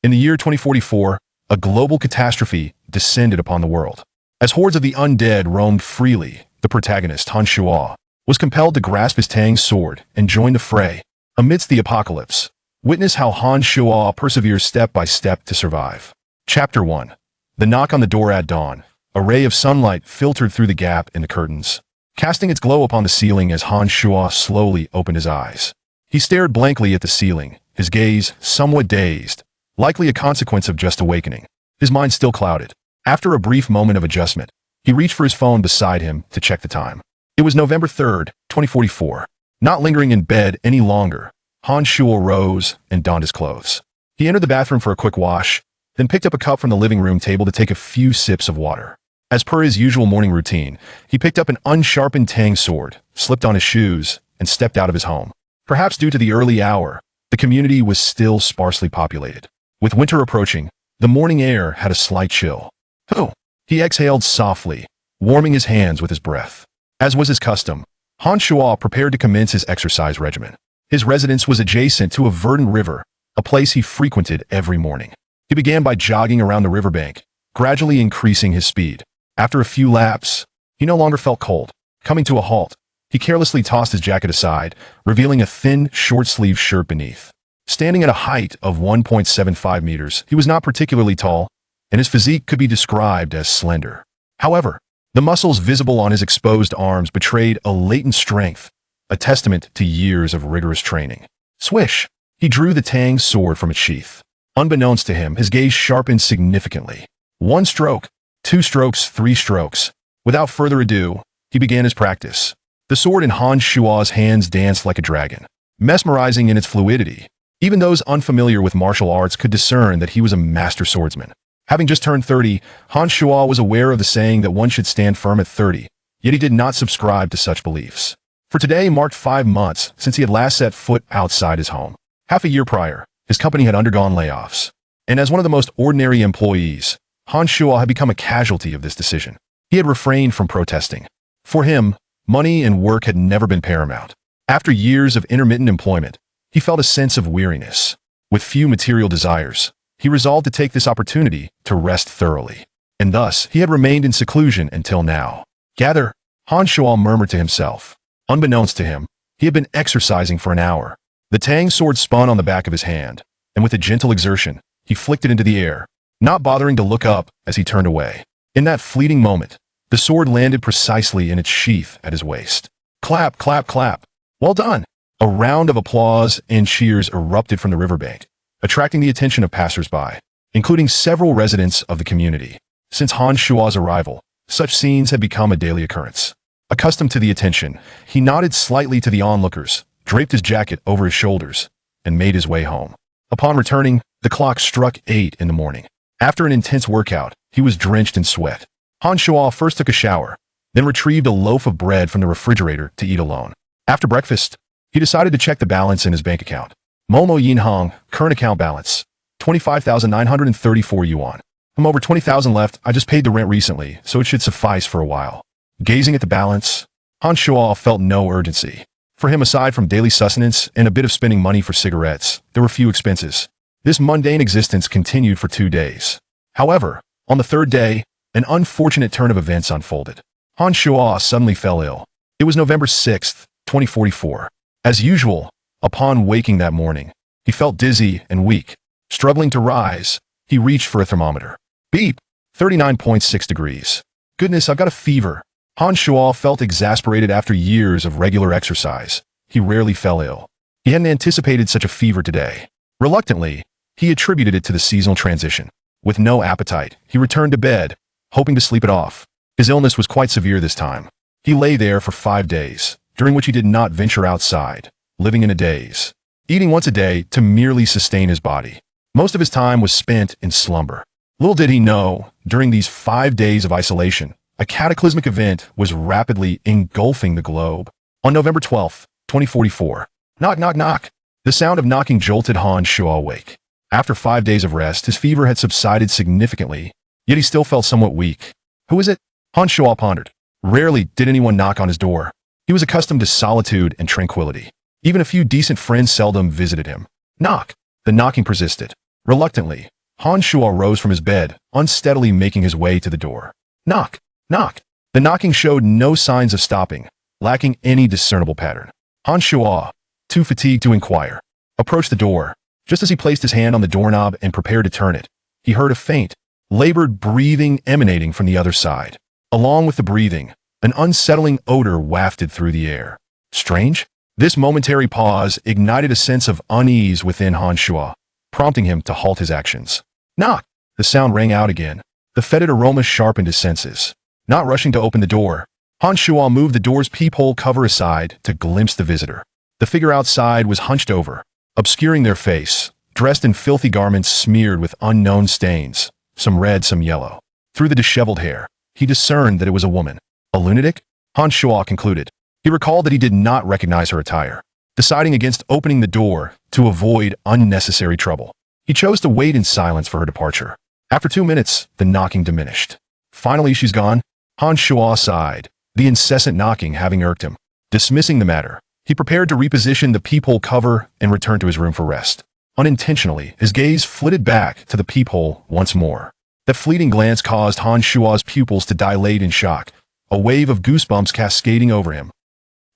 In the year 2044, a global catastrophe descended upon the world. As hordes of the undead roamed freely, the protagonist, Han Shuo, was compelled to grasp his Tang sword and join the fray. Amidst the apocalypse, witness how Han Shuo perseveres step by step to survive. Chapter 1. The knock on the door at dawn. A ray of sunlight filtered through the gap in the curtains, casting its glow upon the ceiling as Han Shuo slowly opened his eyes. He stared blankly at the ceiling, his gaze somewhat dazed, likely a consequence of just awakening. His mind still clouded. After a brief moment of adjustment, he reached for his phone beside him to check the time. It was November 3rd, 2044. Not lingering in bed any longer, Han Shuo rose and donned his clothes. He entered the bathroom for a quick wash, then picked up a cup from the living room table to take a few sips of water. As per his usual morning routine, he picked up an unsharpened Tang sword, slipped on his shoes, and stepped out of his home. Perhaps due to the early hour, the community was still sparsely populated. With winter approaching, the morning air had a slight chill. Oh! He exhaled softly, warming his hands with his breath. As was his custom, Han Shuo prepared to commence his exercise regimen. His residence was adjacent to a verdant river, a place he frequented every morning. He began by jogging around the riverbank, gradually increasing his speed. After a few laps, he no longer felt cold. Coming to a halt, he carelessly tossed his jacket aside, revealing a thin, short-sleeved shirt beneath. Standing at a height of 1.75 meters, he was not particularly tall, and his physique could be described as slender. However, the muscles visible on his exposed arms betrayed a latent strength, a testament to years of rigorous training. Swish! He drew the Tang sword from its sheath. Unbeknownst to him, his gaze sharpened significantly. 1 stroke, 2 strokes, 3 strokes. Without further ado, he began his practice. The sword in Han Shuo's hands danced like a dragon, mesmerizing in its fluidity. Even those unfamiliar with martial arts could discern that he was a master swordsman. Having just turned 30, Han Shuo was aware of the saying that one should stand firm at 30, yet he did not subscribe to such beliefs. For today marked 5 months since he had last set foot outside his home. Half a year prior, his company had undergone layoffs. And as one of the most ordinary employees, Han Shuo had become a casualty of this decision. He had refrained from protesting. For him, money and work had never been paramount. After years of intermittent employment, he felt a sense of weariness. With few material desires, he resolved to take this opportunity to rest thoroughly. And thus, he had remained in seclusion until now. Gather, Han Shuo murmured to himself. Unbeknownst to him, he had been exercising for an hour. The Tang sword spun on the back of his hand, and with a gentle exertion, he flicked it into the air, not bothering to look up as he turned away. In that fleeting moment, the sword landed precisely in its sheath at his waist. Clap, clap, clap. Well done! A round of applause and cheers erupted from the riverbank, attracting the attention of passers-by, including several residents of the community. Since Han Shuo's arrival, such scenes had become a daily occurrence. Accustomed to the attention, he nodded slightly to the onlookers, draped his jacket over his shoulders, and made his way home. Upon returning, the clock struck 8 in the morning. After an intense workout, he was drenched in sweat. Han Shuo first took a shower, then retrieved a loaf of bread from the refrigerator to eat alone. After breakfast, he decided to check the balance in his bank account. Momo Yinhong, current account balance, 25,934 yuan. I'm over 20,000 left. I just paid the rent recently, so it should suffice for a while. Gazing at the balance, Han Shuo felt no urgency. For him, aside from daily sustenance and a bit of spending money for cigarettes, there were few expenses. This mundane existence continued for 2 days. However, on the 3rd day, an unfortunate turn of events unfolded. Han Shuo suddenly fell ill. It was November 6th, 2044. As usual, upon waking that morning, he felt dizzy and weak. Struggling to rise, he reached for a thermometer. Beep! 39.6 degrees. Goodness, I've got a fever. Han Shuo felt exasperated after years of regular exercise. He rarely fell ill. He hadn't anticipated such a fever today. Reluctantly, he attributed it to the seasonal transition. With no appetite, he returned to bed, hoping to sleep it off. His illness was quite severe this time. He lay there for 5 days, during which he did not venture outside, living in a daze, eating once a day to merely sustain his body. Most of his time was spent in slumber. Little did he know, during these 5 days of isolation, a cataclysmic event was rapidly engulfing the globe. On November 12th, 2044, knock, knock, knock. The sound of knocking jolted Han Shuo awake. After 5 days of rest, his fever had subsided significantly, yet he still felt somewhat weak. Who is it? Han Shuo pondered. Rarely did anyone knock on his door. He was accustomed to solitude and tranquility. Even a few decent friends seldom visited him. Knock. The knocking persisted. Reluctantly, Han Shuo rose from his bed, unsteadily making his way to the door. Knock, knock. The knocking showed no signs of stopping, lacking any discernible pattern. Han Shuo, too fatigued to inquire, approached the door. Just as he placed his hand on the doorknob and prepared to turn it, he heard a faint, labored breathing emanating from the other side. Along with the breathing, an unsettling odor wafted through the air. Strange? This momentary pause ignited a sense of unease within Han Shuo, prompting him to halt his actions. Knock! The sound rang out again. The fetid aroma sharpened his senses. Not rushing to open the door, Han Shuo moved the door's peephole cover aside to glimpse the visitor. The figure outside was hunched over, obscuring their face, dressed in filthy garments smeared with unknown stains, some red, some yellow. Through the disheveled hair, he discerned that it was a woman. A lunatic? Han Shuo concluded. He recalled that he did not recognize her attire, deciding against opening the door to avoid unnecessary trouble. He chose to wait in silence for her departure. After 2 minutes, the knocking diminished. Finally, she's gone. Han Shuo sighed, the incessant knocking having irked him. Dismissing the matter, he prepared to reposition the peephole cover and return to his room for rest. Unintentionally, his gaze flitted back to the peephole once more. That fleeting glance caused Han Shuo's pupils to dilate in shock, a wave of goosebumps cascading over him.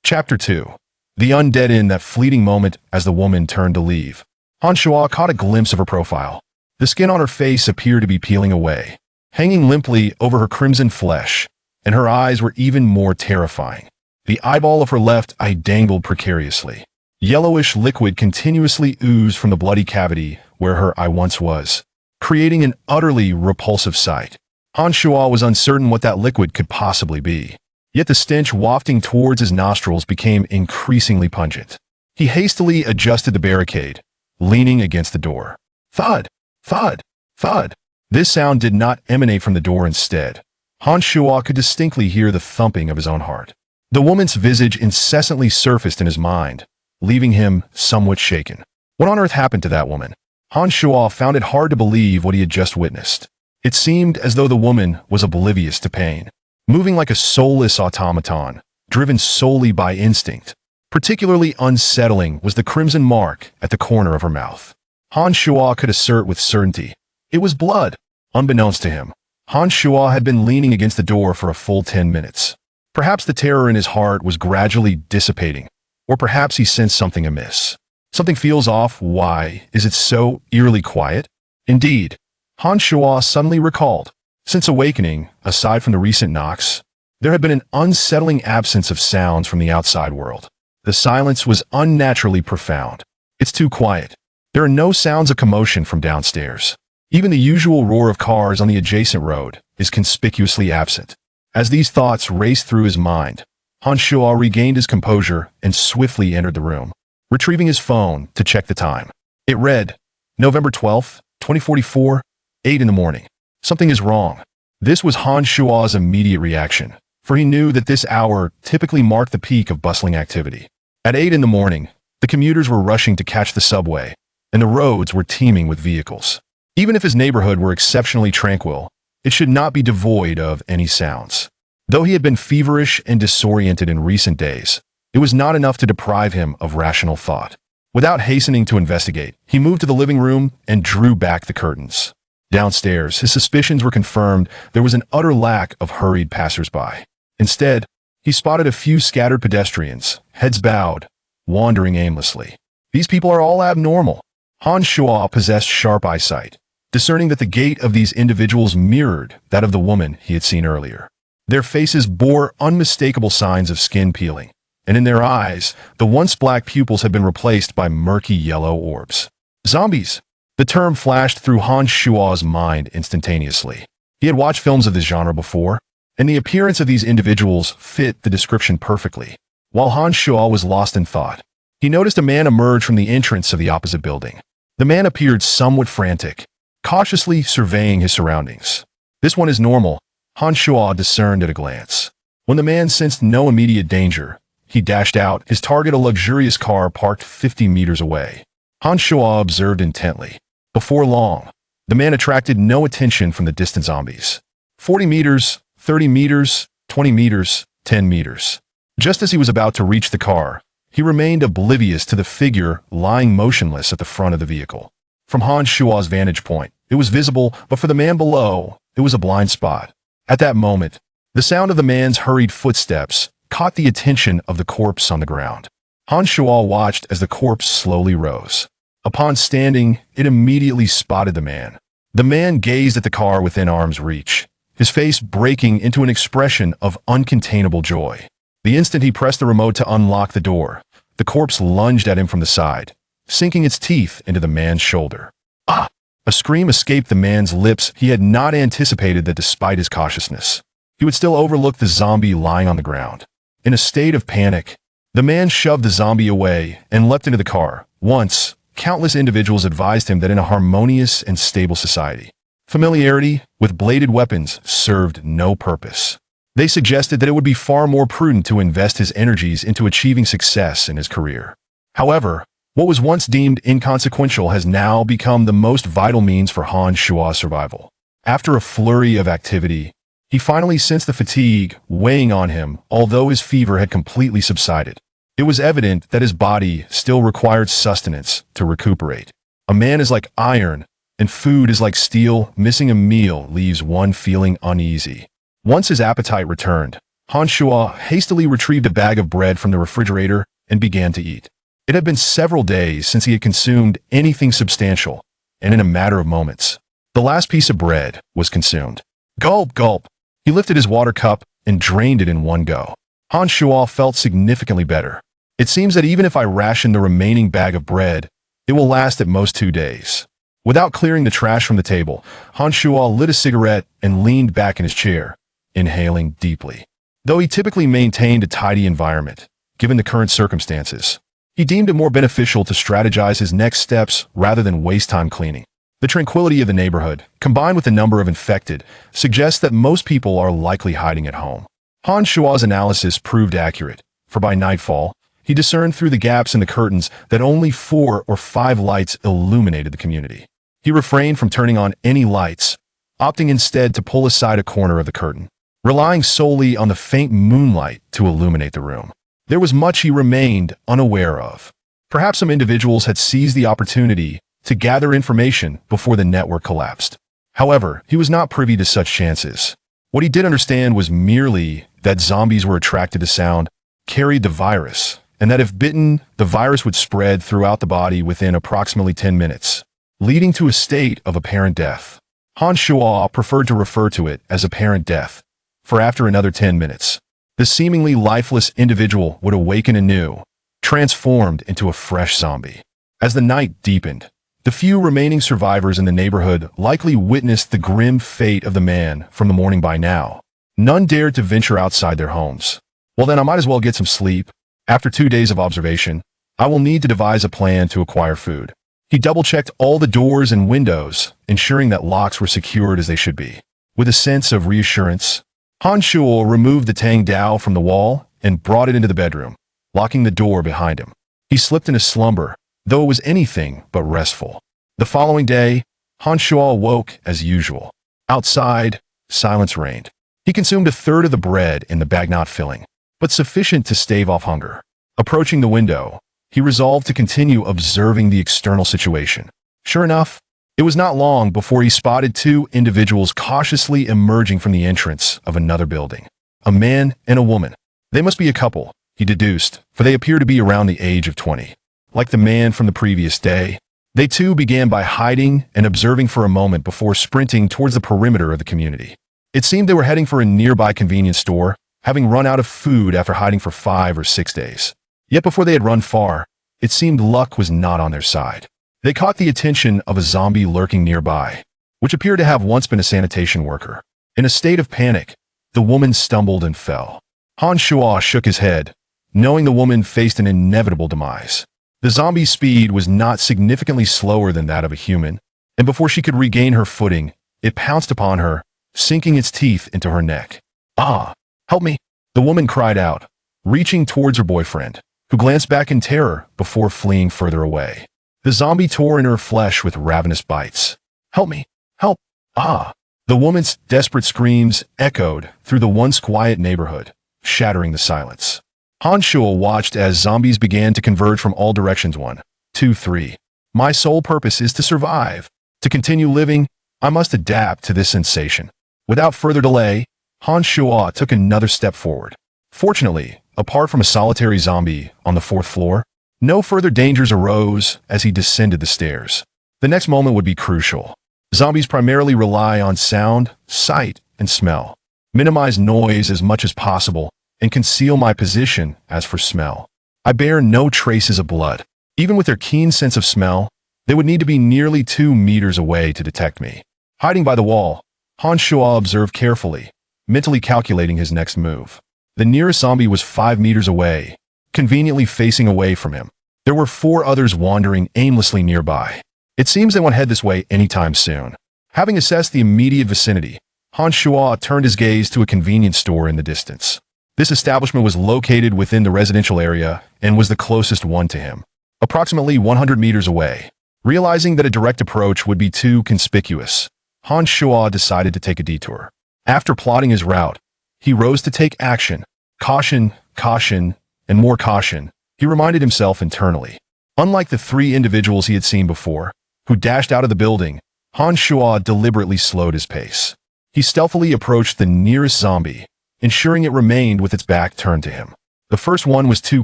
Chapter 2. The undead. In that fleeting moment as the woman turned to leave, Han Shuo caught a glimpse of her profile. The skin on her face appeared to be peeling away, hanging limply over her crimson flesh, and her eyes were even more terrifying. The eyeball of her left eye dangled precariously. Yellowish liquid continuously oozed from the bloody cavity where her eye once was, creating an utterly repulsive sight. Han Shuo was uncertain what that liquid could possibly be, yet the stench wafting towards his nostrils became increasingly pungent. He hastily adjusted the barricade, leaning against the door. Thud! Thud! Thud! This sound did not emanate from the door. Instead, Han Shuo could distinctly hear the thumping of his own heart. The woman's visage incessantly surfaced in his mind, leaving him somewhat shaken. What on earth happened to that woman? Han Shuo found it hard to believe what he had just witnessed. It seemed as though the woman was oblivious to pain, moving like a soulless automaton, driven solely by instinct. Particularly unsettling was the crimson mark at the corner of her mouth. Han Shuo could assert with certainty it was blood. Unbeknownst to him, Han Shuo had been leaning against the door for a full 10 minutes. Perhaps the terror in his heart was gradually dissipating, or perhaps he sensed something amiss. Something feels off. Why is it so eerily quiet? Indeed, Han Shuo suddenly recalled. Since awakening, aside from the recent knocks, there had been an unsettling absence of sounds from the outside world. The silence was unnaturally profound. It's too quiet. There are no sounds of commotion from downstairs. Even the usual roar of cars on the adjacent road is conspicuously absent. As these thoughts raced through his mind, Han Shuo regained his composure and swiftly entered the room, retrieving his phone to check the time. It read, November 12th, 2044, 8 in the morning. Something is wrong. This was Han Shuo's immediate reaction, for he knew that this hour typically marked the peak of bustling activity. At 8 in the morning, the commuters were rushing to catch the subway, and the roads were teeming with vehicles. Even if his neighborhood were exceptionally tranquil, it should not be devoid of any sounds. Though he had been feverish and disoriented in recent days, it was not enough to deprive him of rational thought. Without hastening to investigate, he moved to the living room and drew back the curtains. Downstairs, his suspicions were confirmed. There was an utter lack of hurried passersby. Instead, he spotted a few scattered pedestrians, heads bowed, wandering aimlessly. These people are all abnormal. Han Shuo possessed sharp eyesight, discerning that the gait of these individuals mirrored that of the woman he had seen earlier. Their faces bore unmistakable signs of skin peeling, and in their eyes, the once black pupils had been replaced by murky yellow orbs. Zombies! The term flashed through Han Shuo's mind instantaneously. He had watched films of this genre before, and the appearance of these individuals fit the description perfectly. While Han Shuo was lost in thought, he noticed a man emerge from the entrance of the opposite building. The man appeared somewhat frantic, cautiously surveying his surroundings. This one is normal, Han Shuo discerned at a glance. When the man sensed no immediate danger, he dashed out, his target a luxurious car parked 50 meters away. Han Shuo observed intently. Before long, the man attracted no attention from the distant zombies. 40 meters, 30 meters, 20 meters, 10 meters. Just as he was about to reach the car, he remained oblivious to the figure lying motionless at the front of the vehicle. From Han Shuo's vantage point, it was visible, but for the man below, it was a blind spot. At that moment, the sound of the man's hurried footsteps caught the attention of the corpse on the ground. Han Shuo watched as the corpse slowly rose. Upon standing, it immediately spotted the man. The man gazed at the car within arm's reach, his face breaking into an expression of uncontainable joy. The instant he pressed the remote to unlock the door, the corpse lunged at him from the side, sinking its teeth into the man's shoulder. Ah! A scream escaped the man's lips. He had not anticipated that despite his cautiousness, he would still overlook the zombie lying on the ground. In a state of panic, the man shoved the zombie away and leapt into the car. Once, countless individuals advised him that in a harmonious and stable society, familiarity with bladed weapons served no purpose. They suggested that it would be far more prudent to invest his energies into achieving success in his career. However, what was once deemed inconsequential has now become the most vital means for Han Shuo's survival. After a flurry of activity, he finally sensed the fatigue weighing on him, although his fever had completely subsided. It was evident that his body still required sustenance to recuperate. A man is like iron, and food is like steel. Missing a meal leaves one feeling uneasy. Once his appetite returned, Han Shuo hastily retrieved a bag of bread from the refrigerator and began to eat. It had been several days since he had consumed anything substantial, and in a matter of moments, the last piece of bread was consumed. Gulp, gulp. He lifted his water cup and drained it in one go. Han Shuo felt significantly better. It seems that even if I ration the remaining bag of bread, it will last at most 2 days. Without clearing the trash from the table, Han Shuo lit a cigarette and leaned back in his chair, inhaling deeply. Though he typically maintained a tidy environment, given the current circumstances, he deemed it more beneficial to strategize his next steps rather than waste time cleaning. The tranquility of the neighborhood, combined with the number of infected, suggests that most people are likely hiding at home. Han Shuo's analysis proved accurate, for by nightfall, he discerned through the gaps in the curtains that only 4 or 5 lights illuminated the community. He refrained from turning on any lights, opting instead to pull aside a corner of the curtain, relying solely on the faint moonlight to illuminate the room. There was much he remained unaware of. Perhaps some individuals had seized the opportunity to gather information before the network collapsed. However, he was not privy to such chances. What he did understand was merely that zombies were attracted to sound, carried the virus, and that if bitten, the virus would spread throughout the body within approximately 10 minutes, leading to a state of apparent death. Han Shuo preferred to refer to it as apparent death, for after another 10 minutes, the seemingly lifeless individual would awaken anew, transformed into a fresh zombie. As the night deepened, the few remaining survivors in the neighborhood likely witnessed the grim fate of the man from the morning by now. None dared to venture outside their homes. Well then, I might as well get some sleep. After 2 days of observation, I will need to devise a plan to acquire food. He double-checked all the doors and windows, ensuring that locks were secured as they should be. With a sense of reassurance, Han Shuo removed the Tang Dao from the wall and brought it into the bedroom, locking the door behind him. He slipped into slumber, though it was anything but restful. The following day, Han Shuo woke as usual. Outside, silence reigned. He consumed a third of the bread in the bag, not filling, but sufficient to stave off hunger. Approaching the window, he resolved to continue observing the external situation. Sure enough, it was not long before he spotted 2 individuals cautiously emerging from the entrance of another building. A man and a woman. They must be a couple, he deduced, for they appear to be around the age of 20. Like the man from the previous day, they too began by hiding and observing for a moment before sprinting towards the perimeter of the community. It seemed they were heading for a nearby convenience store, having run out of food after hiding for 5 or 6 days. Yet before they had run far, it seemed luck was not on their side. They caught the attention of a zombie lurking nearby, which appeared to have once been a sanitation worker. In a state of panic, the woman stumbled and fell. Han Shuo shook his head, knowing the woman faced an inevitable demise. The zombie's speed was not significantly slower than that of a human, and before she could regain her footing, it pounced upon her, sinking its teeth into her neck. "Ah, help me," the woman cried out, reaching towards her boyfriend, who glanced back in terror before fleeing further away. The zombie tore in her flesh with ravenous bites. "Help me! Help! Ah!" The woman's desperate screams echoed through the once quiet neighborhood, shattering the silence. Han Shuo watched as zombies began to converge from all directions. 1, 2, 3. My sole purpose is to survive. To continue living, I must adapt to this sensation. Without further delay, Han Shuo took another step forward. Fortunately, apart from a solitary zombie on the 4th floor, no further dangers arose as he descended the stairs. The next moment would be crucial. Zombies primarily rely on sound, sight, and smell. Minimize noise as much as possible and conceal my position. As for smell, I bear no traces of blood. Even with their keen sense of smell, they would need to be nearly 2 meters away to detect me. Hiding by the wall, Han Shuo observed carefully, mentally calculating his next move. The nearest zombie was 5 meters away, conveniently facing away from him. There were 4 others wandering aimlessly nearby. It seems they won't head this way anytime soon. Having assessed the immediate vicinity, Han Shuo turned his gaze to a convenience store in the distance. This establishment was located within the residential area and was the closest one to him, approximately 100 meters away. Realizing that a direct approach would be too conspicuous, Han Shuo decided to take a detour. After plotting his route, he rose to take action. Caution, caution, and more caution, he reminded himself internally. Unlike the 3 individuals he had seen before, who dashed out of the building, Han Shuo deliberately slowed his pace. He stealthily approached the nearest zombie, ensuring it remained with its back turned to him. The first one was too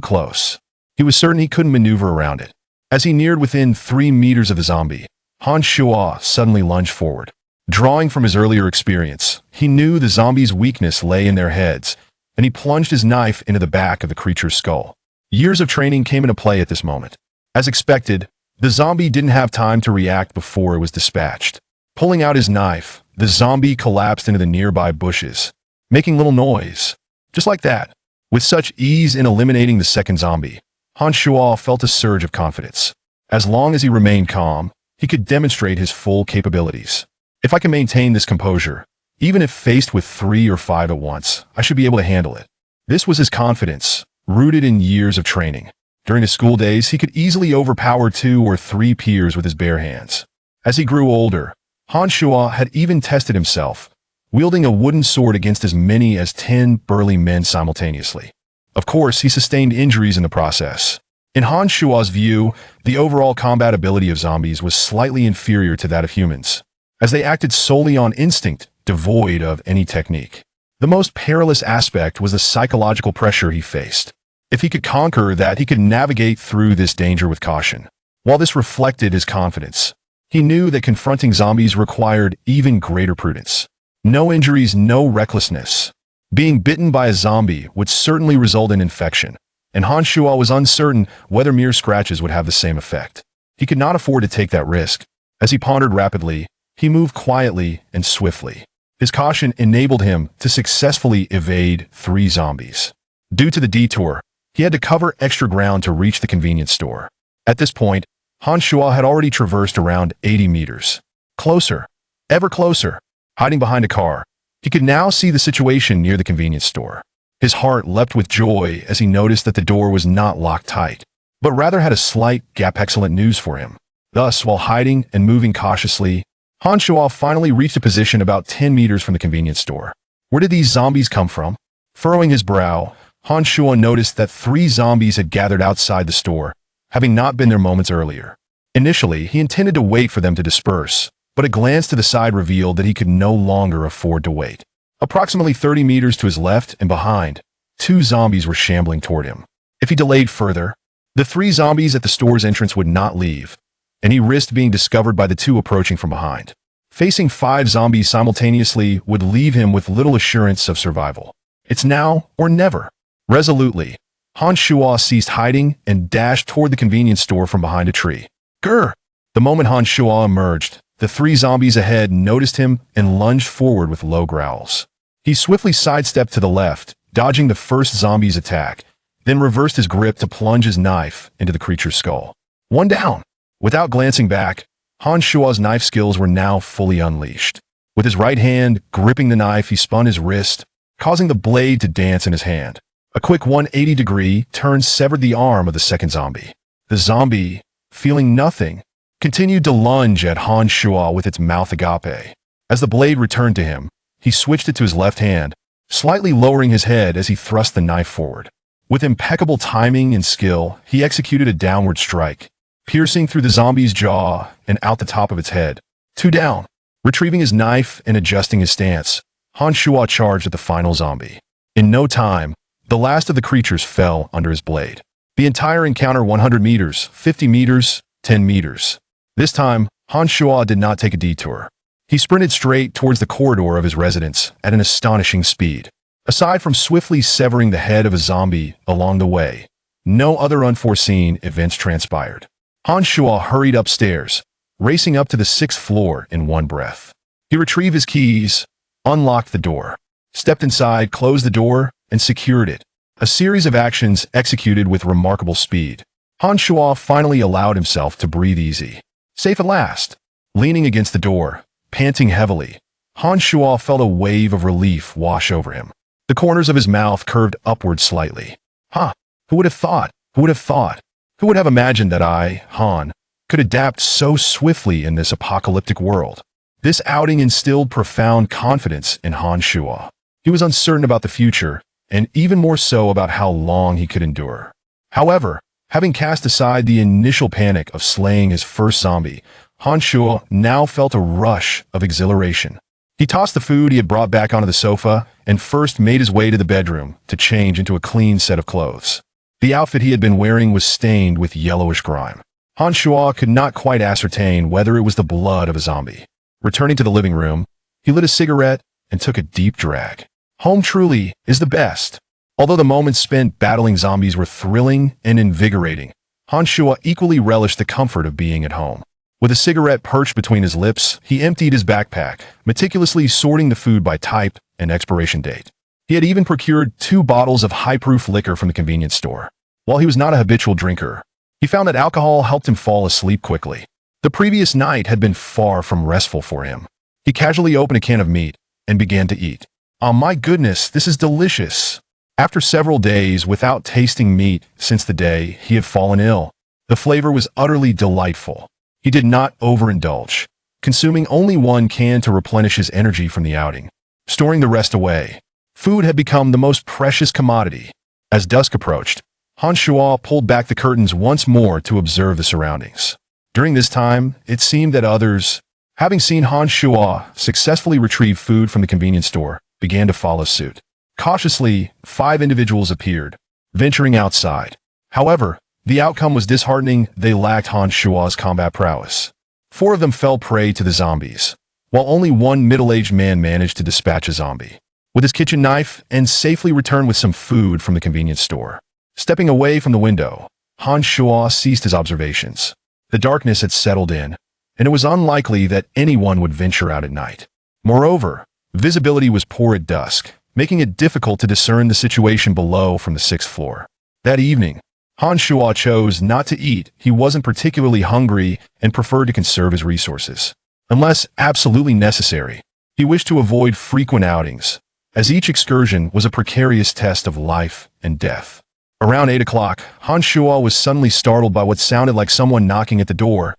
close. He was certain he couldn't maneuver around it. As he neared within 3 meters of the zombie, Han Shuo suddenly lunged forward. Drawing from his earlier experience, he knew the zombie's weakness lay in their heads, and he plunged his knife into the back of the creature's skull. Years of training came into play at this moment. As expected, the zombie didn't have time to react before it was dispatched. Pulling out his knife, the zombie collapsed into the nearby bushes, making little noise. Just like that, with such ease in eliminating the second zombie, Han Shuo felt a surge of confidence. As long as he remained calm, he could demonstrate his full capabilities. If I can maintain this composure, even if faced with 3 or 5 at once, I should be able to handle it. This was his confidence, rooted in years of training. During his school days, he could easily overpower 2 or 3 peers with his bare hands. As he grew older, Han Shuo had even tested himself, wielding a wooden sword against as many as 10 burly men simultaneously. Of course, he sustained injuries in the process. In Han Shuo's view, the overall combat ability of zombies was slightly inferior to that of humans, as they acted solely on instinct, devoid of any technique. The most perilous aspect was the psychological pressure he faced. If he could conquer that, he could navigate through this danger with caution. While this reflected his confidence, he knew that confronting zombies required even greater prudence. No injuries, no recklessness. Being bitten by a zombie would certainly result in infection, and Han Shuo was uncertain whether mere scratches would have the same effect. He could not afford to take that risk. As he pondered rapidly, he moved quietly and swiftly. His caution enabled him to successfully evade 3 zombies. Due to the detour, he had to cover extra ground to reach the convenience store. At this point, Han Shuo had already traversed around 80 meters. Closer, ever closer. Hiding behind a car, he could now see the situation near the convenience store. His heart leapt with joy as he noticed that the door was not locked tight, but rather had a slight gap. Excellent news for him. Thus, while hiding and moving cautiously, Han Shuo finally reached a position about 10 meters from the convenience store. Where did these zombies come from? Furrowing his brow, Han Shuo noticed that 3 zombies had gathered outside the store, having not been there moments earlier. Initially, he intended to wait for them to disperse, but a glance to the side revealed that he could no longer afford to wait. Approximately 30 meters to his left and behind, 2 zombies were shambling toward him. If he delayed further, the 3 zombies at the store's entrance would not leave, and he risked being discovered by the 2 approaching from behind. Facing 5 zombies simultaneously would leave him with little assurance of survival. It's now or never. Resolutely, Han Shuo ceased hiding and dashed toward the convenience store from behind a tree. Grr! The moment Han Shuo emerged, the 3 zombies ahead noticed him and lunged forward with low growls. He swiftly sidestepped to the left, dodging the first zombie's attack, then reversed his grip to plunge his knife into the creature's skull. One down! Without glancing back, Han Shuo's knife skills were now fully unleashed. With his right hand gripping the knife, he spun his wrist, causing the blade to dance in his hand. A quick 180-degree turn severed the arm of the second zombie. The zombie, feeling nothing, continued to lunge at Han Shuo with its mouth agape. As the blade returned to him, he switched it to his left hand, slightly lowering his head as he thrust the knife forward. With impeccable timing and skill, he executed a downward strike, piercing through the zombie's jaw and out the top of its head. 2 down. Retrieving his knife and adjusting his stance, Han Shuo charged at the final zombie. In no time, the last of the creatures fell under his blade. The entire encounter 100 meters, 50 meters, 10 meters. This time, Han Shuo did not take a detour. He sprinted straight towards the corridor of his residence at an astonishing speed. Aside from swiftly severing the head of a zombie along the way, no other unforeseen events transpired. Han Shuo hurried upstairs, racing up to the 6th floor in one breath. He retrieved his keys, unlocked the door, stepped inside, closed the door, and secured it. A series of actions executed with remarkable speed. Han Shuo finally allowed himself to breathe easy. Safe at last. Leaning against the door, panting heavily, Han Shuo felt a wave of relief wash over him. The corners of his mouth curved upward slightly. Who would have thought? Who would have thought? Who would have imagined that I, Han, could adapt so swiftly in this apocalyptic world? This outing instilled profound confidence in Han Shuo. He was uncertain about the future, and even more so about how long he could endure. However, having cast aside the initial panic of slaying his first zombie, Han Shuo now felt a rush of exhilaration. He tossed the food he had brought back onto the sofa and first made his way to the bedroom to change into a clean set of clothes. The outfit he had been wearing was stained with yellowish grime. Han Shuo could not quite ascertain whether it was the blood of a zombie. Returning to the living room, he lit a cigarette and took a deep drag. Home truly is the best. Although the moments spent battling zombies were thrilling and invigorating, Han Shuo equally relished the comfort of being at home. With a cigarette perched between his lips, he emptied his backpack, meticulously sorting the food by type and expiration date. He had even procured 2 bottles of high-proof liquor from the convenience store. While he was not a habitual drinker, he found that alcohol helped him fall asleep quickly. The previous night had been far from restful for him. He casually opened a can of meat and began to eat. Oh my goodness, this is delicious. After several days without tasting meat since the day he had fallen ill, the flavor was utterly delightful. He did not overindulge, consuming only 1 can to replenish his energy from the outing, storing the rest away. Food had become the most precious commodity. As dusk approached, Han Shuo pulled back the curtains once more to observe the surroundings. During this time, it seemed that others, having seen Han Shuo successfully retrieve food from the convenience store, began to follow suit. Cautiously, 5 individuals appeared, venturing outside. However, the outcome was disheartening. They lacked Han Shuo's combat prowess. 4 of them fell prey to the zombies, while only 1 middle-aged man managed to dispatch a zombie with his kitchen knife and safely returned with some food from the convenience store. Stepping away from the window, Han Shuo ceased his observations. The darkness had settled in, and it was unlikely that anyone would venture out at night. Moreover, visibility was poor at dusk, making it difficult to discern the situation below from the 6th floor. That evening, Han Shuo chose not to eat. He wasn't particularly hungry and preferred to conserve his resources. Unless absolutely necessary, he wished to avoid frequent outings, as each excursion was a precarious test of life and death. Around 8 o'clock, Han Shuo was suddenly startled by what sounded like someone knocking at the door.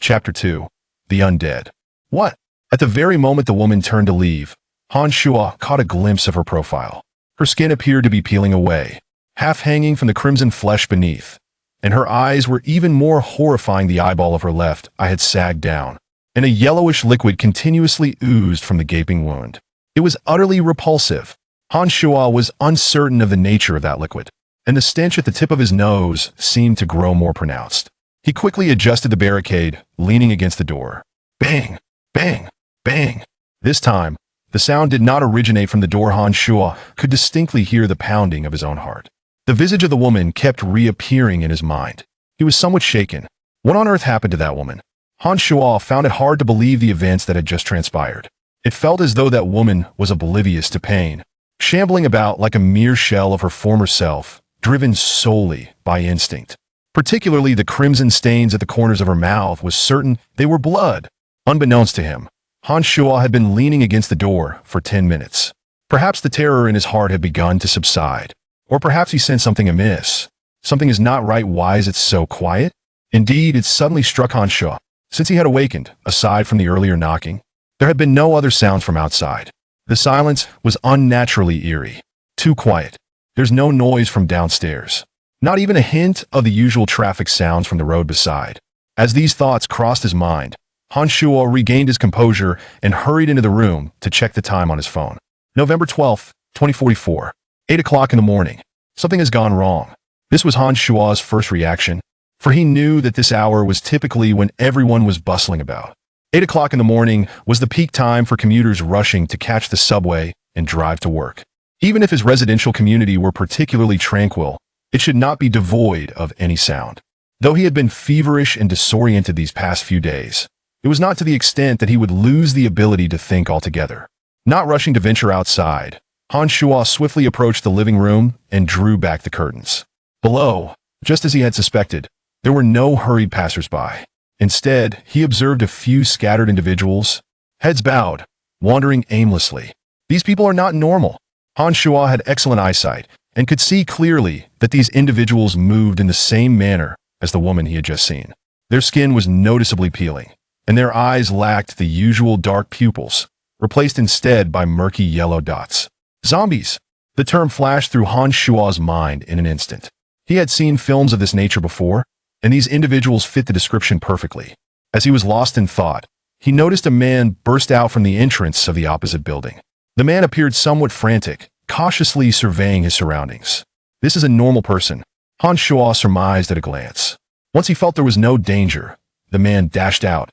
Chapter 2. The Undead. What? At the very moment the woman turned to leave, Han Shuo caught a glimpse of her profile. Her skin appeared to be peeling away, half hanging from the crimson flesh beneath, and her eyes were even more horrifying. The eyeball of her left eye had sagged down, and a yellowish liquid continuously oozed from the gaping wound. It was utterly repulsive. Han Shuo was uncertain of the nature of that liquid, and the stench at the tip of his nose seemed to grow more pronounced. He quickly adjusted the barricade, leaning against the door. Bang! Bang! Bang! This time, the sound did not originate from the door. Han Shuo could distinctly hear the pounding of his own heart. The visage of the woman kept reappearing in his mind. He was somewhat shaken. What on earth happened to that woman? Han Shuo found it hard to believe the events that had just transpired. It felt as though that woman was oblivious to pain, shambling about like a mere shell of her former self, driven solely by instinct. Particularly the crimson stains at the corners of her mouth was certain they were blood. Unbeknownst to him, Han Shuo had been leaning against the door for 10 minutes. Perhaps the terror in his heart had begun to subside. Or perhaps he sensed something amiss. Something is not right. Why is it so quiet? Indeed, it suddenly struck Han Shuo. Since he had awakened, aside from the earlier knocking, there had been no other sounds from outside. The silence was unnaturally eerie. Too quiet. There's no noise from downstairs. Not even a hint of the usual traffic sounds from the road beside. As these thoughts crossed his mind, Han Shuo regained his composure and hurried into the room to check the time on his phone. November 12th, 2044. 8 o'clock in the morning. Something has gone wrong. This was Han Shuo's first reaction, for he knew that this hour was typically when everyone was bustling about. 8 o'clock in the morning was the peak time for commuters rushing to catch the subway and drive to work. Even if his residential community were particularly tranquil, it should not be devoid of any sound. Though he had been feverish and disoriented these past few days, it was not to the extent that he would lose the ability to think altogether. Not rushing to venture outside, Han Shuo swiftly approached the living room and drew back the curtains. Below, just as he had suspected, there were no hurried passers-by. Instead, he observed a few scattered individuals, heads bowed, wandering aimlessly. These people are not normal. Han Shuo had excellent eyesight and could see clearly that these individuals moved in the same manner as the woman he had just seen. Their skin was noticeably peeling, and their eyes lacked the usual dark pupils, replaced instead by murky yellow dots. Zombies! The term flashed through Han Shuo's mind in an instant. He had seen films of this nature before, and these individuals fit the description perfectly. As he was lost in thought, he noticed a man burst out from the entrance of the opposite building. The man appeared somewhat frantic, cautiously surveying his surroundings. This is a normal person, Han Shuo surmised at a glance. Once he felt there was no danger, the man dashed out,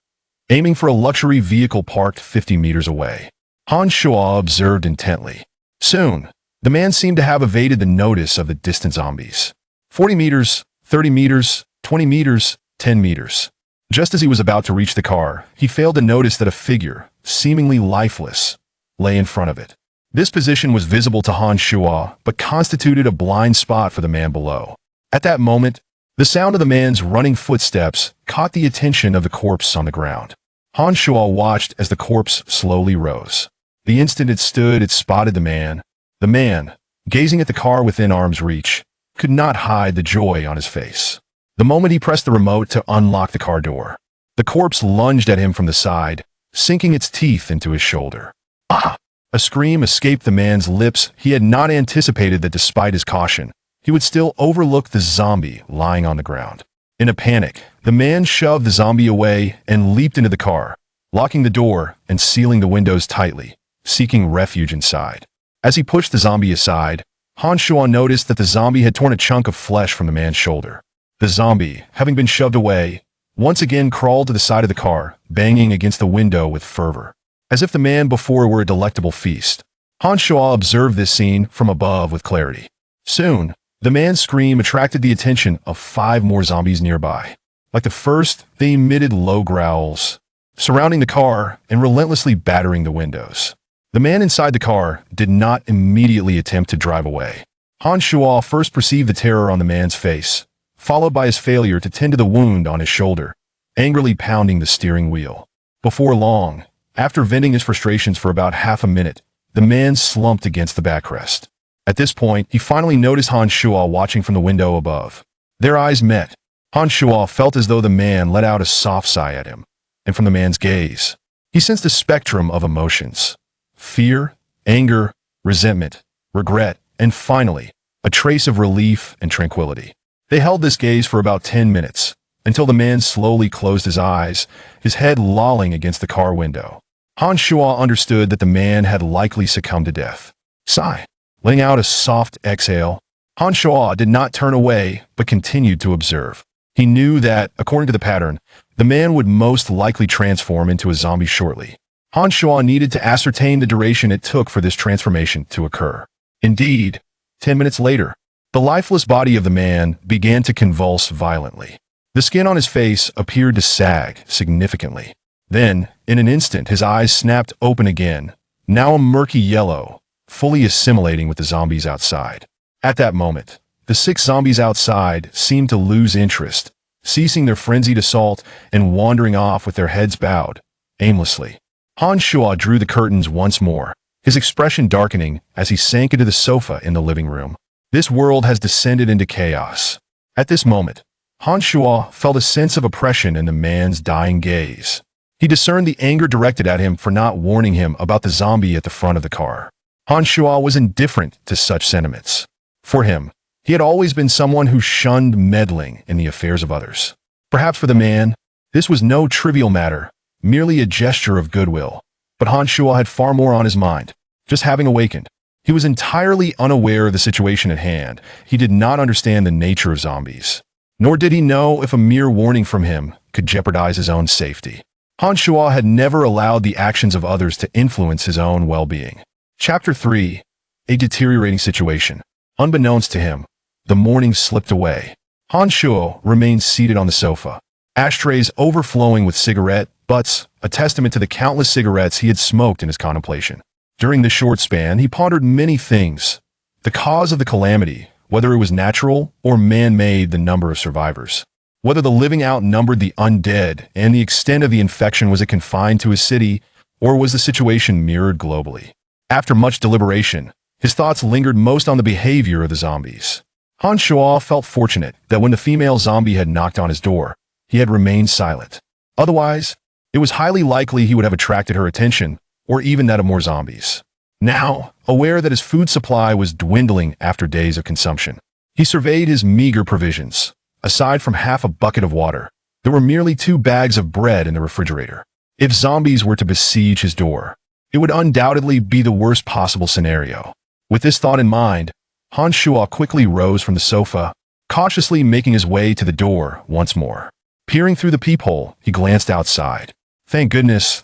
aiming for a luxury vehicle parked 50 meters away. Han Shuo observed intently. Soon, the man seemed to have evaded the notice of the distant zombies. 40 meters, 30 meters, 20 meters, 10 meters. Just as he was about to reach the car, he failed to notice that a figure, seemingly lifeless, lay in front of it. This position was visible to Han Shuo, but constituted a blind spot for the man below. At that moment, the sound of the man's running footsteps caught the attention of the corpse on the ground. Han Shuo watched as the corpse slowly rose. The instant it stood, it spotted the man. The man, gazing at the car within arm's reach, could not hide the joy on his face. The moment he pressed the remote to unlock the car door, the corpse lunged at him from the side, sinking its teeth into his shoulder. Ah! A scream escaped the man's lips. He had not anticipated that despite his caution, he would still overlook the zombie lying on the ground. In a panic, the man shoved the zombie away and leaped into the car, locking the door and sealing the windows tightly, seeking refuge inside. As he pushed the zombie aside, Han Shuo noticed that the zombie had torn a chunk of flesh from the man's shoulder. The zombie, having been shoved away, once again crawled to the side of the car, banging against the window with fervor, as if the man before were a delectable feast. Han Shuo observed this scene from above with clarity. Soon, the man's scream attracted the attention of 5 more zombies nearby. Like the first, they emitted low growls, surrounding the car and relentlessly battering the windows. The man inside the car did not immediately attempt to drive away. Han Shuo first perceived the terror on the man's face, followed by his failure to tend to the wound on his shoulder, angrily pounding the steering wheel. Before long, after venting his frustrations for about half a minute, the man slumped against the backrest. At this point, he finally noticed Han Shuo watching from the window above. Their eyes met. Han Shuo felt as though the man let out a soft sigh at him, and from the man's gaze, he sensed a spectrum of emotions: fear, anger, resentment, regret, and finally, a trace of relief and tranquility. They held this gaze for about 10 minutes, until the man slowly closed his eyes, his head lolling against the car window. Han Shuo understood that the man had likely succumbed to death. Sigh, letting out a soft exhale, Han Shuo did not turn away, but continued to observe. He knew that, according to the pattern, the man would most likely transform into a zombie shortly. Han Shuo needed to ascertain the duration it took for this transformation to occur. Indeed, 10 minutes later, the lifeless body of the man began to convulse violently. The skin on his face appeared to sag significantly. Then, in an instant, his eyes snapped open again, now a murky yellow, fully assimilating with the zombies outside. At that moment, the 6 zombies outside seemed to lose interest, ceasing their frenzied assault and wandering off with their heads bowed, aimlessly. Han Shuo drew the curtains once more, his expression darkening as he sank into the sofa in the living room. This world has descended into chaos. At this moment, Han Shuo felt a sense of oppression in the man's dying gaze. He discerned the anger directed at him for not warning him about the zombie at the front of the car. Han Shuo was indifferent to such sentiments. For him, he had always been someone who shunned meddling in the affairs of others. Perhaps for the man, This was no trivial matter, merely a gesture of goodwill. But Han Shuo had far more on his mind. Just having awakened, he was entirely unaware of the situation at hand. He did not understand the nature of zombies, nor did he know if a mere warning from him could jeopardize his own safety. Han Shuo had never allowed the actions of others to influence his own well-being. Chapter 3. A deteriorating situation. Unbeknownst to him, the morning slipped away. Han Shuo remained seated on the sofa, ashtrays overflowing with cigarette butts, a testament to the countless cigarettes he had smoked in his contemplation. During this short span, he pondered many things. The cause of the calamity, whether it was natural or man-made, the number of survivors, whether the living outnumbered the undead, and the extent of the infection. Was it confined to his city, or was the situation mirrored globally? After much deliberation, his thoughts lingered most on the behavior of the zombies. Han Shuo felt fortunate that when the female zombie had knocked on his door, he had remained silent. Otherwise, it was highly likely he would have attracted her attention, or even that of more zombies. Now, aware that his food supply was dwindling after days of consumption, he surveyed his meager provisions. Aside from half a bucket of water, there were merely 2 bags of bread in the refrigerator. If zombies were to besiege his door, it would undoubtedly be the worst possible scenario. With this thought in mind, Han Shuo quickly rose from the sofa, cautiously making his way to the door once more. Peering through the peephole, he glanced outside. Thank goodness,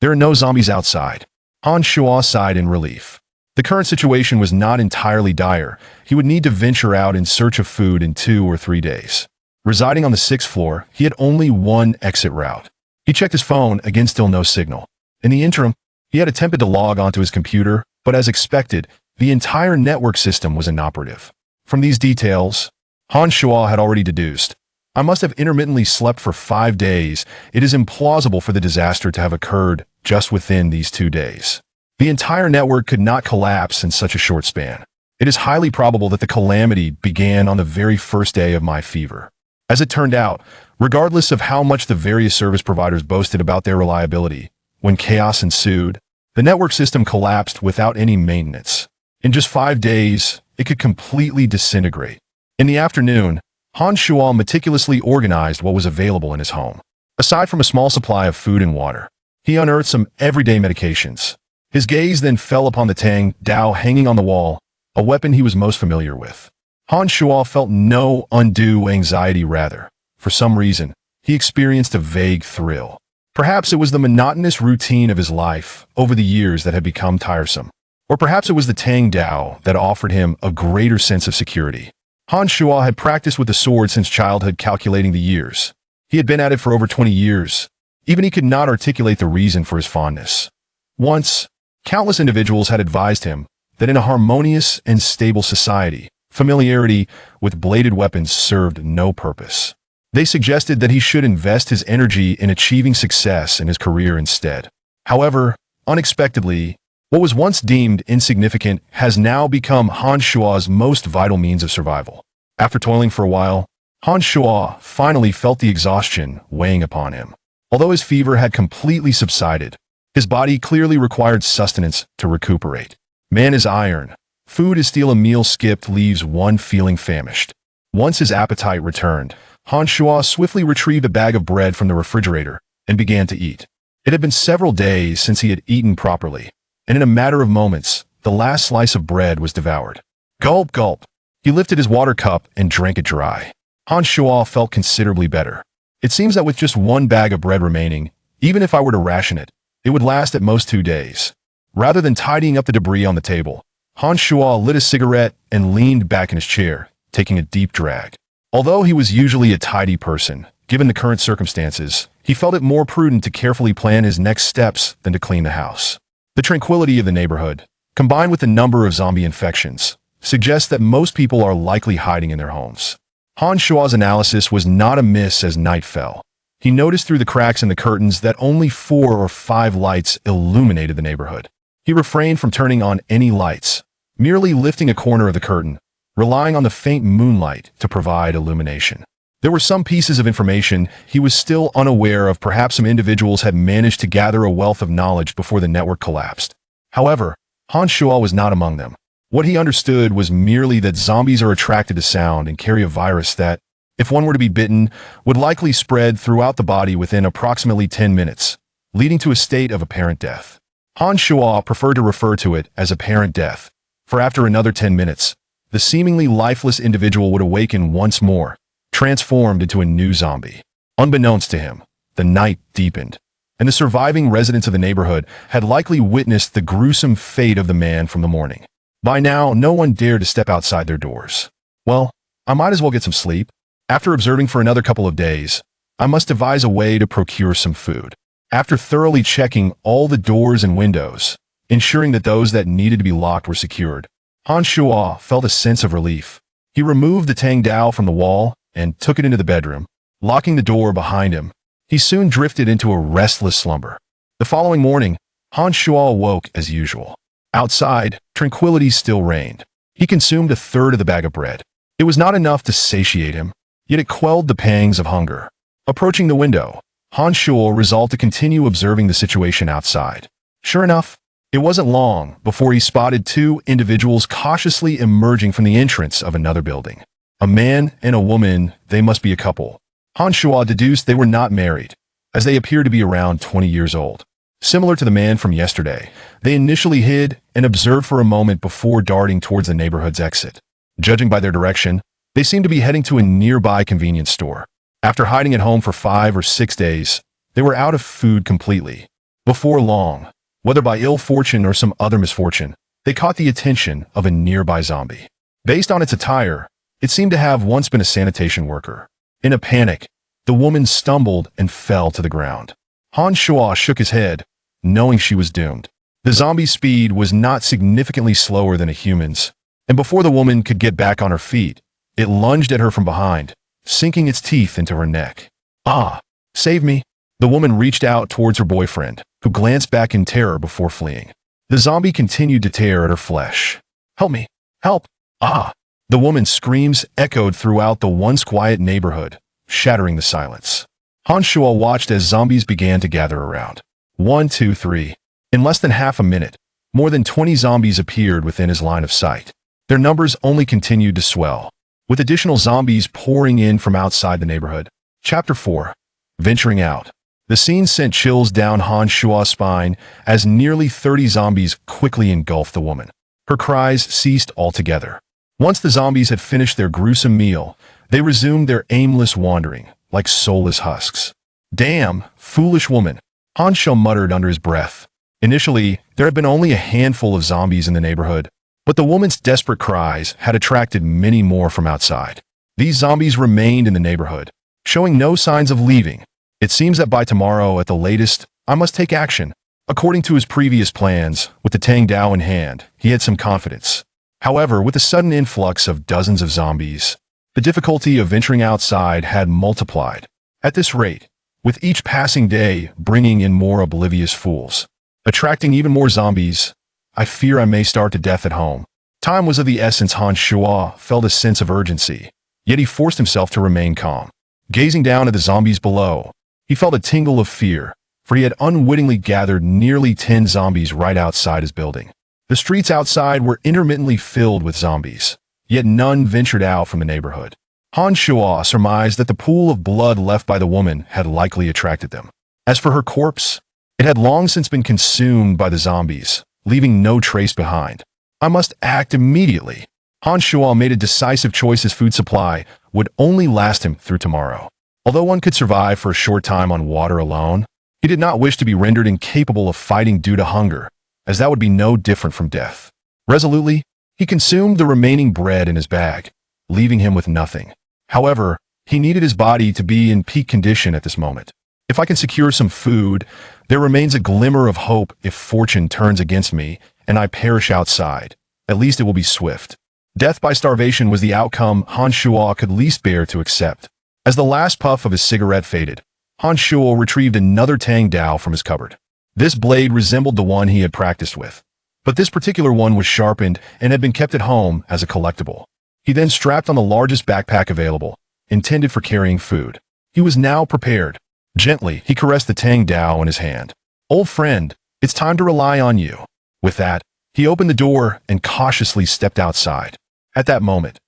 there are no zombies outside. Han Shuo sighed in relief. The current situation was not entirely dire. He would need to venture out in search of food in 2 or 3 days. Residing on the 6th floor, he had only one exit route. He checked his phone, again still no signal. In the interim, he had attempted to log onto his computer, but as expected, the entire network system was inoperative. From these details, Han Shuo had already deduced, I must have intermittently slept for 5 days. It is implausible for the disaster to have occurred just within these 2 days. The entire network could not collapse in such a short span. It is highly probable that the calamity began on the very first day of my fever. As it turned out, regardless of how much the various service providers boasted about their reliability, when chaos ensued, the network system collapsed without any maintenance. In just 5 days, it could completely disintegrate. In the afternoon, Han Shuo meticulously organized what was available in his home. Aside from a small supply of food and water, he unearthed some everyday medications. His gaze then fell upon the Tang Dynasty hanging on the wall, a weapon he was most familiar with. Han Shuo felt no undue anxiety. Rather, for some reason, he experienced a vague thrill. Perhaps it was the monotonous routine of his life over the years that had become tiresome. Or perhaps it was the Tang Dynasty that offered him a greater sense of security. Han Shuo had practiced with the sword since childhood, calculating the years. He had been at it for over 20 years. Even he could not articulate the reason for his fondness. Once, countless individuals had advised him that in a harmonious and stable society, familiarity with bladed weapons served no purpose. They suggested that he should invest his energy in achieving success in his career instead. However, unexpectedly, what was once deemed insignificant has now become Han Shuo's most vital means of survival. After toiling for a while, Han Shuo finally felt the exhaustion weighing upon him. Although his fever had completely subsided, his body clearly required sustenance to recuperate. Man is iron. Food is steel. A meal skipped leaves one feeling famished. Once his appetite returned, Han Shuo swiftly retrieved a bag of bread from the refrigerator and began to eat. It had been several days since he had eaten properly, and in a matter of moments, the last slice of bread was devoured. Gulp, gulp. He lifted his water cup and drank it dry. Han Shuo felt considerably better. It seems that with just one bag of bread remaining, even if I were to ration it, it would last at most 2 days. Rather than tidying up the debris on the table, Han Shuo lit a cigarette and leaned back in his chair, taking a deep drag. Although he was usually a tidy person, given the current circumstances, he felt it more prudent to carefully plan his next steps than to clean the house. The tranquility of the neighborhood, combined with the number of zombie infections, suggests that most people are likely hiding in their homes. Han Shuo's analysis was not amiss as night fell. He noticed through the cracks in the curtains that only 4 or 5 lights illuminated the neighborhood. He refrained from turning on any lights, merely lifting a corner of the curtain, relying on the faint moonlight to provide illumination. There were some pieces of information he was still unaware of. Perhaps some individuals had managed to gather a wealth of knowledge before the network collapsed. However, Han Shuo was not among them. What he understood was merely that zombies are attracted to sound and carry a virus that, if one were to be bitten, would likely spread throughout the body within approximately 10 minutes, leading to a state of apparent death. Han Shuo preferred to refer to it as apparent death, for after another 10 minutes, the seemingly lifeless individual would awaken once more, transformed into a new zombie. Unbeknownst to him, the night deepened, and the surviving residents of the neighborhood had likely witnessed the gruesome fate of the man from the morning. By now, no one dared to step outside their doors. Well, I might as well get some sleep. After observing for another couple of days, I must devise a way to procure some food. After thoroughly checking all the doors and windows, ensuring that those that needed to be locked were secured, Han Shuo felt a sense of relief. He removed the Tang Dao from the wall and took it into the bedroom. Locking the door behind him, he soon drifted into a restless slumber. The following morning, Han Shuo awoke as usual. Outside, tranquility still reigned. He consumed a third of the bag of bread. It was not enough to satiate him, yet it quelled the pangs of hunger. Approaching the window, Han Shuo resolved to continue observing the situation outside. Sure enough, it wasn't long before he spotted two individuals cautiously emerging from the entrance of another building. A man and a woman, they must be a couple. Han Shuo deduced they were not married, as they appeared to be around 20 years old. Similar to the man from yesterday, they initially hid and observed for a moment before darting towards the neighborhood's exit. Judging by their direction, they seemed to be heading to a nearby convenience store. After hiding at home for 5 or 6 days, they were out of food completely. Before long, whether by ill fortune or some other misfortune, they caught the attention of a nearby zombie. Based on its attire, it seemed to have once been a sanitation worker. In a panic, the woman stumbled and fell to the ground. Han Shuo shook his head, knowing she was doomed. The zombie's speed was not significantly slower than a human's, and before the woman could get back on her feet, it lunged at her from behind, sinking its teeth into her neck. "Ah, save me." The woman reached out towards her boyfriend, who glanced back in terror before fleeing. The zombie continued to tear at her flesh. "Help me! Help! Ah!" The woman's screams echoed throughout the once quiet neighborhood, shattering the silence. Han Shuo watched as zombies began to gather around. 1, 2, 3. In less than half a minute, more than 20 zombies appeared within his line of sight. Their numbers only continued to swell, with additional zombies pouring in from outside the neighborhood. Chapter 4. Venturing out. The scene sent chills down Han Shuo's spine as nearly 30 zombies quickly engulfed the woman. Her cries ceased altogether. Once the zombies had finished their gruesome meal, they resumed their aimless wandering, like soulless husks. "Damn, foolish woman," Han Shuo muttered under his breath. Initially, there had been only a handful of zombies in the neighborhood, but the woman's desperate cries had attracted many more from outside. These zombies remained in the neighborhood, showing no signs of leaving. It seems that by tomorrow at the latest, I must take action. According to his previous plans, with the Tang Dao in hand, he had some confidence. However, with the sudden influx of dozens of zombies, the difficulty of venturing outside had multiplied. At this rate, with each passing day bringing in more oblivious fools, attracting even more zombies, I fear I may starve to death at home. Time was of the essence. Han Shuo felt a sense of urgency, yet he forced himself to remain calm. Gazing down at the zombies below, he felt a tingle of fear, for he had unwittingly gathered nearly 10 zombies right outside his building. The streets outside were intermittently filled with zombies, yet none ventured out from the neighborhood. Han Shuo surmised that the pool of blood left by the woman had likely attracted them. As for her corpse, it had long since been consumed by the zombies, leaving no trace behind. I must act immediately. Han Shuo made a decisive choice. His food supply would only last him through tomorrow. Although one could survive for a short time on water alone, he did not wish to be rendered incapable of fighting due to hunger, as that would be no different from death. Resolutely, he consumed the remaining bread in his bag, leaving him with nothing. However, he needed his body to be in peak condition at this moment. If I can secure some food, there remains a glimmer of hope. If fortune turns against me and I perish outside, at least it will be swift. Death by starvation was the outcome Han Shuo could least bear to accept. As the last puff of his cigarette faded, Han Shuo retrieved another Tang Dao from his cupboard. This blade resembled the one he had practiced with, but this particular one was sharpened and had been kept at home as a collectible. He then strapped on the largest backpack available, intended for carrying food. He was now prepared. Gently, he caressed the Tang Dao in his hand. "Old friend, it's time to rely on you." With that, he opened the door and cautiously stepped outside. At that moment,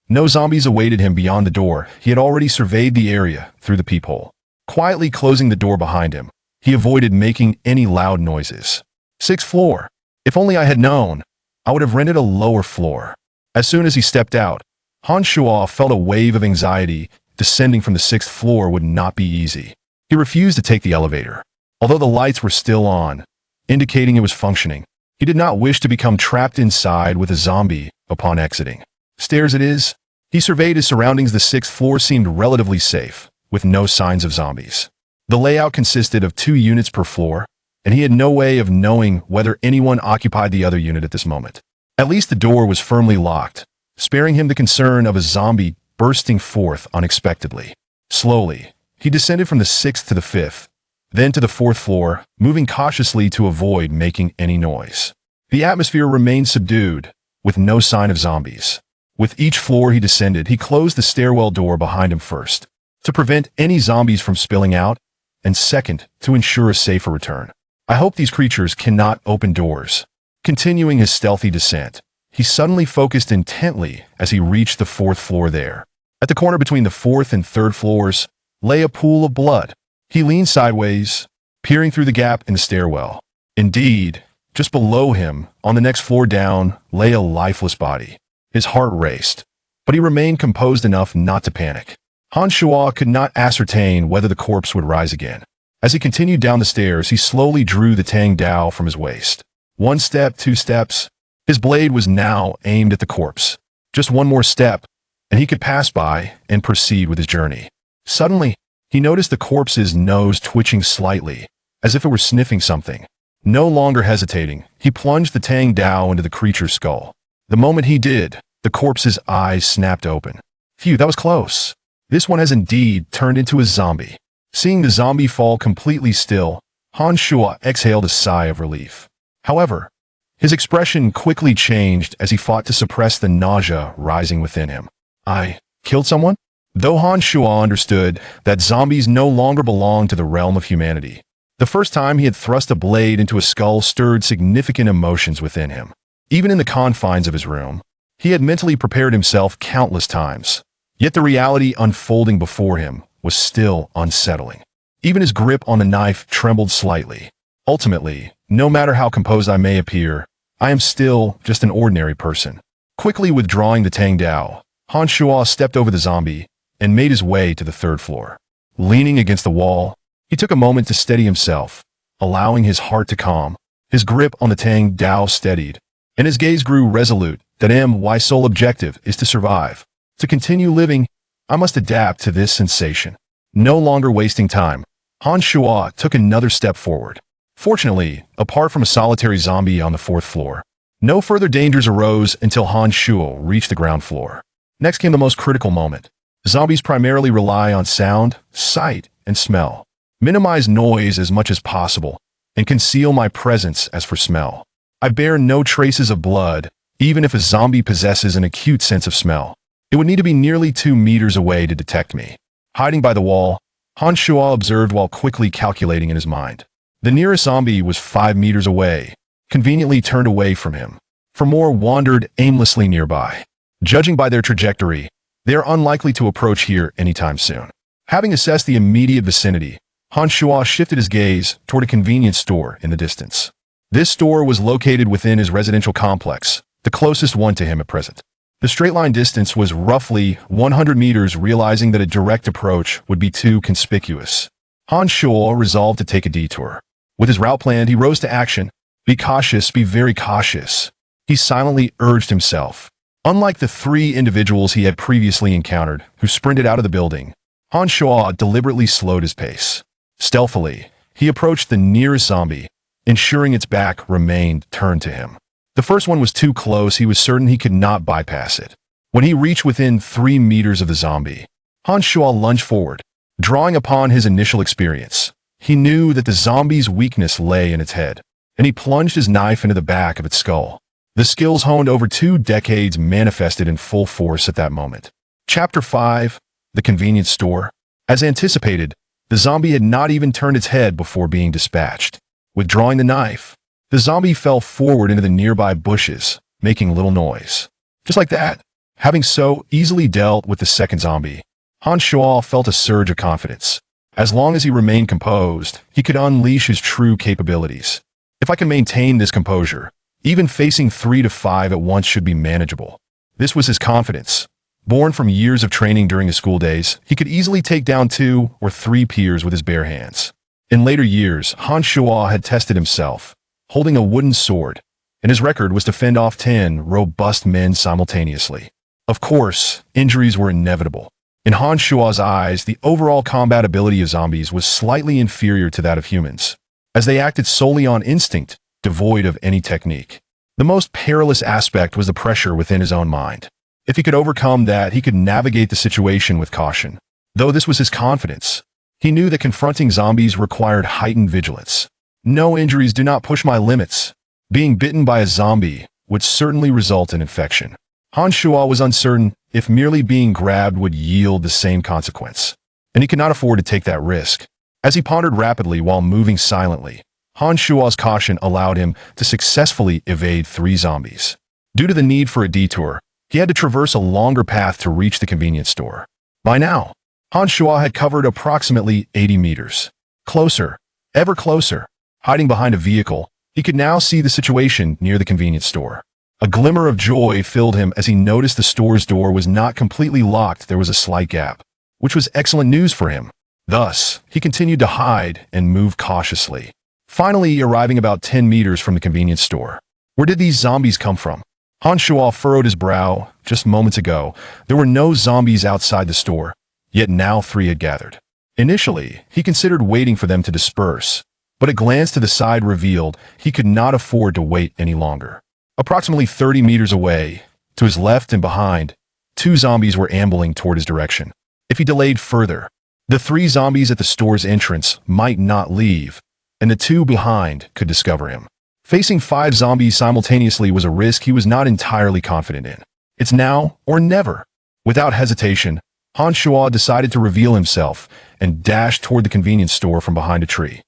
No zombies awaited him beyond the door. He had already surveyed the area through the peephole. Quietly closing the door behind him, he avoided making any loud noises. Sixth floor. If only I had known, I would have rented a lower floor. As soon as he stepped out, Han Shuo felt a wave of anxiety. Descending from the sixth floor would not be easy. He refused to take the elevator. Although the lights were still on, indicating it was functioning, he did not wish to become trapped inside with a zombie upon exiting. Stairs it is. He surveyed his surroundings. The sixth floor seemed relatively safe, with no signs of zombies. The layout consisted of 2 units per floor, and he had no way of knowing whether anyone occupied the other unit at this moment. At least the door was firmly locked, sparing him the concern of a zombie bursting forth unexpectedly. Slowly, he descended from the 6th to the 5th, then to the 4th floor, moving cautiously to avoid making any noise. The atmosphere remained subdued, with no sign of zombies. With each floor he descended, he closed the stairwell door behind him first, to prevent any zombies from spilling out, and second, to ensure a safer return. I hope these creatures cannot open doors. Continuing his stealthy descent, he suddenly focused intently as he reached the 4th floor there. At the corner between the 4th and 3rd floors lay a pool of blood. He leaned sideways, peering through the gap in the stairwell. Indeed, just below him, on the next floor down, lay a lifeless body. His heart raced, but he remained composed enough not to panic. Han Shuo could not ascertain whether the corpse would rise again. As he continued down the stairs, he slowly drew the Tang Dao from his waist. 1 step, 2 steps. His blade was now aimed at the corpse. Just 1 more step, and he could pass by and proceed with his journey. Suddenly, he noticed the corpse's nose twitching slightly, as if it were sniffing something. No longer hesitating, he plunged the Tang Dao into the creature's skull. The moment he did, the corpse's eyes snapped open. Phew, that was close. This one has indeed turned into a zombie. Seeing the zombie fall completely still, Han Shuo exhaled a sigh of relief. However, his expression quickly changed as he fought to suppress the nausea rising within him. I killed someone? Though Han Shuo understood that zombies no longer belonged to the realm of humanity, the first time he had thrust a blade into a skull stirred significant emotions within him. Even in the confines of his room, he had mentally prepared himself countless times. Yet the reality unfolding before him was still unsettling. Even his grip on the knife trembled slightly. Ultimately, no matter how composed I may appear, I am still just an ordinary person. Quickly withdrawing the Tang Dao, Han Shuo stepped over the zombie and made his way to the 3rd floor. Leaning against the wall, he took a moment to steady himself, allowing his heart to calm. His grip on the Tang Dao steadied, and his gaze grew resolute. That my sole objective is to survive. To continue living, I must adapt to this sensation. No longer wasting time, Han Shuo took another step forward. Fortunately, apart from a solitary zombie on the 4th floor, no further dangers arose until Han Shuo reached the ground floor. Next came the most critical moment. Zombies primarily rely on sound, sight, and smell. Minimize noise as much as possible, and conceal my presence as for smell. I bear no traces of blood, even if a zombie possesses an acute sense of smell. It would need to be nearly 2 meters away to detect me. Hiding by the wall, Han Shuo observed while quickly calculating in his mind. The nearest zombie was 5 meters away, conveniently turned away from him. 4 more wandered aimlessly nearby. Judging by their trajectory, they are unlikely to approach here anytime soon. Having assessed the immediate vicinity, Han Shuo shifted his gaze toward a convenience store in the distance. This store was located within his residential complex, the closest one to him at present. The straight-line distance was roughly 100 meters, realizing that a direct approach would be too conspicuous. Han Shuo resolved to take a detour. With his route planned, he rose to action. Be cautious, be very cautious. He silently urged himself. Unlike the 3 individuals he had previously encountered, who sprinted out of the building, Han Shuo deliberately slowed his pace. Stealthily, he approached the nearest zombie, ensuring its back remained turned to him. The first one was too close. He was certain he could not bypass it. When he reached within 3 meters of the zombie, Han Shuo lunged forward. Drawing upon his initial experience, he knew that the zombie's weakness lay in its head, and he plunged his knife into the back of its skull. The skills honed over 2 decades manifested in full force at that moment. Chapter 5: The Convenience Store. As anticipated, the zombie had not even turned its head before being dispatched. Withdrawing the knife, the zombie fell forward into the nearby bushes, making little noise. Just like that, Having so easily dealt with the second zombie, Han Shuo felt a surge of confidence. As long as he remained composed, he could unleash his true capabilities. If I can maintain this composure, even facing 3 to 5 at once should be manageable. This was his confidence. Born from years of training during his school days, he could easily take down 2 or 3 peers with his bare hands. In later years, Han Shuo had tested himself, holding a wooden sword, and his record was to fend off 10 robust men simultaneously. Of course, injuries were inevitable. In Han Shuo's eyes, the overall combat ability of zombies was slightly inferior to that of humans, as they acted solely on instinct, devoid of any technique. The most perilous aspect was the pressure within his own mind. If he could overcome that, he could navigate the situation with caution. Though this was his confidence, he knew that confronting zombies required heightened vigilance. No injuries do not push my limits. Being bitten by a zombie would certainly result in infection. Han Shuo was uncertain if merely being grabbed would yield the same consequence, and he could not afford to take that risk. As he pondered rapidly while moving silently, Han Shuo's caution allowed him to successfully evade 3 zombies. Due to the need for a detour, he had to traverse a longer path to reach the convenience store. By now, Han Shuo had covered approximately 80 meters. Closer, ever closer. Hiding behind a vehicle, he could now see the situation near the convenience store. A glimmer of joy filled him as he noticed the store's door was not completely locked. There was a slight gap, which was excellent news for him. Thus, he continued to hide and move cautiously, finally arriving about 10 meters from the convenience store. Where did these zombies come from? Han Shuo furrowed his brow. Just moments ago, there were no zombies outside the store, yet now 3 had gathered. Initially, he considered waiting for them to disperse, but a glance to the side revealed he could not afford to wait any longer. Approximately 30 meters away, to his left and behind, 2 zombies were ambling toward his direction. If he delayed further, the 3 zombies at the store's entrance might not leave, and the 2 behind could discover him. Facing 5 zombies simultaneously was a risk he was not entirely confident in. It's now or never. Without hesitation, Han Shuo decided to reveal himself and dashed toward the convenience store from behind a tree.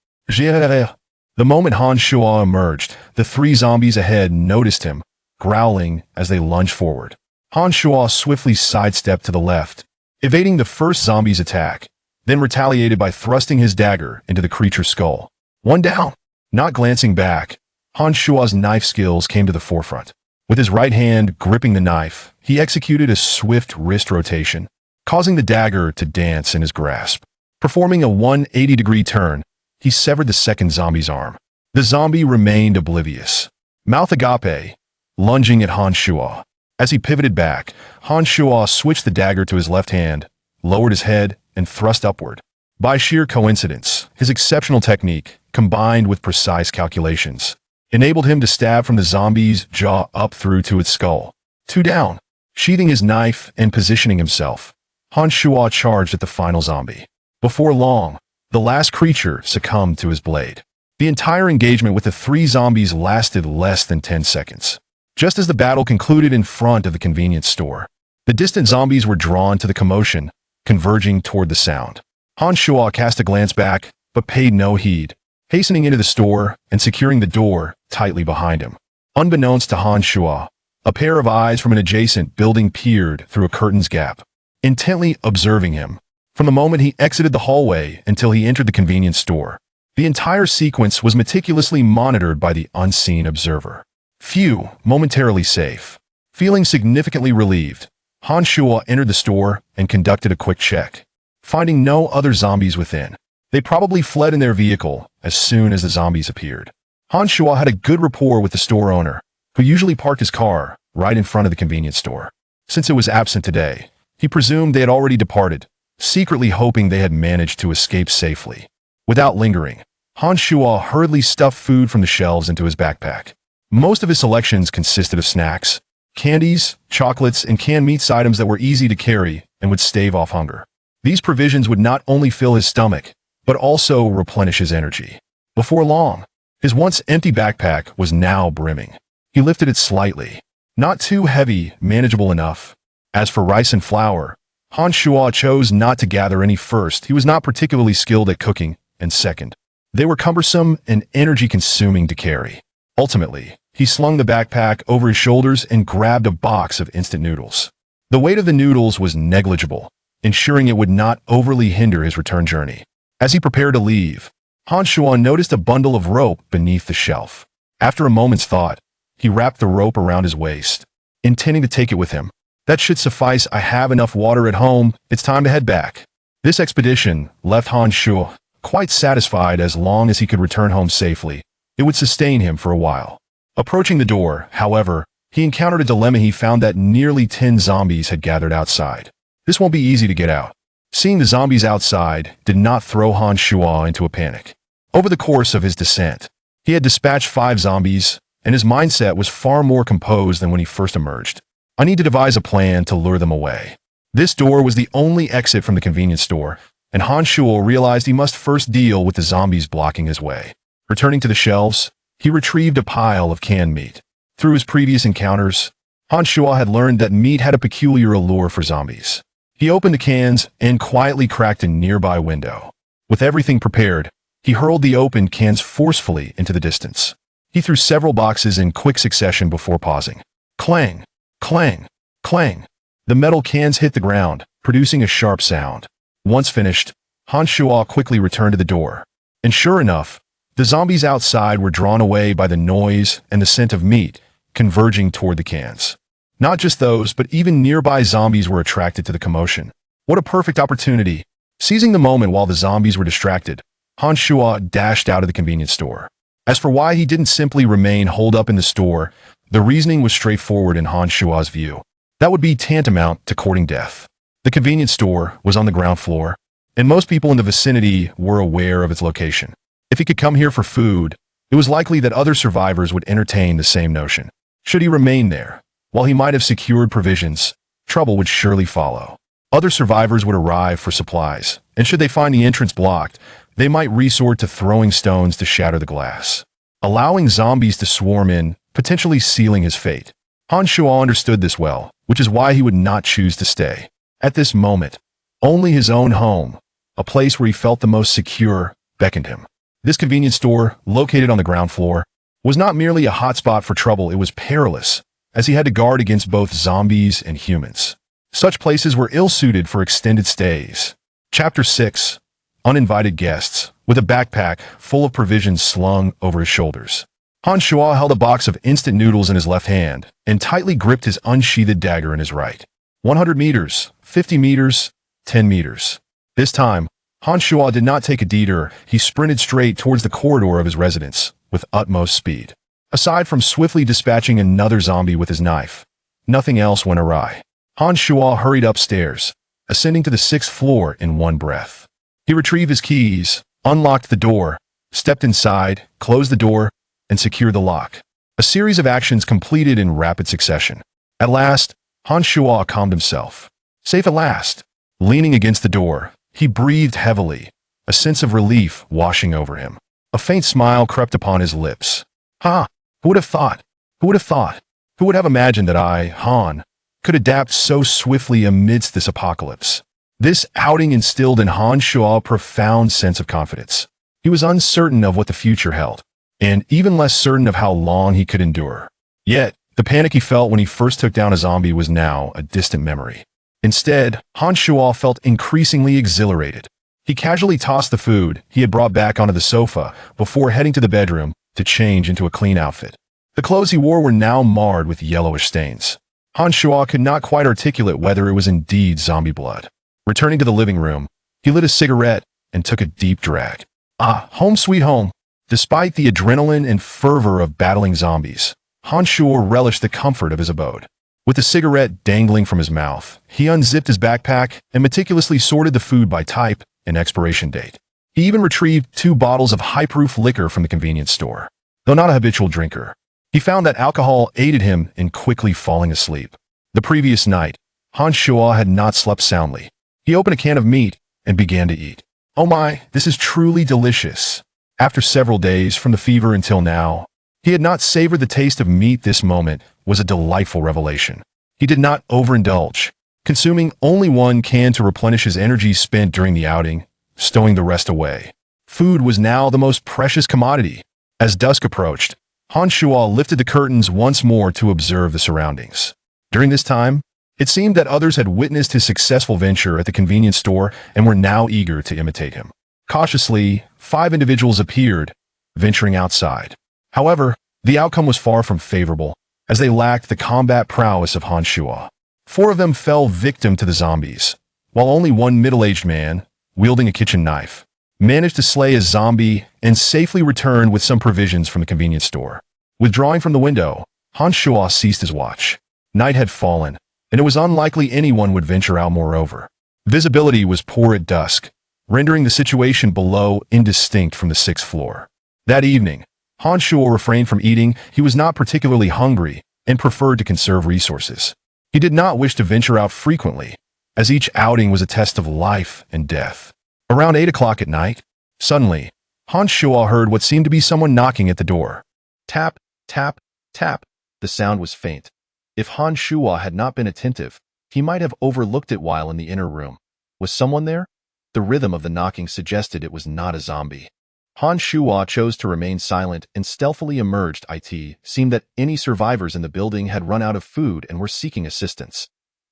The moment Han Shuo emerged, the 3 zombies ahead noticed him, growling as they lunged forward. Han Shuo swiftly sidestepped to the left, evading the first zombie's attack, then retaliated by thrusting his dagger into the creature's skull. 1 down. Not glancing back, Han Shuo's knife skills came to the forefront. With his right hand gripping the knife, he executed a swift wrist rotation, causing the dagger to dance in his grasp. Performing a 180-degree turn, he severed the second zombie's arm. The zombie remained oblivious, mouth agape, lunging at Han Shuo. As he pivoted back, Han Shuo switched the dagger to his left hand, lowered his head, and thrust upward. By sheer coincidence, his exceptional technique, combined with precise calculations, enabled him to stab from the zombie's jaw up through to its skull. 2 down. Sheathing his knife and positioning himself, Han Shuo charged at the final zombie. Before long, the last creature succumbed to his blade. The entire engagement with the 3 zombies lasted less than 10 seconds. Just as the battle concluded in front of the convenience store, the distant zombies were drawn to the commotion, converging toward the sound. Han Shuo cast a glance back, but paid no heed, hastening into the store and securing the door tightly behind him. Unbeknownst to Han Shuo, a pair of eyes from an adjacent building peered through a curtain's gap, intently observing him. From the moment he exited the hallway until he entered the convenience store, the entire sequence was meticulously monitored by the unseen observer. Phew, momentarily safe. Feeling significantly relieved, Han Shuo entered the store and conducted a quick check. Finding no other zombies within, they probably fled in their vehicle as soon as the zombies appeared. Han Shuo had a good rapport with the store owner, who usually parked his car right in front of the convenience store. Since it was absent today, he presumed they had already departed, secretly hoping they had managed to escape safely. Without lingering, Han Shuo hurriedly stuffed food from the shelves into his backpack. Most of his selections consisted of snacks, candies, chocolates, and canned meats, items that were easy to carry and would stave off hunger. These provisions would not only fill his stomach, but also replenish his energy. Before long, his once empty backpack was now brimming. He lifted it slightly. Not too heavy, manageable enough. As for rice and flour, Han Shuo chose not to gather any. First, he was not particularly skilled at cooking, and second, they were cumbersome and energy-consuming to carry. Ultimately, he slung the backpack over his shoulders and grabbed a box of instant noodles. The weight of the noodles was negligible, ensuring it would not overly hinder his return journey. As he prepared to leave, Han Shuo noticed a bundle of rope beneath the shelf. After a moment's thought, he wrapped the rope around his waist, intending to take it with him. That should suffice. I have enough water at home. It's time to head back. This expedition left Han Shuo quite satisfied as long as he could return home safely. It would sustain him for a while. Approaching the door, however, he encountered a dilemma. He found that nearly 10 zombies had gathered outside. This won't be easy to get out. Seeing the zombies outside did not throw Han Shuo into a panic. Over the course of his descent, he had dispatched 5 zombies, and his mindset was far more composed than when he first emerged. I need to devise a plan to lure them away. This door was the only exit from the convenience store, and Han Shuo realized he must first deal with the zombies blocking his way. Returning to the shelves, he retrieved a pile of canned meat. Through his previous encounters, Han Shuo had learned that meat had a peculiar allure for zombies. He opened the cans and quietly cracked a nearby window. With everything prepared, he hurled the opened cans forcefully into the distance. He threw several boxes in quick succession before pausing. Clang! Clang! Clang! The metal cans hit the ground, producing a sharp sound. Once finished, Han Shuo quickly returned to the door. And sure enough, the zombies outside were drawn away by the noise and the scent of meat, converging toward the cans. Not just those, but even nearby zombies were attracted to the commotion. What a perfect opportunity! Seizing the moment while the zombies were distracted, Han Shuo dashed out of the convenience store. As for why he didn't simply remain holed up in the store, the reasoning was straightforward in Han Shuo's view. That would be tantamount to courting death. The convenience store was on the ground floor, and most people in the vicinity were aware of its location. If he could come here for food, it was likely that other survivors would entertain the same notion. Should he remain there, while he might have secured provisions, trouble would surely follow. Other survivors would arrive for supplies, and should they find the entrance blocked, they might resort to throwing stones to shatter the glass, allowing zombies to swarm in, potentially sealing his fate. Han Shuo understood this well, which is why he would not choose to stay. At this moment, only his own home, a place where he felt the most secure, beckoned him. This convenience store, located on the ground floor, was not merely a hotspot for trouble, it was perilous, as he had to guard against both zombies and humans. Such places were ill-suited for extended stays. Chapter 6. Uninvited Guests. With a backpack full of provisions slung over his shoulders, Han Shuo held a box of instant noodles in his left hand and tightly gripped his unsheathed dagger in his right. 100 meters, 50 meters, 10 meters. This time, Han Shuo did not take a detour. He sprinted straight towards the corridor of his residence with utmost speed. Aside from swiftly dispatching another zombie with his knife, nothing else went awry. Han Shuo hurried upstairs, ascending to the 6th floor in one breath. He retrieved his keys, unlocked the door, stepped inside, closed the door, and secured the lock. A series of actions completed in rapid succession. At last, Han Shuo calmed himself. Safe at last. Leaning against the door, he breathed heavily, a sense of relief washing over him. A faint smile crept upon his lips. Ha! Who would have thought? Who would have thought? Who would have imagined that I, Han, could adapt so swiftly amidst this apocalypse? This outing instilled in Han Shuo a profound sense of confidence. He was uncertain of what the future held, and even less certain of how long he could endure. Yet, the panic he felt when he first took down a zombie was now a distant memory. Instead, Han Shuo felt increasingly exhilarated. He casually tossed the food he had brought back onto the sofa before heading to the bedroom to change into a clean outfit. The clothes he wore were now marred with yellowish stains. Han Shuo could not quite articulate whether it was indeed zombie blood. Returning to the living room, he lit a cigarette and took a deep drag. Ah, home sweet home. Despite the adrenaline and fervor of battling zombies, Han Shuo relished the comfort of his abode. With the cigarette dangling from his mouth, he unzipped his backpack and meticulously sorted the food by type and expiration date. He even retrieved 2 bottles of high-proof liquor from the convenience store. Though not a habitual drinker, he found that alcohol aided him in quickly falling asleep. The previous night, Han Shuo had not slept soundly. He opened a can of meat and began to eat. Oh my, this is truly delicious. After several days from the fever until now, he had not savored the taste of meat. This moment was a delightful revelation. He did not overindulge, consuming only 1 can to replenish his energy spent during the outing, stowing the rest away. Food was now the most precious commodity. As dusk approached, Han Shuo lifted the curtains once more to observe the surroundings. During this time, It seemed that others had witnessed his successful venture at the convenience store and were now eager to imitate him. Cautiously, 5 individuals appeared, venturing outside. However, the outcome was far from favorable, as they lacked the combat prowess of Han Shuo. 4 of them fell victim to the zombies, while only one middle-aged man, wielding a kitchen knife, managed to slay a zombie and safely returned with some provisions from the convenience store. Withdrawing from the window, Han Shuo ceased his watch. Night had fallen, and it was unlikely anyone would venture out. Moreover, visibility was poor at dusk, rendering the situation below indistinct from the 6th floor. That evening, Han Shuo refrained from eating. He was not particularly hungry and preferred to conserve resources. He did not wish to venture out frequently, as each outing was a test of life and death. Around 8 o'clock at night, suddenly, Han Shuo heard what seemed to be someone knocking at the door. Tap, tap, tap. The sound was faint. If Han Shuo had not been attentive, he might have overlooked it while in the inner room. Was someone there? The rhythm of the knocking suggested it was not a zombie. Han Shuo chose to remain silent and stealthily emerged. It seemed that any survivors in the building had run out of food and were seeking assistance.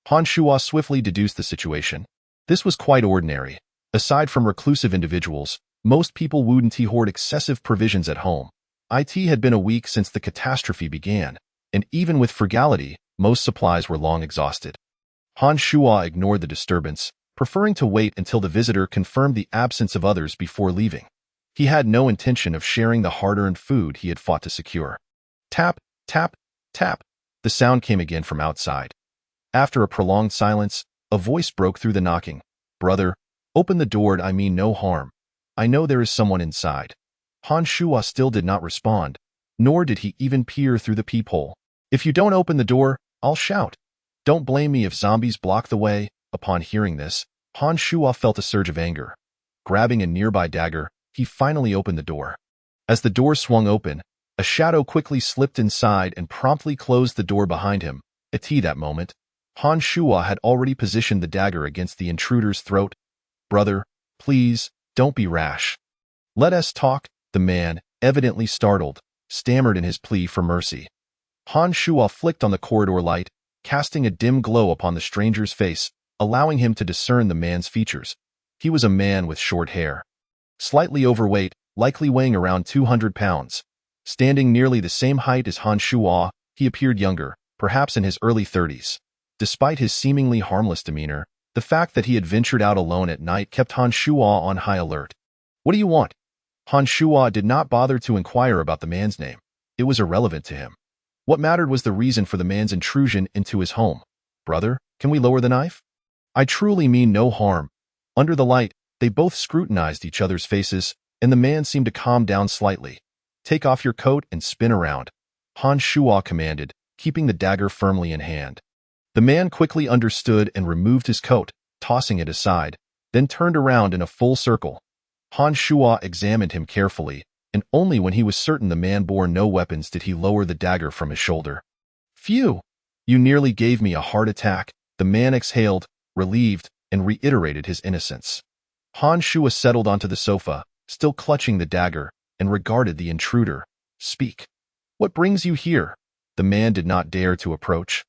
Han Shuo swiftly deduced the situation. This was quite ordinary. Aside from reclusive individuals, most people wouldn't hoard excessive provisions at home. It had been a week since the catastrophe began, and even with frugality, most supplies were long exhausted. Han Shuo ignored the disturbance, preferring to wait until the visitor confirmed the absence of others before leaving. He had no intention of sharing the hard-earned food he had fought to secure. Tap, tap, tap. The sound came again from outside. After a prolonged silence, a voice broke through the knocking. Brother, open the door. I mean no harm. I know there is someone inside. Han Shuo still did not respond, nor did he even peer through the peephole. If you don't open the door, I'll shout. Don't blame me if zombies block the way. Upon hearing this, Han Shuo felt a surge of anger. Grabbing a nearby dagger, he finally opened the door. As the door swung open, a shadow quickly slipped inside and promptly closed the door behind him. At that moment, Han Shuo had already positioned the dagger against the intruder's throat. Brother, please, don't be rash. Let us talk. The man, evidently startled, stammered in his plea for mercy. Han Shuo flicked on the corridor light, casting a dim glow upon the stranger's face, allowing him to discern the man's features. He was a man with short hair. Slightly overweight, likely weighing around 200 pounds. Standing nearly the same height as Han Shuo, he appeared younger, perhaps in his early 30s. Despite his seemingly harmless demeanor, the fact that he had ventured out alone at night kept Han Shuo on high alert. What do you want? Han Shuo did not bother to inquire about the man's name. It was irrelevant to him. What mattered was the reason for the man's intrusion into his home. Brother, can we lower the knife? I truly mean no harm. Under the light, they both scrutinized each other's faces, and the man seemed to calm down slightly. Take off your coat and spin around. Han Shuo commanded, keeping the dagger firmly in hand. The man quickly understood and removed his coat, tossing it aside, then turned around in a full circle. Han Shuo examined him carefully, and only when he was certain the man bore no weapons did he lower the dagger from his shoulder. Phew! You nearly gave me a heart attack. The man exhaled, relieved, and reiterated his innocence. Han Shuo settled onto the sofa, still clutching the dagger, and regarded the intruder. Speak. What brings you here? The man did not dare to approach,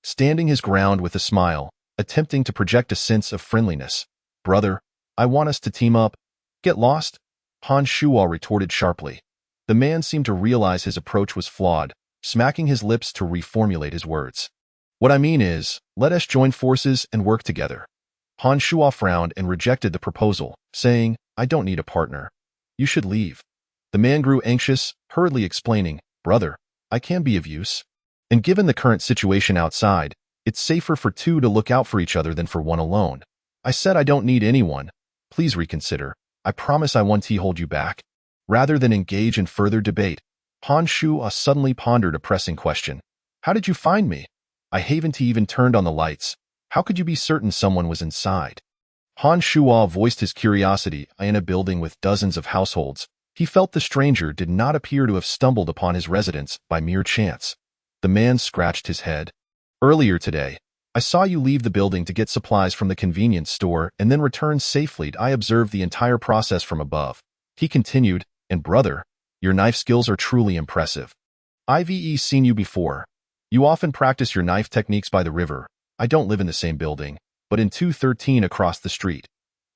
standing his ground with a smile, attempting to project a sense of friendliness. Brother, I want us to team up. Get lost? Han Shuo retorted sharply. The man seemed to realize his approach was flawed, smacking his lips to reformulate his words. What I mean is, let us join forces and work together. Han Shuo frowned and rejected the proposal, saying, I don't need a partner. You should leave. The man grew anxious, hurriedly explaining, Brother, I can be of use. And given the current situation outside, it's safer for 2 to look out for each other than for 1 alone. I said I don't need anyone. Please reconsider. I promise I won't hold you back. Rather than engage in further debate, Han Shuo suddenly pondered a pressing question. How did you find me? I haven't even turned on the lights. How could you be certain someone was inside? Han Shuo voiced his curiosity. In a building with dozens of households, he felt the stranger did not appear to have stumbled upon his residence by mere chance. The man scratched his head. Earlier today, I saw you leave the building to get supplies from the convenience store and then return safely. I observed the entire process from above. He continued, and brother, your knife skills are truly impressive. I've seen you before. You often practice your knife techniques by the river. I don't live in the same building, but in 213 across the street.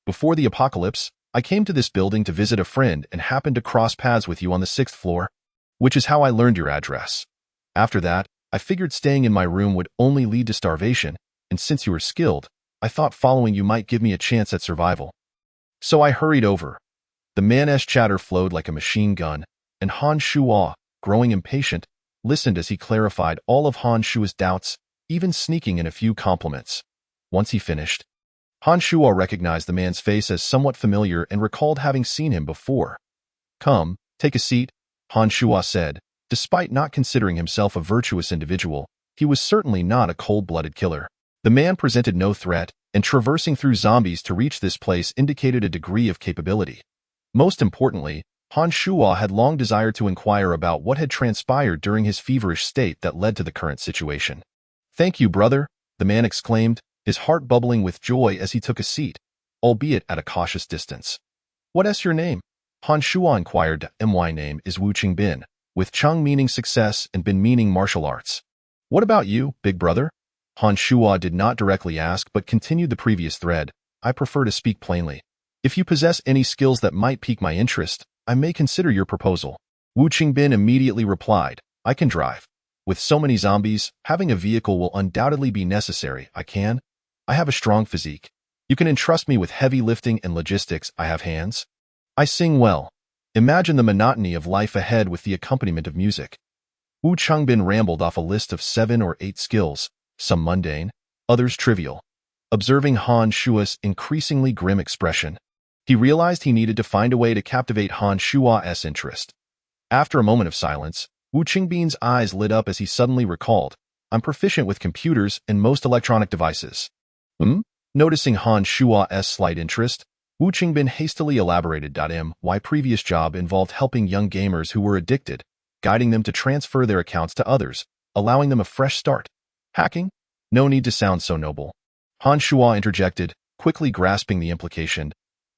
Before the apocalypse, I came to this building to visit a friend and happened to cross paths with you on the 6th floor, which is how I learned your address. After that, I figured staying in my room would only lead to starvation, and since you were skilled, I thought following you might give me a chance at survival. So I hurried over. The man's chatter flowed like a machine gun, and Han Shuo, growing impatient, listened as he clarified all of Han Shuo's doubts, even sneaking in a few compliments. Once he finished, Han Shuo recognized the man's face as somewhat familiar and recalled having seen him before. "Come, take a seat," Han Shuo said. Despite not considering himself a virtuous individual, he was certainly not a cold-blooded killer. The man presented no threat, and traversing through zombies to reach this place indicated a degree of capability. Most importantly, Han Shuo had long desired to inquire about what had transpired during his feverish state that led to the current situation. "Thank you, brother," the man exclaimed, his heart bubbling with joy as he took a seat, albeit at a cautious distance. "What is your name?" Han Shuo inquired. "My name is Wu Qingbin, with Cheng meaning success and Bin meaning martial arts." "What about you, big brother?" Han Shuo did not directly ask but continued the previous thread. "I prefer to speak plainly. If you possess any skills that might pique my interest, I may consider your proposal." Wu Qingbin immediately replied, "I can drive. With so many zombies, having a vehicle will undoubtedly be necessary. I have a strong physique. You can entrust me with heavy lifting and logistics. I have hands. I sing well. Imagine the monotony of life ahead with the accompaniment of music." Wu Qingbin rambled off a list of 7 or 8 skills, some mundane, others trivial. Observing Han Shuo's increasingly grim expression, he realized he needed to find a way to captivate Han Shuo's interest. After a moment of silence, Wu Qingbin's eyes lit up as he suddenly recalled, "I'm proficient with computers and most electronic devices." Noticing Han Shuo's slight interest, Wu Qingbin hastily elaborated. My previous job involved helping young gamers who were addicted, guiding them to transfer their accounts to others, allowing them a fresh start. "Hacking? No need to sound so noble." Han Shuo interjected, quickly grasping the implication.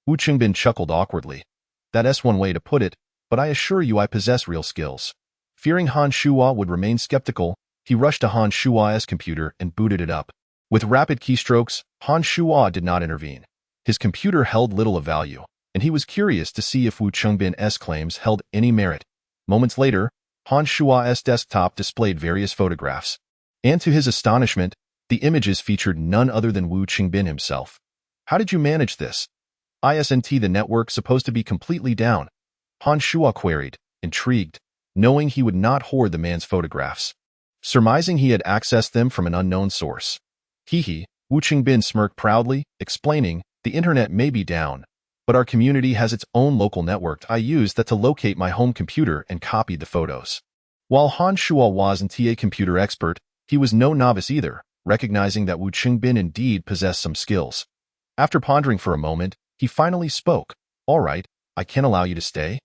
Wu Qingbin chuckled awkwardly. "That's one way to put it, but I assure you I possess real skills." Fearing Han Shuo would remain skeptical, he rushed to Han Shuo's computer and booted it up. With rapid keystrokes, Han Shuo did not intervene. His computer held little of value, and he was curious to see if Wu Qingbin's claims held any merit. Moments later, Han Shuo's desktop displayed various photographs, and to his astonishment, the images featured none other than Wu Qingbin himself. "How did you manage this? Isn't the network supposed to be completely down?" Han Shuo queried, intrigued, knowing he would not hoard the man's photographs. Surmising he had accessed them from an unknown source. "Hee," Wu Qingbin smirked proudly, explaining, "The internet may be down, but our community has its own local network. I used that to locate my home computer and copied the photos." While Han Shuo wasn't a computer expert, he was no novice either, recognizing that Wu Qingbin indeed possessed some skills. After pondering for a moment, he finally spoke. "All right, I can allow you to stay.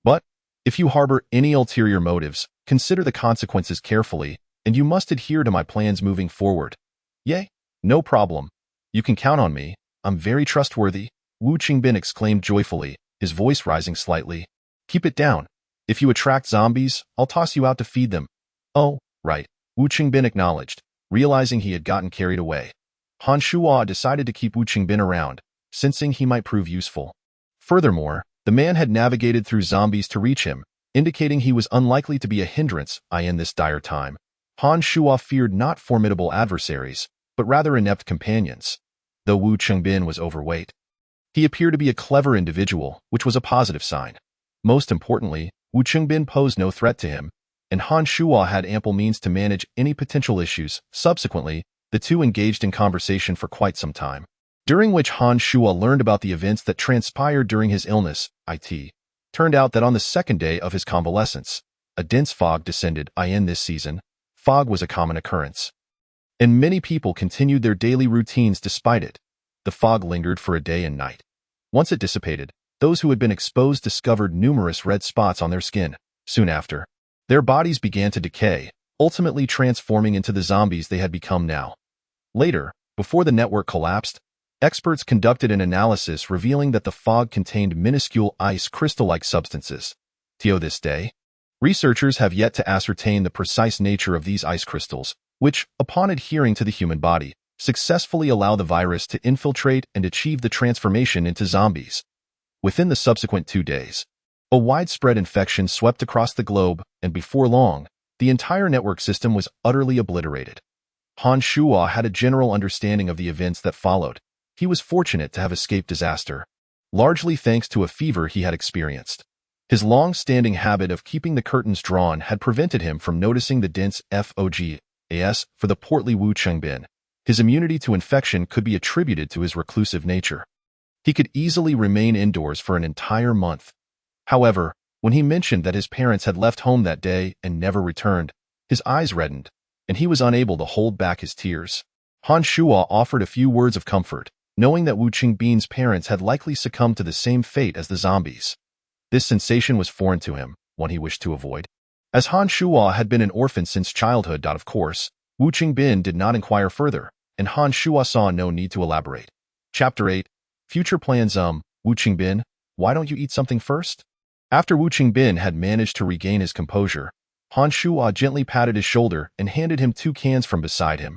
But if you harbor any ulterior motives, consider the consequences carefully, and you must adhere to my plans moving forward." "Yay, no problem. You can count on me. I'm very trustworthy," Wu Qingbin exclaimed joyfully, his voice rising slightly. "Keep it down. If you attract zombies, I'll toss you out to feed them." "Oh, right," Wu Qingbin acknowledged, realizing he had gotten carried away. Han Shuo decided to keep Wu Qingbin around, sensing he might prove useful. Furthermore, the man had navigated through zombies to reach him, indicating he was unlikely to be a hindrance in this dire time. Han Shuo feared not formidable adversaries, but rather inept companions. Though Wu Qingbin was overweight, he appeared to be a clever individual, which was a positive sign. Most importantly, Wu Qingbin posed no threat to him, and Han Shuo had ample means to manage any potential issues. Subsequently, the two engaged in conversation for quite some time, during which Han Shuo learned about the events that transpired during his illness. It turned out that on the second day of his convalescence, a dense fog descended. In this season, fog was a common occurrence, and many people continued their daily routines despite it. The fog lingered for a day and night. Once it dissipated, those who had been exposed discovered numerous red spots on their skin. Soon after, their bodies began to decay, ultimately transforming into the zombies they had become now. Later, before the network collapsed, experts conducted an analysis revealing that the fog contained minuscule ice crystal-like substances. To this day, researchers have yet to ascertain the precise nature of these ice crystals, which, upon adhering to the human body, successfully allow the virus to infiltrate and achieve the transformation into zombies. Within the subsequent 2 days, a widespread infection swept across the globe, and before long, the entire network system was utterly obliterated. Han Shuo had a general understanding of the events that followed. He was fortunate to have escaped disaster, largely thanks to a fever he had experienced. His long-standing habit of keeping the curtains drawn had prevented him from noticing the dense fogs for the portly Wu Chengbin. His immunity to infection could be attributed to his reclusive nature. He could easily remain indoors for an entire month. However, when he mentioned that his parents had left home that day and never returned, his eyes reddened, and he was unable to hold back his tears. Han Shuo offered a few words of comfort, knowing that Wu Qingbin's parents had likely succumbed to the same fate as the zombies. This sensation was foreign to him, one he wished to avoid. As Han Shuo had been an orphan since childhood, of course, Wu Qingbin did not inquire further, and Han Shuo saw no need to elaborate. Chapter 8. Future Plans. Wu Qingbin, why don't you eat something first? After Wu Qingbin had managed to regain his composure, Han Shuo gently patted his shoulder and handed him 2 cans from beside him.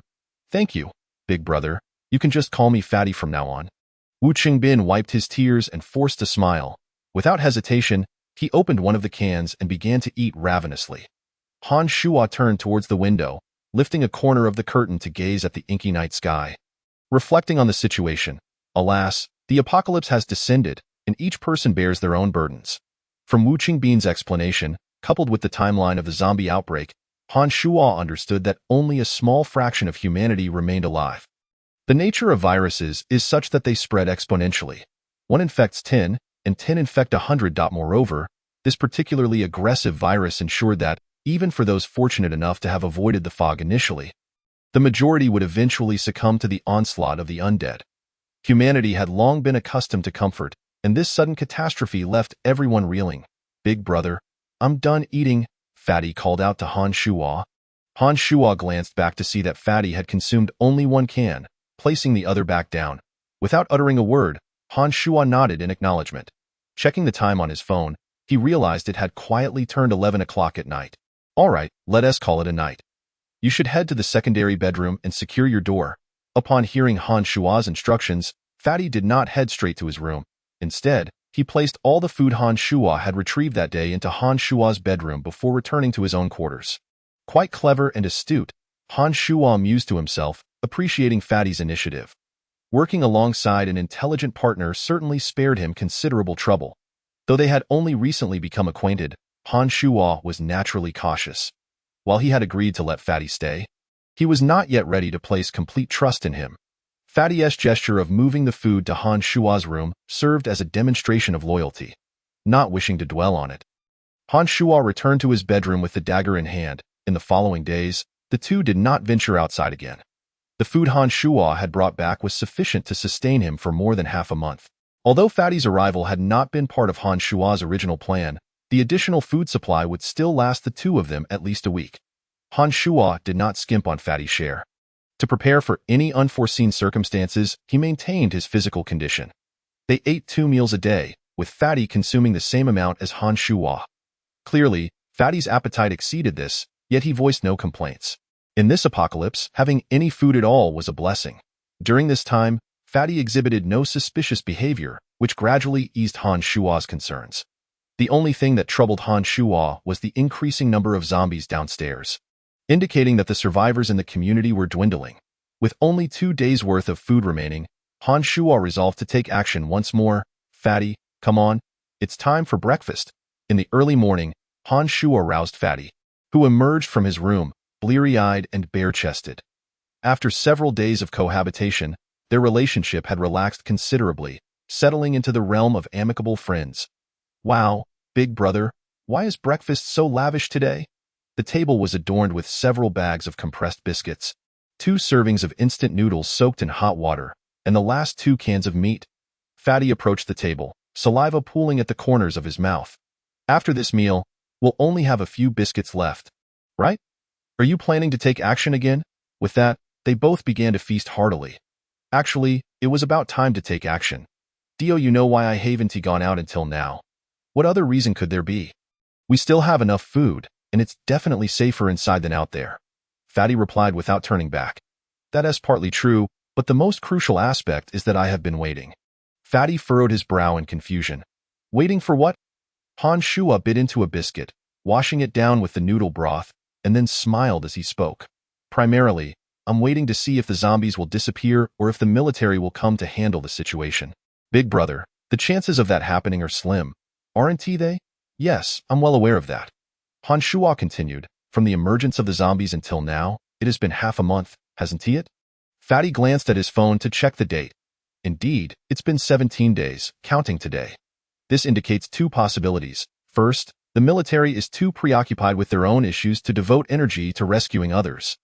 Thank you, big brother. You can just call me Fatty from now on. Wu Qingbin wiped his tears and forced a smile. Without hesitation, he opened one of the cans and began to eat ravenously. Han Shuo turned towards the window, lifting a corner of the curtain to gaze at the inky night sky. Reflecting on the situation, alas, the apocalypse has descended, and each person bears their own burdens. From Wu Qingbin's explanation, coupled with the timeline of the zombie outbreak, Han Shuo understood that only a small fraction of humanity remained alive. The nature of viruses is such that they spread exponentially. One infects 10, and 10 infect 100. Moreover, this particularly aggressive virus ensured that, even for those fortunate enough to have avoided the fog initially, the majority would eventually succumb to the onslaught of the undead. Humanity had long been accustomed to comfort, and this sudden catastrophe left everyone reeling. Big brother, I'm done eating, Fatty called out to Han Shuo. Han Shuo glanced back to see that Fatty had consumed only 1 can, placing the other back down. Without uttering a word, Han Shuo nodded in acknowledgement. Checking the time on his phone, he realized it had quietly turned 11 o'clock at night. All right, let us call it a night. You should head to the secondary bedroom and secure your door. Upon hearing Han Shuo's instructions, Fatty did not head straight to his room. Instead, he placed all the food Han Shuo had retrieved that day into Han Shuo's bedroom before returning to his own quarters. Quite clever and astute, Han Shuo mused to himself, appreciating Fatty's initiative. Working alongside an intelligent partner certainly spared him considerable trouble. Though they had only recently become acquainted, Han Shuo was naturally cautious. While he had agreed to let Fatty stay, he was not yet ready to place complete trust in him. Fatty's gesture of moving the food to Han Shuo's room served as a demonstration of loyalty. Not wishing to dwell on it, Han Shuo returned to his bedroom with the dagger in hand. In the following days, the two did not venture outside again. The food Han Shuo had brought back was sufficient to sustain him for more than half a month. Although Fatty's arrival had not been part of Han Shuo's original plan, the additional food supply would still last the two of them at least a week. Han Shuo did not skimp on Fatty's share. To prepare for any unforeseen circumstances, he maintained his physical condition. They ate 2 meals a day, with Fatty consuming the same amount as Han Shuo. Clearly, Fatty's appetite exceeded this, yet he voiced no complaints. In this apocalypse, having any food at all was a blessing. During this time, Fatty exhibited no suspicious behavior, which gradually eased Han Shuo's concerns. The only thing that troubled Han Shuo was the increasing number of zombies downstairs, indicating that the survivors in the community were dwindling. With only 2 days' worth of food remaining, Han Shuo resolved to take action once more. Fatty, come on, it's time for breakfast. In the early morning, Han Shuo roused Fatty, who emerged from his room, bleary-eyed and bare-chested. After several days of cohabitation, their relationship had relaxed considerably, settling into the realm of amicable friends. Wow, big brother, why is breakfast so lavish today? The table was adorned with several bags of compressed biscuits, 2 servings of instant noodles soaked in hot water, and the last 2 cans of meat. Fatty approached the table, saliva pooling at the corners of his mouth. After this meal, we'll only have a few biscuits left, right? Are you planning to take action again? With that, they both began to feast heartily. Actually, it was about time to take action. Dio, you know why I haven't gone out until now. What other reason could there be? We still have enough food, and it's definitely safer inside than out there. Fatty replied without turning back. That is partly true, but the most crucial aspect is that I have been waiting. Fatty furrowed his brow in confusion. Waiting for what? Han Shuo bit into a biscuit, washing it down with the noodle broth, and then smiled as he spoke. Primarily, I'm waiting to see if the zombies will disappear or if the military will come to handle the situation. Big brother, the chances of that happening are slim, aren't they? Yes, I'm well aware of that. Han Shuo continued, from the emergence of the zombies until now, it has been half a month, hasn't it? Fatty glanced at his phone to check the date. Indeed, it's been 17 days, counting today. This indicates two possibilities. First, the military is too preoccupied with their own issues to devote energy to rescuing others.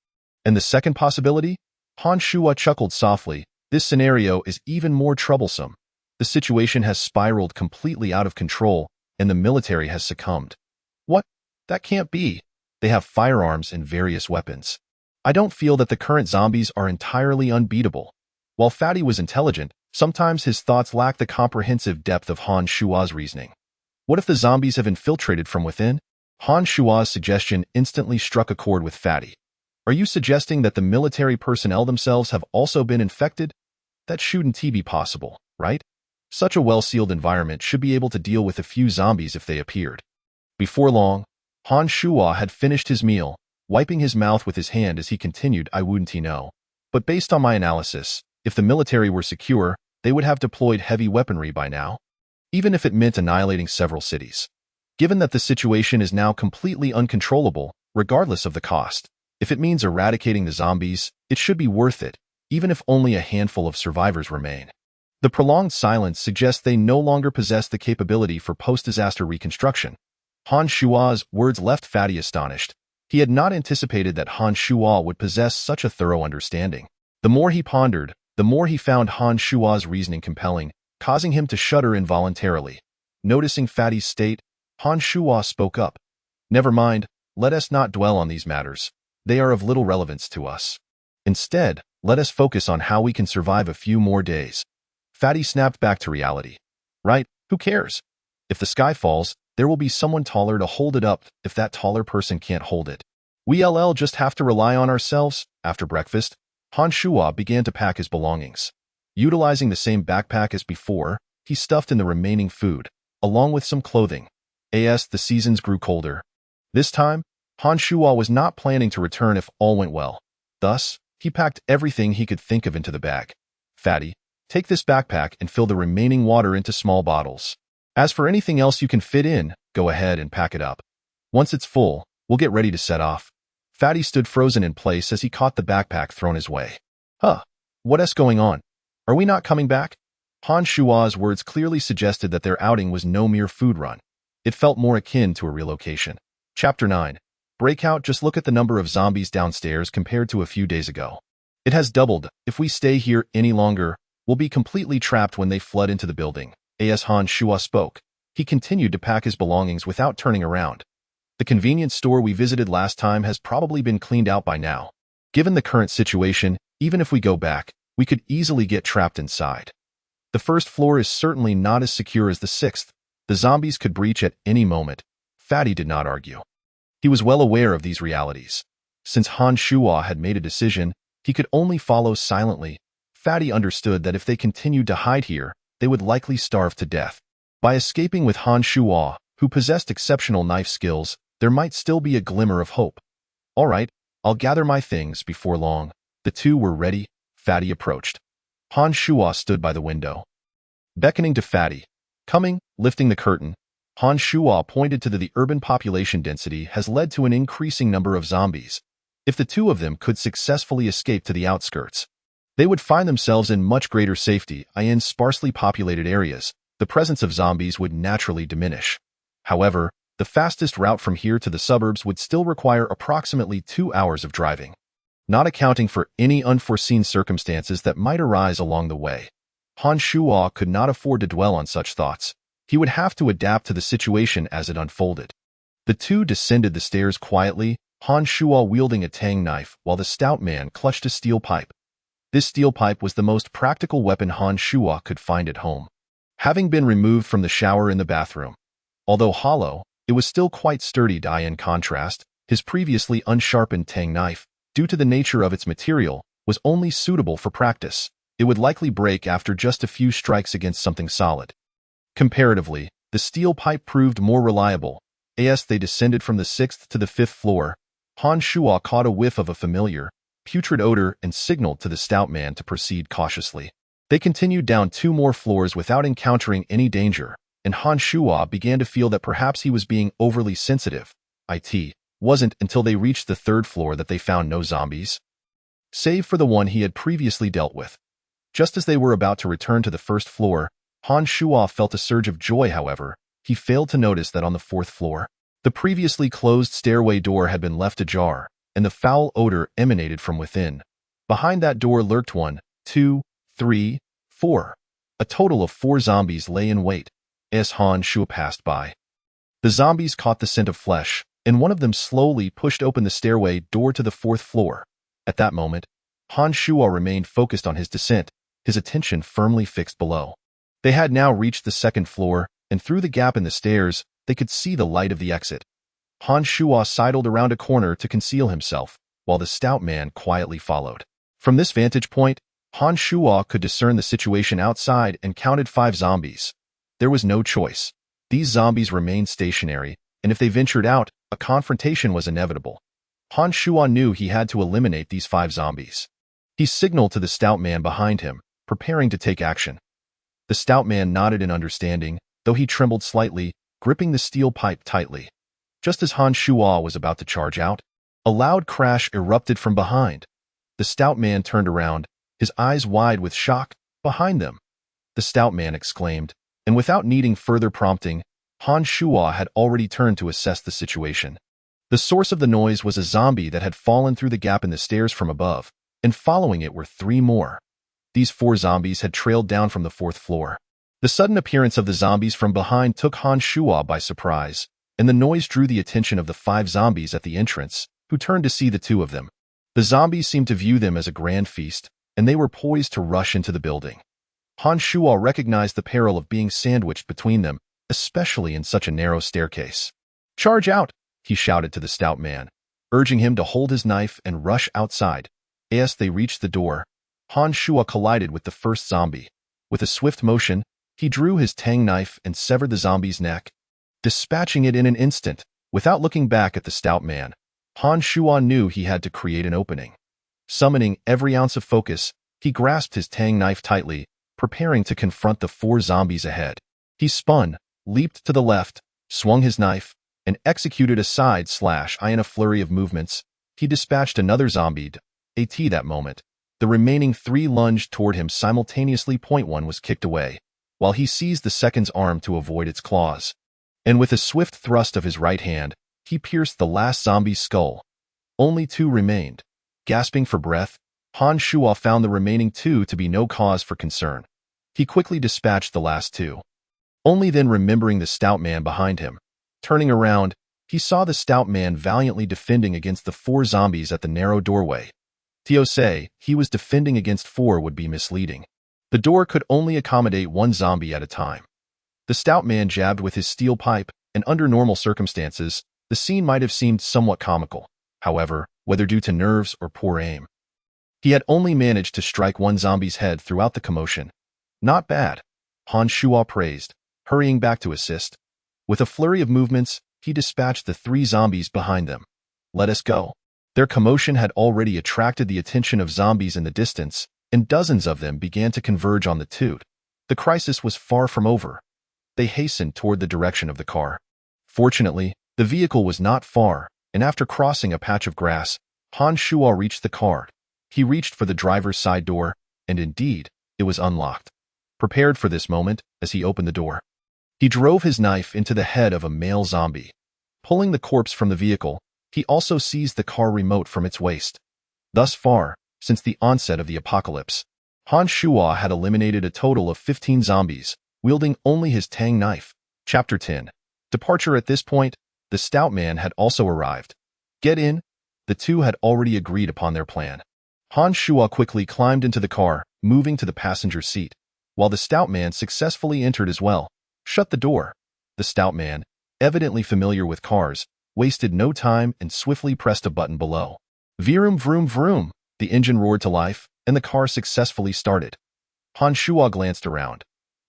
And the second possibility? Han Shuo chuckled softly. This scenario is even more troublesome. The situation has spiraled completely out of control, and the military has succumbed. What? That can't be. They have firearms and various weapons. I don't feel that the current zombies are entirely unbeatable. While Fatty was intelligent, sometimes his thoughts lack the comprehensive depth of Han Shuo's reasoning. What if the zombies have infiltrated from within? Han Shuo's suggestion instantly struck a chord with Fatty. Are you suggesting that the military personnel themselves have also been infected? That shouldn't be possible, right? Such a well-sealed environment should be able to deal with a few zombies if they appeared. Before long, Han Shuo had finished his meal, wiping his mouth with his hand as he continued, I wouldn't know. But based on my analysis, if the military were secure, they would have deployed heavy weaponry by now, even if it meant annihilating several cities. Given that the situation is now completely uncontrollable, regardless of the cost, if it means eradicating the zombies, it should be worth it, even if only a handful of survivors remain. The prolonged silence suggests they no longer possess the capability for post-disaster reconstruction. Han Shuo's words left Fatty astonished. He had not anticipated that Han Shuo would possess such a thorough understanding. The more he pondered, the more he found Han Shuo's reasoning compelling, causing him to shudder involuntarily. Noticing Fatty's state, Han Shuo spoke up. Never mind, let us not dwell on these matters. They are of little relevance to us. Instead, let us focus on how we can survive a few more days. Fatty snapped back to reality. Right, who cares? If the sky falls, there will be someone taller to hold it up if that taller person can't hold it. We'll just have to rely on ourselves. After breakfast, Han Shuo began to pack his belongings. Utilizing the same backpack as before, he stuffed in the remaining food, along with some clothing. As the seasons grew colder. This time, Han Shuo was not planning to return if all went well. Thus, he packed everything he could think of into the bag. Fatty, take this backpack and fill the remaining water into small bottles. As for anything else you can fit in, go ahead and pack it up. Once it's full, we'll get ready to set off. Fatty stood frozen in place as he caught the backpack thrown his way. Huh, what's going on? Are we not coming back? Han Shuo's words clearly suggested that their outing was no mere food run. It felt more akin to a relocation. Chapter 9. Breakout. Just look at the number of zombies downstairs compared to a few days ago. It has doubled. If we stay here any longer, we'll be completely trapped when they flood into the building. As Han Shuo spoke, he continued to pack his belongings without turning around. The convenience store we visited last time has probably been cleaned out by now. Given the current situation, even if we go back, we could easily get trapped inside. The first floor is certainly not as secure as the sixth. The zombies could breach at any moment. Fatty did not argue. He was well aware of these realities. Since Han Shuo had made a decision, he could only follow silently. Fatty understood that if they continued to hide here, they would likely starve to death. By escaping with Han Shuo, who possessed exceptional knife skills, there might still be a glimmer of hope. All right, I'll gather my things before long. The two were ready. Fatty approached. Han Shuo stood by the window, beckoning to Fatty. Coming, lifting the curtain, Han Shuo pointed to the urban population density has led to an increasing number of zombies. If the two of them could successfully escape to the outskirts, they would find themselves in much greater safety. In sparsely populated areas, the presence of zombies would naturally diminish. However, the fastest route from here to the suburbs would still require approximately 2 hours of driving, not accounting for any unforeseen circumstances that might arise along the way. Han Shuo could not afford to dwell on such thoughts. He would have to adapt to the situation as it unfolded. The two descended the stairs quietly, Han Shuo wielding a Tang knife while the stout man clutched a steel pipe. This steel pipe was the most practical weapon Han Shuo could find at home. Having been removed from the shower in the bathroom, although hollow, it was still quite sturdy. In contrast, his previously unsharpened Tang knife, due to the nature of its material, was only suitable for practice. It would likely break after just a few strikes against something solid. Comparatively, the steel pipe proved more reliable. As they descended from the 6th to the 5th floor, Han Shuo caught a whiff of a familiar, putrid odor and signaled to the stout man to proceed cautiously. They continued down 2 more floors without encountering any danger, and Han Shuo began to feel that perhaps he was being overly sensitive. It wasn't until they reached the 3rd floor that they found no zombies, save for the one he had previously dealt with. Just as they were about to return to the 1st floor, Han Shuo felt a surge of joy. However, he failed to notice that on the 4th floor, the previously closed stairway door had been left ajar, and the foul odor emanated from within. Behind that door lurked 1, 2, 3, 4. A total of 4 zombies lay in wait as Han Shuo passed by. The zombies caught the scent of flesh, and one of them slowly pushed open the stairway door to the 4th floor. At that moment, Han Shuo remained focused on his descent, his attention firmly fixed below. They had now reached the 2nd floor, and through the gap in the stairs, they could see the light of the exit. Han Shuo sidled around a corner to conceal himself, while the stout man quietly followed. From this vantage point, Han Shuo could discern the situation outside and counted 5 zombies. There was no choice. These zombies remained stationary, and if they ventured out, a confrontation was inevitable. Han Shuo knew he had to eliminate these 5 zombies. He signaled to the stout man behind him, preparing to take action. The stout man nodded in understanding, though he trembled slightly, gripping the steel pipe tightly. Just as Han Shuo was about to charge out, a loud crash erupted from behind. The stout man turned around, his eyes wide with shock. Behind them, the stout man exclaimed, and without needing further prompting, Han Shuo had already turned to assess the situation. The source of the noise was a zombie that had fallen through the gap in the stairs from above, and following it were 3 more. These 4 zombies had trailed down from the 4th floor. The sudden appearance of the zombies from behind took Han Shuo by surprise, and the noise drew the attention of the 5 zombies at the entrance, who turned to see the 2 of them. The zombies seemed to view them as a grand feast, and they were poised to rush into the building. Han Shuo recognized the peril of being sandwiched between them, especially in such a narrow staircase. "Charge out!" he shouted to the stout man, urging him to hold his knife and rush outside. As they reached the door, Han Shuo collided with the first zombie. With a swift motion, he drew his Tang knife and severed the zombie's neck, dispatching it in an instant. Without looking back at the stout man, Han Shuo knew he had to create an opening. Summoning every ounce of focus, he grasped his Tang knife tightly, preparing to confront the 4 zombies ahead. He spun, leaped to the left, swung his knife, and executed a side slash. In a flurry of movements, he dispatched another zombie. At that moment, the remaining 3 lunged toward him simultaneously. Point 1 was kicked away, while he seized the second's arm to avoid its claws. And with a swift thrust of his right hand, he pierced the last zombie's skull. Only 2 remained. Gasping for breath, Han Shuo found the remaining 2 to be no cause for concern. He quickly dispatched the last 2. Only then, remembering the stout man behind him, turning around, he saw the stout man valiantly defending against the 4 zombies at the narrow doorway. To say he was defending against 4 would be misleading. The door could only accommodate 1 zombie at a time. The stout man jabbed with his steel pipe, and under normal circumstances, the scene might have seemed somewhat comical. However, whether due to nerves or poor aim, he had only managed to strike 1 zombie's head throughout the commotion. "Not bad," Han Shuo praised, hurrying back to assist. With a flurry of movements, he dispatched the 3 zombies behind them. "Let us go." Their commotion had already attracted the attention of zombies in the distance, and dozens of them began to converge on the 2. The crisis was far from over. They hastened toward the direction of the car. Fortunately, the vehicle was not far, and after crossing a patch of grass, Han Shuo reached the car. He reached for the driver's side door, and indeed, it was unlocked. Prepared for this moment, as he opened the door, he drove his knife into the head of a male zombie. Pulling the corpse from the vehicle, he also seized the car remote from its waist. Thus far, since the onset of the apocalypse, Han Shuo had eliminated a total of 15 zombies, wielding only his Tang knife. Chapter 10. Departure. At this point, the stout man had also arrived. "Get in." The 2 had already agreed upon their plan. Han Shuo quickly climbed into the car, moving to the passenger seat, while the stout man successfully entered as well. "Shut the door." The stout man, evidently familiar with cars, wasted no time and swiftly pressed a button below. Vroom vroom vroom. The engine roared to life, and the car successfully started. Han Shuo glanced around.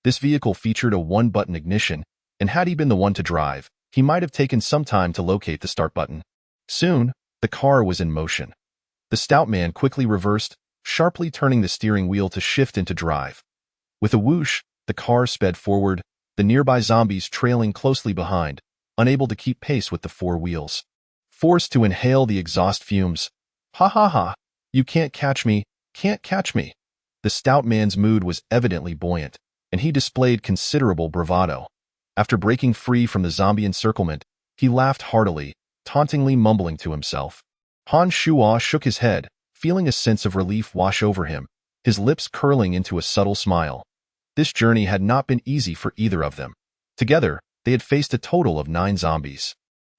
This vehicle featured a one-button ignition, and had he been the one to drive, he might have taken some time to locate the start button. Soon, the car was in motion. The stout man quickly reversed, sharply turning the steering wheel to shift into drive. With a whoosh, the car sped forward, the nearby zombies trailing closely behind, unable to keep pace with the four wheels. Forced to inhale the exhaust fumes. Ha ha ha, you can't catch me, can't catch me. The stout man's mood was evidently buoyant, and he displayed considerable bravado. After breaking free from the zombie encirclement, he laughed heartily, tauntingly mumbling to himself. Han Shuo shook his head, feeling a sense of relief wash over him, his lips curling into a subtle smile. This journey had not been easy for either of them. Together, they had faced a total of 9 zombies.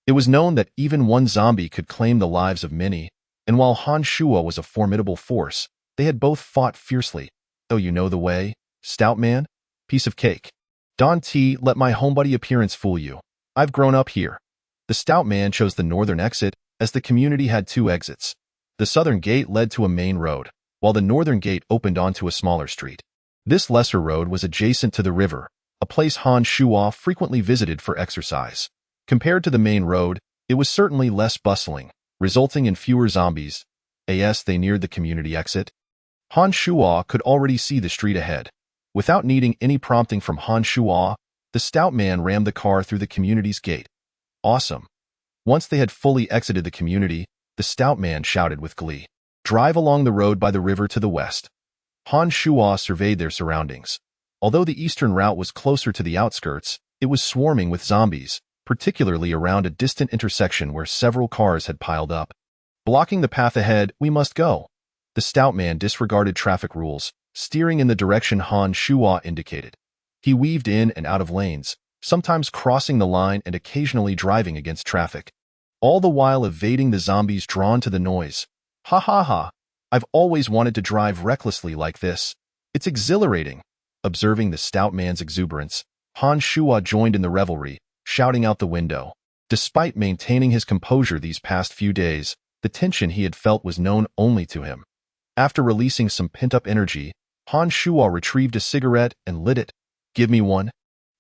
It was known that even one zombie could claim the lives of many, and while Han Shuo was a formidable force, they had both fought fiercely. Though you know the way, stout man? Piece of cake. Don't let my homebody appearance fool you. I've grown up here. The stout man chose the northern exit, as the community had 2 exits. The southern gate led to a main road, while the northern gate opened onto a smaller street. This lesser road was adjacent to the river, a place Han Shuo frequently visited for exercise. Compared to the main road, it was certainly less bustling, resulting in fewer zombies. As they neared the community exit, Han Shuo could already see the street ahead. Without needing any prompting from Han Shuo, the stout man rammed the car through the community's gate. Awesome. Once they had fully exited the community, the stout man shouted with glee. Drive along the road by the river to the west. Han Shuo surveyed their surroundings. Although the eastern route was closer to the outskirts, it was swarming with zombies, particularly around a distant intersection where several cars had piled up. Blocking the path ahead, we must go. The stout man disregarded traffic rules, steering in the direction Han Shuo indicated. He weaved in and out of lanes, sometimes crossing the line and occasionally driving against traffic, all the while evading the zombies drawn to the noise. Ha ha ha, I've always wanted to drive recklessly like this. It's exhilarating. Observing the stout man's exuberance, Han Shuo joined in the revelry, shouting out the window. Despite maintaining his composure these past few days, the tension he had felt was known only to him. After releasing some pent-up energy, Han Shuo retrieved a cigarette and lit it. Give me one.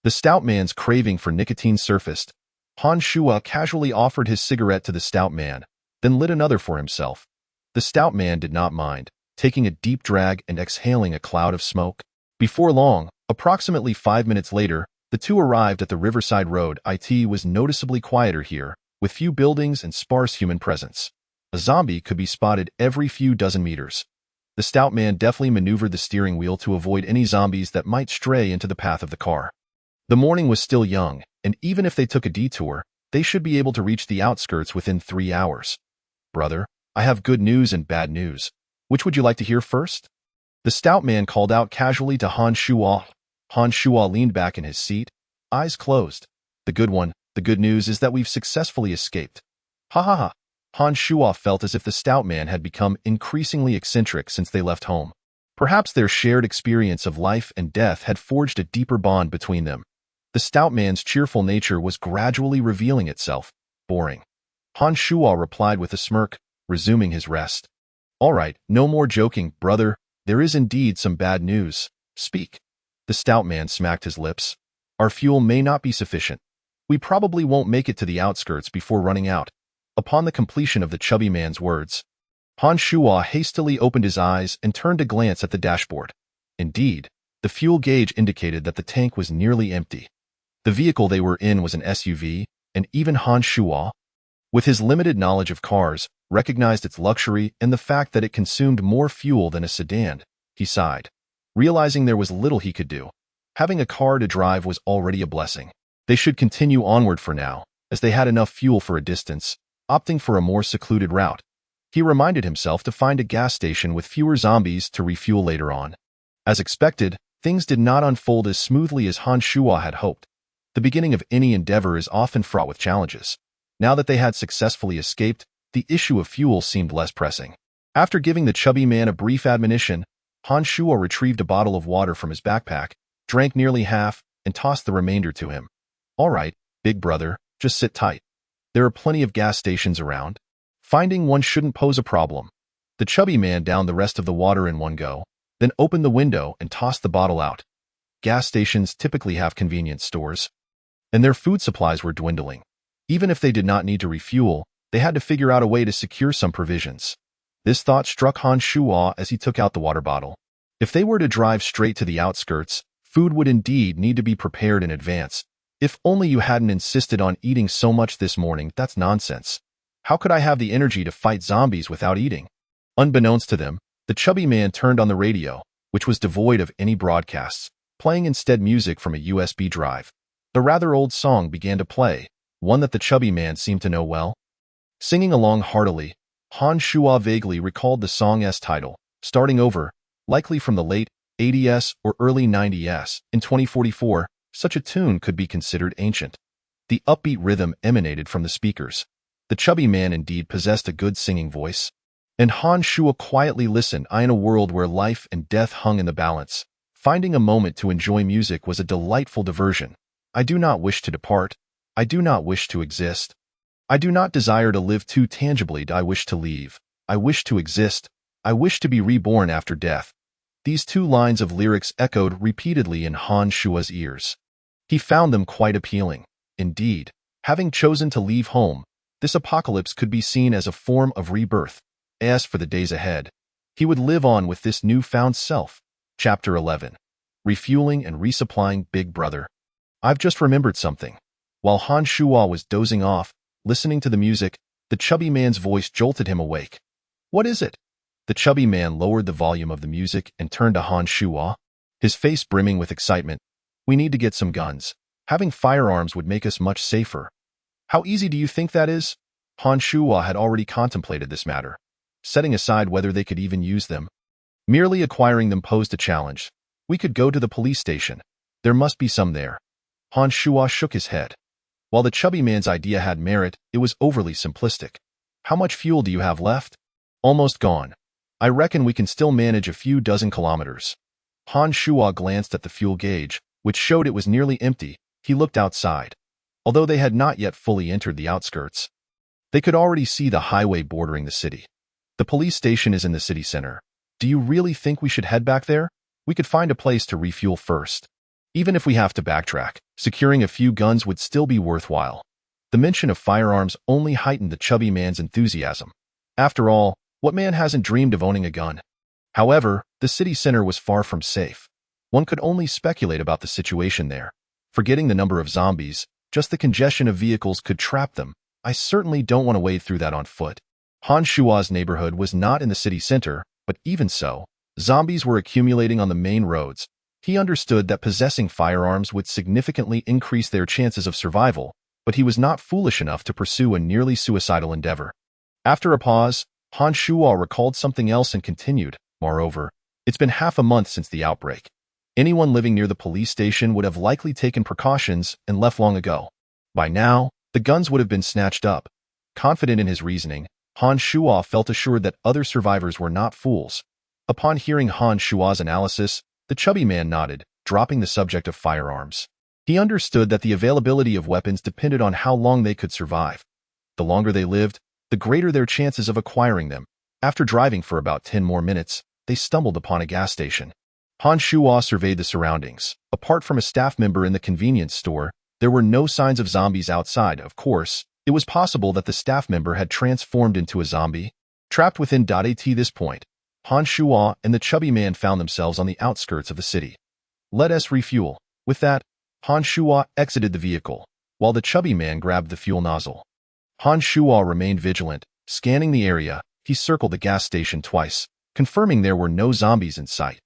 The stout man's craving for nicotine surfaced. Han Shuo casually offered his cigarette to the stout man, then lit another for himself. The stout man did not mind, taking a deep drag and exhaling a cloud of smoke. Before long, approximately 5 minutes later, the two arrived at the Riverside Road. It was noticeably quieter here, with few buildings and sparse human presence. A zombie could be spotted every few dozen meters. The stout man deftly maneuvered the steering wheel to avoid any zombies that might stray into the path of the car. The morning was still young, and even if they took a detour, they should be able to reach the outskirts within 3 hours. Brother, I have good news and bad news. Which would you like to hear first? The stout man called out casually to Han Shuo. Han Shuo leaned back in his seat, eyes closed. The good news is that we've successfully escaped. Ha ha ha. Han Shuo felt as if the stout man had become increasingly eccentric since they left home. Perhaps their shared experience of life and death had forged a deeper bond between them. The stout man's cheerful nature was gradually revealing itself. Boring. Han Shuo replied with a smirk, resuming his rest. All right, no more joking, brother. There is indeed some bad news. Speak. The stout man smacked his lips. Our fuel may not be sufficient. We probably won't make it to the outskirts before running out. Upon the completion of the chubby man's words, Han Shuo hastily opened his eyes and turned to glance at the dashboard. Indeed, the fuel gauge indicated that the tank was nearly empty. The vehicle they were in was an SUV, and even Han Shuo, with his limited knowledge of cars, recognized its luxury and the fact that it consumed more fuel than a sedan. He sighed, realizing there was little he could do. Having a car to drive was already a blessing. They should continue onward for now, as they had enough fuel for a distance, opting for a more secluded route. He reminded himself to find a gas station with fewer zombies to refuel later on. As expected, things did not unfold as smoothly as Han Shuo had hoped. The beginning of any endeavor is often fraught with challenges. Now that they had successfully escaped, the issue of fuel seemed less pressing. After giving the chubby man a brief admonition, Han Shuo retrieved a bottle of water from his backpack, drank nearly half, and tossed the remainder to him. All right, big brother, just sit tight. There are plenty of gas stations around. Finding one shouldn't pose a problem. The chubby man downed the rest of the water in one go, then opened the window and tossed the bottle out. Gas stations typically have convenience stores, and their food supplies were dwindling. Even if they did not need to refuel, they had to figure out a way to secure some provisions. This thought struck Han Shuo as he took out the water bottle. If they were to drive straight to the outskirts, food would indeed need to be prepared in advance. If only you hadn't insisted on eating so much this morning, that's nonsense. How could I have the energy to fight zombies without eating? Unbeknownst to them, the chubby man turned on the radio, which was devoid of any broadcasts, playing instead music from a USB drive. The rather old song began to play, one that the chubby man seemed to know well. Singing along heartily, Han Shuo vaguely recalled the song's title, starting over, likely from the late 80s or early 90s. In 2044, such a tune could be considered ancient. The upbeat rhythm emanated from the speakers. The chubby man indeed possessed a good singing voice. And Han Shuo quietly listened. In a world where life and death hung in the balance, finding a moment to enjoy music was a delightful diversion. I do not wish to depart. I do not wish to exist. I do not desire to live too tangibly. I wish to leave. I wish to exist. I wish to be reborn after death. These two lines of lyrics echoed repeatedly in Han Shuo's ears. He found them quite appealing. Indeed, having chosen to leave home, this apocalypse could be seen as a form of rebirth. As for the days ahead, he would live on with this newfound self. Chapter 11. Refueling and Resupplying. Big Brother. I've just remembered something. While Han Shuo was dozing off, listening to the music, the chubby man's voice jolted him awake. What is it? The chubby man lowered the volume of the music and turned to Han Shuo, his face brimming with excitement. We need to get some guns. Having firearms would make us much safer. How easy do you think that is? Han Shuo had already contemplated this matter, setting aside whether they could even use them. Merely acquiring them posed a challenge. We could go to the police station. There must be some there. Han Shuo shook his head. While the chubby man's idea had merit, it was overly simplistic. How much fuel do you have left? Almost gone. I reckon we can still manage a few dozen kilometers. Han Shuo glanced at the fuel gauge, which showed it was nearly empty. He looked outside. Although they had not yet fully entered the outskirts, they could already see the highway bordering the city. The police station is in the city center. Do you really think we should head back there? We could find a place to refuel first. Even if we have to backtrack, securing a few guns would still be worthwhile. The mention of firearms only heightened the chubby man's enthusiasm. After all, what man hasn't dreamed of owning a gun? However, the city center was far from safe. One could only speculate about the situation there. Forgetting the number of zombies, just the congestion of vehicles could trap them. I certainly don't want to wade through that on foot. Han Shuo's neighborhood was not in the city center, but even so, zombies were accumulating on the main roads. He understood that possessing firearms would significantly increase their chances of survival, but he was not foolish enough to pursue a nearly suicidal endeavor. After a pause, Han Shuo recalled something else and continued, moreover, it's been half a month since the outbreak. Anyone living near the police station would have likely taken precautions and left long ago. By now, the guns would have been snatched up. Confident in his reasoning, Han Shuo felt assured that other survivors were not fools. Upon hearing Han Shuo's analysis, the chubby man nodded, dropping the subject of firearms. He understood that the availability of weapons depended on how long they could survive. The longer they lived, the greater their chances of acquiring them. After driving for about 10 more minutes, they stumbled upon a gas station. Han Shuo surveyed the surroundings. Apart from a staff member in the convenience store, there were no signs of zombies outside. Of course, it was possible that the staff member had transformed into a zombie. Trapped within at this point, Han Shuo and the chubby man found themselves on the outskirts of the city. Let us refuel. With that, Han Shuo exited the vehicle, while the chubby man grabbed the fuel nozzle. Han Shuo remained vigilant, scanning the area. He circled the gas station twice, confirming there were no zombies in sight.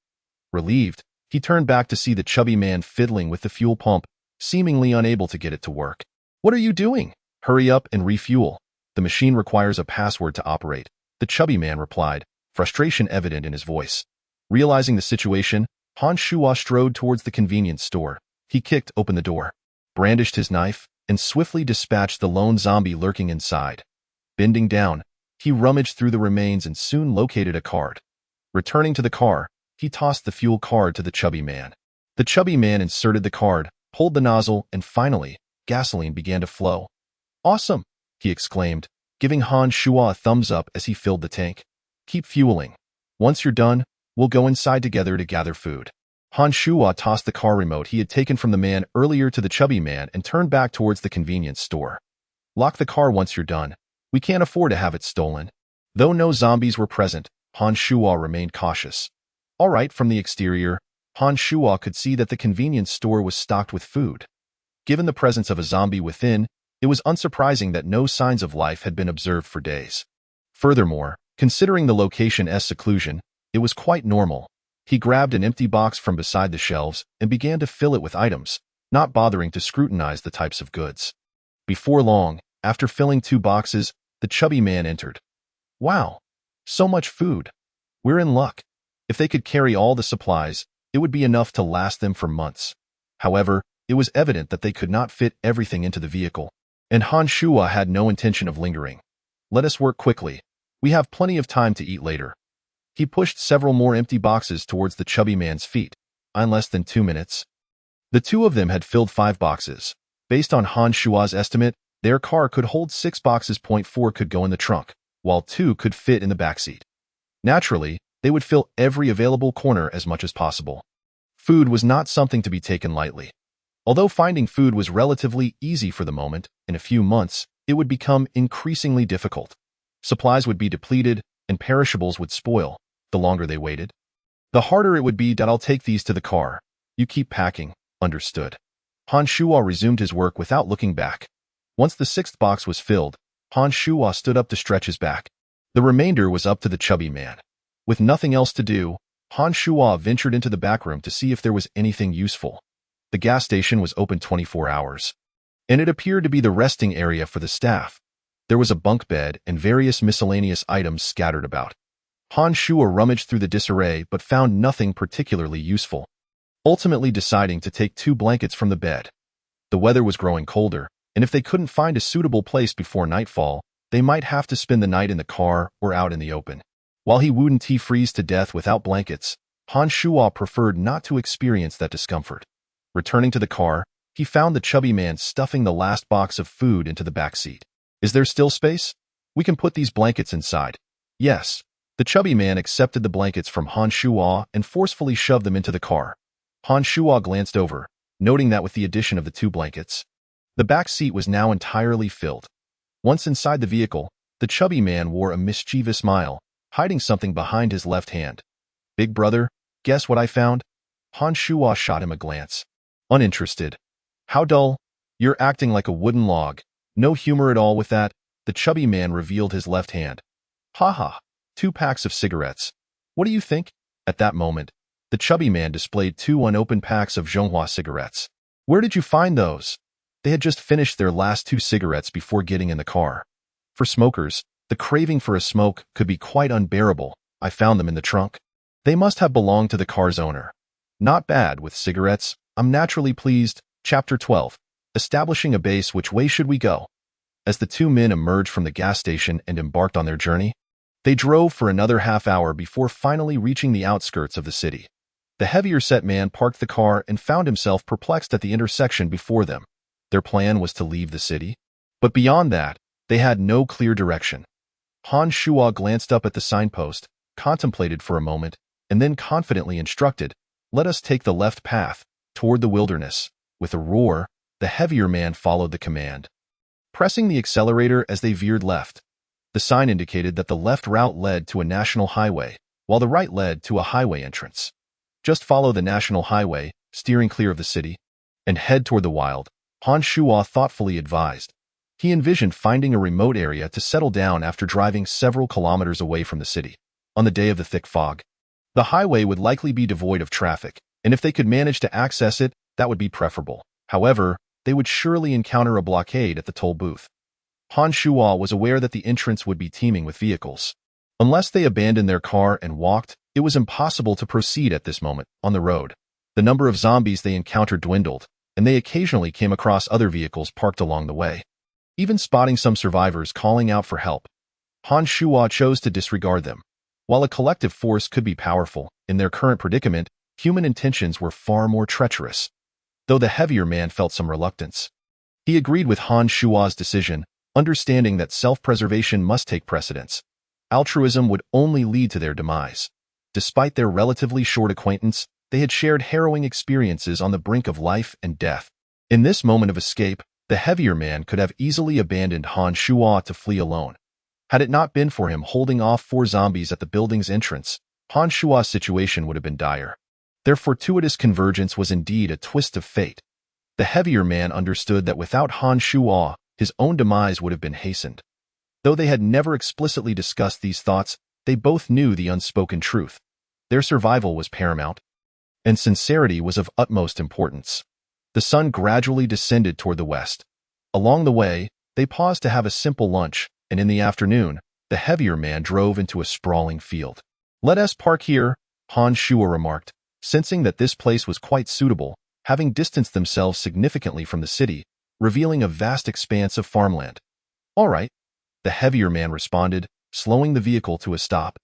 Relieved, he turned back to see the chubby man fiddling with the fuel pump, seemingly unable to get it to work. What are you doing? Hurry up and refuel. The machine requires a password to operate, the chubby man replied, frustration evident in his voice. Realizing the situation, Han Shuo strode towards the convenience store. He kicked open the door, brandished his knife, and swiftly dispatched the lone zombie lurking inside. Bending down, he rummaged through the remains and soon located a card. Returning to the car, he tossed the fuel card to the chubby man. The chubby man inserted the card, pulled the nozzle, and finally, gasoline began to flow. Awesome, he exclaimed, giving Han Shuo a thumbs up as he filled the tank. Keep fueling. Once you're done, we'll go inside together to gather food." Han Shuo tossed the car remote he had taken from the man earlier to the chubby man and turned back towards the convenience store. "Lock the car once you're done. We can't afford to have it stolen." Though no zombies were present, Han Shuo remained cautious. All right, from the exterior, Han Shuo could see that the convenience store was stocked with food. Given the presence of a zombie within, it was unsurprising that no signs of life had been observed for days. Furthermore, considering the location's seclusion, it was quite normal. He grabbed an empty box from beside the shelves and began to fill it with items, not bothering to scrutinize the types of goods. Before long, after filling 2 boxes, the chubby man entered. "Wow, so much food. We're in luck. If they could carry all the supplies, it would be enough to last them for months." However, it was evident that they could not fit everything into the vehicle, and Han Shuo had no intention of lingering. "Let us work quickly. We have plenty of time to eat later." He pushed several more empty boxes towards the chubby man's feet. In less than 2 minutes, the two of them had filled 5 boxes. Based on Han Shuo's estimate, their car could hold 6 boxes. 4 could go in the trunk, while 2 could fit in the backseat. Naturally, they would fill every available corner as much as possible. Food was not something to be taken lightly. Although finding food was relatively easy for the moment, in a few months, it would become increasingly difficult. Supplies would be depleted, and perishables would spoil the longer they waited. "The harder it would be that I'll take these to the car. You keep packing, understood." Han Shuo resumed his work without looking back. Once the 6th box was filled, Han Shuo stood up to stretch his back. The remainder was up to the chubby man. With nothing else to do, Han Shuo ventured into the back room to see if there was anything useful. The gas station was open 24 hours, and it appeared to be the resting area for the staff. There was a bunk bed and various miscellaneous items scattered about. Han Shuo rummaged through the disarray but found nothing particularly useful, ultimately deciding to take 2 blankets from the bed. The weather was growing colder, and if they couldn't find a suitable place before nightfall, they might have to spend the night in the car or out in the open. While he wouldn't freeze to death without blankets, Han Shuo preferred not to experience that discomfort. Returning to the car, he found the chubby man stuffing the last box of food into the back seat. "Is there still space? We can put these blankets inside." "Yes." The chubby man accepted the blankets from Han Shuo and forcefully shoved them into the car. Han Shuo glanced over, noting that with the addition of the 2 blankets, the back seat was now entirely filled. Once inside the vehicle, the chubby man wore a mischievous smile, hiding something behind his left hand. "Big brother, guess what I found?" Han Shuo shot him a glance. Uninterested. "How dull. You're acting like a wooden log. No humor at all with that." The chubby man revealed his left hand. "Haha, 2 packs of cigarettes. What do you think?" At that moment, the chubby man displayed 2 unopened packs of Zhonghua cigarettes. "Where did you find those?" They had just finished their last 2 cigarettes before getting in the car. For smokers, the craving for a smoke could be quite unbearable. "I found them in the trunk. They must have belonged to the car's owner." "Not bad with cigarettes. I'm naturally pleased." Chapter 12. Establishing a base. Which way should we go? As the 2 men emerged from the gas station and embarked on their journey, they drove for another half-hour before finally reaching the outskirts of the city. The heavier-set man parked the car and found himself perplexed at the intersection before them. Their plan was to leave the city, but beyond that, they had no clear direction. Han Shuo glanced up at the signpost, contemplated for a moment, and then confidently instructed, "Let us take the left path, toward the wilderness." With a roar, the heavier man followed the command, pressing the accelerator as they veered left. The sign indicated that the left route led to a national highway, while the right led to a highway entrance. "Just follow the national highway, steering clear of the city, and head toward the wild," Han Shuo thoughtfully advised. He envisioned finding a remote area to settle down after driving several kilometers away from the city. On the day of the thick fog, the highway would likely be devoid of traffic, and if they could manage to access it, that would be preferable. However, they would surely encounter a blockade at the toll booth. Han Shuo was aware that the entrance would be teeming with vehicles. Unless they abandoned their car and walked, it was impossible to proceed at this moment. On the road, the number of zombies they encountered dwindled, and they occasionally came across other vehicles parked along the way, even spotting some survivors calling out for help. Han Shuo chose to disregard them. While a collective force could be powerful, in their current predicament, human intentions were far more treacherous. Though the heavier man felt some reluctance, he agreed with Han Shuo's decision, understanding that self-preservation must take precedence. Altruism would only lead to their demise. Despite their relatively short acquaintance, they had shared harrowing experiences on the brink of life and death. In this moment of escape, the heavier man could have easily abandoned Han Shuo to flee alone. Had it not been for him holding off 4 zombies at the building's entrance, Han Shuo's situation would have been dire. Their fortuitous convergence was indeed a twist of fate. The heavier man understood that without Han Shuo, his own demise would have been hastened. Though they had never explicitly discussed these thoughts, they both knew the unspoken truth. Their survival was paramount, and sincerity was of utmost importance. The sun gradually descended toward the west. Along the way, they paused to have a simple lunch, and in the afternoon, the heavier man drove into a sprawling field. "Let us park here," Han Shuo remarked, sensing that this place was quite suitable, having distanced themselves significantly from the city, revealing a vast expanse of farmland. "All right," the heavier man responded, slowing the vehicle to a stop.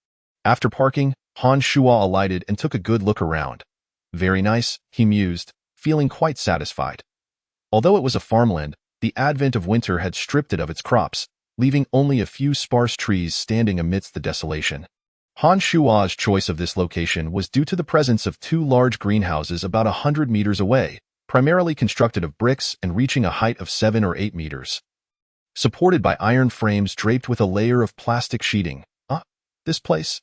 After parking, Han Shuo alighted and took a good look around. "Very nice," he mused, feeling quite satisfied. Although it was a farmland, the advent of winter had stripped it of its crops, leaving only a few sparse trees standing amidst the desolation. Han Shuo's choice of this location was due to the presence of 2 large greenhouses about 100 meters away, primarily constructed of bricks and reaching a height of 7 or 8 meters. Supported by iron frames draped with a layer of plastic sheeting. This place?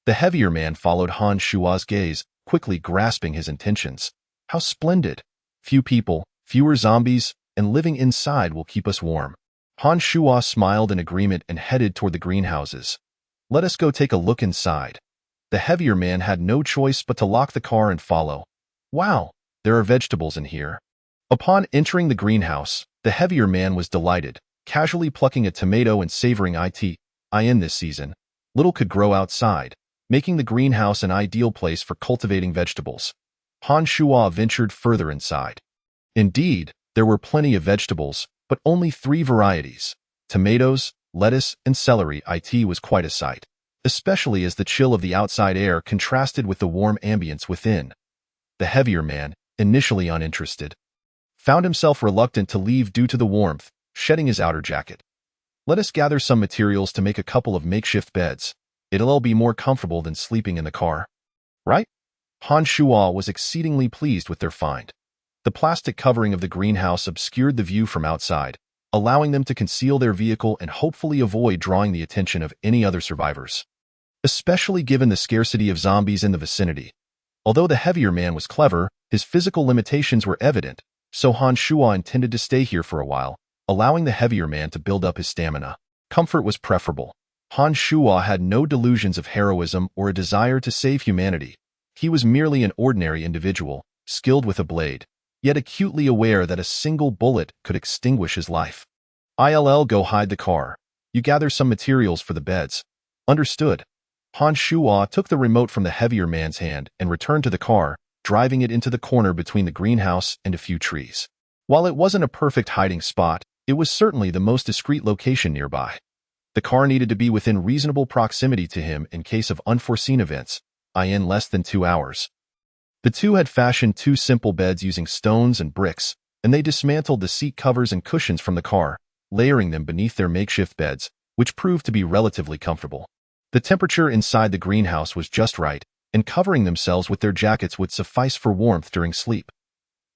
The heavier man followed Han Shuo's gaze, quickly grasping his intentions. "How splendid! Few people, fewer zombies, and living inside will keep us warm." Han Shuo smiled in agreement and headed toward the greenhouses. "Let us go take a look inside." The heavier man had no choice but to lock the car and follow. "Wow, there are vegetables in here." Upon entering the greenhouse, the heavier man was delighted, casually plucking a tomato and savoring in this season. Little could grow outside, making the greenhouse an ideal place for cultivating vegetables. Han Shuo ventured further inside. Indeed, there were plenty of vegetables, but only 3 varieties: tomatoes, lettuce, and celery. It was quite a sight, especially as the chill of the outside air contrasted with the warm ambience within. The heavier man, initially uninterested, found himself reluctant to leave due to the warmth, shedding his outer jacket. "Let us gather some materials to make a couple of makeshift beds. It'll all be more comfortable than sleeping in the car. Right?" Han Shuo was exceedingly pleased with their find. The plastic covering of the greenhouse obscured the view from outside, allowing them to conceal their vehicle and hopefully avoid drawing the attention of any other survivors, especially given the scarcity of zombies in the vicinity. Although the heavier man was clever, his physical limitations were evident, so Han Shuo intended to stay here for a while, allowing the heavier man to build up his stamina. Comfort was preferable. Han Shuo had no delusions of heroism or a desire to save humanity. He was merely an ordinary individual, skilled with a blade, yet acutely aware that a single bullet could extinguish his life. "I'll go hide the car. You gather some materials for the beds." "Understood." Han Shuo took the remote from the heavier man's hand and returned to the car, driving it into the corner between the greenhouse and a few trees. While it wasn't a perfect hiding spot, it was certainly the most discreet location nearby. The car needed to be within reasonable proximity to him in case of unforeseen events, in less than 2 hours. The two had fashioned 2 simple beds using stones and bricks, and they dismantled the seat covers and cushions from the car, layering them beneath their makeshift beds, which proved to be relatively comfortable. The temperature inside the greenhouse was just right, and covering themselves with their jackets would suffice for warmth during sleep.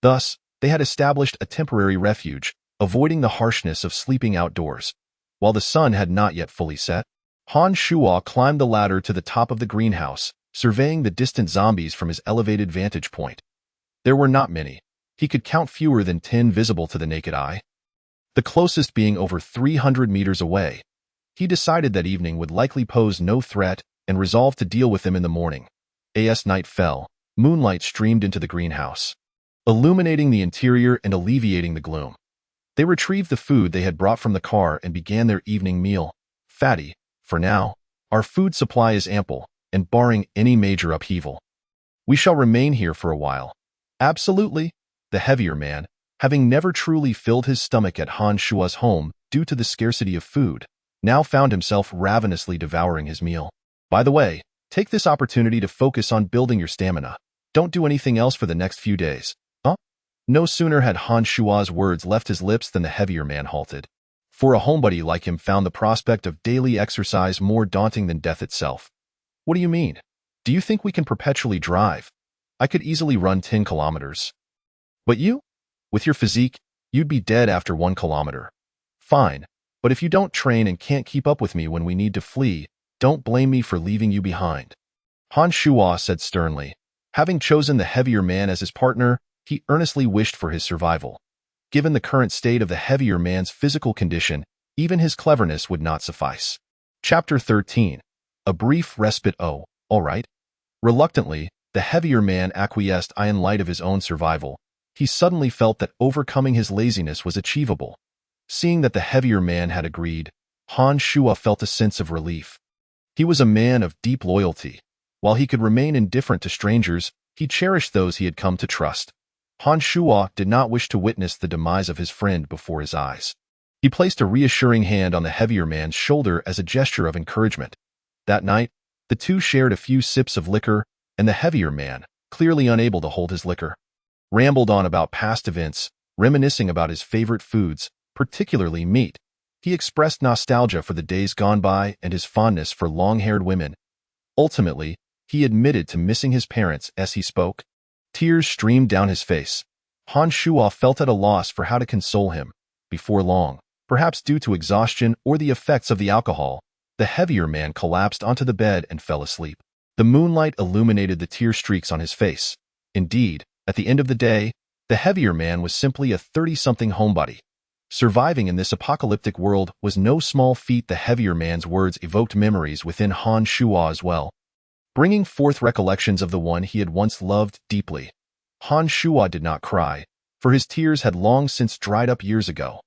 Thus, they had established a temporary refuge, avoiding the harshness of sleeping outdoors. While the sun had not yet fully set, Han Shuo climbed the ladder to the top of the greenhouse, surveying the distant zombies from his elevated vantage point. There were not many. He could count fewer than 10 visible to the naked eye, the closest being over 300 meters away. He decided that evening would likely pose no threat and resolved to deal with them in the morning. As night fell, moonlight streamed into the greenhouse, illuminating the interior and alleviating the gloom. They retrieved the food they had brought from the car and began their evening meal. "Fatty, for now, our food supply is ample, and barring any major upheaval, we shall remain here for a while." "Absolutely." The heavier man, having never truly filled his stomach at Han Shuo's home due to the scarcity of food, now found himself ravenously devouring his meal. "By the way, take this opportunity to focus on building your stamina. Don't do anything else for the next few days." No sooner had Han Shuo's words left his lips than the heavier man halted. For a homebody like him found the prospect of daily exercise more daunting than death itself. What do you mean? Do you think we can perpetually drive? I could easily run 10 kilometers. But you? With your physique, you'd be dead after 1 kilometer. Fine, but if you don't train and can't keep up with me when we need to flee, don't blame me for leaving you behind. Han Shuo said sternly. Having chosen the heavier man as his partner, he earnestly wished for his survival. Given the current state of the heavier man's physical condition, even his cleverness would not suffice. Chapter 13. A brief respite. Oh, all right. Reluctantly, the heavier man acquiesced in light of his own survival. He suddenly felt that overcoming his laziness was achievable. Seeing that the heavier man had agreed, Han Shuo felt a sense of relief. He was a man of deep loyalty. While he could remain indifferent to strangers, he cherished those he had come to trust. Han Shuo did not wish to witness the demise of his friend before his eyes. He placed a reassuring hand on the heavier man's shoulder as a gesture of encouragement. That night, the two shared a few sips of liquor, and the heavier man, clearly unable to hold his liquor, rambled on about past events, reminiscing about his favorite foods, particularly meat. He expressed nostalgia for the days gone by and his fondness for long-haired women. Ultimately, he admitted to missing his parents as he spoke. Tears streamed down his face. Han Shuo felt at a loss for how to console him. Before long, perhaps due to exhaustion or the effects of the alcohol, the heavier man collapsed onto the bed and fell asleep. The moonlight illuminated the tear streaks on his face. Indeed, at the end of the day, the heavier man was simply a 30-something homebody. Surviving in this apocalyptic world was no small feat. The heavier man's words evoked memories within Han Shuo as well, bringing forth recollections of the one he had once loved deeply. Han Shuo did not cry, for his tears had long since dried up years ago.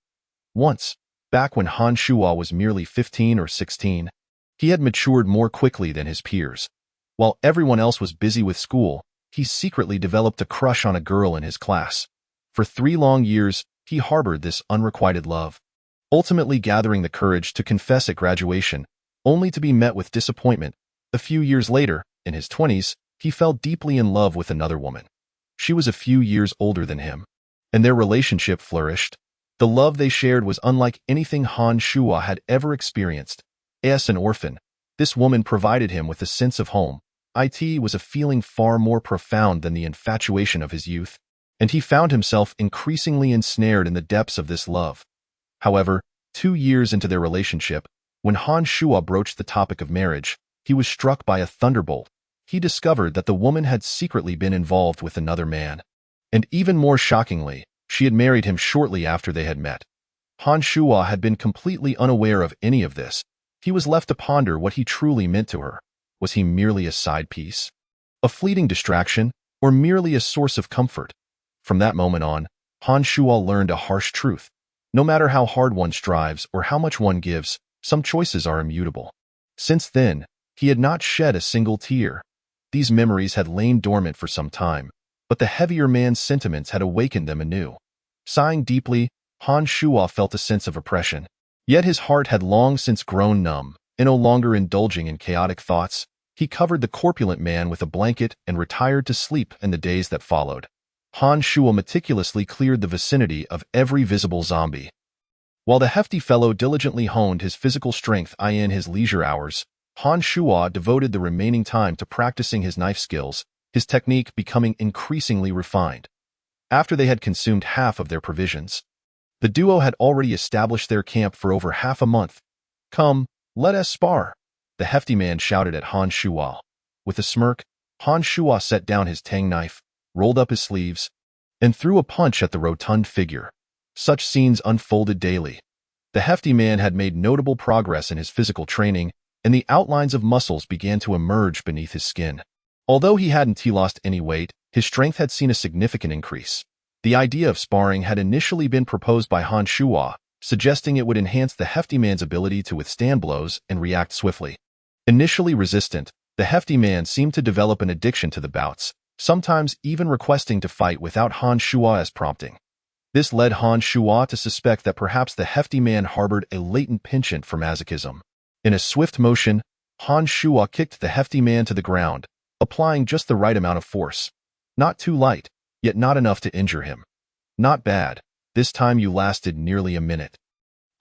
Once, back when Han Shuo was merely 15 or 16, he had matured more quickly than his peers. While everyone else was busy with school, he secretly developed a crush on a girl in his class. For 3 long years, he harbored this unrequited love, ultimately gathering the courage to confess at graduation, only to be met with disappointment. A few years later, in his 20s, he fell deeply in love with another woman. She was a few years older than him, and their relationship flourished. The love they shared was unlike anything Han Shuo had ever experienced. As an orphan, this woman provided him with a sense of home. It was a feeling far more profound than the infatuation of his youth, and he found himself increasingly ensnared in the depths of this love. However, 2 years into their relationship, when Han Shuo broached the topic of marriage, he was struck by a thunderbolt. He discovered that the woman had secretly been involved with another man. And even more shockingly, she had married him shortly after they had met. Han Shuo had been completely unaware of any of this. He was left to ponder what he truly meant to her. Was he merely a side piece, a fleeting distraction, or merely a source of comfort? From that moment on, Han Shuo learned a harsh truth. No matter how hard one strives or how much one gives, some choices are immutable. Since then, he had not shed a single tear. These memories had lain dormant for some time, but the heavier man's sentiments had awakened them anew. Sighing deeply, Han Shuo felt a sense of oppression. Yet his heart had long since grown numb, and no longer indulging in chaotic thoughts, he covered the corpulent man with a blanket and retired to sleep. In the days that followed, Han Shuo meticulously cleared the vicinity of every visible zombie. While the hefty fellow diligently honed his physical strength in his leisure hours, Han Shuo devoted the remaining time to practicing his knife skills, his technique becoming increasingly refined. After they had consumed half of their provisions, the duo had already established their camp for over half a month. "Come, let us spar," the hefty man shouted at Han Shuo. With a smirk, Han Shuo set down his Tang knife, rolled up his sleeves, and threw a punch at the rotund figure. Such scenes unfolded daily. The hefty man had made notable progress in his physical training, and the outlines of muscles began to emerge beneath his skin. Although he hadn't lost any weight, his strength had seen a significant increase. The idea of sparring had initially been proposed by Han Shuo, suggesting it would enhance the hefty man's ability to withstand blows and react swiftly. Initially resistant, the hefty man seemed to develop an addiction to the bouts, sometimes even requesting to fight without Han Shuo's prompting. This led Han Shuo to suspect that perhaps the hefty man harbored a latent penchant for masochism. In a swift motion, Han Shuo kicked the hefty man to the ground, applying just the right amount of force. Not too light, yet not enough to injure him. "Not bad. This time you lasted nearly a minute."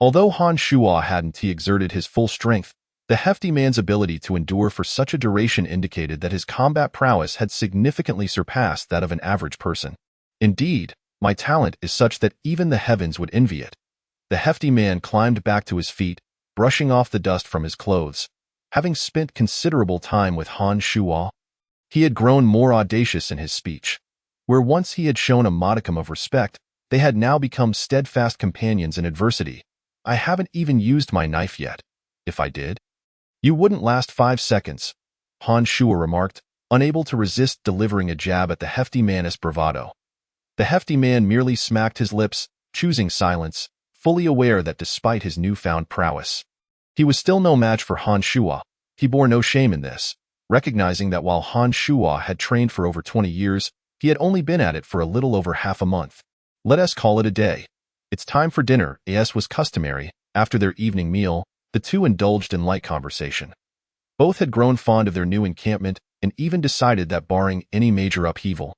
Although Han Shuo hadn't exerted his full strength, the hefty man's ability to endure for such a duration indicated that his combat prowess had significantly surpassed that of an average person. Indeed, my talent is such that even the heavens would envy it. The hefty man climbed back to his feet, brushing off the dust from his clothes. Having spent considerable time with Han Shuo, he had grown more audacious in his speech. Where once he had shown a modicum of respect, they had now become steadfast companions in adversity. I haven't even used my knife yet. If I did, you wouldn't last 5 seconds, Han Shuo remarked, unable to resist delivering a jab at the hefty man's bravado. The hefty man merely smacked his lips, choosing silence, fully aware that despite his newfound prowess, he was still no match for Han Shuo. He bore no shame in this, recognizing that while Han Shuo had trained for over 20 years, he had only been at it for a little over half a month. Let us call it a day. It's time for dinner, as was customary. After their evening meal, the two indulged in light conversation. Both had grown fond of their new encampment and even decided that barring any major upheaval,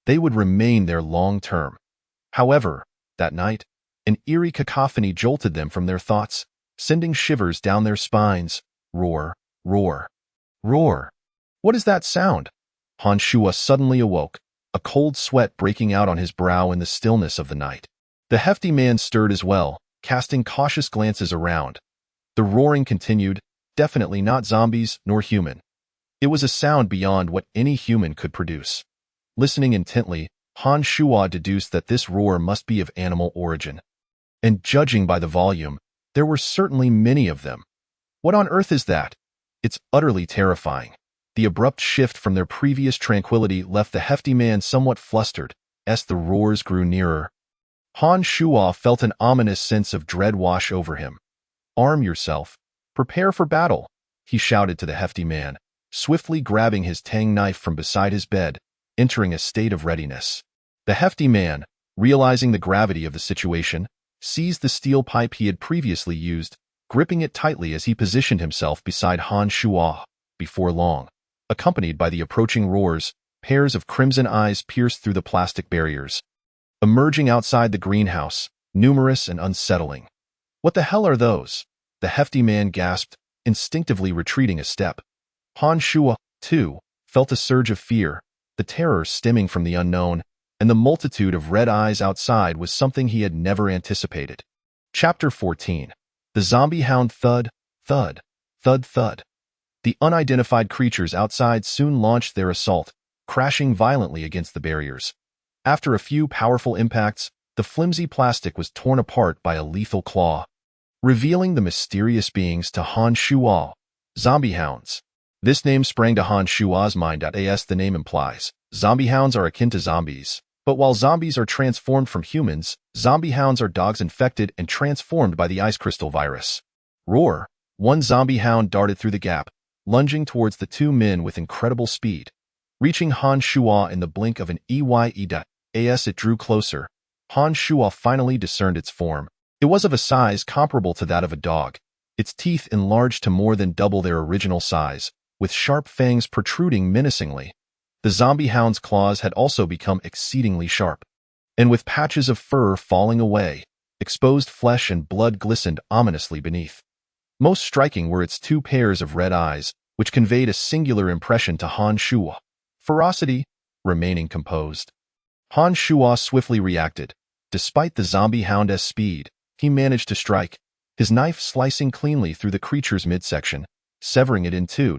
they would remain there long term. However, that night, an eerie cacophony jolted them from their thoughts, sending shivers down their spines. Roar, roar, roar. What is that sound? Han Shuo suddenly awoke, a cold sweat breaking out on his brow in the stillness of the night. The hefty man stirred as well, casting cautious glances around. The roaring continued, definitely not zombies nor human. It was a sound beyond what any human could produce. Listening intently, Han Shuo deduced that this roar must be of animal origin. And judging by the volume, there were certainly many of them. What on earth is that? It's utterly terrifying. The abrupt shift from their previous tranquility left the hefty man somewhat flustered as the roars grew nearer. Han Shuo felt an ominous sense of dread wash over him. Arm yourself. Prepare for battle, he shouted to the hefty man, swiftly grabbing his Tang knife from beside his bed, entering a state of readiness. The hefty man, realizing the gravity of the situation, seized the steel pipe he had previously used, gripping it tightly as he positioned himself beside Han Shuo. Before long, accompanied by the approaching roars, pairs of crimson eyes pierced through the plastic barriers, emerging outside the greenhouse, numerous and unsettling. What the hell are those? The hefty man gasped, instinctively retreating a step. Han Shuo, too, felt a surge of fear, the terror stemming from the unknown, and the multitude of red eyes outside was something he had never anticipated. Chapter 14. The zombie hound. Thud, thud, thud, thud. The unidentified creatures outside soon launched their assault, crashing violently against the barriers. After a few powerful impacts, the flimsy plastic was torn apart by a lethal claw, revealing the mysterious beings to Han Shuo. Zombie hounds. This name sprang to Han Shuo's mind. As the name implies, zombie hounds are akin to zombies. But while zombies are transformed from humans, zombie hounds are dogs infected and transformed by the ice crystal virus. Roar! One zombie hound darted through the gap, lunging towards the two men with incredible speed. Reaching Han Shuo in the blink of an eye. As it drew closer, Han Shuo finally discerned its form. It was of a size comparable to that of a dog, its teeth enlarged to more than double their original size, with sharp fangs protruding menacingly. The zombie hound's claws had also become exceedingly sharp, and with patches of fur falling away, exposed flesh and blood glistened ominously beneath. Most striking were its two pairs of red eyes, which conveyed a singular impression to Han Shuo. Ferocity, remaining composed. Han Shuo swiftly reacted. Despite the zombie hound's speed, he managed to strike, his knife slicing cleanly through the creature's midsection, severing it in two.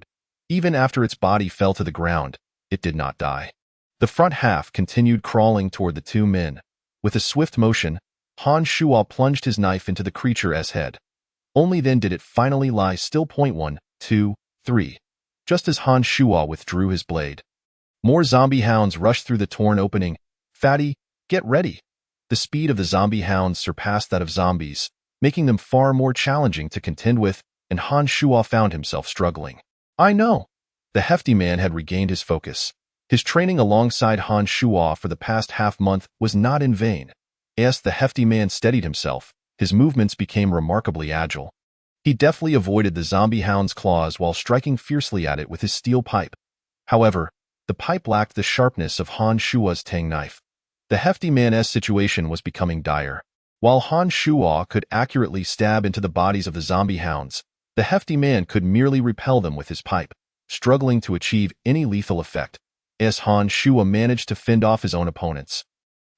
Even after its body fell to the ground, it did not die. The front half continued crawling toward the two men. With a swift motion, Han Shuo plunged his knife into the creature's head. Only then did it finally lie still. 1, 2, 3. Just as Han Shuo withdrew his blade, more zombie hounds rushed through the torn opening. Fatty, get ready. The speed of the zombie hounds surpassed that of zombies, making them far more challenging to contend with, and Han Shuo found himself struggling. I know. The hefty man had regained his focus. His training alongside Han Shuo for the past half-month was not in vain. As the hefty man steadied himself, his movements became remarkably agile. He deftly avoided the zombie hound's claws while striking fiercely at it with his steel pipe. However, the pipe lacked the sharpness of Han Shuo's Tang knife. The hefty man's situation was becoming dire. While Han Shuo could accurately stab into the bodies of the zombie hounds, the hefty man could merely repel them with his pipe, struggling to achieve any lethal effect, as Han Shuo managed to fend off his own opponents.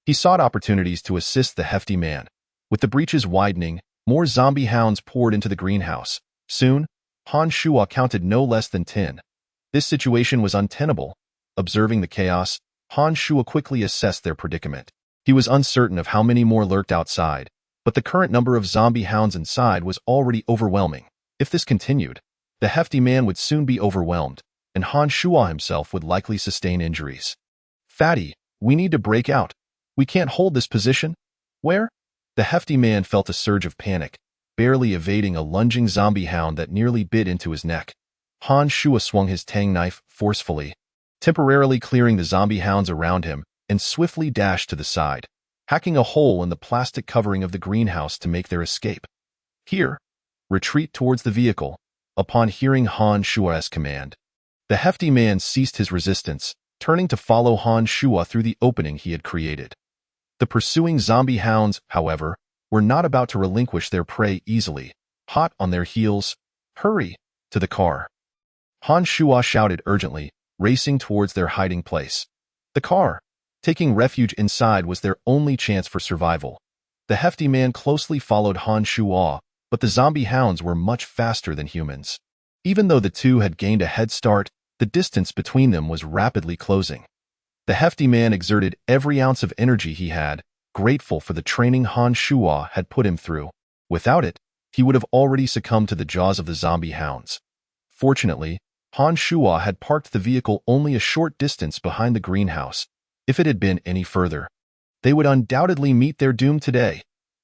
He sought opportunities to assist the hefty man. With the breaches widening, more zombie hounds poured into the greenhouse. Soon, Han Shuo counted no less than 10. This situation was untenable. Observing the chaos, Han Shuo quickly assessed their predicament. He was uncertain of how many more lurked outside, but the current number of zombie hounds inside was already overwhelming. If this continued, the hefty man would soon be overwhelmed, and Han Shuo himself would likely sustain injuries. "Fatty, we need to break out. We can't hold this position." "Where?" The hefty man felt a surge of panic, barely evading a lunging zombie hound that nearly bit into his neck. Han Shuo swung his Tang knife forcefully, temporarily clearing the zombie hounds around him, and swiftly dashed to the side, hacking a hole in the plastic covering of the greenhouse to make their escape. "Here, retreat towards the vehicle." Upon hearing Han Shuo's command, the hefty man ceased his resistance, turning to follow Han Shuo through the opening he had created. The pursuing zombie hounds, however, were not about to relinquish their prey easily. Hot on their heels, "Hurry! To the car!" Han Shuo shouted urgently, racing towards their hiding place. The car. Taking refuge inside was their only chance for survival. The hefty man closely followed Han Shuo, but the zombie hounds were much faster than humans. Even though the two had gained a head start, the distance between them was rapidly closing. The hefty man exerted every ounce of energy he had, grateful for the training Han Shuo had put him through. Without it, he would have already succumbed to the jaws of the zombie hounds. Fortunately, Han Shuo had parked the vehicle only a short distance behind the greenhouse. If it had been any further, they would undoubtedly meet their doom today.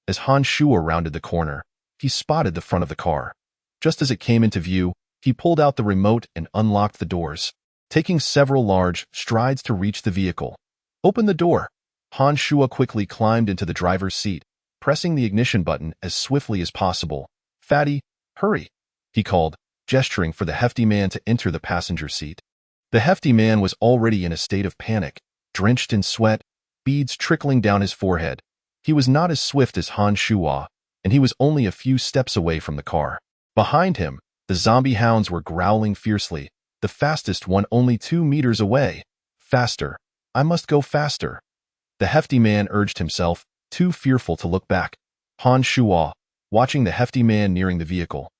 As Han Shuo rounded the corner, he spotted the front of the car. Just as it came into view, he pulled out the remote and unlocked the doors, taking several large strides to reach the vehicle. "Open the door." Han Shuo quickly climbed into the driver's seat, pressing the ignition button as swiftly as possible. "Fatty, hurry," he called, gesturing for the hefty man to enter the passenger seat. The hefty man was already in a state of panic, drenched in sweat, beads trickling down his forehead. He was not as swift as Han Shuo, and he was only a few steps away from the car. Behind him, the zombie hounds were growling fiercely, the fastest one only 2 meters away. "Faster. I must go faster." The hefty man urged himself, too fearful to look back. Han Shuo, watching the hefty man nearing the vehicle,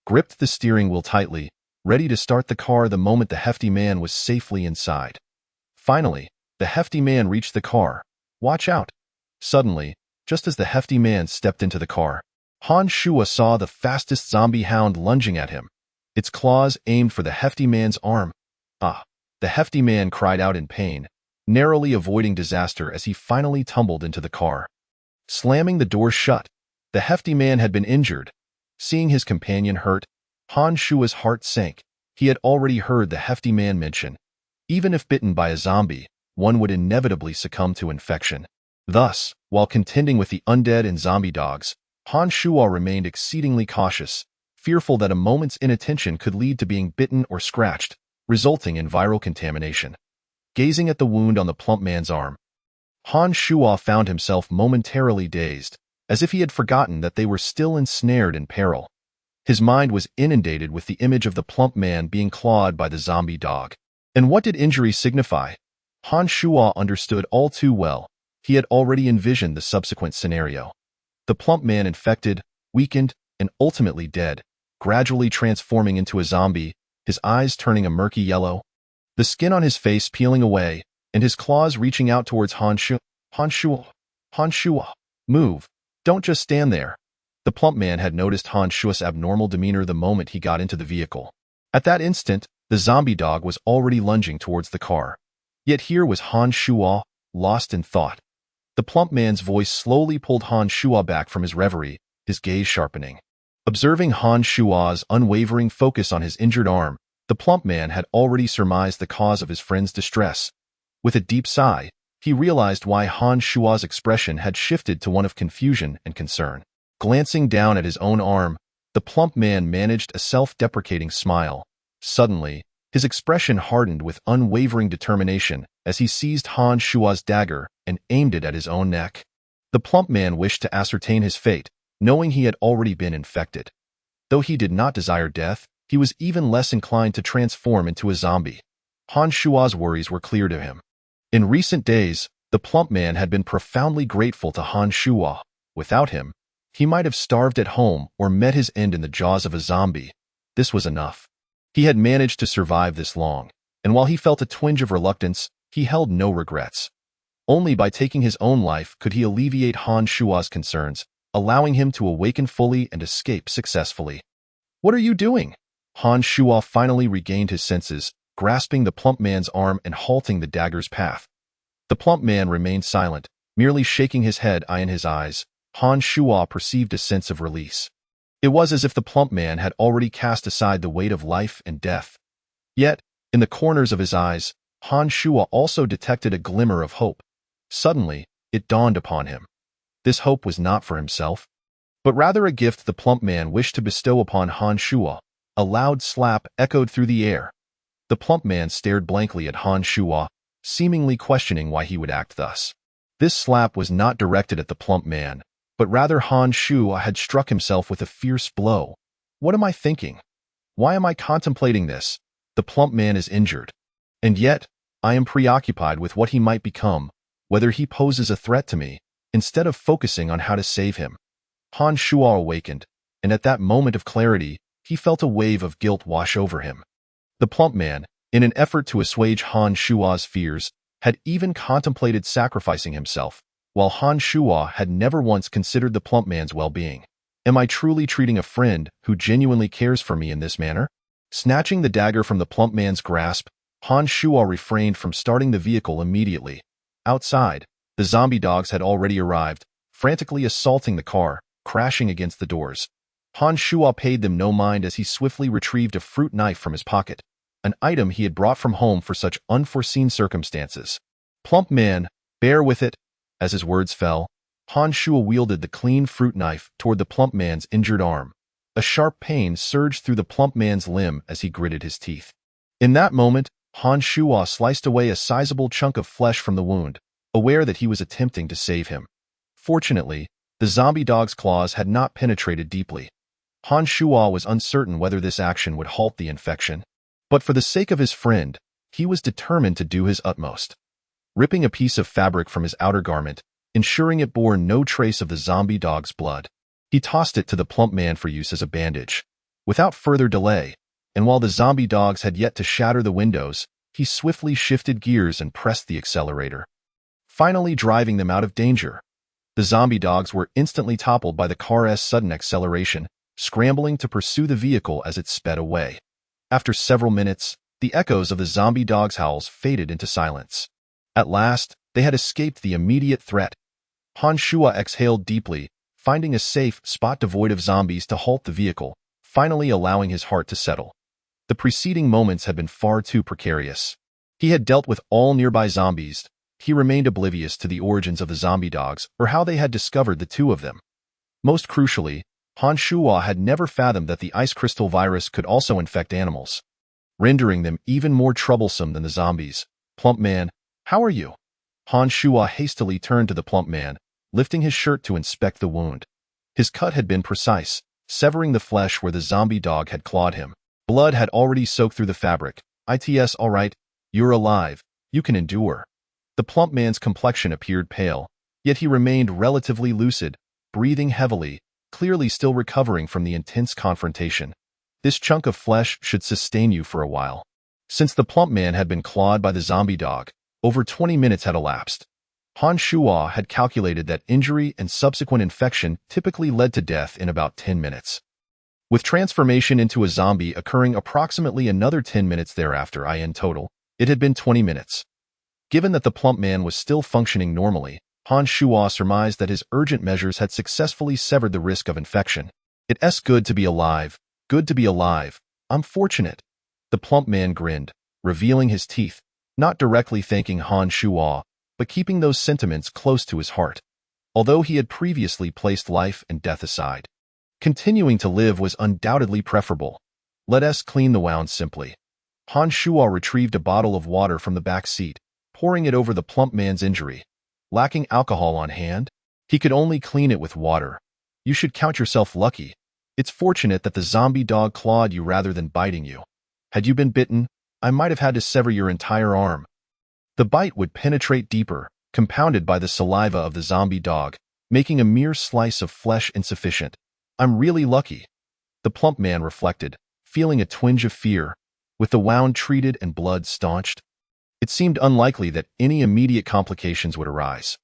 gripped the steering wheel tightly, ready to start the car the moment the hefty man was safely inside. Finally, the hefty man reached the car. "Watch out." Suddenly, just as the hefty man stepped into the car, Han Shuo saw the fastest zombie hound lunging at him, its claws aimed for the hefty man's arm. "Ah!" The hefty man cried out in pain, narrowly avoiding disaster as he finally tumbled into the car. Slamming the door shut, the hefty man had been injured. Seeing his companion hurt, Han Shuo's heart sank. He had already heard the hefty man mention, even if bitten by a zombie, one would inevitably succumb to infection. Thus, while contending with the undead and zombie dogs, Han Shuo remained exceedingly cautious, fearful that a moment's inattention could lead to being bitten or scratched, resulting in viral contamination. Gazing at the wound on the plump man's arm, Han Shuo found himself momentarily dazed, as if he had forgotten that they were still ensnared in peril. His mind was inundated with the image of the plump man being clawed by the zombie dog. And what did injury signify? Han Shuo understood all too well. He had already envisioned the subsequent scenario. The plump man infected, weakened, and ultimately dead, gradually transforming into a zombie, his eyes turning a murky yellow, the skin on his face peeling away, and his claws reaching out towards Han Shuo. "Han Shuo! Han Shuo! Move! Don't just stand there." The plump man had noticed Han Shuo's abnormal demeanor the moment he got into the vehicle. At that instant, the zombie dog was already lunging towards the car. Yet here was Han Shuo, lost in thought. The plump man's voice slowly pulled Han Shuo back from his reverie, his gaze sharpening. Observing Han Shuo's unwavering focus on his injured arm, the plump man had already surmised the cause of his friend's distress. With a deep sigh, he realized why Han Shuo's expression had shifted to one of confusion and concern. Glancing down at his own arm, the plump man managed a self-deprecating smile. Suddenly, his expression hardened with unwavering determination as he seized Han Shuo's dagger and aimed it at his own neck. The plump man wished to ascertain his fate, knowing he had already been infected. Though he did not desire death, he was even less inclined to transform into a zombie. Han Shuo's worries were clear to him. In recent days, the plump man had been profoundly grateful to Han Shuo. Without him, he might have starved at home or met his end in the jaws of a zombie. This was enough. He had managed to survive this long, and while he felt a twinge of reluctance, he held no regrets. Only by taking his own life could he alleviate Han Shuo's concerns, allowing him to awaken fully and escape successfully. "What are you doing?" Han Shuo finally regained his senses, grasping the plump man's arm and halting the dagger's path. The plump man remained silent, merely shaking his head in his eyes. Han Shuo perceived a sense of release. It was as if the plump man had already cast aside the weight of life and death. Yet, in the corners of his eyes, Han Shuo also detected a glimmer of hope. Suddenly, it dawned upon him. This hope was not for himself, but rather a gift the plump man wished to bestow upon Han Shuo. A loud slap echoed through the air. The plump man stared blankly at Han Shuo, seemingly questioning why he would act thus. This slap was not directed at the plump man, but rather Han Shuo had struck himself with a fierce blow. "What am I thinking? Why am I contemplating this? The plump man is injured. And yet, I am preoccupied with what he might become, whether he poses a threat to me, instead of focusing on how to save him." Han Shuo awakened, and at that moment of clarity, he felt a wave of guilt wash over him. The plump man, in an effort to assuage Han Shuo's fears, had even contemplated sacrificing himself, while Han Shuo had never once considered the plump man's well-being. "Am I truly treating a friend who genuinely cares for me in this manner?" Snatching the dagger from the plump man's grasp, Han Shuo refrained from starting the vehicle immediately. Outside, the zombie dogs had already arrived, frantically assaulting the car, crashing against the doors. Han Shuo paid them no mind as he swiftly retrieved a fruit knife from his pocket, an item he had brought from home for such unforeseen circumstances. "Plump man, bear with it." As his words fell, Han Shuo wielded the clean fruit knife toward the plump man's injured arm. A sharp pain surged through the plump man's limb as he gritted his teeth. In that moment, Han Shuo sliced away a sizable chunk of flesh from the wound, aware that he was attempting to save him. Fortunately, the zombie dog's claws had not penetrated deeply. Han Shuo was uncertain whether this action would halt the infection, but for the sake of his friend, he was determined to do his utmost. Ripping a piece of fabric from his outer garment, ensuring it bore no trace of the zombie dog's blood, he tossed it to the plump man for use as a bandage. Without further delay, and while the zombie dogs had yet to shatter the windows, he swiftly shifted gears and pressed the accelerator, finally driving them out of danger. The zombie dogs were instantly toppled by the car's sudden acceleration, scrambling to pursue the vehicle as it sped away. After several minutes, the echoes of the zombie dogs' howls faded into silence. At last, they had escaped the immediate threat. Han Shuo exhaled deeply, finding a safe spot devoid of zombies to halt the vehicle, finally allowing his heart to settle. The preceding moments had been far too precarious. He had dealt with all nearby zombies. He remained oblivious to the origins of the zombie dogs or how they had discovered the two of them. Most crucially, Han Shuo had never fathomed that the ice crystal virus could also infect animals, rendering them even more troublesome than the zombies. "Plump man, how are you?" Han Shuo hastily turned to the plump man, lifting his shirt to inspect the wound. His cut had been precise, severing the flesh where the zombie dog had clawed him. Blood had already soaked through the fabric. "It's all right. You're alive. You can endure." The plump man's complexion appeared pale, yet he remained relatively lucid, breathing heavily, clearly still recovering from the intense confrontation. "This chunk of flesh should sustain you for a while." Since the plump man had been clawed by the zombie dog, over 20 minutes had elapsed. Han Shuo had calculated that injury and subsequent infection typically led to death in about 10 minutes. With transformation into a zombie occurring approximately another 10 minutes thereafter, in total, it had been 20 minutes. Given that the plump man was still functioning normally, Han Shuo surmised that his urgent measures had successfully severed the risk of infection. "It's good to be alive. Good to be alive. I'm fortunate." The plump man grinned, revealing his teeth, not directly thanking Han Shuo, but keeping those sentiments close to his heart. Although he had previously placed life and death aside, continuing to live was undoubtedly preferable. "Let us clean the wound simply." Han Shuo retrieved a bottle of water from the back seat, pouring it over the plump man's injury. "Lacking alcohol on hand?" He could only clean it with water. You should count yourself lucky. It's fortunate that the zombie dog clawed you rather than biting you. Had you been bitten, I might have had to sever your entire arm. The bite would penetrate deeper, compounded by the saliva of the zombie dog, making a mere slice of flesh insufficient. I'm really lucky, the plump man reflected, feeling a twinge of fear. With the wound treated and blood staunched, it seemed unlikely that any immediate complications would arise.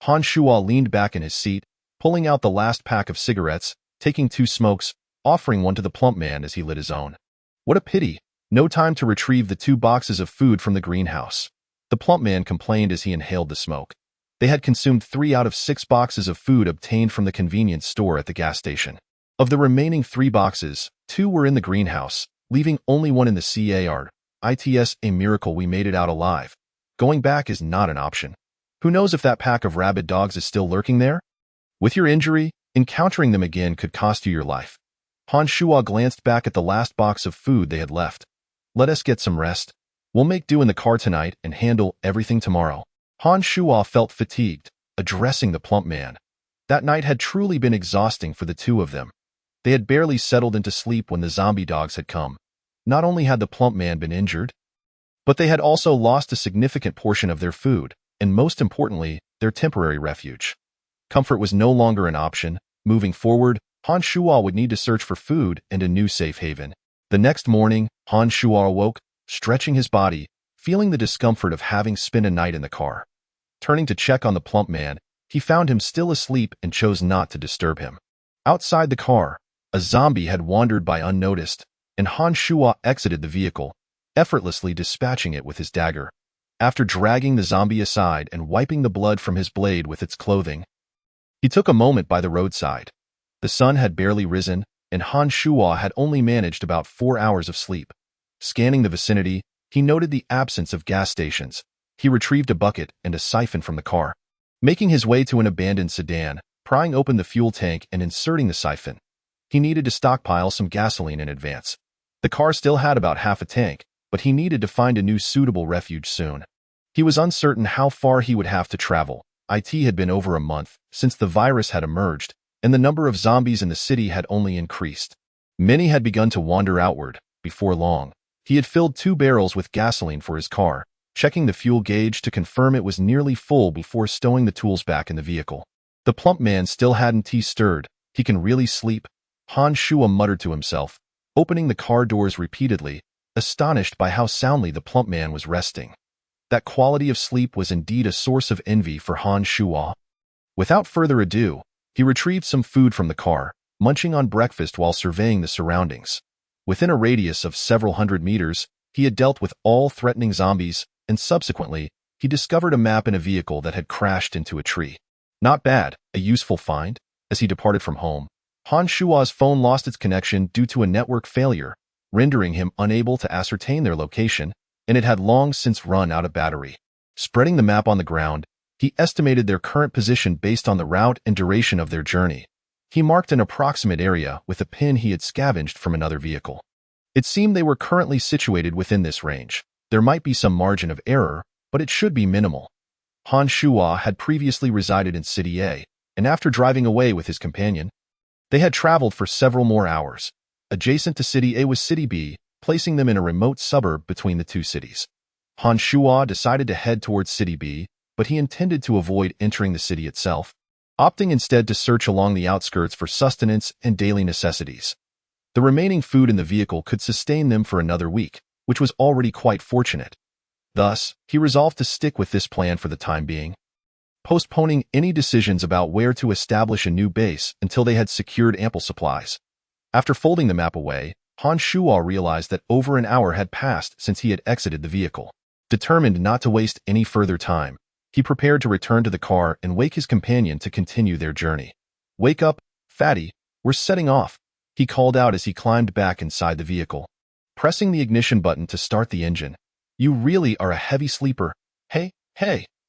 Han Shuo leaned back in his seat, pulling out the last pack of cigarettes, taking 2 smokes, offering one to the plump man as he lit his own. What a pity, no time to retrieve the 2 boxes of food from the greenhouse. The plump man complained as he inhaled the smoke. They had consumed 3 out of 6 boxes of food obtained from the convenience store at the gas station. Of the remaining 3 boxes, 2 were in the greenhouse, leaving only one in the car. It's a miracle we made it out alive. Going back is not an option. Who knows if that pack of rabid dogs is still lurking there? With your injury, encountering them again could cost you your life. Han Shuo glanced back at the last box of food they had left. Let us get some rest. We'll make do in the car tonight and handle everything tomorrow. Han Shuo felt fatigued, addressing the plump man. That night had truly been exhausting for the 2 of them. They had barely settled into sleep when the zombie dogs had come. Not only had the plump man been injured, but they had also lost a significant portion of their food, and most importantly, their temporary refuge. Comfort was no longer an option. Moving forward, Han Shuo would need to search for food and a new safe haven. The next morning, Han Shuo awoke, stretching his body, feeling the discomfort of having spent a night in the car. Turning to check on the plump man, he found him still asleep and chose not to disturb him. Outside the car, a zombie had wandered by unnoticed, and Han Shuo exited the vehicle, effortlessly dispatching it with his dagger. After dragging the zombie aside and wiping the blood from his blade with its clothing, he took a moment by the roadside. The sun had barely risen, and Han Shuo had only managed about 4 hours of sleep. Scanning the vicinity, he noted the absence of gas stations. He retrieved a bucket and a siphon from the car. Making his way to an abandoned sedan, prying open the fuel tank and inserting the siphon, he needed to stockpile some gasoline in advance. The car still had about half a tank, but he needed to find a new suitable refuge soon. He was uncertain how far he would have to travel. It had been over a month since the virus had emerged, and the number of zombies in the city had only increased. Many had begun to wander outward. Before long, he had filled 2 barrels with gasoline for his car, checking the fuel gauge to confirm it was nearly full before stowing the tools back in the vehicle. The plump man still hadn't stirred. He can really sleep, Han Shuo muttered to himself, opening the car doors repeatedly, astonished by how soundly the plump man was resting. That quality of sleep was indeed a source of envy for Han Shuo. Without further ado, he retrieved some food from the car, munching on breakfast while surveying the surroundings. Within a radius of several hundred meters, he had dealt with all threatening zombies, and subsequently, he discovered a map in a vehicle that had crashed into a tree. Not bad, a useful find. As he departed from home, Han Shuo's phone lost its connection due to a network failure, rendering him unable to ascertain their location, and it had long since run out of battery. Spreading the map on the ground, he estimated their current position based on the route and duration of their journey. He marked an approximate area with a pin he had scavenged from another vehicle. It seemed they were currently situated within this range. There might be some margin of error, but it should be minimal. Han Shuo had previously resided in City A, and after driving away with his companion, they had traveled for several more hours. Adjacent to City A was City B, placing them in a remote suburb between the 2 cities. Han Shuo decided to head towards City B, but he intended to avoid entering the city itself, opting instead to search along the outskirts for sustenance and daily necessities. The remaining food in the vehicle could sustain them for another week, which was already quite fortunate. Thus, he resolved to stick with this plan for the time being, postponing any decisions about where to establish a new base until they had secured ample supplies. After folding the map away, Han Shuo realized that over an hour had passed since he had exited the vehicle. Determined not to waste any further time, he prepared to return to the car and wake his companion to continue their journey. "Wake up, fatty, we're setting off," he called out as he climbed back inside the vehicle, pressing the ignition button to start the engine. "You really are a heavy sleeper. Hey,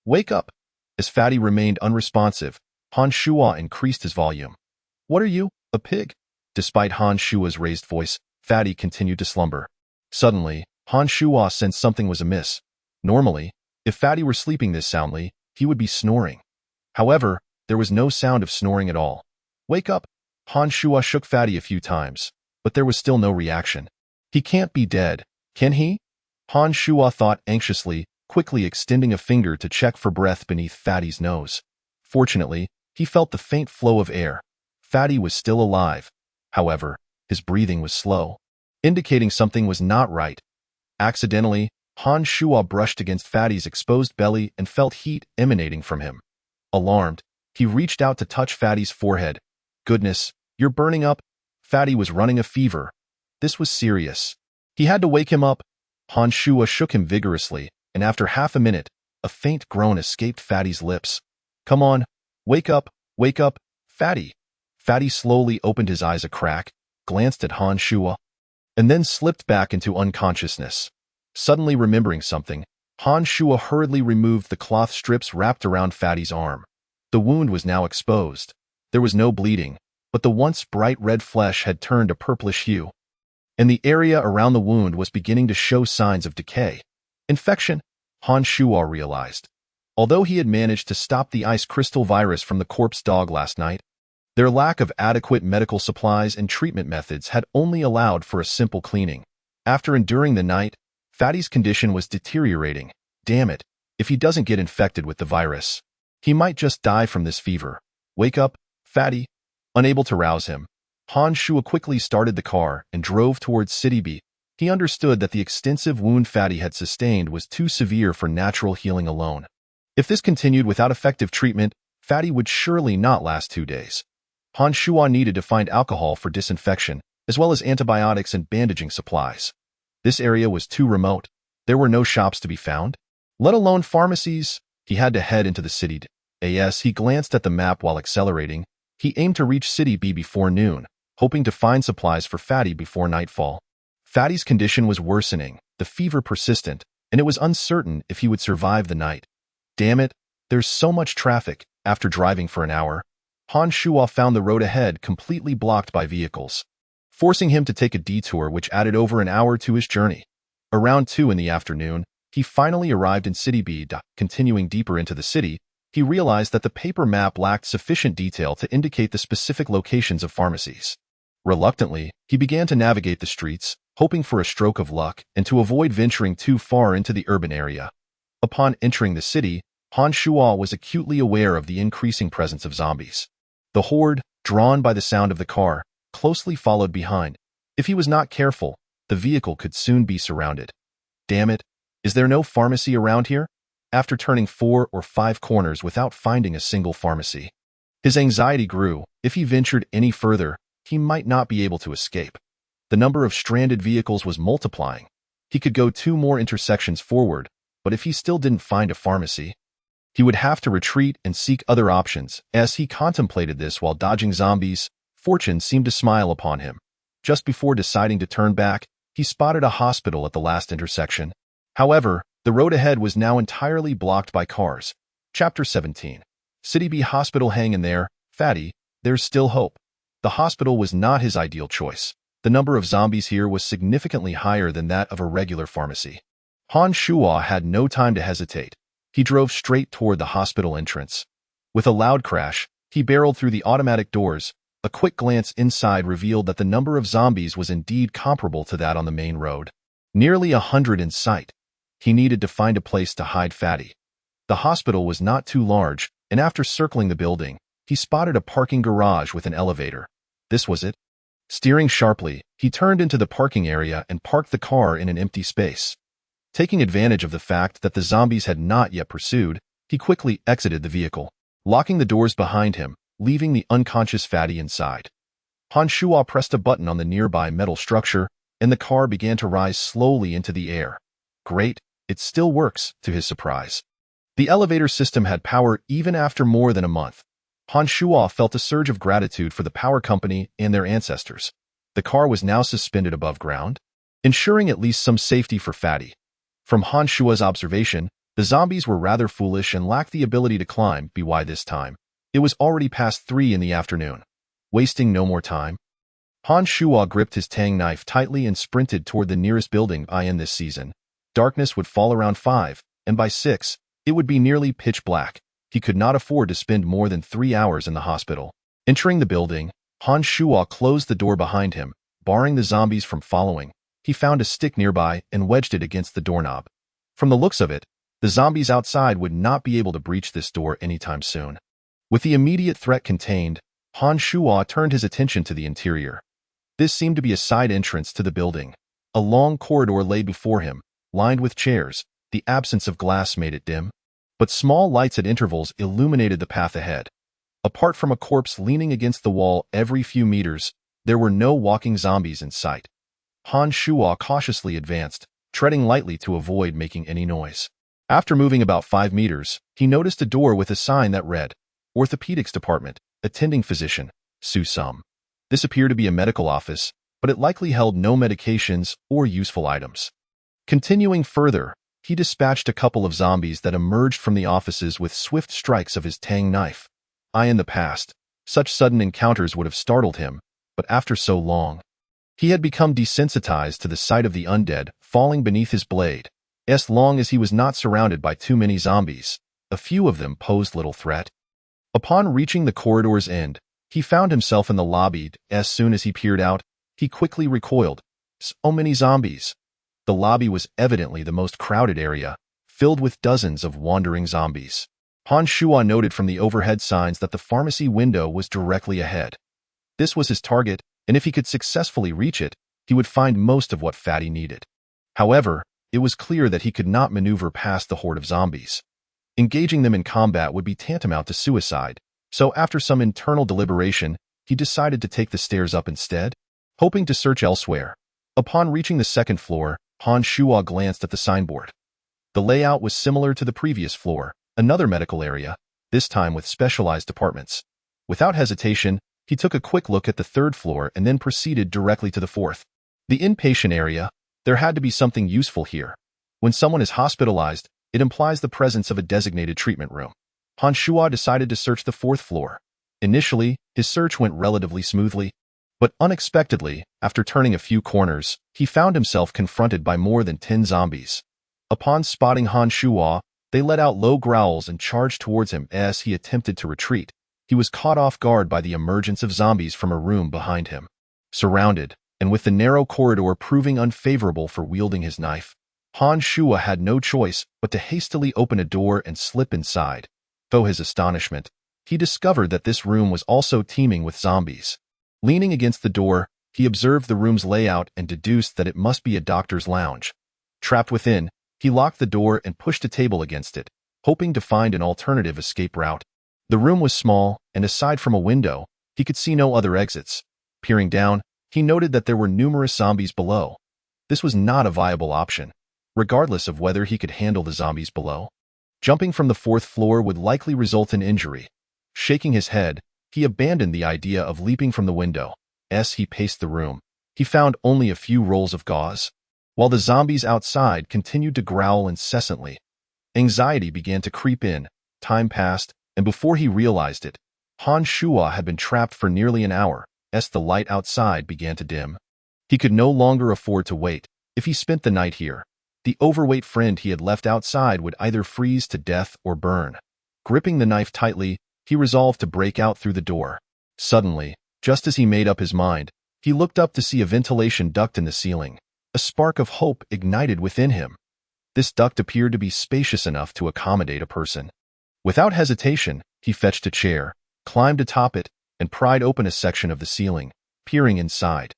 wake up." As Fatty remained unresponsive, Han Shuo increased his volume. "What are you, a pig?" Despite Han Shuo's raised voice, Fatty continued to slumber. Suddenly, Han Shuo sensed something was amiss. Normally, if Fatty were sleeping this soundly, he would be snoring. However, There was no sound of snoring at all. "Wake up!" Han Shuo shook Fatty a few times, but there was still no reaction. "He can't be dead, can he?" Han Shuo thought anxiously, quickly extending a finger to check for breath beneath Fatty's nose. Fortunately, he felt the faint flow of air. Fatty was still alive. However, his breathing was slow, indicating something was not right. Accidentally, Han Shuo brushed against Fatty's exposed belly and felt heat emanating from him. Alarmed, he reached out to touch Fatty's forehead. "Goodness, you're burning up." Fatty was running a fever. This was serious. He had to wake him up. Han Shuo shook him vigorously, and after half a minute, a faint groan escaped Fatty's lips. "Come on, wake up, Fatty." Fatty slowly opened his eyes a crack, glanced at Han Shuo, and then slipped back into unconsciousness. Suddenly remembering something, Han Shuo hurriedly removed the cloth strips wrapped around Fatty's arm. The wound was now exposed. There was no bleeding, but the once bright red flesh had turned a purplish hue, and the area around the wound was beginning to show signs of decay. Infection, Han Shuo realized. Although he had managed to stop the ice crystal virus from the corpse dog last night, their lack of adequate medical supplies and treatment methods had only allowed for a simple cleaning. After enduring the night, Fatty's condition was deteriorating. Damn it, if he doesn't get infected with the virus, he might just die from this fever. "Wake up, Fatty." Unable to rouse him, Han Shuo quickly started the car and drove towards City B. He understood that the extensive wound Fatty had sustained was too severe for natural healing alone. If this continued without effective treatment, Fatty would surely not last 2 days. Han Shuo needed to find alcohol for disinfection, as well as antibiotics and bandaging supplies. This area was too remote. There were no shops to be found, let alone pharmacies. He had to head into the city. As he glanced at the map while accelerating, he aimed to reach City B before noon, hoping to find supplies for Fatty before nightfall. Fatty's condition was worsening, the fever persistent, and it was uncertain if he would survive the night. Damn it, there's so much traffic. After driving for an hour, Han Shuo found the road ahead completely blocked by vehicles, forcing him to take a detour which added over an hour to his journey. Around 2 in the afternoon, he finally arrived in City B. Continuing deeper into the city, he realized that the paper map lacked sufficient detail to indicate the specific locations of pharmacies. Reluctantly, he began to navigate the streets, hoping for a stroke of luck and to avoid venturing too far into the urban area. Upon entering the city, Han Shuo was acutely aware of the increasing presence of zombies. The horde, drawn by the sound of the car, closely followed behind. If he was not careful, the vehicle could soon be surrounded. Damn it, is there no pharmacy around here? After turning 4 or 5 corners without finding a single pharmacy, his anxiety grew. If he ventured any further, he might not be able to escape. The number of stranded vehicles was multiplying. He could go 2 more intersections forward, but if he still didn't find a pharmacy, he would have to retreat and seek other options. As he contemplated this while dodging zombies, fortune seemed to smile upon him. Just before deciding to turn back, he spotted a hospital at the last intersection. However, the road ahead was now entirely blocked by cars. Chapter 17. City B Hospital. Hang in there, Fatty, there's still hope. The hospital was not his ideal choice. The number of zombies here was significantly higher than that of a regular pharmacy. Han Shuo had no time to hesitate. He drove straight toward the hospital entrance. With a loud crash, he barreled through the automatic doors. A quick glance inside revealed that the number of zombies was indeed comparable to that on the main road. Nearly 100 in sight. He needed to find a place to hide Fatty. The hospital was not too large, and after circling the building, he spotted a parking garage with an elevator. This was it. Steering sharply, he turned into the parking area and parked the car in an empty space. Taking advantage of the fact that the zombies had not yet pursued, he quickly exited the vehicle, locking the doors behind him, leaving the unconscious Fatty inside. Han Shuo pressed a button on the nearby metal structure, and the car began to rise slowly into the air. Great, it still works, to his surprise. The elevator system had power even after more than a month. Han Shuo felt a surge of gratitude for the power company and their ancestors. The car was now suspended above ground, ensuring at least some safety for Fatty. From Han Shuo's observation, the zombies were rather foolish and lacked the ability to climb. By this time, it was already past 3 in the afternoon. Wasting no more time, Han Shuo gripped his Tang knife tightly and sprinted toward the nearest building. In this season, darkness would fall around 5, and by 6, it would be nearly pitch black. he could not afford to spend more than 3 hours in the hospital. Entering the building, Han Shuo closed the door behind him, barring the zombies from following. He found a stick nearby and wedged it against the doorknob. From the looks of it, the zombies outside would not be able to breach this door anytime soon. With the immediate threat contained, Han Shuo turned his attention to the interior. This seemed to be a side entrance to the building. A long corridor lay before him, lined with chairs. The absence of glass made it dim, but small lights at intervals illuminated the path ahead. Apart from a corpse leaning against the wall every few meters, there were no walking zombies in sight. Han Shuo cautiously advanced, treading lightly to avoid making any noise. After moving about 5 meters, he noticed a door with a sign that read, Orthopedics Department, Attending Physician, Su Sum. This appeared to be a medical office, but it likely held no medications or useful items. Continuing further, he dispatched a couple of zombies that emerged from the offices with swift strikes of his Tang knife. In the past, such sudden encounters would have startled him, but after so long, he had become desensitized to the sight of the undead falling beneath his blade. As long as he was not surrounded by too many zombies, a few of them posed little threat. Upon reaching the corridor's end, he found himself in the lobby. As soon as he peered out, he quickly recoiled. So many zombies. The lobby was evidently the most crowded area, filled with dozens of wandering zombies. Han Shuo noted from the overhead signs that the pharmacy window was directly ahead. This was his target, and if he could successfully reach it, he would find most of what Fatty needed. However, it was clear that he could not maneuver past the horde of zombies. Engaging them in combat would be tantamount to suicide, so after some internal deliberation, he decided to take the stairs up instead, hoping to search elsewhere. Upon reaching the second floor, Han Shuo glanced at the signboard. The layout was similar to the previous floor, another medical area, this time with specialized departments. Without hesitation, he took a quick look at the third floor and then proceeded directly to the fourth. The inpatient area. There had to be something useful here. When someone is hospitalized, it implies the presence of a designated treatment room. Han Shuo decided to search the fourth floor. Initially, his search went relatively smoothly, but unexpectedly, after turning a few corners, he found himself confronted by more than 10 zombies. Upon spotting Han Shuo, they let out low growls and charged towards him. As he attempted to retreat, he was caught off guard by the emergence of zombies from a room behind him. Surrounded, and with the narrow corridor proving unfavorable for wielding his knife, Han Shuo had no choice but to hastily open a door and slip inside. To his astonishment, he discovered that this room was also teeming with zombies. Leaning against the door, he observed the room's layout and deduced that it must be a doctor's lounge. Trapped within, he locked the door and pushed a table against it, hoping to find an alternative escape route. The room was small, and aside from a window, he could see no other exits. Peering down, he noted that there were numerous zombies below. This was not a viable option, regardless of whether he could handle the zombies below. Jumping from the fourth floor would likely result in injury. Shaking his head, he abandoned the idea of leaping from the window. As he paced the room, he found only a few rolls of gauze, while the zombies outside continued to growl incessantly. Anxiety began to creep in. Time passed, and before he realized it, Han Shuo had been trapped for nearly an hour. As the light outside began to dim, he could no longer afford to wait. If he spent the night here, the overweight friend he had left outside would either freeze to death or burn. Gripping the knife tightly, he resolved to break out through the door. Suddenly, just as he made up his mind, he looked up to see a ventilation duct in the ceiling. A spark of hope ignited within him. This duct appeared to be spacious enough to accommodate a person. Without hesitation, he fetched a chair, climbed atop it, and pried open a section of the ceiling, peering inside.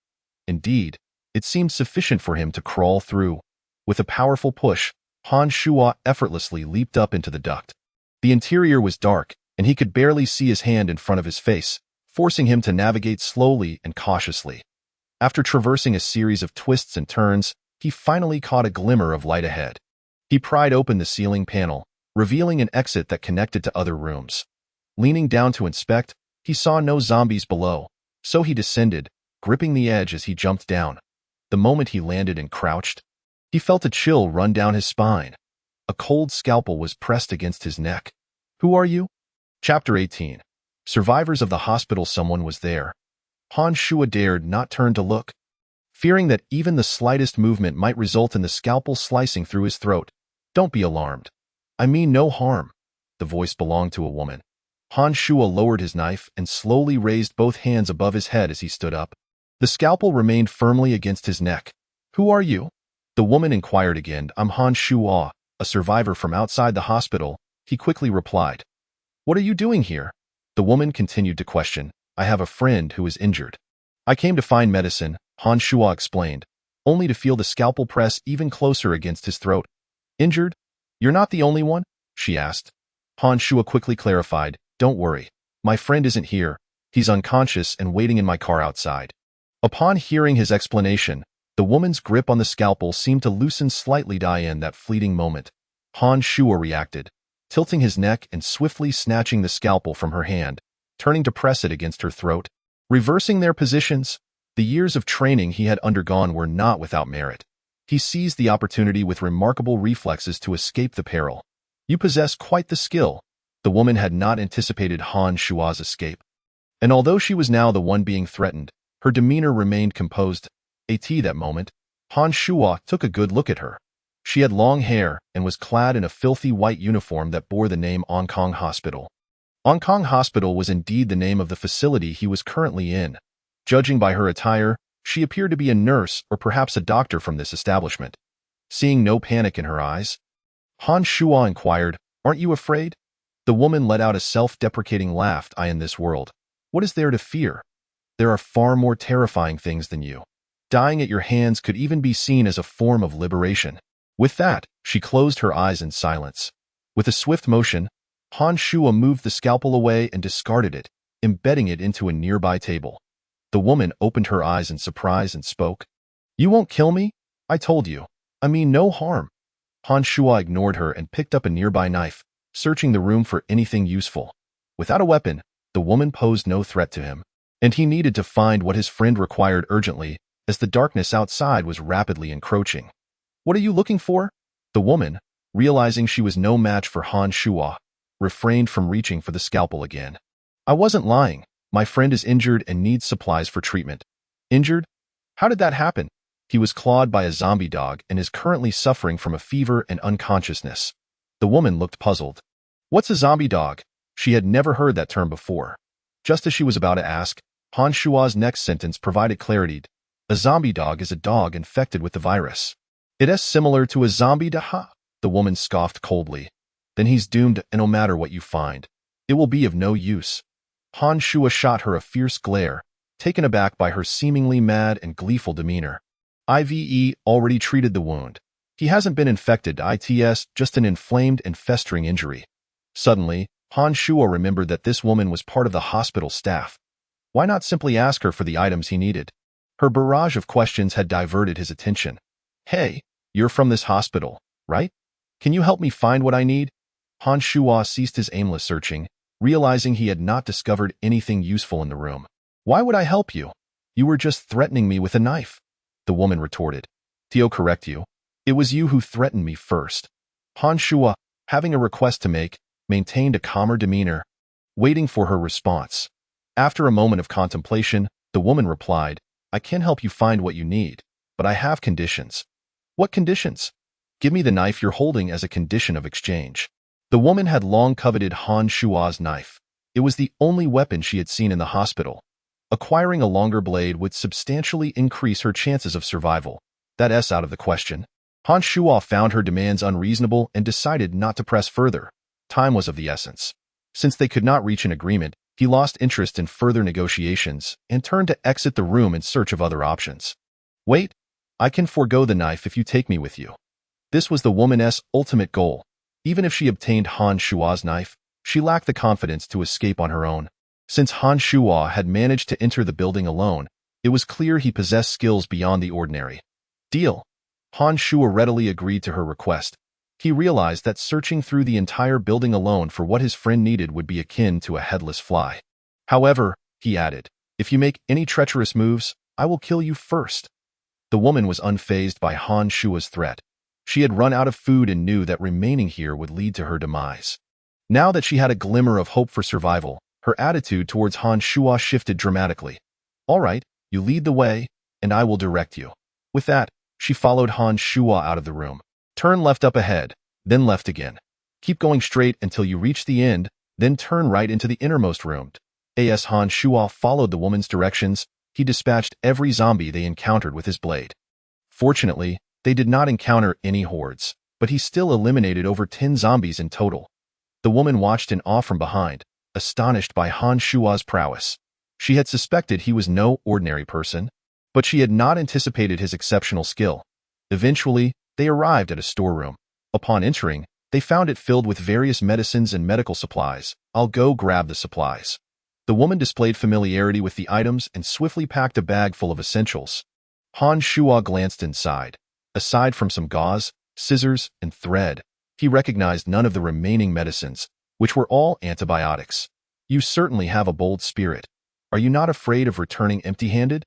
Indeed, it seemed sufficient for him to crawl through. With a powerful push, Han Shuo effortlessly leaped up into the duct. The interior was dark, and he could barely see his hand in front of his face, forcing him to navigate slowly and cautiously. After traversing a series of twists and turns, he finally caught a glimmer of light ahead. He pried open the ceiling panel, revealing an exit that connected to other rooms. Leaning down to inspect, he saw no zombies below, so he descended, gripping the edge as he jumped down. The moment he landed and crouched, he felt a chill run down his spine. A cold scalpel was pressed against his neck. "Who are you?" Chapter 18. Survivors of the hospital. Someone was there. Han Shuo dared not turn to look, fearing that even the slightest movement might result in the scalpel slicing through his throat. "Don't be alarmed. I mean no harm." The voice belonged to a woman. Han Shuo lowered his knife and slowly raised both hands above his head as he stood up. The scalpel remained firmly against his neck. "Who are you?" The woman inquired again. "I'm Han Shuo, a survivor from outside the hospital," he quickly replied. "What are you doing here?" The woman continued to question. "I have a friend who is injured. I came to find medicine," Han Shuo explained, only to feel the scalpel press even closer against his throat. "Injured? You're not the only one?" she asked. Han Shuo quickly clarified, "Don't worry. My friend isn't here. He's unconscious and waiting in my car outside." Upon hearing his explanation, the woman's grip on the scalpel seemed to loosen slightly. In that fleeting moment, Han Shuo reacted, tilting his neck and swiftly snatching the scalpel from her hand, turning to press it against her throat. Reversing their positions, the years of training he had undergone were not without merit. He seized the opportunity with remarkable reflexes to escape the peril. "You possess quite the skill." The woman had not anticipated Han Shuo's escape. And although she was now the one being threatened, her demeanor remained composed. That moment, Han Shuo took a good look at her. She had long hair and was clad in a filthy white uniform that bore the name Onkong Hospital. Onkong Hospital was indeed the name of the facility he was currently in. Judging by her attire, she appeared to be a nurse or perhaps a doctor from this establishment. Seeing no panic in her eyes, Han Shuo inquired, "Aren't you afraid?" The woman let out a self-deprecating laugh. "In this world, what is there to fear? There are far more terrifying things than you. Dying at your hands could even be seen as a form of liberation." With that, she closed her eyes in silence. With a swift motion, Han Shuo moved the scalpel away and discarded it, embedding it into a nearby table. The woman opened her eyes in surprise and spoke. "You won't kill me? I told you. I mean no harm." Han Shuo ignored her and picked up a nearby knife, searching the room for anything useful. Without a weapon, the woman posed no threat to him, and he needed to find what his friend required urgently, as the darkness outside was rapidly encroaching. "What are you looking for?" The woman, realizing she was no match for Han Shuo, refrained from reaching for the scalpel again. "I wasn't lying. My friend is injured and needs supplies for treatment." "Injured? How did that happen?" "He was clawed by a zombie dog and is currently suffering from a fever and unconsciousness." The woman looked puzzled. "What's a zombie dog?" She had never heard that term before. Just as she was about to ask, Han Shuo's next sentence provided clarity. "A zombie dog is a dog infected with the virus. It is similar to a zombie daha." The woman scoffed coldly. "Then he's doomed, and no matter what you find, it will be of no use." Han Shuo shot her a fierce glare, taken aback by her seemingly mad and gleeful demeanor. "I've already treated the wound. He hasn't been infected. It's just an inflamed and festering injury." Suddenly, Han Shuo remembered that this woman was part of the hospital staff. Why not simply ask her for the items he needed? Her barrage of questions had diverted his attention. "Hey, you're from this hospital, right? Can you help me find what I need?" Han Shuo ceased his aimless searching, realizing he had not discovered anything useful in the room. "Why would I help you? You were just threatening me with a knife," the woman retorted. "Tio, correct you. It was you who threatened me first." Han Shuo, having a request to make, maintained a calmer demeanor, waiting for her response. After a moment of contemplation, the woman replied, "I can help you find what you need, but I have conditions." "What conditions?" "Give me the knife you're holding as a condition of exchange." The woman had long coveted Han Shuo's knife. It was the only weapon she had seen in the hospital. Acquiring a longer blade would substantially increase her chances of survival. That's out of the question. Han Shuo found her demands unreasonable and decided not to press further. Time was of the essence. Since they could not reach an agreement, he lost interest in further negotiations and turned to exit the room in search of other options. "Wait, I can forego the knife if you take me with you." This was the woman's ultimate goal. Even if she obtained Han Shuo's knife, she lacked the confidence to escape on her own. Since Han Shuo had managed to enter the building alone, it was clear he possessed skills beyond the ordinary. "Deal." Han Shuo readily agreed to her request. He realized that searching through the entire building alone for what his friend needed would be akin to a headless fly. "However," he added, "if you make any treacherous moves, I will kill you first." The woman was unfazed by Han Shuo's threat. She had run out of food and knew that remaining here would lead to her demise. Now that she had a glimmer of hope for survival, her attitude towards Han Shuo shifted dramatically. "All right, you lead the way, and I will direct you." With that, she followed Han Shuo out of the room. "Turn left up ahead, then left again." Keep going straight until you reach the end, then turn right into the innermost room. As Han Shuo followed the woman's directions, he dispatched every zombie they encountered with his blade. Fortunately, they did not encounter any hordes, but he still eliminated over 10 zombies in total. The woman watched in awe from behind, astonished by Han Shuo's prowess. She had suspected he was no ordinary person, but she had not anticipated his exceptional skill. Eventually, they arrived at a storeroom. Upon entering, they found it filled with various medicines and medical supplies. "I'll go grab the supplies." The woman displayed familiarity with the items and swiftly packed a bag full of essentials. Han Shuo glanced inside. Aside from some gauze, scissors, and thread, he recognized none of the remaining medicines, which were all antibiotics. "You certainly have a bold spirit. Are you not afraid of returning empty-handed?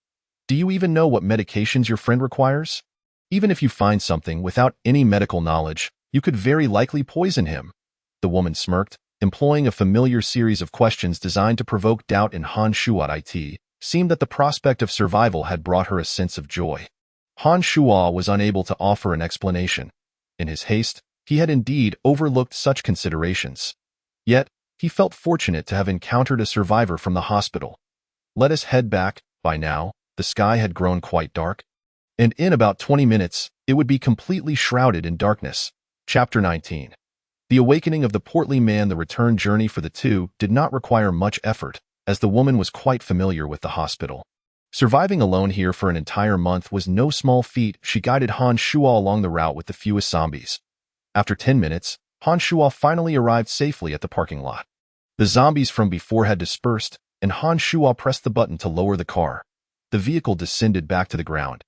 Do you even know what medications your friend requires? Even if you find something without any medical knowledge, you could very likely poison him." The woman smirked, employing a familiar series of questions designed to provoke doubt in Han Shuo. It seemed that the prospect of survival had brought her a sense of joy. Han Shuo was unable to offer an explanation. In his haste, he had indeed overlooked such considerations. Yet, he felt fortunate to have encountered a survivor from the hospital. "Let us head back." By now, the sky had grown quite dark, and in about 20 minutes, it would be completely shrouded in darkness. Chapter 19. The awakening of the portly man. The return journey for the two did not require much effort, as the woman was quite familiar with the hospital. Surviving alone here for an entire month was no small feat. She guided Han Shuo along the route with the fewest zombies. After 10 minutes, Han Shuo finally arrived safely at the parking lot. The zombies from before had dispersed, and Han Shuo pressed the button to lower the car. The vehicle descended back to the ground.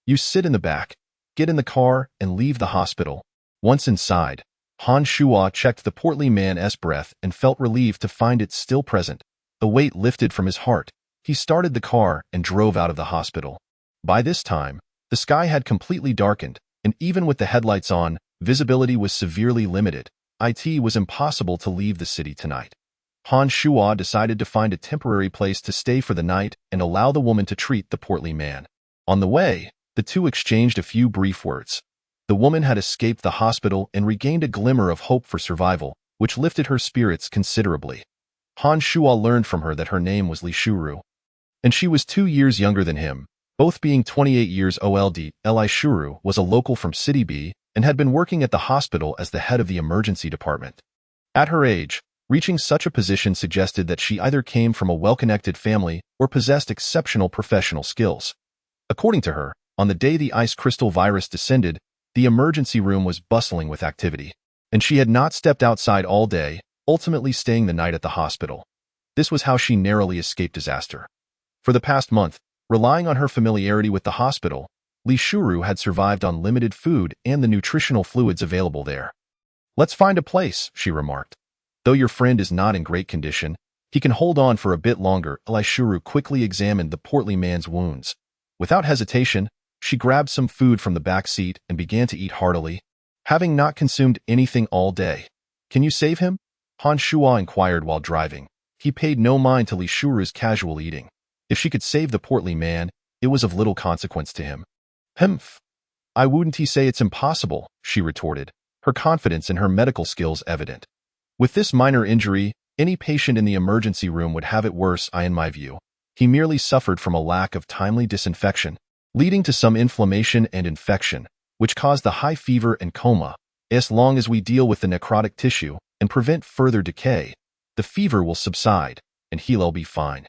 "You sit in the back, get in the car, and leave the hospital." Once inside, Han Shuo checked the portly man's breath and felt relieved to find it still present. A weight lifted from his heart. He started the car and drove out of the hospital. By this time, the sky had completely darkened, and even with the headlights on, visibility was severely limited. It was impossible to leave the city tonight. Han Shuo decided to find a temporary place to stay for the night and allow the woman to treat the portly man. On the way, the two exchanged a few brief words. The woman had escaped the hospital and regained a glimmer of hope for survival, which lifted her spirits considerably. Han Shuo learned from her that her name was Li Shuru, and she was 2 years younger than him, both being 28 years old. Li Shuru was a local from City B and had been working at the hospital as the head of the emergency department. At her age, reaching such a position suggested that she either came from a well-connected family or possessed exceptional professional skills. According to her, on the day the ice crystal virus descended, the emergency room was bustling with activity, and she had not stepped outside all day, ultimately staying the night at the hospital. This was how she narrowly escaped disaster. For the past month, relying on her familiarity with the hospital, Li Shuru had survived on limited food and the nutritional fluids available there. "Let's find a place," she remarked. "Though your friend is not in great condition, he can hold on for a bit longer." Li Shuru quickly examined the portly man's wounds. Without hesitation, she grabbed some food from the back seat and began to eat heartily, having not consumed anything all day. "Can you save him?" Han Shuo inquired while driving. He paid no mind to Li Shuru's casual eating. If she could save the portly man, it was of little consequence to him. "Humph. I wouldn't say it's impossible," she retorted, her confidence in her medical skills evident. "With this minor injury, any patient in the emergency room would have it worse, in my view. He merely suffered from a lack of timely disinfection, leading to some inflammation and infection, which caused the high fever and coma. As long as we deal with the necrotic tissue and prevent further decay, the fever will subside, and he'll be fine."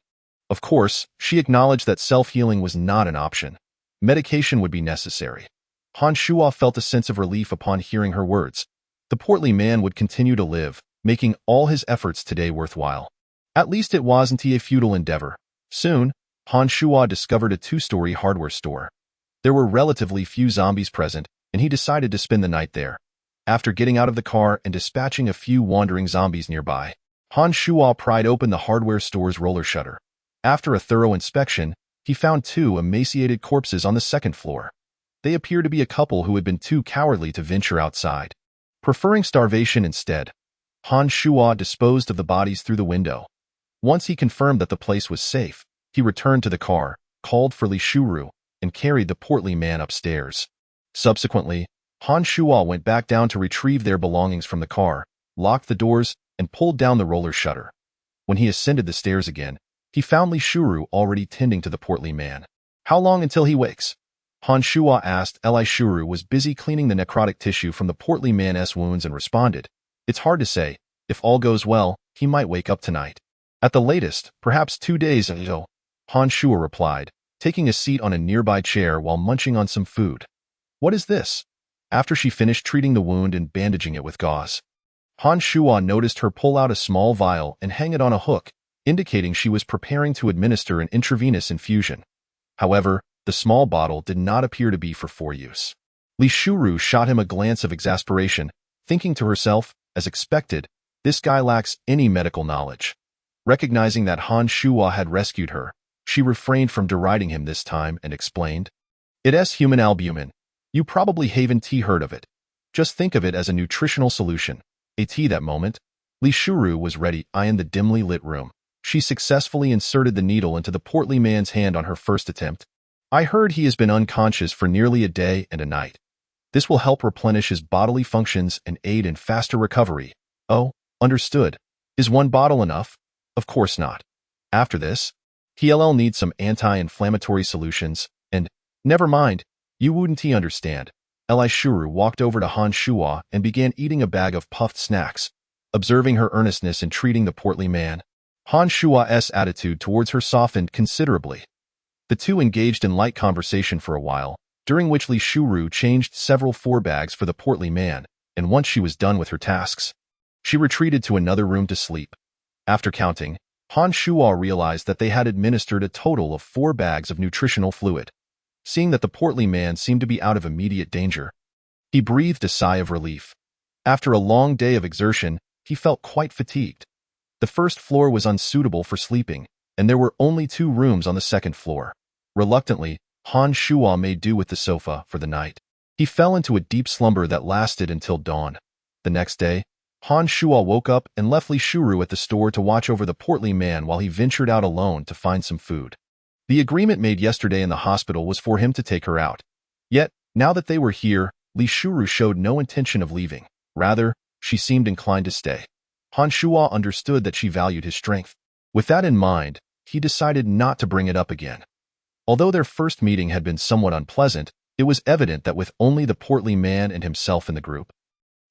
Of course, she acknowledged that self-healing was not an option. Medication would be necessary. Han Shuo felt a sense of relief upon hearing her words. The portly man would continue to live, making all his efforts today worthwhile. At least it wasn't a futile endeavor. Soon, Han Shuo discovered a 2-story hardware store. There were relatively few zombies present, and he decided to spend the night there. After getting out of the car and dispatching a few wandering zombies nearby, Han Shuo pried open the hardware store's roller shutter. After a thorough inspection, he found 2 emaciated corpses on the second floor. They appeared to be a couple who had been too cowardly to venture outside. Preferring starvation instead, Han Shuo disposed of the bodies through the window. Once he confirmed that the place was safe, he returned to the car, called for Li Shuru, and carried the portly man upstairs. Subsequently, Han Shuo went back down to retrieve their belongings from the car, locked the doors, and pulled down the roller shutter. When he ascended the stairs again, he found Li Shuru already tending to the portly man. "How long until he wakes?" Han Shuo asked. Li Shuru was busy cleaning the necrotic tissue from the portly man's wounds and responded, "It's hard to say. If all goes well, he might wake up tonight. At the latest, perhaps 2 days ago," Han Shuo replied, taking a seat on a nearby chair while munching on some food. "What is this?" After she finished treating the wound and bandaging it with gauze, Han Shuo noticed her pull out a small vial and hang it on a hook, indicating she was preparing to administer an intravenous infusion. However, the small bottle did not appear to be for use. Li Shuru shot him a glance of exasperation, thinking to herself, as expected, this guy lacks any medical knowledge. Recognizing that Han Shuo had rescued her, she refrained from deriding him this time and explained, "It's human albumin. You probably haven't heard of it. Just think of it as a nutritional solution." That moment, Li Shuru was ready. In the dimly lit room, she successfully inserted the needle into the portly man's hand on her first attempt. "I heard he has been unconscious for nearly a day and a night. This will help replenish his bodily functions and aid in faster recovery." "Oh, understood. Is one bottle enough?" "Of course not. After this, he'll need some anti-inflammatory solutions, and, never mind, you wouldn't understand." Li Shuru walked over to Han Shuo and began eating a bag of puffed snacks, observing her earnestness in treating the portly man. Han Shuo's attitude towards her softened considerably. The two engaged in light conversation for a while, during which Li Shuru changed several bags for the portly man, and once she was done with her tasks, she retreated to another room to sleep. After counting, Han Shuo realized that they had administered a total of 4 bags of nutritional fluid. Seeing that the portly man seemed to be out of immediate danger, he breathed a sigh of relief. After a long day of exertion, he felt quite fatigued. The first floor was unsuitable for sleeping, and there were only 2 rooms on the second floor. Reluctantly, Han Shuo made do with the sofa for the night. He fell into a deep slumber that lasted until dawn. The next day, Han Shuo woke up and left Li Shuru at the store to watch over the portly man while he ventured out alone to find some food. The agreement made yesterday in the hospital was for him to take her out. Yet, now that they were here, Li Shuru showed no intention of leaving. Rather, she seemed inclined to stay. Han Shuo understood that she valued his strength. With that in mind, he decided not to bring it up again. Although their first meeting had been somewhat unpleasant, it was evident that with only the portly man and himself in the group,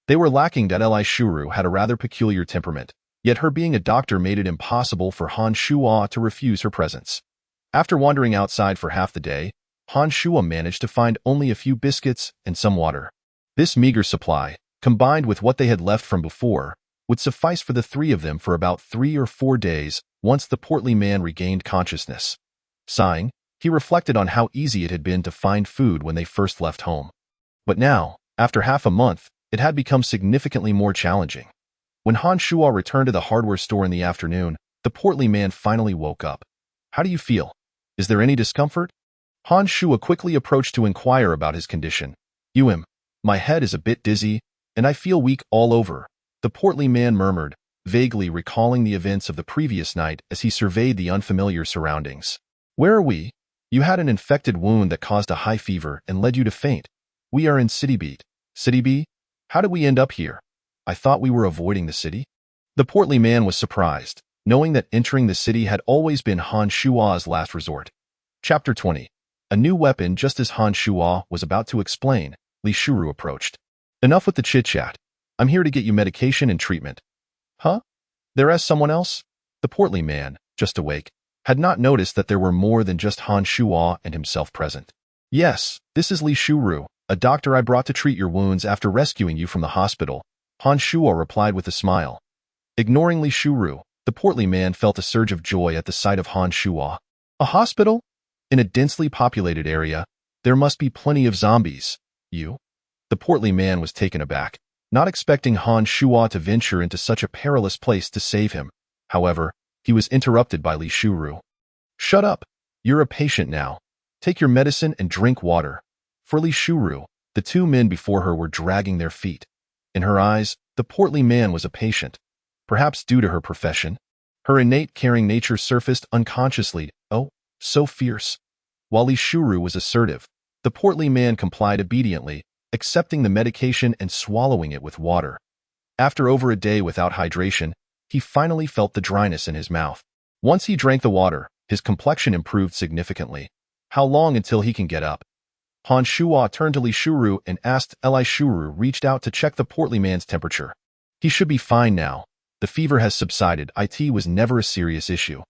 they were lacking. That Li Shuru had a rather peculiar temperament, yet her being a doctor made it impossible for Han Shuo to refuse her presence. After wandering outside for half the day, Han Shuo managed to find only a few biscuits and some water. This meager supply, combined with what they had left from before, would suffice for the 3 of them for about 3 or 4 days once the portly man regained consciousness. Sighing, he reflected on how easy it had been to find food when they first left home. But now, after half a month, it had become significantly more challenging. When Han Shuo returned to the hardware store in the afternoon, the portly man finally woke up. "How do you feel? Is there any discomfort?" Han Shuo quickly approached to inquire about his condition. My head is a bit dizzy, and I feel weak all over," the portly man murmured, vaguely recalling the events of the previous night as he surveyed the unfamiliar surroundings. "Where are we?" "You had an infected wound that caused a high fever and led you to faint. We are in City B. City B? How did we end up here? I thought we were avoiding the city." The portly man was surprised, knowing that entering the city had always been Han Shuo's last resort. Chapter 20. A new weapon. Just as Han Shuo was about to explain, Li Shuru approached. "Enough with the chit-chat. I'm here to get you medication and treatment." "Huh? There's someone else?" The portly man, just awake, had not noticed that there were more than just Han Shuo and himself present. "Yes, this is Li Shuru, a doctor I brought to treat your wounds after rescuing you from the hospital," Han Shuo replied with a smile. Ignoring Li Shuru, the portly man felt a surge of joy at the sight of Han Shuo. "A hospital? In a densely populated area, there must be plenty of zombies. You?" The portly man was taken aback, not expecting Han Shuo to venture into such a perilous place to save him. However, he was interrupted by Li Shuru. "Shut up. You're a patient now. Take your medicine and drink water." For Li Shuru, the 2 men before her were dragging their feet. In her eyes, the portly man was a patient. Perhaps due to her profession, her innate caring nature surfaced unconsciously. "Oh, so fierce." While Li Shuru was assertive, the portly man complied obediently, accepting the medication and swallowing it with water. After over a day without hydration, he finally felt the dryness in his mouth. Once he drank the water, his complexion improved significantly. How long until he can get up? Han Shuo turned to Li Shuru and asked. Li Shuru reached out to check the portly man's temperature. He should be fine now. The fever has subsided. It was never a serious issue.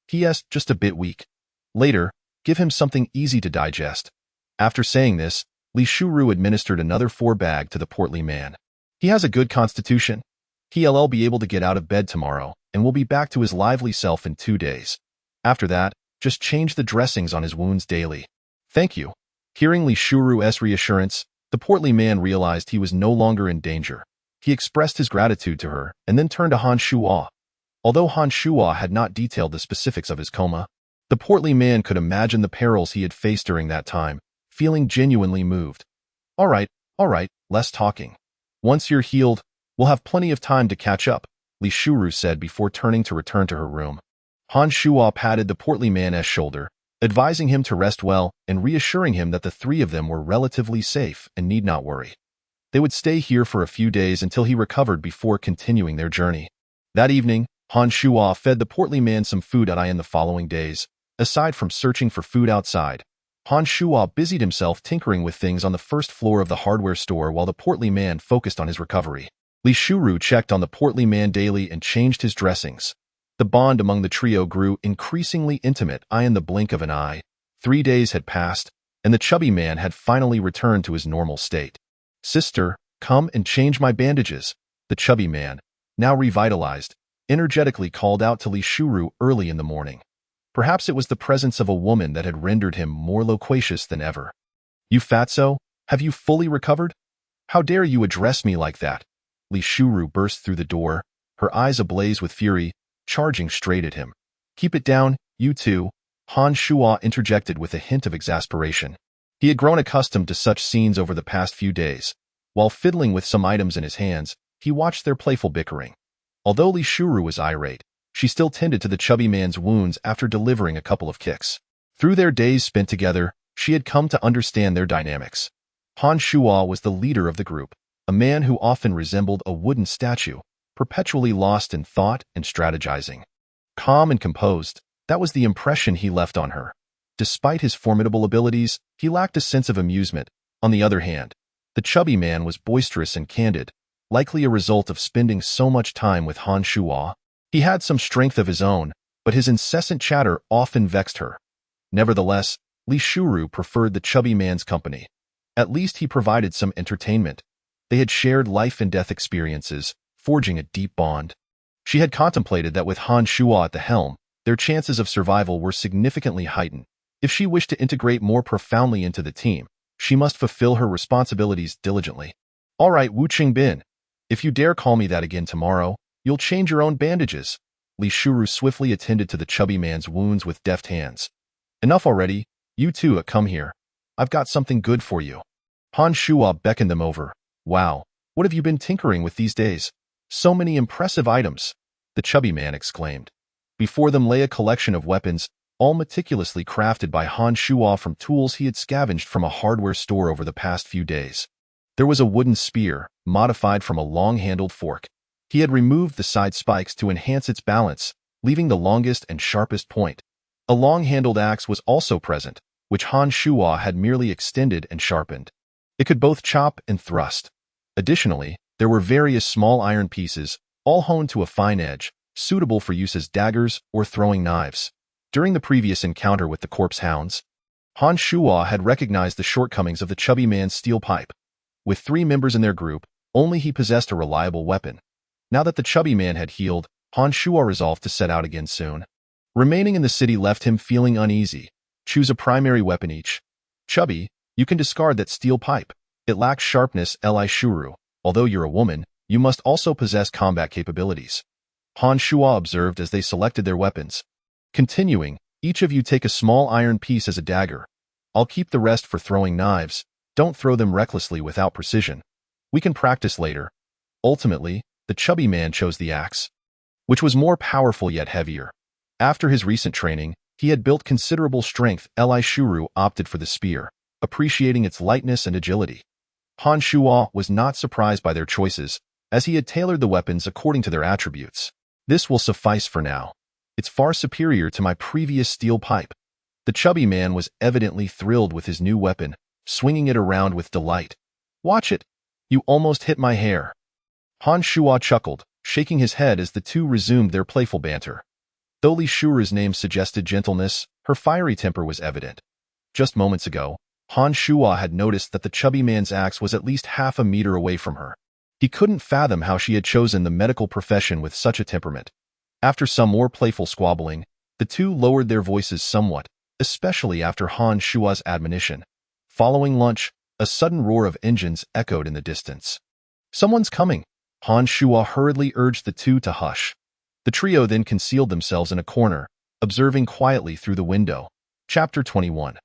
P.S. Just a bit weak. Later, give him something easy to digest. After saying this, Li Shuru administered another 4-bag to the portly man. He has a good constitution. He'll be able to get out of bed tomorrow and will be back to his lively self in 2 days. After that, just change the dressings on his wounds daily. Thank you. Hearing Li Shuru's reassurance, the portly man realized he was no longer in danger. He expressed his gratitude to her and then turned to Han Shuo. Although Han Shuo had not detailed the specifics of his coma, the portly man could imagine the perils he had faced during that time, feeling genuinely moved. All right, less talking. Once you're healed, we'll have plenty of time to catch up, Li Shuru said before turning to return to her room. Han Shuo patted the portly man's shoulder, advising him to rest well and reassuring him that the three of them were relatively safe and need not worry. They would stay here for a few days until he recovered before continuing their journey. That evening, Han Shuo fed the portly man some food in the following days. Aside from searching for food outside, Han Shuo busied himself tinkering with things on the first floor of the hardware store while the portly man focused on his recovery. Li Shuru checked on the portly man daily and changed his dressings. The bond among the trio grew increasingly intimate in the blink of an eye. 3 days had passed, and the chubby man had finally returned to his normal state. Sister, come and change my bandages, the chubby man, now revitalized, energetically called out to Li Shuru early in the morning. Perhaps it was the presence of a woman that had rendered him more loquacious than ever. You fatso, have you fully recovered? How dare you address me like that? Li Shuru burst through the door, her eyes ablaze with fury, charging straight at him. Keep it down, you two, Han Shuo interjected with a hint of exasperation. He had grown accustomed to such scenes over the past few days. While fiddling with some items in his hands, he watched their playful bickering. Although Li Shuru was irate, she still tended to the chubby man's wounds after delivering a couple of kicks. Through their days spent together, she had come to understand their dynamics. Han Shuo was the leader of the group, a man who often resembled a wooden statue, perpetually lost in thought and strategizing. Calm and composed, that was the impression he left on her. Despite his formidable abilities, he lacked a sense of amusement. On the other hand, the chubby man was boisterous and candid, likely a result of spending so much time with Han Shuo. He had some strength of his own, but his incessant chatter often vexed her. Nevertheless, Li Shuru preferred the chubby man's company. At least he provided some entertainment. They had shared life and death experiences, forging a deep bond. She had contemplated that with Han Shuo at the helm, their chances of survival were significantly heightened. If she wished to integrate more profoundly into the team, she must fulfill her responsibilities diligently. All right, Wu Qingbin. If you dare call me that again tomorrow, you'll change your own bandages. Li Shuru swiftly attended to the chubby man's wounds with deft hands. Enough already, you two, come here. I've got something good for you. Han Shuo beckoned them over. Wow, what have you been tinkering with these days? So many impressive items, the chubby man exclaimed. Before them lay a collection of weapons, all meticulously crafted by Han Shuo from tools he had scavenged from a hardware store over the past few days. There was a wooden spear, modified from a long-handled fork. He had removed the side spikes to enhance its balance, leaving the longest and sharpest point. A long-handled axe was also present, which Han Shuo had merely extended and sharpened. It could both chop and thrust. Additionally, there were various small iron pieces, all honed to a fine edge, suitable for use as daggers or throwing knives. During the previous encounter with the corpse hounds, Han Shuo had recognized the shortcomings of the chubby man's steel pipe. With 3 members in their group, only he possessed a reliable weapon. Now that the chubby man had healed, Han Shuo resolved to set out again soon. Remaining in the city left him feeling uneasy. Choose a primary weapon each. Chubby, you can discard that steel pipe. It lacks sharpness. Li Shuru, although you're a woman, you must also possess combat capabilities. Han Shuo observed as they selected their weapons. Continuing, each of you take a small iron piece as a dagger. I'll keep the rest for throwing knives. Don't throw them recklessly without precision. We can practice later. Ultimately, the chubby man chose the axe, which was more powerful yet heavier. After his recent training, he had built considerable strength. Li Shuru opted for the spear, appreciating its lightness and agility. Han Shuo was not surprised by their choices, as he had tailored the weapons according to their attributes. "This will suffice for now. It's far superior to my previous steel pipe." The chubby man was evidently thrilled with his new weapon, swinging it around with delight. "Watch it! You almost hit my hair." Han Shuo chuckled, shaking his head as the two resumed their playful banter. Though Li Shuru's name suggested gentleness, her fiery temper was evident. Just moments ago, Han Shuo had noticed that the chubby man's axe was at least half a meter away from her. He couldn't fathom how she had chosen the medical profession with such a temperament. After some more playful squabbling, the two lowered their voices somewhat, especially after Han Shuo's admonition. Following lunch, a sudden roar of engines echoed in the distance. "Someone's coming!" Han Shuo hurriedly urged the two to hush. The trio then concealed themselves in a corner, observing quietly through the window. Chapter 21.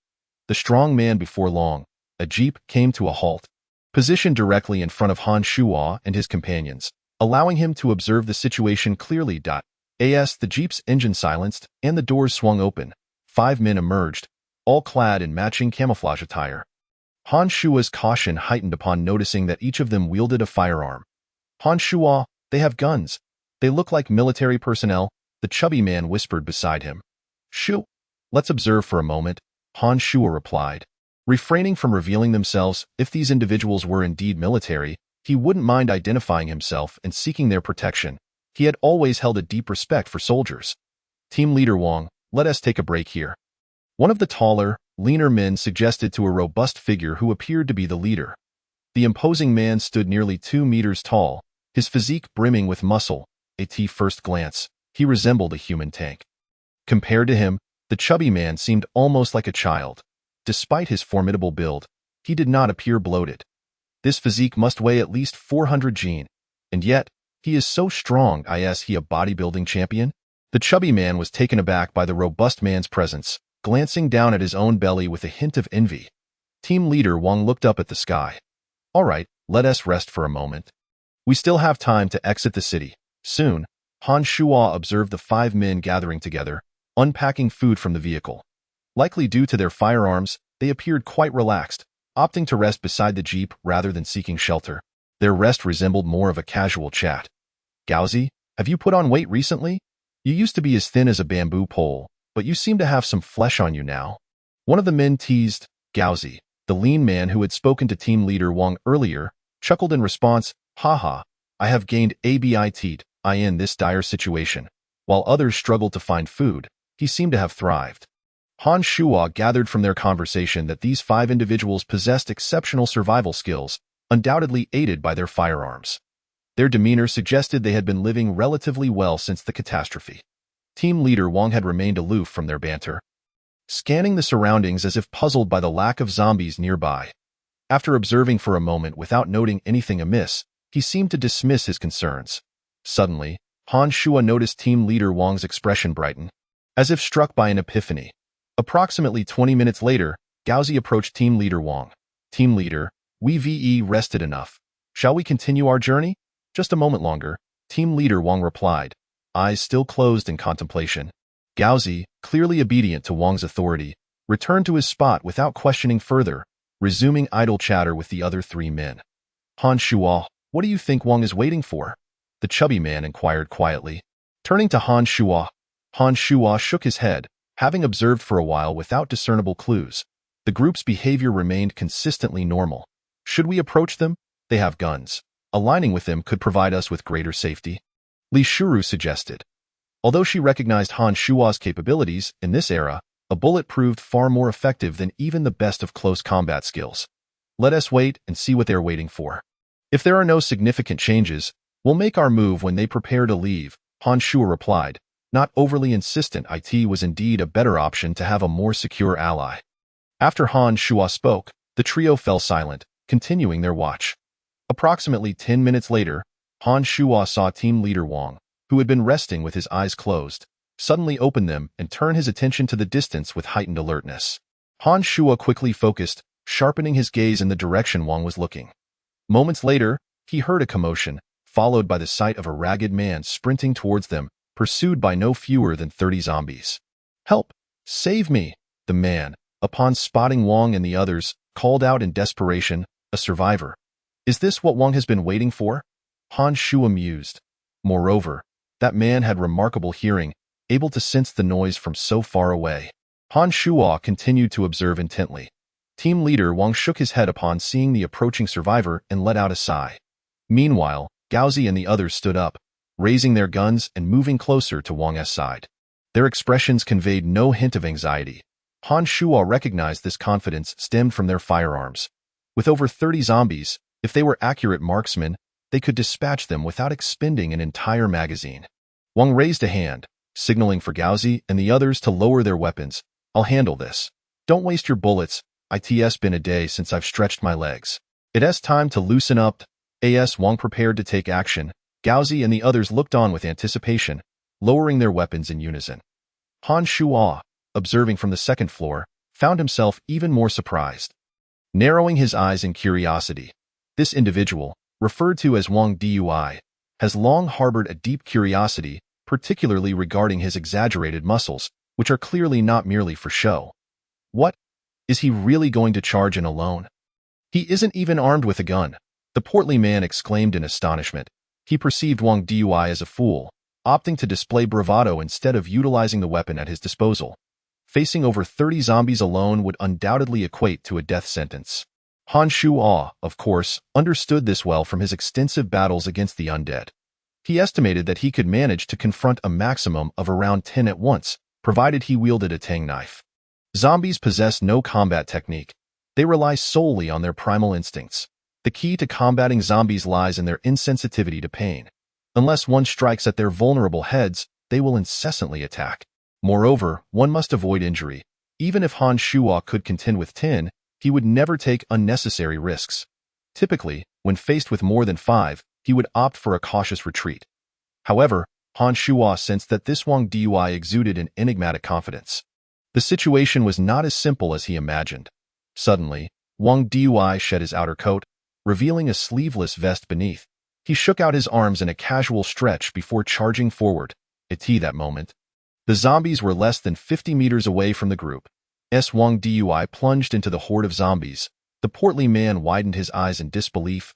The strong man before long. A jeep came to a halt, positioned directly in front of Han Shuo and his companions, allowing him to observe the situation clearly. As the jeep's engine silenced and the doors swung open, 5 men emerged, all clad in matching camouflage attire. Han Shuo's caution heightened upon noticing that each of them wielded a firearm. "Han Shuo, they have guns. They look like military personnel," the chubby man whispered beside him. "Shoo, let's observe for a moment," Han Shuo replied. Refraining from revealing themselves, if these individuals were indeed military, he wouldn't mind identifying himself and seeking their protection. He had always held a deep respect for soldiers. "Team leader Wang, let us take a break here," one of the taller, leaner men suggested to a robust figure who appeared to be the leader. The imposing man stood nearly 2 meters tall, his physique brimming with muscle. At first glance, he resembled a human tank. Compared to him, the chubby man seemed almost like a child. Despite his formidable build, he did not appear bloated. This physique must weigh at least 400 jin, and yet, he is so strong. Is he a bodybuilding champion? The chubby man was taken aback by the robust man's presence, glancing down at his own belly with a hint of envy. Team leader Wang looked up at the sky. "All right, let us rest for a moment. We still have time to exit the city." Soon, Han Shuo observed the 5 men gathering together, unpacking food from the vehicle. Likely due to their firearms, they appeared quite relaxed, opting to rest beside the jeep rather than seeking shelter. Their rest resembled more of a casual chat. "Gaozi, have you put on weight recently? You used to be as thin as a bamboo pole, but you seem to have some flesh on you now." One of the men teased. Gaozi, the lean man who had spoken to team leader Wang earlier, chuckled in response. "Haha, I have gained a bit in this dire situation." While others struggled to find food, he seemed to have thrived. Han Shuo gathered from their conversation that these 5 individuals possessed exceptional survival skills, undoubtedly aided by their firearms. Their demeanor suggested they had been living relatively well since the catastrophe. Team leader Wang had remained aloof from their banter, scanning the surroundings as if puzzled by the lack of zombies nearby. After observing for a moment without noting anything amiss, he seemed to dismiss his concerns. Suddenly, Han Shuo noticed team leader Wang's expression brighten, as if struck by an epiphany. Approximately 20 minutes later, Gaozi approached team leader Wang. "Team leader, we've rested enough. Shall we continue our journey?" "Just a moment longer," team leader Wang replied, eyes still closed in contemplation. Gaozi, clearly obedient to Wang's authority, returned to his spot without questioning further, resuming idle chatter with the other 3 men. "Han Shuo, what do you think Wang is waiting for?" the chubby man inquired quietly. Turning to Han Shuo shook his head, having observed for a while without discernible clues. The group's behavior remained consistently normal. "Should we approach them? They have guns. Aligning with them could provide us with greater safety," Li Shuru suggested. Although she recognized Han Shuo's capabilities, in this era, a bullet proved far more effective than even the best of close combat skills. "Let us wait and see what they're waiting for. If there are no significant changes, we'll make our move when they prepare to leave," Han Shuo replied, not overly insistent. It was indeed a better option to have a more secure ally. After Han Shuo spoke, the trio fell silent, continuing their watch. Approximately 10 minutes later, Han Shuo saw team leader Wang, who had been resting with his eyes closed, suddenly open them and turn his attention to the distance with heightened alertness. Han Shuo quickly focused, sharpening his gaze in the direction Wang was looking. Moments later, he heard a commotion, followed by the sight of a ragged man sprinting towards them, pursued by no fewer than 30 zombies. "Help! Save me!" the man, upon spotting Wang and the others, called out in desperation. "A survivor. Is this what Wang has been waiting for?" Han Shuo mused. Moreover, that man had remarkable hearing, able to sense the noise from so far away. Han Shuo continued to observe intently. Team leader Wang shook his head upon seeing the approaching survivor and let out a sigh. Meanwhile, Gaozi and the others stood up, raising their guns and moving closer to Wang's side. Their expressions conveyed no hint of anxiety. Han Shuo recognized this confidence stemmed from their firearms. With over 30 zombies, if they were accurate marksmen, they could dispatch them without expending an entire magazine. Wang raised a hand, signaling for Gaozi and the others to lower their weapons. I'll handle this. Don't waste your bullets. It's been a day since I've stretched my legs. It's time to loosen up. As Wang prepared to take action, Gaozi and the others looked on with anticipation, lowering their weapons in unison. Han Shuo, observing from the second floor, found himself even more surprised. Narrowing his eyes in curiosity, this individual, referred to as Wang Dui, has long harbored a deep curiosity, particularly regarding his exaggerated muscles, which are clearly not merely for show. What? Is he really going to charge in alone? He isn't even armed with a gun, the portly man exclaimed in astonishment. He perceived Wang Dui as a fool, opting to display bravado instead of utilizing the weapon at his disposal. Facing over 30 zombies alone would undoubtedly equate to a death sentence. Han Shuo, of course, understood this well from his extensive battles against the undead. He estimated that he could manage to confront a maximum of around 10 at once, provided he wielded a Tang knife. Zombies possess no combat technique. They rely solely on their primal instincts. The key to combating zombies lies in their insensitivity to pain. Unless one strikes at their vulnerable heads, they will incessantly attack. Moreover, one must avoid injury. Even if Han Shuo could contend with 10, he would never take unnecessary risks. Typically, when faced with more than 5, he would opt for a cautious retreat. However, Han Shuo sensed that this Wang Dui exuded an enigmatic confidence. The situation was not as simple as he imagined. Suddenly, Wang Dui shed his outer coat, revealing a sleeveless vest beneath. He shook out his arms in a casual stretch before charging forward. At that moment, the zombies were less than 50 meters away from the group. Wang Dui plunged into the horde of zombies. The portly man widened his eyes in disbelief.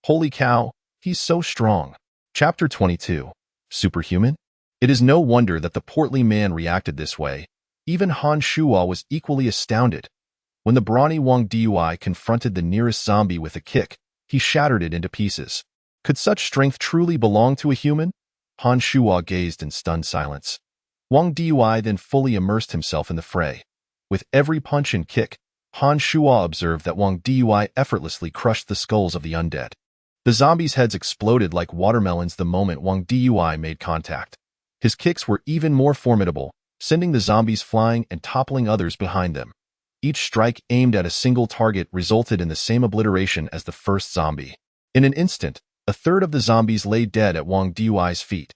Holy cow, he's so strong. Chapter 22. Superhuman? It is no wonder that the portly man reacted this way. Even Han Shuo was equally astounded. When the brawny Wang Dui confronted the nearest zombie with a kick, he shattered it into pieces. Could such strength truly belong to a human? Han Shuo gazed in stunned silence. Wang Dui then fully immersed himself in the fray. With every punch and kick, Han Shuo observed that Wang Dui effortlessly crushed the skulls of the undead. The zombies' heads exploded like watermelons the moment Wang Dui made contact. His kicks were even more formidable, sending the zombies flying and toppling others behind them. Each strike aimed at a single target resulted in the same obliteration as the first zombie. In an instant, a third of the zombies lay dead at Wang Dui's feet.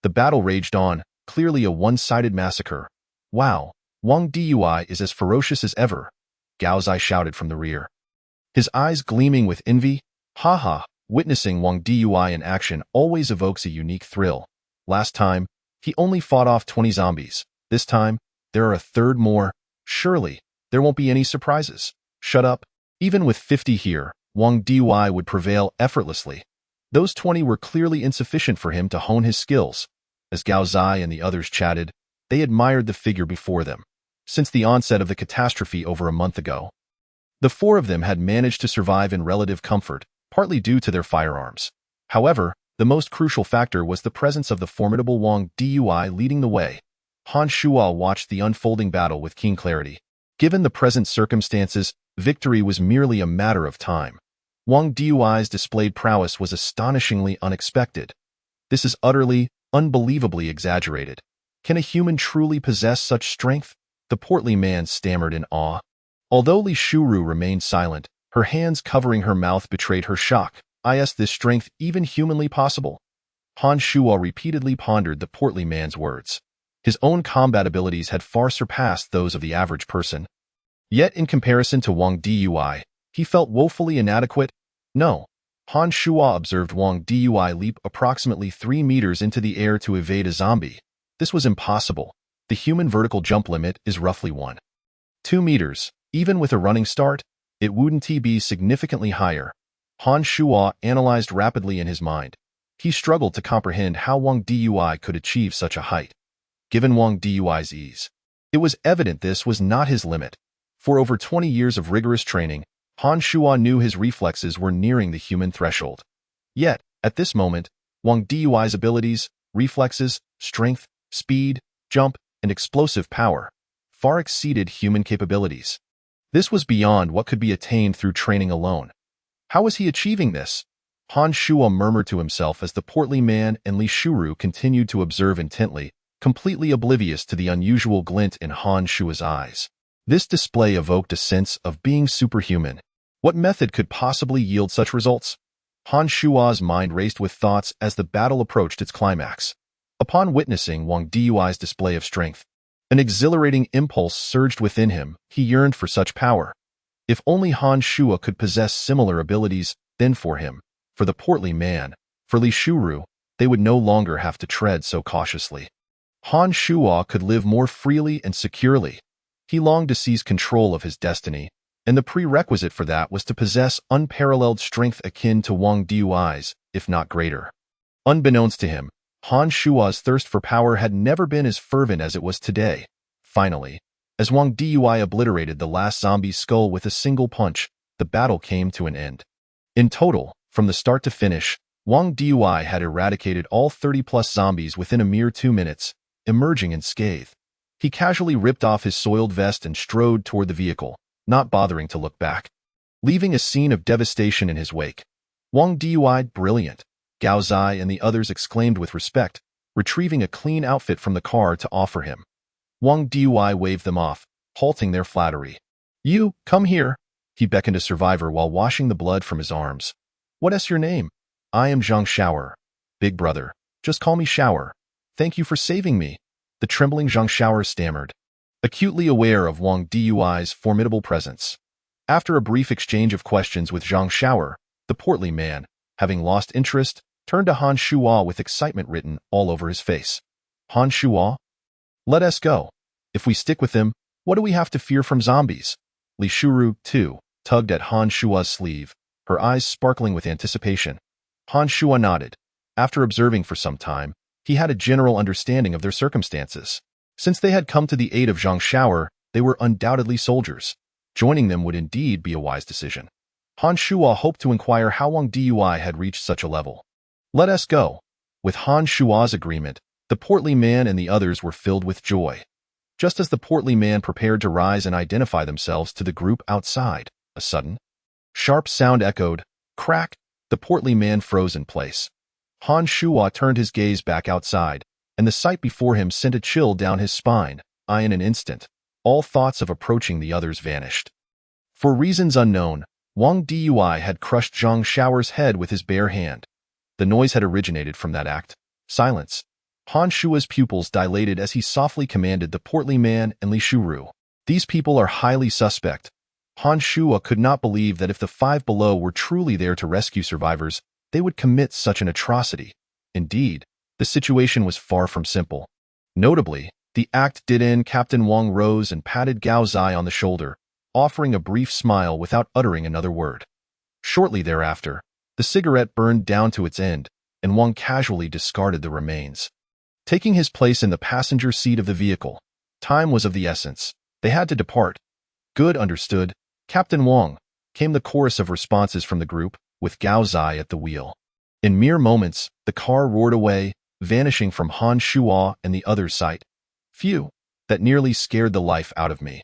The battle raged on, clearly a one-sided massacre. Wow, Wang Dui is as ferocious as ever, Gaozi shouted from the rear. His eyes gleaming with envy. Haha, witnessing Wang Dui in action always evokes a unique thrill. Last time, he only fought off 20 zombies. This time, there are a third more. Surely, there won't be any surprises. Shut up. Even with 50 here, Wang Dui would prevail effortlessly. Those 20 were clearly insufficient for him to hone his skills. As Gaozi and the others chatted, they admired the figure before them. Since the onset of the catastrophe over a month ago, the 4 of them had managed to survive in relative comfort, partly due to their firearms. However, the most crucial factor was the presence of the formidable Wang Dui leading the way. Han Shuo watched the unfolding battle with keen clarity. Given the present circumstances, victory was merely a matter of time. Wang Dui's displayed prowess was astonishingly unexpected. This is utterly, unbelievably exaggerated. Can a human truly possess such strength? The portly man stammered in awe. Although Li Shuru remained silent, her hands covering her mouth betrayed her shock. Is this strength even humanly possible? Han Shuo repeatedly pondered the portly man's words. His own combat abilities had far surpassed those of the average person. Yet in comparison to Wang Dui, he felt woefully inadequate. No. Han Shuo observed Wang Dui leap approximately 3 meters into the air to evade a zombie. This was impossible. The human vertical jump limit is roughly 1.2 meters. Even with a running start, it wouldn't be significantly higher. Han Shuo analyzed rapidly in his mind. He struggled to comprehend how Wang Dui could achieve such a height, given Wang Dui's ease. It was evident this was not his limit. For over 20 years of rigorous training, Han Shuo knew his reflexes were nearing the human threshold. Yet, at this moment, Wang Dui's abilities, reflexes, strength, speed, jump, and explosive power far exceeded human capabilities. This was beyond what could be attained through training alone. How was he achieving this? Han Shuo murmured to himself as the portly man and Li Shuru continued to observe intently, completely oblivious to the unusual glint in Han Shuo's eyes. This display evoked a sense of being superhuman. What method could possibly yield such results? Han Shuo's mind raced with thoughts as the battle approached its climax. Upon witnessing Wang Dui's display of strength, an exhilarating impulse surged within him. He yearned for such power. If only Han Shuo could possess similar abilities, then for him, for the portly man, for Li Shuru, they would no longer have to tread so cautiously. Han Shuo could live more freely and securely. He longed to seize control of his destiny, and the prerequisite for that was to possess unparalleled strength akin to Wang Dui's, if not greater. Unbeknownst to him, Han Shuo's thirst for power had never been as fervent as it was today. Finally, as Wang Dui obliterated the last zombie's skull with a single punch, the battle came to an end. In total, from the start to finish, Wang Dui had eradicated all 30-plus zombies within a mere 2 minutes, emerging unscathed. He casually ripped off his soiled vest and strode toward the vehicle, not bothering to look back, leaving a scene of devastation in his wake. Wang Dui, brilliant, Gao Zai and the others exclaimed with respect, retrieving a clean outfit from the car to offer him. Wang Dui waved them off, halting their flattery. "You, come here," he beckoned a survivor while washing the blood from his arms. "What's your name?" "I am Zhang Shower. Big brother. Just call me Shower. Thank you for saving me," the trembling Zhang Shower stammered, acutely aware of Wang Dui's formidable presence. After a brief exchange of questions with Zhang Shower, the portly man, having lost interest, turned to Han Shuo with excitement written all over his face. "Han Shuo? Let us go. If we stick with them, what do we have to fear from zombies?" Li Shuru, too, tugged at Han Shuo's sleeve, her eyes sparkling with anticipation. Han Shuo nodded. After observing for some time, he had a general understanding of their circumstances. Since they had come to the aid of Zhang Shower, they were undoubtedly soldiers. Joining them would indeed be a wise decision. Han Shuo hoped to inquire how Wang Dui had reached such a level. "Let us go." With Han Shuo's agreement, the portly man and the others were filled with joy. Just as the portly man prepared to rise and identify themselves to the group outside, a sudden, sharp sound echoed. Crack! The portly man froze in place. Han Shuo turned his gaze back outside, and the sight before him sent a chill down his spine. In an instant, all thoughts of approaching the others vanished. For reasons unknown, Wang Dui had crushed Zhang Shower's head with his bare hand. The noise had originated from that act. Silence. Han Shuo's pupils dilated as he softly commanded the portly man and Li Shuru. "These people are highly suspect." Han Shuo could not believe that if the 5 below were truly there to rescue survivors, they would commit such an atrocity. Indeed, the situation was far from simple. Notably, the act did end. Captain Wang rose and patted Gao Zai on the shoulder, offering a brief smile without uttering another word. Shortly thereafter, the cigarette burned down to its end, and Wang casually discarded the remains. Taking his place in the passenger seat of the vehicle, time was of the essence. They had to depart. "Good, understood, Captain Wang," came the chorus of responses from the group, with Gao Zai at the wheel. In mere moments, the car roared away, vanishing from Han Shuo and the other's sight. Phew, that nearly scared the life out of me.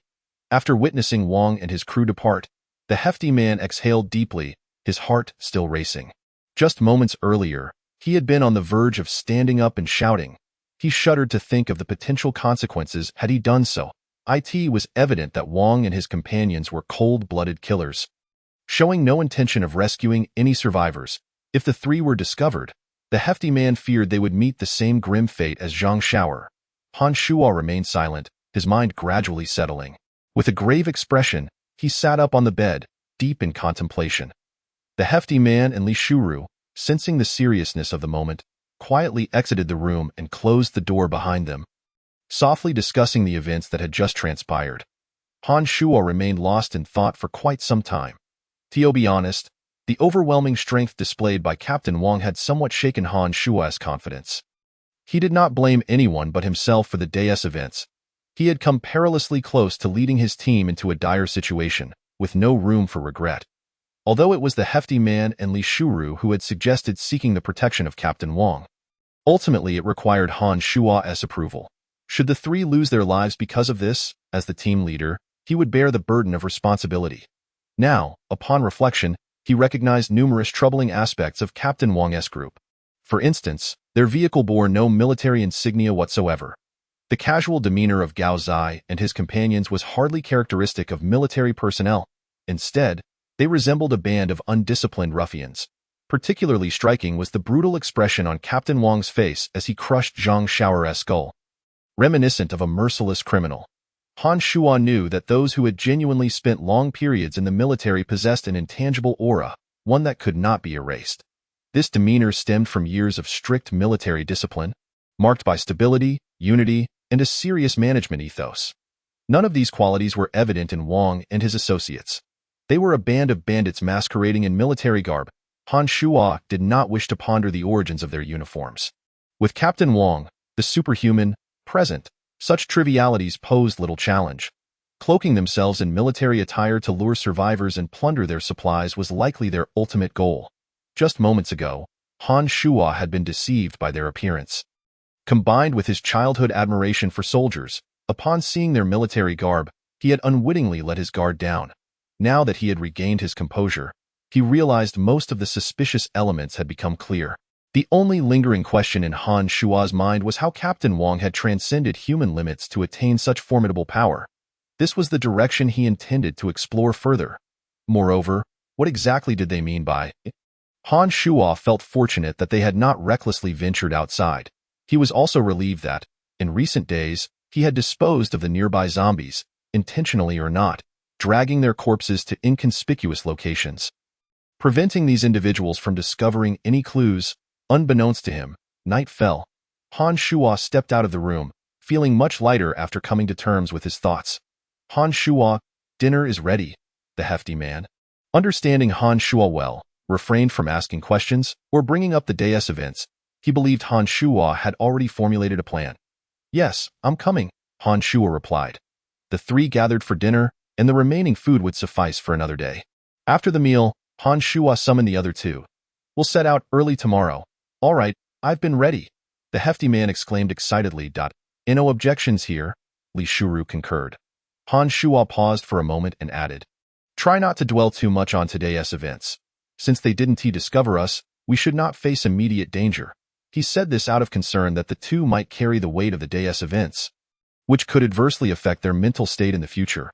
After witnessing Wang and his crew depart, the hefty man exhaled deeply, his heart still racing. Just moments earlier, he had been on the verge of standing up and shouting. He shuddered to think of the potential consequences had he done so. It was evident that Wang and his companions were cold-blooded killers, showing no intention of rescuing any survivors. If the 3 were discovered, the hefty man feared they would meet the same grim fate as Zhang Shower. Han Shuo remained silent, his mind gradually settling. With a grave expression, he sat up on the bed, deep in contemplation. The hefty man and Li Shuru, sensing the seriousness of the moment, quietly exited the room and closed the door behind them, softly discussing the events that had just transpired. Han Shuo remained lost in thought for quite some time. To be honest, The overwhelming strength displayed by Captain Wang had somewhat shaken Han Shuo's confidence. He did not blame anyone but himself for the day's events. He had come perilously close to leading his team into a dire situation, with no room for regret. Although it was the hefty man and Li Shuoru who had suggested seeking the protection of Captain Wang, ultimately it required Han Shuo's approval. Should the three lose their lives because of this, as the team leader, he would bear the burden of responsibility. Now, upon reflection, he recognized numerous troubling aspects of Captain Wang's group. For instance, their vehicle bore no military insignia whatsoever. The casual demeanor of Gao Zai and his companions was hardly characteristic of military personnel. Instead, they resembled a band of undisciplined ruffians. Particularly striking was the brutal expression on Captain Wang's face as he crushed Zhang Shao'er's skull. Reminiscent of a merciless criminal, Han Shuo knew that those who had genuinely spent long periods in the military possessed an intangible aura, one that could not be erased. This demeanor stemmed from years of strict military discipline, marked by stability, unity, and a serious management ethos. None of these qualities were evident in Wang and his associates. They were a band of bandits masquerading in military garb. Han Shuo did not wish to ponder the origins of their uniforms. With Captain Wang, the superhuman, present, such trivialities posed little challenge. Cloaking themselves in military attire to lure survivors and plunder their supplies was likely their ultimate goal. Just moments ago, Han Shuo had been deceived by their appearance. Combined with his childhood admiration for soldiers, upon seeing their military garb, he had unwittingly let his guard down. Now that he had regained his composure, he realized most of the suspicious elements had become clear. The only lingering question in Han Shuo's mind was how Captain Wang had transcended human limits to attain such formidable power. This was the direction he intended to explore further. Moreover, what exactly did they mean by it? Han Shuo felt fortunate that they had not recklessly ventured outside. He was also relieved that, in recent days, he had disposed of the nearby zombies, intentionally or not, dragging their corpses to inconspicuous locations. Preventing these individuals from discovering any clues, unbeknownst to him, night fell. Han Shuo stepped out of the room, feeling much lighter after coming to terms with his thoughts. Han Shuo, dinner is ready, the hefty man. Understanding Han Shuo well, refrained from asking questions or bringing up the day's events. He believed Han Shuo had already formulated a plan. Yes, I'm coming, Han Shuo replied. The three gathered for dinner, and the remaining food would suffice for another day. After the meal, Han Shuo summoned the other two. We'll set out early tomorrow. All right, I've been ready, the hefty man exclaimed excitedly. No objections here, Li Shuoru concurred. Han Shuo paused for a moment and added, try not to dwell too much on today's events. Since they didn't discover us, we should not face immediate danger. He said this out of concern that the two might carry the weight of the day's events, which could adversely affect their mental state in the future.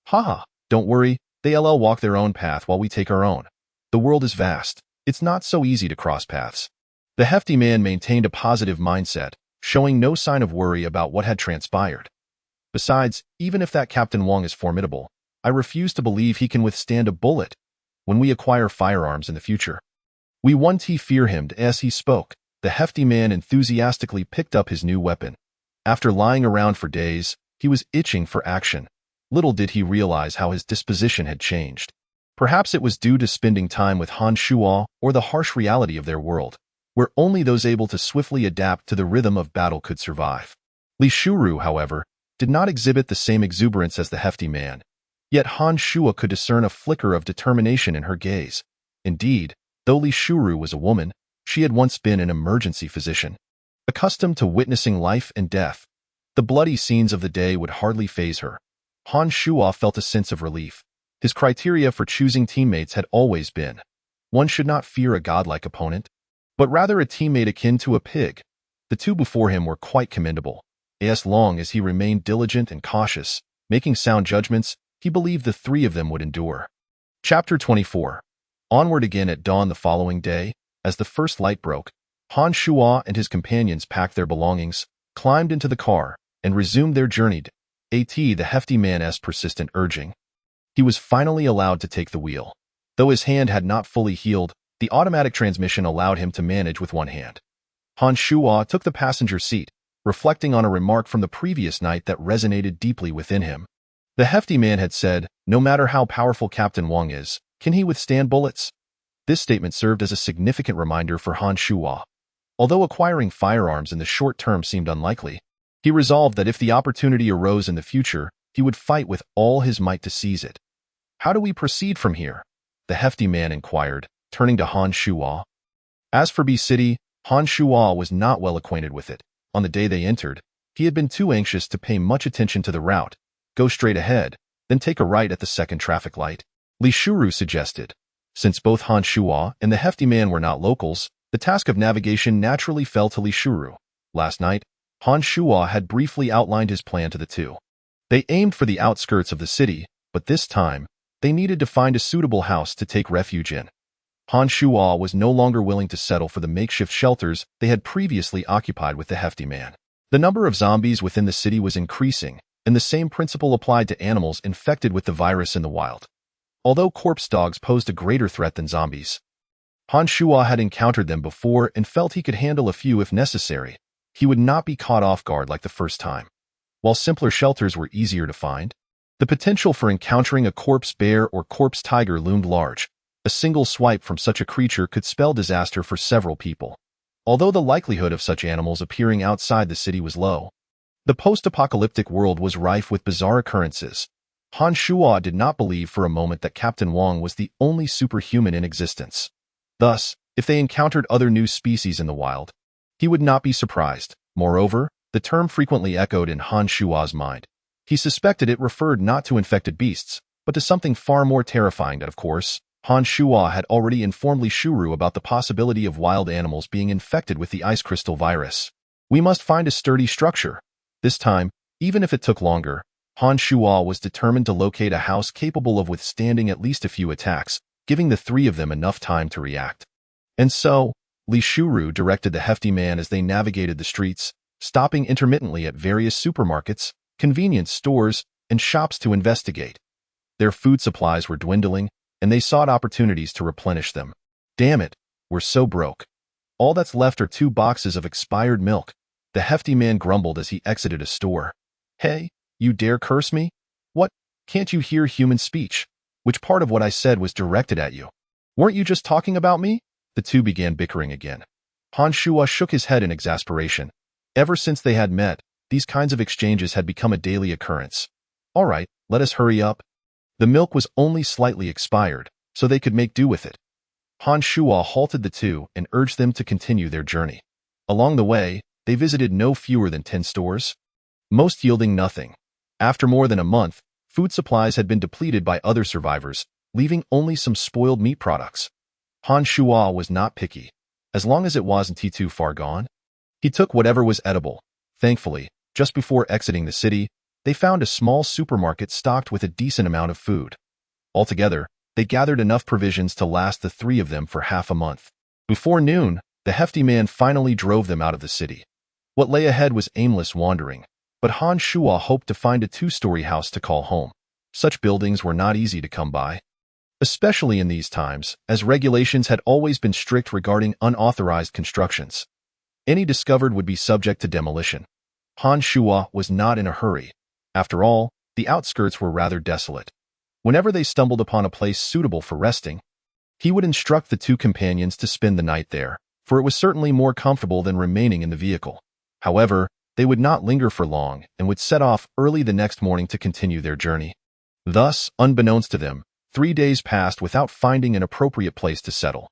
Haha, don't worry, they'll walk their own path while we take our own. The world is vast. It's not so easy to cross paths. The hefty man maintained a positive mindset, showing no sign of worry about what had transpired. Besides, even if that Captain Wang is formidable, I refuse to believe he can withstand a bullet when we acquire firearms in the future. We won't fear him. As he spoke, the hefty man enthusiastically picked up his new weapon. After lying around for days, he was itching for action. Little did he realize how his disposition had changed. Perhaps it was due to spending time with Han Shuo or the harsh reality of their world, where only those able to swiftly adapt to the rhythm of battle could survive. Li Shuoru, however, did not exhibit the same exuberance as the hefty man. Yet Han Shuo could discern a flicker of determination in her gaze. Indeed, though Li Shuoru was a woman, she had once been an emergency physician. Accustomed to witnessing life and death, the bloody scenes of the day would hardly faze her. Han Shuo felt a sense of relief. His criteria for choosing teammates had always been, one should not fear a godlike opponent, but rather a teammate akin to a pig. The two before him were quite commendable. As long as he remained diligent and cautious, making sound judgments, he believed the three of them would endure. Chapter 24. Onward again at dawn the following day, as the first light broke, Han Shuo and his companions packed their belongings, climbed into the car, and resumed their journey. The hefty man's persistent urging. He was finally allowed to take the wheel. Though his hand had not fully healed, the automatic transmission allowed him to manage with one hand. Han Shuo took the passenger seat, reflecting on a remark from the previous night that resonated deeply within him. The hefty man had said, no matter how powerful Captain Wang is, can he withstand bullets? This statement served as a significant reminder for Han Shuo. Although acquiring firearms in the short term seemed unlikely, he resolved that if the opportunity arose in the future, he would fight with all his might to seize it. "How do we proceed from here?" the hefty man inquired, turning to Han Shuo. As for B City, Han Shuo was not well acquainted with it. On the day they entered, he had been too anxious to pay much attention to the route. "Go straight ahead, then take a right at the second traffic light," Li Shuru suggested. Since both Han Shuo and the hefty man were not locals, the task of navigation naturally fell to Li Shuru. Last night, Han Shuo had briefly outlined his plan to the two. They aimed for the outskirts of the city, but this time, they needed to find a suitable house to take refuge in. Han Shuo was no longer willing to settle for the makeshift shelters they had previously occupied with the hefty man. The number of zombies within the city was increasing, and the same principle applied to animals infected with the virus in the wild. Although corpse dogs posed a greater threat than zombies, Han Shuo had encountered them before and felt he could handle a few if necessary. He would not be caught off guard like the first time. While simpler shelters were easier to find, the potential for encountering a corpse bear or corpse tiger loomed large. A single swipe from such a creature could spell disaster for several people. Although the likelihood of such animals appearing outside the city was low, the post-apocalyptic world was rife with bizarre occurrences. Han Shuo did not believe for a moment that Captain Wang was the only superhuman in existence. Thus, if they encountered other new species in the wild, he would not be surprised. Moreover, the term frequently echoed in Han Shuo's mind. He suspected it referred not to infected beasts, but to something far more terrifying. Of course, Han Shuo had already informed Li Shuru about the possibility of wild animals being infected with the ice crystal virus. "We must find a sturdy structure." This time, even if it took longer, Han Shuo was determined to locate a house capable of withstanding at least a few attacks, giving the three of them enough time to react. And so, Li Shuru directed the hefty man as they navigated the streets, stopping intermittently at various supermarkets, convenience stores, and shops to investigate. Their food supplies were dwindling, and they sought opportunities to replenish them. "Damn it, we're so broke. All that's left are 2 boxes of expired milk," the hefty man grumbled as he exited a store. "Hey, you dare curse me? What, can't you hear human speech? Which part of what I said was directed at you? Weren't you just talking about me?" The two began bickering again. Han Shuo shook his head in exasperation. Ever since they had met, these kinds of exchanges had become a daily occurrence. "All right, let us hurry up." The milk was only slightly expired, so they could make do with it. Han Shuo halted the two and urged them to continue their journey. Along the way, they visited no fewer than 10 stores, most yielding nothing. After more than a month, food supplies had been depleted by other survivors, leaving only some spoiled meat products. Han Shuo was not picky, as long as it wasn't too far gone. He took whatever was edible. Thankfully, just before exiting the city, they found a small supermarket stocked with a decent amount of food. Altogether, they gathered enough provisions to last the three of them for half a month. Before noon, the hefty man finally drove them out of the city. What lay ahead was aimless wandering, but Han Shuo hoped to find a 2-story house to call home. Such buildings were not easy to come by, especially in these times, as regulations had always been strict regarding unauthorized constructions. Any discovered would be subject to demolition. Han Shuo was not in a hurry. After all, the outskirts were rather desolate. Whenever they stumbled upon a place suitable for resting, he would instruct the 2 companions to spend the night there, for it was certainly more comfortable than remaining in the vehicle. However, they would not linger for long and would set off early the next morning to continue their journey. Thus, unbeknownst to them, 3 days passed without finding an appropriate place to settle.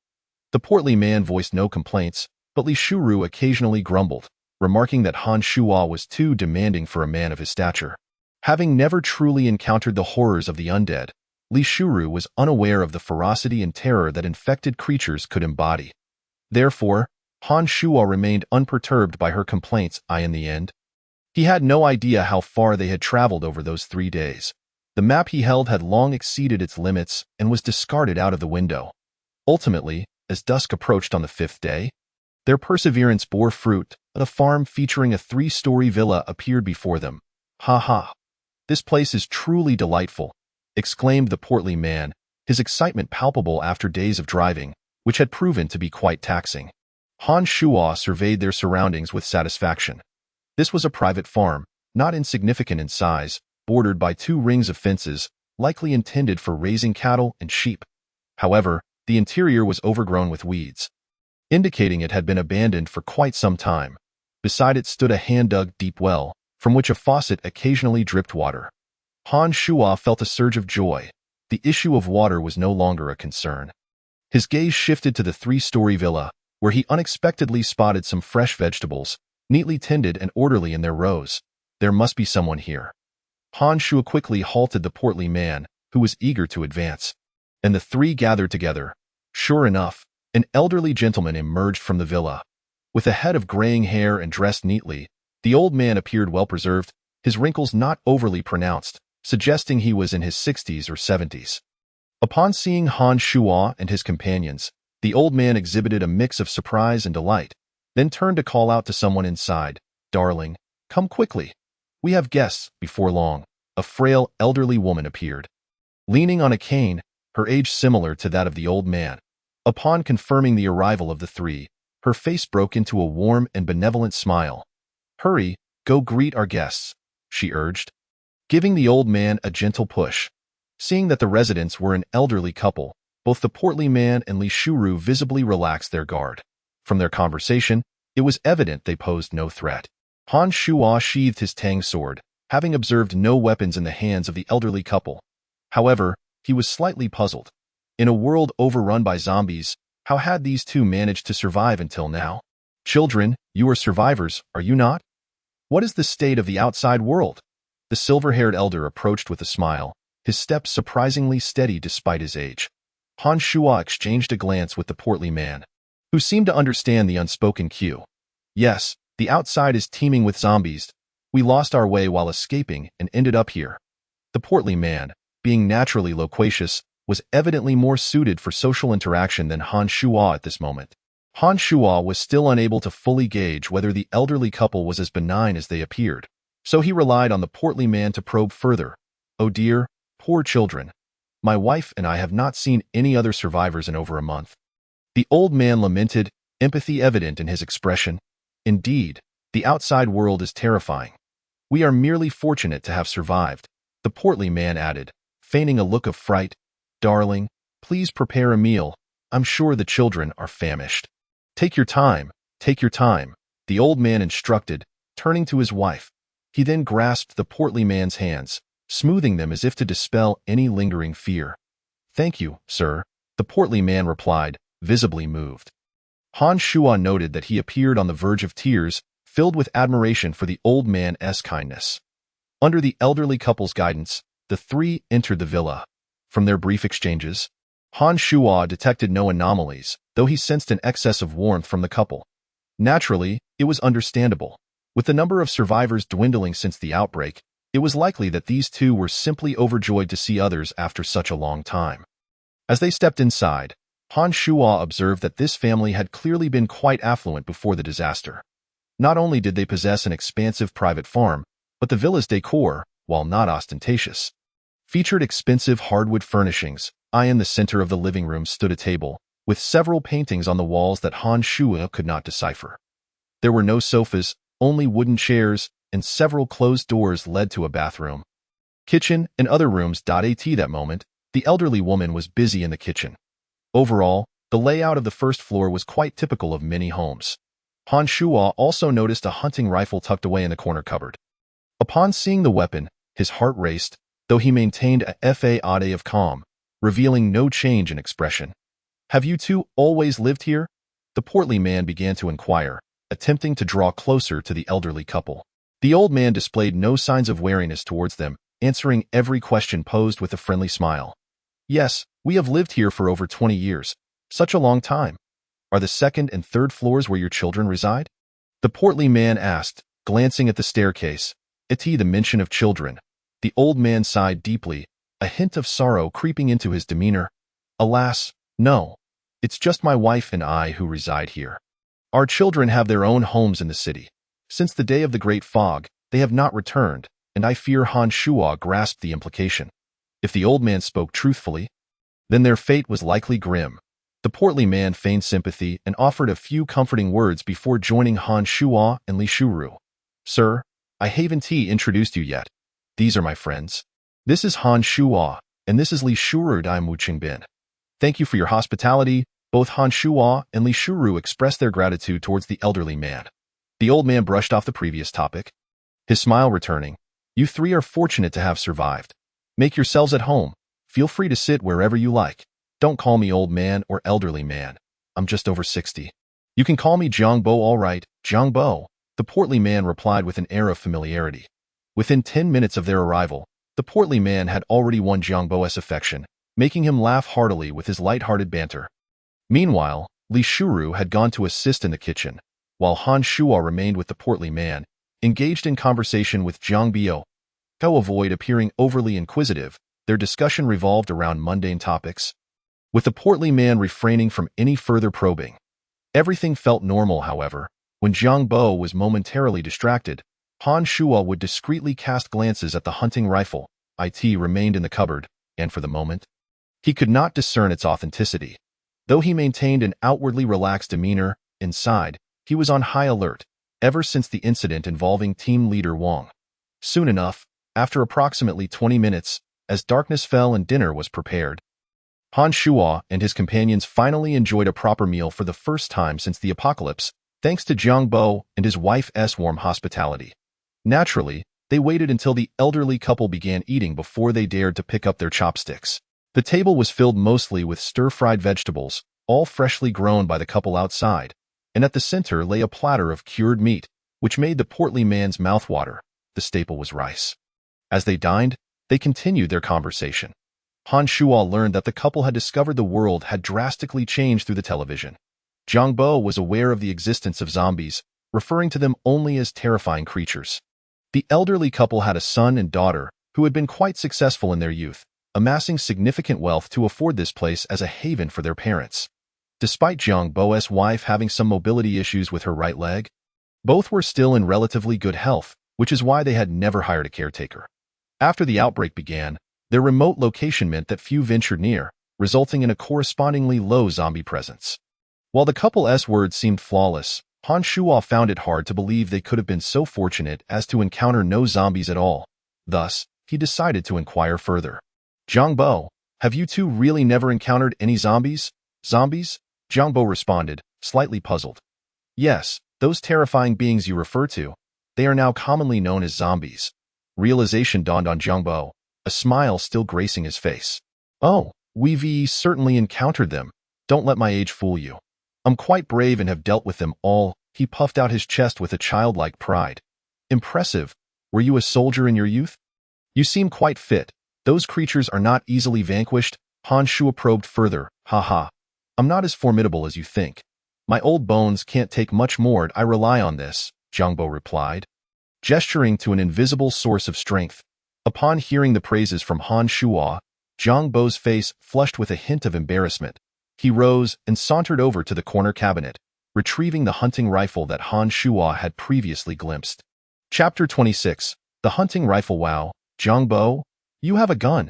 The portly man voiced no complaints, but Li Shuru occasionally grumbled, remarking that Han Shuo was too demanding for a man of his stature. Having never truly encountered the horrors of the undead, Li Shuru was unaware of the ferocity and terror that infected creatures could embody. Therefore, Han Shuo remained unperturbed by her complaints. In the end, he had no idea how far they had traveled over those 3 days. The map he held had long exceeded its limits and was discarded out of the window. Ultimately, as dusk approached on the 5th day, their perseverance bore fruit. A farm featuring a 3-story villa appeared before them. "Ha ha! This place is truly delightful," exclaimed the portly man, his excitement palpable after days of driving, which had proven to be quite taxing. Han Shuo surveyed their surroundings with satisfaction. This was a private farm, not insignificant in size, bordered by 2 rings of fences, likely intended for raising cattle and sheep. However, The interior was overgrown with weeds, indicating it had been abandoned for quite some time. Beside it stood a hand-dug deep well, from which a faucet occasionally dripped water. Han Shuo felt a surge of joy. The issue of water was no longer a concern. His gaze shifted to the three-story villa, where he unexpectedly spotted some fresh vegetables, neatly tended and orderly in their rows. There must be someone here. Han Shuo quickly halted the portly man, who was eager to advance, and the three gathered together. Sure enough, an elderly gentleman emerged from the villa. With a head of graying hair and dressed neatly, the old man appeared well-preserved, his wrinkles not overly pronounced, suggesting he was in his 60s or 70s. Upon seeing Han Shuo and his companions, the old man exhibited a mix of surprise and delight, then turned to call out to someone inside, "Darling, come quickly. We have guests." Before long, a frail, elderly woman appeared. Leaning on a cane, her age similar to that of the old man. Upon confirming the arrival of the three, her face broke into a warm and benevolent smile. "Hurry, go greet our guests," she urged, giving the old man a gentle push. Seeing that the residents were an elderly couple, both the portly man and Li Shuru visibly relaxed their guard. From their conversation, it was evident they posed no threat. Han Shuo sheathed his Tang sword, having observed no weapons in the hands of the elderly couple. However, he was slightly puzzled. In a world overrun by zombies, how had these two managed to survive until now? "Children, you are survivors, are you not? What is the state of the outside world?" The silver-haired elder approached with a smile, his steps surprisingly steady despite his age. Han Shuo exchanged a glance with the portly man, who seemed to understand the unspoken cue. "Yes, the outside is teeming with zombies. We lost our way while escaping and ended up here." The portly man, being naturally loquacious, was evidently more suited for social interaction than Han Shuo at this moment. Han Shuo was still unable to fully gauge whether the elderly couple was as benign as they appeared, so he relied on the portly man to probe further. "Oh dear, poor children. My wife and I have not seen any other survivors in over a month." The old man lamented, empathy evident in his expression. "Indeed, the outside world is terrifying. We are merely fortunate to have survived," the portly man added, feigning a look of fright. "Darling, please prepare a meal. I'm sure the children are famished." Take your time, the old man instructed, turning to his wife. He then grasped the portly man's hands, smoothing them as if to dispel any lingering fear. "Thank you, sir," the portly man replied, visibly moved. Han Shuo noted that he appeared on the verge of tears, filled with admiration for the old man's kindness. Under the elderly couple's guidance, the three entered the villa. From their brief exchanges, Han Shuo detected no anomalies, though he sensed an excess of warmth from the couple. Naturally, it was understandable. With the number of survivors dwindling since the outbreak, it was likely that these two were simply overjoyed to see others after such a long time. As they stepped inside, Han Shuo observed that this family had clearly been quite affluent before the disaster. Not only did they possess an expansive private farm, but the villa's decor, while not ostentatious, featured expensive hardwood furnishings. In the center of the living room stood a table, with several paintings on the walls that Han Shuo could not decipher. There were no sofas, only wooden chairs, and several closed doors led to a bathroom, kitchen, and other rooms. At that moment, the elderly woman was busy in the kitchen. Overall, the layout of the first floor was quite typical of many homes. Han Shuo also noticed a hunting rifle tucked away in the corner cupboard. Upon seeing the weapon, his heart raced, though he maintained a facade of calm, revealing no change in expression. "Have you two always lived here?" the portly man began to inquire, attempting to draw closer to the elderly couple. The old man displayed no signs of wariness towards them, answering every question posed with a friendly smile. "Yes, we have lived here for over 20 years. Such a long time. Are the second and third floors where your children reside?" the portly man asked, glancing at the staircase. At the mention of children, the old man sighed deeply, a hint of sorrow creeping into his demeanor. "Alas, no. It's just my wife and I who reside here. Our children have their own homes in the city. Since the day of the Great Fog, they have not returned, and I fear." Han Shuo grasped the implication. If the old man spoke truthfully, then their fate was likely grim. The portly man feigned sympathy and offered a few comforting words before joining Han Shuo and Li Shuru. "Sir, I haven't introduced you yet. These are my friends. This is Han Shuo, and this is Li Shuru Dai Muqingbin." Thank you for your hospitality. Both Han Shuo and Li Shuru expressed their gratitude towards the elderly man. The old man brushed off the previous topic, his smile returning. You three are fortunate to have survived. Make yourselves at home. Feel free to sit wherever you like. Don't call me old man or elderly man. I'm just over 60. You can call me Jiangbo, all right, Jiangbo, the portly man replied with an air of familiarity. Within 10 minutes of their arrival, the portly man had already won Jiangbo's affection, making him laugh heartily with his light-hearted banter. Meanwhile, Li Shuru had gone to assist in the kitchen, while Han Shuo remained with the portly man, engaged in conversation with Jiang Bio. To avoid appearing overly inquisitive, their discussion revolved around mundane topics, with the portly man refraining from any further probing. Everything felt normal, however. When Jiang Bo was momentarily distracted, Han Shuo would discreetly cast glances at the hunting rifle. It remained in the cupboard, and for the moment, he could not discern its authenticity. Though he maintained an outwardly relaxed demeanor, inside, he was on high alert, ever since the incident involving team leader Wang. Soon enough, after approximately 20 minutes, as darkness fell and dinner was prepared, Han Shuo and his companions finally enjoyed a proper meal for the first time since the apocalypse, thanks to Jiang Bo and his wife's warm hospitality. Naturally, they waited until the elderly couple began eating before they dared to pick up their chopsticks. The table was filled mostly with stir-fried vegetables, all freshly grown by the couple outside, and at the center lay a platter of cured meat, which made the portly man's mouth water. The staple was rice. As they dined, they continued their conversation. Han Shuo learned that the couple had discovered the world had drastically changed through the television. Jiang Bo was aware of the existence of zombies, referring to them only as terrifying creatures. The elderly couple had a son and daughter who had been quite successful in their youth, amassing significant wealth to afford this place as a haven for their parents. Despite Jiang Bo's wife having some mobility issues with her right leg, both were still in relatively good health, which is why they had never hired a caretaker. After the outbreak began, their remote location meant that few ventured near, resulting in a correspondingly low zombie presence. While the couple's words seemed flawless, Han Shuo found it hard to believe they could have been so fortunate as to encounter no zombies at all. Thus, he decided to inquire further. Jiang Bo, have you two really never encountered any zombies? Zombies? Jiang Bo responded, slightly puzzled. Yes, those terrifying beings you refer to. They are now commonly known as zombies. Realization dawned on Jiang Bo, a smile still gracing his face. Oh, we've certainly encountered them. Don't let my age fool you. I'm quite brave and have dealt with them all. He puffed out his chest with a childlike pride. Impressive. Were you a soldier in your youth? You seem quite fit. Those creatures are not easily vanquished. Han Shuo probed further. Haha. I'm not as formidable as you think. My old bones can't take much more. I rely on this, Jiang Bo replied, gesturing to an invisible source of strength. Upon hearing the praises from Han Shuo, Jiang Bo's face flushed with a hint of embarrassment. He rose and sauntered over to the corner cabinet, retrieving the hunting rifle that Han Shuo had previously glimpsed. Chapter 26. The Hunting Rifle. Wow, Jiang Bo, you have a gun,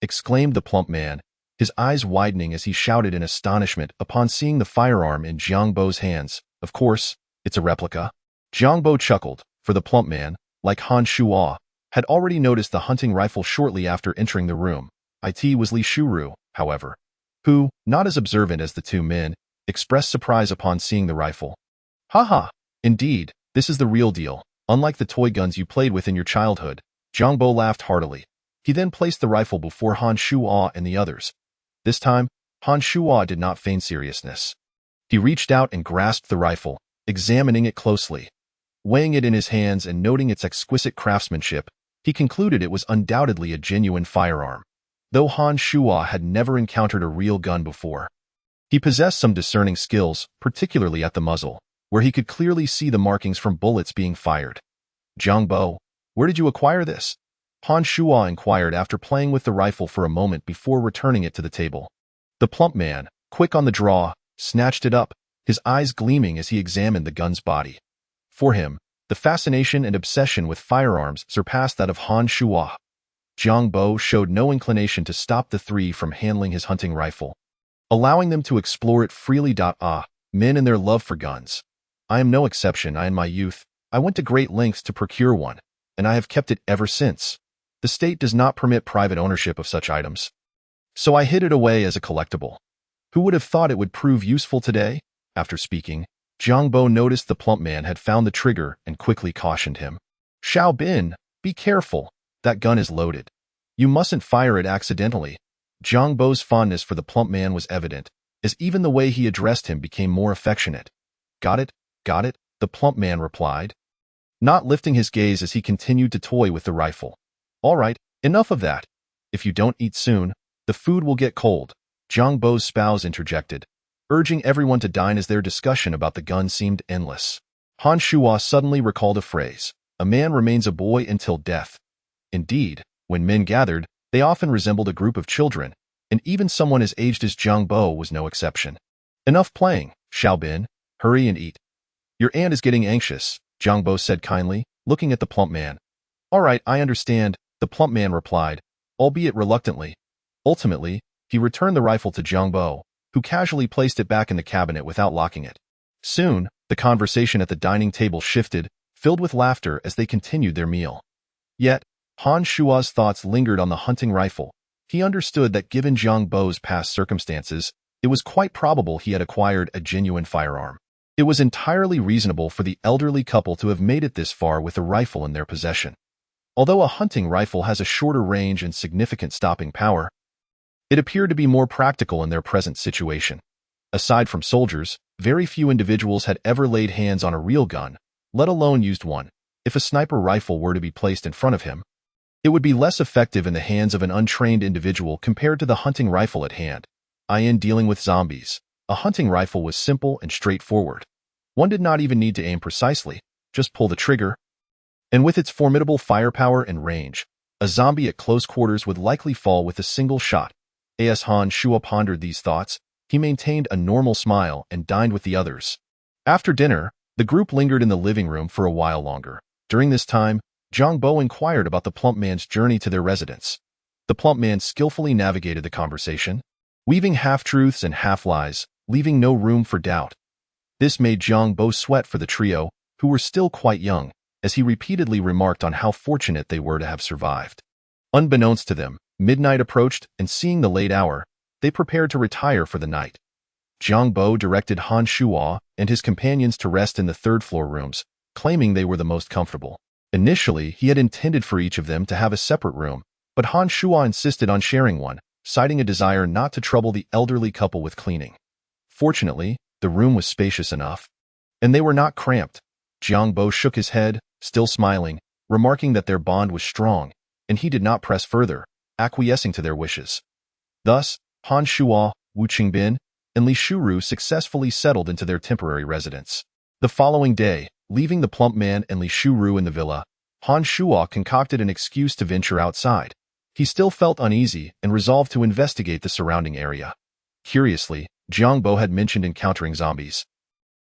exclaimed the plump man, his eyes widening as he shouted in astonishment upon seeing the firearm in Jiang Bo's hands. Of course, it's a replica. Jiang Bo chuckled, for the plump man, like Han Shuo, had already noticed the hunting rifle shortly after entering the room. It was Li Shuru, however, who, not as observant as the two men, expressed surprise upon seeing the rifle. Haha, indeed, this is the real deal, unlike the toy guns you played with in your childhood. Jiang Bo laughed heartily. He then placed the rifle before Han Shuo and the others. This time, Han Shuo did not feign seriousness. He reached out and grasped the rifle, examining it closely. Weighing it in his hands and noting its exquisite craftsmanship, he concluded it was undoubtedly a genuine firearm. Though Han Shuo had never encountered a real gun before, he possessed some discerning skills, particularly at the muzzle, where he could clearly see the markings from bullets being fired. Jiang Bo, where did you acquire this? Han Shuo inquired after playing with the rifle for a moment before returning it to the table. The plump man, quick on the draw, snatched it up, his eyes gleaming as he examined the gun's body. For him, the fascination and obsession with firearms surpassed that of Han Shuo. Jiang Bo showed no inclination to stop the three from handling his hunting rifle, allowing them to explore it freely. Men and their love for guns. I am no exception. In my youth, I went to great lengths to procure one, and I have kept it ever since. The state does not permit private ownership of such items, so I hid it away as a collectible. Who would have thought it would prove useful today? After speaking, Jiang Bo noticed the plump man had found the trigger and quickly cautioned him. Xiao Bin, be careful. That gun is loaded. You mustn't fire it accidentally. Jiang Bo's fondness for the plump man was evident, as even the way he addressed him became more affectionate. Got it, the plump man replied, not lifting his gaze as he continued to toy with the rifle. All right, enough of that. If you don't eat soon, the food will get cold, Jiang Bo's spouse interjected, urging everyone to dine as their discussion about the gun seemed endless. Han Shuo suddenly recalled a phrase, a man remains a boy until death. Indeed, when men gathered, they often resembled a group of children, and even someone as aged as Jiang Bo was no exception. Enough playing, Xiao Bin, hurry and eat. Your aunt is getting anxious, Jiang Bo said kindly, looking at the plump man. All right, I understand, the plump man replied, albeit reluctantly. Ultimately, he returned the rifle to Jiang Bo, who casually placed it back in the cabinet without locking it. Soon, the conversation at the dining table shifted, filled with laughter as they continued their meal. Yet, Han Shuo's thoughts lingered on the hunting rifle. He understood that given Jiang Bo's past circumstances, it was quite probable he had acquired a genuine firearm. It was entirely reasonable for the elderly couple to have made it this far with a rifle in their possession. Although a hunting rifle has a shorter range and significant stopping power, it appeared to be more practical in their present situation. Aside from soldiers, very few individuals had ever laid hands on a real gun, let alone used one. If a sniper rifle were to be placed in front of him, it would be less effective in the hands of an untrained individual compared to the hunting rifle at hand. In dealing with zombies, a hunting rifle was simple and straightforward. One did not even need to aim precisely, just pull the trigger. And with its formidable firepower and range, a zombie at close quarters would likely fall with a single shot. As Han Shuo pondered these thoughts, he maintained a normal smile and dined with the others. After dinner, the group lingered in the living room for a while longer. During this time, Jiang Bo inquired about the plump man's journey to their residence. The plump man skillfully navigated the conversation, weaving half-truths and half-lies, leaving no room for doubt. This made Jiang Bo sweat for the trio, who were still quite young, as he repeatedly remarked on how fortunate they were to have survived. Unbeknownst to them, midnight approached, and seeing the late hour, they prepared to retire for the night. Jiang Bo directed Han Shuo and his companions to rest in the third-floor rooms, claiming they were the most comfortable. Initially, he had intended for each of them to have a separate room, but Han Shuo insisted on sharing one, citing a desire not to trouble the elderly couple with cleaning. Fortunately, the room was spacious enough, and they were not cramped. Jiang Bo shook his head, still smiling, remarking that their bond was strong, and he did not press further, acquiescing to their wishes. Thus, Han Shuo, Wu Qingbin, and Li Shuru successfully settled into their temporary residence. The following day, leaving the plump man and Li Shuru in the villa, Han Shuo concocted an excuse to venture outside. He still felt uneasy and resolved to investigate the surrounding area. Curiously, Jiang Bo had mentioned encountering zombies,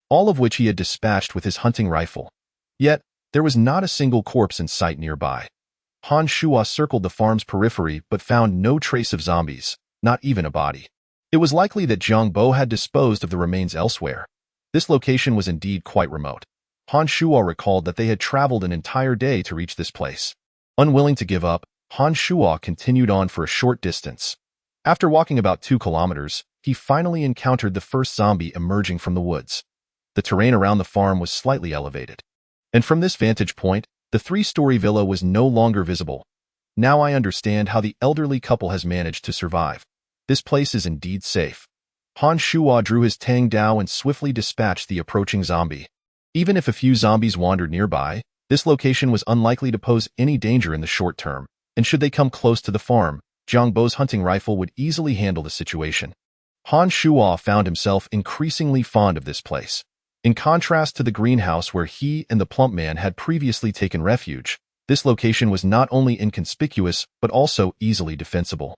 all of which he had dispatched with his hunting rifle. Yet, there was not a single corpse in sight nearby. Han Shuo circled the farm's periphery but found no trace of zombies, not even a body. It was likely that Jiang Bo had disposed of the remains elsewhere. This location was indeed quite remote. Han Shuo recalled that they had traveled an entire day to reach this place. Unwilling to give up, Han Shuo continued on for a short distance. After walking about 2 kilometers, he finally encountered the first zombie emerging from the woods. The terrain around the farm was slightly elevated, and from this vantage point, the 3-story villa was no longer visible. Now I understand how the elderly couple has managed to survive. This place is indeed safe. Han Shuo drew his Tang Dao and swiftly dispatched the approaching zombie. Even if a few zombies wandered nearby, this location was unlikely to pose any danger in the short term, and should they come close to the farm, Jiang Bo's hunting rifle would easily handle the situation. Han Shuo found himself increasingly fond of this place. In contrast to the greenhouse where he and the plump man had previously taken refuge, this location was not only inconspicuous but also easily defensible.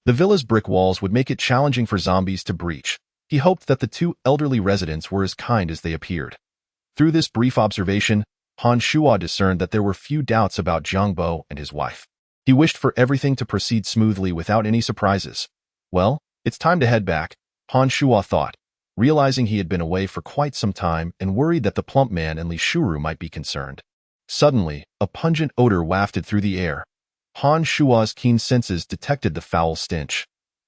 The villa's brick walls would make it challenging for zombies to breach. He hoped that the 2 elderly residents were as kind as they appeared. Through this brief observation, Han Shuo discerned that there were few doubts about Jiang Bo and his wife. He wished for everything to proceed smoothly without any surprises. Well, it's time to head back, Han Shuo thought, realizing he had been away for quite some time and worried that the plump man and Li Shuru might be concerned. Suddenly, a pungent odor wafted through the air. Han Shuo's keen senses detected the foul stench.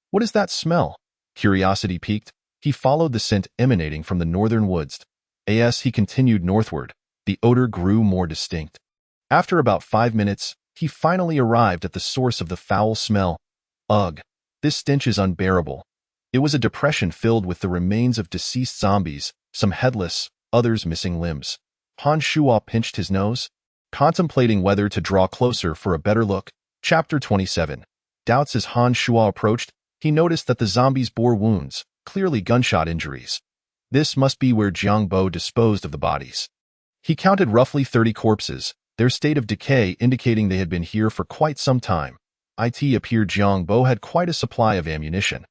What is that smell? Curiosity piqued, he followed the scent emanating from the northern woods. As he continued northward, the odor grew more distinct. After about 5 minutes, he finally arrived at the source of the foul smell. Ugh, this stench is unbearable. It was a depression filled with the remains of deceased zombies, some headless, others missing limbs. Han Shuo pinched his nose, contemplating whether to draw closer for a better look. Chapter 27. Doubts. As Han Shuo approached, he noticed that the zombies bore wounds, clearly gunshot injuries. This must be where Jiang Bo disposed of the bodies. He counted roughly 30 corpses, their state of decay indicating they had been here for quite some time. It appeared Jiang Bo had quite a supply of ammunition.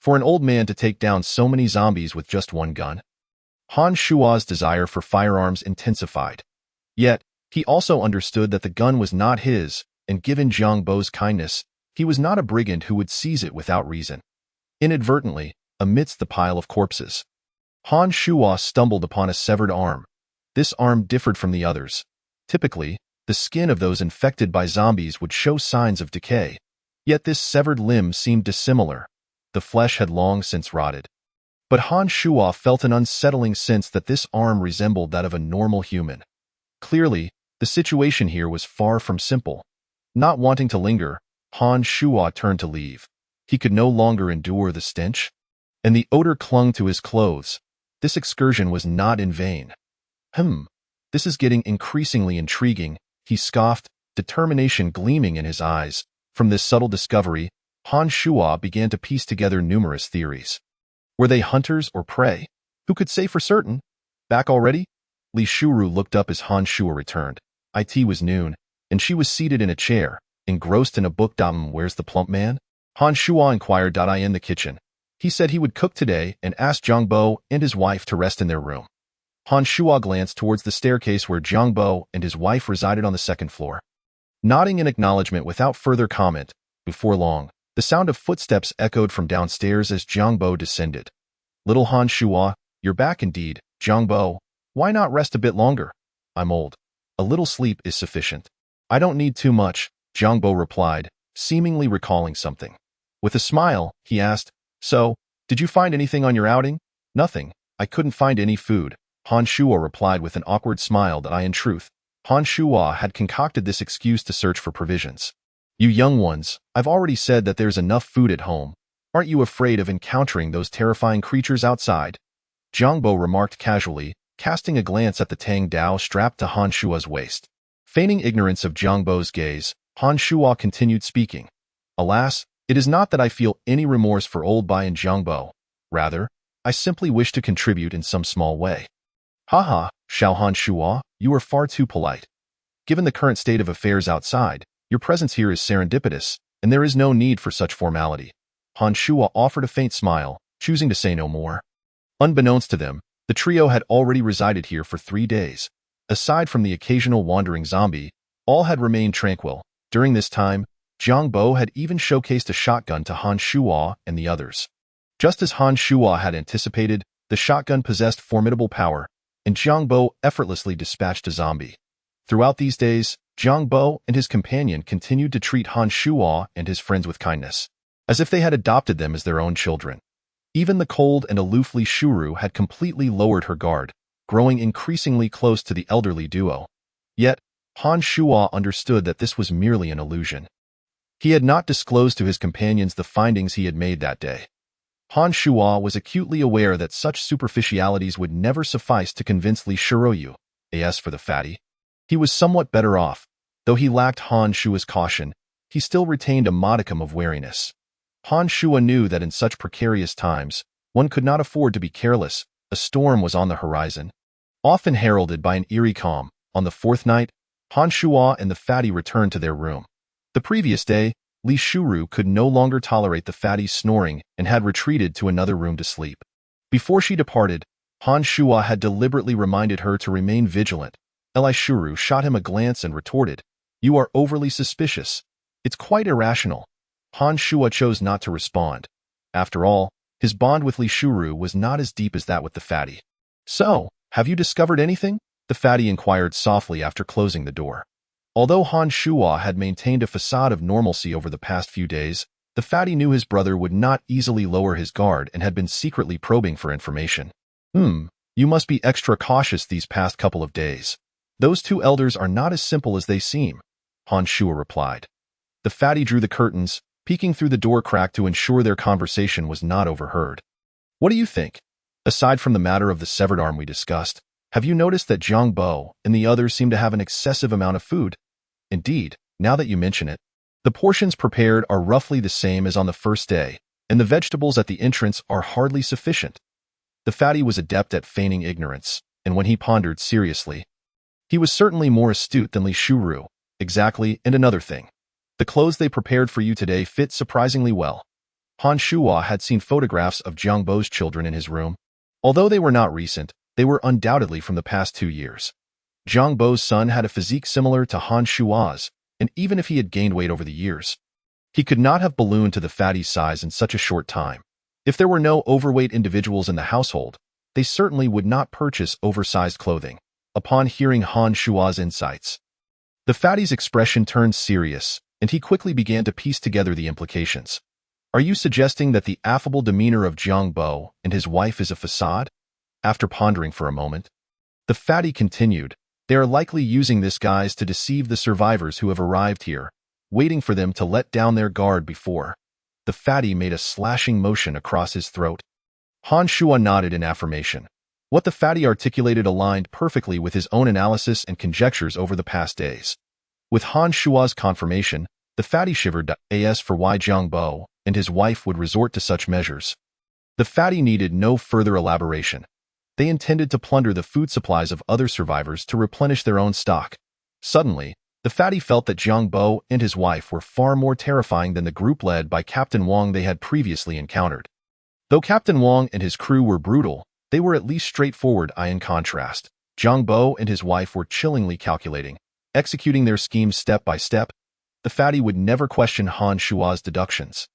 For an old man to take down so many zombies with just one gun. Han Shuo's desire for firearms intensified. Yet, he also understood that the gun was not his, and given Jiang Bo's kindness, he was not a brigand who would seize it without reason. Inadvertently, amidst the pile of corpses, Han Shuo stumbled upon a severed arm. This arm differed from the others. Typically, the skin of those infected by zombies would show signs of decay. Yet this severed limb seemed dissimilar. The flesh had long since rotted. But Han Shuo felt an unsettling sense that this arm resembled that of a normal human. Clearly, the situation here was far from simple. Not wanting to linger, Han Shuo turned to leave. He could no longer endure the stench, and the odor clung to his clothes. This excursion was not in vain. This is getting increasingly intriguing, he scoffed, determination gleaming in his eyes. From this subtle discovery, Han Shuo began to piece together numerous theories. Were they hunters or prey? Who could say for certain? Back already? Li Shuru looked up as Han Shuo returned. It was noon, and she was seated in a chair, engrossed in a book. Where's the plump man? Han Shuo inquired. In the kitchen. He said he would cook today and asked Jiang Bo and his wife to rest in their room. Han Shuo glanced towards the staircase where Jiang Bo and his wife resided on the second floor. Nodding in acknowledgement without further comment, before long, the sound of footsteps echoed from downstairs as Jiang Bo descended. Little Han Shuo, you're back indeed, Jiang Bo. Why not rest a bit longer? I'm old. A little sleep is sufficient. I don't need too much, Jiang Bo replied, seemingly recalling something. With a smile, he asked, So, did you find anything on your outing? Nothing. I couldn't find any food, Han Shuo replied with an awkward smile. In truth, Han Shuo had concocted this excuse to search for provisions. You young ones, I've already said that there's enough food at home. Aren't you afraid of encountering those terrifying creatures outside? Jiang Bo remarked casually, casting a glance at the Tang Dao strapped to Han Shuo's waist. Feigning ignorance of Jiang Bo's gaze, Han Shuo continued speaking. Alas, it is not that I feel any remorse for old Bai and Jiang Bo. Rather, I simply wish to contribute in some small way. Haha, Xiao Han Shuo, you are far too polite. Given the current state of affairs outside, your presence here is serendipitous, and there is no need for such formality. Han Shuo offered a faint smile, choosing to say no more. Unbeknownst to them, the trio had already resided here for 3 days. Aside from the occasional wandering zombie, all had remained tranquil. During this time, Jiang Bo had even showcased a shotgun to Han Shuo and the others. Just as Han Shuo had anticipated, the shotgun possessed formidable power, and Jiang Bo effortlessly dispatched a zombie. Throughout these days, Jiang Bo and his companion continued to treat Han Shuo and his friends with kindness, as if they had adopted them as their own children. Even the cold and aloof Li Shuru had completely lowered her guard, growing increasingly close to the elderly duo. Yet, Han Shuo understood that this was merely an illusion. He had not disclosed to his companions the findings he had made that day. Han Shuo was acutely aware that such superficialities would never suffice to convince Li Shuoyu. As for the fatty, he was somewhat better off. Though he lacked Han Shuo's caution, he still retained a modicum of wariness. Han Shuo knew that in such precarious times, one could not afford to be careless. A storm was on the horizon, often heralded by an eerie calm. On the 4th night, Han Shuo and the fatty returned to their room. The previous day, Li Shuru could no longer tolerate the fatty's snoring and had retreated to another room to sleep. Before she departed, Han Shuo had deliberately reminded her to remain vigilant. Li Shuru shot him a glance and retorted, You are overly suspicious. It's quite irrational. Han Shuo chose not to respond. After all, his bond with Li Shuru was not as deep as that with the fatty. So, have you discovered anything? The fatty inquired softly after closing the door. Although Han Shuo had maintained a facade of normalcy over the past few days, The fatty knew his brother would not easily lower his guard and had been secretly probing for information. You must be extra cautious these past couple of days. Those two elders are not as simple as they seem, Han Shuo replied. The fatty drew the curtains, peeking through the door crack to ensure their conversation was not overheard. What do you think? Aside from the matter of the severed arm we discussed, have you noticed that Jiang Bo and the others seem to have an excessive amount of food? Indeed, now that you mention it, the portions prepared are roughly the same as on the first day, and the vegetables at the entrance are hardly sufficient. The fatty was adept at feigning ignorance, and when he pondered seriously, he was certainly more astute than Li Shuru. Exactly, and another thing. The clothes they prepared for you today fit surprisingly well. Han Shuo had seen photographs of Jiang Bo's children in his room. Although they were not recent, they were undoubtedly from the past 2 years. Jiang Bo's son had a physique similar to Han Shuo's, and even if he had gained weight over the years, he could not have ballooned to the fatty's size in such a short time. If there were no overweight individuals in the household, they certainly would not purchase oversized clothing. Upon hearing Han Shuo's insights, the fatty's expression turned serious, and he quickly began to piece together the implications. Are you suggesting that the affable demeanor of Jiang Bo and his wife is a facade? After pondering for a moment, the fatty continued, they are likely using this guise to deceive the survivors who have arrived here, waiting for them to let down their guard before. The fatty made a slashing motion across his throat. Han Shuo nodded in affirmation. What the fatty articulated aligned perfectly with his own analysis and conjectures over the past days. With Han Shuo's confirmation, the fatty shivered as for why Jiang Bo and his wife would resort to such measures. The fatty needed no further elaboration. They intended to plunder the food supplies of other survivors to replenish their own stock. Suddenly, the fatty felt that Jiang Bo and his wife were far more terrifying than the group led by Captain Wang they had previously encountered. Though Captain Wang and his crew were brutal, they were at least straightforward. In contrast, Jiang Bo and his wife were chillingly calculating, executing their schemes step by step. The fatty would never question Han Shuo's deductions.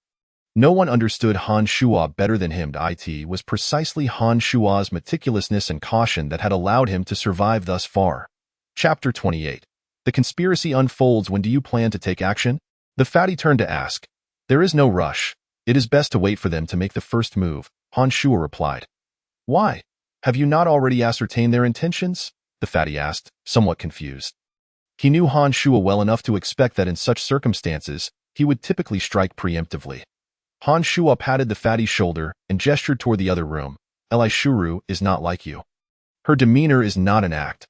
No one understood Han Shuo better than him. It was precisely Han Shuo's meticulousness and caution that had allowed him to survive thus far. Chapter 28. The conspiracy unfolds. When do you plan to take action? The fatty turned to ask. There is no rush. It is best to wait for them to make the first move, Han Shuo replied. Why? Have you not already ascertained their intentions? The fatty asked, somewhat confused. He knew Han Shuo well enough to expect that in such circumstances, he would typically strike preemptively. Han Shuo patted the fatty's shoulder and gestured toward the other room. Li Shuru is not like you. Her demeanor is not an act.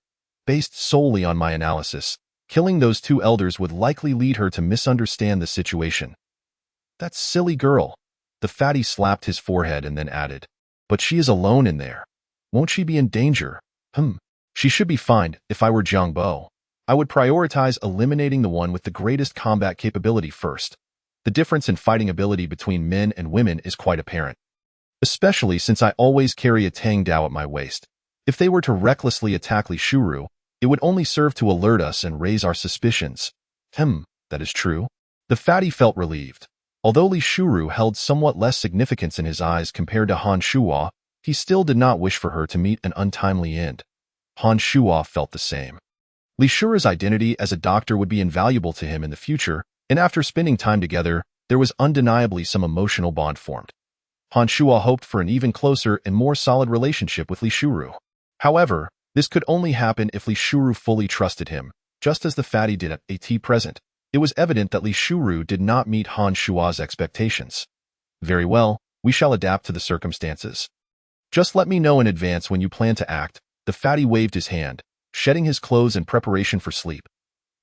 Based solely on my analysis, killing those two elders would likely lead her to misunderstand the situation. That silly girl. The fatty slapped his forehead and then added, but she is alone in there. Won't she be in danger? She should be fine. If I were Jiang Bo, I would prioritize eliminating the one with the greatest combat capability first. The difference in fighting ability between men and women is quite apparent, especially since I always carry a Tang Dao at my waist. If they were to recklessly attack Li Shuru, it would only serve to alert us and raise our suspicions. That is true. The fatty felt relieved. Although Li Shuru held somewhat less significance in his eyes compared to Han Shuo, he still did not wish for her to meet an untimely end. Han Shuo felt the same. Li Shuru's identity as a doctor would be invaluable to him in the future, and after spending time together, there was undeniably some emotional bond formed. Han Shuo hoped for an even closer and more solid relationship with Li Shuru. However, this could only happen if Li Shuru fully trusted him, just as the fatty did at present. It was evident that Li Shuru did not meet Han Shuo's expectations. Very well, we shall adapt to the circumstances. Just let me know in advance when you plan to act. The fatty waved his hand, shedding his clothes in preparation for sleep.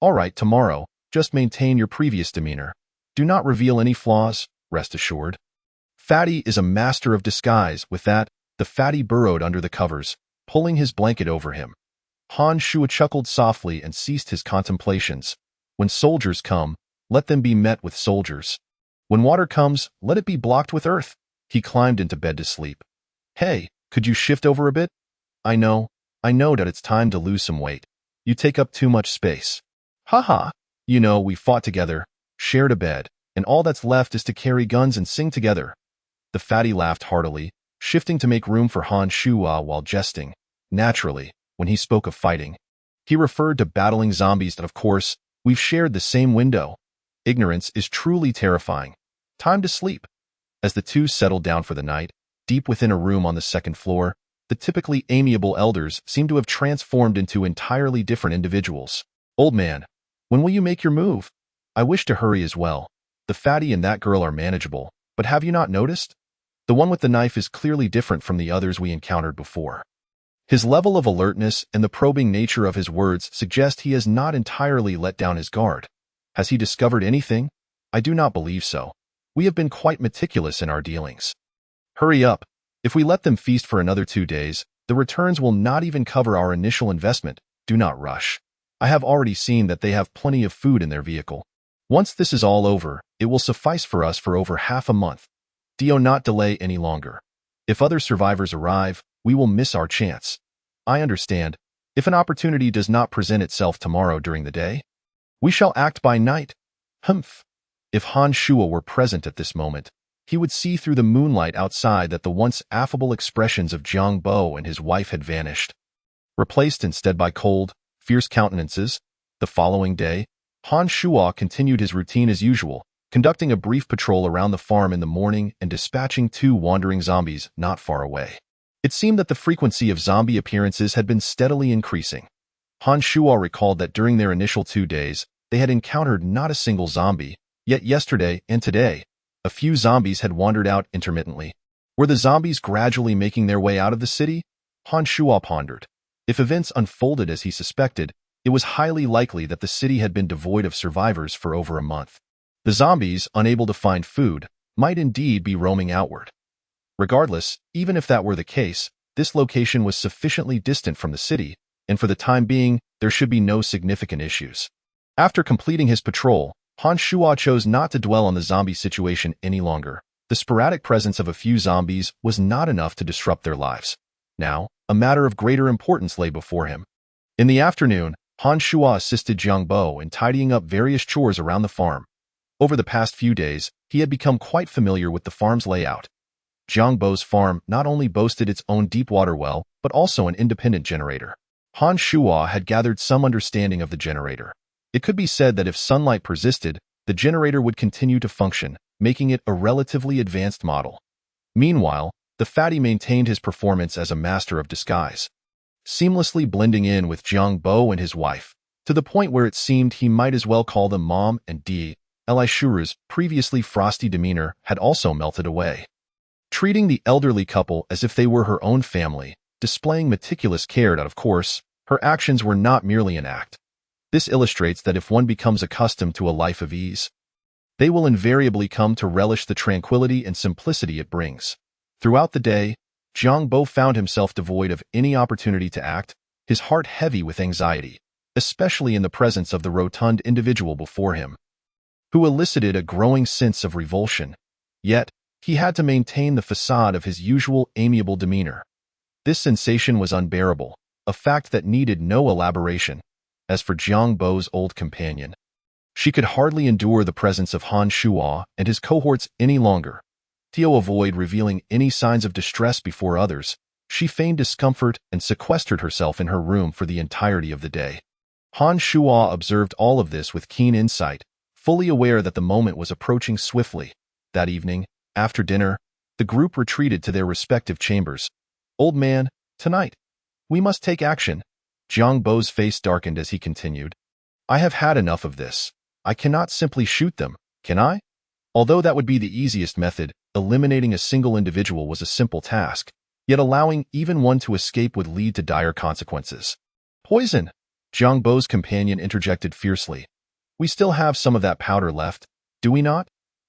All right, tomorrow. Just maintain your previous demeanor. Do not reveal any flaws, rest assured. Fatty is a master of disguise. With that, the fatty burrowed under the covers, pulling his blanket over him. Han Shuo chuckled softly and ceased his contemplations. When soldiers come, let them be met with soldiers. When water comes, let it be blocked with earth. He climbed into bed to sleep. Hey, could you shift over a bit? I know that it's time to lose some weight. You take up too much space. Haha. You know, we fought together, shared a bed, and all that's left is to carry guns and sing together. The fatty laughed heartily, shifting to make room for Han Shuo while jesting. Naturally, when he spoke of fighting, he referred to battling zombies. Of course, we've shared the same window. Ignorance is truly terrifying. Time to sleep. As the two settled down for the night, deep within a room on the second floor, the typically amiable elders seemed to have transformed into entirely different individuals. Old man, when will you make your move? I wish to hurry as well. The fatty and that girl are manageable, but have you not noticed? The one with the knife is clearly different from the others we encountered before. His level of alertness and the probing nature of his words suggest he has not entirely let down his guard. Has he discovered anything? I do not believe so. We have been quite meticulous in our dealings. Hurry up. If we let them feast for another 2 days, the returns will not even cover our initial investment. Do not rush. I have already seen that they have plenty of food in their vehicle. Once this is all over, it will suffice for us for over half a month. Do not delay any longer. If other survivors arrive, we will miss our chance. I understand. If an opportunity does not present itself tomorrow during the day, we shall act by night. Humph. If Han Shuo were present at this moment, he would see through the moonlight outside that the once affable expressions of Jiang Bo and his wife had vanished, replaced instead by cold, fierce countenances. The following day, Han Shuo continued his routine as usual, conducting a brief patrol around the farm in the morning and dispatching 2 wandering zombies not far away. It seemed that the frequency of zombie appearances had been steadily increasing. Han Shuo recalled that during their initial 2 days, they had encountered not a single zombie, yet yesterday and today, a few zombies had wandered out intermittently. Were the zombies gradually making their way out of the city? Han Shuo pondered. If events unfolded as he suspected, it was highly likely that the city had been devoid of survivors for over a month. The zombies, unable to find food, might indeed be roaming outward. Regardless, even if that were the case, this location was sufficiently distant from the city, and for the time being, there should be no significant issues. After completing his patrol, Han Shuo chose not to dwell on the zombie situation any longer. The sporadic presence of a few zombies was not enough to disrupt their lives. Now, a matter of greater importance lay before him. In the afternoon, Han Shuo assisted Jiang Bo in tidying up various chores around the farm. Over the past few days, he had become quite familiar with the farm's layout. Jiang Bo's farm not only boasted its own deep water well, but also an independent generator. Han Shuo had gathered some understanding of the generator. It could be said that if sunlight persisted, the generator would continue to function, making it a relatively advanced model. Meanwhile, the fatty maintained his performance as a master of disguise, seamlessly blending in with Jiang Bo and his wife, to the point where it seemed he might as well call them Mom and Dee. Elishuru's previously frosty demeanor had also melted away. Treating the elderly couple as if they were her own family, displaying meticulous care that, of course, her actions were not merely an act. This illustrates that if one becomes accustomed to a life of ease, they will invariably come to relish the tranquility and simplicity it brings. Throughout the day, Jiang Bo found himself devoid of any opportunity to act, his heart heavy with anxiety, especially in the presence of the rotund individual before him, who elicited a growing sense of revulsion. Yet, he had to maintain the facade of his usual amiable demeanor. This sensation was unbearable, a fact that needed no elaboration. As for Jiang Bo's old companion, she could hardly endure the presence of Han Shuo and his cohorts any longer. To avoid revealing any signs of distress before others, she feigned discomfort and sequestered herself in her room for the entirety of the day. Han Shuo observed all of this with keen insight, fully aware that the moment was approaching swiftly. That evening, after dinner, the group retreated to their respective chambers. Old man, tonight, we must take action. Jiang Bo's face darkened as he continued. I have had enough of this. I cannot simply shoot them, can I? Although that would be the easiest method, eliminating a single individual was a simple task, yet allowing even one to escape would lead to dire consequences. Poison! Jiang Bo's companion interjected fiercely. We still have some of that powder left, do we not?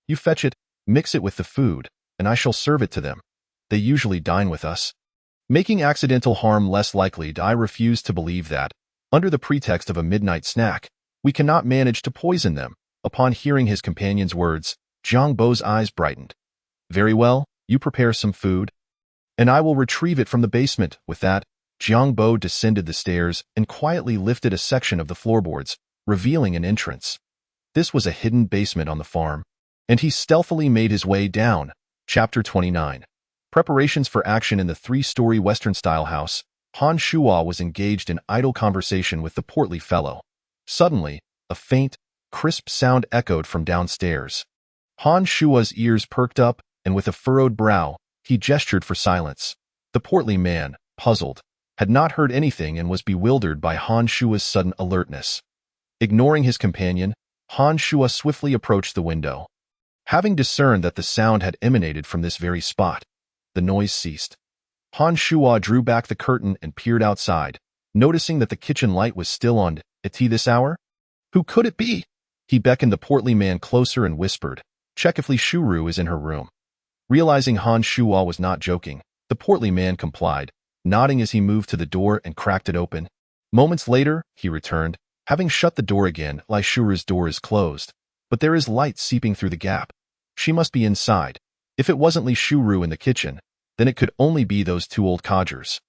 You fetch it, mix it with the food, and I shall serve it to them. They usually dine with us. Making accidental harm less likely, I refuse to believe that, under the pretext of a midnight snack, we cannot manage to poison them. Upon hearing his companion's words, Jiang Bo's eyes brightened. Very well, you prepare some food, and I will retrieve it from the basement. With that, Jiang Bo descended the stairs and quietly lifted a section of the floorboards, revealing an entrance. This was a hidden basement on the farm, and he stealthily made his way down. Chapter 29. Preparations for action in the 3-story Western-style house. Han Shuo was engaged in idle conversation with the portly fellow. Suddenly, a faint, crisp sound echoed from downstairs. Han Shuo's ears perked up, and with a furrowed brow, he gestured for silence. The portly man, puzzled, had not heard anything and was bewildered by Han Shuo's sudden alertness. Ignoring his companion, Han Shuo swiftly approached the window. Having discerned that the sound had emanated from this very spot, the noise ceased. Han Shuo drew back the curtain and peered outside, noticing that the kitchen light was still on at this hour. Who could it be? He beckoned the portly man closer and whispered, "Check if Li Shuru is in her room." Realizing Han Shuo was not joking, the portly man complied, nodding as he moved to the door and cracked it open. Moments later, he returned, having shut the door again. Li Shuru's door is closed, but there is light seeping through the gap. She must be inside. If it wasn't Li Shuru in the kitchen, then it could only be those two old codgers.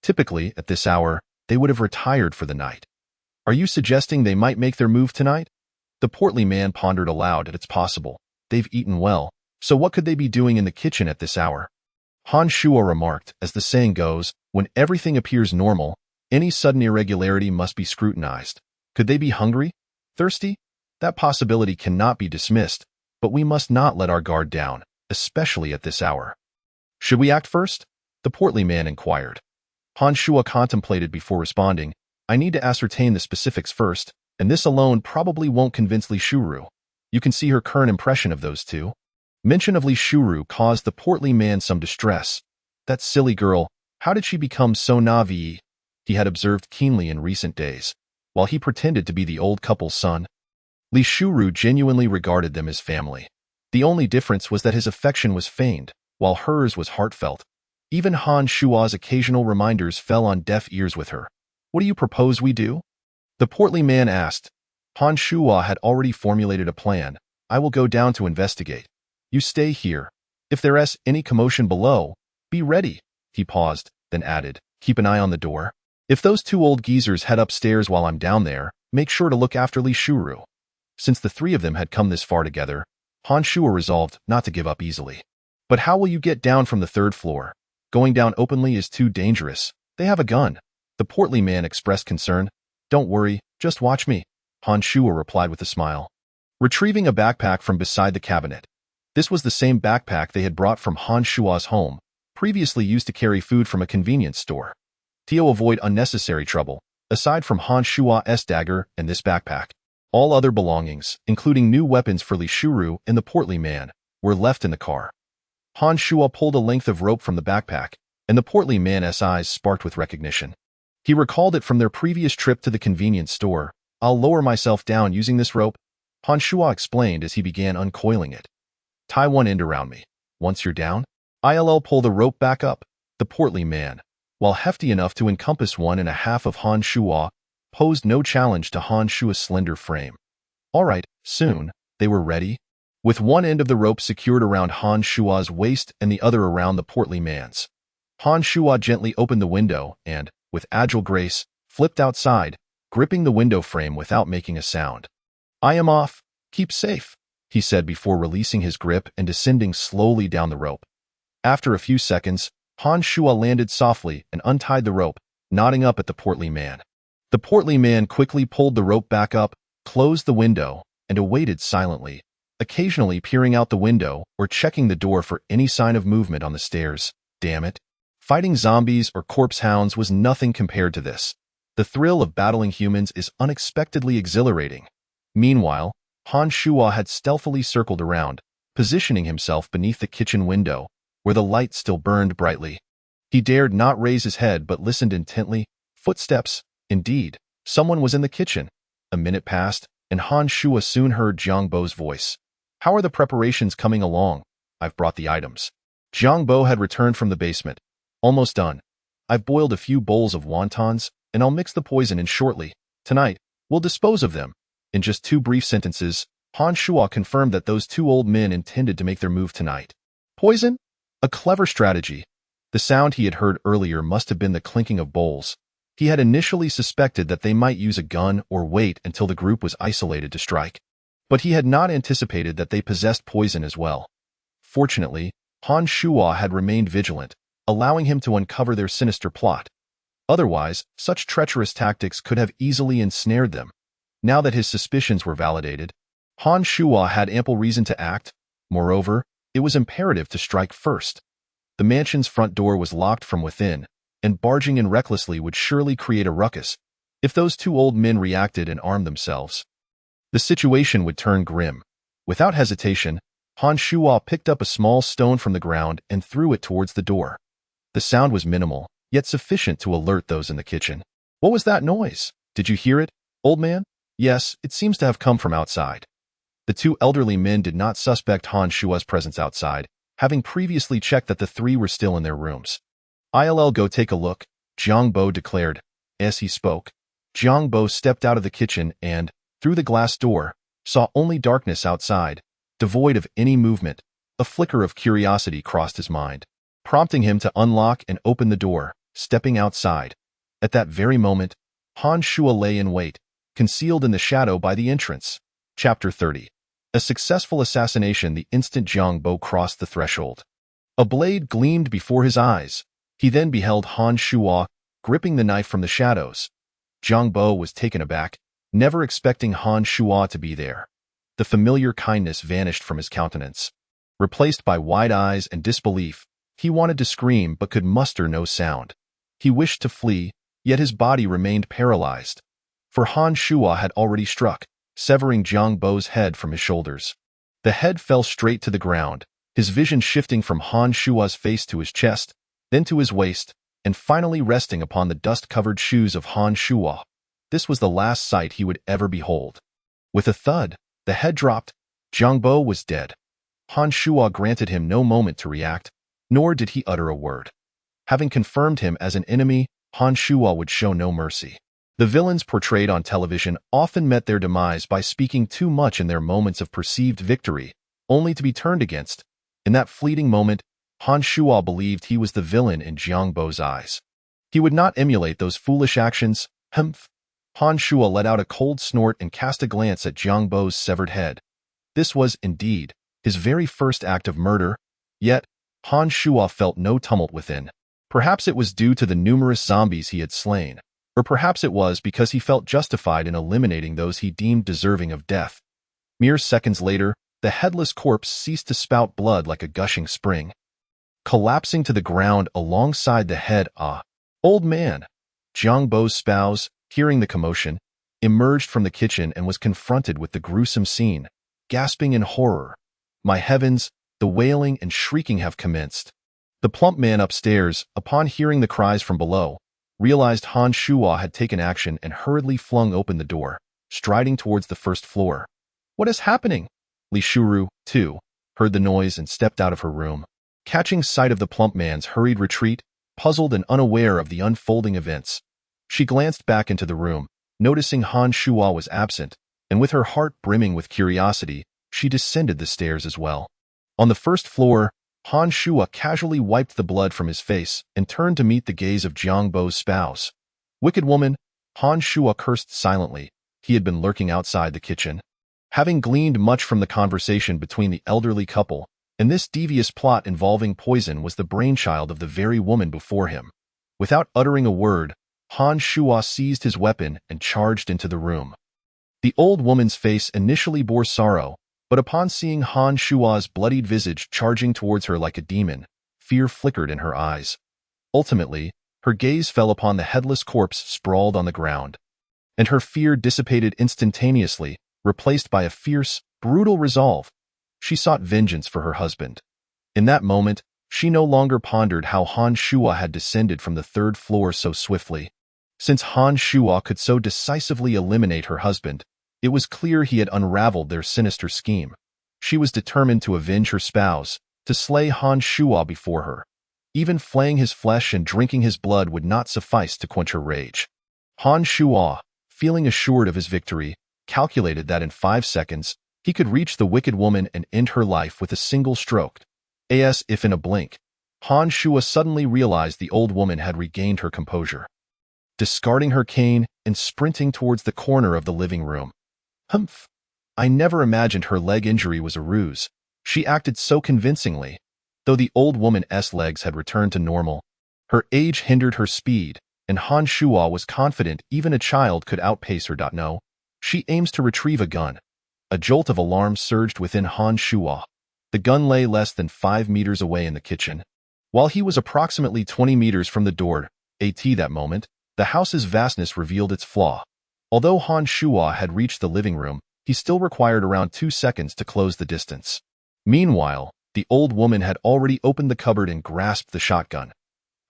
Typically, at this hour, they would have retired for the night. Are you suggesting they might make their move tonight? The portly man pondered aloud. It's possible. They've eaten well, so what could they be doing in the kitchen at this hour? Han Shuo remarked, as the saying goes, when everything appears normal, any sudden irregularity must be scrutinized. Could they be hungry? Thirsty? That possibility cannot be dismissed, but we must not let our guard down, especially at this hour. Should we act first? The portly man inquired. Han Shuo contemplated before responding. I need to ascertain the specifics first, and this alone probably won't convince Li Shuru. You can see her current impression of those two. Mention of Li Shuru caused the portly man some distress. That silly girl, how did she become so naive? He had observed keenly in recent days, while he pretended to be the old couple's son. Li Shuru genuinely regarded them as family. The only difference was that his affection was feigned, while hers was heartfelt. Even Han Shuo's occasional reminders fell on deaf ears with her. What do you propose we do? The portly man asked. Han Shuo had already formulated a plan. I will go down to investigate. You stay here. If there's any commotion below, be ready. He paused, then added, keep an eye on the door. If those two old geezers head upstairs while I'm down there, make sure to look after Li Shuru. Since the three of them had come this far together, Han Shuo resolved not to give up easily. But how will you get down from the third floor? Going down openly is too dangerous. They have a gun. The portly man expressed concern. Don't worry, just watch me, Han Shuo replied with a smile. Retrieving a backpack from beside the cabinet. This was the same backpack they had brought from Han Shuo's home, previously used to carry food from a convenience store. To avoid unnecessary trouble, aside from Han Shuo's dagger and this backpack, all other belongings, including new weapons for Li Shuru and the portly man, were left in the car. Han Shuo pulled a length of rope from the backpack, and the portly man's eyes sparkled with recognition. He recalled it from their previous trip to the convenience store. I'll lower myself down using this rope, Han Shuo explained as he began uncoiling it. Tie one end around me. Once you're down, I'll pull the rope back up. The portly man, while hefty enough to encompass 1.5 of Han Shuo, posed no challenge to Han Shuo's slender frame. All right, soon, they were ready. With one end of the rope secured around Han Shuo's waist and the other around the portly man's, Han Shuo gently opened the window and, with agile grace, flipped outside, gripping the window frame without making a sound. I am off. Keep safe, he said before releasing his grip and descending slowly down the rope. After a few seconds, Han Shuo landed softly and untied the rope, nodding up at the portly man. The portly man quickly pulled the rope back up, closed the window, and awaited silently, occasionally peering out the window or checking the door for any sign of movement on the stairs. Damn it. Fighting zombies or corpse hounds was nothing compared to this. The thrill of battling humans is unexpectedly exhilarating. Meanwhile, Han Shuo had stealthily circled around, positioning himself beneath the kitchen window, where the light still burned brightly. He dared not raise his head but listened intently. Footsteps. Indeed, someone was in the kitchen. A minute passed, and Han Shuo soon heard Jiang Bo's voice. How are the preparations coming along? I've brought the items. Jiang Bo had returned from the basement. Almost done. I've boiled a few bowls of wontons, and I'll mix the poison in shortly. Tonight, we'll dispose of them. In just 2 brief sentences, Han Shuo confirmed that those 2 old men intended to make their move tonight. Poison? A clever strategy. The sound he had heard earlier must have been the clinking of bowls. He had initially suspected that they might use a gun or wait until the group was isolated to strike. But he had not anticipated that they possessed poison as well. Fortunately, Han Shuo had remained vigilant, allowing him to uncover their sinister plot. Otherwise, such treacherous tactics could have easily ensnared them. Now that his suspicions were validated, Han Shuo had ample reason to act. Moreover, it was imperative to strike first. The mansion's front door was locked from within, and barging in recklessly would surely create a ruckus. If those two old men reacted and armed themselves, the situation would turn grim. Without hesitation, Han Shuo picked up a small stone from the ground and threw it towards the door. The sound was minimal, yet sufficient to alert those in the kitchen. "What was that noise? Did you hear it, old man?" "Yes, it seems to have come from outside." The two elderly men did not suspect Han Shuo's presence outside, having previously checked that the three were still in their rooms. "I'll go take a look," Jiang Bo declared. As he spoke, Jiang Bo stepped out of the kitchen and, through the glass door, saw only darkness outside, devoid of any movement. A flicker of curiosity crossed his mind, prompting him to unlock and open the door. Stepping outside, at that very moment, Han Shuo lay in wait, concealed in the shadow by the entrance. Chapter 30. A successful assassination the instant Jiang Bo crossed the threshold. A blade gleamed before his eyes. He then beheld Han Shuo gripping the knife from the shadows. Jiang Bo was taken aback, never expecting Han Shuo to be there. The familiar kindness vanished from his countenance. Replaced by wide eyes and disbelief, he wanted to scream but could muster no sound. He wished to flee, yet his body remained paralyzed. For Han Shuo had already struck, severing Jiang Bo's head from his shoulders. The head fell straight to the ground, his vision shifting from Han Shuo's face to his chest, then to his waist, and finally resting upon the dust-covered shoes of Han Shuo. This was the last sight he would ever behold. With a thud, the head dropped. Jiang Bo was dead. Han Shuo granted him no moment to react, nor did he utter a word. Having confirmed him as an enemy, Han Shuo would show no mercy. The villains portrayed on television often met their demise by speaking too much in their moments of perceived victory, only to be turned against. In that fleeting moment, Han Shuo believed he was the villain in Jiang Bo's eyes. He would not emulate those foolish actions. Humph! Han Shuo let out a cold snort and cast a glance at Jiang Bo's severed head. This was, indeed, his very first act of murder, yet Han Shuo felt no tumult within. Perhaps it was due to the numerous zombies he had slain, or perhaps it was because he felt justified in eliminating those he deemed deserving of death. Mere seconds later, the headless corpse ceased to spout blood like a gushing spring, collapsing to the ground alongside the head. "Ah, old man!" Jiang Bo's spouse, hearing the commotion, emerged from the kitchen and was confronted with the gruesome scene, gasping in horror. "My heavens, the wailing and shrieking have commenced." The plump man upstairs, upon hearing the cries from below, realized Han Shuo had taken action and hurriedly flung open the door, striding towards the first floor. "What is happening?" Li Shuru, too, heard the noise and stepped out of her room. Catching sight of the plump man's hurried retreat, puzzled and unaware of the unfolding events, she glanced back into the room, noticing Han Shuo was absent, and with her heart brimming with curiosity, she descended the stairs as well. On the first floor, Han Shuo casually wiped the blood from his face and turned to meet the gaze of Jiang Bo's spouse. "Wicked woman," Han Shuo cursed silently. He had been lurking outside the kitchen, having gleaned much from the conversation between the elderly couple, and this devious plot involving poison was the brainchild of the very woman before him. Without uttering a word, Han Shuo seized his weapon and charged into the room. The old woman's face initially bore sorrow, but upon seeing Han Shuo's bloodied visage charging towards her like a demon, fear flickered in her eyes. Ultimately, her gaze fell upon the headless corpse sprawled on the ground, and her fear dissipated instantaneously, replaced by a fierce, brutal resolve. She sought vengeance for her husband. In that moment, she no longer pondered how Han Shuo had descended from the third floor so swiftly. Since Han Shuo could so decisively eliminate her husband, it was clear he had unraveled their sinister scheme. She was determined to avenge her spouse, to slay Han Shuo before her. Even flaying his flesh and drinking his blood would not suffice to quench her rage. Han Shuo, feeling assured of his victory, calculated that in 5 seconds, he could reach the wicked woman and end her life with a single stroke. As if in a blink, Han Shuo suddenly realized the old woman had regained her composure. Discarding her cane and sprinting towards the corner of the living room. "Humph! I never imagined her leg injury was a ruse." She acted so convincingly. Though the old woman's legs had returned to normal, her age hindered her speed, and Han Shuo was confident even a child could outpace her. No, she aims to retrieve a gun. A jolt of alarm surged within Han Shuo. The gun lay less than 5 meters away in the kitchen. While he was approximately 20 meters from the door, that moment, the house's vastness revealed its flaw. Although Han Shuo had reached the living room, he still required around 2 seconds to close the distance. Meanwhile, the old woman had already opened the cupboard and grasped the shotgun.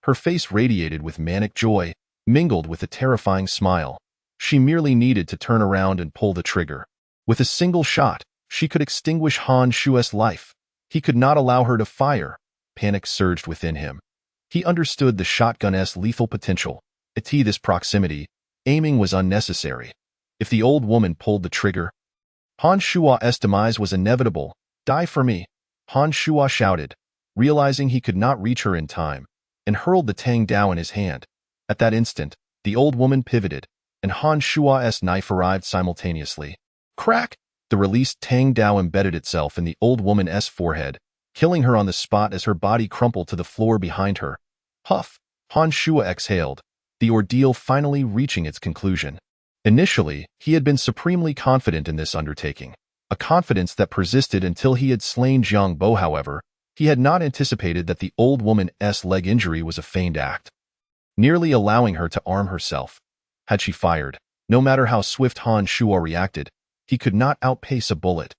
Her face radiated with manic joy, mingled with a terrifying smile. She merely needed to turn around and pull the trigger. With a single shot, she could extinguish Han Shuo's life. He could not allow her to fire. Panic surged within him. He understood the shotgun's lethal potential. At this proximity, aiming was unnecessary. If the old woman pulled the trigger, Han Shuo's demise was inevitable. Die for me, Han Shuo shouted, realizing he could not reach her in time, and hurled the Tang Dao in his hand. At that instant, the old woman pivoted, and Han Shuo's knife arrived simultaneously. Crack! The released Tang Dao embedded itself in the old woman's forehead, killing her on the spot as her body crumpled to the floor behind her. Huff! Han Shuo exhaled, the ordeal finally reaching its conclusion. Initially, he had been supremely confident in this undertaking, a confidence that persisted until he had slain Jiang Bo. However, he had not anticipated that the old woman's leg injury was a feigned act, nearly allowing her to arm herself. Had she fired, no matter how swift Han Shuo reacted, he could not outpace a bullet.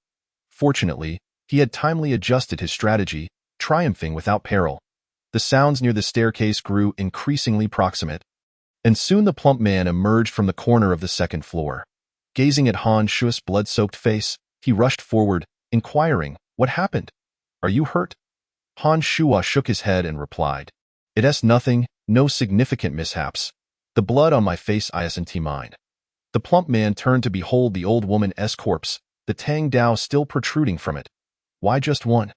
Fortunately, he had timely adjusted his strategy, triumphing without peril. The sounds near the staircase grew increasingly proximate, and soon the plump man emerged from the corner of the second floor. Gazing at Han Shuo's blood-soaked face, he rushed forward, inquiring, "What happened? Are you hurt?" Han Shuo shook his head and replied, "It's nothing, no significant mishaps. The blood on my face isn't mine." The plump man turned to behold the old woman's corpse, the Tang Dao still protruding from it. "Why just one?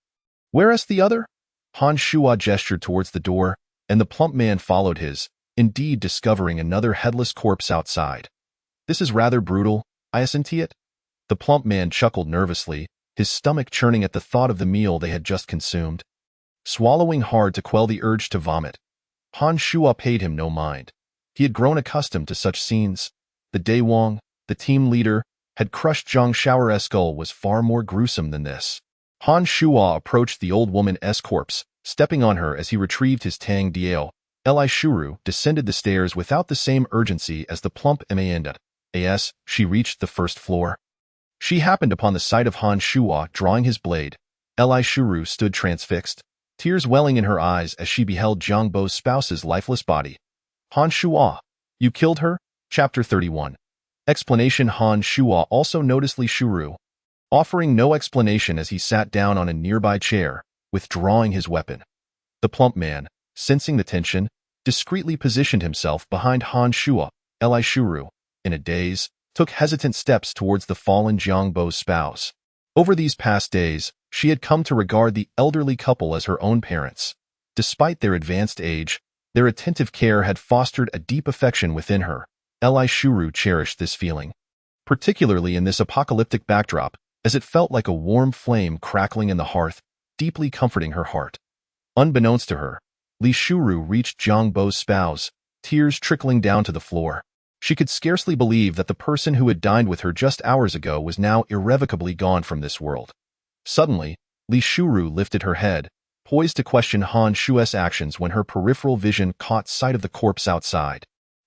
Where's the other?" Han Shuo gestured towards the door, and the plump man followed his, indeed discovering another headless corpse outside. "This is rather brutal, isn't it?" The plump man chuckled nervously, his stomach churning at the thought of the meal they had just consumed. Swallowing hard to quell the urge to vomit, Han Shuo paid him no mind. He had grown accustomed to such scenes. The Daewang, the team leader, had crushed Zhang Shao's skull was far more gruesome than this. Han Shuo approached the old woman's corpse, stepping on her as he retrieved his Tang Dao. Li Shuru descended the stairs without the same urgency as the plump man. As she reached the first floor, she happened upon the sight of Han Shuo drawing his blade. Li Shuru stood transfixed, tears welling in her eyes as she beheld Jiang Bo's spouse's lifeless body. "Han Shuo, you killed her?" Chapter 31. Explanation. Han Shuo also noticed Li Shuru, offering no explanation as he sat down on a nearby chair, withdrawing his weapon. The plump man, sensing the tension, discreetly positioned himself behind Han Shuo. Li Shuru, in a daze, took hesitant steps towards the fallen Jiang Bo's spouse. Over these past days, she had come to regard the elderly couple as her own parents. Despite their advanced age, their attentive care had fostered a deep affection within her. Li Shuru cherished this feeling, particularly in this apocalyptic backdrop, as it felt like a warm flame crackling in the hearth, deeply comforting her heart. Unbeknownst to her, Li Shuru reached Jiang Bo's spouse, tears trickling down to the floor. She could scarcely believe that the person who had dined with her just hours ago was now irrevocably gone from this world. Suddenly, Li Shuru lifted her head, poised to question Han Shuo's actions when her peripheral vision caught sight of the corpse outside.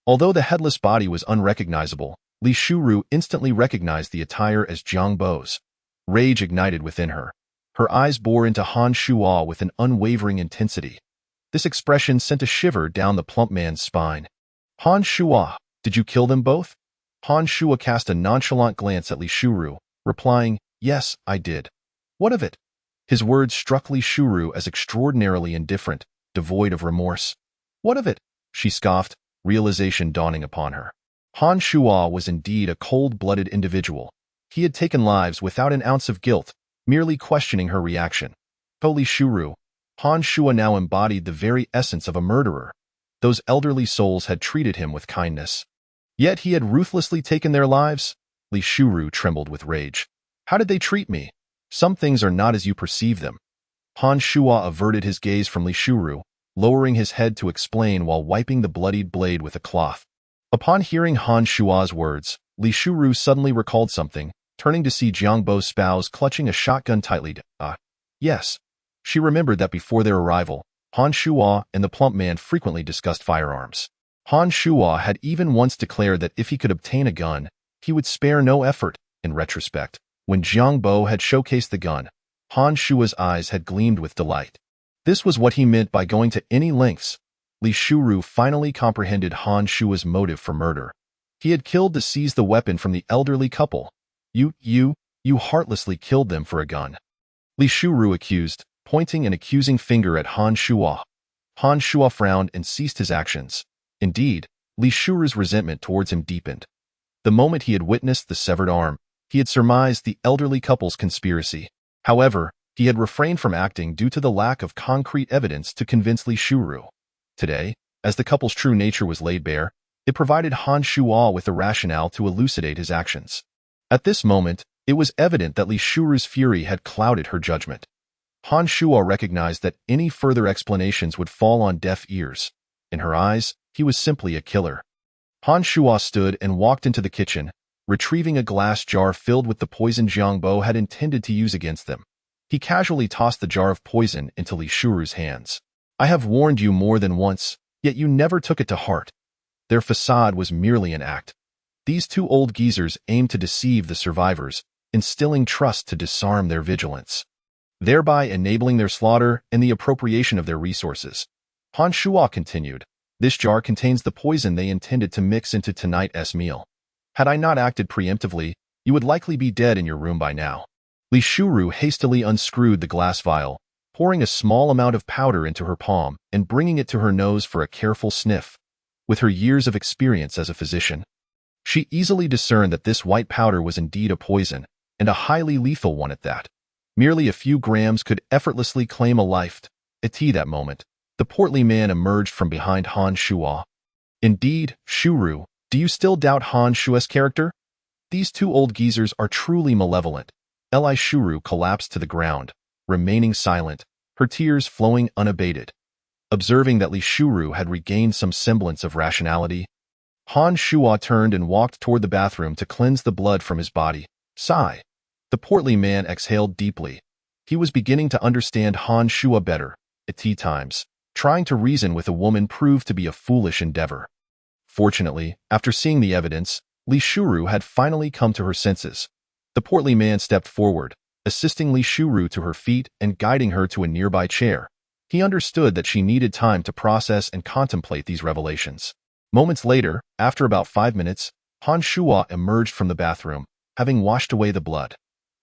Although the headless body was unrecognizable, Li Shuru instantly recognized the attire as Jiang Bo's. Rage ignited within her. Her eyes bore into Han Shuo with an unwavering intensity. This expression sent a shiver down the plump man's spine. "Han Shuo, did you kill them both?" Han Shuo cast a nonchalant glance at Li Shuru, replying, "Yes, I did." "What of it?" His words struck Li Shuru as extraordinarily indifferent, devoid of remorse. "What of it?" she scoffed, realization dawning upon her. Han Shuo was indeed a cold-blooded individual. He had taken lives without an ounce of guilt, merely questioning her reaction. Li Shuru, Han Shuo now embodied the very essence of a murderer. Those elderly souls had treated him with kindness, yet he had ruthlessly taken their lives. Li Shuru trembled with rage. "How did they treat me? Some things are not as you perceive them." Han Shuo averted his gaze from Li Shuru, lowering his head to explain while wiping the bloodied blade with a cloth. Upon hearing Han Shuo's words, Li Shuru suddenly recalled something, turning to see Jiang Bo's spouse clutching a shotgun tightly. Yes. She remembered that before their arrival, Han Shuo and the plump man frequently discussed firearms. Han Shuo had even once declared that if he could obtain a gun, he would spare no effort. In retrospect, when Jiang Bo had showcased the gun, Han Shuo's eyes had gleamed with delight. This was what he meant by going to any lengths. Li Shuru finally comprehended Han Shuo's motive for murder. He had killed to seize the weapon from the elderly couple. You heartlessly killed them for a gun. Li Shuru accused, pointing an accusing finger at Han Shuo. Han Shuo frowned and ceased his actions. Indeed, Li Shuru's resentment towards him deepened. The moment he had witnessed the severed arm, he had surmised the elderly couple's conspiracy. However, he had refrained from acting due to the lack of concrete evidence to convince Li Shuru. Today, as the couple's true nature was laid bare, it provided Han Shuo with the rationale to elucidate his actions. At this moment, it was evident that Li Shuru's fury had clouded her judgment. Han Shuo recognized that any further explanations would fall on deaf ears. In her eyes, he was simply a killer. Han Shuo stood and walked into the kitchen, retrieving a glass jar filled with the poison Jiang Bo had intended to use against them. He casually tossed the jar of poison into Li Shuru's hands. I have warned you more than once, yet you never took it to heart. Their facade was merely an act. These two old geezers aimed to deceive the survivors, instilling trust to disarm their vigilance, thereby enabling their slaughter and the appropriation of their resources. Han Shuo continued, this jar contains the poison they intended to mix into tonight's meal. Had I not acted preemptively, you would likely be dead in your room by now. Li Shuru hastily unscrewed the glass vial, pouring a small amount of powder into her palm and bringing it to her nose for a careful sniff. With her years of experience as a physician, she easily discerned that this white powder was indeed a poison, and a highly lethal one at that. Merely a few grams could effortlessly claim a life. At that moment, the portly man emerged from behind Han Shuo. Indeed, Shuru, do you still doubt Han Shuo's character? These two old geezers are truly malevolent. Li Shuru collapsed to the ground, remaining silent, her tears flowing unabated. Observing that Li Shuru had regained some semblance of rationality, Han Shuo turned and walked toward the bathroom to cleanse the blood from his body. Sigh. The portly man exhaled deeply. He was beginning to understand Han Shuo better. At tea times, trying to reason with a woman proved to be a foolish endeavor. Fortunately, after seeing the evidence, Li Shuru had finally come to her senses. The portly man stepped forward, assisting Li Shuru to her feet and guiding her to a nearby chair. He understood that she needed time to process and contemplate these revelations. Moments later, after about 5 minutes, Han Shuo emerged from the bathroom, having washed away the blood.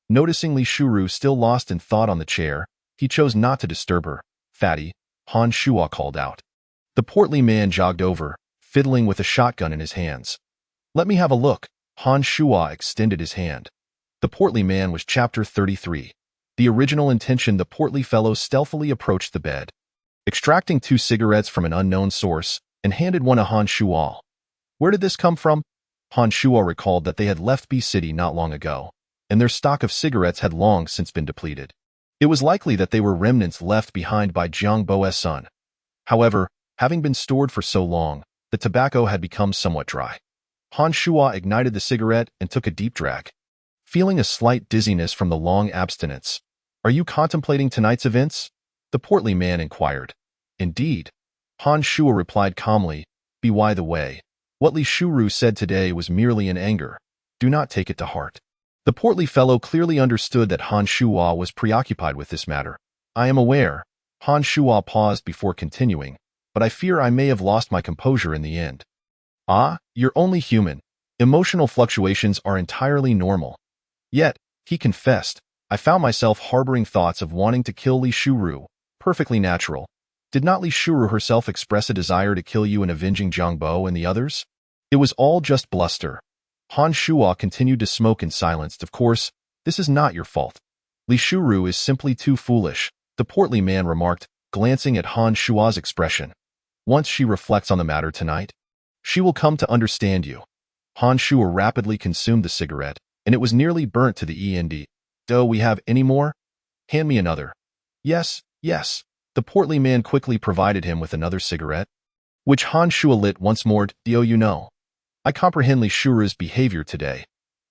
Noticing Li Shuru still lost in thought on the chair, he chose not to disturb her. Fatty, Han Shuo called out. The portly man jogged over, fiddling with a shotgun in his hands. Let me have a look. Han Shuo extended his hand. The portly man was Chapter 33. The original intention, the portly fellow stealthily approached the bed, extracting 2 cigarettes from an unknown source, and handed one to Han Shuo. Where did this come from? Han Shuo recalled that they had left B City not long ago, and their stock of cigarettes had long since been depleted. It was likely that they were remnants left behind by Jiang Bo's son. However, having been stored for so long, the tobacco had become somewhat dry. Han Shuo ignited the cigarette and took a deep drag, feeling a slight dizziness from the long abstinence. Are you contemplating tonight's events? The portly man inquired. Indeed. Han Shuo replied calmly, By the way, what Li Shuru said today was merely in anger. Do not take it to heart. The portly fellow clearly understood that Han Shuo was preoccupied with this matter. I am aware. Han Shuo paused before continuing, but I fear I may have lost my composure in the end. Ah, you're only human. Emotional fluctuations are entirely normal. Yet, he confessed, I found myself harboring thoughts of wanting to kill Li Shuru. Perfectly natural. Did not Li Shuru herself express a desire to kill you in avenging Jiang Bo and the others? It was all just bluster. Han Shuo continued to smoke in silence. Of course, this is not your fault. Li Shuru is simply too foolish, the portly man remarked, glancing at Han Shuo's expression. Once she reflects on the matter tonight, she will come to understand you. Han Shuo rapidly consumed the cigarette, and it was nearly burnt to the end. Do we have any more? Hand me another. Yes. The portly man quickly provided him with another cigarette, which Han Shuo lit once more. I comprehend Li Shuru's behavior today.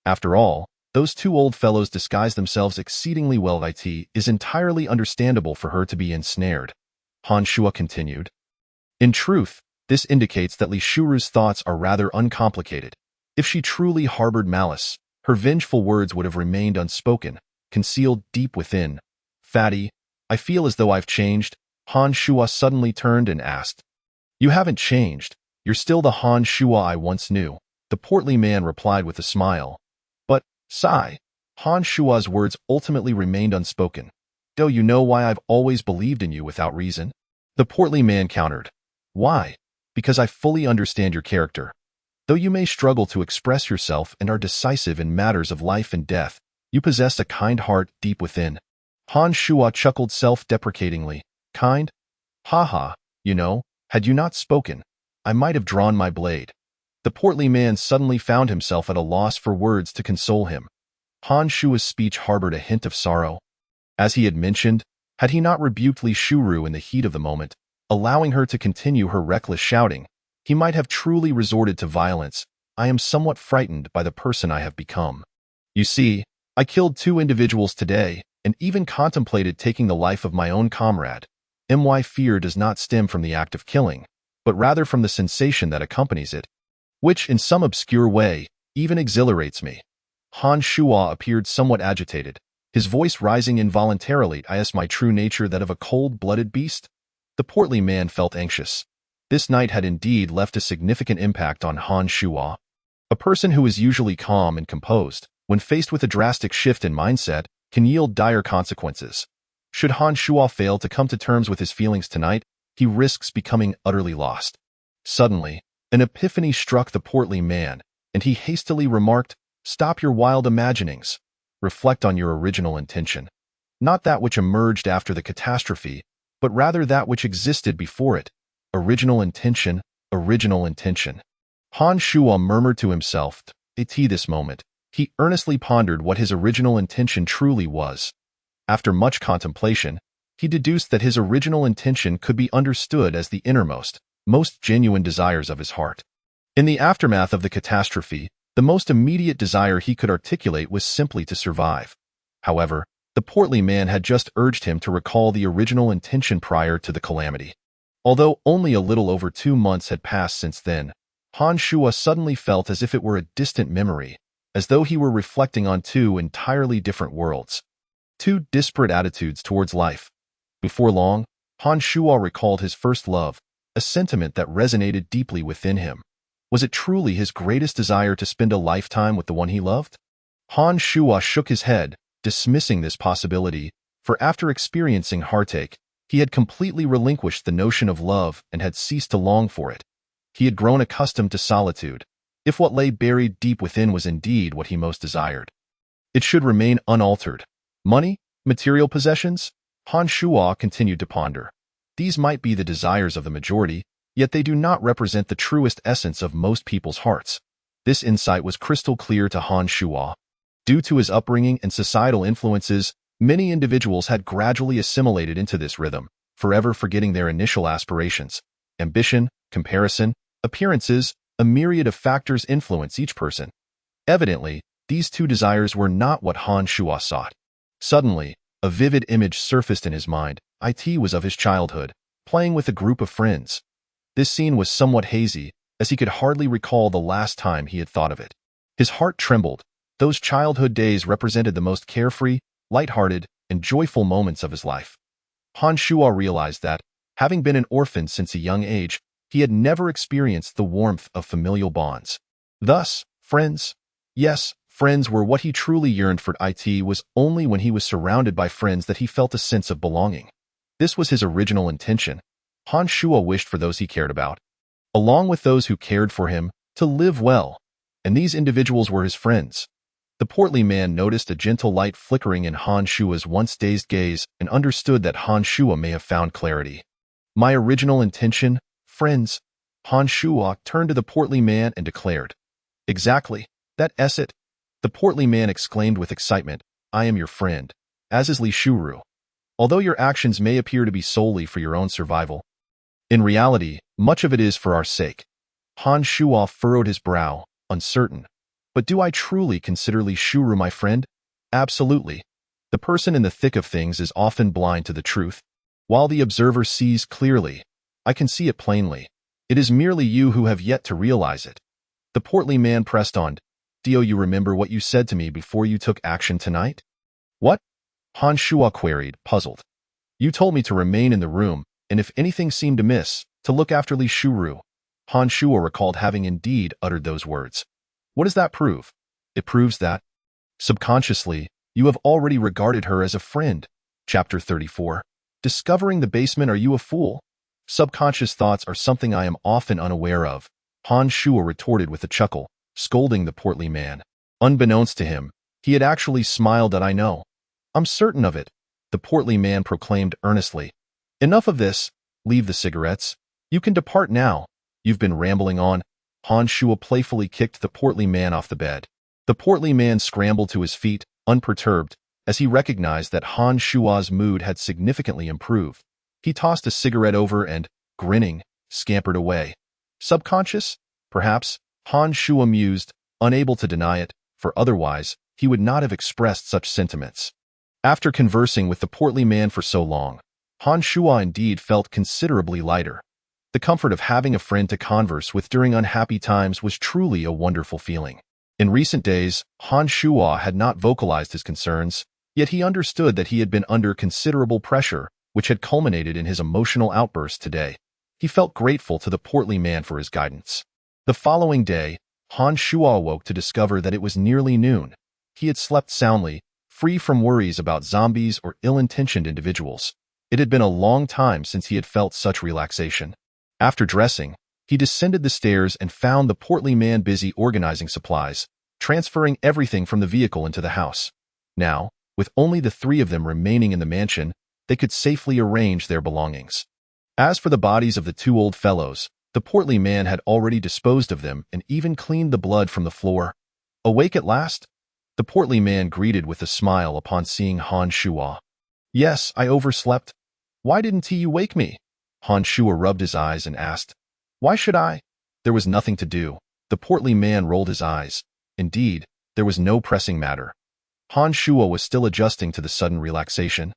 After all, Those two old fellows disguise themselves exceedingly well. It is entirely understandable for her to be ensnared, Han Shuo continued. In truth, this indicates that Li Shuru's thoughts are rather uncomplicated. If she truly harbored malice, her vengeful words would have remained unspoken, concealed deep within. Fatty, I feel as though I've changed. Han Shuo suddenly turned and asked. You haven't changed. You're still the Han Shuo I once knew, the portly man replied with a smile. But, sigh, Han Shuo's words ultimately remained unspoken. Do you know why I've always believed in you without reason? The portly man countered. Why? Because I fully understand your character. Though you may struggle to express yourself and are decisive in matters of life and death, you possess a kind heart deep within. Han Shuo chuckled self-deprecatingly. Kind? Ha, you know, had you not spoken, I might have drawn my blade. The portly man suddenly found himself at a loss for words to console him. Han Shuo's speech harbored a hint of sorrow. As he had mentioned, had he not rebuked Li Shuru in the heat of the moment, allowing her to continue her reckless shouting, he might have truly resorted to violence. I am somewhat frightened by the person I have become. You see, I killed 2 individuals today, and even contemplated taking the life of my own comrade. My fear does not stem from the act of killing, but rather from the sensation that accompanies it, which, in some obscure way, even exhilarates me. Han Shuo appeared somewhat agitated, his voice rising involuntarily. Is my true nature that of a cold-blooded beast? The portly man felt anxious. This night had indeed left a significant impact on Han Shuo. A person who is usually calm and composed, when faced with a drastic shift in mindset, can yield dire consequences. Should Han Shuo fail to come to terms with his feelings tonight, he risks becoming utterly lost. Suddenly, an epiphany struck the portly man, and he hastily remarked, Stop your wild imaginings. Reflect on your original intention. Not that which emerged after the catastrophe, but rather that which existed before it. Original intention, original intention. Han Shuo murmured to himself, this moment. He earnestly pondered what his original intention truly was. After much contemplation, he deduced that his original intention could be understood as the innermost, most genuine desires of his heart. In the aftermath of the catastrophe, the most immediate desire he could articulate was simply to survive. However, the portly man had just urged him to recall the original intention prior to the calamity. Although only a little over 2 months had passed since then, Han Shuo suddenly felt as if it were a distant memory, as though he were reflecting on 2 entirely different worlds. 2 disparate attitudes towards life. Before long, Han Shuo recalled his first love, a sentiment that resonated deeply within him. Was it truly his greatest desire to spend a lifetime with the one he loved? Han Shuo shook his head, dismissing this possibility, for after experiencing heartache, he had completely relinquished the notion of love and had ceased to long for it. He had grown accustomed to solitude, if what lay buried deep within was indeed what he most desired. It should remain unaltered. Money? Material possessions? Han Shuo continued to ponder. These might be the desires of the majority, yet they do not represent the truest essence of most people's hearts. This insight was crystal clear to Han Shuo. Due to his upbringing and societal influences, many individuals had gradually assimilated into this rhythm, forever forgetting their initial aspirations. Ambition, comparison, appearances, a myriad of factors influence each person. Evidently, these 2 desires were not what Han Shuo sought. Suddenly, a vivid image surfaced in his mind. It was of his childhood, playing with a group of friends. This scene was somewhat hazy, as he could hardly recall the last time he had thought of it. His heart trembled. Those childhood days represented the most carefree, light-hearted, and joyful moments of his life. Han Shuo realized that, having been an orphan since a young age, he had never experienced the warmth of familial bonds. Thus, friends. Yes, friends were what he truly yearned for. It was only when he was surrounded by friends that he felt a sense of belonging. This was his original intention. Han Shuo wished for those he cared about, along with those who cared for him, to live well, and these individuals were his friends. The portly man noticed a gentle light flickering in Han Shuo's once dazed gaze and understood that Han Shuo may have found clarity. My original intention, friends. Han Shuo turned to the portly man and declared. Exactly, that's it. The portly man exclaimed with excitement, I am your friend, as is Li Shuru. Although your actions may appear to be solely for your own survival, in reality, much of it is for our sake. Han Shuo furrowed his brow, uncertain. But do I truly consider Li Shuru my friend? Absolutely. The person in the thick of things is often blind to the truth. While the observer sees clearly, I can see it plainly. It is merely you who have yet to realize it. The portly man pressed on. Do you remember what you said to me before you took action tonight? What? Han Shuo queried, puzzled. You told me to remain in the room, and if anything seemed amiss, to look after Li Shuru. Han Shuo recalled having indeed uttered those words. What does that prove? It proves that, subconsciously, you have already regarded her as a friend. Chapter 34. Discovering the basement. Are you a fool? Subconscious thoughts are something I am often unaware of, Han Shuo retorted with a chuckle, scolding the portly man. Unbeknownst to him, he had actually smiled at I know. I'm certain of it, the portly man proclaimed earnestly. Enough of this. Leave the cigarettes. You can depart now. You've been rambling on. Han Shuo playfully kicked the portly man off the bed. The portly man scrambled to his feet, unperturbed, as he recognized that Han Shuo's mood had significantly improved. He tossed a cigarette over and, grinning, scampered away. Subconscious? Perhaps, Han Shuo mused, unable to deny it, for otherwise, he would not have expressed such sentiments. After conversing with the portly man for so long, Han Shuo indeed felt considerably lighter. The comfort of having a friend to converse with during unhappy times was truly a wonderful feeling. In recent days, Han Shuo had not vocalized his concerns, yet he understood that he had been under considerable pressure, which had culminated in his emotional outburst today. He felt grateful to the portly man for his guidance. The following day, Han Shuo awoke to discover that it was nearly noon. He had slept soundly, free from worries about zombies or ill-intentioned individuals. It had been a long time since he had felt such relaxation. After dressing, he descended the stairs and found the portly man busy organizing supplies, transferring everything from the vehicle into the house. Now, with only the three of them remaining in the mansion, they could safely arrange their belongings. As for the bodies of the two old fellows, the portly man had already disposed of them and even cleaned the blood from the floor. Awake at last? The portly man greeted with a smile upon seeing Han Shuo. Yes, I overslept. Why didn't you wake me? Han Shuo rubbed his eyes and asked. Why should I? There was nothing to do. The portly man rolled his eyes. Indeed, there was no pressing matter. Han Shuo was still adjusting to the sudden relaxation.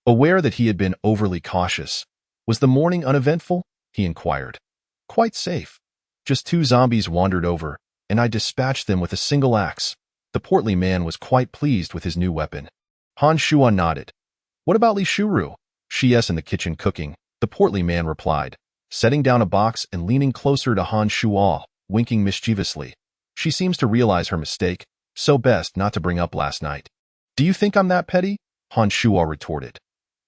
Aware that he had been overly cautious. Was the morning uneventful? He inquired. Quite safe. Just 2 zombies wandered over, and I dispatched them with a single axe. The portly man was quite pleased with his new weapon. Han Shuo nodded. What about Li Shuru? She's in the kitchen cooking, the portly man replied, setting down a box and leaning closer to Han Shuo, winking mischievously. She seems to realize her mistake, so best not to bring up last night. Do you think I'm that petty? Han Shuo retorted.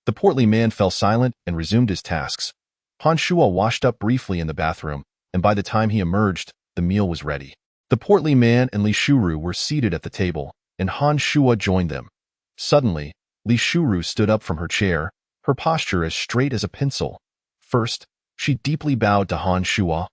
The portly man fell silent and resumed his tasks. Han Shuo washed up briefly in the bathroom, and by the time he emerged, the meal was ready. The portly man and Li Shuru were seated at the table, and Han Shuo joined them. Suddenly, Li Shuru stood up from her chair, her posture as straight as a pencil. First, she deeply bowed to Han Shuo.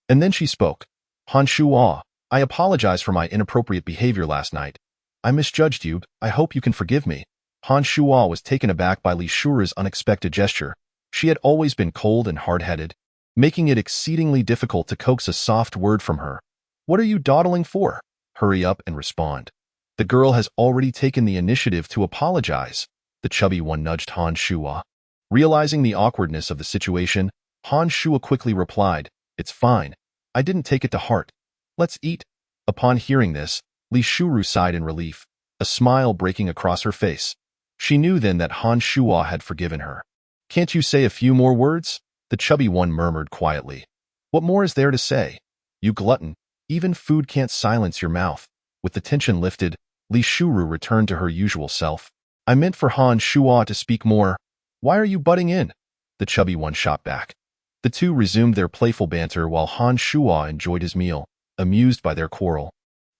And then she spoke. Han Shuo, I apologize for my inappropriate behavior last night. I misjudged you. I hope you can forgive me. Han Shuo was taken aback by Li Shuru's unexpected gesture. She had always been cold and hard-headed, making it exceedingly difficult to coax a soft word from her. What are you dawdling for? Hurry up and respond. The girl has already taken the initiative to apologize. The chubby one nudged Han Shuo. Realizing the awkwardness of the situation, Han Shuo quickly replied, It's fine. I didn't take it to heart. Let's eat. Upon hearing this, Li Shuru sighed in relief, a smile breaking across her face. She knew then that Han Shuo had forgiven her. Can't you say a few more words? The chubby one murmured quietly. What more is there to say? You glutton. Even food can't silence your mouth. With the tension lifted, Li Shuru returned to her usual self. I meant for Han Shuo to speak more. Why are you butting in? The chubby one shot back. The two resumed their playful banter while Han Shuo enjoyed his meal, amused by their quarrel.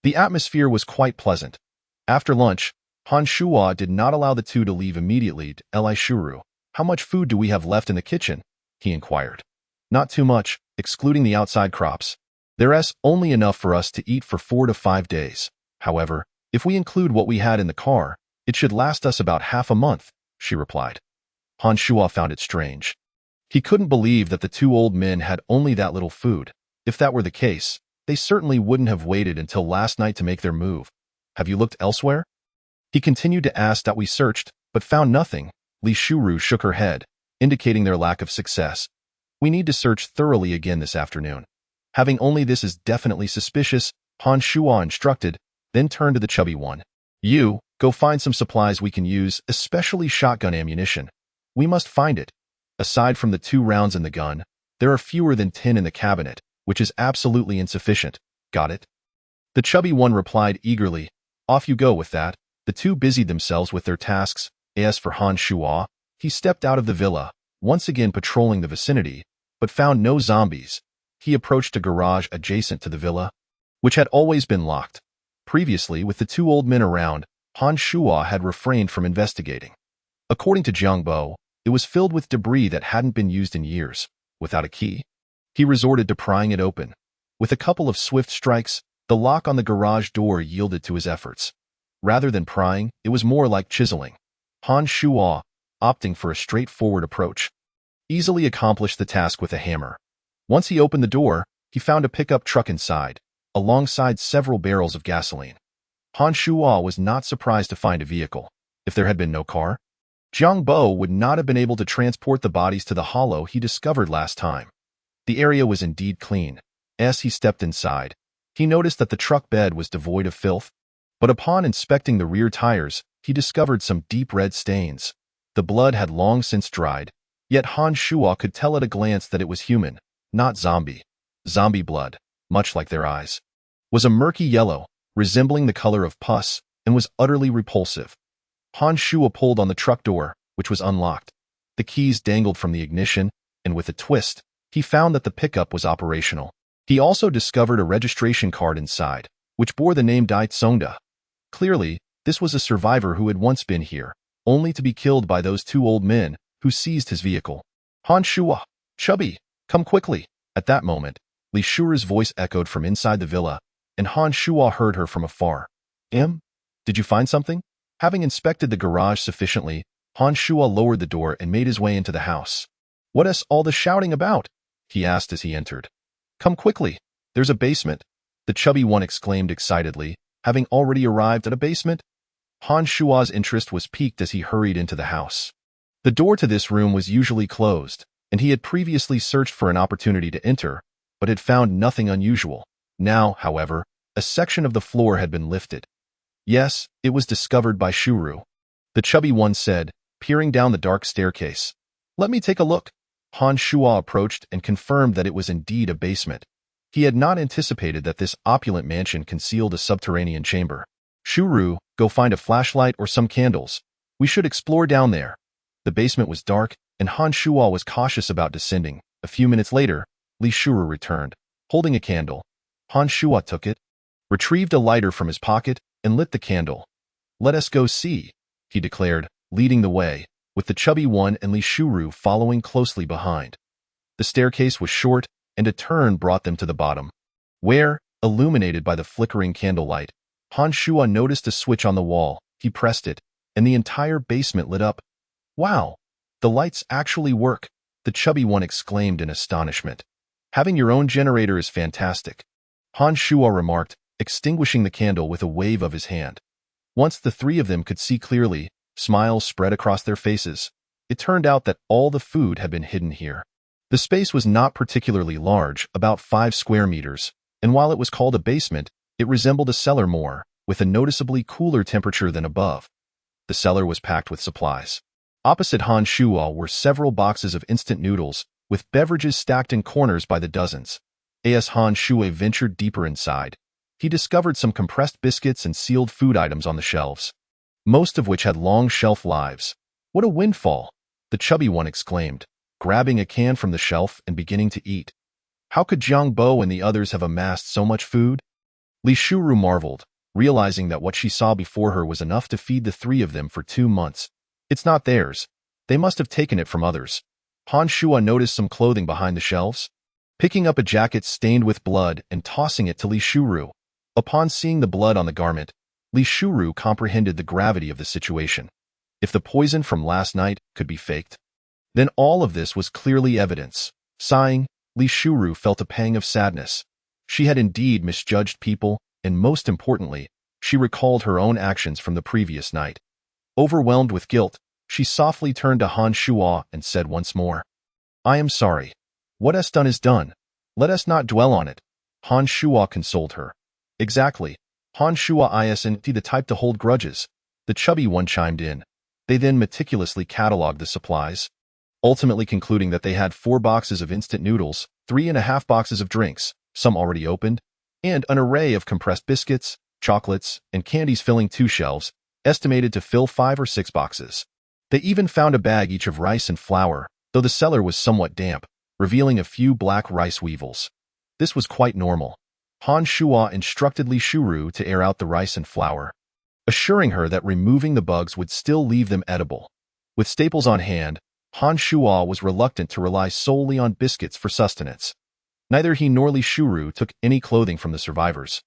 The atmosphere was quite pleasant. After lunch, Han Shuo did not allow the two to leave immediately. Li Shuru, how much food do we have left in the kitchen? He inquired. Not too much, excluding the outside crops. There's only enough for us to eat for 4 to 5 days. However, if we include what we had in the car, it should last us about half a month, she replied. Han Shuo found it strange. He couldn't believe that the two old men had only that little food. If that were the case, They certainly wouldn't have waited until last night to make their move. Have you looked elsewhere? He continued to ask that we searched, but found nothing. Li Shuru shook her head, indicating their lack of success. We need to search thoroughly again this afternoon. Having only this is definitely suspicious, Han Shuo instructed, then turned to the chubby one. You, go find some supplies we can use, especially shotgun ammunition. We must find it. Aside from the 2 rounds in the gun, there are fewer than 10 in the cabinet, which is absolutely insufficient. Got it? The chubby one replied eagerly. Off you go with that. The 2 busied themselves with their tasks. As for Han Shuo, he stepped out of the villa, once again patrolling the vicinity, but found no zombies. He approached a garage adjacent to the villa, which had always been locked. Previously, with the 2 old men around, Han Shuo had refrained from investigating. According to Jiang Bo, it was filled with debris that hadn't been used in years. Without a key, he resorted to prying it open. With a couple of swift strikes, the lock on the garage door yielded to his efforts. Rather than prying, it was more like chiseling. Han Shuo, opting for a straightforward approach, easily accomplished the task with a hammer. Once he opened the door, he found a pickup truck inside, alongside several barrels of gasoline. Han Shuo was not surprised to find a vehicle. If there had been no car, Jiang Bo would not have been able to transport the bodies to the hollow he discovered last time. The area was indeed clean. As he stepped inside, he noticed that the truck bed was devoid of filth, but upon inspecting the rear tires, he discovered some deep red stains. The blood had long since dried, yet Han Shuo could tell at a glance that it was human, not zombie. Zombie blood, much like their eyes, was a murky yellow, resembling the color of pus, and was utterly repulsive. Han Shuo pulled on the truck door, which was unlocked. The keys dangled from the ignition, and with a twist, he found that the pickup was operational. He also discovered a registration card inside, which bore the name Dai Tsongda. Clearly, this was a survivor who had once been here, only to be killed by those 2 old men who seized his vehicle. Han Shuo, Chubby, come quickly. At that moment, Li Shuru's voice echoed from inside the villa, and Han Shuo heard her from afar. Did you find something? Having inspected the garage sufficiently, Han Shuo lowered the door and made his way into the house. What is all the shouting about? He asked as he entered. Come quickly. There's a basement. The chubby one exclaimed excitedly, having already arrived at a basement. Han Shuo's interest was piqued as he hurried into the house. The door to this room was usually closed, and he had previously searched for an opportunity to enter, but had found nothing unusual. Now, however, a section of the floor had been lifted. Yes, it was discovered by Shuru. The chubby one said, peering down the dark staircase. Let me take a look. Han Shuo approached and confirmed that it was indeed a basement. He had not anticipated that this opulent mansion concealed a subterranean chamber. Shuru, go find a flashlight or some candles. We should explore down there. The basement was dark, and Han Shuo was cautious about descending. A few minutes later, Li Shuru returned, holding a candle. Han Shuo took it, retrieved a lighter from his pocket, and lit the candle. Let us go see, he declared, leading the way, with the chubby one and Li Shuru following closely behind. The staircase was short, and a turn brought them to the bottom, where, illuminated by the flickering candlelight, Han Shuo noticed a switch on the wall. He pressed it, and the entire basement lit up. Wow, the lights actually work, the chubby one exclaimed in astonishment. Having your own generator is fantastic, Han Shuo remarked, extinguishing the candle with a wave of his hand. Once the 3 of them could see clearly, smiles spread across their faces. It turned out that all the food had been hidden here. The space was not particularly large, about 5 square meters, and while it was called a basement, it resembled a cellar more, with a noticeably cooler temperature than above. The cellar was packed with supplies. Opposite Han Shuo were several boxes of instant noodles, with beverages stacked in corners by the dozens. As Han Shuo ventured deeper inside, he discovered some compressed biscuits and sealed food items on the shelves, most of which had long shelf lives. What a windfall, the chubby one exclaimed, grabbing a can from the shelf and beginning to eat. How could Jiang Bo and the others have amassed so much food? Li Shuru marveled, realizing that what she saw before her was enough to feed the 3 of them for 2 months. It's not theirs. They must have taken it from others. Han Shuo noticed some clothing behind the shelves, picking up a jacket stained with blood and tossing it to Li Shuru. Upon seeing the blood on the garment, Li Shuru comprehended the gravity of the situation. If the poison from last night could be faked, then all of this was clearly evidence. Sighing, Li Shuru felt a pang of sadness. She had indeed misjudged people, and most importantly, she recalled her own actions from the previous night. Overwhelmed with guilt, she softly turned to Han Shuo and said once more, "I am sorry. What is done is done. Let us not dwell on it." Han Shuo consoled her. "Exactly. Han Shuo isn't the type to hold grudges." The chubby one chimed in. They then meticulously catalogued the supplies, ultimately concluding that they had 4 boxes of instant noodles, 3.5 boxes of drinks, some already opened, and an array of compressed biscuits, chocolates, and candies filling 2 shelves, estimated to fill 5 or 6 boxes. They even found a bag each of rice and flour, though the cellar was somewhat damp, revealing a few black rice weevils. This was quite normal. Han Shuo instructed Li Shuru to air out the rice and flour, assuring her that removing the bugs would still leave them edible. With staples on hand, Han Shuo was reluctant to rely solely on biscuits for sustenance. Neither he nor Li Shuru took any clothing from the survivors.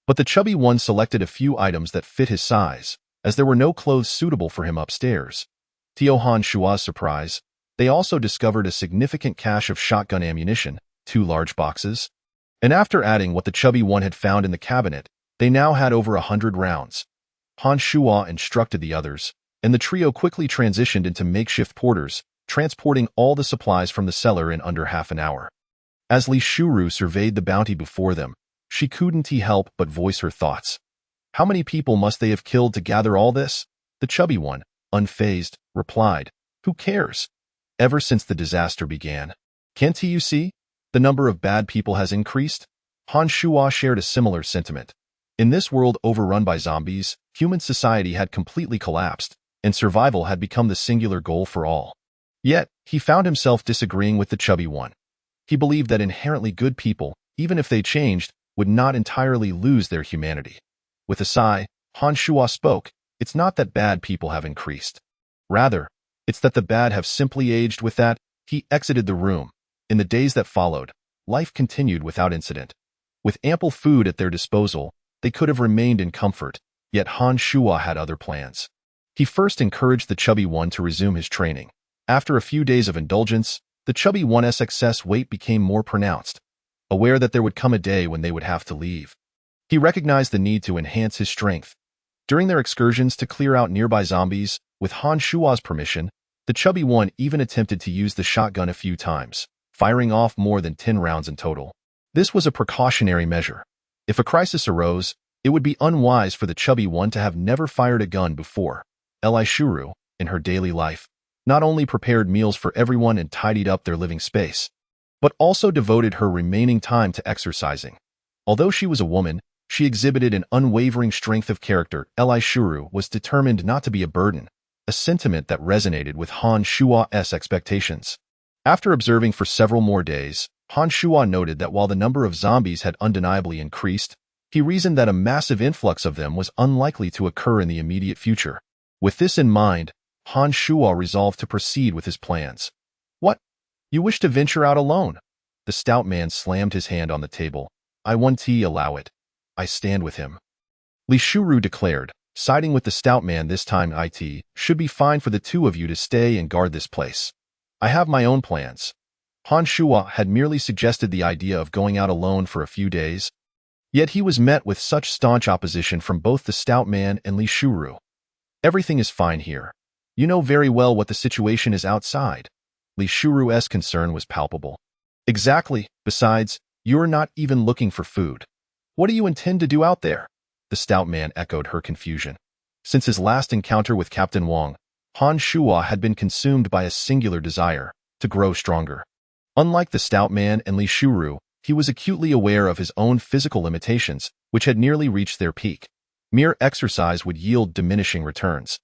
But the chubby one selected a few items that fit his size, as there were no clothes suitable for him upstairs. To Han Shuo's surprise, they also discovered a significant cache of shotgun ammunition, 2 large boxes, and after adding what the chubby one had found in the cabinet, they now had over 100 rounds. Han Shuo instructed the others, and the trio quickly transitioned into makeshift porters, transporting all the supplies from the cellar in under half an hour. As Li Shuru surveyed the bounty before them, she couldn't help but voice her thoughts. How many people must they have killed to gather all this? The chubby one, unfazed, replied, "Who cares? Ever since the disaster began. Can't you see? The number of bad people has increased." Han Shuo shared a similar sentiment. In this world overrun by zombies, human society had completely collapsed, and survival had become the singular goal for all. Yet, he found himself disagreeing with the chubby one. He believed that inherently good people, even if they changed, would not entirely lose their humanity. With a sigh, Han Shuo spoke, "It's not that bad people have increased. Rather, it's that the bad have simply aged." With that, he exited the room. In the days that followed, life continued without incident. With ample food at their disposal, they could have remained in comfort, yet Han Shuo had other plans. He first encouraged the chubby one to resume his training. After a few days of indulgence, the chubby one's excess weight became more pronounced. Aware that there would come a day when they would have to leave, he recognized the need to enhance his strength. During their excursions to clear out nearby zombies, with Han Shuo's permission, the chubby one even attempted to use the shotgun a few times, firing off more than 10 rounds in total. This was a precautionary measure. If a crisis arose, it would be unwise for the chubby one to have never fired a gun before. Li Shuru, in her daily life, not only prepared meals for everyone and tidied up their living space, but also devoted her remaining time to exercising. Although she was a woman, she exhibited an unwavering strength of character. Li Shuru was determined not to be a burden, a sentiment that resonated with Han Shuo's expectations. After observing for several more days, Han Shuo noted that while the number of zombies had undeniably increased, he reasoned that a massive influx of them was unlikely to occur in the immediate future. With this in mind, Han Shuo resolved to proceed with his plans. "What? You wish to venture out alone?" The stout man slammed his hand on the table. "I won't allow it. I stand with him." Li Shuru declared, siding with the stout man this time. "It should be fine for the two of you to stay and guard this place. I have my own plans." Han Shuo had merely suggested the idea of going out alone for a few days, yet he was met with such staunch opposition from both the stout man and Li Shuru. "Everything is fine here. You know very well what the situation is outside." Li Shuru's concern was palpable. "Exactly. Besides, you're not even looking for food. What do you intend to do out there?" The stout man echoed her confusion. Since his last encounter with Captain Wang, Han Shuo had been consumed by a singular desire to grow stronger. Unlike the stout man and Li Shuru, he was acutely aware of his own physical limitations, which had nearly reached their peak. Mere exercise would yield diminishing returns.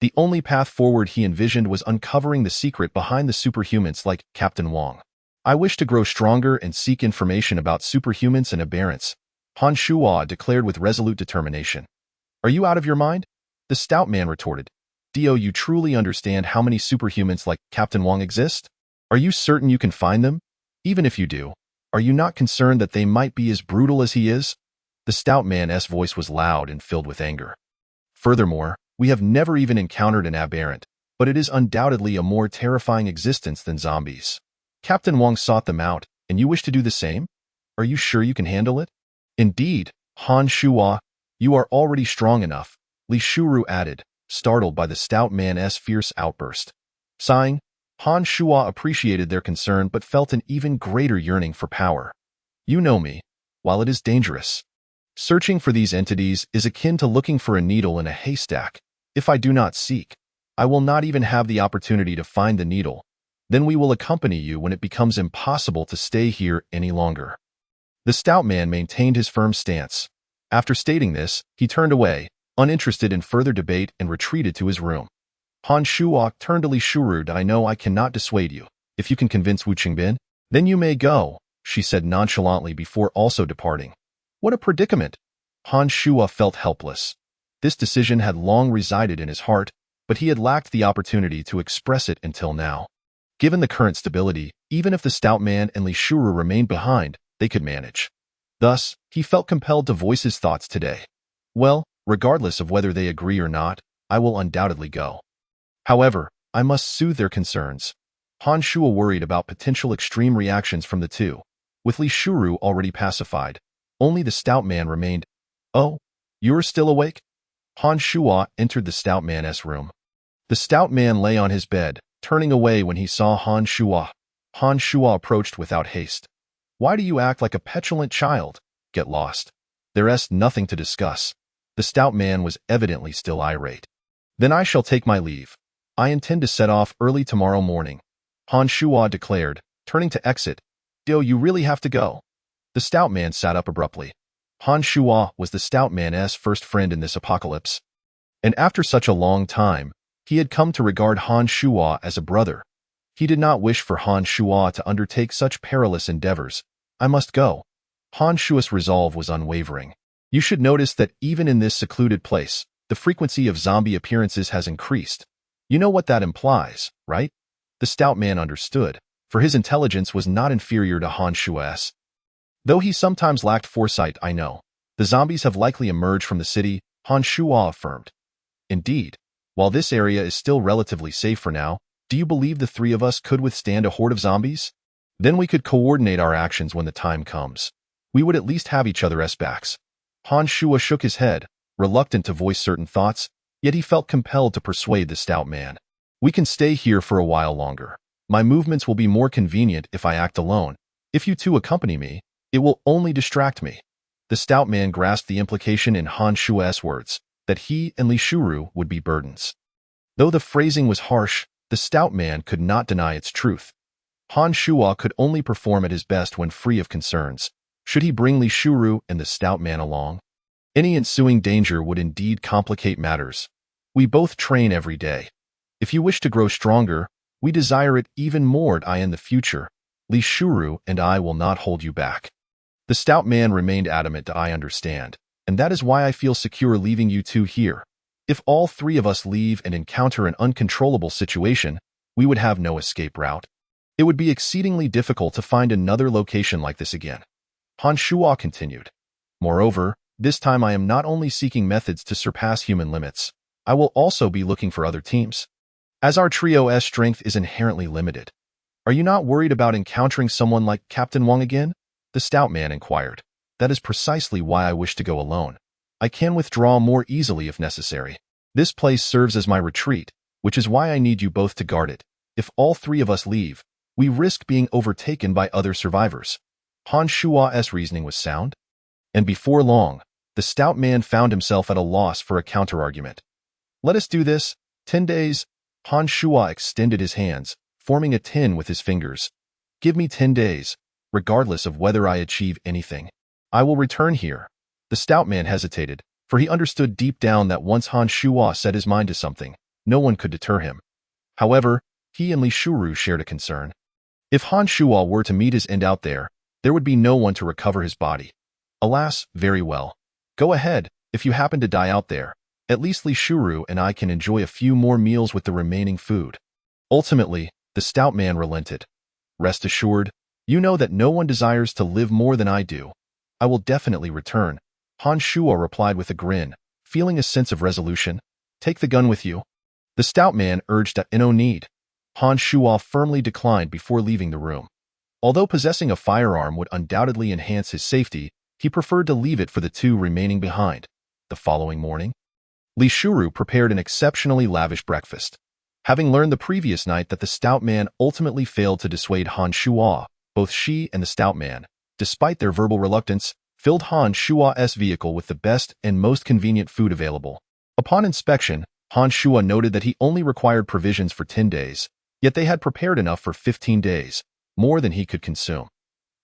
The only path forward he envisioned was uncovering the secret behind the superhumans like Captain Wang. "I wish to grow stronger and seek information about superhumans and aberrants," Han Shuo declared with resolute determination. "Are you out of your mind?" The stout man retorted. "Do you truly understand how many superhumans like Captain Wang exist? Are you certain you can find them? Even if you do, are you not concerned that they might be as brutal as he is?" The stout man's voice was loud and filled with anger. "Furthermore, we have never even encountered an aberrant, but it is undoubtedly a more terrifying existence than zombies. Captain Wang sought them out, and you wish to do the same?" Are you sure you can handle it? Indeed, Han Shuo, you are already strong enough, Li Shuru added, startled by the stout man's fierce outburst. Sighing, Han Shuo appreciated their concern but felt an even greater yearning for power. You know me. While it is dangerous, searching for these entities is akin to looking for a needle in a haystack. If I do not seek, I will not even have the opportunity to find the needle. Then we will accompany you when it becomes impossible to stay here any longer. The stout man maintained his firm stance. After stating this, he turned away, uninterested in further debate, and retreated to his room. Han Shuo turned to Li Shuru. I know I cannot dissuade you. If you can convince Wu Qingbin, then you may go, she said nonchalantly before also departing. What a predicament! Han Shuo felt helpless. This decision had long resided in his heart, but he had lacked the opportunity to express it until now. Given the current stability, even if the stout man and Li Shuru remained behind, they could manage. Thus, he felt compelled to voice his thoughts today. Well, regardless of whether they agree or not, I will undoubtedly go. However, I must soothe their concerns. Han Shuo worried about potential extreme reactions from the two. With Li Shuru already pacified, only the stout man remained. Oh, you're still awake? Han Shuo entered the stout man's room. The stout man lay on his bed, turning away when he saw Han Shuo. Han Shuo approached without haste. Why do you act like a petulant child? Get lost. There's nothing to discuss. The stout man was evidently still irate. Then I shall take my leave. I intend to set off early tomorrow morning, Han Shuo declared, turning to exit. Do you really have to go? The stout man sat up abruptly. Han Shuo was the stout man's first friend in this apocalypse. And after such a long time, he had come to regard Han Shuo as a brother. He did not wish for Han Shuo to undertake such perilous endeavors. I must go. Han Shuo's resolve was unwavering. You should notice that even in this secluded place, the frequency of zombie appearances has increased. You know what that implies, right? The stout man understood, for his intelligence was not inferior to Han Shuo's. Though he sometimes lacked foresight, I know. The zombies have likely emerged from the city, Han Shuo affirmed. Indeed, while this area is still relatively safe for now, do you believe the three of us could withstand a horde of zombies? Then we could coordinate our actions when the time comes. We would at least have each other's backs. Han Shuo shook his head, reluctant to voice certain thoughts, yet he felt compelled to persuade the stout man. We can stay here for a while longer. My movements will be more convenient if I act alone. If you two accompany me, it will only distract me. The stout man grasped the implication in Han Shuo's words, that he and Li Shuru would be burdens. Though the phrasing was harsh, the stout man could not deny its truth. Han Shuo could only perform at his best when free of concerns. Should he bring Li Shuru and the stout man along? Any ensuing danger would indeed complicate matters. We both train every day. If you wish to grow stronger, we desire it even more in the future. Li Shuru and I will not hold you back. The stout man remained adamant. I understand, and that is why I feel secure leaving you two here. If all three of us leave and encounter an uncontrollable situation, we would have no escape route. It would be exceedingly difficult to find another location like this again. Han Shuo continued. Moreover, this time I am not only seeking methods to surpass human limits, I will also be looking for other teams. As our trio's strength is inherently limited. Are you not worried about encountering someone like Captain Wang again? The stout man inquired. That is precisely why I wish to go alone. I can withdraw more easily if necessary. This place serves as my retreat, which is why I need you both to guard it. If all three of us leave, we risk being overtaken by other survivors. Han Shuo's reasoning was sound. And before long, the stout man found himself at a loss for a counterargument. Let us do this. 10 days. Han Shuo extended his hands, forming a 10 with his fingers. Give me 10 days, regardless of whether I achieve anything. I will return here. The stout man hesitated, for he understood deep down that once Han Shuo set his mind to something, no one could deter him. However, he and Li Shuru shared a concern. If Han Shuo were to meet his end out there would be no one to recover his body. Alas, very well. Go ahead, if you happen to die out there. At least Li Shuru and I can enjoy a few more meals with the remaining food. Ultimately, the stout man relented. Rest assured, you know that no one desires to live more than I do. I will definitely return. Han Shuo replied with a grin, feeling a sense of resolution. Take the gun with you. The stout man urged no need. Han Shuo firmly declined before leaving the room. Although possessing a firearm would undoubtedly enhance his safety, he preferred to leave it for the two remaining behind. The following morning, Li Shuru prepared an exceptionally lavish breakfast. Having learned the previous night that the stout man ultimately failed to dissuade Han Shuo, both she and the stout man, despite their verbal reluctance, filled Han Shuo's vehicle with the best and most convenient food available. Upon inspection, Han Shuo noted that he only required provisions for 10 days, yet they had prepared enough for 15 days, more than he could consume.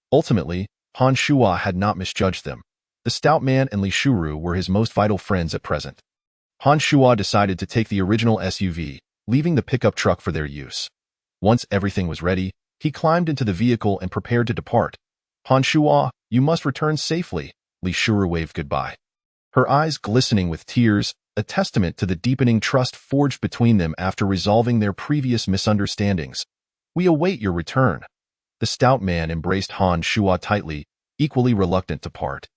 Ultimately, Han Shuo had not misjudged them. The stout man and Li Shuru were his most vital friends at present. Han Shuo decided to take the original SUV, leaving the pickup truck for their use. Once everything was ready, he climbed into the vehicle and prepared to depart. Han Shuo, you must return safely, Li Shuru waved goodbye. Her eyes glistening with tears, a testament to the deepening trust forged between them after resolving their previous misunderstandings. We await your return. The stout man embraced Han Shuo tightly, equally reluctant to part.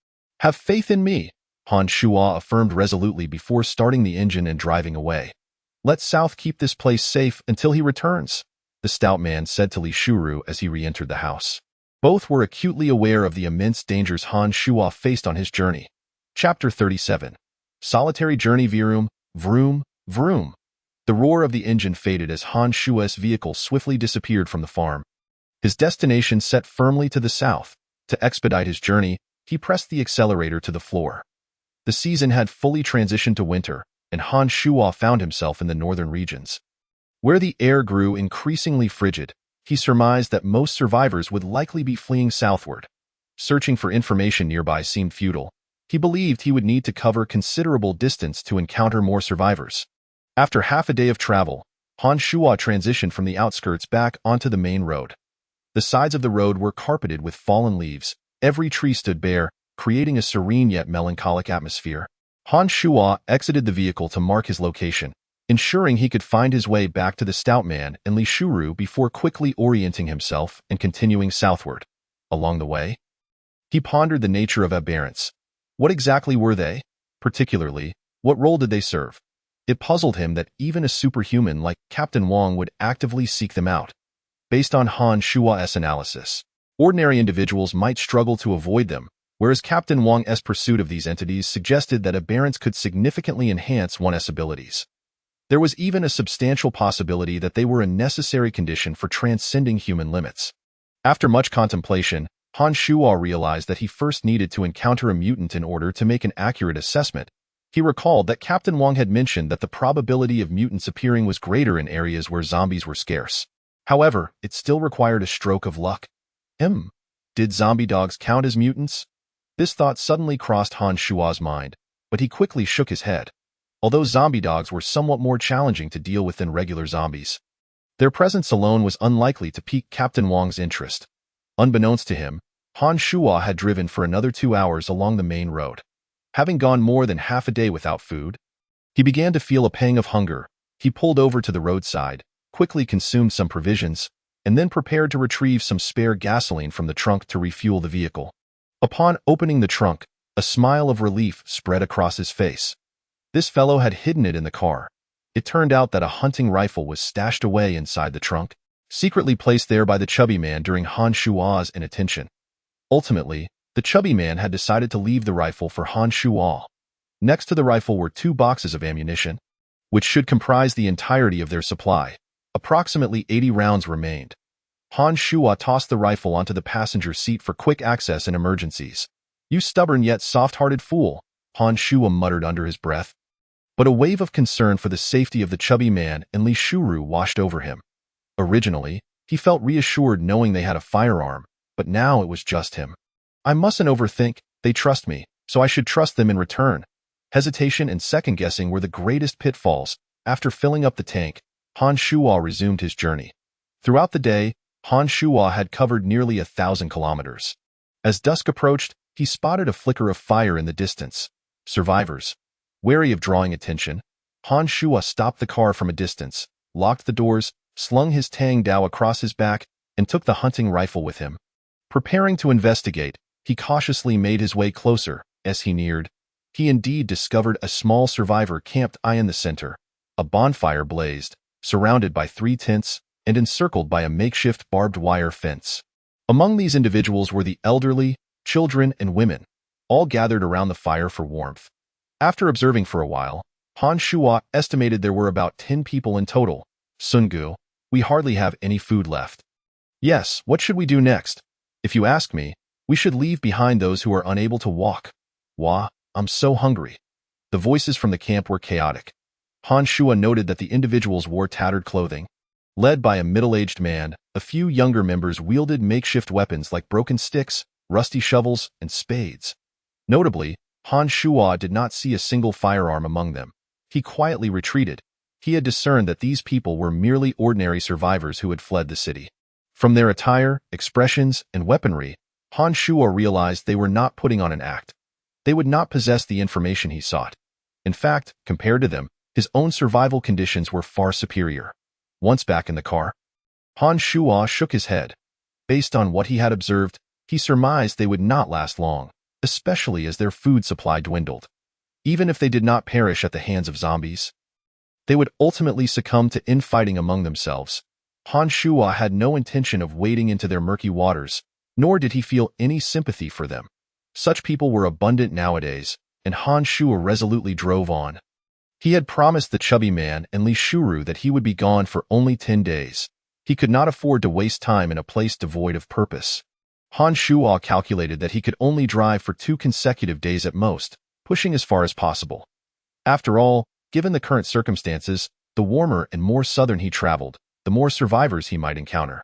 Have faith in me, Han Shuo affirmed resolutely before starting the engine and driving away. Let South keep this place safe until he returns, the stout man said to Li Shuru as he re-entered the house. Both were acutely aware of the immense dangers Han Shuo faced on his journey. Chapter 37. Solitary journey. Vroom, vroom, vroom. The roar of the engine faded as Han Shuo's vehicle swiftly disappeared from the farm. His destination set firmly to the south. To expedite his journey, he pressed the accelerator to the floor. The season had fully transitioned to winter, and Han Shuo found himself in the northern regions. Where the air grew increasingly frigid, he surmised that most survivors would likely be fleeing southward. Searching for information nearby seemed futile. He believed he would need to cover considerable distance to encounter more survivors. After half a day of travel, Han Shuo transitioned from the outskirts back onto the main road. The sides of the road were carpeted with fallen leaves. Every tree stood bare, creating a serene yet melancholic atmosphere. Han Shuo exited the vehicle to mark his location, ensuring he could find his way back to the stout man and Li Shuru before quickly orienting himself and continuing southward. Along the way, he pondered the nature of aberrants. What exactly were they? Particularly, what role did they serve? It puzzled him that even a superhuman like Captain Wang would actively seek them out. Based on Han Shuo's analysis, ordinary individuals might struggle to avoid them, whereas Captain Wang's pursuit of these entities suggested that aberrants could significantly enhance one's abilities. There was even a substantial possibility that they were a necessary condition for transcending human limits. After much contemplation, Han Shuo realized that he first needed to encounter a mutant in order to make an accurate assessment. He recalled that Captain Wang had mentioned that the probability of mutants appearing was greater in areas where zombies were scarce. However, it still required a stroke of luck. Did zombie dogs count as mutants? This thought suddenly crossed Han Shuo's mind, but he quickly shook his head. Although zombie dogs were somewhat more challenging to deal with than regular zombies, their presence alone was unlikely to pique Captain Wang's interest. Unbeknownst to him, Han Shuo had driven for another 2 hours along the main road. Having gone more than half a day without food, he began to feel a pang of hunger. He pulled over to the roadside, quickly consumed some provisions, and then prepared to retrieve some spare gasoline from the trunk to refuel the vehicle. Upon opening the trunk, a smile of relief spread across his face. This fellow had hidden it in the car. It turned out that a hunting rifle was stashed away inside the trunk, secretly placed there by the chubby man during Han Shuo's inattention. Ultimately, the chubby man had decided to leave the rifle for Han Shuo. Next to the rifle were 2 boxes of ammunition, which should comprise the entirety of their supply. Approximately 80 rounds remained. Han Shuo tossed the rifle onto the passenger seat for quick access in emergencies. You stubborn yet soft-hearted fool, Han Shuo muttered under his breath. But a wave of concern for the safety of the chubby man and Li Shuru washed over him. Originally, he felt reassured knowing they had a firearm, but now it was just him. I mustn't overthink, they trust me, so I should trust them in return. Hesitation and second-guessing were the greatest pitfalls. After filling up the tank, Han Shuo resumed his journey. Throughout the day, Han Shuo had covered nearly 1,000 kilometers. As dusk approached, he spotted a flicker of fire in the distance. Survivors. Wary of drawing attention, Han Shuo stopped the car from a distance, locked the doors, slung his Tang Dao across his back, and took the hunting rifle with him. Preparing to investigate, he cautiously made his way closer. As he neared, he indeed discovered a small survivor camped in the center. A bonfire blazed, surrounded by 3 tents, and encircled by a makeshift barbed wire fence. Among these individuals were the elderly, children, and women, all gathered around the fire for warmth. After observing for a while, Han Shuo estimated there were about 10 people in total. Sungu, we hardly have any food left. Yes, what should we do next? If you ask me, we should leave behind those who are unable to walk. Wah, I'm so hungry. The voices from the camp were chaotic. Han Shuo noted that the individuals wore tattered clothing. Led by a middle-aged man, a few younger members wielded makeshift weapons like broken sticks, rusty shovels, and spades. Notably, Han Shuo did not see a single firearm among them. He quietly retreated. He had discerned that these people were merely ordinary survivors who had fled the city. From their attire, expressions, and weaponry, Han Shuo realized they were not putting on an act. They would not possess the information he sought. In fact, compared to them, his own survival conditions were far superior. Once back in the car, Han Shuo shook his head. Based on what he had observed, he surmised they would not last long, especially as their food supply dwindled. Even if they did not perish at the hands of zombies, they would ultimately succumb to infighting among themselves. Han Shuo had no intention of wading into their murky waters, nor did he feel any sympathy for them. Such people were abundant nowadays, and Han Shuo resolutely drove on. He had promised the chubby man and Li Shuru that he would be gone for only 10 days. He could not afford to waste time in a place devoid of purpose. Han Shuo calculated that he could only drive for 2 consecutive days at most, pushing as far as possible. After all, given the current circumstances, the warmer and more southern he traveled, the more survivors he might encounter.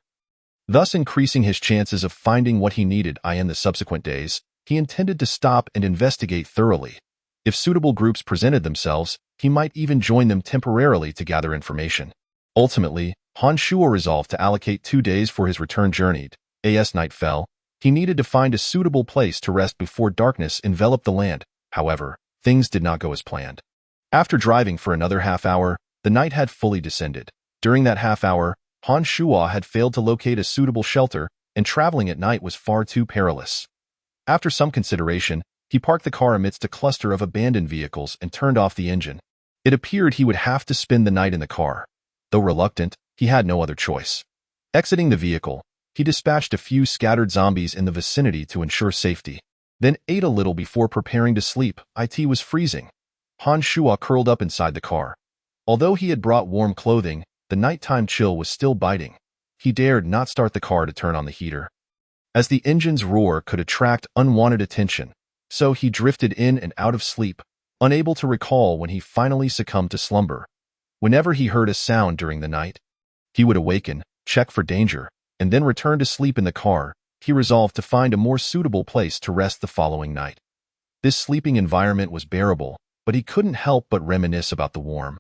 Thus increasing his chances of finding what he needed in the subsequent days, he intended to stop and investigate thoroughly. If suitable groups presented themselves, he might even join them temporarily to gather information. Ultimately, Han Shuo resolved to allocate 2 days for his return journey. As night fell, he needed to find a suitable place to rest before darkness enveloped the land. However, things did not go as planned. After driving for another half hour, the night had fully descended. During that half hour, Han Shuo had failed to locate a suitable shelter, and traveling at night was far too perilous. After some consideration, he parked the car amidst a cluster of abandoned vehicles and turned off the engine. It appeared he would have to spend the night in the car. Though reluctant, he had no other choice. Exiting the vehicle, he dispatched a few scattered zombies in the vicinity to ensure safety, then ate a little before preparing to sleep. It was freezing. Han Shuo curled up inside the car. Although he had brought warm clothing, the nighttime chill was still biting. He dared not start the car to turn on the heater, as the engine's roar could attract unwanted attention, so he drifted in and out of sleep, unable to recall when he finally succumbed to slumber. Whenever he heard a sound during the night, he would awaken, check for danger, and then return to sleep in the car. He resolved to find a more suitable place to rest the following night. This sleeping environment was bearable, but he couldn't help but reminisce about the warm,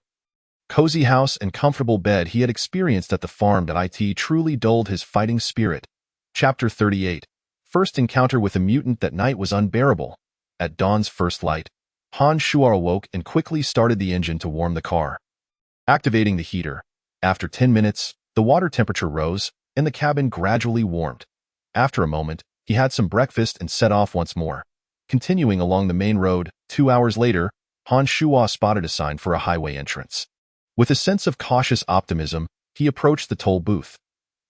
cozy house and comfortable bed he had experienced at the farm. It truly dulled his fighting spirit. Chapter 38. First encounter with a mutant. That night was unbearable. At dawn's first light, Han Shuo awoke and quickly started the engine to warm the car. Activating the heater. After 10 minutes, the water temperature rose, and the cabin gradually warmed. After a moment, he had some breakfast and set off once more. Continuing along the main road, 2 hours later, Han Shuo spotted a sign for a highway entrance. With a sense of cautious optimism, he approached the toll booth.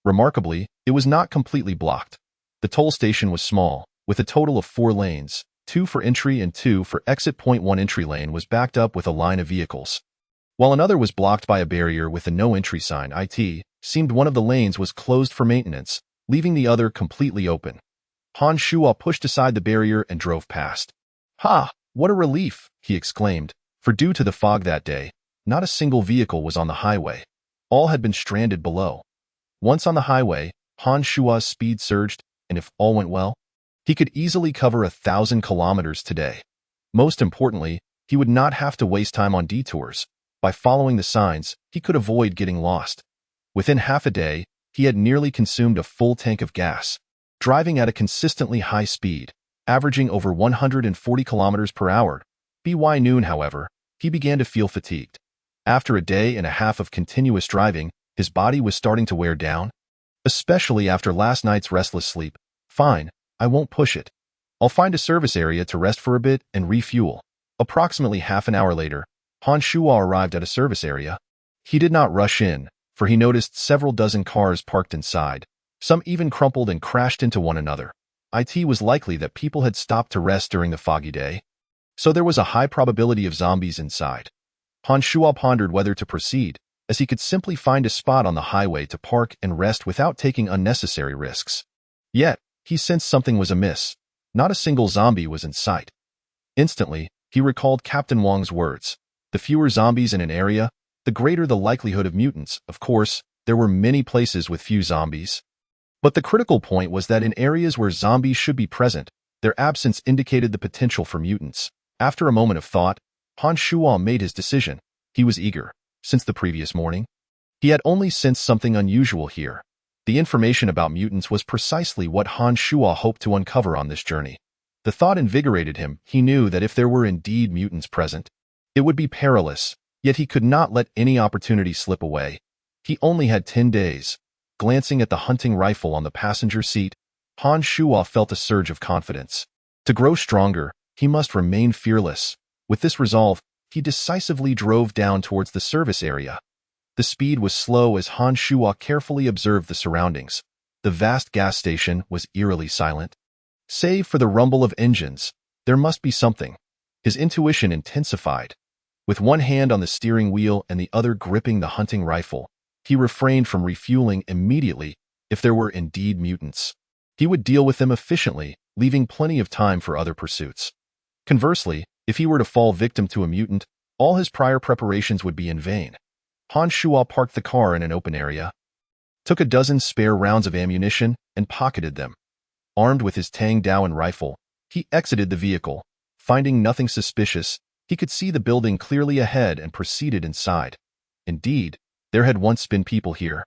Remarkably, it was not completely blocked. The toll station was small, with a total of 4 lanes, 2 for entry and 2 for exit. One entry lane was backed up with a line of vehicles, while another was blocked by a barrier with a no entry sign. It seemed one of the lanes was closed for maintenance, leaving the other completely open. Han Shuo pushed aside the barrier and drove past. "Ha! What a relief!" he exclaimed, for due to the fog that day, not a single vehicle was on the highway. All had been stranded below. Once on the highway, Han Shuo's speed surged, and if all went well, he could easily cover 1,000 kilometers today. Most importantly, he would not have to waste time on detours. By following the signs, he could avoid getting lost. Within half a day, he had nearly consumed a full tank of gas, driving at a consistently high speed, averaging over 140 kilometers per hour. By noon, however, he began to feel fatigued. After a day and a half of continuous driving, his body was starting to wear down, especially after last night's restless sleep. "Fine, I won't push it. I'll find a service area to rest for a bit and refuel." Approximately half an hour later, Han Shuo arrived at a service area. He did not rush in, for he noticed several dozen cars parked inside. Some even crumpled and crashed into one another. It was likely that people had stopped to rest during the foggy day, so there was a high probability of zombies inside. Han Shuo pondered whether to proceed, as he could simply find a spot on the highway to park and rest without taking unnecessary risks. Yet, he sensed something was amiss. Not a single zombie was in sight. Instantly, he recalled Captain Wang's words. The fewer zombies in an area, the greater the likelihood of mutants. Of course, there were many places with few zombies. But the critical point was that in areas where zombies should be present, their absence indicated the potential for mutants. After a moment of thought, Han Shuo made his decision. He was eager. Since the previous morning, he had only sensed something unusual here. The information about mutants was precisely what Han Shuo hoped to uncover on this journey. The thought invigorated him. He knew that if there were indeed mutants present, it would be perilous, yet he could not let any opportunity slip away. He only had 10 days. Glancing at the hunting rifle on the passenger seat, Han Shuo felt a surge of confidence. To grow stronger, he must remain fearless. With this resolve, he decisively drove down towards the service area. The speed was slow as Han Shuo carefully observed the surroundings. The vast gas station was eerily silent. Save for the rumble of engines, there must be something. His intuition intensified. With one hand on the steering wheel and the other gripping the hunting rifle, he refrained from refueling immediately. If there were indeed mutants, he would deal with them efficiently, leaving plenty of time for other pursuits. Conversely, if he were to fall victim to a mutant, all his prior preparations would be in vain. Han Shuo parked the car in an open area, took a dozen spare rounds of ammunition, and pocketed them. Armed with his Tang Dynasty rifle, he exited the vehicle. Finding nothing suspicious, he could see the building clearly ahead and proceeded inside. Indeed, there had once been people here.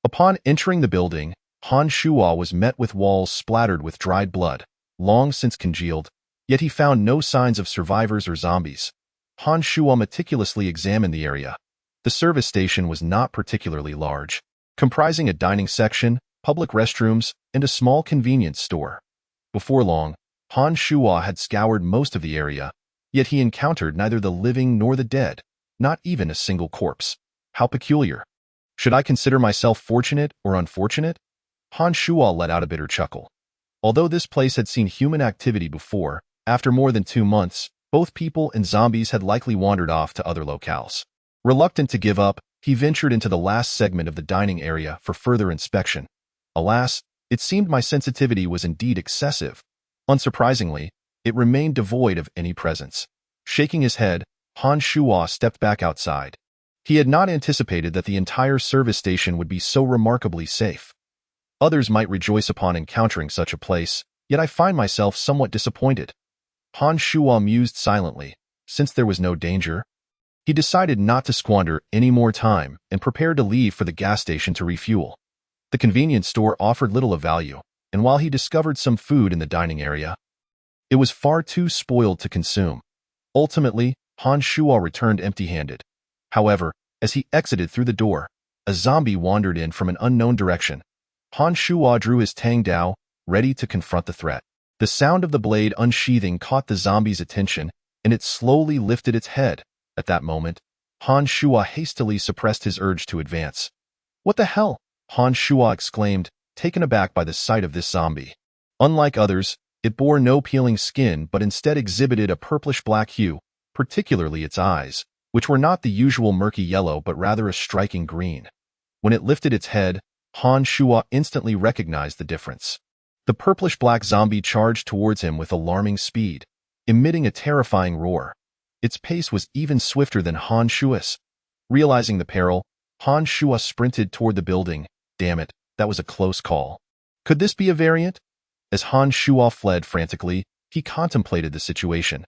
Upon entering the building, Han Shuo was met with walls splattered with dried blood, long since congealed, yet he found no signs of survivors or zombies. Han Shuo meticulously examined the area. The service station was not particularly large, comprising a dining section, public restrooms, and a small convenience store. Before long, Han Shuo had scoured most of the area, yet he encountered neither the living nor the dead, not even a single corpse. How peculiar. Should I consider myself fortunate or unfortunate? Han Shuo let out a bitter chuckle. Although this place had seen human activity before, after more than 2 months, both people and zombies had likely wandered off to other locales. Reluctant to give up, he ventured into the last segment of the dining area for further inspection. Alas, it seemed my sensitivity was indeed excessive. Unsurprisingly, it remained devoid of any presence. Shaking his head, Han Shuo stepped back outside. He had not anticipated that the entire service station would be so remarkably safe. Others might rejoice upon encountering such a place, yet I find myself somewhat disappointed. Han Shuo mused silently. Since there was no danger, he decided not to squander any more time and prepared to leave for the gas station to refuel. The convenience store offered little of value, and while he discovered some food in the dining area, it was far too spoiled to consume. Ultimately, Han Shuo returned empty-handed. However, as he exited through the door, a zombie wandered in from an unknown direction. Han Shuo drew his Tang Dao, ready to confront the threat. The sound of the blade unsheathing caught the zombie's attention, and it slowly lifted its head. At that moment, Han Shuo hastily suppressed his urge to advance. "What the hell?" Han Shuo exclaimed, taken aback by the sight of this zombie. Unlike others, it bore no peeling skin but instead exhibited a purplish-black hue, particularly its eyes, which were not the usual murky yellow but rather a striking green. When it lifted its head, Han Shuo instantly recognized the difference. The purplish-black zombie charged towards him with alarming speed, emitting a terrifying roar. Its pace was even swifter than Han Shuo's. Realizing the peril, Han Shuo sprinted toward the building. Damn it, that was a close call. Could this be a variant? As Han Shuo fled frantically, he contemplated the situation.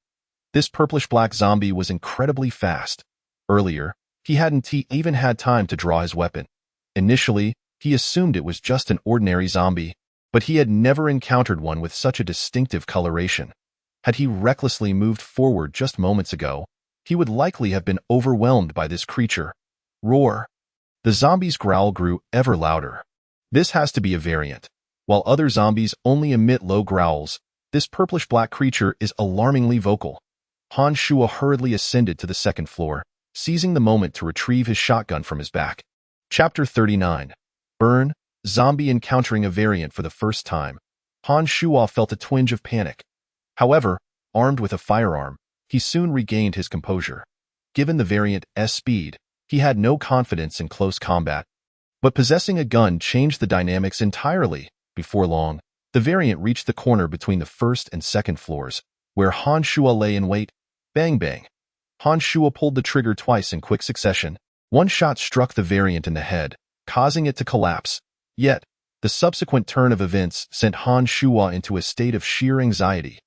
This purplish-black zombie was incredibly fast. Earlier, he hadn't even had time to draw his weapon. Initially, he assumed it was just an ordinary zombie, but he had never encountered one with such a distinctive coloration. Had he recklessly moved forward just moments ago, he would likely have been overwhelmed by this creature. Roar. The zombie's growl grew ever louder. This has to be a variant. While other zombies only emit low growls, this purplish-black creature is alarmingly vocal. Han Shuo hurriedly ascended to the second floor, seizing the moment to retrieve his shotgun from his back. Chapter 39. Burn, Zombie encountering a variant for the first time. Han Shuo felt a twinge of panic. However, armed with a firearm, he soon regained his composure. Given the variant's speed, he had no confidence in close combat. But possessing a gun changed the dynamics entirely. Before long, the variant reached the corner between the first and second floors, where Han Shuo lay in wait. Bang bang. Han Shuo pulled the trigger twice in quick succession. One shot struck the variant in the head, causing it to collapse. Yet, the subsequent turn of events sent Han Shuo into a state of sheer anxiety.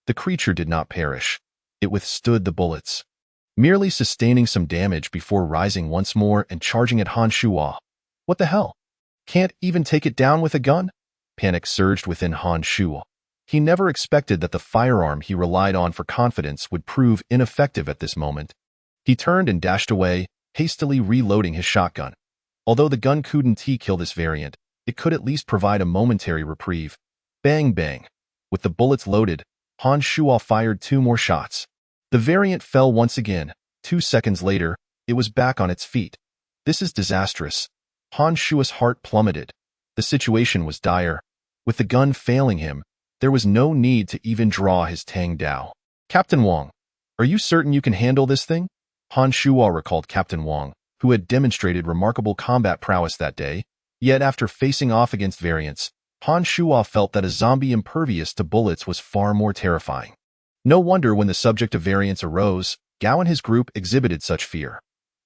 The creature did not perish. It withstood the bullets, merely sustaining some damage before rising once more and charging at Han Shuo. What the hell? Can't even take it down with a gun? Panic surged within Han Shuo. He never expected that the firearm he relied on for confidence would prove ineffective at this moment. He turned and dashed away, hastily reloading his shotgun. Although the gun couldn't kill this variant, it could at least provide a momentary reprieve. Bang bang. With the bullets loaded, Han Shuo fired 2 more shots. The variant fell once again. 2 seconds later, it was back on its feet. This is disastrous. Han Shuo's heart plummeted. The situation was dire. With the gun failing him, there was no need to even draw his Tang Dao. Captain Wang, are you certain you can handle this thing? Han Shuo recalled Captain Wang, who had demonstrated remarkable combat prowess that day. Yet after facing off against variants, Han Shuo felt that a zombie impervious to bullets was far more terrifying. No wonder when the subject of variants arose, Gao and his group exhibited such fear.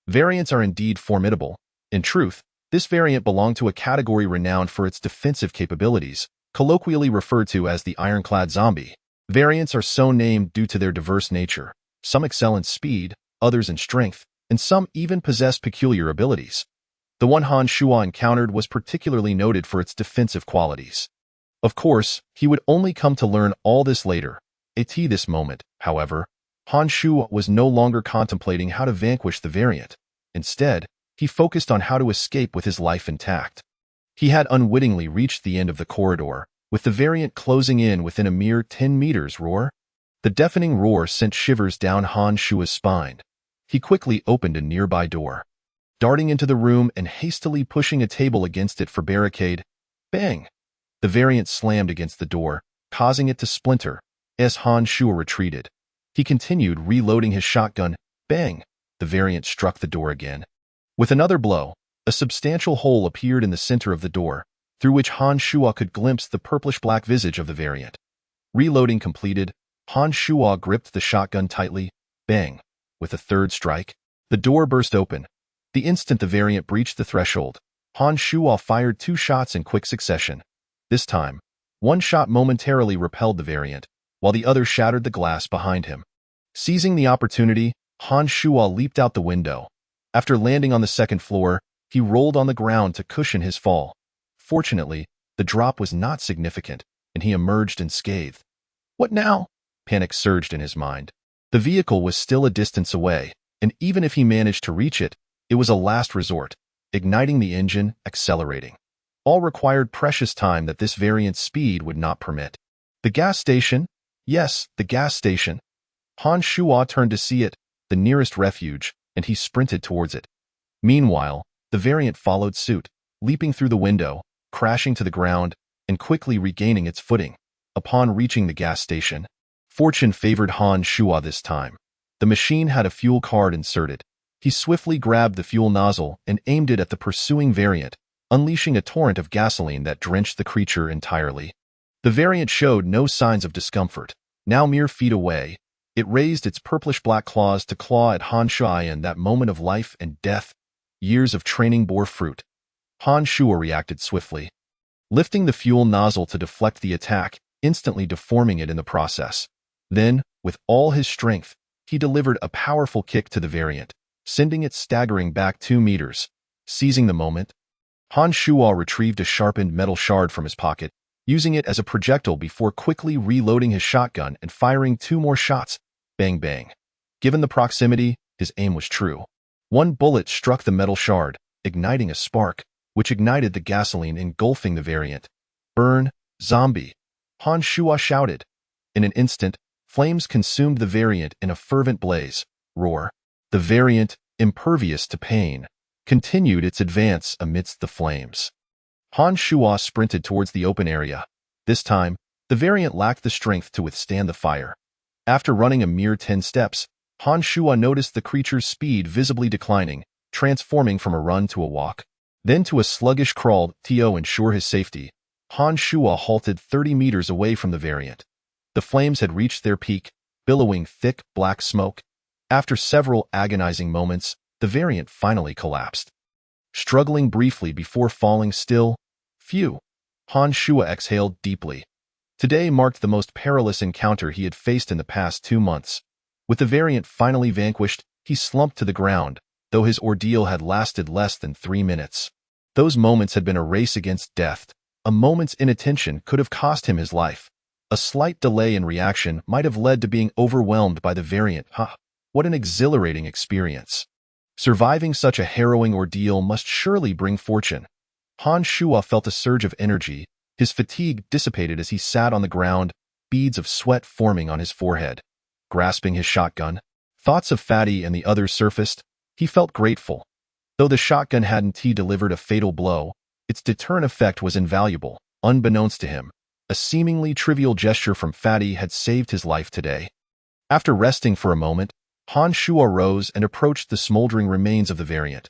Variants are indeed formidable. In truth, this variant belonged to a category renowned for its defensive capabilities, colloquially referred to as the ironclad zombie. Variants are so named due to their diverse nature. Some excel in speed, others in strength, and some even possess peculiar abilities. The one Han Shuo encountered was particularly noted for its defensive qualities. Of course, he would only come to learn all this later. At this moment, however, Han Shuo was no longer contemplating how to vanquish the variant. Instead, he focused on how to escape with his life intact. He had unwittingly reached the end of the corridor, with the variant closing in within a mere 10 meters. Roar. The deafening roar sent shivers down Han Shuo's spine. He quickly opened a nearby door. Darting into the room and hastily pushing a table against it for barricade. Bang! The variant slammed against the door, causing it to splinter. As Han Shuo retreated, he continued reloading his shotgun. Bang! The variant struck the door again. With another blow, a substantial hole appeared in the center of the door, through which Han Shuo could glimpse the purplish-black visage of the variant. Reloading completed, Han Shuo gripped the shotgun tightly. Bang! With a third strike, the door burst open. The instant the variant breached the threshold, Han Shuo fired 2 shots in quick succession. This time, one shot momentarily repelled the variant, while the other shattered the glass behind him. Seizing the opportunity, Han Shuo leaped out the window. After landing on the second floor, he rolled on the ground to cushion his fall. Fortunately, the drop was not significant, and he emerged unscathed. What now? Panic surged in his mind. The vehicle was still a distance away, and even if he managed to reach it, it was a last resort, igniting the engine, accelerating. All required precious time that this variant's speed would not permit. The gas station? Yes, the gas station. Han Shuo turned to see it, the nearest refuge, and he sprinted towards it. Meanwhile, the variant followed suit, leaping through the window, crashing to the ground, and quickly regaining its footing. Upon reaching the gas station, fortune favored Han Shuo this time. The machine had a fuel card inserted. He swiftly grabbed the fuel nozzle and aimed it at the pursuing variant, unleashing a torrent of gasoline that drenched the creature entirely. The variant showed no signs of discomfort. Now mere feet away, it raised its purplish-black claws to claw at Han Shuo in that moment of life and death. Years of training bore fruit. Han Shuo reacted swiftly, lifting the fuel nozzle to deflect the attack, instantly deforming it in the process. Then, with all his strength, he delivered a powerful kick to the variant, sending it staggering back 2 meters. Seizing the moment, Han Shuo retrieved a sharpened metal shard from his pocket, using it as a projectile before quickly reloading his shotgun and firing 2 more shots. Bang bang. Given the proximity, his aim was true. One bullet struck the metal shard, igniting a spark, which ignited the gasoline engulfing the variant. Burn, zombie! Han Shuo shouted. In an instant, flames consumed the variant in a fervent blaze. Roar. The variant, impervious to pain, continued its advance amidst the flames. Han Shuo sprinted towards the open area. This time, the variant lacked the strength to withstand the fire. After running a mere 10 steps, Han Shuo noticed the creature's speed visibly declining, transforming from a run to a walk, then to a sluggish crawl. To ensure his safety, Han Shuo halted 30 meters away from the variant. The flames had reached their peak, billowing thick, black smoke. After several agonizing moments, the variant finally collapsed. Struggling briefly before falling still, phew, Han Shuo exhaled deeply. Today marked the most perilous encounter he had faced in the past 2 months. With the variant finally vanquished, he slumped to the ground, though his ordeal had lasted less than 3 minutes. Those moments had been a race against death. A moment's inattention could have cost him his life. A slight delay in reaction might have led to being overwhelmed by the variant. What an exhilarating experience. Surviving such a harrowing ordeal must surely bring fortune. Han Shuo felt a surge of energy. His fatigue dissipated as he sat on the ground, beads of sweat forming on his forehead. Grasping his shotgun, thoughts of Fatty and the others surfaced. He felt grateful. Though the shotgun hadn't delivered a fatal blow, its deterrent effect was invaluable. Unbeknownst to him, a seemingly trivial gesture from Fatty had saved his life today. After resting for a moment, Han Shuo rose and approached the smoldering remains of the variant.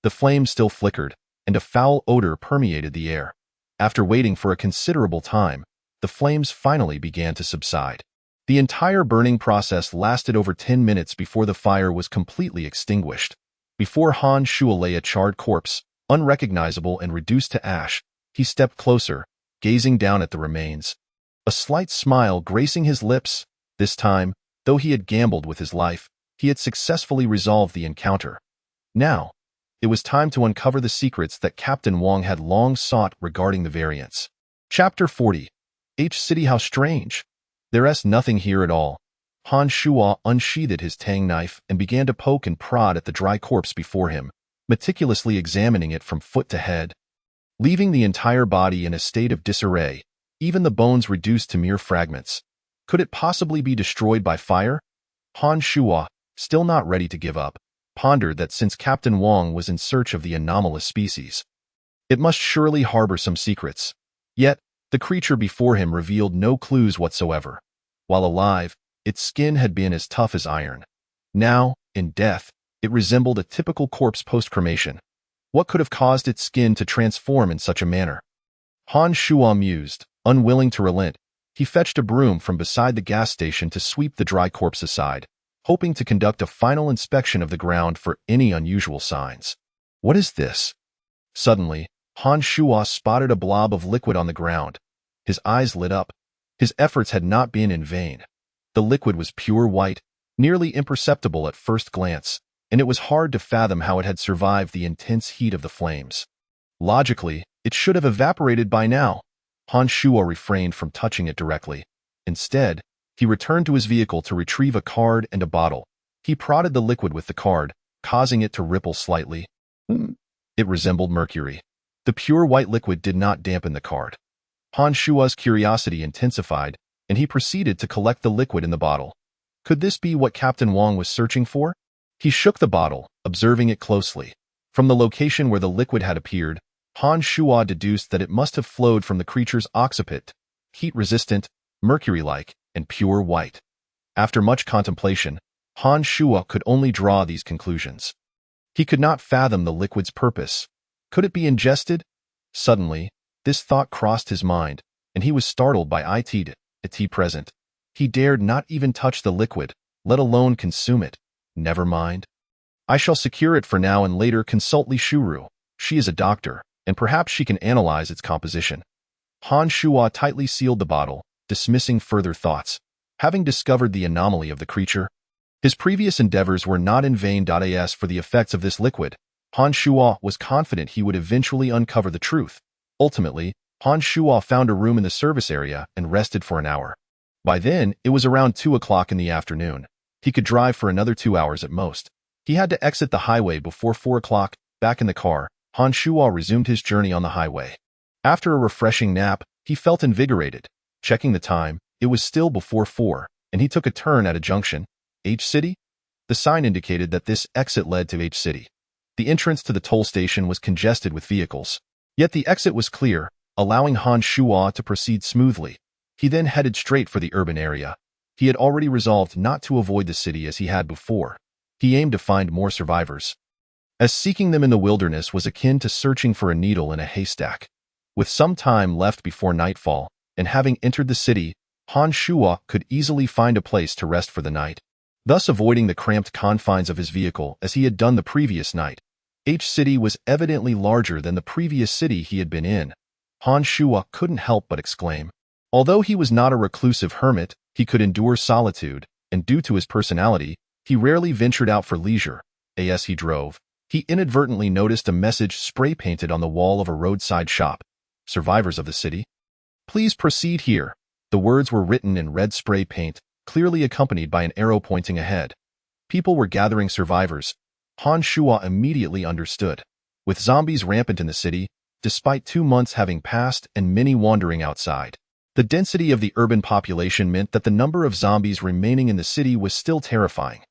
The flames still flickered, and a foul odor permeated the air. After waiting for a considerable time, the flames finally began to subside. The entire burning process lasted over 10 minutes before the fire was completely extinguished. Before Han Shuo lay a charred corpse, unrecognizable and reduced to ash, he stepped closer, gazing down at the remains. A slight smile gracing his lips. This time, though he had gambled with his life, he had successfully resolved the encounter. Now, it was time to uncover the secrets that Captain Wang had long sought regarding the variants. Chapter 40. City. How strange. There's nothing here at all. Han Shuo unsheathed his Tang knife and began to poke and prod at the dry corpse before him, meticulously examining it from foot to head. Leaving the entire body in a state of disarray, even the bones reduced to mere fragments. Could it possibly be destroyed by fire? Han Shuo, still not ready to give up, pondered that since Captain Wang was in search of the anomalous species, it must surely harbor some secrets. Yet, the creature before him revealed no clues whatsoever. While alive, its skin had been as tough as iron. Now, in death, it resembled a typical corpse post-cremation. What could have caused its skin to transform in such a manner? Han Shuo mused, unwilling to relent. He fetched a broom from beside the gas station to sweep the dry corpse aside, hoping to conduct a final inspection of the ground for any unusual signs. What is this? Suddenly, Han Shuo spotted a blob of liquid on the ground. His eyes lit up. His efforts had not been in vain. The liquid was pure white, nearly imperceptible at first glance, and it was hard to fathom how it had survived the intense heat of the flames. Logically, it should have evaporated by now. Han Shuo refrained from touching it directly. Instead, he returned to his vehicle to retrieve a card and a bottle. He prodded the liquid with the card, causing it to ripple slightly. It resembled mercury. The pure white liquid did not dampen the card. Han Shuo's curiosity intensified, and he proceeded to collect the liquid in the bottle. Could this be what Captain Wang was searching for? He shook the bottle, observing it closely. From the location where the liquid had appeared, Han Shuo deduced that it must have flowed from the creature's occiput, heat-resistant, mercury-like, and pure white. After much contemplation, Han Shuo could only draw these conclusions. He could not fathom the liquid's purpose. Could it be ingested? Suddenly, this thought crossed his mind, and he was startled by it present. He dared not even touch the liquid, let alone consume it. Never mind. I shall secure it for now and later consult Li Shuru. She is a doctor, and perhaps she can analyze its composition. Han Shuo tightly sealed the bottle, dismissing further thoughts. Having discovered the anomaly of the creature, his previous endeavors were not in vain. As for the effects of this liquid, Han Shuo was confident he would eventually uncover the truth. Ultimately, Han Shuo found a room in the service area and rested for an hour. By then, it was around 2 o'clock in the afternoon. He could drive for another 2 hours at most. He had to exit the highway before 4 o'clock. Back in the car, Han Shuo resumed his journey on the highway. After a refreshing nap, he felt invigorated. Checking the time, it was still before 4, and he took a turn at a junction. H City? The sign indicated that this exit led to H City. The entrance to the toll station was congested with vehicles. Yet the exit was clear, allowing Han Shuo to proceed smoothly. He then headed straight for the urban area. He had already resolved not to avoid the city as he had before. He aimed to find more survivors, as seeking them in the wilderness was akin to searching for a needle in a haystack. With some time left before nightfall, and having entered the city, Han Shuo could easily find a place to rest for the night, thus avoiding the cramped confines of his vehicle as he had done the previous night. Each city was evidently larger than the previous city he had been in. Han Shuo couldn't help but exclaim. Although he was not a reclusive hermit, he could endure solitude, and due to his personality, he rarely ventured out for leisure. As he drove, he inadvertently noticed a message spray-painted on the wall of a roadside shop. Survivors of the city, please proceed here. The words were written in red spray paint, clearly accompanied by an arrow pointing ahead. People were gathering survivors. Han Shuo immediately understood. With zombies rampant in the city, despite 2 months having passed and many wandering outside, the density of the urban population meant that the number of zombies remaining in the city was still terrifying.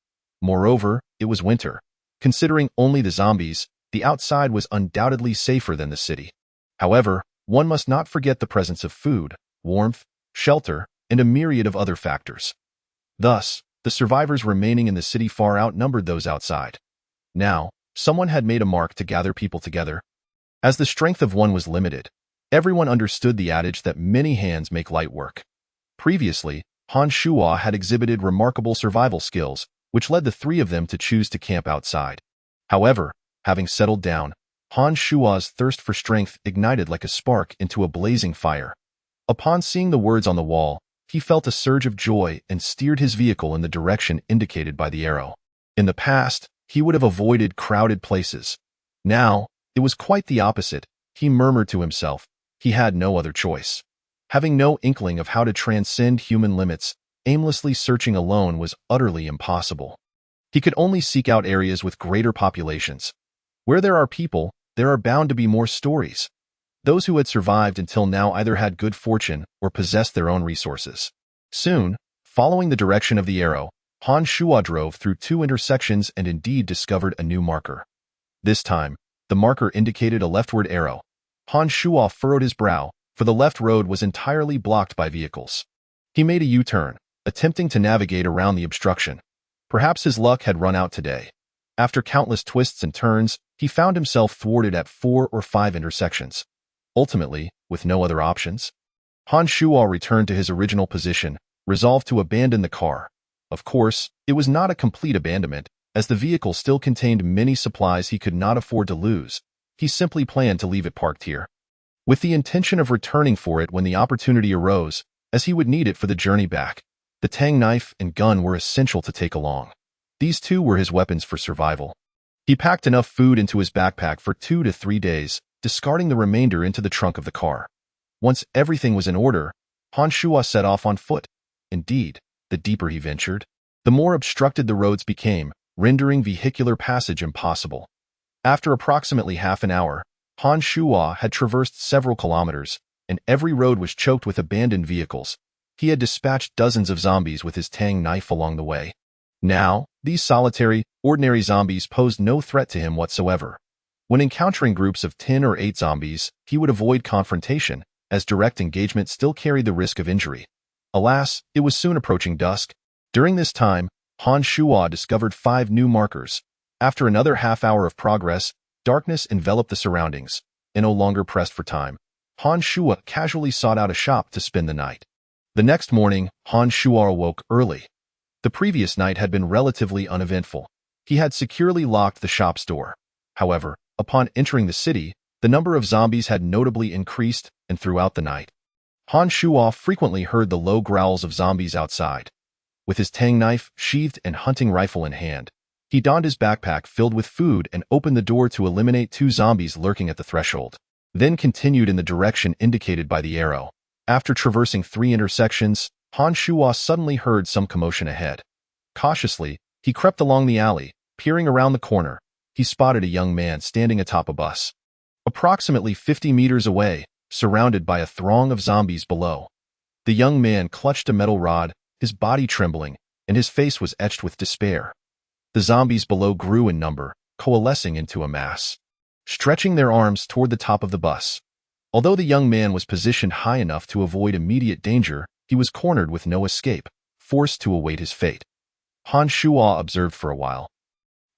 Moreover, it was winter. Considering only the zombies, the outside was undoubtedly safer than the city. However, one must not forget the presence of food, warmth, shelter, and a myriad of other factors. Thus, the survivors remaining in the city far outnumbered those outside. Now, someone had made a mark to gather people together. As the strength of one was limited, everyone understood the adage that many hands make light work. Previously, Han Shuo had exhibited remarkable survival skills, which led the three of them to choose to camp outside. However, having settled down, Han Shuo's thirst for strength ignited like a spark into a blazing fire. Upon seeing the words on the wall, he felt a surge of joy and steered his vehicle in the direction indicated by the arrow. In the past, he would have avoided crowded places. Now, it was quite the opposite. He murmured to himself. He had no other choice. Having no inkling of how to transcend human limits, aimlessly searching alone was utterly impossible. He could only seek out areas with greater populations. Where there are people, there are bound to be more stories. Those who had survived until now either had good fortune or possessed their own resources. Soon, following the direction of the arrow, Han Shuo drove through 2 intersections and indeed discovered a new marker. This time, the marker indicated a leftward arrow. Han Shuo furrowed his brow, for the left road was entirely blocked by vehicles. He made a U-turn, attempting to navigate around the obstruction. Perhaps his luck had run out today. After countless twists and turns, he found himself thwarted at 4 or 5 intersections. Ultimately, with no other options, Han Shuo returned to his original position, resolved to abandon the car. Of course, it was not a complete abandonment, as the vehicle still contained many supplies he could not afford to lose. He simply planned to leave it parked here, with the intention of returning for it when the opportunity arose, as he would need it for the journey back. The Tang knife and gun were essential to take along. These two were his weapons for survival. He packed enough food into his backpack for 2 to 3 days, discarding the remainder into the trunk of the car. Once everything was in order, Han Shuo set off on foot. Indeed, the deeper he ventured, the more obstructed the roads became, rendering vehicular passage impossible. After approximately half an hour, Han Shuo had traversed several kilometers, and every road was choked with abandoned vehicles. He had dispatched dozens of zombies with his Tang knife along the way. Now, these solitary, ordinary zombies posed no threat to him whatsoever. When encountering groups of 10 or 8 zombies, he would avoid confrontation, as direct engagement still carried the risk of injury. Alas, it was soon approaching dusk. During this time, Han Shuo discovered 5 new markers. After another half-hour of progress, darkness enveloped the surroundings, and no longer pressed for time. Han Shuo casually sought out a shop to spend the night. The next morning, Han Shuo awoke early. The previous night had been relatively uneventful. He had securely locked the shop's door. However, upon entering the city, the number of zombies had notably increased, and throughout the night, Han Shuo frequently heard the low growls of zombies outside. With his Tang knife sheathed and hunting rifle in hand, he donned his backpack filled with food and opened the door to eliminate 2 zombies lurking at the threshold, then continued in the direction indicated by the arrow. After traversing 3 intersections, Han Shuo suddenly heard some commotion ahead. Cautiously, he crept along the alley, peering around the corner. He spotted a young man standing atop a bus, approximately 50 meters away, surrounded by a throng of zombies below. The young man clutched a metal rod, his body trembling, and his face was etched with despair. The zombies below grew in number, coalescing into a mass. stretching their arms toward the top of the bus. Although the young man was positioned high enough to avoid immediate danger, he was cornered with no escape, forced to await his fate. Han Shuo observed for a while.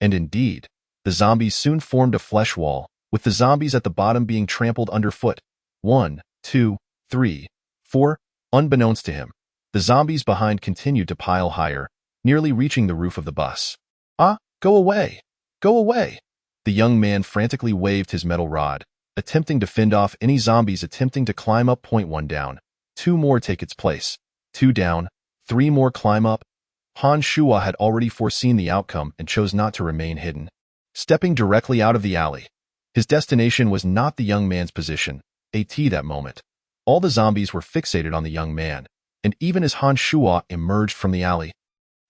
And indeed, the zombies soon formed a flesh wall, with the zombies at the bottom being trampled underfoot. 1, 2, 3, 4. Unbeknownst to him, the zombies behind continued to pile higher, nearly reaching the roof of the bus. Ah, go away! Go away! The young man frantically waved his metal rod, attempting to fend off any zombies attempting to climb up. 1 down. 2 more take its place. 2 down. 3 more climb up. Han Shuo had already foreseen the outcome and chose not to remain hidden. Stepping directly out of the alley, his destination was not the young man's position. That moment, all the zombies were fixated on the young man, and even as Han Shuo emerged from the alley,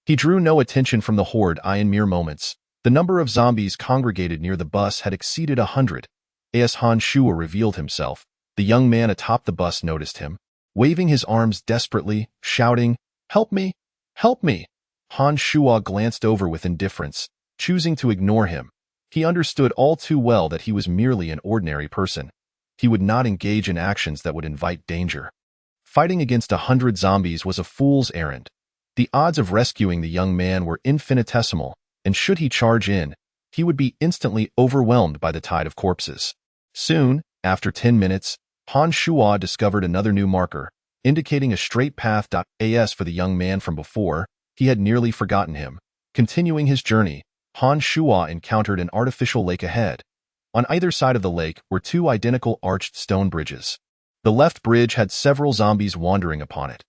he drew no attention from the horde. In mere moments, the number of zombies congregated near the bus had exceeded 100. As Han Shuo revealed himself, the young man atop the bus noticed him, waving his arms desperately, shouting, "Help me! Help me!" Han Shuo glanced over with indifference, choosing to ignore him. He understood all too well that he was merely an ordinary person. He would not engage in actions that would invite danger. Fighting against 100 zombies was a fool's errand. The odds of rescuing the young man were infinitesimal, and should he charge in, he would be instantly overwhelmed by the tide of corpses. Soon, after 10 minutes, Han Shuo discovered another new marker, indicating a straight path. As for the young man from before, he had nearly forgotten him. Continuing his journey, Han Shuo encountered an artificial lake ahead. On either side of the lake were 2 identical arched stone bridges. The left bridge had several zombies wandering upon it.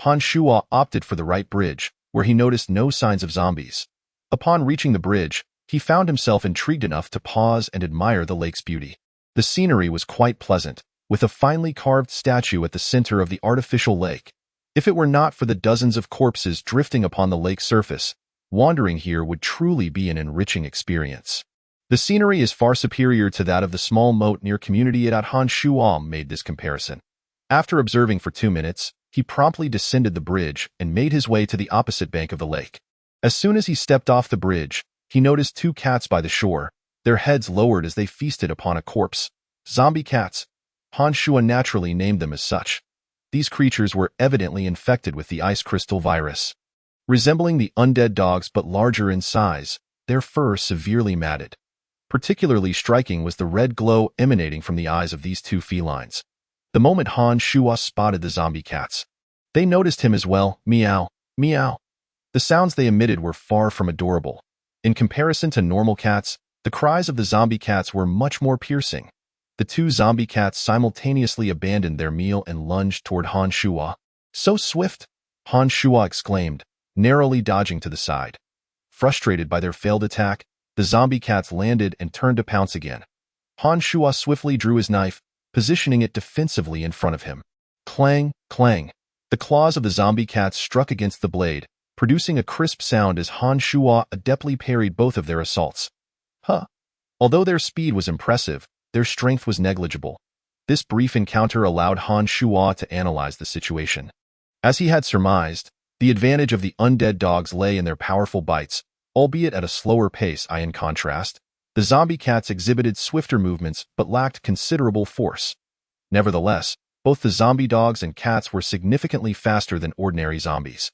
Han Shuo opted for the right bridge, where he noticed no signs of zombies. Upon reaching the bridge, he found himself intrigued enough to pause and admire the lake's beauty. The scenery was quite pleasant, with a finely carved statue at the center of the artificial lake. If it were not for the dozens of corpses drifting upon the lake's surface, wandering here would truly be an enriching experience. The scenery is far superior to that of the small moat near community at Han Shuo made this comparison. After observing for 2 minutes, he promptly descended the bridge and made his way to the opposite bank of the lake. As soon as he stepped off the bridge, he noticed 2 cats by the shore, their heads lowered as they feasted upon a corpse. Zombie cats. Han Shuo naturally named them as such. These creatures were evidently infected with the ice crystal virus. Resembling the undead dogs but larger in size, their fur severely matted. Particularly striking was the red glow emanating from the eyes of these 2 felines. The moment Han Shuo spotted the zombie cats, they noticed him as well. Meow, meow. The sounds they emitted were far from adorable. In comparison to normal cats, the cries of the zombie cats were much more piercing. The 2 zombie cats simultaneously abandoned their meal and lunged toward Han Shuo. "So swift!" Han Shuo exclaimed, narrowly dodging to the side. Frustrated by their failed attack, the zombie cats landed and turned to pounce again. Han Shuo swiftly drew his knife, positioning it defensively in front of him. Clang, clang. The claws of the zombie cats struck against the blade, producing a crisp sound as Han Shuo adeptly parried both of their assaults. Although their speed was impressive, their strength was negligible. This brief encounter allowed Han Shuo to analyze the situation. As he had surmised, the advantage of the undead dogs lay in their powerful bites, albeit at a slower pace. In contrast, the zombie cats exhibited swifter movements but lacked considerable force. Nevertheless, both the zombie dogs and cats were significantly faster than ordinary zombies.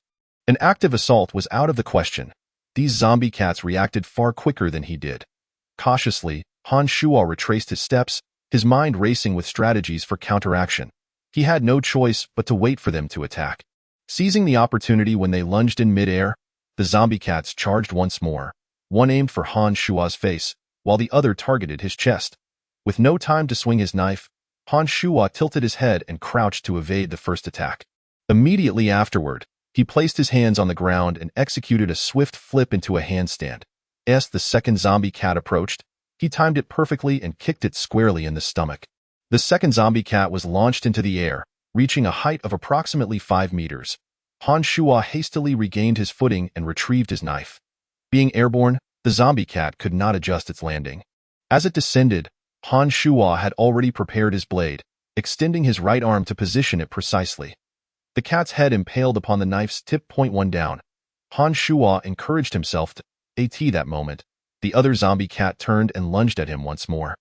An active assault was out of the question. These zombie cats reacted far quicker than he did. Cautiously, Han Shuo retraced his steps, his mind racing with strategies for counteraction. He had no choice but to wait for them to attack. Seizing the opportunity when they lunged in midair, the zombie cats charged once more. One aimed for Han Shuo's face, while the other targeted his chest. With no time to swing his knife, Han Shuo tilted his head and crouched to evade the first attack. Immediately afterward, he placed his hands on the ground and executed a swift flip into a handstand. As the second zombie cat approached, he timed it perfectly and kicked it squarely in the stomach. The second zombie cat was launched into the air, reaching a height of approximately 5 meters. Han Shuo hastily regained his footing and retrieved his knife. Being airborne, the zombie cat could not adjust its landing. As it descended, Han Shuo had already prepared his blade, extending his right arm to position it precisely. The cat's head impaled upon the knife's tip. 1 down. Han Shuo encouraged himself to that moment. The other zombie cat turned and lunged at him once more.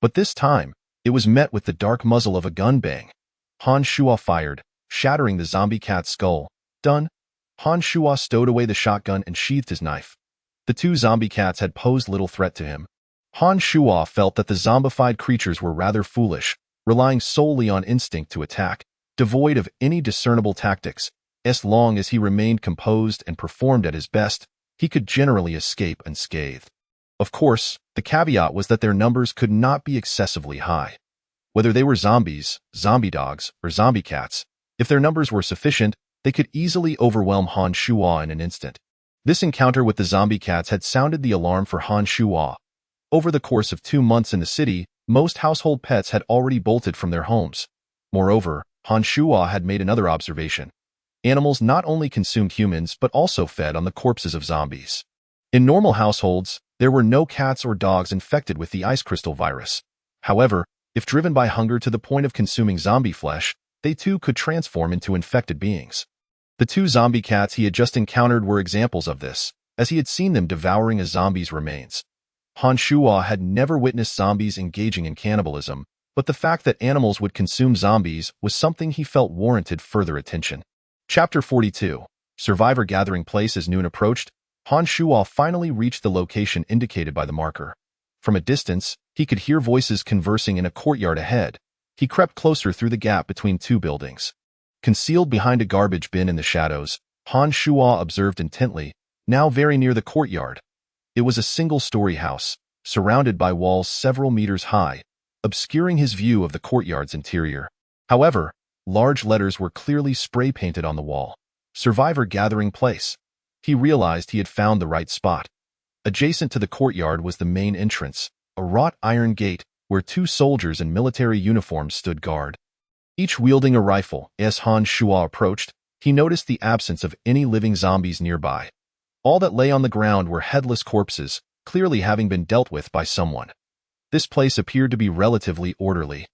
But this time, it was met with the dark muzzle of a gun bang. Han Shuo fired, shattering the zombie cat's skull. Done. Han Shuo stowed away the shotgun and sheathed his knife. The two zombie cats had posed little threat to him. Han Shuo felt that the zombified creatures were rather foolish, relying solely on instinct to attack, devoid of any discernible tactics. As long as he remained composed and performed at his best, he could generally escape unscathed. Of course, the caveat was that their numbers could not be excessively high. Whether they were zombies, zombie dogs, or zombie cats, if their numbers were sufficient, they could easily overwhelm Han Shuo in an instant. This encounter with the zombie cats had sounded the alarm for Han Shuo. Over the course of 2 months in the city, most household pets had already bolted from their homes. Moreover, Han Shuo had made another observation. Animals not only consumed humans but also fed on the corpses of zombies. In normal households, there were no cats or dogs infected with the ice crystal virus. However, if driven by hunger to the point of consuming zombie flesh, they too could transform into infected beings. The two zombie cats he had just encountered were examples of this, as he had seen them devouring a zombie's remains. Han Shuo had never witnessed zombies engaging in cannibalism, but the fact that animals would consume zombies was something he felt warranted further attention. Chapter 42. Survivor gathering place. As noon approached, Han Shuo finally reached the location indicated by the marker. From a distance, he could hear voices conversing in a courtyard ahead. He crept closer through the gap between two buildings. Concealed behind a garbage bin in the shadows, Han Shuo observed intently, now very near the courtyard. It was a single-story house, surrounded by walls several meters high, obscuring his view of the courtyard's interior. However, large letters were clearly spray-painted on the wall. Survivor gathering place. He realized he had found the right spot. Adjacent to the courtyard was the main entrance, a wrought iron gate where two soldiers in military uniforms stood guard. Each wielding a rifle. As Han Shuo approached, he noticed the absence of any living zombies nearby. All that lay on the ground were headless corpses, clearly having been dealt with by someone. This place appeared to be relatively orderly.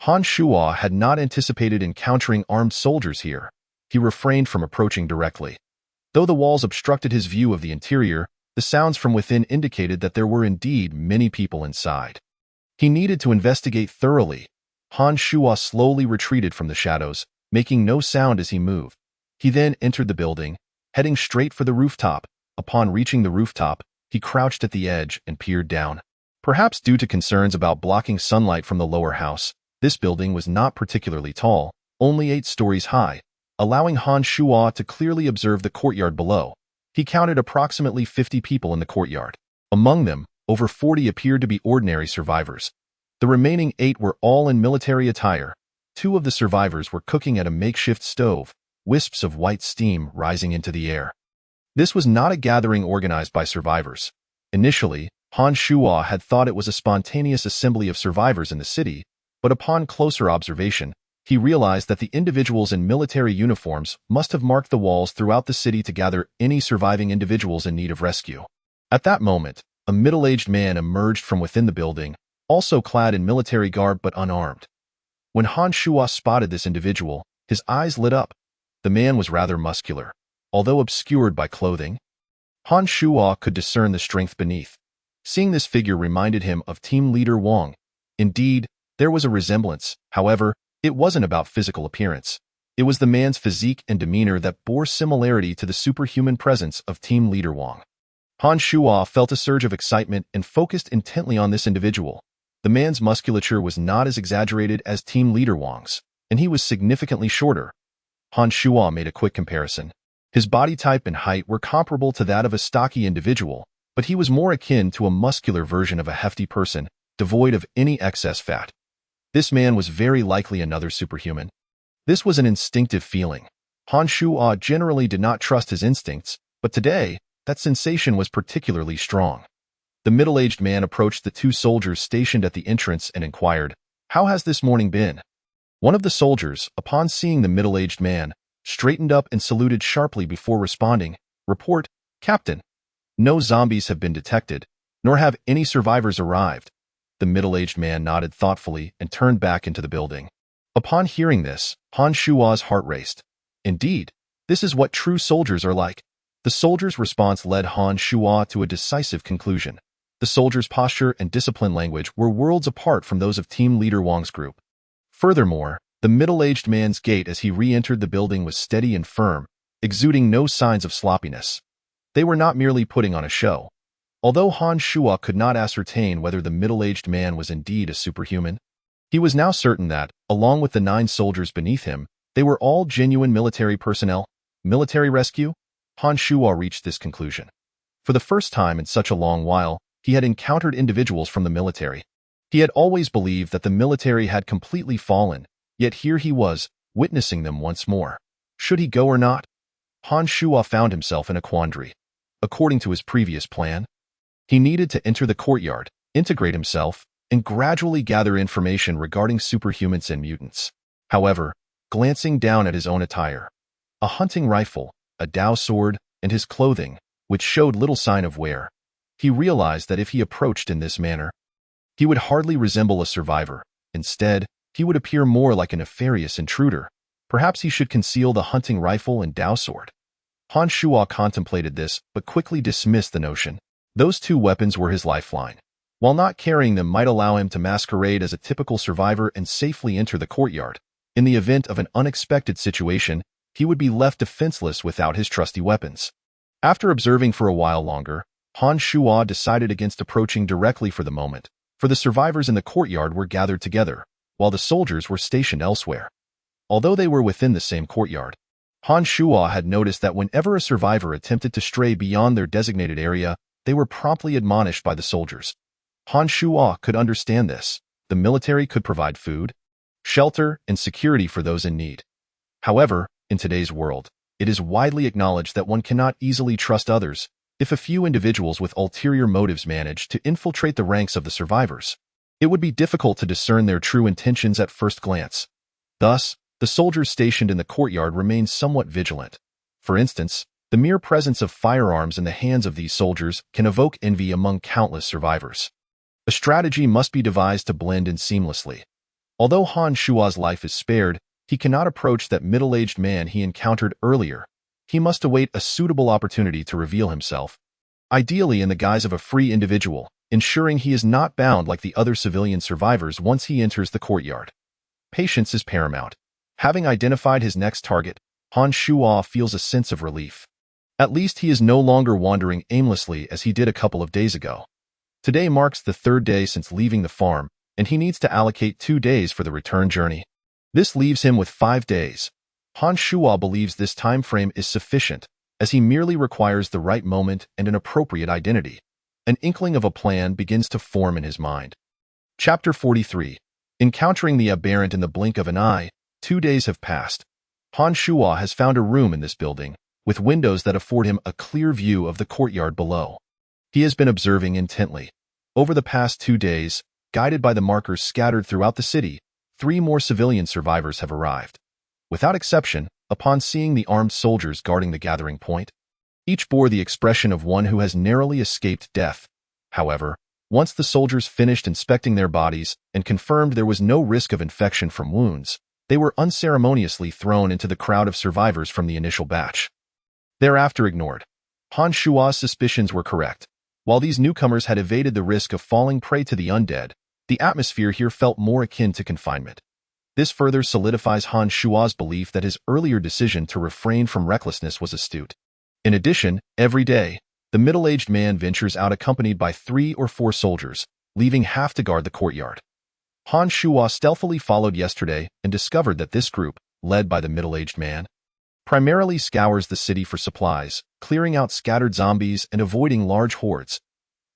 Han Shuo had not anticipated encountering armed soldiers here. He refrained from approaching directly. Though the walls obstructed his view of the interior, the sounds from within indicated that there were indeed many people inside. He needed to investigate thoroughly. Han Shuo slowly retreated from the shadows, making no sound as he moved. He then entered the building, heading straight for the rooftop. Upon reaching the rooftop, he crouched at the edge and peered down. Perhaps due to concerns about blocking sunlight from the lower house, this building was not particularly tall, only 8 stories high, allowing Han Shuo to clearly observe the courtyard below. He counted approximately 50 people in the courtyard. Among them, over 40 appeared to be ordinary survivors. The remaining 8 were all in military attire. 2 of the survivors were cooking at a makeshift stove, wisps of white steam rising into the air. This was not a gathering organized by survivors. Initially, Han Shuo had thought it was a spontaneous assembly of survivors in the city, but upon closer observation, he realized that the individuals in military uniforms must have marked the walls throughout the city to gather any surviving individuals in need of rescue. At that moment, a middle-aged man emerged from within the building, also clad in military garb but unarmed. When Han Shuo spotted this individual, his eyes lit up. The man was rather muscular, although obscured by clothing. Han Shuo could discern the strength beneath. Seeing this figure reminded him of team leader Wang. Indeed, there was a resemblance. However, it wasn't about physical appearance. It was the man's physique and demeanor that bore similarity to the superhuman presence of team leader Wang. Han Shuo felt a surge of excitement and focused intently on this individual. The man's musculature was not as exaggerated as team leader Wang's, and he was significantly shorter. Han Shuo made a quick comparison. His body type and height were comparable to that of a stocky individual, but he was more akin to a muscular version of a hefty person, devoid of any excess fat. This man was very likely another superhuman. This was an instinctive feeling. Han Shuo generally did not trust his instincts, but today, that sensation was particularly strong. The middle-aged man approached the 2 soldiers stationed at the entrance and inquired, "How has this morning been?" One of the soldiers, upon seeing the middle-aged man, straightened up and saluted sharply before responding, "Report, Captain. No zombies have been detected, nor have any survivors arrived." The middle-aged man nodded thoughtfully and turned back into the building. Upon hearing this, Han Shuo's heart raced. Indeed, this is what true soldiers are like. The soldier's response led Han Shuo to a decisive conclusion. The soldier's posture and discipline language were worlds apart from those of team leader Wang's group. Furthermore, the middle-aged man's gait as he re-entered the building was steady and firm, exuding no signs of sloppiness. They were not merely putting on a show. Although Han Shuo could not ascertain whether the middle-aged man was indeed a superhuman, he was now certain that, along with the 9 soldiers beneath him, they were all genuine military personnel. Military rescue? Han Shuo reached this conclusion. For the first time in such a long while, he had encountered individuals from the military. He had always believed that the military had completely fallen, yet here he was, witnessing them once more. Should he go or not? Han Shuo found himself in a quandary. According to his previous plan, he needed to enter the courtyard, integrate himself, and gradually gather information regarding superhumans and mutants. However, glancing down at his own attire, a hunting rifle, a Dao sword, and his clothing, which showed little sign of wear, he realized that if he approached in this manner, he would hardly resemble a survivor. Instead, he would appear more like a nefarious intruder. Perhaps he should conceal the hunting rifle and Dao sword. Han Shuo contemplated this, but quickly dismissed the notion. Those 2 weapons were his lifeline. While not carrying them might allow him to masquerade as a typical survivor and safely enter the courtyard, in the event of an unexpected situation, he would be left defenseless without his trusty weapons. After observing for a while longer, Han Shuo decided against approaching directly for the moment, for the survivors in the courtyard were gathered together, while the soldiers were stationed elsewhere. Although they were within the same courtyard, Han Shuo had noticed that whenever a survivor attempted to stray beyond their designated area, they were promptly admonished by the soldiers. Han Shuo could understand this. The military could provide food, shelter, and security for those in need. However, in today's world, it is widely acknowledged that one cannot easily trust others. If a few individuals with ulterior motives manage to infiltrate the ranks of the survivors, it would be difficult to discern their true intentions at first glance. Thus, the soldiers stationed in the courtyard remained somewhat vigilant. For instance, the mere presence of firearms in the hands of these soldiers can evoke envy among countless survivors. A strategy must be devised to blend in seamlessly. Although Han Shuo's life is spared, he cannot approach that middle-aged man he encountered earlier. He must await a suitable opportunity to reveal himself, ideally in the guise of a free individual, ensuring he is not bound like the other civilian survivors once he enters the courtyard. Patience is paramount. Having identified his next target, Han Shuo feels a sense of relief. At least he is no longer wandering aimlessly as he did a couple of days ago. Today marks the 3rd day since leaving the farm, and he needs to allocate 2 days for the return journey. This leaves him with 5 days. Han Shuo believes this time frame is sufficient, as he merely requires the right moment and an appropriate identity. An inkling of a plan begins to form in his mind. Chapter 43. Encountering the aberrant in the blink of an eye, 2 days have passed. Han Shuo has found a room in this building, with windows that afford him a clear view of the courtyard below. He has been observing intently. Over the past 2 days, guided by the markers scattered throughout the city, 3 more civilian survivors have arrived. Without exception, upon seeing the armed soldiers guarding the gathering point, each bore the expression of one who has narrowly escaped death. However, once the soldiers finished inspecting their bodies and confirmed there was no risk of infection from wounds, they were unceremoniously thrown into the crowd of survivors from the initial batch. Thereafter ignored. Han Shuo's suspicions were correct. While these newcomers had evaded the risk of falling prey to the undead, the atmosphere here felt more akin to confinement. This further solidifies Han Shuo's belief that his earlier decision to refrain from recklessness was astute. In addition, every day, the middle-aged man ventures out accompanied by 3 or 4 soldiers, leaving half to guard the courtyard. Han Shuo stealthily followed yesterday and discovered that this group, led by the middle-aged man, primarily scours the city for supplies, clearing out scattered zombies and avoiding large hordes.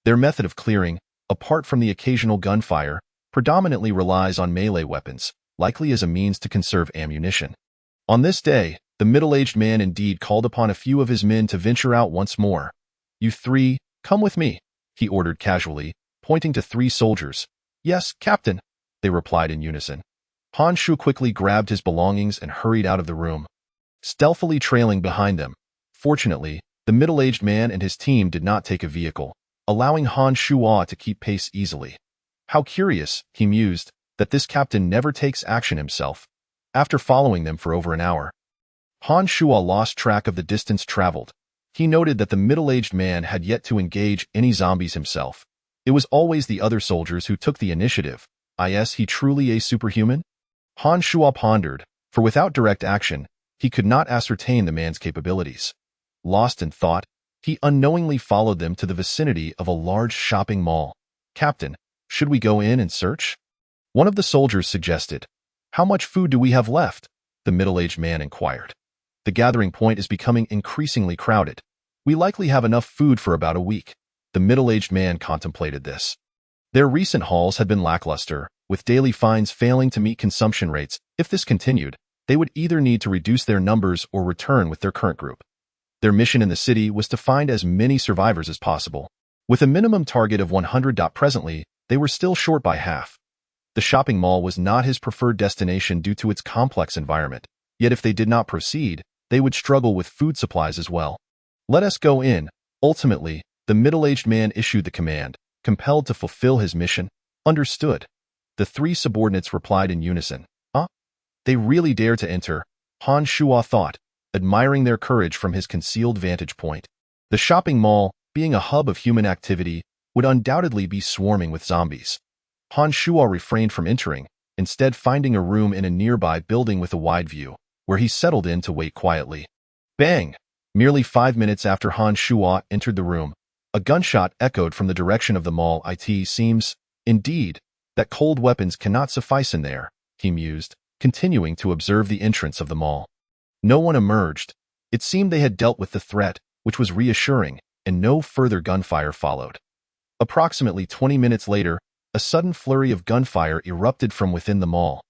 Their method of clearing, apart from the occasional gunfire, predominantly relies on melee weapons, likely as a means to conserve ammunition. On this day, the middle-aged man indeed called upon a few of his men to venture out once more. "You 3, come with me," he ordered casually, pointing to 3 soldiers. "Yes, Captain," they replied in unison. Han Shuo quickly grabbed his belongings and hurried out of the room, stealthily trailing behind them. Fortunately, the middle-aged man and his team did not take a vehicle, allowing Han Shuo to keep pace easily. How curious, he mused, that this captain never takes action himself. After following them for over an hour, Han Shuo lost track of the distance traveled. He noted that the middle-aged man had yet to engage any zombies himself. It was always the other soldiers who took the initiative. Is he truly a superhuman? Han Shuo pondered, for without direct action, he could not ascertain the man's capabilities. Lost in thought, he unknowingly followed them to the vicinity of a large shopping mall. "Captain, should we go in and search?" One of the soldiers suggested. "How much food do we have left?" the middle-aged man inquired. "The gathering point is becoming increasingly crowded. We likely have enough food for about a week." The middle-aged man contemplated this. Their recent hauls had been lackluster, with daily finds failing to meet consumption rates. If this continued, they would either need to reduce their numbers or return with their current group. Their mission in the city was to find as many survivors as possible. With a minimum target of 100. Presently, they were still short by half. The shopping mall was not his preferred destination due to its complex environment, yet if they did not proceed, they would struggle with food supplies as well. "Let us go in." Ultimately, the middle-aged man issued the command, compelled to fulfill his mission. "Understood." The three subordinates replied in unison. They really dare to enter, Han Shuo thought, admiring their courage from his concealed vantage point. The shopping mall, being a hub of human activity, would undoubtedly be swarming with zombies. Han Shuo refrained from entering, instead finding a room in a nearby building with a wide view, where he settled in to wait quietly. Bang! Merely 5 minutes after Han Shuo entered the room, a gunshot echoed from the direction of the mall. "It seems, indeed, that cold weapons cannot suffice in there," he mused, continuing to observe the entrance of the mall. No one emerged. It seemed they had dealt with the threat, which was reassuring, and no further gunfire followed. Approximately 20 minutes later, a sudden flurry of gunfire erupted from within the mall.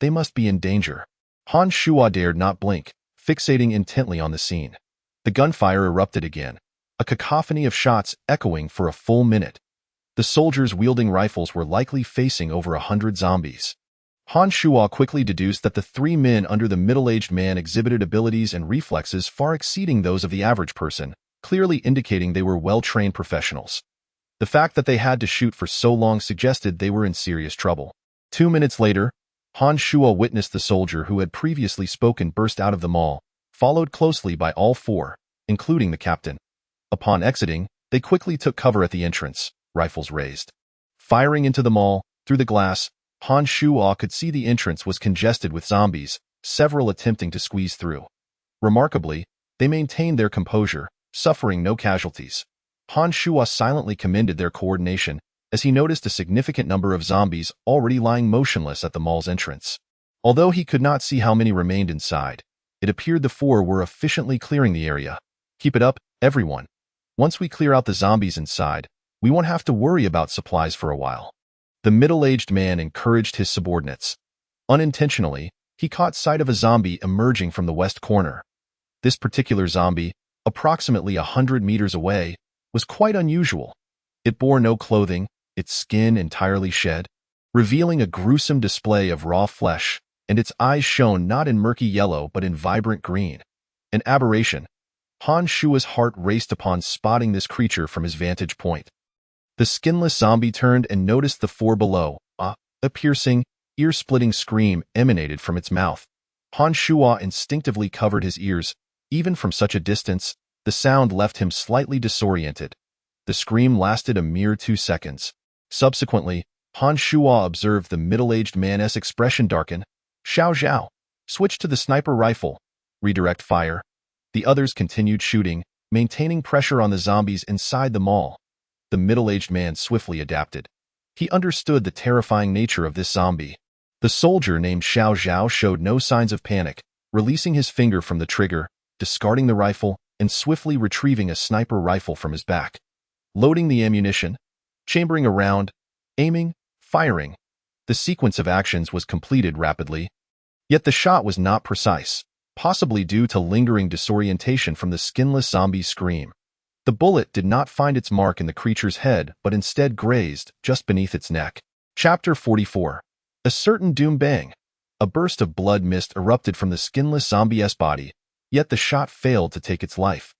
They must be in danger. Han Shuo dared not blink, fixating intently on the scene. The gunfire erupted again, a cacophony of shots echoing for a full minute. The soldiers wielding rifles were likely facing over 100 zombies. Han Shuo quickly deduced that the three men under the middle-aged man exhibited abilities and reflexes far exceeding those of the average person, clearly indicating they were well-trained professionals. The fact that they had to shoot for so long suggested they were in serious trouble. 2 minutes later, Han Shuo witnessed the soldier who had previously spoken burst out of the mall, followed closely by all four, including the captain. Upon exiting, they quickly took cover at the entrance, rifles raised. Firing into the mall, through the glass, Han Shuo could see the entrance was congested with zombies, several attempting to squeeze through. Remarkably, they maintained their composure, suffering no casualties. Han Shuo silently commended their coordination as he noticed a significant number of zombies already lying motionless at the mall's entrance. Although he could not see how many remained inside, it appeared the four were efficiently clearing the area. "Keep it up, everyone. Once we clear out the zombies inside, we won't have to worry about supplies for a while." The middle-aged man encouraged his subordinates. Unintentionally, he caught sight of a zombie emerging from the west corner. This particular zombie, approximately 100 meters away, was quite unusual. It bore no clothing, its skin entirely shed, revealing a gruesome display of raw flesh, and its eyes shone not in murky yellow but in vibrant green. An aberration. Han Shuo's heart raced upon spotting this creature from his vantage point. The skinless zombie turned and noticed the four below. A piercing, ear-splitting scream emanated from its mouth. Han Shuo instinctively covered his ears. Even from such a distance, the sound left him slightly disoriented. The scream lasted a mere 2 seconds. Subsequently, Han Shuo observed the middle-aged man's expression darken. "Xiao Zhao, switch to the sniper rifle. Redirect fire." The others continued shooting, maintaining pressure on the zombies inside the mall. The middle-aged man swiftly adapted. He understood the terrifying nature of this zombie. The soldier named Xiao Zhao showed no signs of panic, releasing his finger from the trigger, discarding the rifle, and swiftly retrieving a sniper rifle from his back. Loading the ammunition, chambering a round, aiming, firing. The sequence of actions was completed rapidly. Yet the shot was not precise, possibly due to lingering disorientation from the skinless zombie's scream. The bullet did not find its mark in the creature's head but instead grazed just beneath its neck. Chapter 44. A certain doom bang. A burst of blood mist erupted from the skinless zombie's body, yet the shot failed to take its life.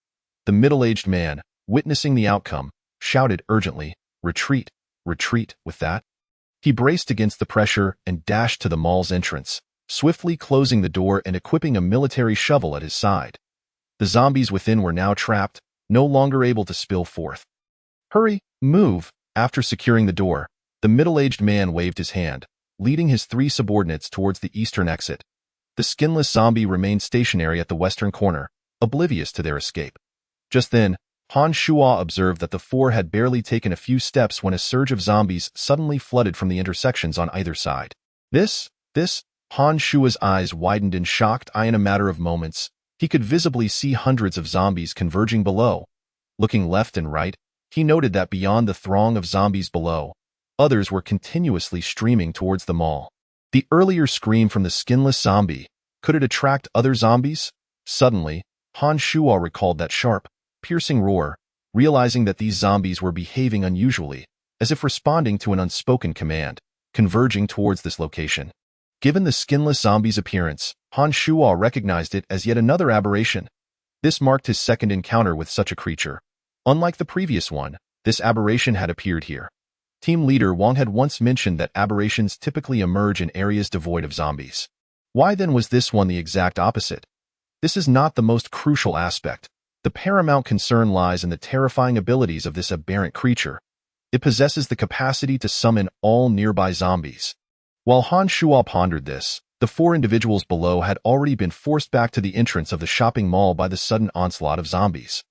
The middle-aged man, witnessing the outcome, shouted urgently, "Retreat, retreat," with that. He braced against the pressure and dashed to the mall's entrance, swiftly closing the door and equipping a military shovel at his side. The zombies within were now trapped, no longer able to spill forth. "Hurry, move," After securing the door, the middle-aged man waved his hand, leading his three subordinates towards the eastern exit. The skinless zombie remained stationary at the western corner, oblivious to their escape. Just then, Han Shuo observed that the four had barely taken a few steps when a surge of zombies suddenly flooded from the intersections on either side. This, Han Shuo's eyes widened in shocked eye. In a matter of moments, he could visibly see hundreds of zombies converging below. Looking left and right, he noted that beyond the throng of zombies below, others were continuously streaming towards the mall. The earlier scream from the skinless zombie, could it attract other zombies? Suddenly, Han Shuo recalled that sharp, piercing roar, realizing that these zombies were behaving unusually, as if responding to an unspoken command, converging towards this location. Given the skinless zombie's appearance, Han Shuo recognized it as yet another aberration. This marked his second encounter with such a creature. Unlike the previous one, this aberration had appeared here. Team leader Wang had once mentioned that aberrations typically emerge in areas devoid of zombies. Why then was this one the exact opposite? This is not the most crucial aspect. The paramount concern lies in the terrifying abilities of this aberrant creature. It possesses the capacity to summon all nearby zombies. While Han Shuo pondered this, the four individuals below had already been forced back to the entrance of the shopping mall by the sudden onslaught of zombies.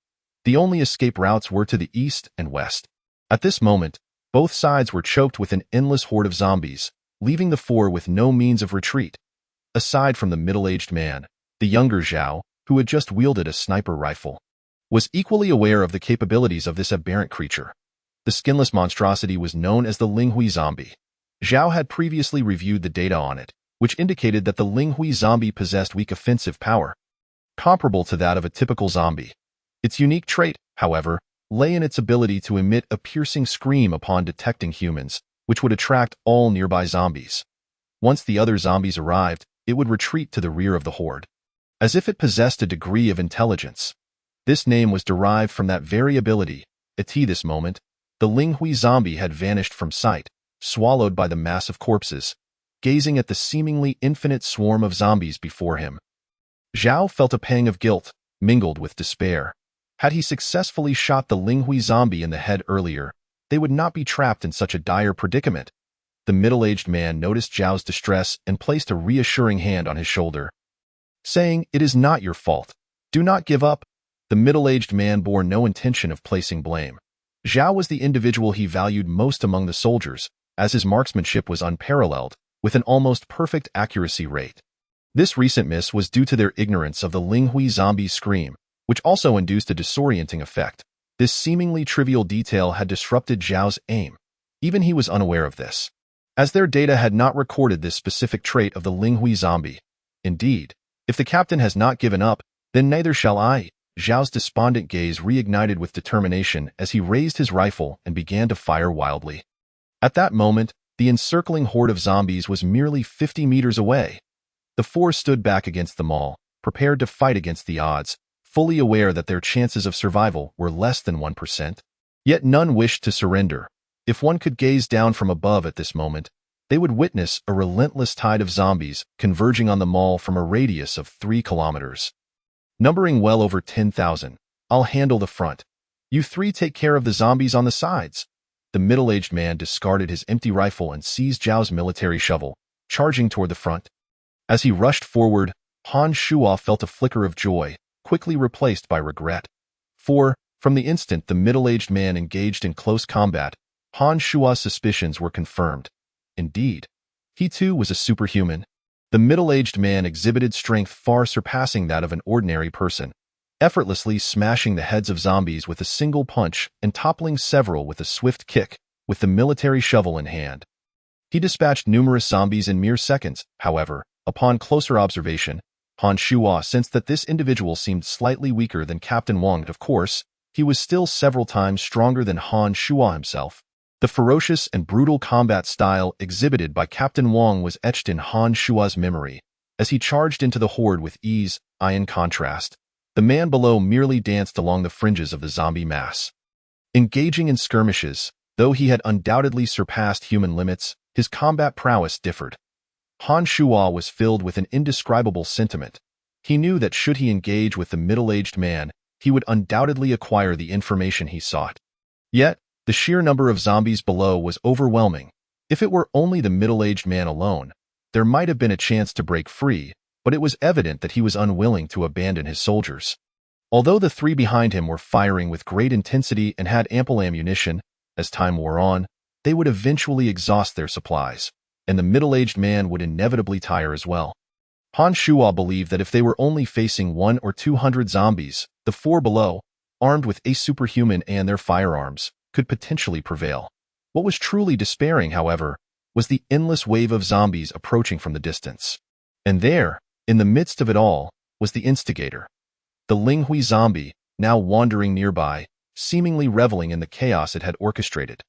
The only escape routes were to the east and west. At this moment, both sides were choked with an endless horde of zombies, leaving the four with no means of retreat. Aside from the middle-aged man, the younger Zhao, who had just wielded a sniper rifle, was equally aware of the capabilities of this aberrant creature. The skinless monstrosity was known as the Linghui zombie. Zhao had previously reviewed the data on it, which indicated that the Linghui zombie possessed weak offensive power, comparable to that of a typical zombie. Its unique trait, however, lay in its ability to emit a piercing scream upon detecting humans, which would attract all nearby zombies. Once the other zombies arrived, it would retreat to the rear of the horde, as if it possessed a degree of intelligence. This name was derived from that very ability. At this moment, the Linghui zombie had vanished from sight, swallowed by the mass of corpses, gazing at the seemingly infinite swarm of zombies before him. Zhao felt a pang of guilt, mingled with despair. Had he successfully shot the Linghui zombie in the head earlier, they would not be trapped in such a dire predicament. The middle-aged man noticed Zhao's distress and placed a reassuring hand on his shoulder, saying, "It is not your fault. Do not give up." The middle-aged man bore no intention of placing blame. Zhao was the individual he valued most among the soldiers, as his marksmanship was unparalleled, with an almost perfect accuracy rate. This recent miss was due to their ignorance of the Linghui zombie's scream, which also induced a disorienting effect. This seemingly trivial detail had disrupted Zhao's aim. Even he was unaware of this, as their data had not recorded this specific trait of the Linghui zombie. Indeed, if the captain has not given up, then neither shall I. Zhao's despondent gaze reignited with determination as he raised his rifle and began to fire wildly. At that moment, the encircling horde of zombies was merely 50 meters away. The four stood back against the mall, prepared to fight against the odds, fully aware that their chances of survival were less than 1%. Yet none wished to surrender. If one could gaze down from above at this moment, they would witness a relentless tide of zombies converging on the mall from a radius of 3 kilometers. Numbering well over 10,000, "I'll handle the front. You three take care of the zombies on the sides." The middle-aged man discarded his empty rifle and seized Zhao's military shovel, charging toward the front. As he rushed forward, Han Shuo felt a flicker of joy, quickly replaced by regret. For, from the instant the middle-aged man engaged in close combat, Han Shuo's suspicions were confirmed. Indeed, he too was a superhuman. The middle-aged man exhibited strength far surpassing that of an ordinary person, effortlessly smashing the heads of zombies with a single punch and toppling several with a swift kick, with the military shovel in hand. He dispatched numerous zombies in mere seconds. However, upon closer observation, Han Shuo sensed that this individual seemed slightly weaker than Captain Wang. Of course, he was still several times stronger than Han Shuo himself. The ferocious and brutal combat style exhibited by Captain Wang was etched in Han Shuo's memory, as he charged into the horde with ease. In contrast, the man below merely danced along the fringes of the zombie mass. Engaging in skirmishes, though he had undoubtedly surpassed human limits, his combat prowess differed. Han Shuo was filled with an indescribable sentiment. He knew that should he engage with the middle-aged man, he would undoubtedly acquire the information he sought. Yet, The sheer number of zombies below was overwhelming. If it were only the middle-aged man alone, there might have been a chance to break free, but it was evident that he was unwilling to abandon his soldiers. Although the three behind him were firing with great intensity and had ample ammunition, as time wore on, they would eventually exhaust their supplies, and the middle-aged man would inevitably tire as well. Han Shuo believed that if they were only facing 100 or 200 zombies, the four below, armed with a superhuman and their firearms, could potentially prevail. What was truly despairing, however, was the endless wave of zombies approaching from the distance. And there, in the midst of it all, was the instigator. The Linghui zombie, now wandering nearby, seemingly reveling in the chaos it had orchestrated.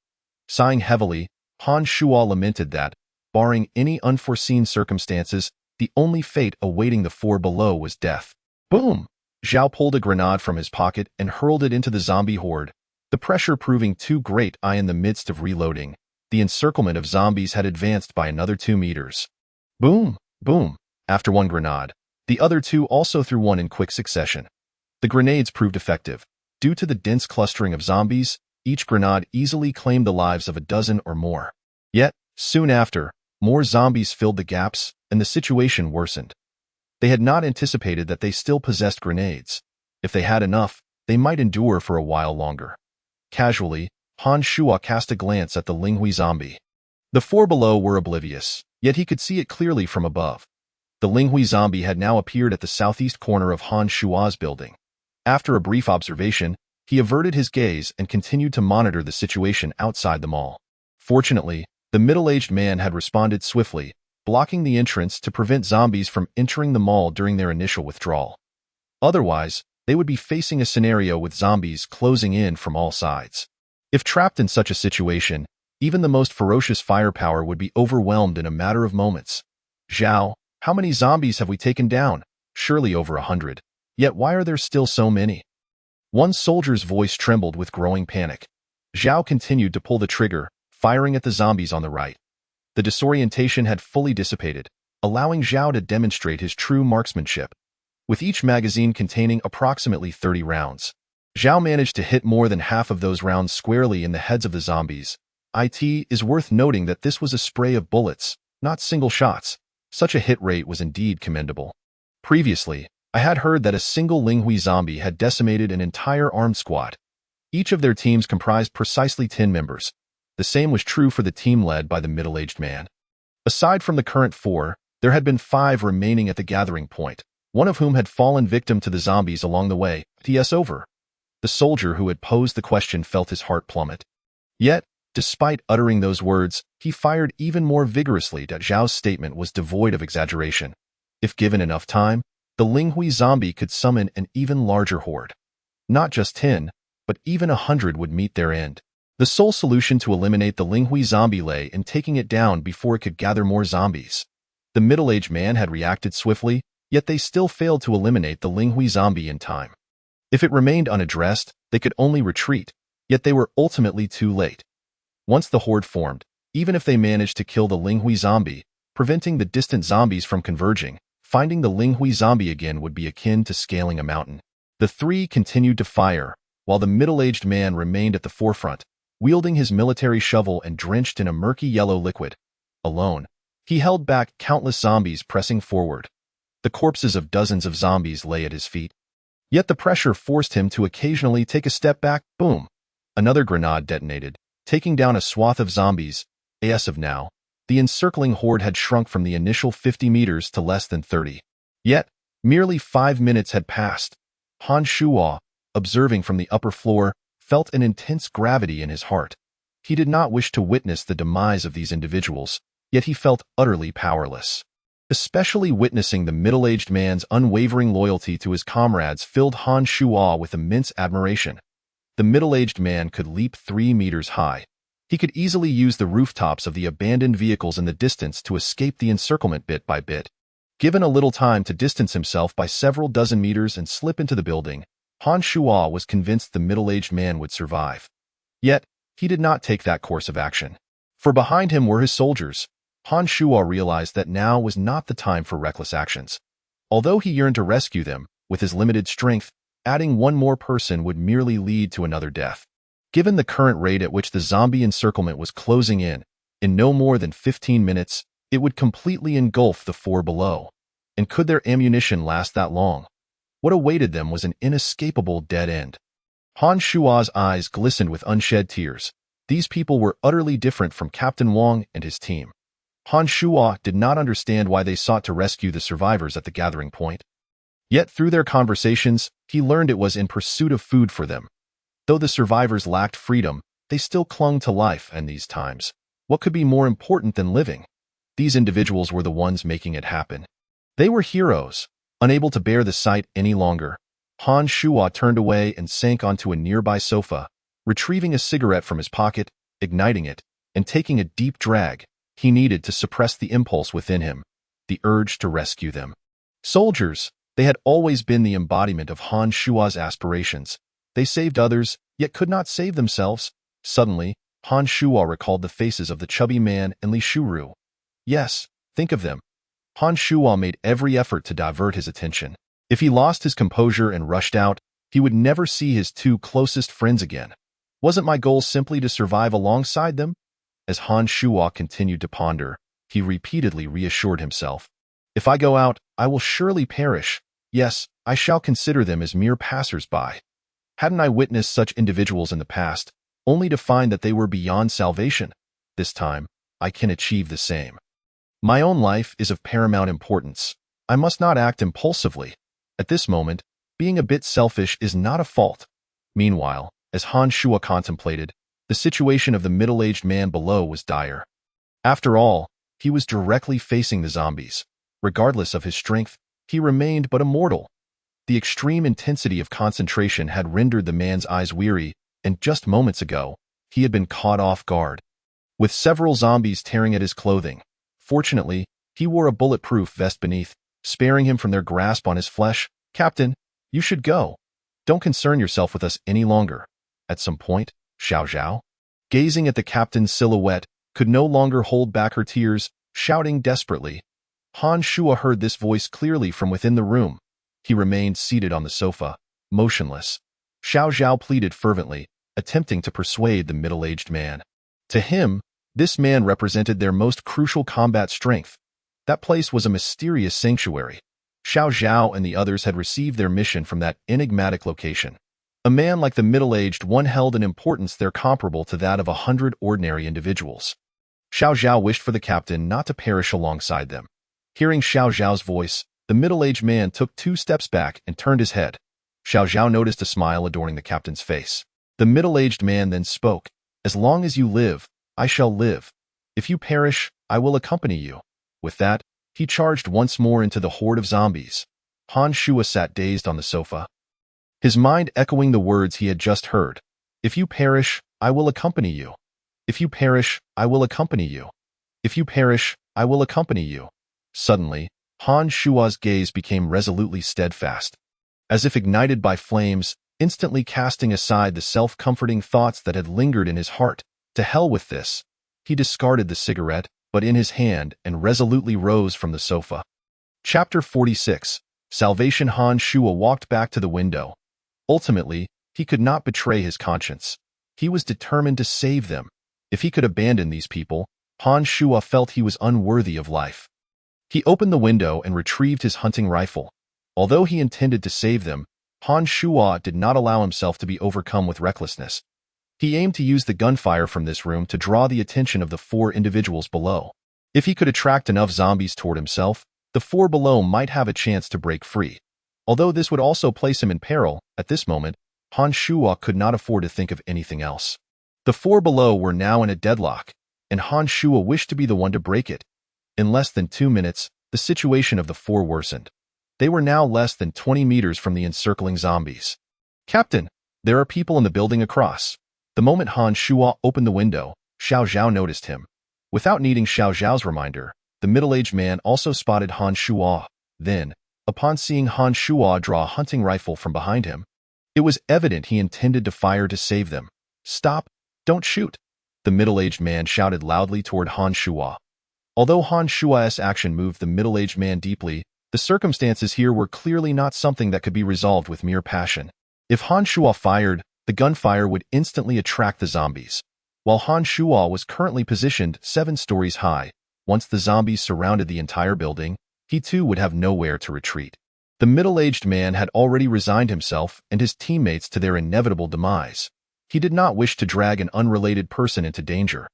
Sighing heavily, Han Shuo lamented that, barring any unforeseen circumstances, the only fate awaiting the four below was death. Boom! Zhao pulled a grenade from his pocket and hurled it into the zombie horde, the pressure proving too great. In the midst of reloading, the encirclement of zombies had advanced by another 2 meters. Boom! Boom! After one grenade, the other two also threw one in quick succession. The grenades proved effective. Due to the dense clustering of zombies, each grenade easily claimed the lives of a dozen or more. Yet, soon after, more zombies filled the gaps, and the situation worsened. They had not anticipated that they still possessed grenades. If they had enough, they might endure for a while longer. Casually, Han Shuo cast a glance at the Linghui zombie. The four below were oblivious, yet he could see it clearly from above. The Linghui zombie had now appeared at the southeast corner of Han Shuo's building. After a brief observation, he averted his gaze and continued to monitor the situation outside the mall. Fortunately, the middle-aged man had responded swiftly, blocking the entrance to prevent zombies from entering the mall during their initial withdrawal. Otherwise, they would be facing a scenario with zombies closing in from all sides. If trapped in such a situation, even the most ferocious firepower would be overwhelmed in a matter of moments. Zhao, how many zombies have we taken down? Surely over 100. Yet why are there still so many? One soldier's voice trembled with growing panic. Zhao continued to pull the trigger, firing at the zombies on the right. The disorientation had fully dissipated, allowing Zhao to demonstrate his true marksmanship. With each magazine containing approximately 30 rounds, Zhao managed to hit more than half of those rounds squarely in the heads of the zombies. It is worth noting that this was a spray of bullets, not single shots. Such a hit rate was indeed commendable. Previously, I had heard that a single Linghui zombie had decimated an entire armed squad. Each of their teams comprised precisely 10 members. The same was true for the team led by the middle-aged man. Aside from the current 4, there had been 5 remaining at the gathering point, one of whom had fallen victim to the zombies along the way. TS over. The soldier who had posed the question felt his heart plummet. Yet, despite uttering those words, he fired even more vigorously. Zhao's statement was devoid of exaggeration. If given enough time, the Linghui zombie could summon an even larger horde. Not just 10, but even 100 would meet their end. The sole solution to eliminate the Linghui zombie lay in taking it down before it could gather more zombies. The middle-aged man had reacted swiftly, yet they still failed to eliminate the Linghui zombie in time. If it remained unaddressed, they could only retreat, yet they were ultimately too late. Once the horde formed, even if they managed to kill the Linghui zombie, preventing the distant zombies from converging, finding the Linghui zombie again would be akin to scaling a mountain. The three continued to fire, while the middle-aged man remained at the forefront, wielding his military shovel and drenched in a murky yellow liquid. Alone, he held back countless zombies pressing forward. The corpses of dozens of zombies lay at his feet. Yet the pressure forced him to occasionally take a step back. Boom! Another grenade detonated, taking down a swath of zombies. As of now, the encircling horde had shrunk from the initial 50 meters to less than 30. Yet, merely 5 minutes had passed. Han Shuo, observing from the upper floor, felt an intense gravity in his heart. He did not wish to witness the demise of these individuals, yet he felt utterly powerless. Especially witnessing the middle-aged man's unwavering loyalty to his comrades filled Han Shuo with immense admiration. The middle-aged man could leap 3 meters high. He could easily use the rooftops of the abandoned vehicles in the distance to escape the encirclement bit by bit. Given a little time to distance himself by several dozen meters and slip into the building, Han Shuo was convinced the middle-aged man would survive. Yet, he did not take that course of action. For behind him were his soldiers. Han Shuo realized that now was not the time for reckless actions. Although he yearned to rescue them, with his limited strength, adding one more person would merely lead to another death. Given the current rate at which the zombie encirclement was closing in no more than 15 minutes, it would completely engulf the four below. And could their ammunition last that long? What awaited them was an inescapable dead end. Han Shuo's eyes glistened with unshed tears. These people were utterly different from Captain Wang and his team. Han Shuo did not understand why they sought to rescue the survivors at the gathering point. Yet through their conversations, he learned it was in pursuit of food for them. Though the survivors lacked freedom, they still clung to life in these times. What could be more important than living? These individuals were the ones making it happen. They were heroes, unable to bear the sight any longer. Han Shuo turned away and sank onto a nearby sofa, retrieving a cigarette from his pocket, igniting it, and taking a deep drag. He needed to suppress the impulse within him, the urge to rescue them. Soldiers, they had always been the embodiment of Han Shuo's aspirations. They saved others, yet could not save themselves. Suddenly, Han Shuo recalled the faces of the chubby man and Li Shuru. Yes, think of them. Han Shuo made every effort to divert his attention. If he lost his composure and rushed out, he would never see his two closest friends again. Wasn't my goal simply to survive alongside them? As Han Shuo continued to ponder, he repeatedly reassured himself. If I go out, I will surely perish. Yes, I shall consider them as mere passers-by. Hadn't I witnessed such individuals in the past, only to find that they were beyond salvation? This time, I can achieve the same. My own life is of paramount importance. I must not act impulsively. At this moment, being a bit selfish is not a fault. Meanwhile, as Han Shuo contemplated, the situation of the middle-aged man below was dire. After all, he was directly facing the zombies. Regardless of his strength, he remained but a mortal. The extreme intensity of concentration had rendered the man's eyes weary, and just moments ago, he had been caught off guard. With several zombies tearing at his clothing, fortunately, he wore a bulletproof vest beneath, sparing him from their grasp on his flesh. Captain, you should go. Don't concern yourself with us any longer. At some point, Xiao Zhao, gazing at the captain's silhouette, could no longer hold back her tears, shouting desperately. Han Shuo heard this voice clearly from within the room. He remained seated on the sofa, motionless. Xiao Zhao pleaded fervently, attempting to persuade the middle-aged man. To him, this man represented their most crucial combat strength. That place was a mysterious sanctuary. Xiao Zhao and the others had received their mission from that enigmatic location. A man like the middle-aged one held an importance there comparable to that of 100 ordinary individuals. Xiao Zhao wished for the captain not to perish alongside them. Hearing Xiao Zhao's voice, the middle-aged man took 2 steps back and turned his head. Xiao Zhao noticed a smile adorning the captain's face. The middle-aged man then spoke. As long as you live, I shall live. If you perish, I will accompany you. With that, he charged once more into the horde of zombies. Han Shuo sat dazed on the sofa, his mind echoing the words he had just heard. If you perish, I will accompany you. If you perish, I will accompany you. If you perish, I will accompany you. Suddenly, Han Shuo's gaze became resolutely steadfast, as if ignited by flames, instantly casting aside the self-comforting thoughts that had lingered in his heart. To hell with this. He discarded the cigarette, but in his hand, and resolutely rose from the sofa. Chapter 46. Salvation. Han Shuo walked back to the window. Ultimately, he could not betray his conscience. He was determined to save them. If he could abandon these people, Han Shuo felt he was unworthy of life. He opened the window and retrieved his hunting rifle. Although he intended to save them, Han Shuo did not allow himself to be overcome with recklessness. He aimed to use the gunfire from this room to draw the attention of the 4 individuals below. If he could attract enough zombies toward himself, the 4 below might have a chance to break free. Although this would also place him in peril, at this moment, Han Shuo could not afford to think of anything else. The 4 below were now in a deadlock, and Han Shuo wished to be the one to break it. In less than 2 minutes, the situation of the 4 worsened. They were now less than 20 meters from the encircling zombies. Captain, there are people in the building across. The moment Han Shuo opened the window, Xiao Zhao noticed him. Without needing Xiao Zhao's reminder, the middle-aged man also spotted Han Shuo. Then, upon seeing Han Shuo draw a hunting rifle from behind him, it was evident he intended to fire to save them. Stop! Don't shoot! The middle-aged man shouted loudly toward Han Shuo. Although Han Shuo's action moved the middle-aged man deeply, the circumstances here were clearly not something that could be resolved with mere passion. If Han Shuo fired, the gunfire would instantly attract the zombies. While Han Shuo was currently positioned 7 stories high, once the zombies surrounded the entire building, he too would have nowhere to retreat. The middle-aged man had already resigned himself and his teammates to their inevitable demise. He did not wish to drag an unrelated person into danger,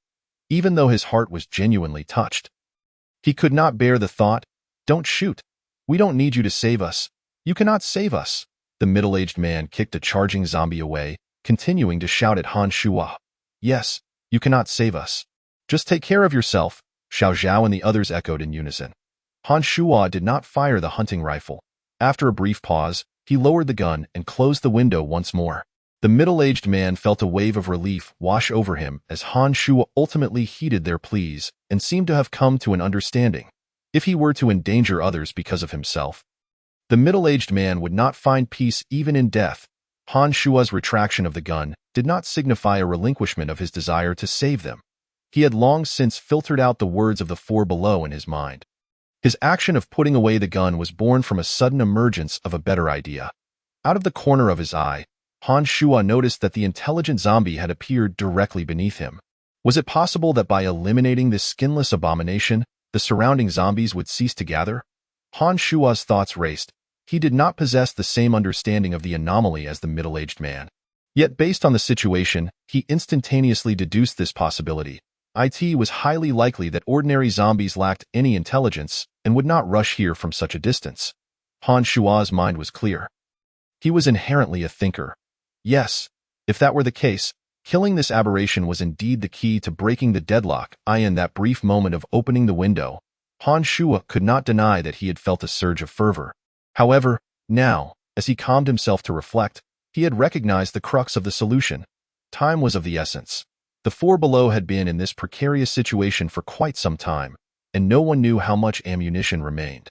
even though his heart was genuinely touched. He could not bear the thought, "Don't shoot. We don't need you to save us. You cannot save us." The middle-aged man kicked a charging zombie away, continuing to shout at Han Shuo. "Yes, you cannot save us. Just take care of yourself," Xiao Zhao and the others echoed in unison. Han Shuo did not fire the hunting rifle. After a brief pause, he lowered the gun and closed the window once more. The middle-aged man felt a wave of relief wash over him as Han Shuo ultimately heeded their pleas and seemed to have come to an understanding. If he were to endanger others because of himself, the middle-aged man would not find peace even in death. Han Shuo's retraction of the gun did not signify a relinquishment of his desire to save them. He had long since filtered out the words of the four below in his mind. His action of putting away the gun was born from a sudden emergence of a better idea. Out of the corner of his eye, Han Shuo noticed that the intelligent zombie had appeared directly beneath him. Was it possible that by eliminating this skinless abomination, the surrounding zombies would cease to gather? Han Shuo's thoughts raced. He did not possess the same understanding of the anomaly as the middle-aged man. Yet based on the situation, he instantaneously deduced this possibility. It was highly likely that ordinary zombies lacked any intelligence and would not rush here from such a distance. Han Shuo's mind was clear. He was inherently a thinker. Yes, if that were the case, killing this aberration was indeed the key to breaking the deadlock. In that brief moment of opening the window, Han Shuo could not deny that he had felt a surge of fervor. However, now, as he calmed himself to reflect, he had recognized the crux of the solution. Time was of the essence. The four below had been in this precarious situation for quite some time, and no one knew how much ammunition remained.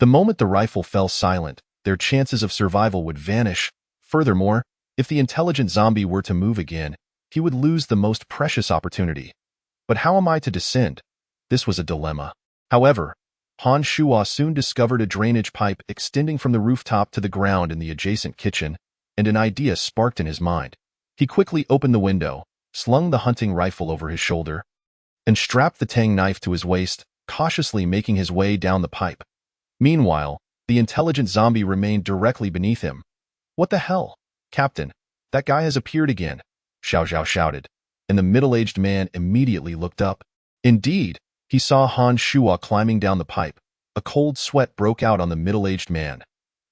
The moment the rifle fell silent, their chances of survival would vanish. Furthermore, if the intelligent zombie were to move again, he would lose the most precious opportunity. But how am I to descend? This was a dilemma. However, Han Shuo soon discovered a drainage pipe extending from the rooftop to the ground in the adjacent kitchen, and an idea sparked in his mind. He quickly opened the window, slung the hunting rifle over his shoulder, and strapped the Tang knife to his waist, cautiously making his way down the pipe. Meanwhile, the intelligent zombie remained directly beneath him. "What the hell, Captain? That guy has appeared again," Xiao Zhao shouted, and the middle-aged man immediately looked up. Indeed, he saw Han Shuo climbing down the pipe. A cold sweat broke out on the middle-aged man.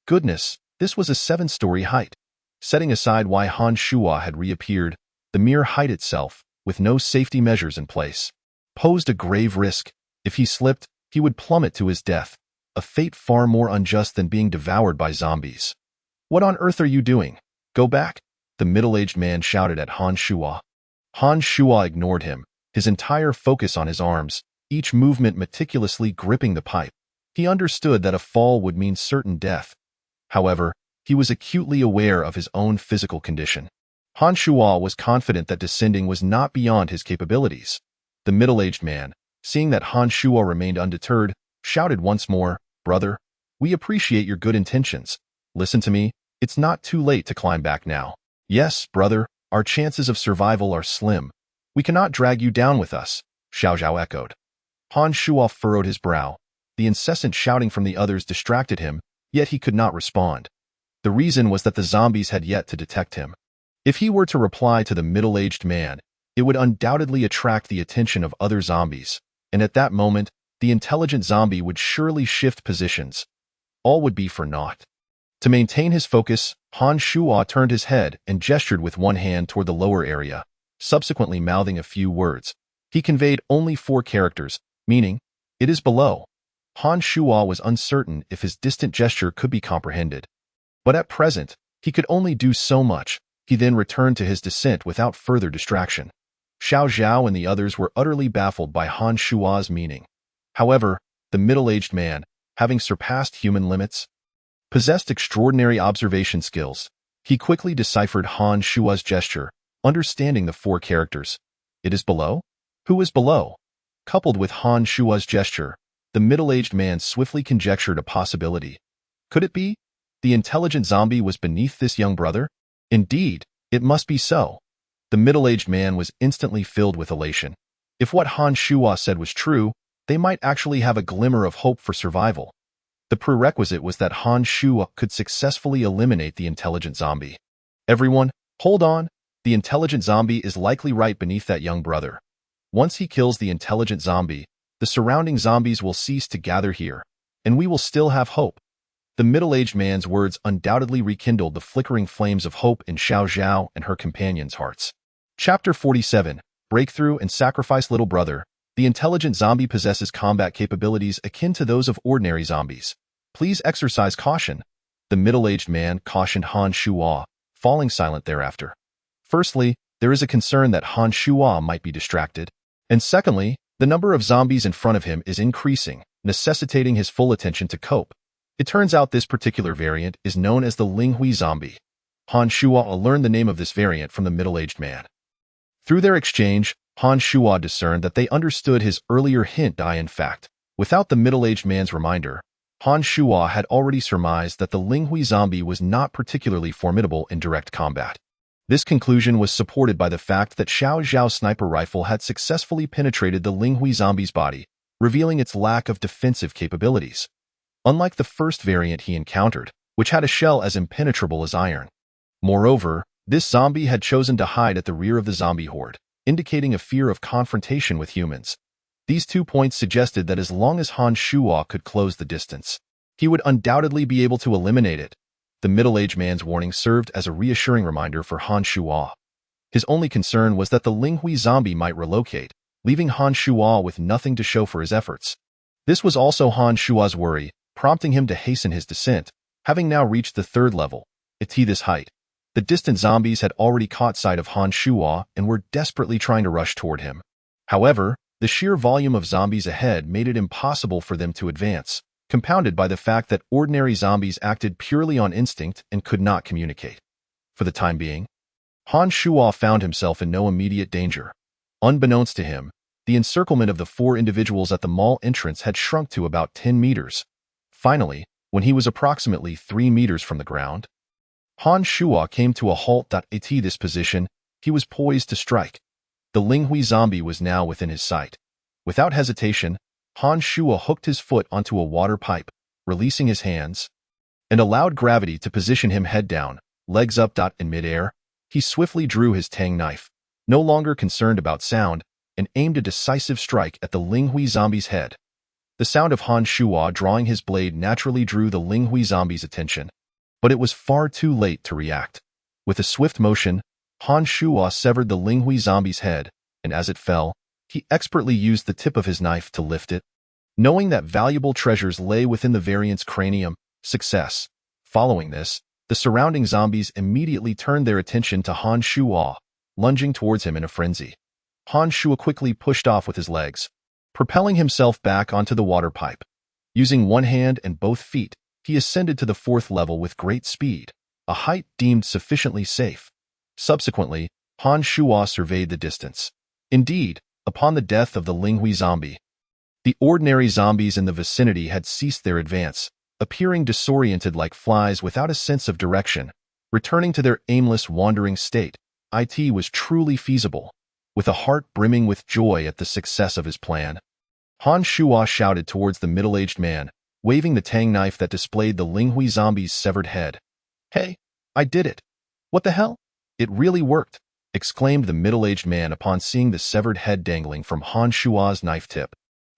Goodness, this was a 7-story height. Setting aside why Han Shuo had reappeared, the mere height itself, with no safety measures in place, posed a grave risk. If he slipped, he would plummet to his death, a fate far more unjust than being devoured by zombies. "What on earth are you doing? Go back," the middle-aged man shouted at Han Shuo. Han Shuo ignored him, his entire focus on his arms, each movement meticulously gripping the pipe. He understood that a fall would mean certain death. However, he was acutely aware of his own physical condition. Han Shuo was confident that descending was not beyond his capabilities. The middle-aged man, seeing that Han Shuo remained undeterred, shouted once more, "Brother, we appreciate your good intentions. Listen to me, it's not too late to climb back now. Yes, brother, our chances of survival are slim. We cannot drag you down with us," Xiao Zhao echoed. Han Shuo furrowed his brow. The incessant shouting from the others distracted him, yet he could not respond. The reason was that the zombies had yet to detect him. If he were to reply to the middle-aged man, it would undoubtedly attract the attention of other zombies, and at that moment, the intelligent zombie would surely shift positions. All would be for naught. To maintain his focus, Han Shuo turned his head and gestured with one hand toward the lower area, subsequently mouthing a few words. He conveyed only 4 characters, meaning, "It is below." Han Shuo was uncertain if his distant gesture could be comprehended. But at present, he could only do so much. He then returned to his descent without further distraction. Xiao Zhao and the others were utterly baffled by Han Shuo's meaning. However, the middle-aged man, having surpassed human limits, possessed extraordinary observation skills. He quickly deciphered Han Shuo's gesture, understanding the 4 characters. "It is below? Who is below?" Coupled with Han Shuo's gesture, the middle-aged man swiftly conjectured a possibility. Could it be? The intelligent zombie was beneath this young brother? Indeed, It must be so. The middle-aged man was instantly filled with elation. If what Han Shuo said was true, they might actually have a glimmer of hope for survival. The prerequisite was that Han Shuo could successfully eliminate the intelligent zombie. Everyone, hold on. The intelligent zombie is likely right beneath that young brother. Once he kills the intelligent zombie, the surrounding zombies will cease to gather here, and we will still have hope. The middle-aged man's words undoubtedly rekindled the flickering flames of hope in Xiao Zhao and her companions' hearts. Chapter 47, Breakthrough and Sacrifice. Little brother, the intelligent zombie possesses combat capabilities akin to those of ordinary zombies. Please exercise caution. The middle-aged man cautioned Han Shuo, falling silent thereafter. Firstly, there is a concern that Han Shuo might be distracted. And secondly, the number of zombies in front of him is increasing, necessitating his full attention to cope. It turns out this particular variant is known as the Linghui zombie. Han Shuo learned the name of this variant from the middle-aged man. Through their exchange, Han Shuo discerned that they understood his earlier hint. In fact, without the middle-aged man's reminder, Han Shuo had already surmised that the Linghui zombie was not particularly formidable in direct combat. This conclusion was supported by the fact that Xiao Zhao's sniper rifle had successfully penetrated the Linghui zombie's body, revealing its lack of defensive capabilities. Unlike the first variant he encountered, which had a shell as impenetrable as iron. Moreover, this zombie had chosen to hide at the rear of the zombie horde, indicating a fear of confrontation with humans. These 2 points suggested that as long as Han Shuo could close the distance, he would undoubtedly be able to eliminate it. The middle-aged man's warning served as a reassuring reminder for Han Shuo. His only concern was that the Linghui zombie might relocate, leaving Han Shuo with nothing to show for his efforts. This was also Han Shuo's worry, prompting him to hasten his descent, having now reached the 3rd level. At this height, the distant zombies had already caught sight of Han Shuo and were desperately trying to rush toward him. However, the sheer volume of zombies ahead made it impossible for them to advance, compounded by the fact that ordinary zombies acted purely on instinct and could not communicate. For the time being, Han Shuo found himself in no immediate danger. Unbeknownst to him, the encirclement of the 4 individuals at the mall entrance had shrunk to about 10 meters. Finally, when he was approximately 3 meters from the ground, Han Shuo came to a halt. At this position, he was poised to strike. The Linghui zombie was now within his sight. Without hesitation, Han Shuo hooked his foot onto a water pipe, releasing his hands, and allowed gravity to position him head down, legs up. In midair, he swiftly drew his Tang knife, no longer concerned about sound, and aimed a decisive strike at the Linghui zombie's head. The sound of Han Shuo drawing his blade naturally drew the Linghui zombie's attention, but it was far too late to react. With a swift motion, Han Shuo severed the Linghui zombie's head, and as it fell, he expertly used the tip of his knife to lift it. Knowing that valuable treasures lay within the variant's cranium, success. Following this, the surrounding zombies immediately turned their attention to Han Shuo, lunging towards him in a frenzy. Han Shuo quickly pushed off with his legs, propelling himself back onto the water pipe. Using one hand and both feet, he ascended to the 4th level with great speed, a height deemed sufficiently safe. Subsequently, Han Shuo surveyed the distance. Indeed, upon the death of the Linghui zombie, the ordinary zombies in the vicinity had ceased their advance, appearing disoriented like flies without a sense of direction, returning to their aimless wandering state. It was truly feasible. With a heart brimming with joy at the success of his plan, Han Shuo shouted towards the middle-aged man, waving the Tang knife that displayed the Linghui zombie's severed head. "Hey, I did it! What the hell? It really worked!" exclaimed the middle-aged man upon seeing the severed head dangling from Han Shuo's knife tip.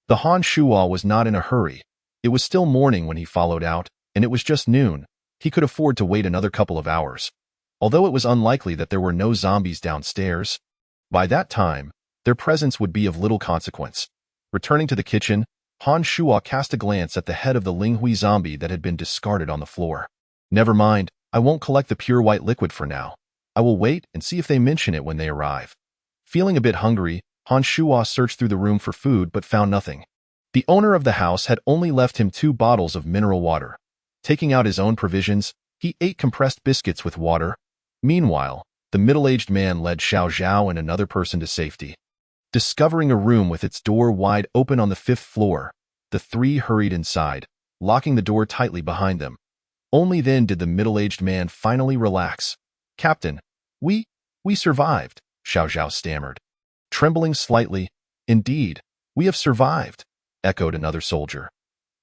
The Han Shuo was not in a hurry. It was still morning when he followed out, and it was just noon. He could afford to wait another couple of hours. Although it was unlikely that there were no zombies downstairs, by that time, their presence would be of little consequence. Returning to the kitchen, Han Shuo cast a glance at the head of the Linghui zombie that had been discarded on the floor. "Never mind, I won't collect the pure white liquid for now. I will wait and see if they mention it when they arrive." Feeling a bit hungry, Han Shuo searched through the room for food but found nothing. The owner of the house had only left him 2 bottles of mineral water. Taking out his own provisions, he ate compressed biscuits with water. Meanwhile, the middle-aged man led Xiao Zhao and another person to safety. Discovering a room with its door wide open on the 5th floor, the 3 hurried inside, locking the door tightly behind them. Only then did the middle-aged man finally relax. "Captain, We, we survived, Xiao Zhao stammered. Trembling slightly, indeed, we have survived, echoed another soldier.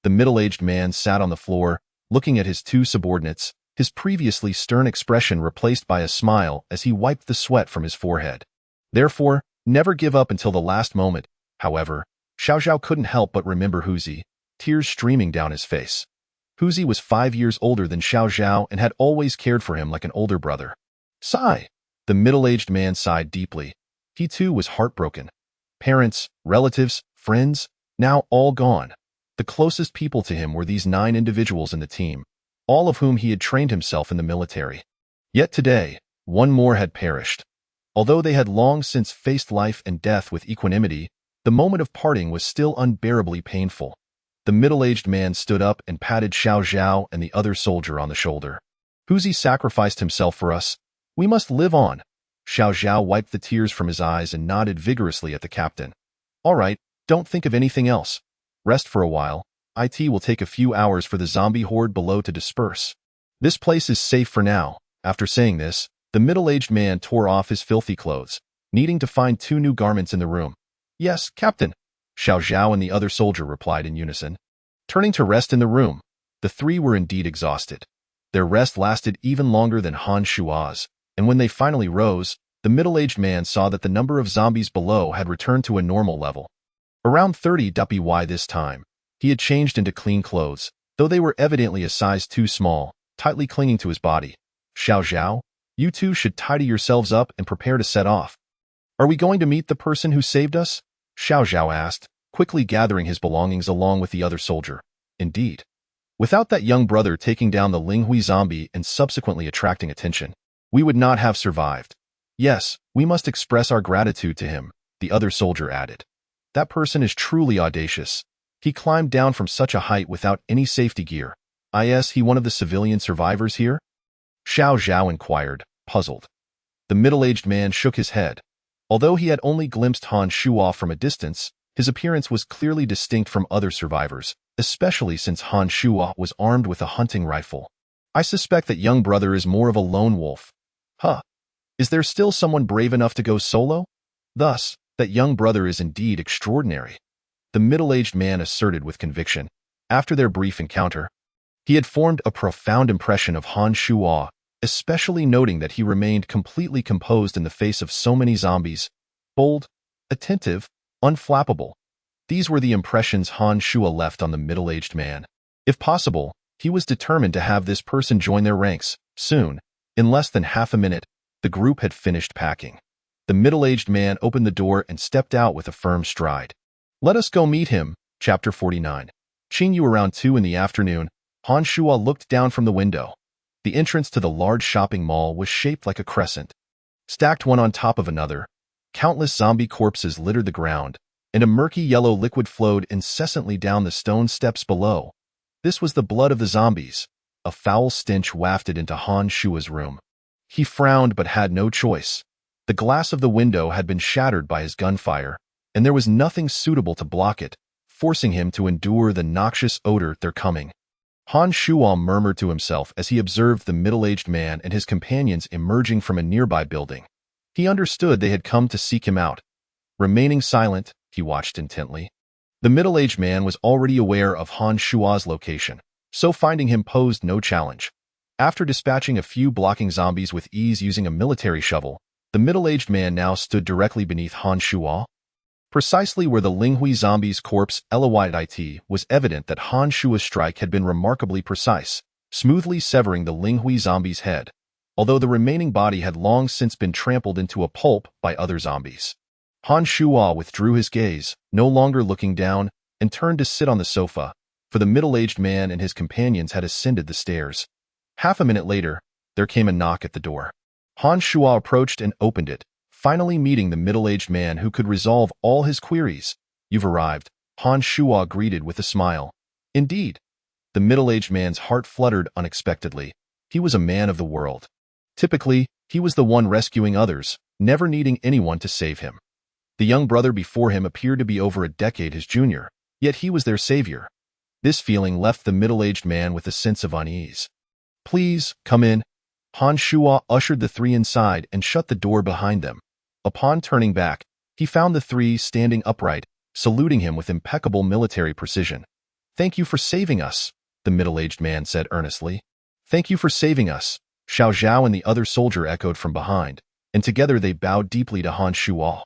The middle-aged man sat on the floor, looking at his two subordinates, his previously stern expression replaced by a smile as he wiped the sweat from his forehead. Therefore, never give up until the last moment. However, Xiao Zhao couldn't help but remember Huzi, tears streaming down his face. Huzi was 5 years older than Xiao Zhao and had always cared for him like an older brother. Sigh. The middle-aged man sighed deeply. He too was heartbroken. Parents, relatives, friends, now all gone. The closest people to him were these 9 individuals in the team, all of whom he had trained himself in the military. Yet today, one more had perished. Although they had long since faced life and death with equanimity, the moment of parting was still unbearably painful. The middle-aged man stood up and patted Xiao Zhao and the other soldier on the shoulder. Huzi sacrificed himself for us. We must live on. Xiao Zhao wiped the tears from his eyes and nodded vigorously at the captain. All right, don't think of anything else. Rest for a while. IT will take a few hours for the zombie horde below to disperse. This place is safe for now. After saying this, the middle-aged man tore off his filthy clothes, needing to find 2 new garments in the room. Yes, Captain, Xiao Zhao and the other soldier replied in unison. Turning to rest in the room, the 3 were indeed exhausted. Their rest lasted even longer than Han Shuo's, and when they finally rose, the middle-aged man saw that the number of zombies below had returned to a normal level. Around 30 by this time, he had changed into clean clothes, though they were evidently a size too small, tightly clinging to his body. Xiao Zhao, you two should tidy yourselves up and prepare to set off. Are we going to meet the person who saved us? Xiao Zhao asked, quickly gathering his belongings along with the other soldier. Indeed. Without that young brother taking down the Linghui zombie and subsequently attracting attention, we would not have survived. Yes, we must express our gratitude to him, the other soldier added. That person is truly audacious. He climbed down from such a height without any safety gear. Is he one of the civilian survivors here? Xiao Zhao inquired, puzzled. The middle-aged man shook his head. Although he had only glimpsed Han Shuo from a distance, his appearance was clearly distinct from other survivors, especially since Han Shuo was armed with a hunting rifle. I suspect that young brother is more of a lone wolf. Huh. Is there still someone brave enough to go solo? Thus, that young brother is indeed extraordinary. The middle-aged man asserted with conviction. After their brief encounter, he had formed a profound impression of Han Shuo, especially noting that he remained completely composed in the face of so many zombies. Bold, attentive, unflappable. These were the impressions Han Shuo left on the middle-aged man. If possible, he was determined to have this person join their ranks. Soon, in less than half a minute, the group had finished packing. The middle-aged man opened the door and stepped out with a firm stride. Let us go meet him. Chapter 49. Qingyu around 2 in the afternoon, Han Shuo looked down from the window. The entrance to the large shopping mall was shaped like a crescent. Stacked one on top of another, countless zombie corpses littered the ground, and a murky yellow liquid flowed incessantly down the stone steps below. This was the blood of the zombies. A foul stench wafted into Han Shuo's room. He frowned but had no choice. The glass of the window had been shattered by his gunfire, and there was nothing suitable to block it, forcing him to endure the noxious odor they're coming. Han Shuo murmured to himself as he observed the middle-aged man and his companions emerging from a nearby building. He understood they had come to seek him out. Remaining silent, he watched intently. The middle-aged man was already aware of Han Shuo's location, so finding him posed no challenge. After dispatching a few blocking zombies with ease using a military shovel, the middle-aged man now stood directly beneath Han Shuo. Precisely where the Linghui zombie's corpse it was evident that Han Shuo's strike had been remarkably precise, smoothly severing the Linghui zombie's head, although the remaining body had long since been trampled into a pulp by other zombies. Han Shuo withdrew his gaze, no longer looking down, and turned to sit on the sofa, for the middle-aged man and his companions had ascended the stairs. Half a minute later, there came a knock at the door. Han Shuo approached and opened it, finally meeting the middle-aged man who could resolve all his queries. You've arrived, Han Shuo greeted with a smile. Indeed. The middle-aged man's heart fluttered unexpectedly. He was a man of the world. Typically, he was the one rescuing others, never needing anyone to save him. The young brother before him appeared to be over a decade his junior, yet he was their savior. This feeling left the middle-aged man with a sense of unease. Please, come in. Han Shuo ushered the three inside and shut the door behind them. Upon turning back, he found the three standing upright, saluting him with impeccable military precision. "Thank you for saving us," the middle-aged man said earnestly. "Thank you for saving us," Xiao Zhao and the other soldier echoed from behind, and together they bowed deeply to Han Shuo.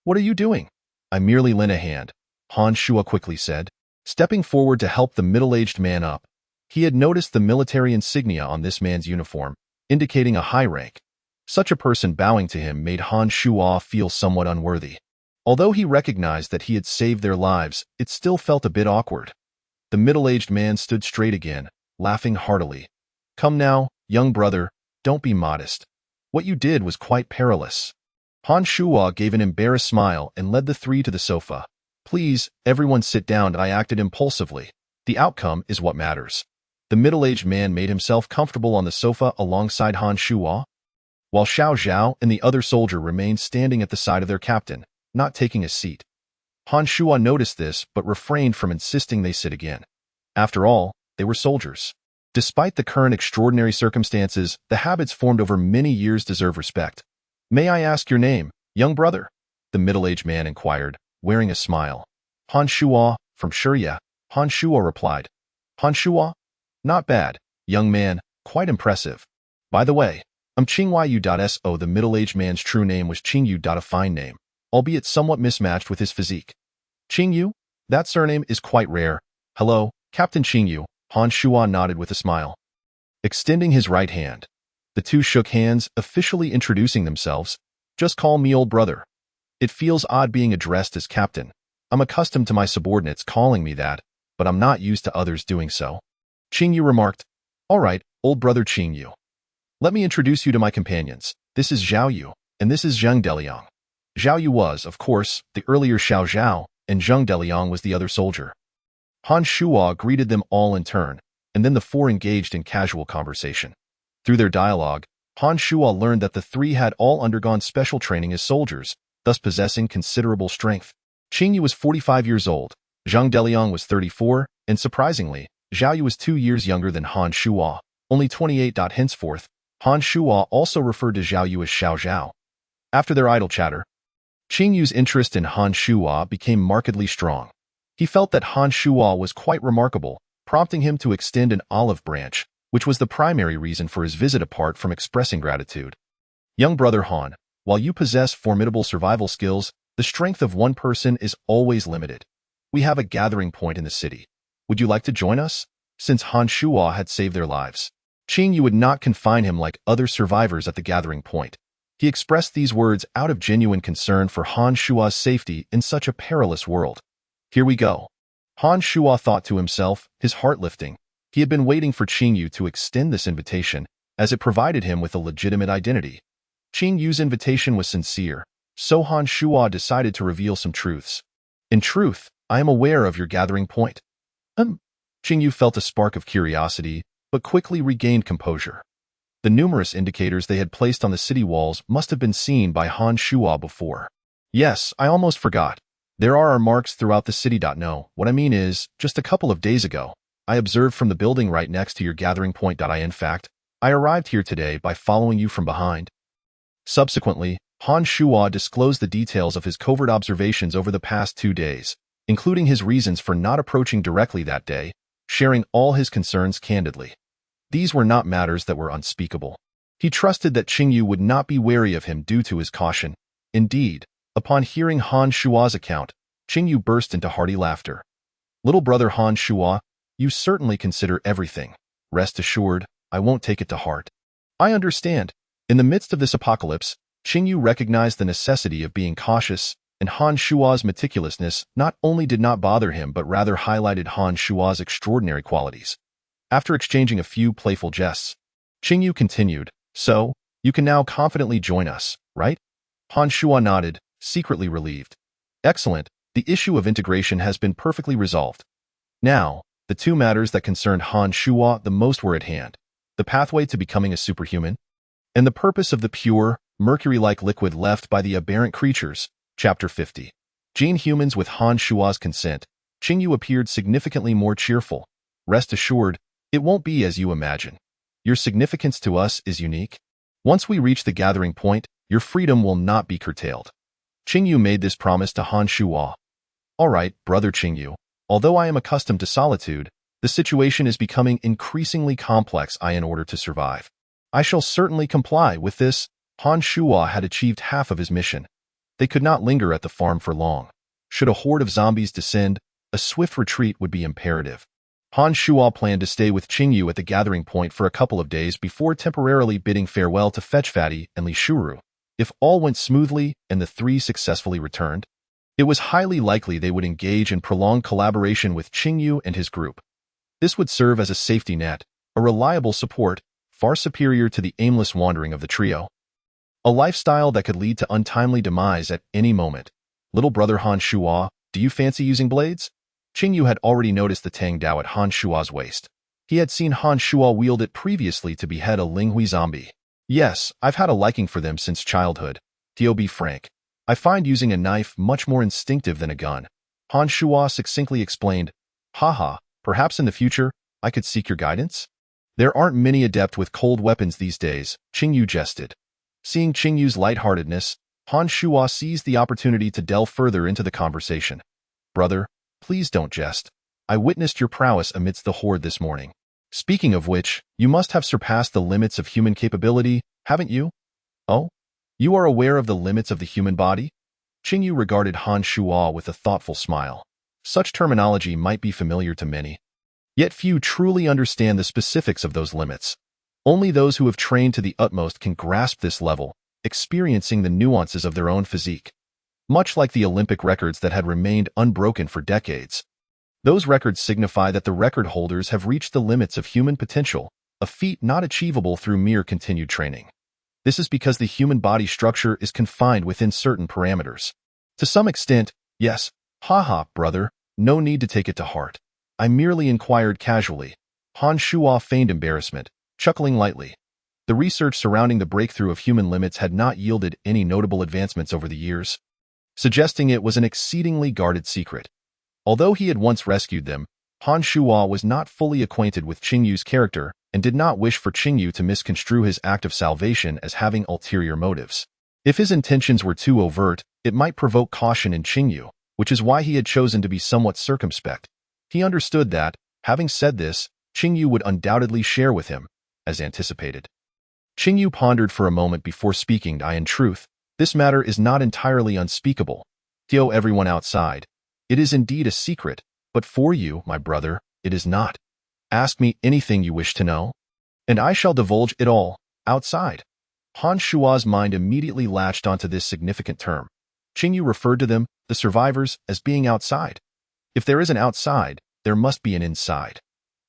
"What are you doing?" "I merely lent a hand," Han Shuo quickly said, stepping forward to help the middle-aged man up. He had noticed the military insignia on this man's uniform, indicating a high rank. Such a person bowing to him made Han Shuo feel somewhat unworthy. Although he recognized that he had saved their lives, it still felt a bit awkward. The middle-aged man stood straight again, laughing heartily. "Come now, young brother, don't be modest. What you did was quite perilous." Han Shuo gave an embarrassed smile and led the three to the sofa. "Please, everyone sit down. I acted impulsively. The outcome is what matters." The middle-aged man made himself comfortable on the sofa alongside Han Shuo, while Xiao Zhao and the other soldier remained standing at the side of their captain, not taking a seat. Han Shuo noticed this but refrained from insisting they sit again. After all, they were soldiers. Despite the current extraordinary circumstances, the habits formed over many years deserve respect. "May I ask your name, young brother?" the middle-aged man inquired, wearing a smile. "Han Shuo, from Shurya," Han Shuo replied. "Han Shuo? Not bad, young man, quite impressive. By the way, I'm Qingyu.So." The middle-aged man's true name was Qingyu. A fine name, albeit somewhat mismatched with his physique. "Qingyu? That surname is quite rare. Hello, Captain Qingyu." Han Shuo nodded with a smile, extending his right hand. The two shook hands, officially introducing themselves. "Just call me old brother. It feels odd being addressed as captain. I'm accustomed to my subordinates calling me that, but I'm not used to others doing so." Qingyu remarked. "All right, old brother Qingyu. Let me introduce you to my companions. This is Zhao Yu, and this is Zheng Deliang." Zhao Yu was, of course, the earlier Xiao Zhao, and Zheng Deliang was the other soldier. Han Shuo greeted them all in turn, and then the four engaged in casual conversation. Through their dialogue, Han Shuo learned that the three had all undergone special training as soldiers, thus possessing considerable strength. Qingyu was 45 years old, Zheng Deliang was 34, and surprisingly, Zhao Yu was 2 years younger than Han Shuo, only 28. Henceforth, Han Shuo also referred to Zhao Yu as Xiao Zhao. After their idle chatter, Qingyu's interest in Han Shuo became markedly strong. He felt that Han Shuo was quite remarkable, prompting him to extend an olive branch, which was the primary reason for his visit apart from expressing gratitude. "Young brother Han, while you possess formidable survival skills, the strength of one person is always limited. We have a gathering point in the city. Would you like to join us?" Since Han Shuo had saved their lives, Qingyu would not confine him like other survivors at the gathering point. He expressed these words out of genuine concern for Han Shuo's safety in such a perilous world. "Here we go." Han Shuo thought to himself, his heart lifting. He had been waiting for Qingyu to extend this invitation, as it provided him with a legitimate identity. Qingyu's invitation was sincere, so Han Shuo decided to reveal some truths. "In truth, I am aware of your gathering point." Qingyu felt a spark of curiosity, but quickly regained composure. The numerous indicators they had placed on the city walls must have been seen by Han Shuo before. "Yes, I almost forgot. There are marks throughout the city. No, what I mean is, just a couple of days ago, I observed from the building right next to your gathering point. In fact, I arrived here today by following you from behind." Subsequently, Han Shuo disclosed the details of his covert observations over the past 2 days, including his reasons for not approaching directly that day, sharing all his concerns candidly. These were not matters that were unspeakable. He trusted that Qingyu would not be wary of him due to his caution. Indeed, upon hearing Han Shuo's account, Qingyu burst into hearty laughter. "Little brother Han Shuo, you certainly consider everything. Rest assured, I won't take it to heart." "I understand." In the midst of this apocalypse, Qingyu recognized the necessity of being cautious, and Han Shuo's meticulousness not only did not bother him but rather highlighted Han Shuo's extraordinary qualities. After exchanging a few playful jests, Qingyu continued, "So, you can now confidently join us, right?" Han Shuo nodded, secretly relieved. "Excellent, the issue of integration has been perfectly resolved." Now, the two matters that concerned Han Shuo the most were at hand: the pathway to becoming a superhuman, and the purpose of the pure, mercury-like liquid left by the aberrant creatures. Chapter 50. Gene humans. With Han Shuo's consent, Qingyu appeared significantly more cheerful. "Rest assured, it won't be as you imagine. Your significance to us is unique. Once we reach the gathering point, your freedom will not be curtailed. Qingyu made this promise to Han Shuo. All right, brother Qingyu. Although I am accustomed to solitude, the situation is becoming increasingly complex in order to survive. I shall certainly comply with this. Han Shuo had achieved half of his mission. They could not linger at the farm for long. Should a horde of zombies descend, a swift retreat would be imperative. Han Shuo planned to stay with Qingyu at the gathering point for a couple of days before temporarily bidding farewell to Fetch Fatty and Li Shuru. If all went smoothly and the three successfully returned, it was highly likely they would engage in prolonged collaboration with Qingyu and his group. This would serve as a safety net, a reliable support, far superior to the aimless wandering of the trio. A lifestyle that could lead to untimely demise at any moment. Little brother Han Shuo, do you fancy using blades? Qingyu had already noticed the Tang Dao at Han Shuo's waist. He had seen Han Shuo wield it previously to behead a Linghui zombie. Yes, I've had a liking for them since childhood. To be frank, I find using a knife much more instinctive than a gun. Han Shuo succinctly explained, Haha, perhaps in the future, I could seek your guidance? There aren't many adept with cold weapons these days, Qingyu jested. Seeing Qingyu's lightheartedness, Han Shuo seized the opportunity to delve further into the conversation. Brother, please don't jest. I witnessed your prowess amidst the horde this morning. Speaking of which, you must have surpassed the limits of human capability, haven't you? Oh? You are aware of the limits of the human body? Qingyu regarded Han Shuo with a thoughtful smile. Such terminology might be familiar to many. Yet few truly understand the specifics of those limits. Only those who have trained to the utmost can grasp this level, experiencing the nuances of their own physique. Much like the Olympic records that had remained unbroken for decades. Those records signify that the record holders have reached the limits of human potential, a feat not achievable through mere continued training. This is because the human body structure is confined within certain parameters. To some extent, yes, haha, brother, no need to take it to heart. I merely inquired casually. Han Shuo feigned embarrassment, chuckling lightly. The research surrounding the breakthrough of human limits had not yielded any notable advancements over the years, suggesting it was an exceedingly guarded secret. Although he had once rescued them, Han Shuo was not fully acquainted with Qingyu's character and did not wish for Qingyu to misconstrue his act of salvation as having ulterior motives. If his intentions were too overt, it might provoke caution in Qingyu, which is why he had chosen to be somewhat circumspect. He understood that, having said this, Qingyu would undoubtedly share with him, as anticipated. Qingyu pondered for a moment before speaking. In truth, this matter is not entirely unspeakable. To everyone outside, it is indeed a secret, but for you, my brother, it is not. Ask me anything you wish to know, and I shall divulge it all, outside. Han Shuo's mind immediately latched onto this significant term. Qingyu referred to them, the survivors, as being outside. If there is an outside, there must be an inside.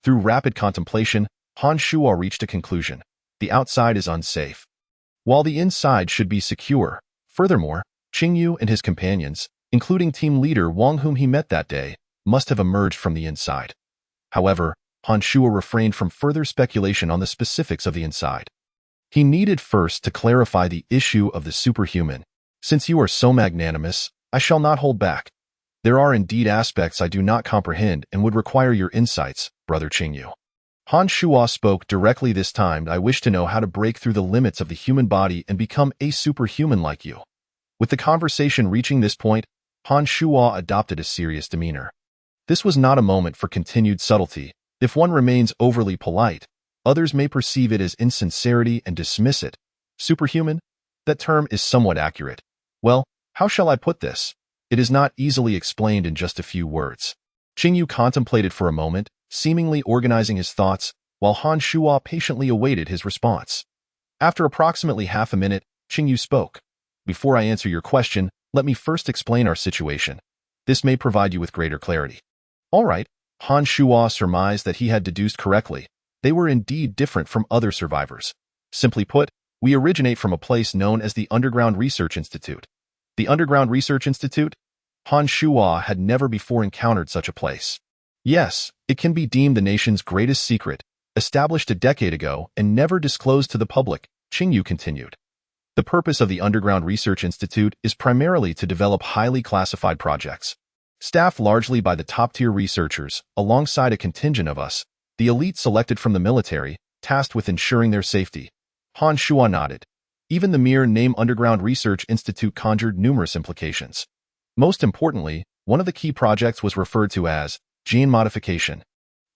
Through rapid contemplation, Han Shuo reached a conclusion. The outside is unsafe, while the inside should be secure. Furthermore, Qingyu and his companions, including team leader Wang whom he met that day, must have emerged from the inside. However, Han Shuo refrained from further speculation on the specifics of the inside. He needed first to clarify the issue of the superhuman. Since you are so magnanimous, I shall not hold back. There are indeed aspects I do not comprehend and would require your insights, brother Qingyu. Han Shuo spoke directly this time. I wish to know how to break through the limits of the human body and become a superhuman like you. With the conversation reaching this point, Han Shuo adopted a serious demeanor. This was not a moment for continued subtlety. If one remains overly polite, others may perceive it as insincerity and dismiss it. Superhuman? That term is somewhat accurate. Well, how shall I put this? It is not easily explained in just a few words. Qingyu contemplated for a moment, seemingly organizing his thoughts, while Han Shuo patiently awaited his response. After approximately half a minute, Qingyu spoke. Before I answer your question, let me first explain our situation. This may provide you with greater clarity. All right, Han Shuo surmised that he had deduced correctly. They were indeed different from other survivors. Simply put, we originate from a place known as the Underground Research Institute. The Underground Research Institute? Han Shuo had never before encountered such a place. Yes, it can be deemed the nation's greatest secret, established a decade ago and never disclosed to the public, Qingyu continued. The purpose of the Underground Research Institute is primarily to develop highly classified projects. Staffed largely by the top-tier researchers, alongside a contingent of us, the elite selected from the military, tasked with ensuring their safety. Han Shuo nodded. Even the mere name Underground Research Institute conjured numerous implications. Most importantly, one of the key projects was referred to as gene modification.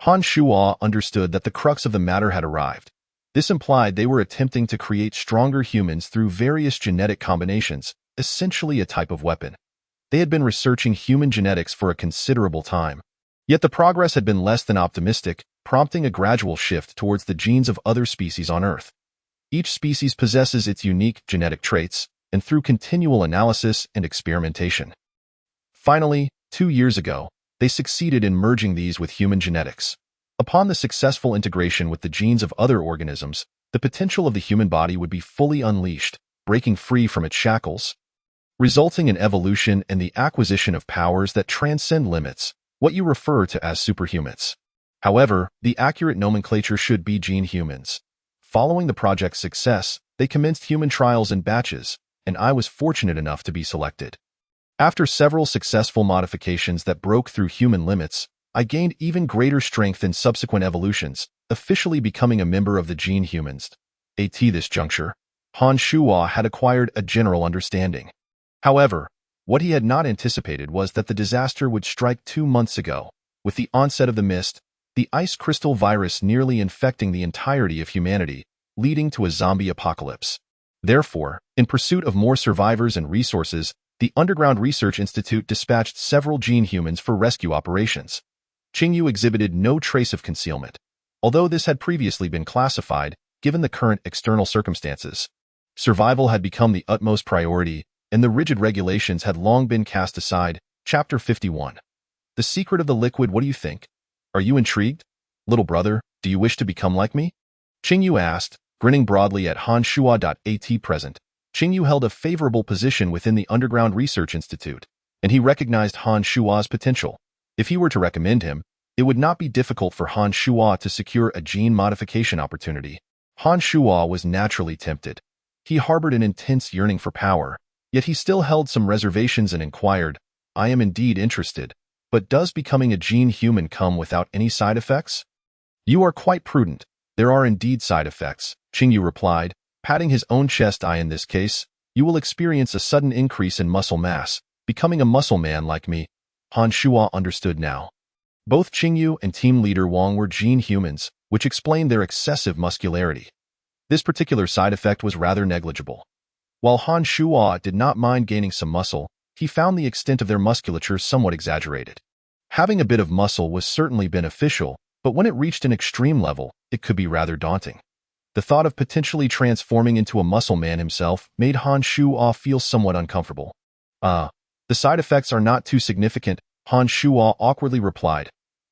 Han Shuo understood that the crux of the matter had arrived. This implied they were attempting to create stronger humans through various genetic combinations, essentially a type of weapon. They had been researching human genetics for a considerable time. Yet the progress had been less than optimistic, prompting a gradual shift towards the genes of other species on Earth. Each species possesses its unique genetic traits, and through continual analysis and experimentation. Finally, 2 years ago, they succeeded in merging these with human genetics. Upon the successful integration with the genes of other organisms, the potential of the human body would be fully unleashed, breaking free from its shackles, resulting in evolution and the acquisition of powers that transcend limits, what you refer to as superhumans. However, the accurate nomenclature should be gene humans. Following the project's success, they commenced human trials in batches, and I was fortunate enough to be selected. After several successful modifications that broke through human limits, I gained even greater strength in subsequent evolutions, officially becoming a member of the gene humans. At this juncture, Han Shuo had acquired a general understanding. However, what he had not anticipated was that the disaster would strike 2 months ago, with the onset of the mist, the ice crystal virus nearly infecting the entirety of humanity, leading to a zombie apocalypse. Therefore, in pursuit of more survivors and resources, the Underground Research Institute dispatched several gene humans for rescue operations. Qingyu exhibited no trace of concealment, although this had previously been classified, given the current external circumstances. Survival had become the utmost priority, and the rigid regulations had long been cast aside. Chapter 51. The secret of the liquid. What do you think? Are you intrigued? Little brother, do you wish to become like me? Qingyu asked, grinning broadly at Han Shuo. At present, Qingyu held a favorable position within the Underground Research Institute, and he recognized Han Shuo's potential. If he were to recommend him, it would not be difficult for Han Shuo to secure a gene modification opportunity. Han Shuo was naturally tempted. He harbored an intense yearning for power, yet he still held some reservations and inquired, I am indeed interested, but does becoming a gene human come without any side effects? You are quite prudent. There are indeed side effects, Qingyu replied, patting his own chest. In this case, you will experience a sudden increase in muscle mass, becoming a muscle man like me. Han Shuo understood now. Both Qingyu and team leader Wang were gene humans, which explained their excessive muscularity. This particular side effect was rather negligible. While Han Shuo did not mind gaining some muscle, he found the extent of their musculature somewhat exaggerated. Having a bit of muscle was certainly beneficial, but when it reached an extreme level, it could be rather daunting. The thought of potentially transforming into a muscle man himself made Han Shuo feel somewhat uncomfortable. The side effects are not too significant, Han Shuo awkwardly replied.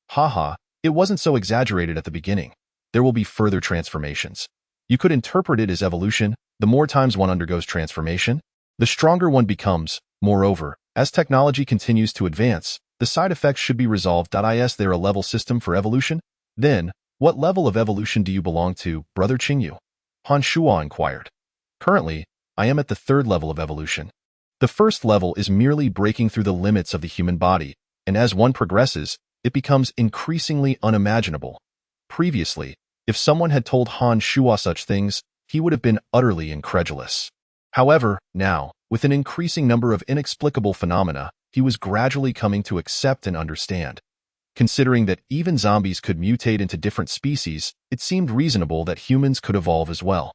Haha, it wasn't so exaggerated at the beginning. There will be further transformations. You could interpret it as evolution. The more times one undergoes transformation, the stronger one becomes. Moreover, as technology continues to advance, the side effects should be resolved. Is there a level system for evolution? Then, what level of evolution do you belong to, Brother Qingyu? Han Shuo inquired. Currently, I am at the 3rd level of evolution. The first level is merely breaking through the limits of the human body, and as one progresses, it becomes increasingly unimaginable. Previously, if someone had told Han Shuo such things, he would have been utterly incredulous. However, now, with an increasing number of inexplicable phenomena, he was gradually coming to accept and understand. Considering that even zombies could mutate into different species, it seemed reasonable that humans could evolve as well.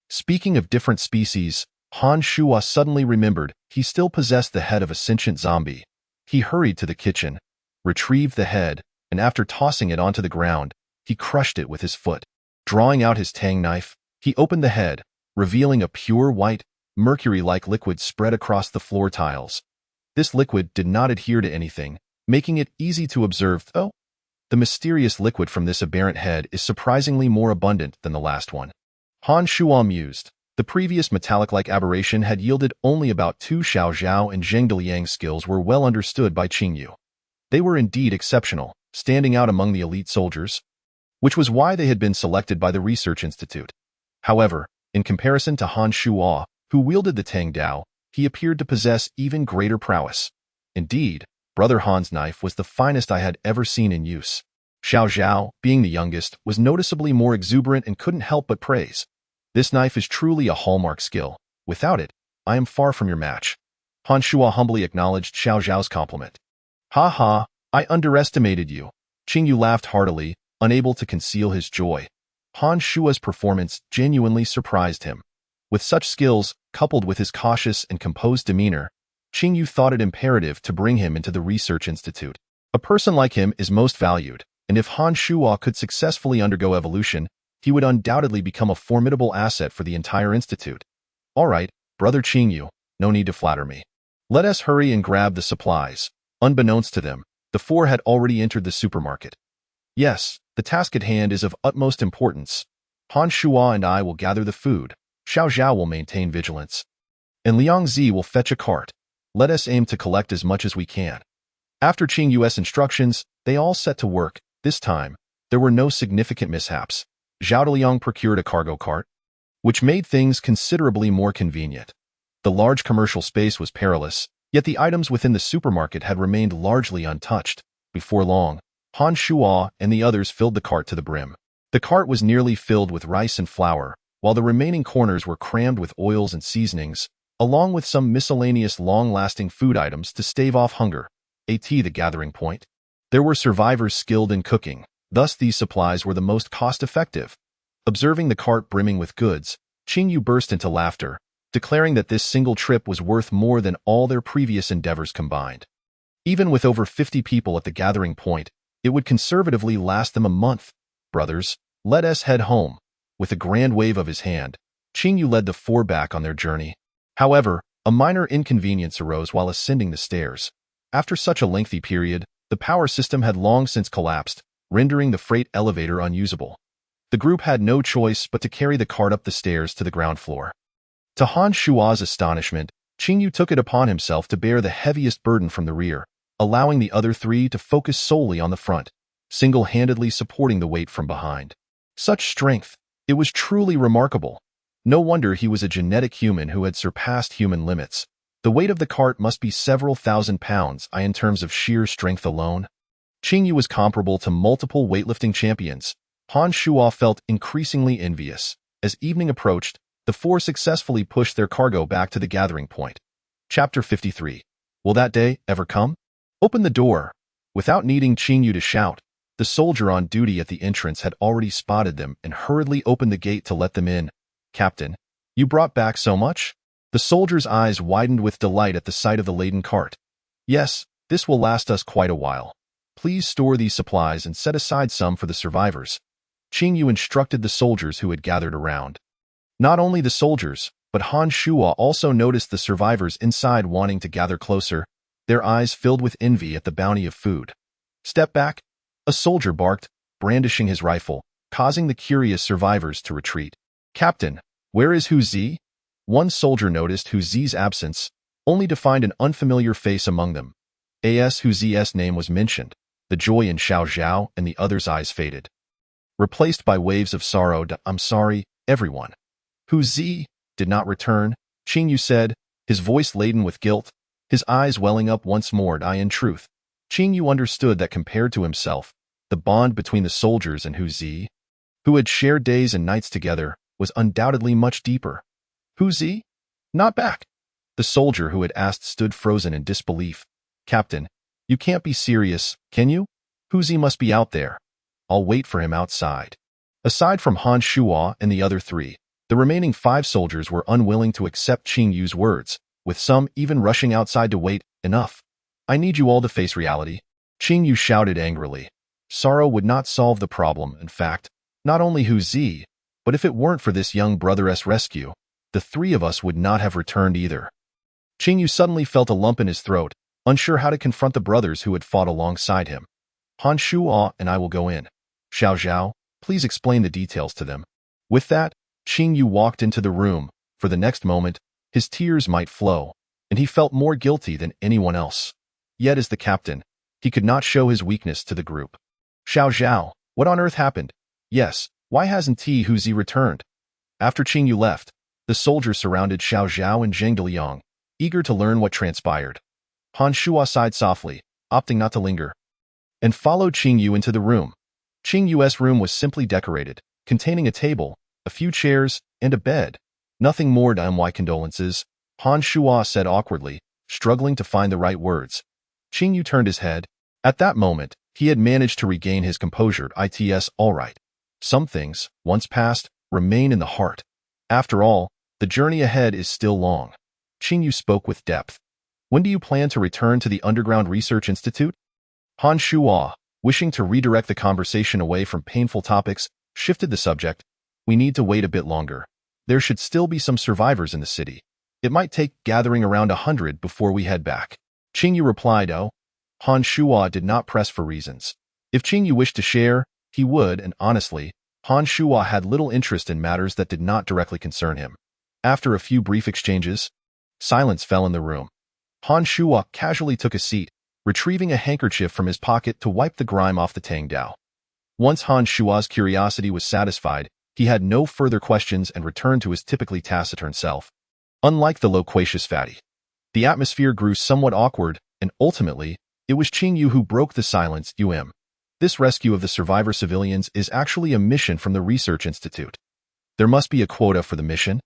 Speaking of different species, Han Shuo suddenly remembered he still possessed the head of a sentient zombie. He hurried to the kitchen, retrieved the head, and after tossing it onto the ground, he crushed it with his foot. Drawing out his Tang knife, he opened the head, revealing a pure white, mercury-like liquid spread across the floor tiles. This liquid did not adhere to anything, making it easy to observe. The mysterious liquid from this aberrant head is surprisingly more abundant than the last one. Han Shuo mused. The previous metallic-like aberration had yielded only about 2 Xiaozhao and Zheng Deliang's skills were well understood by Qingyu. They were indeed exceptional, standing out among the elite soldiers, which was why they had been selected by the Research Institute. However, in comparison to Han Shuo, who wielded the Tang Dao, he appeared to possess even greater prowess. Indeed, Brother Han's knife was the finest I had ever seen in use. Xiao Zhao, being the youngest, was noticeably more exuberant and couldn't help but praise. This knife is truly a hallmark skill. Without it, I am far from your match. Han Shuo humbly acknowledged Xiao Zhao's compliment. Ha ha, I underestimated you. Qingyu laughed heartily, unable to conceal his joy. Han Shuo's performance genuinely surprised him. With such skills, coupled with his cautious and composed demeanor, Qingyu thought it imperative to bring him into the research institute. A person like him is most valued, and if Han Shuo could successfully undergo evolution, he would undoubtedly become a formidable asset for the entire institute. All right, brother Qingyu, no need to flatter me. Let us hurry and grab the supplies. Unbeknownst to them, the four had already entered the supermarket. Yes, the task at hand is of utmost importance. Han Shuo and I will gather the food. Xiao Zhao will maintain vigilance. And Liang Zi will fetch a cart. Let us aim to collect as much as we can. After Qingyu's instructions, they all set to work. This time, there were no significant mishaps. Zhao Deliang procured a cargo cart, which made things considerably more convenient. The large commercial space was perilous, yet the items within the supermarket had remained largely untouched. Before long, Han Shuo and the others filled the cart to the brim. The cart was nearly filled with rice and flour, while the remaining corners were crammed with oils and seasonings, along with some miscellaneous long-lasting food items to stave off hunger. The gathering point. There were survivors skilled in cooking, thus these supplies were the most cost-effective. Observing the cart brimming with goods, Qingyu burst into laughter, declaring that this single trip was worth more than all their previous endeavors combined. Even with over 50 people at the gathering point, it would conservatively last them a month. Brothers, let us head home. With a grand wave of his hand, Qingyu led the four back on their journey. However, a minor inconvenience arose while ascending the stairs. After such a lengthy period, the power system had long since collapsed, rendering the freight elevator unusable. The group had no choice but to carry the cart up the stairs to the ground floor. To Han Shuo's astonishment, Qingyu took it upon himself to bear the heaviest burden from the rear, allowing the other three to focus solely on the front, single-handedly supporting the weight from behind. Such strength! It was truly remarkable. No wonder he was a genetic human who had surpassed human limits. The weight of the cart must be several thousand pounds in terms of sheer strength alone. Qingyu was comparable to multiple weightlifting champions. Han Shuo felt increasingly envious. As evening approached, the four successfully pushed their cargo back to the gathering point. Chapter 53. Will that day ever come? Open the door. Without needing Qingyu to shout, the soldier on duty at the entrance had already spotted them and hurriedly opened the gate to let them in. Captain, you brought back so much? The soldier's eyes widened with delight at the sight of the laden cart. Yes, this will last us quite a while. Please store these supplies and set aside some for the survivors. Qingyu instructed the soldiers who had gathered around. Not only the soldiers, but Han Shuo also noticed the survivors inside wanting to gather closer, their eyes filled with envy at the bounty of food. Step back, a soldier barked, brandishing his rifle, causing the curious survivors to retreat. Captain, where is Hu Zi? One soldier noticed Hu Zi's absence, only to find an unfamiliar face among them. As Hu Zi's name was mentioned, the joy in Xiao Zhao and the others' eyes faded, replaced by waves of sorrow. I'm sorry, everyone. Hu Zi did not return, Qingyu said, his voice laden with guilt, his eyes welling up once more. In truth, Qingyu understood that compared to himself, the bond between the soldiers and Hu Zi, who had shared days and nights together, was undoubtedly much deeper. Hu Zi? Not back. The soldier who had asked stood frozen in disbelief. Captain, you can't be serious, can you? Hu Zi must be out there. I'll wait for him outside. Aside from Han Shuo and the other three, the remaining 5 soldiers were unwilling to accept Qingyu's words, with some even rushing outside to wait. Enough. I need you all to face reality. Qingyu shouted angrily. Sorrow would not solve the problem. In fact, not only Hu Zi, but if it weren't for this young brother's rescue, the 3 of us would not have returned either. Qingyu suddenly felt a lump in his throat, unsure how to confront the brothers who had fought alongside him. Han Shuo and I will go in. Xiao Zhao, please explain the details to them. With that, Qingyu walked into the room. For the next moment, his tears might flow, and he felt more guilty than anyone else. Yet as the captain, he could not show his weakness to the group. Xiao Zhao, what on earth happened? Yes, why hasn't Hu Zi returned? After Qingyu left, the soldiers surrounded Xiao Zhao and Zheng Deliang, eager to learn what transpired. Han Shuo sighed softly, opting not to linger, and followed Qingyu into the room. Qing Yu's room was simply decorated, containing a table, a few chairs, and a bed. Nothing more to my condolences, Han Shuo said awkwardly, struggling to find the right words. Qing Yu turned his head. At that moment, he had managed to regain his composure. It's all right. Some things, once past, remain in the heart. After all, the journey ahead is still long. Qing Yu spoke with depth. When do you plan to return to the Underground Research Institute? Han Shuo, wishing to redirect the conversation away from painful topics, shifted the subject. We need to wait a bit longer. There should still be some survivors in the city. It might take gathering around 100 before we head back. Qing Yu replied, Oh. Han Shuo did not press for reasons. If Qing Yu wished to share, he would, and honestly, Han Shuo had little interest in matters that did not directly concern him. After a few brief exchanges, silence fell in the room. Han Shuo casually took a seat, retrieving a handkerchief from his pocket to wipe the grime off the Tang Dao. Once Han Shuo's curiosity was satisfied, he had no further questions and returned to his typically taciturn self. Unlike the loquacious fatty, the atmosphere grew somewhat awkward, and ultimately, it was Qing Yu who broke the silence. This rescue of the survivor civilians is actually a mission from the Research Institute. There must be a quota for the mission,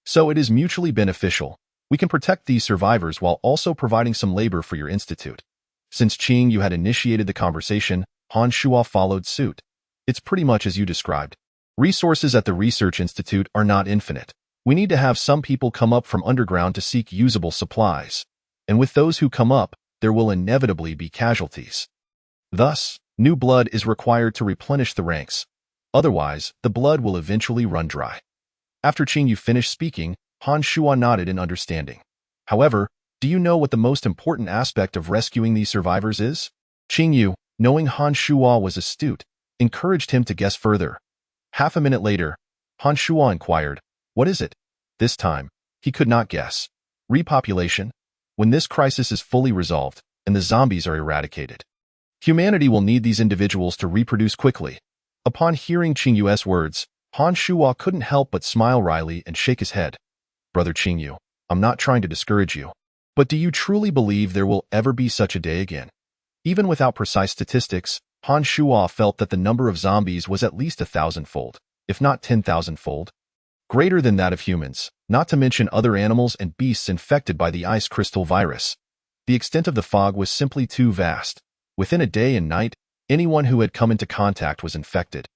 so it is mutually beneficial. We can protect these survivors while also providing some labor for your institute. Since Qing Yu had initiated the conversation, Han Shuo followed suit. It's pretty much as you described. Resources at the Research Institute are not infinite. We need to have some people come up from underground to seek usable supplies. And with those who come up, there will inevitably be casualties. Thus, new blood is required to replenish the ranks. Otherwise, the blood will eventually run dry. After Qing Yu finished speaking, Han Shuo nodded in understanding. However, do you know what the most important aspect of rescuing these survivors is? Qing Yu, knowing Han Shuo was astute, encouraged him to guess further. Half a minute later, Han Shuo inquired, What is it? This time, he could not guess. Repopulation? When this crisis is fully resolved, and the zombies are eradicated, humanity will need these individuals to reproduce quickly. Upon hearing Qing Yu's words, Han Shuo couldn't help but smile wryly and shake his head. Brother Qing Yu, I'm not trying to discourage you, but do you truly believe there will ever be such a day again? Even without precise statistics, Han Shuo felt that the number of zombies was at least 1,000-fold, if not 10,000-fold, greater than that of humans, not to mention other animals and beasts infected by the ice crystal virus. The extent of the fog was simply too vast. Within a day and night, anyone who had come into contact was infected.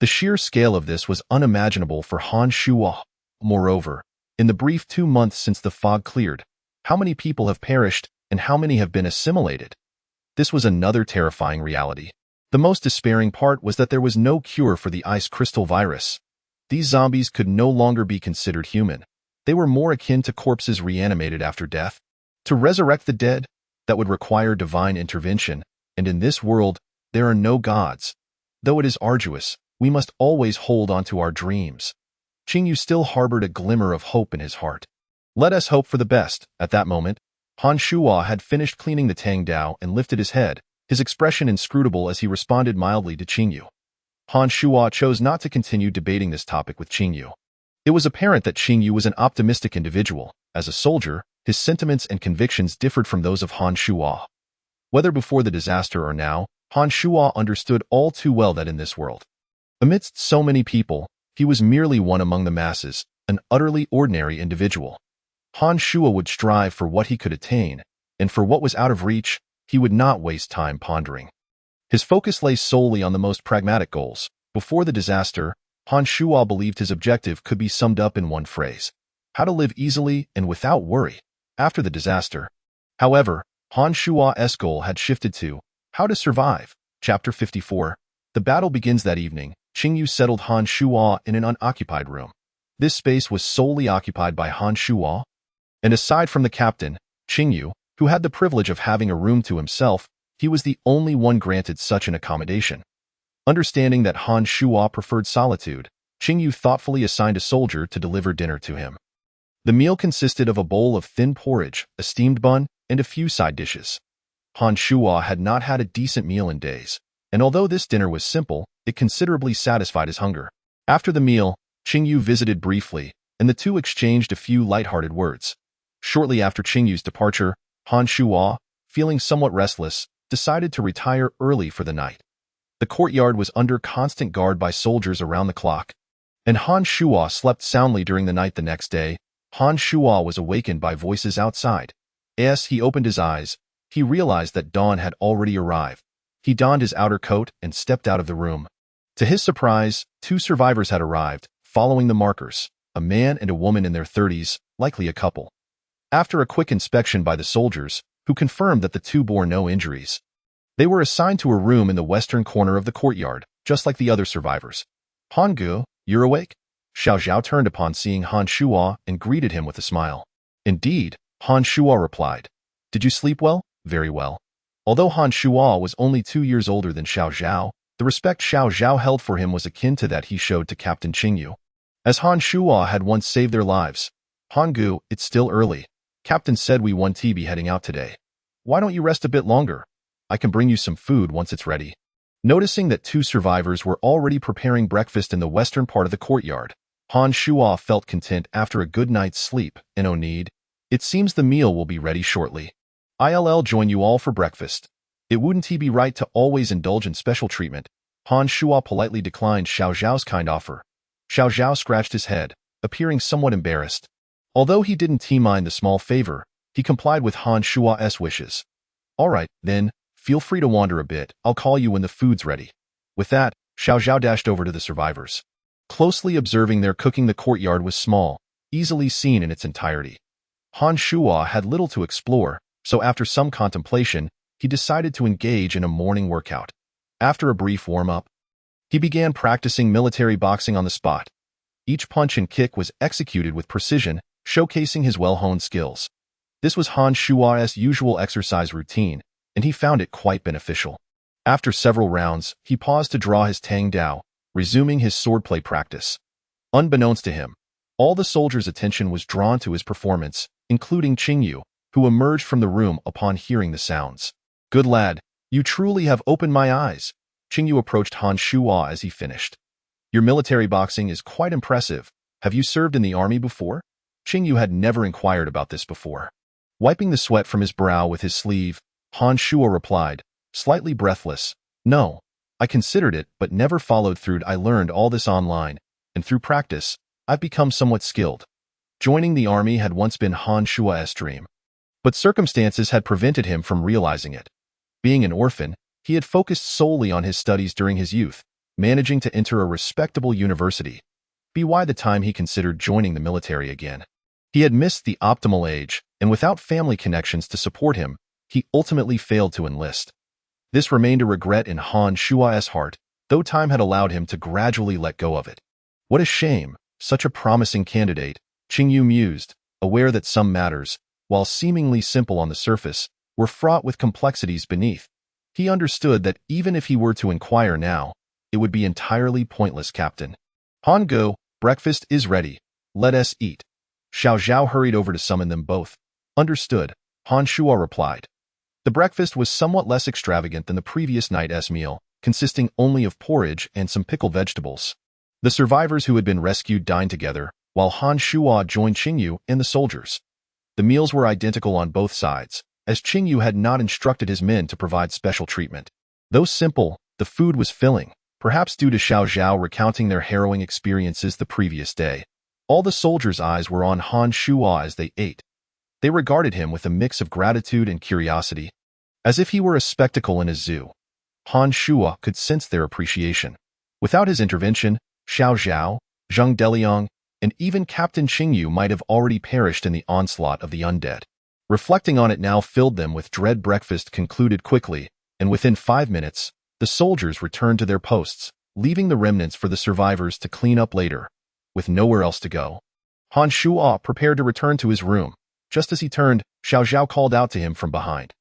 The sheer scale of this was unimaginable for Han Shuo. Moreover, in the brief 2 months since the fog cleared, how many people have perished and how many have been assimilated? This was another terrifying reality. The most despairing part was that there was no cure for the ice crystal virus. These zombies could no longer be considered human. They were more akin to corpses reanimated after death. To resurrect the dead, that would require divine intervention, and in this world, there are no gods. Though it is arduous, we must always hold on to our dreams. Qing Yu still harbored a glimmer of hope in his heart. Let us hope for the best. At that moment, Han Shuo had finished cleaning the Tang Dao and lifted his head, his expression inscrutable as he responded mildly to Qing Yu. Han Shuo chose not to continue debating this topic with Qing Yu. It was apparent that Qing Yu was an optimistic individual. As a soldier, his sentiments and convictions differed from those of Han Shuo. Whether before the disaster or now, Han Shuo understood all too well that in this world, amidst so many people, he was merely one among the masses, an utterly ordinary individual. Han Shuo would strive for what he could attain, and for what was out of reach, he would not waste time pondering. His focus lay solely on the most pragmatic goals. Before the disaster, Han Shuo believed his objective could be summed up in one phrase: how to live easily and without worry. After the disaster, however, Han Shuo's goal had shifted to how to survive. Chapter 54. The battle begins that evening. Qing Yu settled Han Shuo in an unoccupied room. This space was solely occupied by Han Shuo, and aside from the captain, Qing Yu, who had the privilege of having a room to himself, he was the only one granted such an accommodation. Understanding that Han Shuo preferred solitude, Qing Yu thoughtfully assigned a soldier to deliver dinner to him. The meal consisted of a bowl of thin porridge, a steamed bun, and a few side dishes. Han Shuo had not had a decent meal in days, and although this dinner was simple, it considerably satisfied his hunger. After the meal, Qing Yu visited briefly, and the two exchanged a few light-hearted words. Shortly after Qing Yu's departure, Han Shuo, feeling somewhat restless, decided to retire early for the night. The courtyard was under constant guard by soldiers around the clock, and Han Shuo slept soundly during the night. The next day, Han Shuo was awakened by voices outside. As he opened his eyes, he realized that dawn had already arrived. He donned his outer coat and stepped out of the room. To his surprise, two survivors had arrived, following the markers, a man and a woman in their 30s, likely a couple. After a quick inspection by the soldiers, who confirmed that the two bore no injuries, they were assigned to a room in the western corner of the courtyard, just like the other survivors. Han Gu, you're awake? Xiao Zhao turned upon seeing Han Shuo and greeted him with a smile. Indeed, Han Shuo replied. Did you sleep well? Very well. Although Han Shuo was only 2 years older than Xiao Zhao, the respect Xiao Zhao held for him was akin to that he showed to Captain Qingyu. As Han Shuo had once saved their lives. Han Gu, it's still early. Captain said we want to be heading out today. Why don't you rest a bit longer? I can bring you some food once it's ready. Noticing that two survivors were already preparing breakfast in the western part of the courtyard, Han Shuo felt content after a good night's sleep, and no need. It seems the meal will be ready shortly. I'll join you all for breakfast. It wouldn't be right to always indulge in special treatment. Han Shuo politely declined Xiao Zhao's kind offer. Xiao Zhao scratched his head, appearing somewhat embarrassed. Although he didn't mind the small favor, he complied with Han Shuo's wishes. All right, then, feel free to wander a bit. I'll call you when the food's ready. With that, Xiao Zhao dashed over to the survivors. Closely observing their cooking, the courtyard was small, easily seen in its entirety. Han Shuo had little to explore, so after some contemplation, he decided to engage in a morning workout. After a brief warm-up, he began practicing military boxing on the spot. Each punch and kick was executed with precision, showcasing his well-honed skills. This was Han Shuo's usual exercise routine, and he found it quite beneficial. After several rounds, he paused to draw his Tang Dao, resuming his swordplay practice. Unbeknownst to him, all the soldiers' attention was drawn to his performance, including Qingyu, who emerged from the room upon hearing the sounds. Good lad, you truly have opened my eyes. Qingyu approached Han Shuo as he finished. Your military boxing is quite impressive. Have you served in the army before? Qingyu had never inquired about this before. Wiping the sweat from his brow with his sleeve, Han Shuo replied, slightly breathless, No, I considered it but never followed through. I learned all this online, and through practice, I've become somewhat skilled. Joining the army had once been Han Shuo's dream, but circumstances had prevented him from realizing it. Being an orphan, he had focused solely on his studies during his youth, managing to enter a respectable university. By the time he considered joining the military again, he had missed the optimal age, and without family connections to support him, he ultimately failed to enlist. This remained a regret in Han Shuo's heart, though time had allowed him to gradually let go of it. What a shame, such a promising candidate, Qingyu mused, aware that some matters, while seemingly simple on the surface, were fraught with complexities beneath. He understood that even if he were to inquire now, it would be entirely pointless. Captain Han Gu, breakfast is ready. Let us eat. Xiao Zhao hurried over to summon them both. Understood, Han Shuo replied. The breakfast was somewhat less extravagant than the previous night's meal, consisting only of porridge and some pickled vegetables. The survivors who had been rescued dined together, while Han Shuo joined Qingyu and the soldiers. The meals were identical on both sides, as Qingyu had not instructed his men to provide special treatment. Though simple, the food was filling, perhaps due to Xiao Zhao recounting their harrowing experiences the previous day. All the soldiers' eyes were on Han Shuo as they ate. They regarded him with a mix of gratitude and curiosity, as if he were a spectacle in a zoo. Han Shuo could sense their appreciation. Without his intervention, Xiao Zhao, Zheng Deliang, and even Captain Qingyu might have already perished in the onslaught of the undead. Reflecting on it now filled them with dread. Breakfast concluded quickly, and within 5 minutes, the soldiers returned to their posts, leaving the remnants for the survivors to clean up later. With nowhere else to go, Han Shuo prepared to return to his room. Just as he turned, Xiao Zhao called out to him from behind.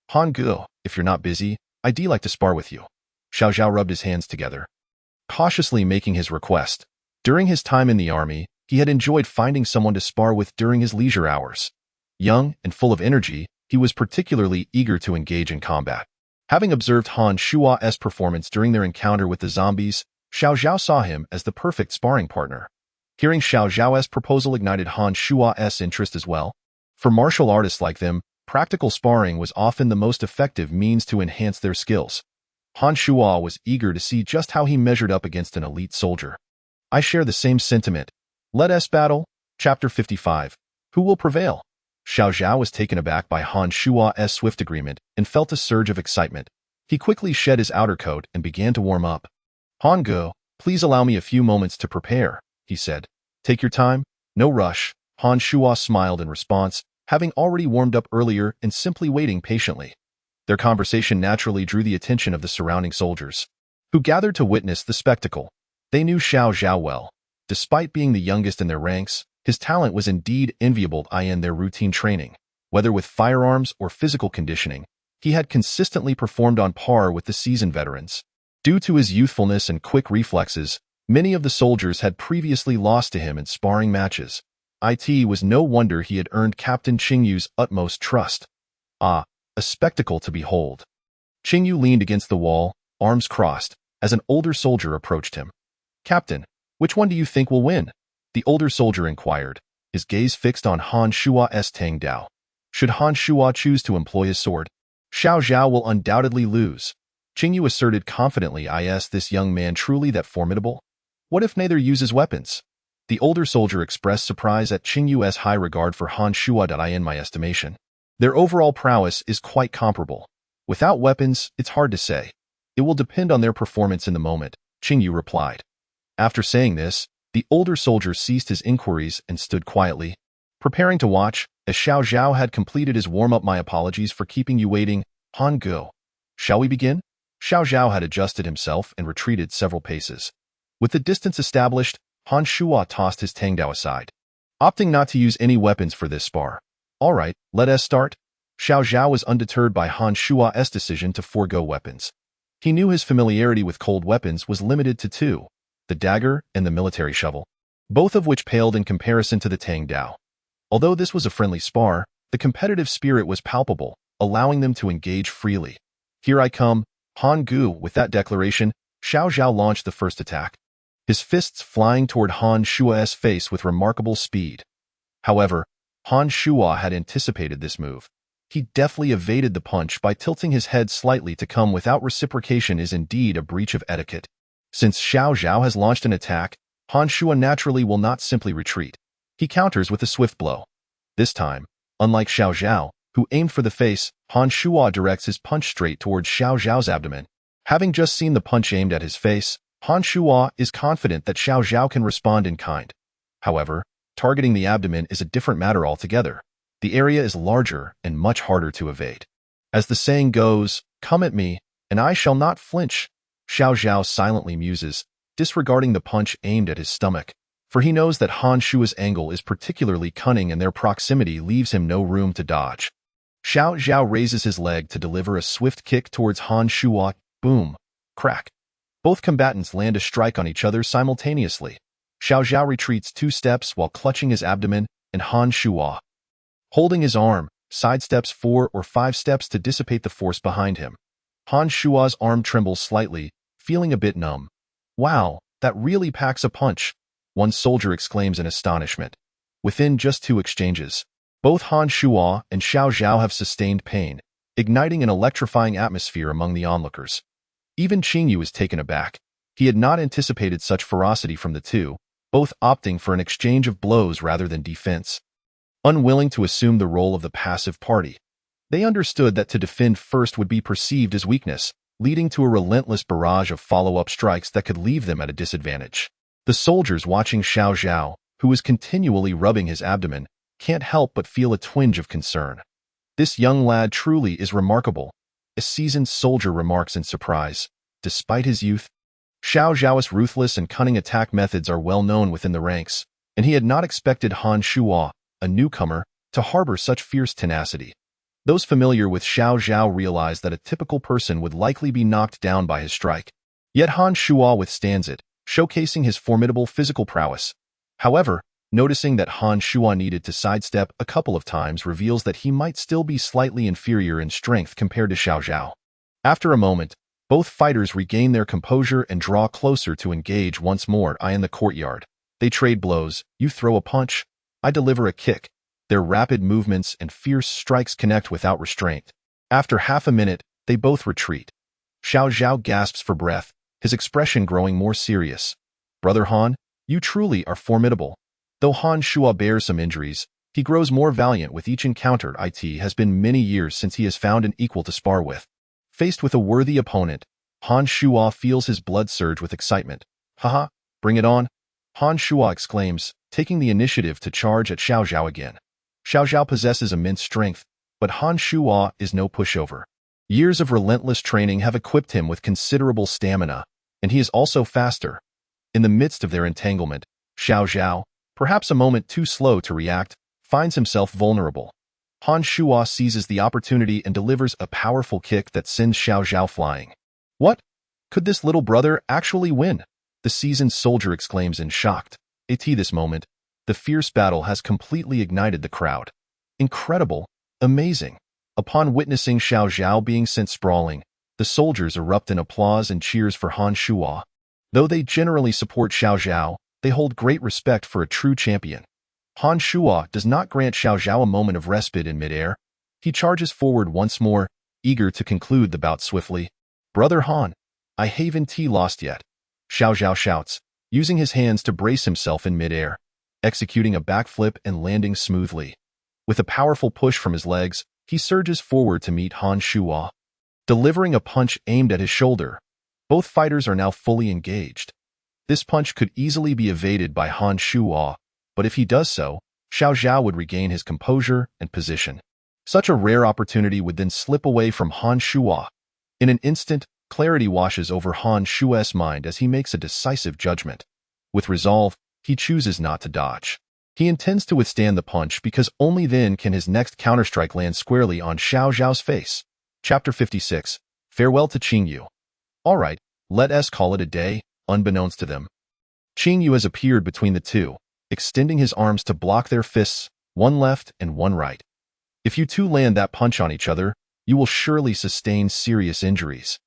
Han Gu, if you're not busy, I'd like to spar with you. Xiao Zhao rubbed his hands together, cautiously making his request. During his time in the army, he had enjoyed finding someone to spar with during his leisure hours. Young and full of energy, he was particularly eager to engage in combat. Having observed Han Shuo's performance during their encounter with the zombies, Xiao Zhao saw him as the perfect sparring partner. Hearing Xiao Zhao's proposal ignited Han Shuo's interest as well. For martial artists like them, practical sparring was often the most effective means to enhance their skills. Han Shuo was eager to see just how he measured up against an elite soldier. I share the same sentiment. Let us battle. Chapter 55. Who will prevail? Xiao Zhao was taken aback by Han Shuo's swift agreement and felt a surge of excitement. He quickly shed his outer coat and began to warm up. Han Ge, please allow me a few moments to prepare, he said. Take your time, no rush. Han Shuo smiled in response, having already warmed up earlier and simply waiting patiently. Their conversation naturally drew the attention of the surrounding soldiers, who gathered to witness the spectacle. They knew Xiao Zhao well. Despite being the youngest in their ranks, his talent was indeed enviable in their routine training. Whether with firearms or physical conditioning, he had consistently performed on par with the seasoned veterans. Due to his youthfulness and quick reflexes, many of the soldiers had previously lost to him in sparring matches. It was no wonder he had earned Captain Qingyu's utmost trust. Ah, a spectacle to behold. Qingyu leaned against the wall, arms crossed, as an older soldier approached him. Captain, which one do you think will win? The older soldier inquired, his gaze fixed on Han Shuo's Tang Dao. Should Han Shuo choose to employ his sword, Xiao Zhao will undoubtedly lose. Qingyu asserted confidently. Is this young man truly that formidable? What if neither uses weapons? The older soldier expressed surprise at Qingyu's high regard for Han Shuo. In my estimation, their overall prowess is quite comparable. Without weapons, it's hard to say. It will depend on their performance in the moment, Qingyu replied. After saying this, the older soldier ceased his inquiries and stood quietly, preparing to watch, as Xiao Zhao had completed his warm-up. My apologies for keeping you waiting, Han Ge. Shall we begin? Xiao Zhao had adjusted himself and retreated several paces. With the distance established, Han Shuo tossed his Tang Dao aside, opting not to use any weapons for this spar. All right, let us start. Xiao Zhao was undeterred by Han Shuo's decision to forego weapons. He knew his familiarity with cold weapons was limited to two, the dagger and the military shovel, both of which paled in comparison to the Tang Dao. Although this was a friendly spar, the competitive spirit was palpable, allowing them to engage freely. Here I come, Han Ge. With that declaration, Xiao Zhao launched the first attack, his fists flying toward Han Shuo's face with remarkable speed. However, Han Shuo had anticipated this move. He deftly evaded the punch by tilting his head slightly. To come without reciprocation is indeed a breach of etiquette. Since Xiao Zhao has launched an attack, Han Shuo naturally will not simply retreat. He counters with a swift blow. This time, unlike Xiao Zhao, who aimed for the face, Han Shuo directs his punch straight towards Xiao Zhao's abdomen. Having just seen the punch aimed at his face, Han Shuo is confident that Xiao Zhao can respond in kind. However, targeting the abdomen is a different matter altogether. The area is larger and much harder to evade. As the saying goes, come at me, and I shall not flinch. Xiao Zhao silently muses, disregarding the punch aimed at his stomach, for he knows that Han Shuo's angle is particularly cunning and their proximity leaves him no room to dodge. Xiao Zhao raises his leg to deliver a swift kick towards Han Shuo. Boom. Crack. Both combatants land a strike on each other simultaneously. Xiao Zhao retreats 2 steps while clutching his abdomen, and Han Shuo, holding his arm, sidesteps 4 or 5 steps to dissipate the force behind him. Han Shuo's arm trembles slightly, feeling a bit numb. Wow, that really packs a punch, one soldier exclaims in astonishment. Within just 2 exchanges, both Han Shuo and Xiao Zhao have sustained pain, igniting an electrifying atmosphere among the onlookers. Even Qingyu is taken aback. He had not anticipated such ferocity from the two, both opting for an exchange of blows rather than defense. Unwilling to assume the role of the passive party, they understood that to defend first would be perceived as weakness, leading to a relentless barrage of follow-up strikes that could leave them at a disadvantage. The soldiers watching Xiao Zhao, who was continually rubbing his abdomen, can't help but feel a twinge of concern. This young lad truly is remarkable, a seasoned soldier remarks in surprise. Despite his youth, Xiao Zhao's ruthless and cunning attack methods are well known within the ranks, and he had not expected Han Shuo, a newcomer, to harbor such fierce tenacity. Those familiar with Xiao Zhao realized that a typical person would likely be knocked down by his strike. Yet Han Shuo withstands it, showcasing his formidable physical prowess. However, noticing that Han Shuo needed to sidestep a couple of times reveals that he might still be slightly inferior in strength compared to Xiao Zhao. After a moment, both fighters regain their composure and draw closer to engage once more. In the courtyard, they trade blows. You throw a punch, I deliver a kick. Their rapid movements and fierce strikes connect without restraint. After half a minute, they both retreat. Xiao Zhao gasps for breath, his expression growing more serious. Brother Han, you truly are formidable. Though Han Shuo bears some injuries, he grows more valiant with each encounter. It has been many years since he has found an equal to spar with. Faced with a worthy opponent, Han Shuo feels his blood surge with excitement. Haha, bring it on. Han Shuo exclaims, taking the initiative to charge at Xiao Zhao again. Xiao Zhao possesses immense strength, but Han Shuo is no pushover. Years of relentless training have equipped him with considerable stamina, and he is also faster. In the midst of their entanglement, Xiao Zhao, perhaps a moment too slow to react, finds himself vulnerable. Han Shuo seizes the opportunity and delivers a powerful kick that sends Xiao Zhao flying. What? Could this little brother actually win? The seasoned soldier exclaims in shock. At this moment, the fierce battle has completely ignited the crowd. Incredible, amazing. Upon witnessing Xiao Zhao being sent sprawling, the soldiers erupt in applause and cheers for Han Shuo. Though they generally support Xiao Zhao, they hold great respect for a true champion. Han Shuo does not grant Xiao Zhao a moment of respite in midair. He charges forward once more, eager to conclude the bout swiftly. Brother Han, I haven't lost yet. Xiao Zhao shouts, using his hands to brace himself in midair, executing a backflip and landing smoothly. With a powerful push from his legs, he surges forward to meet Han Shuo. Delivering a punch aimed at his shoulder, both fighters are now fully engaged. This punch could easily be evaded by Han Shuo, but if he does so, Xiao Zhao would regain his composure and position. Such a rare opportunity would then slip away from Han Shuo. In an instant, clarity washes over Han Shuo's mind as he makes a decisive judgment. With resolve, he chooses not to dodge. He intends to withstand the punch because only then can his next counterstrike land squarely on Xiao Zhao's face. Chapter 56. Farewell to Qingyu. Alright, let us call it a day, unbeknownst to them. Qingyu has appeared between the two, extending his arms to block their fists, one left and one right. If you two land that punch on each other, you will surely sustain serious injuries.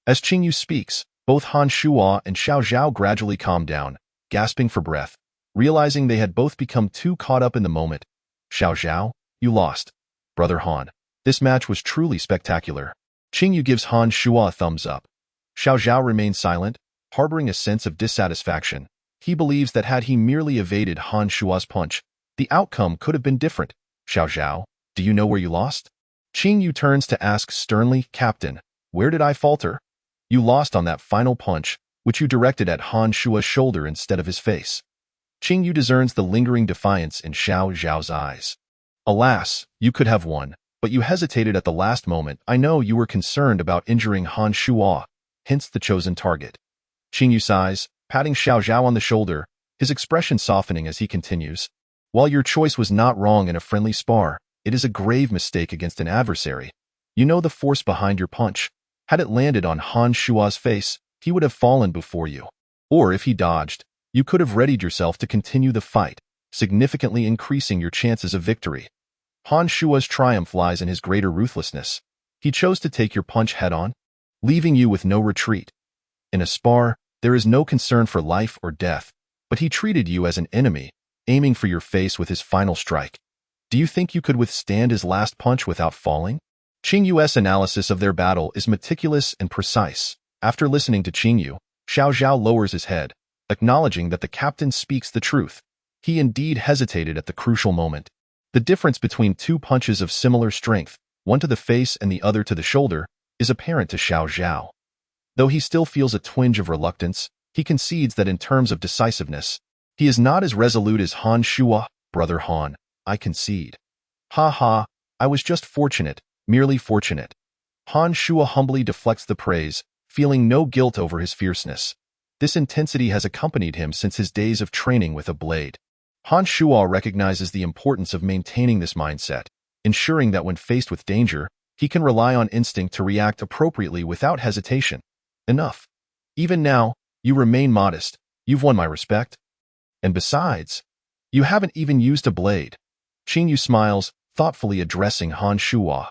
As Qingyu speaks, both Han Shuo and Xiao Zhao gradually calm down, gasping for breath, realizing they had both become too caught up in the moment. Xiao Zhao, you lost. Brother Han, this match was truly spectacular. Qingyu gives Han Shuo a thumbs up. Xiao Zhao remains silent, harboring a sense of dissatisfaction. He believes that had he merely evaded Han Shuo's punch, the outcome could have been different. Xiao Zhao, do you know where you lost? Qingyu turns to ask sternly, Captain, where did I falter? You lost on that final punch, which you directed at Han Shuo's shoulder instead of his face. Qingyu discerns the lingering defiance in Xiao Zhao's eyes. Alas, you could have won, but you hesitated at the last moment. I know you were concerned about injuring Han Shuo, hence the chosen target. Qingyu sighs, patting Xiao Zhao on the shoulder, his expression softening as he continues. While your choice was not wrong in a friendly spar, it is a grave mistake against an adversary. You know the force behind your punch. Had it landed on Han Shuo's face, he would have fallen before you. Or if he dodged, you could have readied yourself to continue the fight, significantly increasing your chances of victory. Han Shuo's triumph lies in his greater ruthlessness. He chose to take your punch head-on, leaving you with no retreat. In a spar, there is no concern for life or death, but he treated you as an enemy, aiming for your face with his final strike. Do you think you could withstand his last punch without falling? Qingyu's analysis of their battle is meticulous and precise. After listening to Qingyu, Xiao Zhao lowers his head, acknowledging that the captain speaks the truth. He indeed hesitated at the crucial moment. The difference between two punches of similar strength, one to the face and the other to the shoulder, is apparent to Xiao Zhao. Though he still feels a twinge of reluctance, he concedes that in terms of decisiveness, he is not as resolute as Han Shuo. Brother Han, I concede. Ha ha, I was just fortunate, merely fortunate. Han Shuo humbly deflects the praise, feeling no guilt over his fierceness. This intensity has accompanied him since his days of training with a blade. Han Shuo recognizes the importance of maintaining this mindset, ensuring that when faced with danger, he can rely on instinct to react appropriately without hesitation. Enough. Even now, you remain modest. You've won my respect. And besides, you haven't even used a blade. Qingyu smiles, thoughtfully addressing Han Shuo.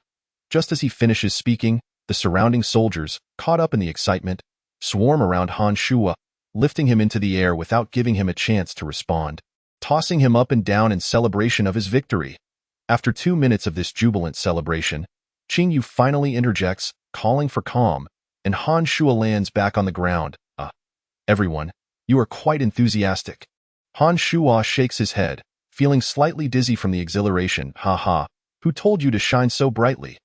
Just as he finishes speaking, the surrounding soldiers, caught up in the excitement, swarm around Han Shuo, lifting him into the air without giving him a chance to respond, tossing him up and down in celebration of his victory. After 2 minutes of this jubilant celebration, Qingyu finally interjects, calling for calm. and Han Shuo lands back on the ground. Everyone, you are quite enthusiastic. Han Shuo shakes his head, feeling slightly dizzy from the exhilaration. Ha. Who told you to shine so brightly?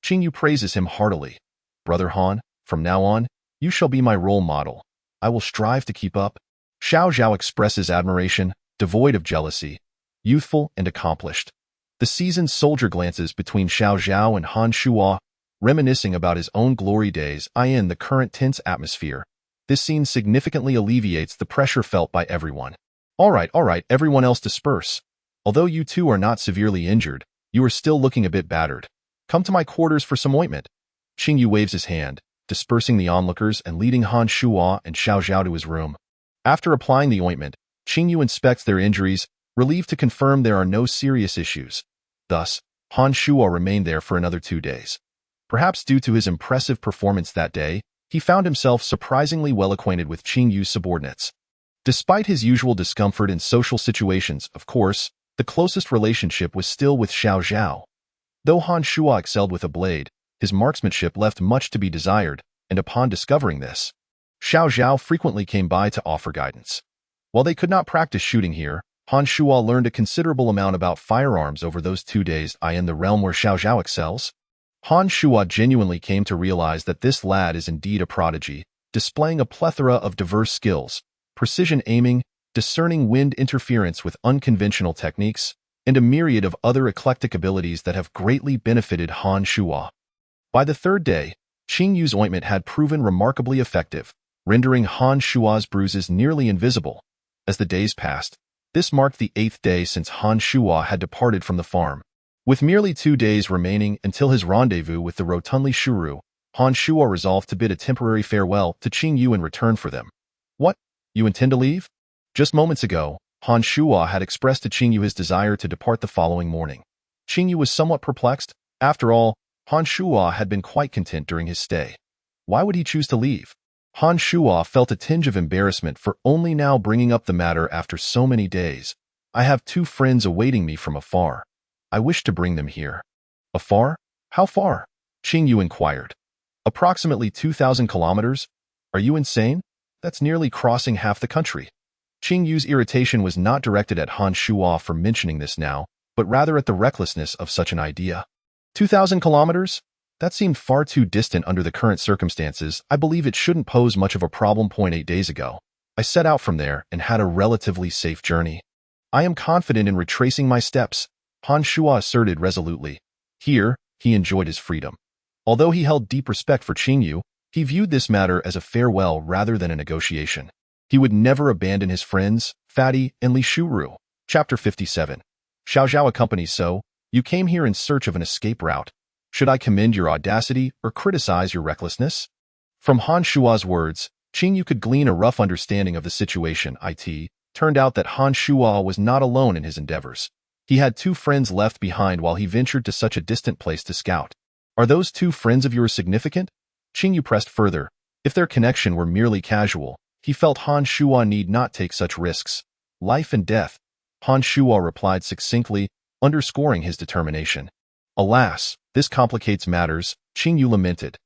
Qingyu praises him heartily. Brother Han, from now on, you shall be my role model. I will strive to keep up. Xiao Zhao expresses admiration, devoid of jealousy, youthful and accomplished. The seasoned soldier glances between Xiao Zhao and Han Shuo, reminiscing about his own glory days in the current tense atmosphere. This scene significantly alleviates the pressure felt by everyone. All right, everyone else disperse. Although you two are not severely injured, you are still looking a bit battered. Come to my quarters for some ointment. Qingyu waves his hand, dispersing the onlookers and leading Han Shuo and Xiao Zhao to his room. After applying the ointment, Qingyu inspects their injuries, relieved to confirm there are no serious issues. Thus, Han Shuo remained there for another 2 days. Perhaps due to his impressive performance that day, he found himself surprisingly well acquainted with Qingyu's subordinates. Despite his usual discomfort in social situations, of course, the closest relationship was still with Xiao Zhao. Though Han Shuo excelled with a blade, his marksmanship left much to be desired, and upon discovering this, Xiao Zhao frequently came by to offer guidance. While they could not practice shooting here, Han Shuo learned a considerable amount about firearms over those 2 days in the realm where Xiao Zhao excels. Han Shuo genuinely came to realize that this lad is indeed a prodigy, displaying a plethora of diverse skills, precision aiming, discerning wind interference with unconventional techniques, and a myriad of other eclectic abilities that have greatly benefited Han Shuo. By the 3rd day, Qingyu's ointment had proven remarkably effective, rendering Han Shuo's bruises nearly invisible. As the days passed, this marked the 8th day since Han Shuo had departed from the farm. With merely 2 days remaining until his rendezvous with the rotundly Shuru, Han Shuo resolved to bid a temporary farewell to Qingyu in return for them. What? You intend to leave? Just moments ago, Han Shuo had expressed to Qingyu his desire to depart the following morning. Qingyu was somewhat perplexed. After all, Han Shuo had been quite content during his stay. Why would he choose to leave? Han Shuo felt a tinge of embarrassment for only now bringing up the matter after so many days. I have 2 friends awaiting me from afar. I wish to bring them here. Afar? How far? Qingyu inquired. Approximately 2,000 kilometers? Are you insane? That's nearly crossing half the country. Qingyu's irritation was not directed at Han Shuo for mentioning this now, but rather at the recklessness of such an idea. 2,000 kilometers? That seemed far too distant under the current circumstances. I believe it shouldn't pose much of a problem. 8 days ago, I set out from there and had a relatively safe journey. I am confident in retracing my steps, Han Shuo asserted resolutely. Here, he enjoyed his freedom. Although he held deep respect for Qingyu, he viewed this matter as a farewell rather than a negotiation. He would never abandon his friends, Fatty and Li Shuru. Chapter 57. Xiao Zhao accompanies. So, you came here in search of an escape route. Should I commend your audacity or criticize your recklessness? From Han Shuo's words, Qingyu could glean a rough understanding of the situation. It turned out that Han Shuo was not alone in his endeavors. He had 2 friends left behind while he ventured to such a distant place to scout. Are those 2 friends of yours significant? Qingyu pressed further. If their connection were merely casual, he felt Han Shuo need not take such risks. Life and death. Han Shuo replied succinctly, underscoring his determination. Alas, this complicates matters, Qingyu lamented.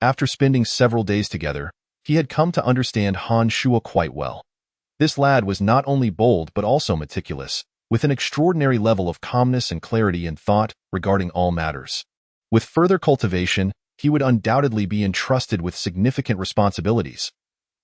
After spending several days together, he had come to understand Han Shuo quite well. This lad was not only bold but also meticulous, with an extraordinary level of calmness and clarity in thought regarding all matters. With further cultivation, he would undoubtedly be entrusted with significant responsibilities.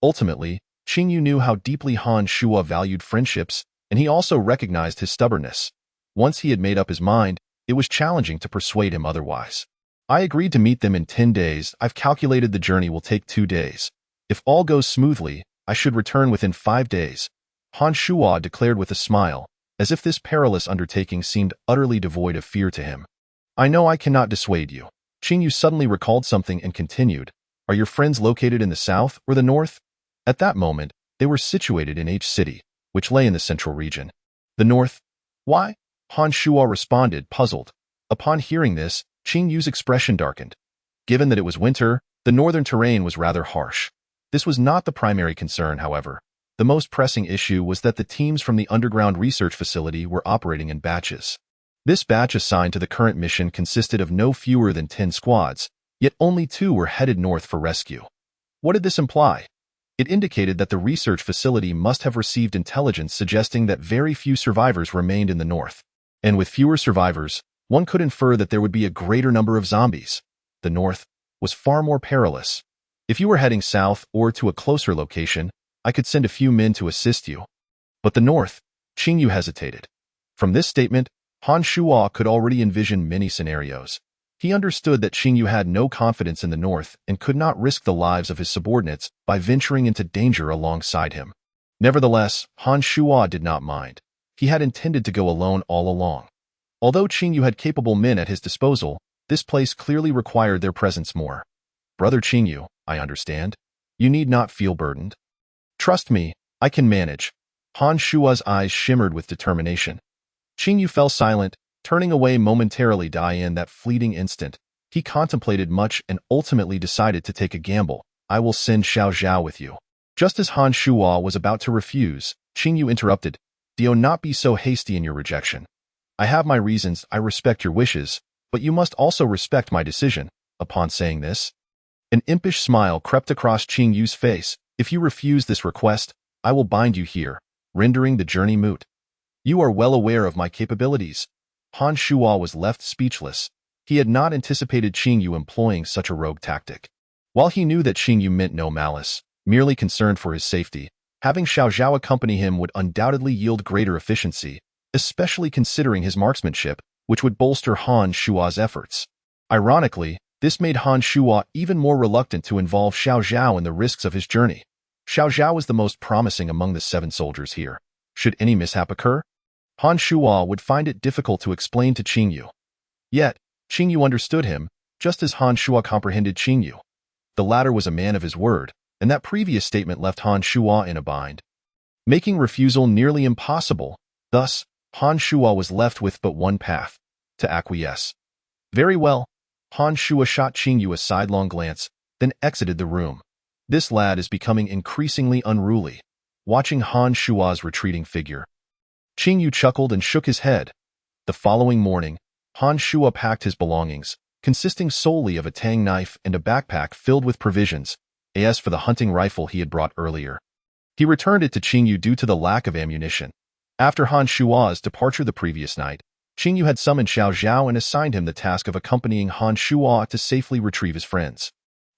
Ultimately, Qingyu knew how deeply Han Shuo valued friendships, and he also recognized his stubbornness. Once he had made up his mind, it was challenging to persuade him otherwise. I agreed to meet them in 10 days. I've calculated the journey will take 2 days. If all goes smoothly, I should return within 5 days. Han Shuo declared with a smile, as if this perilous undertaking seemed utterly devoid of fear to him. I know I cannot dissuade you. Qingyu suddenly recalled something and continued. Are your friends located in the south or the north? At that moment, they were situated in H City, which lay in the central region. The north? Why? Han Shuo responded, puzzled. Upon hearing this, Qingyu's expression darkened. Given that it was winter, the northern terrain was rather harsh. This was not the primary concern, however. The most pressing issue was that the teams from the underground research facility were operating in batches. This batch assigned to the current mission consisted of no fewer than 10 squads, yet only 2 were headed north for rescue. What did this imply? It indicated that the research facility must have received intelligence suggesting that very few survivors remained in the north. And with fewer survivors, one could infer that there would be a greater number of zombies. The north was far more perilous. If you were heading south or to a closer location, I could send a few men to assist you. But the north, Qingyu hesitated. From this statement, Han Shuo could already envision many scenarios. He understood that Qingyu had no confidence in the north and could not risk the lives of his subordinates by venturing into danger alongside him. Nevertheless, Han Shuo did not mind. He had intended to go alone all along. Although Qingyu had capable men at his disposal, this place clearly required their presence more. Brother Qingyu, I understand. You need not feel burdened. Trust me, I can manage. Han Shuo's eyes shimmered with determination. Qingyu fell silent, turning away momentarily. In that fleeting instant, he contemplated much and ultimately decided to take a gamble. I will send Xiao Zhao with you. Just as Han Shuo was about to refuse, Qingyu interrupted. Do not be so hasty in your rejection. I have my reasons. I respect your wishes, but you must also respect my decision. Upon saying this, an impish smile crept across Qingyu's face. If you refuse this request, I will bind you here, rendering the journey moot. You are well aware of my capabilities. Han Shuo was left speechless. He had not anticipated Qingyu employing such a rogue tactic. While he knew that Qingyu meant no malice, merely concerned for his safety, having Xiao Zhao accompany him would undoubtedly yield greater efficiency, especially considering his marksmanship, which would bolster Han Shuo's efforts. Ironically, this made Han Shuo even more reluctant to involve Xiao Zhao in the risks of his journey. Xiao Zhao was the most promising among the 7 soldiers here. Should any mishap occur, Han Shuo would find it difficult to explain to Qingyu. Yet, Qingyu understood him, just as Han Shuo comprehended Qingyu. The latter was a man of his word, and that previous statement left Han Shuo in a bind, making refusal nearly impossible. Thus, Han Shuo was left with but one path: to acquiesce. Very well. Han Shuo shot Qingyu a sidelong glance, then exited the room. This lad is becoming increasingly unruly. Watching Han Shuo's retreating figure, Qingyu chuckled and shook his head. The following morning, Han Shuo packed his belongings, consisting solely of a Tang knife and a backpack filled with provisions, as for the hunting rifle he had brought earlier. He returned it to Qingyu due to the lack of ammunition. After Han Shuo's departure the previous night, Qingyu had summoned Xiao Zhao and assigned him the task of accompanying Han Shuo to safely retrieve his friends.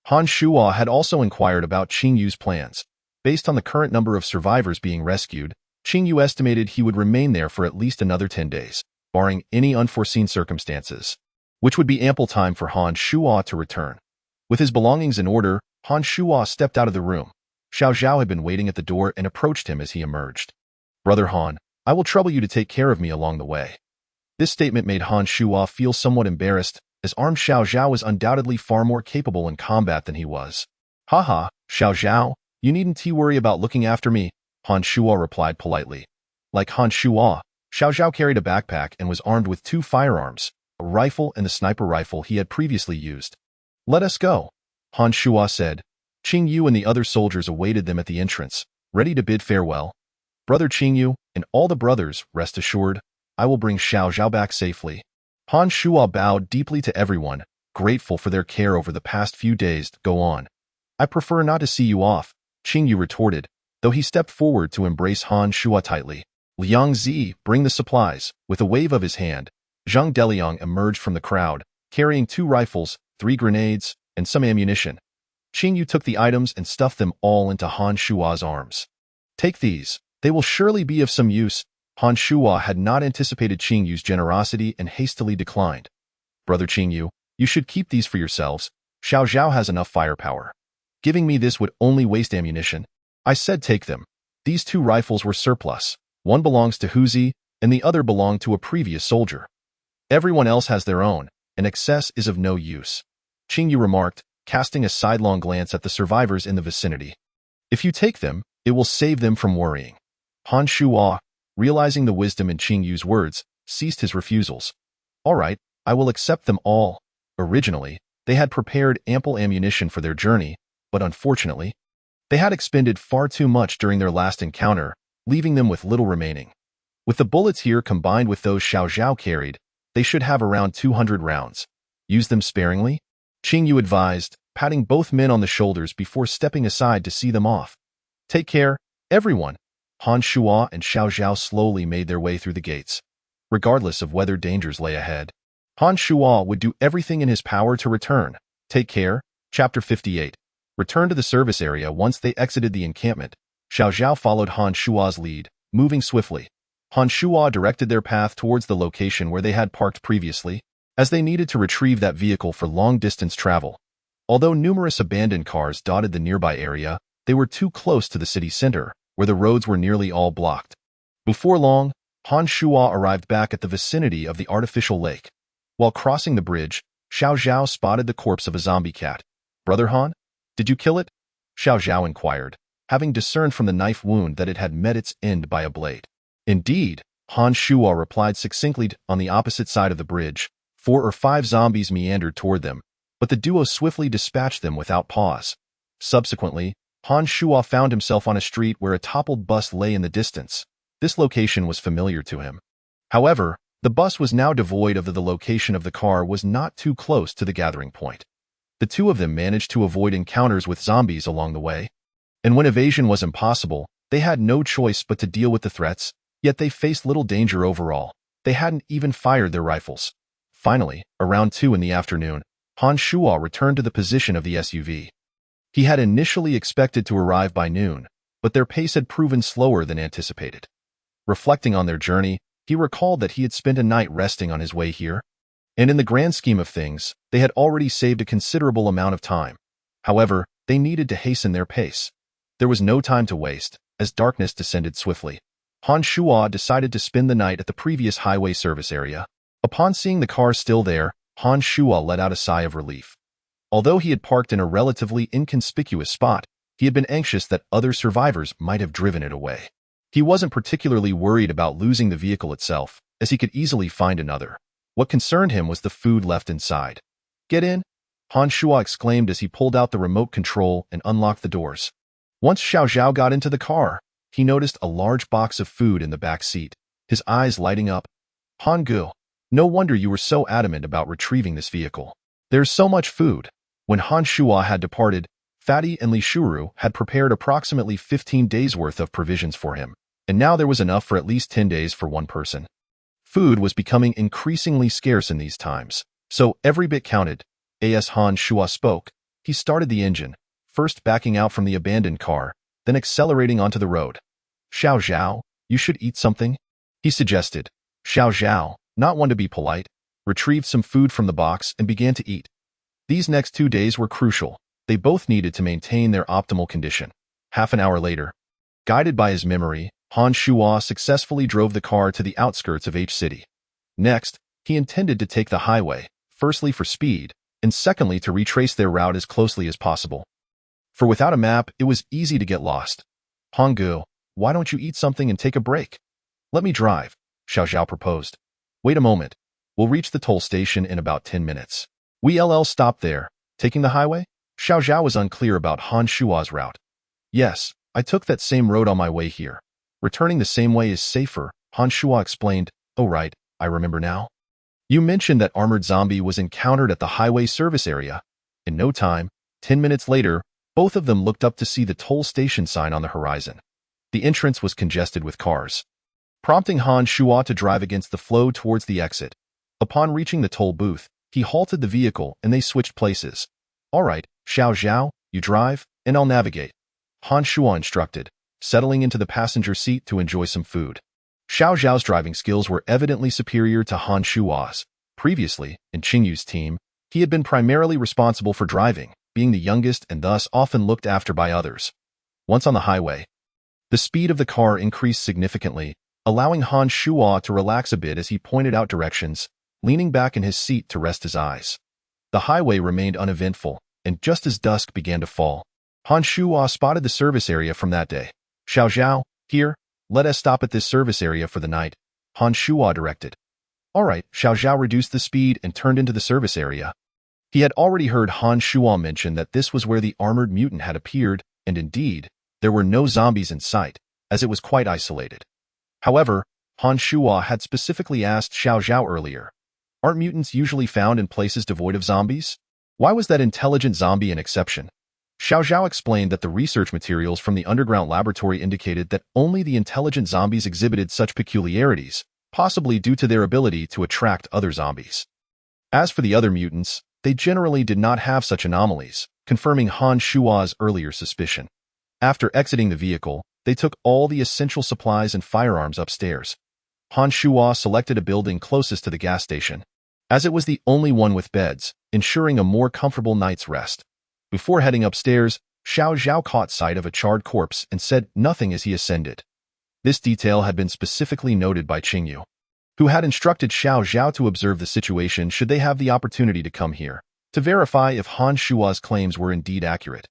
Han Shuo had also inquired about Qingyu's plans. Based on the current number of survivors being rescued, Qingyu estimated he would remain there for at least another 10 days, barring any unforeseen circumstances, which would be ample time for Han Shuo to return. With his belongings in order, Han Shuo stepped out of the room. Xiao Zhao had been waiting at the door and approached him as he emerged. Brother Han, I will trouble you to take care of me along the way. This statement made Han Shuo feel somewhat embarrassed, as armed Xiao Zhao was undoubtedly far more capable in combat than he was. Haha, Xiao Zhao, you needn't worry about looking after me, Han Shuo replied politely. Like Han Shuo, Xiao Zhao carried a backpack and was armed with 2 firearms, a rifle and the sniper rifle he had previously used. Let us go, Han Shuo said. Qingyu and the other soldiers awaited them at the entrance, ready to bid farewell. Brother Qingyu and all the brothers, rest assured, I will bring Xiao Zhao back safely. Han Shuo bowed deeply to everyone, grateful for their care over the past few days. Go on. I prefer not to see you off, Qingyu retorted, though he stepped forward to embrace Han Shuo tightly. Liang Zi, bring the supplies. With a wave of his hand, Zhang Deliang emerged from the crowd, carrying 2 rifles, 3 grenades, and some ammunition. Qingyu took the items and stuffed them all into Han Shuo's arms. Take these. They will surely be of some use. Han Shuo had not anticipated Qingyu's generosity and hastily declined. Brother Qingyu, you should keep these for yourselves. Xiao Zhao has enough firepower. Giving me this would only waste ammunition. I said take them. These 2 rifles were surplus. One belongs to Huzi, and the other belonged to a previous soldier. Everyone else has their own, and excess is of no use, Qingyu remarked, casting a sidelong glance at the survivors in the vicinity. If you take them, it will save them from worrying. Han Shuo, realizing the wisdom in Qingyu's words, ceased his refusals. All right, I will accept them all. Originally, they had prepared ample ammunition for their journey, but unfortunately, they had expended far too much during their last encounter, leaving them with little remaining. With the bullets here combined with those Xiao Zhao carried, they should have around 200 rounds. Use them sparingly, Qingyu advised, patting both men on the shoulders before stepping aside to see them off. "Take care, everyone." Han Shuo and Xiao Zhao slowly made their way through the gates. Regardless of whether dangers lay ahead, Han Shuo would do everything in his power to return. Take care. Chapter 58. Return to the service area. Once they exited the encampment, Xiao Zhao followed Han Shuo's lead, moving swiftly. Han Shuo directed their path towards the location where they had parked previously, as they needed to retrieve that vehicle for long-distance travel. Although numerous abandoned cars dotted the nearby area, they were too close to the city center, where the roads were nearly all blocked. Before long, Han Shuo arrived back at the vicinity of the artificial lake. While crossing the bridge, Xiao Zhao spotted the corpse of a zombie cat. "Brother Han, did you kill it?" Xiao Zhao inquired, having discerned from the knife wound that it had met its end by a blade. "Indeed," Han Shuo replied succinctly. On the opposite side of the bridge, 4 or 5 zombies meandered toward them, but the duo swiftly dispatched them without pause. Subsequently, Han Shuo found himself on a street where a toppled bus lay in the distance. This location was familiar to him. However, the bus was now devoid of the location of the car was not too close to the gathering point. The two of them managed to avoid encounters with zombies along the way. And when evasion was impossible, they had no choice but to deal with the threats, yet they faced little danger overall. They hadn't even fired their rifles. Finally, around 2 in the afternoon, Han Shuo returned to the position of the SUV. He had initially expected to arrive by noon, but their pace had proven slower than anticipated. Reflecting on their journey, he recalled that he had spent a night resting on his way here, and in the grand scheme of things, they had already saved a considerable amount of time. However, they needed to hasten their pace. There was no time to waste, as darkness descended swiftly. Han Shuo decided to spend the night at the previous highway service area. Upon seeing the car still there, Han Shuo let out a sigh of relief. Although he had parked in a relatively inconspicuous spot, he had been anxious that other survivors might have driven it away. He wasn't particularly worried about losing the vehicle itself, as he could easily find another. What concerned him was the food left inside. "Get in!" Han Shuo exclaimed as he pulled out the remote control and unlocked the doors. Once Xiao Zhao got into the car, he noticed a large box of food in the back seat, his eyes lighting up. "Han Gu, no wonder you were so adamant about retrieving this vehicle. There's so much food." When Han Shuo had departed, Fatty and Li Shuru had prepared approximately 15 days' worth of provisions for him, and now there was enough for at least 10 days for one person. Food was becoming increasingly scarce in these times, so every bit counted. As Han Shuo spoke, he started the engine, first backing out from the abandoned car, then accelerating onto the road. "Xiao Zhao, you should eat something," he suggested. Xiao Zhao, not one to be polite, retrieved some food from the box and began to eat. These next 2 days were crucial. They both needed to maintain their optimal condition. Half an hour later, guided by his memory, Han Shuo successfully drove the car to the outskirts of H City. Next, he intended to take the highway, firstly for speed, and secondly to retrace their route as closely as possible. For without a map, it was easy to get lost. "Han Gu, why don't you eat something and take a break?" "Let me drive," Xiao Zhao proposed. "Wait a moment. We'll reach the toll station in about 10 minutes. We'll stop there." "Taking the highway?" Xiao Zhao was unclear about Han Shuo's route. "Yes, I took that same road on my way here. Returning the same way is safer," Han Shuo explained. "Oh right, I remember now. You mentioned that armored zombie was encountered at the highway service area." In no time, 10 minutes later, both of them looked up to see the toll station sign on the horizon. The entrance was congested with cars, prompting Han Shuo to drive against the flow towards the exit. Upon reaching the toll booth, he halted the vehicle and they switched places. "All right, Xiao Zhao, you drive, and I'll navigate," Han Shuo instructed, settling into the passenger seat to enjoy some food. Xiao Zhao's driving skills were evidently superior to Han Shuo's. Previously, in Qingyu's team, he had been primarily responsible for driving, being the youngest and thus often looked after by others. Once on the highway, the speed of the car increased significantly, allowing Han Shuo to relax a bit as he pointed out directions, leaning back in his seat to rest his eyes. The highway remained uneventful, and just as dusk began to fall, Han Shuo spotted the service area from that day. "Xiao Zhao, here, let us stop at this service area for the night," Han Shuo directed. All right, Xiao Zhao reduced the speed and turned into the service area. He had already heard Han Shuo mention that this was where the armored mutant had appeared, and indeed, there were no zombies in sight, as it was quite isolated. However, Han Shuo had specifically asked Xiao Zhao earlier, "Aren't mutants usually found in places devoid of zombies?" Why was that intelligent zombie an exception? Xiao Zhao explained that the research materials from the underground laboratory indicated that only the intelligent zombies exhibited such peculiarities, possibly due to their ability to attract other zombies. As for the other mutants, they generally did not have such anomalies, confirming Han Shuo's earlier suspicion. After exiting the vehicle, they took all the essential supplies and firearms upstairs. Han Shuo selected a building closest to the gas station, as it was the only one with beds, ensuring a more comfortable night's rest. Before heading upstairs, Xiao Zhao caught sight of a charred corpse and said nothing as he ascended. This detail had been specifically noted by Qingyu, who had instructed Xiao Zhao to observe the situation should they have the opportunity to come here, to verify if Han Shuo's claims were indeed accurate.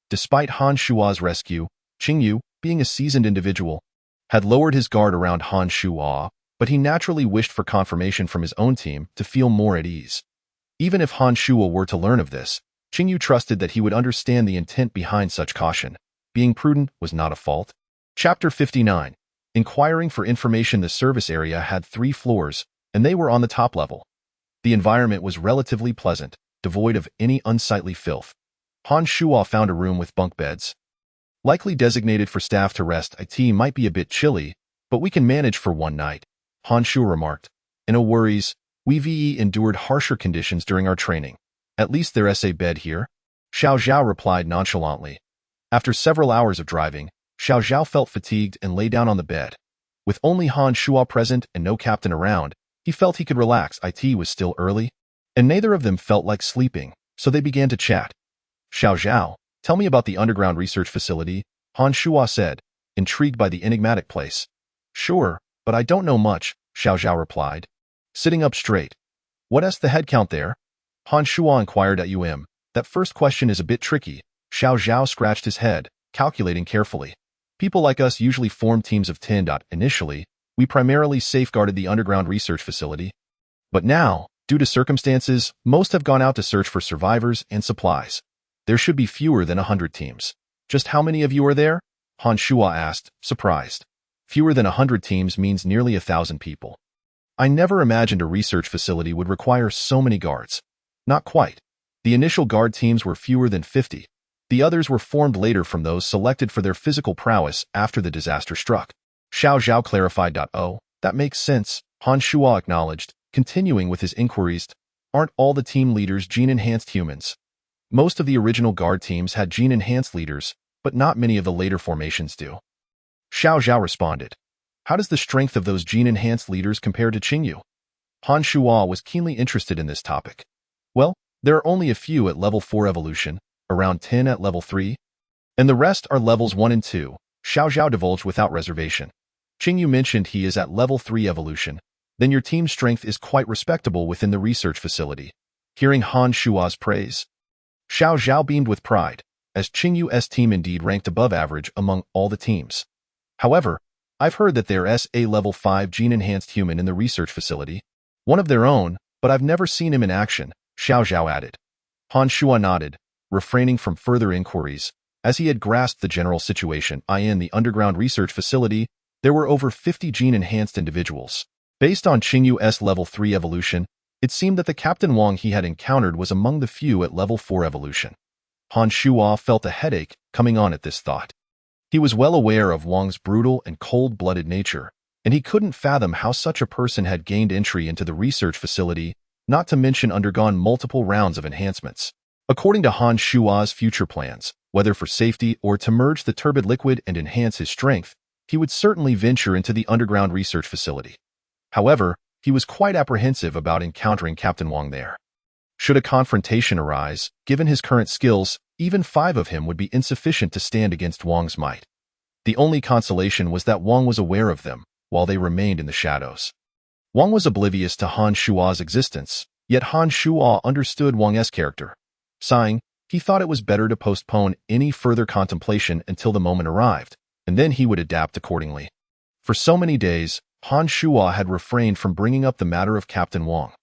Despite Han Shuo's rescue, Qingyu, being a seasoned individual, had lowered his guard around Han Shuo, but he naturally wished for confirmation from his own team to feel more at ease. Even if Han Shuo were to learn of this, Qingyu trusted that he would understand the intent behind such caution. Being prudent was not a fault. Chapter 59. Inquiring for information. The service area had 3 floors, and they were on the top level. The environment was relatively pleasant, devoid of any unsightly filth. Han Shuo found a room with bunk beds, likely designated for staff to rest. It might be a bit chilly, but we can manage for one night, Han Shuo remarked. No worries, we've endured harsher conditions during our training. At least there's a bed here, Xiao Zhao replied nonchalantly. After several hours of driving, Xiao Zhao felt fatigued and lay down on the bed. With only Han Shuo present and no captain around, he felt he could relax. It was still early, and neither of them felt like sleeping, so they began to chat. Xiao Zhao, tell me about the underground research facility, Han Shuo said, intrigued by the enigmatic place. Sure, but I don't know much, Xiao Zhao replied, sitting up straight. What's the headcount there? Han Shuo inquired at That first question is a bit tricky. Xiao Zhao scratched his head, calculating carefully. People like us usually form teams of 10. Initially, we primarily safeguarded the underground research facility. But now, due to circumstances, most have gone out to search for survivors and supplies. There should be fewer than 100 teams. Just how many of you are there? Han Shuo asked, surprised. Fewer than 100 teams means nearly 1,000 people. I never imagined a research facility would require so many guards. Not quite. The initial guard teams were fewer than 50. The others were formed later from those selected for their physical prowess after the disaster struck. Xiao Zhao clarified. Oh, that makes sense, Han Shuo acknowledged, continuing with his inquiries. Aren't all the team leaders gene-enhanced humans? Most of the original guard teams had gene-enhanced leaders, but not many of the later formations do. Xiao Zhao responded. How does the strength of those gene-enhanced leaders compare to Qingyu? Han Shuo was keenly interested in this topic. Well, there are only a few at level 4 evolution, around 10 at level 3, and the rest are levels 1 and 2, Xiao Zhao divulged without reservation. Qingyu mentioned he is at level 3 evolution. Then your team's strength is quite respectable within the research facility. Hearing Han Shuo's praise, Xiao Zhao beamed with pride, as Qingyu's team indeed ranked above average among all the teams. However, I've heard that there's a level 5 gene-enhanced human in the research facility, one of their own, but I've never seen him in action, Xiao Zhao added. Han Shuo nodded, refraining from further inquiries, as he had grasped the general situation. In the underground research facility, there were over 50 gene-enhanced individuals. Based on Qingyu's level 3 evolution, it seemed that the Captain Wang he had encountered was among the few at level 4 evolution. Han Shuo felt a headache coming on at this thought. He was well aware of Wang's brutal and cold-blooded nature, and he couldn't fathom how such a person had gained entry into the research facility, not to mention undergone multiple rounds of enhancements. According to Han Shuo's future plans, whether for safety or to merge the turbid liquid and enhance his strength, he would certainly venture into the underground research facility. However, he was quite apprehensive about encountering Captain Wang there. Should a confrontation arise, given his current skills, even 5 of him would be insufficient to stand against Wang's might. The only consolation was that Wang was aware of them, while they remained in the shadows. Wang was oblivious to Han Shuo's existence, yet Han Shuo understood Wang's character. Sighing, he thought it was better to postpone any further contemplation until the moment arrived, and then he would adapt accordingly. For so many days, Han Shuo had refrained from bringing up the matter of Captain Wang.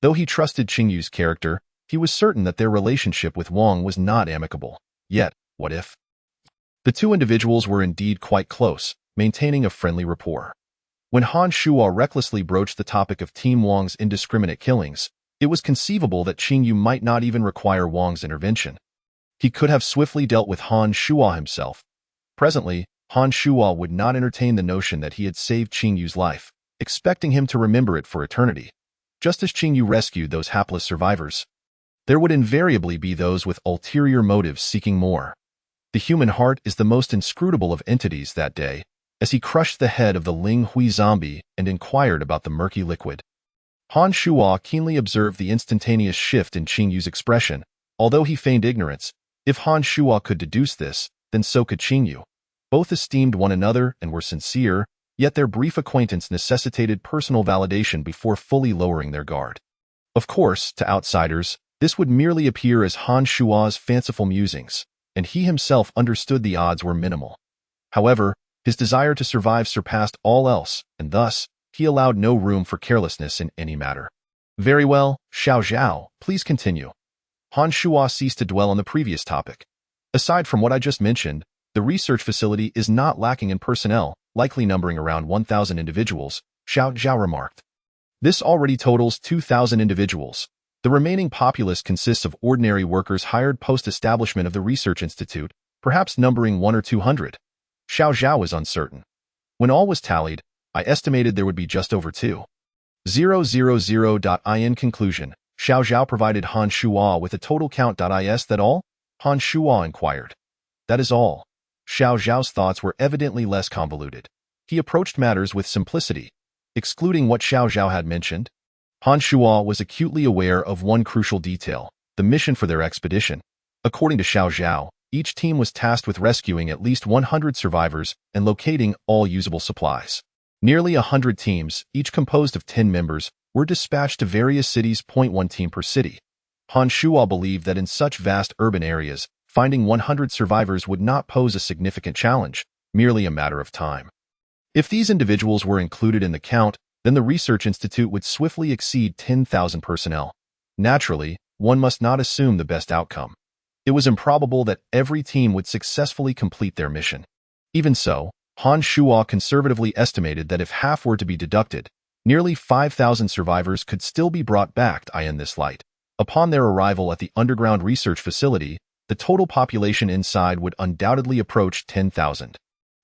Though he trusted Qingyu's character, he was certain that their relationship with Wang was not amicable. Yet, what if? The two individuals were indeed quite close, maintaining a friendly rapport. When Han Shuo recklessly broached the topic of Team Wang's indiscriminate killings, It was conceivable that Qing Yu might not even require Wang's intervention. He could have swiftly dealt with Han Shuo himself. Presently, Han Shuo would not entertain the notion that he had saved Qing Yu's life, expecting him to remember it for eternity. Just as Qing Yu rescued those hapless survivors, there would invariably be those with ulterior motives seeking more. The human heart is the most inscrutable of entities that day, as he crushed the head of the Ling Hui zombie and inquired about the murky liquid. Han Shuo keenly observed the instantaneous shift in Qing Yu's expression. Although he feigned ignorance, if Han Shuo could deduce this, then so could Qing Yu. Both esteemed one another and were sincere, yet their brief acquaintance necessitated personal validation before fully lowering their guard. Of course, to outsiders, this would merely appear as Han Shuo's fanciful musings, and he himself understood the odds were minimal. However, his desire to survive surpassed all else, and thus, he allowed no room for carelessness in any matter. Very well, Xiao Zhao, please continue. Han Shuo ceased to dwell on the previous topic. Aside from what I just mentioned, the research facility is not lacking in personnel, likely numbering around 1,000 individuals, Xiao Zhao remarked. This already totals 2,000 individuals. The remaining populace consists of ordinary workers hired post-establishment of the research institute, perhaps numbering 100 or 200. Xiao Zhao was uncertain. When all was tallied, I estimated there would be just over 2,000. In conclusion, Xiao Zhao provided Han Shuo with a total count. Is that all? Han Shuo inquired. That is all. Xiao Zhao's thoughts were evidently less convoluted. He approached matters with simplicity. Excluding what Xiao Zhao had mentioned, Han Shuo was acutely aware of one crucial detail, the mission for their expedition. According to Xiao Zhao, each team was tasked with rescuing at least 100 survivors and locating all usable supplies. Nearly 100 teams, each composed of 10 members, were dispatched to various cities. 1 team per city. Han Shuo believed that in such vast urban areas, finding 100 survivors would not pose a significant challenge, merely a matter of time. If these individuals were included in the count, then the research institute would swiftly exceed 10,000 personnel. Naturally, one must not assume the best outcome. It was improbable that every team would successfully complete their mission. Even so, Han Shuo conservatively estimated that if half were to be deducted, nearly 5,000 survivors could still be brought back. In this light, upon their arrival at the underground research facility, the total population inside would undoubtedly approach 10,000.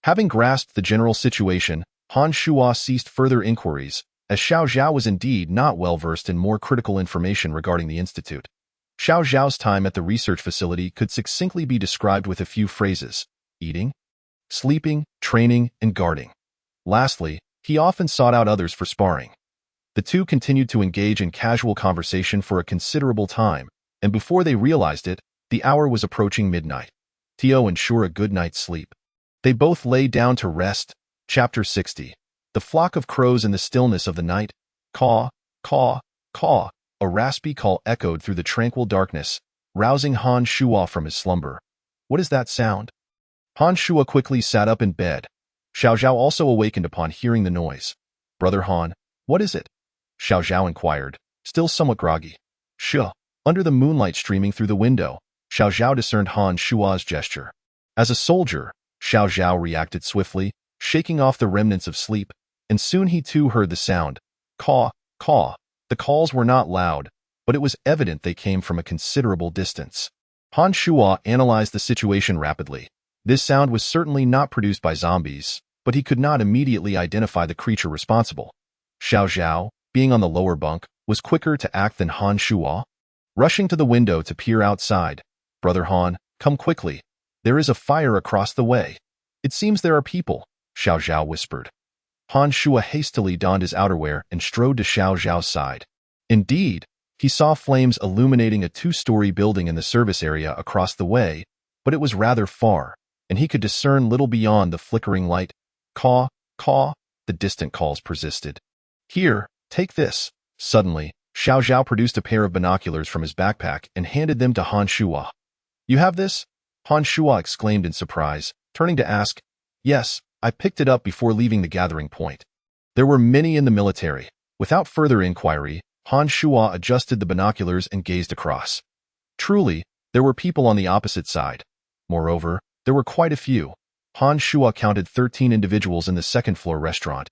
Having grasped the general situation, Han Shuo ceased further inquiries, as Xiao Zhao was indeed not well versed in more critical information regarding the institute. Xiao Zhao's time at the research facility could succinctly be described with a few phrases: eating, sleeping, training, and guarding. Lastly, he often sought out others for sparring. The two continued to engage in casual conversation for a considerable time, and before they realized it, the hour was approaching midnight. To ensure a good night's sleep, they both lay down to rest. Chapter 60. The flock of crows in the stillness of the night. Caw, caw, caw. A raspy call echoed through the tranquil darkness, rousing Han Shuo from his slumber. What is that sound? Han Shuo quickly sat up in bed. Xiao Zhao also awakened upon hearing the noise. Brother Han, what is it? Xiao Zhao inquired, still somewhat groggy. Shuo. Under the moonlight streaming through the window, Xiao Zhao discerned Han Shuo's gesture. As a soldier, Xiao Zhao reacted swiftly, shaking off the remnants of sleep, and soon he too heard the sound. Caw, caw. The calls were not loud, but it was evident they came from a considerable distance. Han Shuo analyzed the situation rapidly. This sound was certainly not produced by zombies, but he could not immediately identify the creature responsible. Xiao Zhao, being on the lower bunk, was quicker to act than Han Shuo. Rushing to the window to peer outside, Brother Han, come quickly. There is a fire across the way. It seems there are people, Xiao Zhao whispered. Han Shuo hastily donned his outerwear and strode to Xiao Zhao's side. Indeed, he saw flames illuminating a 2-story building in the service area across the way, but it was rather far, and he could discern little beyond the flickering light. Caw, caw, the distant calls persisted. Here, take this. Suddenly, Xiao Zhao produced a pair of binoculars from his backpack and handed them to Han Shuo. You have this? Han Shuo exclaimed in surprise, turning to ask. Yes, I picked it up before leaving the gathering point. There were many in the military. Without further inquiry, Han Shuo adjusted the binoculars and gazed across. Truly, there were people on the opposite side. Moreover, there were quite a few. Han Shuo counted 13 individuals in the second-floor restaurant.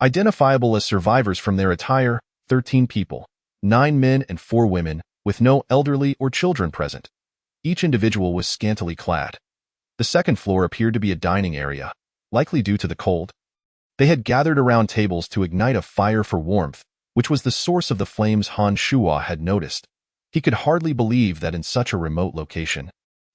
Identifiable as survivors from their attire, 13 people. 9 men and 4 women, with no elderly or children present. Each individual was scantily clad. The second floor appeared to be a dining area, likely due to the cold. They had gathered around tables to ignite a fire for warmth, which was the source of the flames Han Shuo had noticed. He could hardly believe that in such a remote location,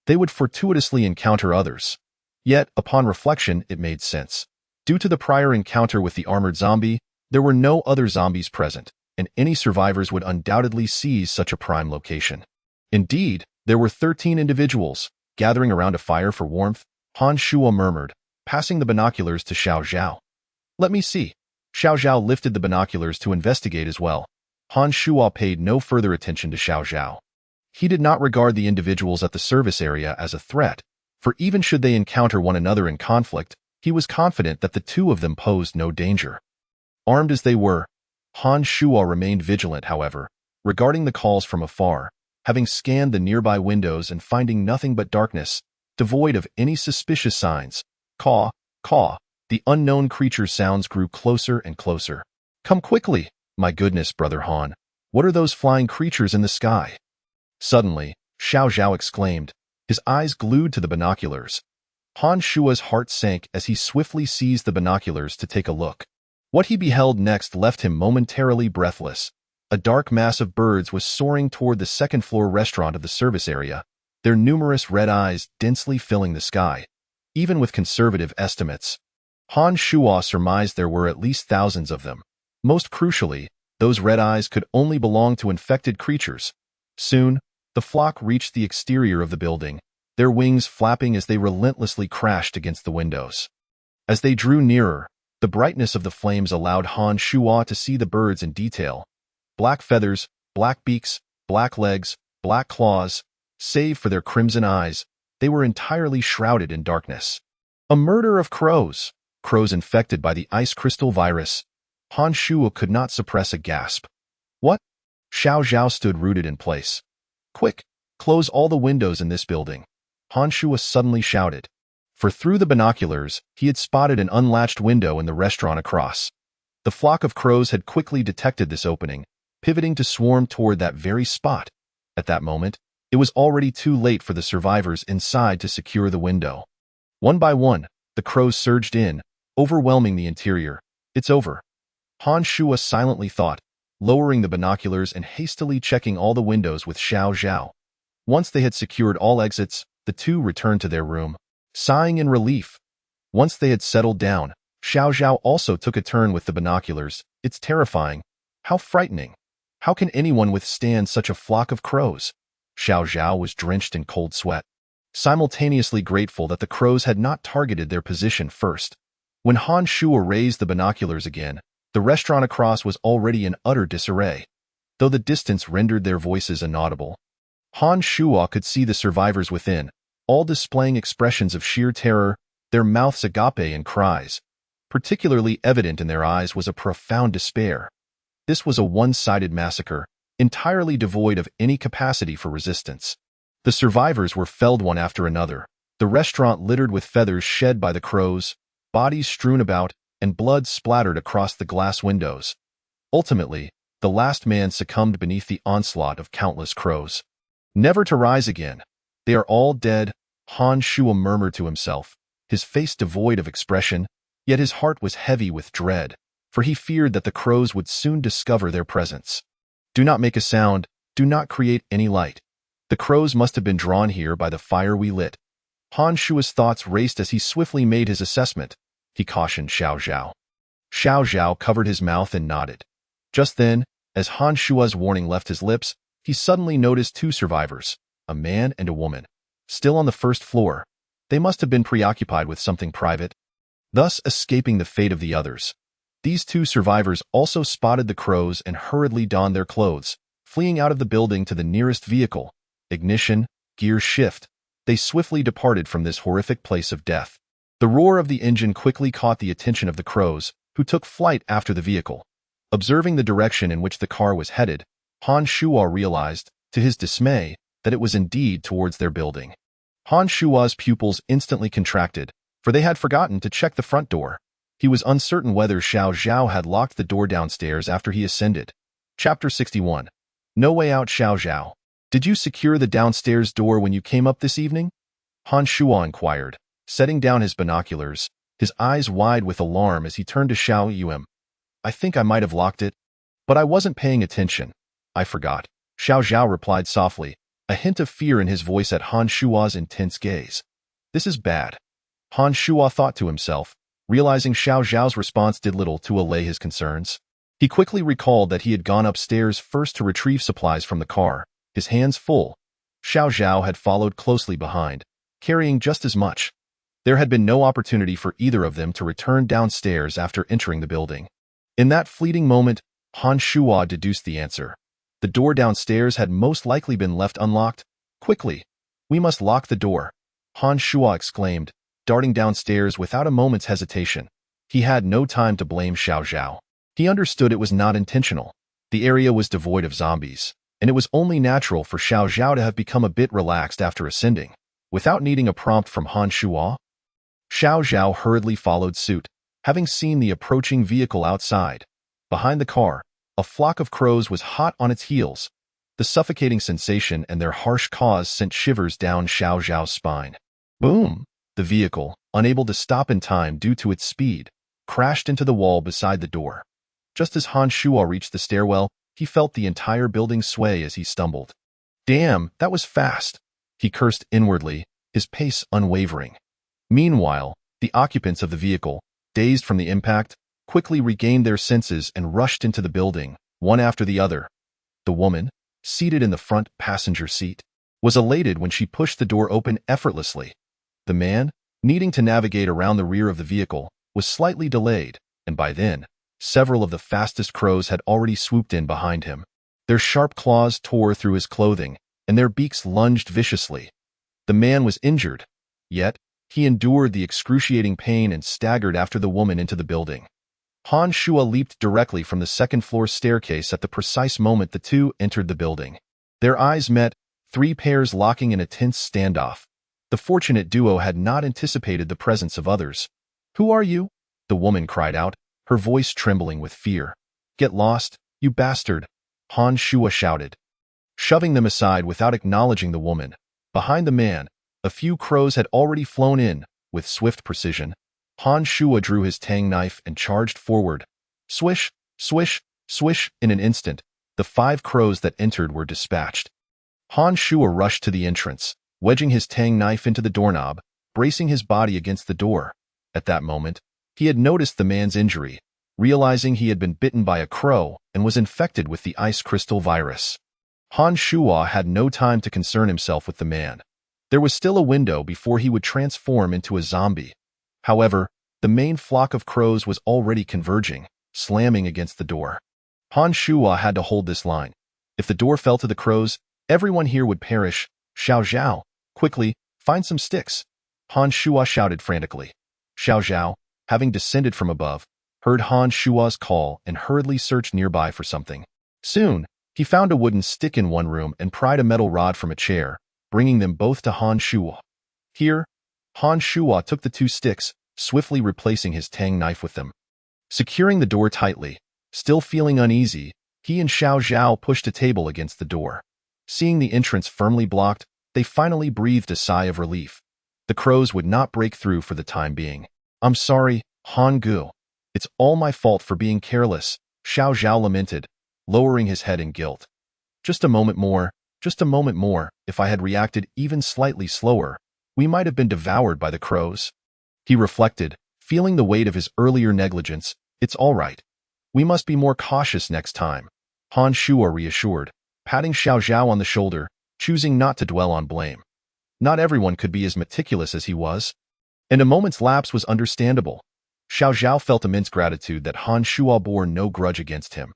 they would fortuitously encounter others. Yet, upon reflection, it made sense. Due to the prior encounter with the armored zombie, there were no other zombies present, and any survivors would undoubtedly seize such a prime location. Indeed, there were 13 individuals, gathering around a fire for warmth. Han Shuo murmured, passing the binoculars to Xiao Zhao. "Let me see." Xiao Zhao lifted the binoculars to investigate as well. Han Shuo paid no further attention to Xiao Zhao. He did not regard the individuals at the service area as a threat, for even should they encounter one another in conflict, he was confident that the two of them posed no danger. Armed as they were, Han Shuo remained vigilant, however, regarding the calls from afar, having scanned the nearby windows and finding nothing but darkness, devoid of any suspicious signs. Caw, caw, the unknown creature's sounds grew closer and closer. "Come quickly! My goodness, Brother Han, what are those flying creatures in the sky?" Suddenly, Xiao Zhao exclaimed, his eyes glued to the binoculars. Han Shuo's heart sank as he swiftly seized the binoculars to take a look. What he beheld next left him momentarily breathless. A dark mass of birds was soaring toward the second-floor restaurant of the service area, their numerous red eyes densely filling the sky. Even with conservative estimates, Han Shuo surmised there were at least thousands of them. Most crucially, those red eyes could only belong to infected creatures. Soon, the flock reached the exterior of the building, their wings flapping as they relentlessly crashed against the windows. As they drew nearer, the brightness of the flames allowed Han Shuo to see the birds in detail. Black feathers, black beaks, black legs, black claws. Save for their crimson eyes, they were entirely shrouded in darkness. A murder of crows. Crows infected by the ice crystal virus. Han Shuo could not suppress a gasp. "What?" Xiao Zhao stood rooted in place. "Quick, close all the windows in this building," Han Shuo suddenly shouted. For through the binoculars, he had spotted an unlatched window in the restaurant across. The flock of crows had quickly detected this opening, pivoting to swarm toward that very spot. At that moment, it was already too late for the survivors inside to secure the window. One by one, the crows surged in, overwhelming the interior. "It's over," Han Shuo silently thought, lowering the binoculars and hastily checking all the windows with Xiao Zhao. Once they had secured all exits, the two returned to their room, sighing in relief. Once they had settled down, Xiao Zhao also took a turn with the binoculars. "It's terrifying. How frightening. How can anyone withstand such a flock of crows?" Xiao Zhao was drenched in cold sweat, simultaneously grateful that the crows had not targeted their position first. When Han Shuo raised the binoculars again, the restaurant across was already in utter disarray, though the distance rendered their voices inaudible. Han Shuo could see the survivors within, all displaying expressions of sheer terror, their mouths agape in cries. Particularly evident in their eyes was a profound despair. This was a one-sided massacre, entirely devoid of any capacity for resistance. The survivors were felled one after another, the restaurant littered with feathers shed by the crows, bodies strewn about, and blood splattered across the glass windows. Ultimately, the last man succumbed beneath the onslaught of countless crows. Never to rise again. "They are all dead," Han Shuo murmured to himself, his face devoid of expression, yet his heart was heavy with dread, for he feared that the crows would soon discover their presence. "Do not make a sound, do not create any light. The crows must have been drawn here by the fire we lit." Han Shuo's thoughts raced as he swiftly made his assessment. He cautioned Xiao Zhao. Xiao Zhao covered his mouth and nodded. Just then, as Han Shuo's warning left his lips, he suddenly noticed two survivors, a man and a woman, still on the first floor. They must have been preoccupied with something private, thus escaping the fate of the others. These two survivors also spotted the crows and hurriedly donned their clothes, fleeing out of the building to the nearest vehicle. Ignition, gear shift. They swiftly departed from this horrific place of death. The roar of the engine quickly caught the attention of the crows, who took flight after the vehicle. Observing the direction in which the car was headed, Han Shuo realized, to his dismay, that it was indeed towards their building. Han Shuo's pupils instantly contracted, for they had forgotten to check the front door. He was uncertain whether Xiao Zhao had locked the door downstairs after he ascended. Chapter 61. No way out, Xiao Zhao. Did you secure the downstairs door when you came up this evening? Han Shuo inquired, setting down his binoculars, his eyes wide with alarm as he turned to Xiao Yuan. I think I might have locked it, but I wasn't paying attention. I forgot. Xiao Zhao replied softly, a hint of fear in his voice at Han Shuo's intense gaze. This is bad. Han Shuo thought to himself, realizing Xiao Zhao's response did little to allay his concerns. He quickly recalled that he had gone upstairs first to retrieve supplies from the car, his hands full. Xiao Zhao had followed closely behind, carrying just as much. There had been no opportunity for either of them to return downstairs after entering the building. In that fleeting moment, Han Shuo deduced the answer. The door downstairs had most likely been left unlocked. Quickly, we must lock the door, Han Shuo exclaimed, darting downstairs without a moment's hesitation. He had no time to blame Xiao Zhao. He understood it was not intentional. The area was devoid of zombies, and it was only natural for Xiao Zhao to have become a bit relaxed after ascending. Without needing a prompt from Han Shuo, Xiao Zhao hurriedly followed suit, having seen the approaching vehicle outside. Behind the car, a flock of crows was hot on its heels. The suffocating sensation and their harsh caws sent shivers down Xiao Zhao's spine. Boom! The vehicle, unable to stop in time due to its speed, crashed into the wall beside the door. Just as Han Shuo reached the stairwell, he felt the entire building sway as he stumbled. Damn, that was fast! He cursed inwardly, his pace unwavering. Meanwhile, the occupants of the vehicle, dazed from the impact, quickly regained their senses and rushed into the building, one after the other. The woman, seated in the front passenger seat, was elated when she pushed the door open effortlessly. The man, needing to navigate around the rear of the vehicle, was slightly delayed, and by then, several of the fastest crows had already swooped in behind him. Their sharp claws tore through his clothing, and their beaks lunged viciously. The man was injured, yet he endured the excruciating pain and staggered after the woman into the building. Han Shuo leaped directly from the second-floor staircase at the precise moment the two entered the building. Their eyes met, three pairs locking in a tense standoff. The fortunate duo had not anticipated the presence of others. Who are you? The woman cried out, her voice trembling with fear. Get lost, you bastard! Han Shuo shouted, shoving them aside without acknowledging the woman. Behind the man, a few crows had already flown in. With swift precision, Han Shuo drew his Tang knife and charged forward. Swish, swish, swish. In an instant, the 5 crows that entered were dispatched. Han Shuo rushed to the entrance, wedging his Tang knife into the doorknob, bracing his body against the door. At that moment, he had noticed the man's injury, realizing he had been bitten by a crow and was infected with the ice crystal virus. Han Shuo had no time to concern himself with the man. There was still a window before he would transform into a zombie. However, the main flock of crows was already converging, slamming against the door. Han Shuo had to hold this line. If the door fell to the crows, everyone here would perish. Xiao Zhao, quickly, find some sticks. Han Shuo shouted frantically. Xiao Zhao, having descended from above, heard Han Shuo's call and hurriedly searched nearby for something. Soon, he found a wooden stick in one room and pried a metal rod from a chair, bringing them both to Han Shuo. Here, Han Shuo took the 2 sticks, swiftly replacing his Tang knife with them. Securing the door tightly, still feeling uneasy, he and Xiao Zhao pushed a table against the door. Seeing the entrance firmly blocked, they finally breathed a sigh of relief. The crows would not break through for the time being. I'm sorry, Han Gu. It's all my fault for being careless, Xiao Zhao lamented, lowering his head in guilt. Just a moment more, if I had reacted even slightly slower, we might have been devoured by the crows. He reflected, feeling the weight of his earlier negligence. It's all right. We must be more cautious next time, Han Shuo reassured, patting Xiao Zhao on the shoulder, choosing not to dwell on blame. Not everyone could be as meticulous as he was, and a moment's lapse was understandable. Xiao Zhao felt immense gratitude that Han Shuo bore no grudge against him.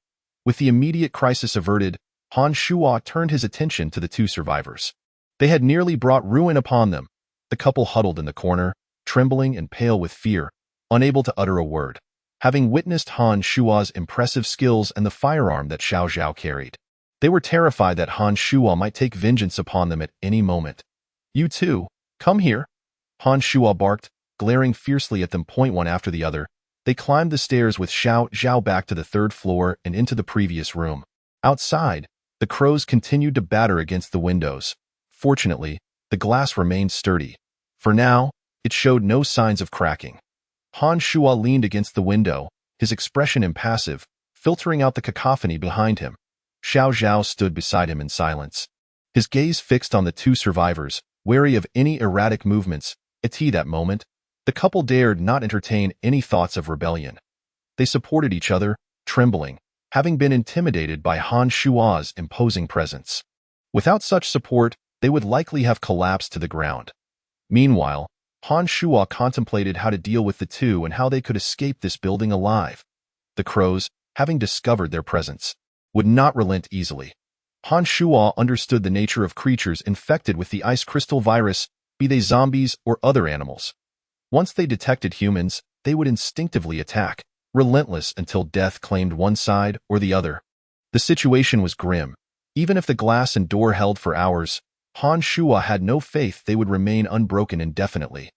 With the immediate crisis averted, Han Shuo turned his attention to the 2 survivors. They had nearly brought ruin upon them. The couple huddled in the corner, trembling and pale with fear, unable to utter a word, having witnessed Han Shuo's impressive skills and the firearm that Xiao Zhao carried. They were terrified that Han Shuo might take vengeance upon them at any moment. You two, come here, Han Shuo barked, glaring fiercely at them one after the other. They climbed the stairs with Xiao Zhao back to the 3rd floor and into the previous room. Outside, The crows continued to batter against the windows. Fortunately, the glass remained sturdy. For now, it showed no signs of cracking. Han Shuo leaned against the window, his expression impassive, filtering out the cacophony behind him. Xiao Zhao stood beside him in silence, his gaze fixed on the two survivors, wary of any erratic movements. At that moment, the couple dared not entertain any thoughts of rebellion. They supported each other, trembling, having been intimidated by Han Shuo's imposing presence. Without such support, they would likely have collapsed to the ground. Meanwhile, Han Shuo contemplated how to deal with the two and how they could escape this building alive. The crows, having discovered their presence, would not relent easily. Han Shuo understood the nature of creatures infected with the ice crystal virus, be they zombies or other animals. Once they detected humans, they would instinctively attack, relentless until death claimed one side or the other. The situation was grim. Even if the glass and door held for hours, Han Shuo had no faith they would remain unbroken indefinitely.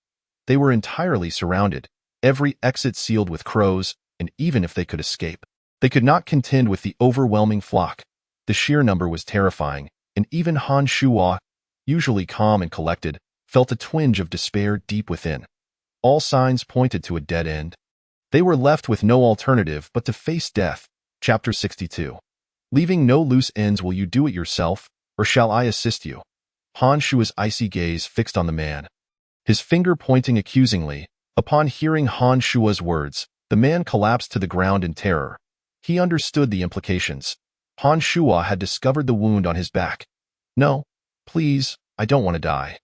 They were entirely surrounded, every exit sealed with crows, and even if they could escape, they could not contend with the overwhelming flock. The sheer number was terrifying, and even Han Shuo, usually calm and collected, felt a twinge of despair deep within. All signs pointed to a dead end. They were left with no alternative but to face death. Chapter 62. Leaving no loose ends, will you do it yourself, or shall I assist you? Han Shuo's icy gaze fixed on the man, his finger pointing accusingly. Upon hearing Han Shuo's words, the man collapsed to the ground in terror. He understood the implications. Han Shuo had discovered the wound on his back. No, please, I don't want to die.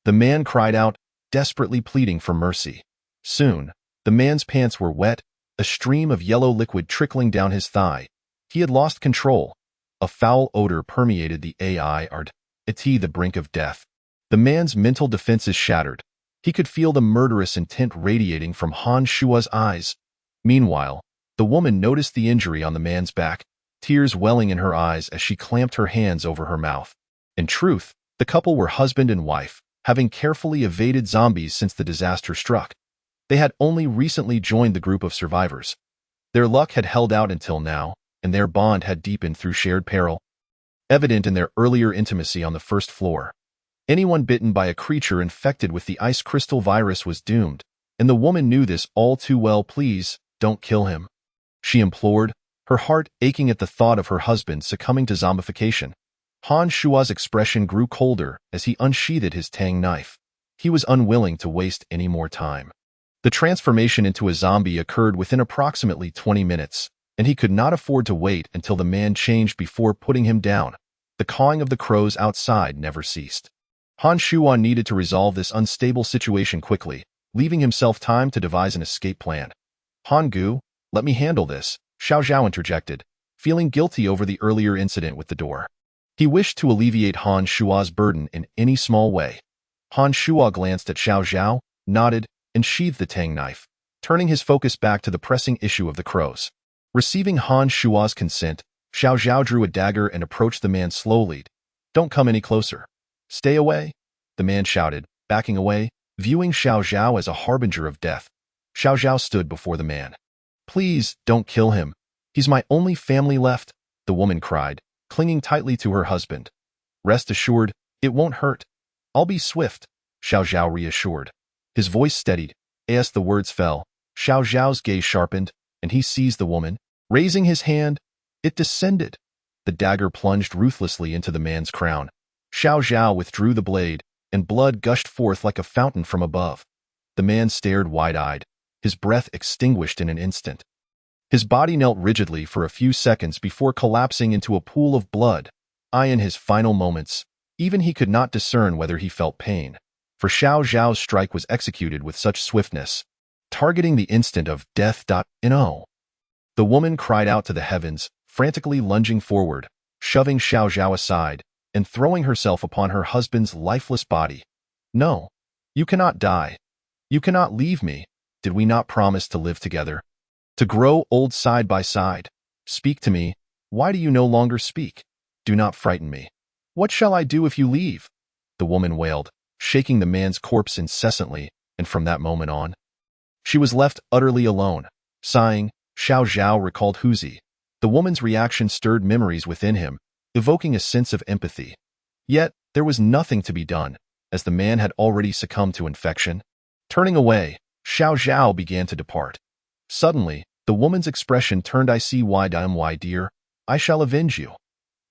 The man cried out, desperately pleading for mercy. Soon, the man's pants were wet, a stream of yellow liquid trickling down his thigh. He had lost control. A foul odor permeated the art, the brink of death. The man's mental defenses shattered. He could feel the murderous intent radiating from Han Shuo's eyes. Meanwhile, the woman noticed the injury on the man's back, tears welling in her eyes as she clamped her hands over her mouth. In truth, the couple were husband and wife, having carefully evaded zombies since the disaster struck. They had only recently joined the group of survivors. Their luck had held out until now, and their bond had deepened through shared peril, evident in their earlier intimacy on the first floor. Anyone bitten by a creature infected with the ice crystal virus was doomed, and the woman knew this all too well. Please, don't kill him, she implored, her heart aching at the thought of her husband succumbing to zombification. Han Shuo's expression grew colder as he unsheathed his Tang knife. He was unwilling to waste any more time. The transformation into a zombie occurred within approximately 20 minutes, and he could not afford to wait until the man changed before putting him down. The cawing of the crows outside never ceased. Han Shuo needed to resolve this unstable situation quickly, leaving himself time to devise an escape plan. Han Gu, let me handle this, Xiao Zhao interjected, feeling guilty over the earlier incident with the door. He wished to alleviate Han Shuo's burden in any small way. Han Shuo glanced at Xiao Zhao, nodded, and sheathed the Tang knife, turning his focus back to the pressing issue of the crows. Receiving Han Shuo's consent, Xiao Zhao drew a dagger and approached the man slowly. Don't come any closer. Stay away, the man shouted, backing away, viewing Xiao Zhao as a harbinger of death. Xiao Zhao stood before the man. Please, don't kill him. He's my only family left, the woman cried, clinging tightly to her husband. Rest assured, it won't hurt. I'll be swift, Xiao Zhao reassured. His voice steadied. As the words fell, Xiao Zhao's gaze sharpened, and he seized the woman. Raising his hand, it descended. The dagger plunged ruthlessly into the man's crown. Xiao Zhao withdrew the blade, and blood gushed forth like a fountain from above. The man stared wide-eyed, his breath extinguished in an instant. His body knelt rigidly for a few seconds before collapsing into a pool of blood. In his final moments, even he could not discern whether he felt pain, for Xiao Zhao's strike was executed with such swiftness, targeting the instant of death. The woman cried out to the heavens, frantically lunging forward, shoving Xiao Zhao aside, and throwing herself upon her husband's lifeless body. No, you cannot die. You cannot leave me. Did we not promise to live together? To grow old side by side? Speak to me. Why do you no longer speak? Do not frighten me. What shall I do if you leave? The woman wailed, shaking the man's corpse incessantly, and from that moment on, she was left utterly alone. Sighing, Xiao Zhao recalled Huzi. The woman's reaction stirred memories within him. evoking a sense of empathy. Yet, there was nothing to be done, as the man had already succumbed to infection. Turning away, Xiao Zhao began to depart. Suddenly, the woman's expression turned. "I see why, dear. I shall avenge you."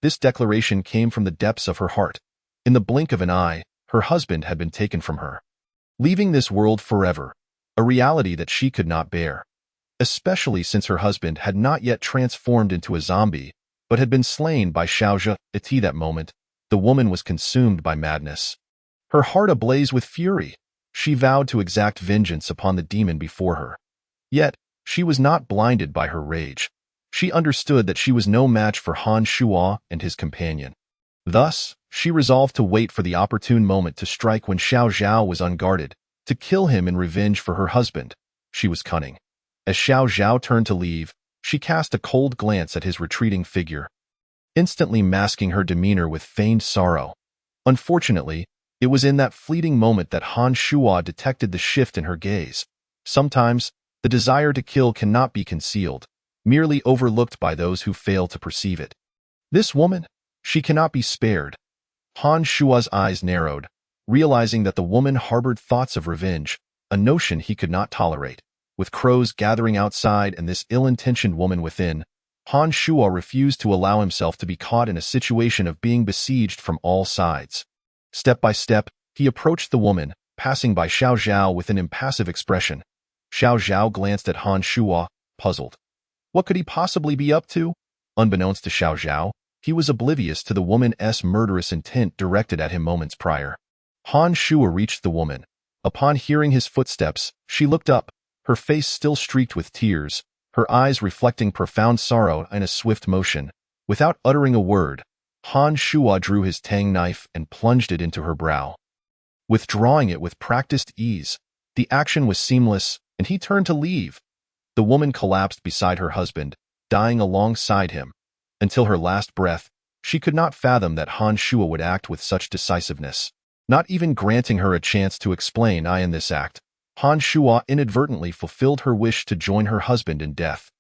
This declaration came from the depths of her heart. In the blink of an eye, her husband had been taken from her, leaving this world forever, a reality that she could not bear, especially since her husband had not yet transformed into a zombie, but had been slain by Xiao Zhe. At that moment, the woman was consumed by madness. Her heart ablaze with fury, she vowed to exact vengeance upon the demon before her. Yet, she was not blinded by her rage. She understood that she was no match for Han Shuo and his companion. Thus, she resolved to wait for the opportune moment to strike when Xiao Zhao was unguarded, to kill him in revenge for her husband. She was cunning. As Xiao Zhao turned to leave, she cast a cold glance at his retreating figure, instantly masking her demeanor with feigned sorrow. Unfortunately, it was in that fleeting moment that Han Shuo detected the shift in her gaze. Sometimes, the desire to kill cannot be concealed, merely overlooked by those who fail to perceive it. This woman, she cannot be spared. Han Shuo's eyes narrowed, realizing that the woman harbored thoughts of revenge, a notion he could not tolerate. With crows gathering outside and this ill-intentioned woman within, Han Shuo refused to allow himself to be caught in a situation of being besieged from all sides. Step by step, he approached the woman, passing by Xiao Zhao with an impassive expression. Xiao Zhao glanced at Han Shuo, puzzled. What could he possibly be up to? Unbeknownst to Xiao Zhao, he was oblivious to the woman's murderous intent directed at him moments prior. Han Shuo reached the woman. Upon hearing his footsteps, she looked up, her face still streaked with tears, her eyes reflecting profound sorrow in a swift motion. Without uttering a word, Han Shuo drew his Tang knife and plunged it into her brow. Withdrawing it with practiced ease, the action was seamless, and he turned to leave. The woman collapsed beside her husband, dying alongside him. Until her last breath, she could not fathom that Han Shuo would act with such decisiveness. Not even granting her a chance to explain in this act, Han Shuo inadvertently fulfilled her wish to join her husband in death.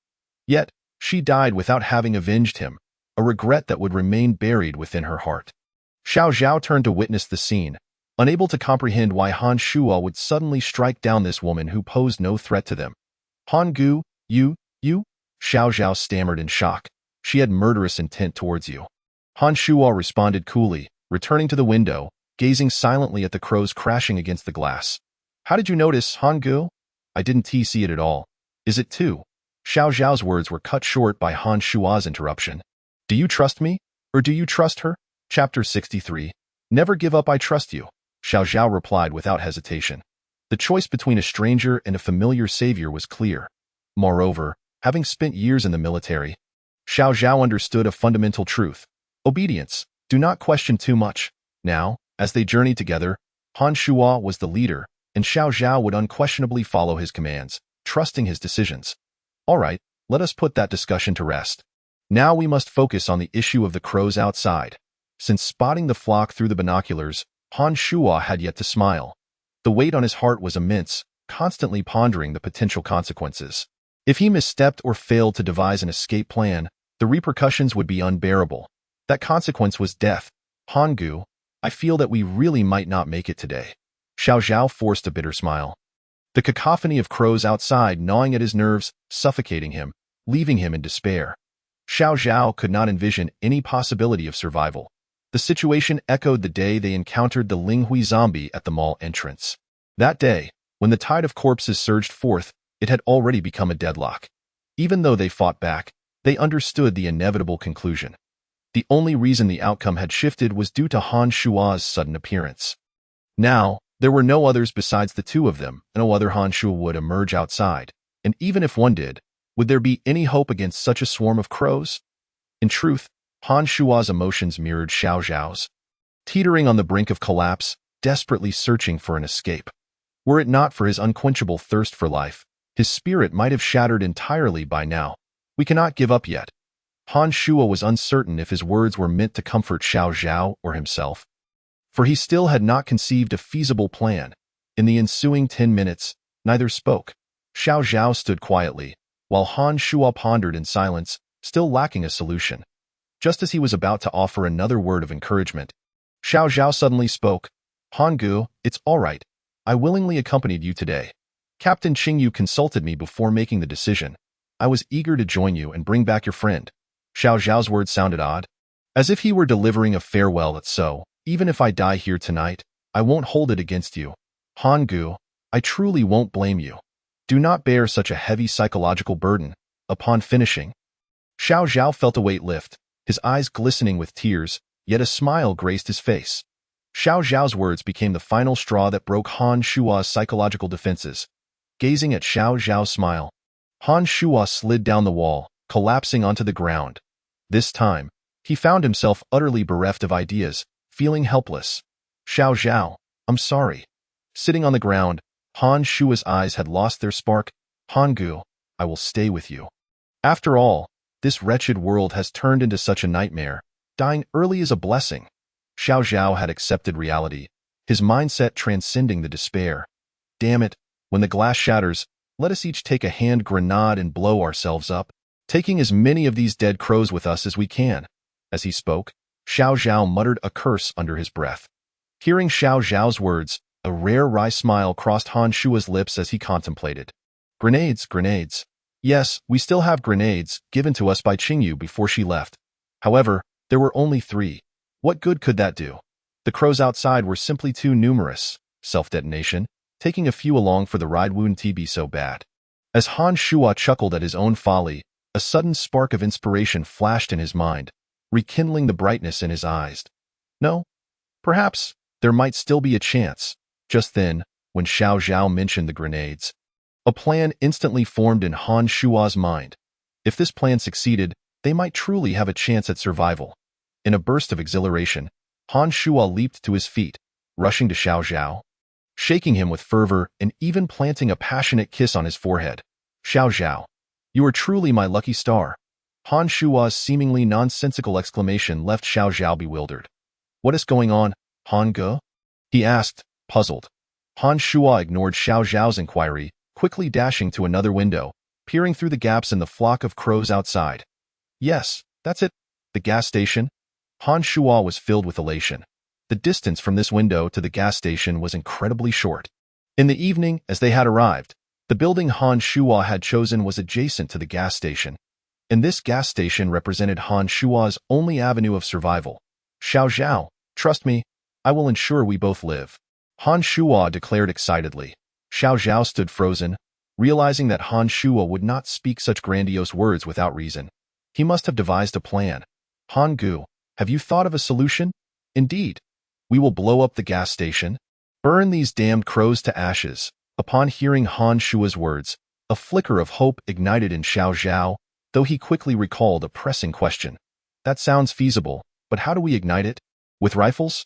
Yet, she died without having avenged him, a regret that would remain buried within her heart. Xiao Zhao turned to witness the scene, unable to comprehend why Han Shuo would suddenly strike down this woman who posed no threat to them. Han Gu, you? Xiao Zhao stammered in shock. She had murderous intent towards you. Han Shuo responded coolly, returning to the window, gazing silently at the crows crashing against the glass. How did you notice, Han Gu? I didn't see it at all. Is it too? Xiao Zhao's words were cut short by Han Shuo's interruption. Do you trust me, or do you trust her? Chapter 63. Never give up, I trust you. Xiao Zhao replied without hesitation. The choice between a stranger and a familiar savior was clear. Moreover, having spent years in the military, Xiao Zhao understood a fundamental truth. Obedience. Do not question too much. Now, as they journeyed together, Han Shuo was the leader, and Xiao Zhao would unquestionably follow his commands, trusting his decisions. All right, let us put that discussion to rest. Now we must focus on the issue of the crows outside. Since spotting the flock through the binoculars, Han Shuo had yet to smile. The weight on his heart was immense, constantly pondering the potential consequences. If he misstepped or failed to devise an escape plan, the repercussions would be unbearable. That consequence was death. Han Gu, I feel that we really might not make it today. Xiao Zhao forced a bitter smile. The cacophony of crows outside gnawing at his nerves, suffocating him, leaving him in despair. Xiao Zhao could not envision any possibility of survival. The situation echoed the day they encountered the Linghui zombie at the mall entrance. That day, when the tide of corpses surged forth, it had already become a deadlock. Even though they fought back, they understood the inevitable conclusion. The only reason the outcome had shifted was due to Han Shuo's sudden appearance. Now, there were no others besides the two of them, and no other Han Shuo would emerge outside, and even if one did, would there be any hope against such a swarm of crows? In truth, Han Shuo's emotions mirrored Xiao Zhao's. Teetering on the brink of collapse, desperately searching for an escape. Were it not for his unquenchable thirst for life, his spirit might have shattered entirely by now. We cannot give up yet. Han Shuo was uncertain if his words were meant to comfort Xiao Zhao or himself, for he still had not conceived a feasible plan. In the ensuing 10 minutes, neither spoke. Xiao Zhao stood quietly, while Han Shuo pondered in silence, still lacking a solution. Just as he was about to offer another word of encouragement, Xiao Zhao suddenly spoke. Han Gu, it's all right. I willingly accompanied you today. Captain Qingyu consulted me before making the decision. I was eager to join you and bring back your friend. Xiao Zhao's words sounded odd, as if he were delivering a farewell. So, even if I die here tonight, I won't hold it against you. Han Gu, I truly won't blame you. Do not bear such a heavy psychological burden. Upon finishing, Xiao Zhao felt a weight lift, his eyes glistening with tears, yet a smile graced his face. Xiao Zhao's words became the final straw that broke Han Shuo's psychological defenses. Gazing at Xiao Zhao's smile, Han Shuo slid down the wall, collapsing onto the ground. This time, he found himself utterly bereft of ideas, feeling helpless. Xiao Zhao, I'm sorry. Sitting on the ground, Han Shuo's eyes had lost their spark. Han Gu, I will stay with you. After all, this wretched world has turned into such a nightmare. Dying early is a blessing. Xiao Zhao had accepted reality, his mindset transcending the despair. Damn it, when the glass shatters, let us each take a hand grenade and blow ourselves up, taking as many of these dead crows with us as we can. As he spoke, Xiao Zhao muttered a curse under his breath. Hearing Xiao Zhao's words, a rare wry smile crossed Han Shuo's lips as he contemplated. Grenades, grenades. Yes, we still have grenades, given to us by Qingyu before she left. However, there were only 3. What good could that do? The crows outside were simply too numerous. Self-detonation, taking a few along for the ride wouldn't be so bad. As Han Shuo chuckled at his own folly, a sudden spark of inspiration flashed in his mind, rekindling the brightness in his eyes. No, perhaps there might still be a chance. Just then, when Xiao Zhao mentioned the grenades, a plan instantly formed in Han Shuo's mind. If this plan succeeded, they might truly have a chance at survival. In a burst of exhilaration, Han Shuo leaped to his feet, rushing to Xiao Zhao, shaking him with fervor and even planting a passionate kiss on his forehead. Xiao Zhao, you are truly my lucky star. Han Shuo's seemingly nonsensical exclamation left Xiao Zhao bewildered. What is going on, Han Ge? He asked, puzzled. Han Shuo ignored Xiao Zhao's inquiry, quickly dashing to another window, peering through the gaps in the flock of crows outside. Yes, that's it. The gas station? Han Shuo was filled with elation. The distance from this window to the gas station was incredibly short. In the evening, as they had arrived, the building Han Shuo had chosen was adjacent to the gas station. And this gas station represented Han Shuo's only avenue of survival. Xiao Zhao, trust me, I will ensure we both live. Han Shuo declared excitedly. Xiao Zhao stood frozen, realizing that Han Shuo would not speak such grandiose words without reason. He must have devised a plan. Han Gu, have you thought of a solution? Indeed. We will blow up the gas station. Burn these damned crows to ashes. Upon hearing Han Shuo's words, a flicker of hope ignited in Xiao Zhao, though he quickly recalled a pressing question. That sounds feasible, but how do we ignite it? With rifles?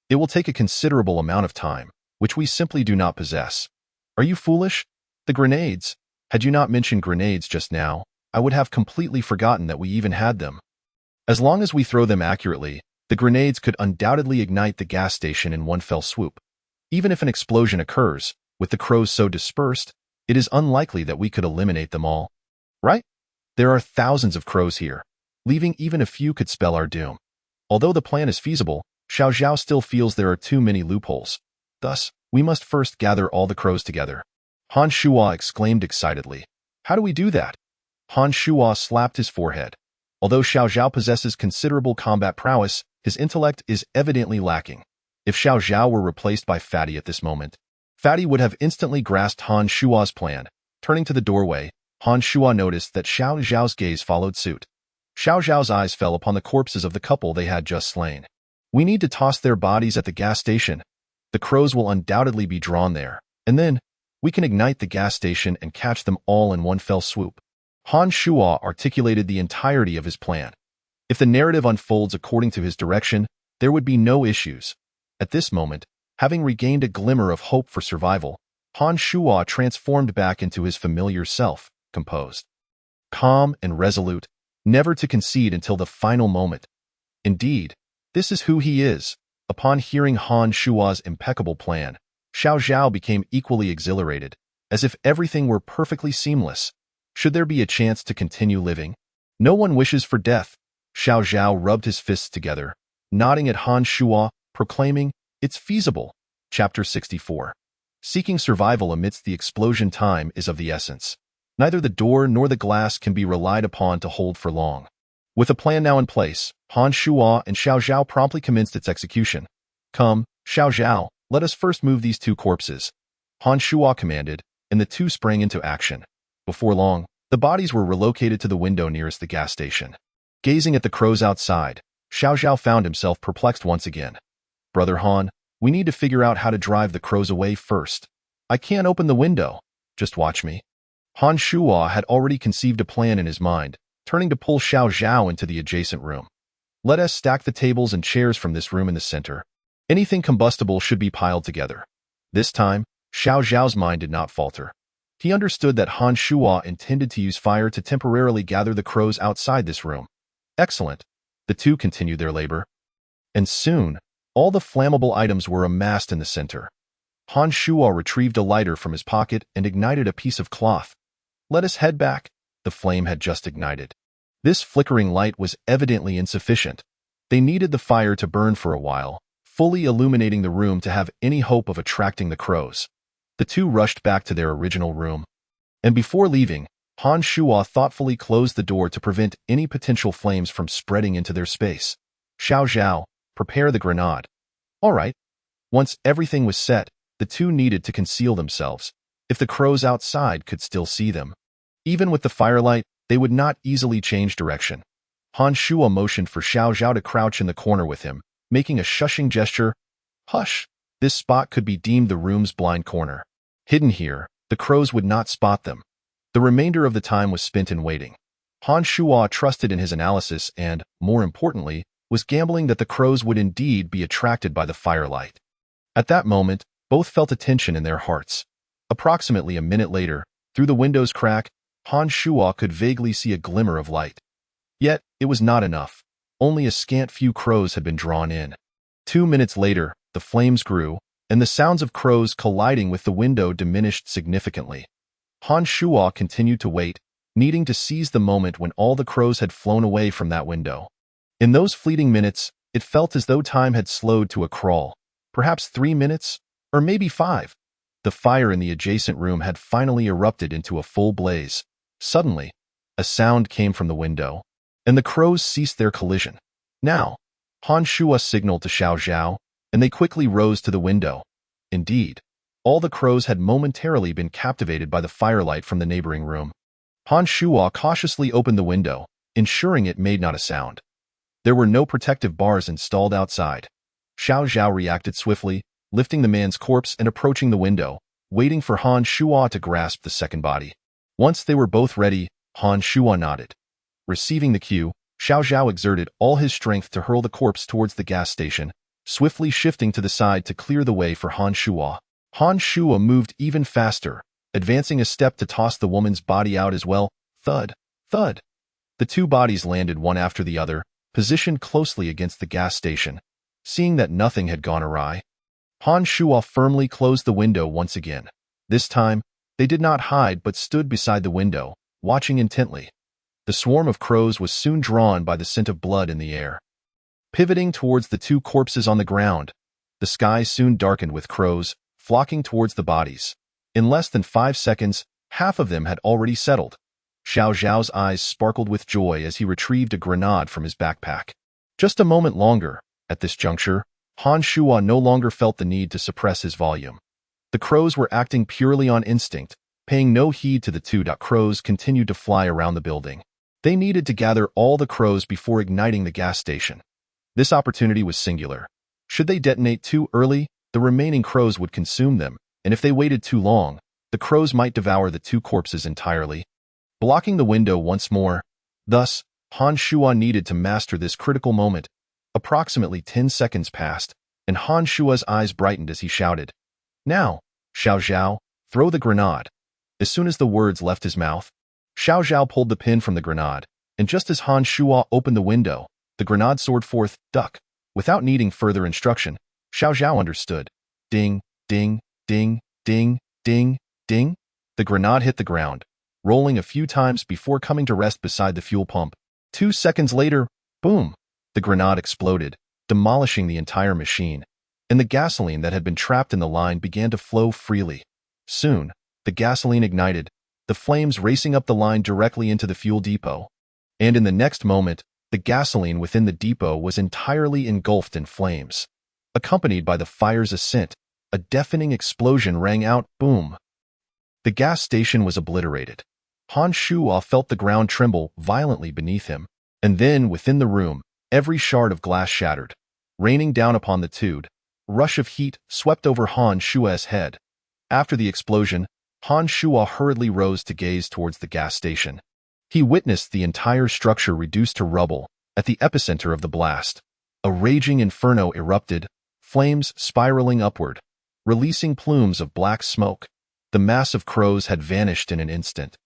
It will take a considerable amount of time, which we simply do not possess. Are you foolish? The grenades? Had you not mentioned grenades just now, I would have completely forgotten that we even had them. As long as we throw them accurately, the grenades could undoubtedly ignite the gas station in one fell swoop. Even if an explosion occurs, with the crows so dispersed, it is unlikely that we could eliminate them all. Right? There are thousands of crows here. Leaving even a few could spell our doom. Although the plan is feasible, Xiao Zhao still feels there are too many loopholes. Thus, we must first gather all the crows together. Han Shuo exclaimed excitedly. How do we do that? Han Shuo slapped his forehead. Although Xiao Zhao possesses considerable combat prowess, his intellect is evidently lacking. If Xiao Zhao were replaced by Fatty at this moment, Fatty would have instantly grasped Han Shuo's plan. Turning to the doorway, Han Shuo noticed that Xiao Zhao's gaze followed suit. Xiao Zhao's eyes fell upon the corpses of the couple they had just slain. We need to toss their bodies at the gas station. The crows will undoubtedly be drawn there, and then we can ignite the gas station and catch them all in one fell swoop. Han Shuo articulated the entirety of his plan. If the narrative unfolds according to his direction, there would be no issues. At this moment, having regained a glimmer of hope for survival, Han Shuo transformed back into his familiar self, composed, calm and resolute, never to concede until the final moment. Indeed, this is who he is. Upon hearing Han Shuo's impeccable plan, Xiao Zhao became equally exhilarated, as if everything were perfectly seamless. Should there be a chance to continue living? No one wishes for death. Xiao Zhao rubbed his fists together, nodding at Han Shuo, proclaiming, "It's feasible." Chapter 64. Seeking survival amidst the explosion. Time is of the essence. Neither the door nor the glass can be relied upon to hold for long. With a plan now in place, Han Shuo and Xiao Zhao promptly commenced its execution. "Come, Xiao Zhao, let us first move these two corpses," Han Shuo commanded, and the two sprang into action. Before long, the bodies were relocated to the window nearest the gas station. Gazing at the crows outside, Xiao Zhao found himself perplexed once again. "Brother Han, we need to figure out how to drive the crows away first. I can't open the window. Just watch me." Han Shuo had already conceived a plan in his mind, turning to pull Xiao Zhao into the adjacent room. "Let us stack the tables and chairs from this room in the center. Anything combustible should be piled together." This time, Xiao Zhao's mind did not falter. He understood that Han Shuo intended to use fire to temporarily gather the crows outside this room. Excellent. The two continued their labor. And soon, all the flammable items were amassed in the center. Han Shuo retrieved a lighter from his pocket and ignited a piece of cloth. "Let us head back." The flame had just ignited. This flickering light was evidently insufficient. They needed the fire to burn for a while, fully illuminating the room to have any hope of attracting the crows. The two rushed back to their original room. And before leaving, Han Shuo thoughtfully closed the door to prevent any potential flames from spreading into their space. "Xiao Zhao, prepare the grenade." All right. Once everything was set, the two needed to conceal themselves, if the crows outside could still see them. Even with the firelight, they would not easily change direction. Han Shuo motioned for Xiao Zhao to crouch in the corner with him, making a shushing gesture. "Hush! This spot could be deemed the room's blind corner. Hidden here, the crows would not spot them." The remainder of the time was spent in waiting. Han Shuo trusted in his analysis and, more importantly, was gambling that the crows would indeed be attracted by the firelight. At that moment, both felt a tension in their hearts. Approximately a minute later, through the window's crack, Han Shuo could vaguely see a glimmer of light. Yet, it was not enough. Only a scant few crows had been drawn in. 2 minutes later, the flames grew, and the sounds of crows colliding with the window diminished significantly. Han Shuo continued to wait, needing to seize the moment when all the crows had flown away from that window. In those fleeting minutes, it felt as though time had slowed to a crawl. Perhaps 3 minutes, or maybe 5. The fire in the adjacent room had finally erupted into a full blaze. Suddenly, a sound came from the window, and the crows ceased their collision. "Now," Han Shuo signaled to Xiao Zhao, and they quickly rose to the window. Indeed, all the crows had momentarily been captivated by the firelight from the neighboring room. Han Shuo cautiously opened the window, ensuring it made not a sound. There were no protective bars installed outside. Xiao Zhao reacted swiftly, lifting the man's corpse and approaching the window, waiting for Han Shuo to grasp the second body. Once they were both ready, Han Shuo nodded. Receiving the cue, Xiao Zhao exerted all his strength to hurl the corpse towards the gas station, swiftly shifting to the side to clear the way for Han Shuo. Han Shuo moved even faster, advancing a step to toss the woman's body out as well. Thud, thud. The two bodies landed one after the other, positioned closely against the gas station. Seeing that nothing had gone awry, Han Shuo firmly closed the window once again. This time, they did not hide but stood beside the window, watching intently. The swarm of crows was soon drawn by the scent of blood in the air. Pivoting towards the two corpses on the ground, the sky soon darkened with crows, flocking towards the bodies. In less than 5 seconds, half of them had already settled. Xiao Zhao's eyes sparkled with joy as he retrieved a grenade from his backpack. Just a moment longer. At this juncture, Han Shuo no longer felt the need to suppress his volume. The crows were acting purely on instinct, paying no heed to the two. Crows continued to fly around the building. They needed to gather all the crows before igniting the gas station. This opportunity was singular. Should they detonate too early, the remaining crows would consume them, and if they waited too long, the crows might devour the two corpses entirely. Blocking the window once more. Thus, Han Shuo needed to master this critical moment. Approximately 10 seconds passed, and Han Shuo's eyes brightened as he shouted, "Now, Xiao Zhao, throw the grenade." As soon as the words left his mouth, Xiao Zhao pulled the pin from the grenade, and just as Han Shuo opened the window, the grenade soared forth, duck. Without needing further instruction, Xiao Zhao understood. Ding, ding, ding, ding, ding, ding. The grenade hit the ground, rolling a few times before coming to rest beside the fuel pump. 2 seconds later, Boom! The grenade exploded, demolishing the entire machine, and the gasoline that had been trapped in the line began to flow freely. Soon, the gasoline ignited, the flames racing up the line directly into the fuel depot. And in the next moment, the gasoline within the depot was entirely engulfed in flames. Accompanied by the fire's ascent, a deafening explosion rang out, boom. The gas station was obliterated. Han Shuo felt the ground tremble violently beneath him, and then, within the room, every shard of glass shattered. Raining down upon the two, a rush of heat swept over Han Shuo's head. After the explosion, Han Shuo hurriedly rose to gaze towards the gas station. He witnessed the entire structure reduced to rubble at the epicenter of the blast. A raging inferno erupted, flames spiraling upward, releasing plumes of black smoke. The mass of crows had vanished in an instant.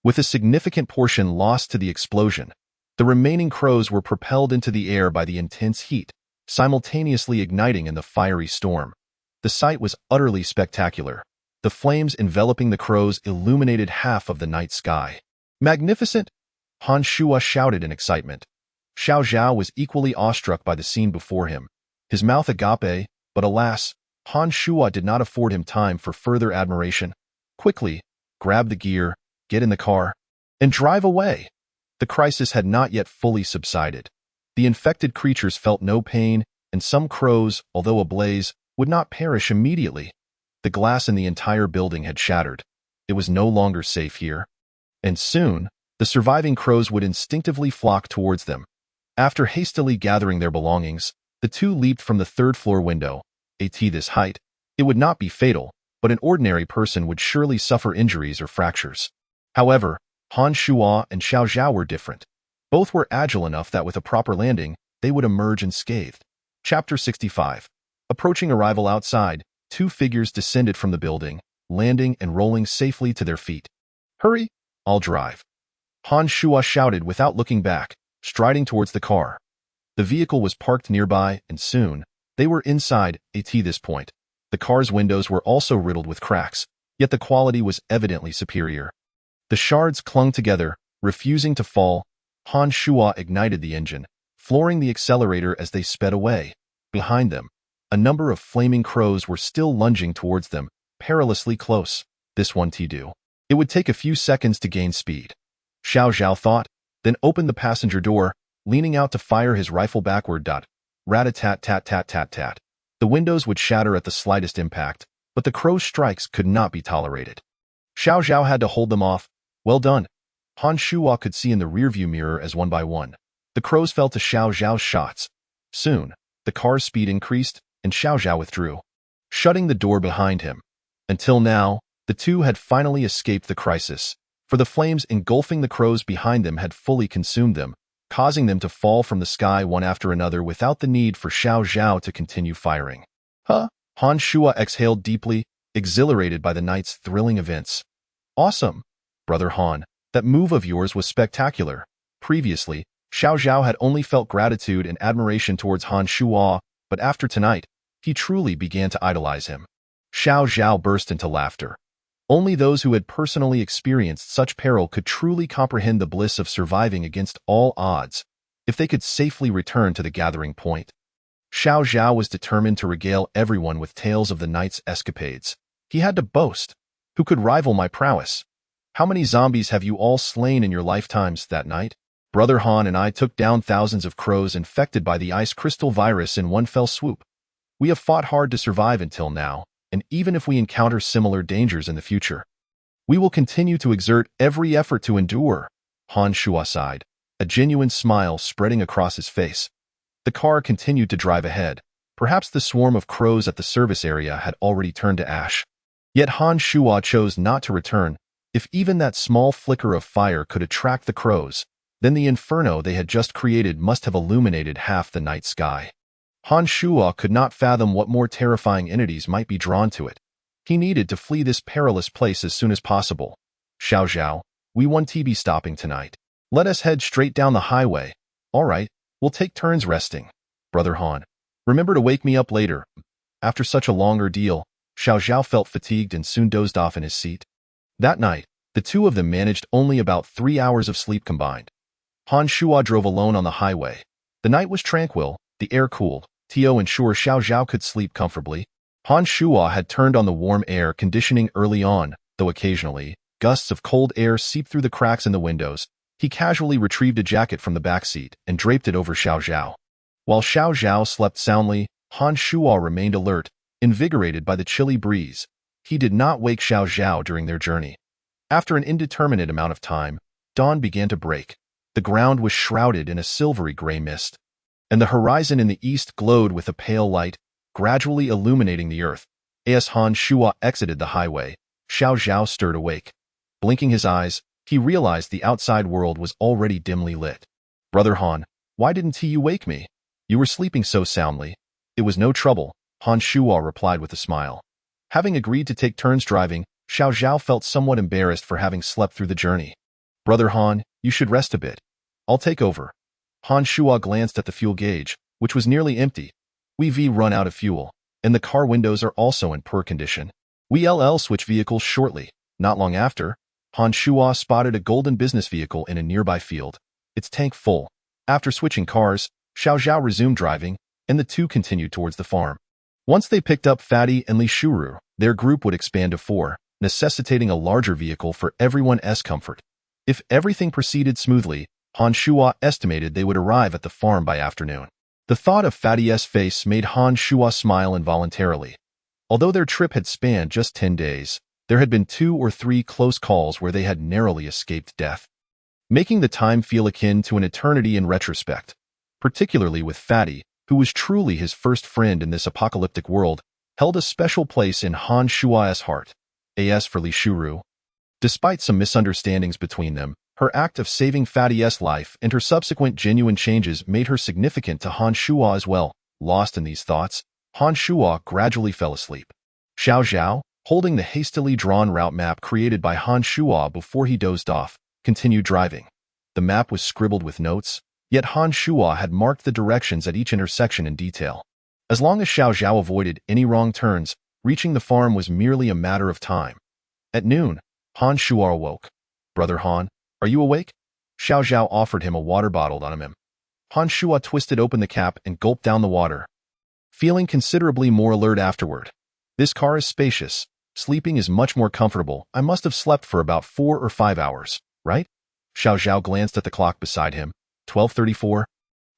With a significant portion lost to the explosion, the remaining crows were propelled into the air by the intense heat, simultaneously igniting in the fiery storm. The sight was utterly spectacular. The flames enveloping the crows illuminated half of the night sky. Magnificent! Han Shuo shouted in excitement. Xiao Zhao was equally awestruck by the scene before him. His mouth agape, but alas, Han Shuo did not afford him time for further admiration. Quickly, grab the gear, get in the car, and drive away. The crisis had not yet fully subsided. The infected creatures felt no pain, and some crows, although ablaze, would not perish immediately. The glass in the entire building had shattered. It was no longer safe here. And soon, the surviving crows would instinctively flock towards them. After hastily gathering their belongings, the two leaped from the third-floor window. At this height, it would not be fatal, but an ordinary person would surely suffer injuries or fractures. However, Han Shuo and Xiao Zhao were different. Both were agile enough that with a proper landing, they would emerge unscathed. Chapter 65. Approaching arrival outside, two figures descended from the building, landing and rolling safely to their feet. Hurry, I'll drive. Han Shuo shouted without looking back, striding towards the car. The vehicle was parked nearby, and soon, they were inside. At this point, the car's windows were also riddled with cracks, yet the quality was evidently superior. The shards clung together, refusing to fall. Han Shuo ignited the engine, flooring the accelerator as they sped away. Behind them, a number of flaming crows were still lunging towards them, perilously close. This one to do. It would take a few seconds to gain speed. Xiao Zhao thought, then opened the passenger door, leaning out to fire his rifle backward. Rat-a-tat-tat-tat-tat-tat. The windows would shatter at the slightest impact, but the crow's strikes could not be tolerated. Xiao Zhao had to hold them off. Well done. Han Shuo could see in the rearview mirror as one by one, the crows fell to Xiao Zhao's shots. Soon, the car's speed increased, and Xiao Zhao withdrew, shutting the door behind him. Until now, the two had finally escaped the crisis, for the flames engulfing the crows behind them had fully consumed them, causing them to fall from the sky one after another without the need for Xiao Zhao to continue firing. Huh? Han Shuo exhaled deeply, exhilarated by the night's thrilling events. Awesome, Brother Han. That move of yours was spectacular. Previously, Xiao Zhao had only felt gratitude and admiration towards Han Shuo, but after tonight, he truly began to idolize him. Xiao Zhao burst into laughter. Only those who had personally experienced such peril could truly comprehend the bliss of surviving against all odds, if they could safely return to the gathering point. Xiao Zhao was determined to regale everyone with tales of the night's escapades. He had to boast. Who could rival my prowess? How many zombies have you all slain in your lifetimes that night? Brother Han and I took down thousands of crows infected by the ice crystal virus in one fell swoop. We have fought hard to survive until now, and even if we encounter similar dangers in the future, we will continue to exert every effort to endure. Han Shuo sighed, a genuine smile spreading across his face. The car continued to drive ahead. Perhaps the swarm of crows at the service area had already turned to ash. Yet Han Shuo chose not to return. If even that small flicker of fire could attract the crows, then the inferno they had just created must have illuminated half the night sky. Han Shuo could not fathom what more terrifying entities might be drawn to it. He needed to flee this perilous place as soon as possible. Xiao Zhao, we won't be stopping tonight. Let us head straight down the highway. All right, we'll take turns resting. Brother Han, remember to wake me up later. After such a long ordeal, Xiao Zhao felt fatigued and soon dozed off in his seat. That night, the two of them managed only about 3 hours of sleep combined. Han Shuo drove alone on the highway. The night was tranquil, the air cooled, to ensure Xiao Zhao could sleep comfortably. Han Shuo had turned on the warm air conditioning early on, though occasionally, gusts of cold air seeped through the cracks in the windows. He casually retrieved a jacket from the back seat and draped it over Xiao Zhao. While Xiao Zhao slept soundly, Han Shuo remained alert, invigorated by the chilly breeze. He did not wake Xiao Zhao during their journey. After an indeterminate amount of time, dawn began to break. The ground was shrouded in a silvery gray mist, and the horizon in the east glowed with a pale light, gradually illuminating the earth. As Han Shuo exited the highway, Xiao Zhao stirred awake. Blinking his eyes, he realized the outside world was already dimly lit. "Brother Han, why didn't you wake me? You were sleeping so soundly." "It was no trouble," Han Shuo replied with a smile. Having agreed to take turns driving, Xiao Zhao felt somewhat embarrassed for having slept through the journey. "Brother Han, you should rest a bit. I'll take over." Han Shuo glanced at the fuel gauge, which was nearly empty. We've run out of fuel, and the car windows are also in poor condition. We'll switch vehicles shortly. Not long after, Han Shuo spotted a golden business vehicle in a nearby field, its tank full. After switching cars, Xiao Zhao resumed driving, and the two continued towards the farm. Once they picked up Fatty and Li Shuru, their group would expand to 4, necessitating a larger vehicle for everyone's comfort. If everything proceeded smoothly, Han Shuo estimated they would arrive at the farm by afternoon. The thought of Fatty's face made Han Shuo smile involuntarily. Although their trip had spanned just 10 days, there had been 2 or 3 close calls where they had narrowly escaped death, making the time feel akin to an eternity in retrospect. Particularly with Fatty, who was truly his first friend in this apocalyptic world, held a special place in Han Shuo's heart. As for Li Shuru, despite some misunderstandings between them, her act of saving Fatty's life and her subsequent genuine changes made her significant to Han Shuo as well. Lost in these thoughts, Han Shuo gradually fell asleep. Xiao Zhao, holding the hastily drawn route map created by Han Shuo before he dozed off, continued driving. The map was scribbled with notes, yet Han Shuo had marked the directions at each intersection in detail. As long as Xiao Zhao avoided any wrong turns, reaching the farm was merely a matter of time. At noon, Han Shuo awoke. "Brother Han, are you awake?" Xiao Zhao offered him a water bottle on him. Han Shuo twisted open the cap and gulped down the water, feeling considerably more alert afterward. "This car is spacious. Sleeping is much more comfortable. I must have slept for about 4 or 5 hours, right?" Xiao Zhao glanced at the clock beside him. 12:34.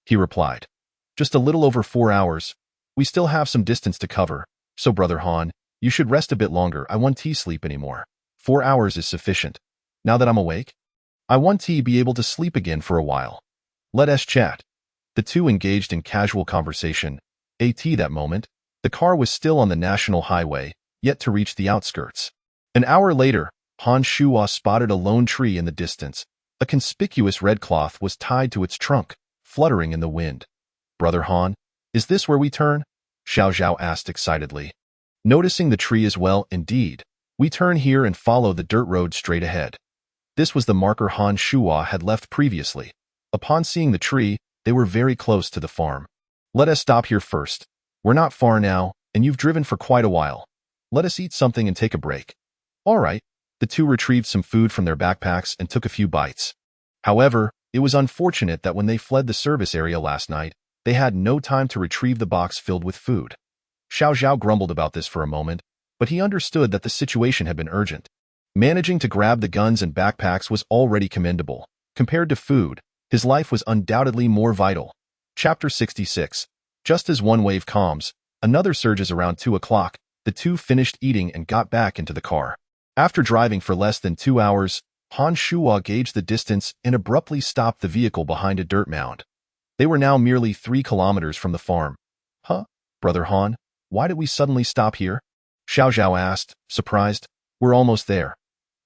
He replied. "Just a little over 4 hours. We still have some distance to cover, so Brother Han, you should rest a bit longer. I won't sleep anymore. 4 hours is sufficient. Now that I'm awake, I want to be able to sleep again for a while. Let us chat." The two engaged in casual conversation. At that moment, the car was still on the national highway, yet to reach the outskirts. An hour later, Han Shuo spotted a lone tree in the distance. A conspicuous red cloth was tied to its trunk, fluttering in the wind. "Brother Han, is this where we turn?" Xiao Zhao asked excitedly. Noticing the tree as well, "Indeed. We turn here and follow the dirt road straight ahead." This was the marker Han Shuo had left previously. Upon seeing the tree, they were very close to the farm. "Let us stop here first. We're not far now, and you've driven for quite a while. Let us eat something and take a break." "All right." The two retrieved some food from their backpacks and took a few bites. However, it was unfortunate that when they fled the service area last night, they had no time to retrieve the box filled with food. Xiao Zhao grumbled about this for a moment, but he understood that the situation had been urgent. Managing to grab the guns and backpacks was already commendable. Compared to food, his life was undoubtedly more vital. Chapter 66. Just as one wave calms, another surges around 2 o'clock. The two finished eating and got back into the car. After driving for less than 2 hours, Han Shuo gauged the distance and abruptly stopped the vehicle behind a dirt mound. They were now merely 3 kilometers from the farm. "Huh? Brother Han, why did we suddenly stop here?" Xiao Zhao asked, surprised. "We're almost there.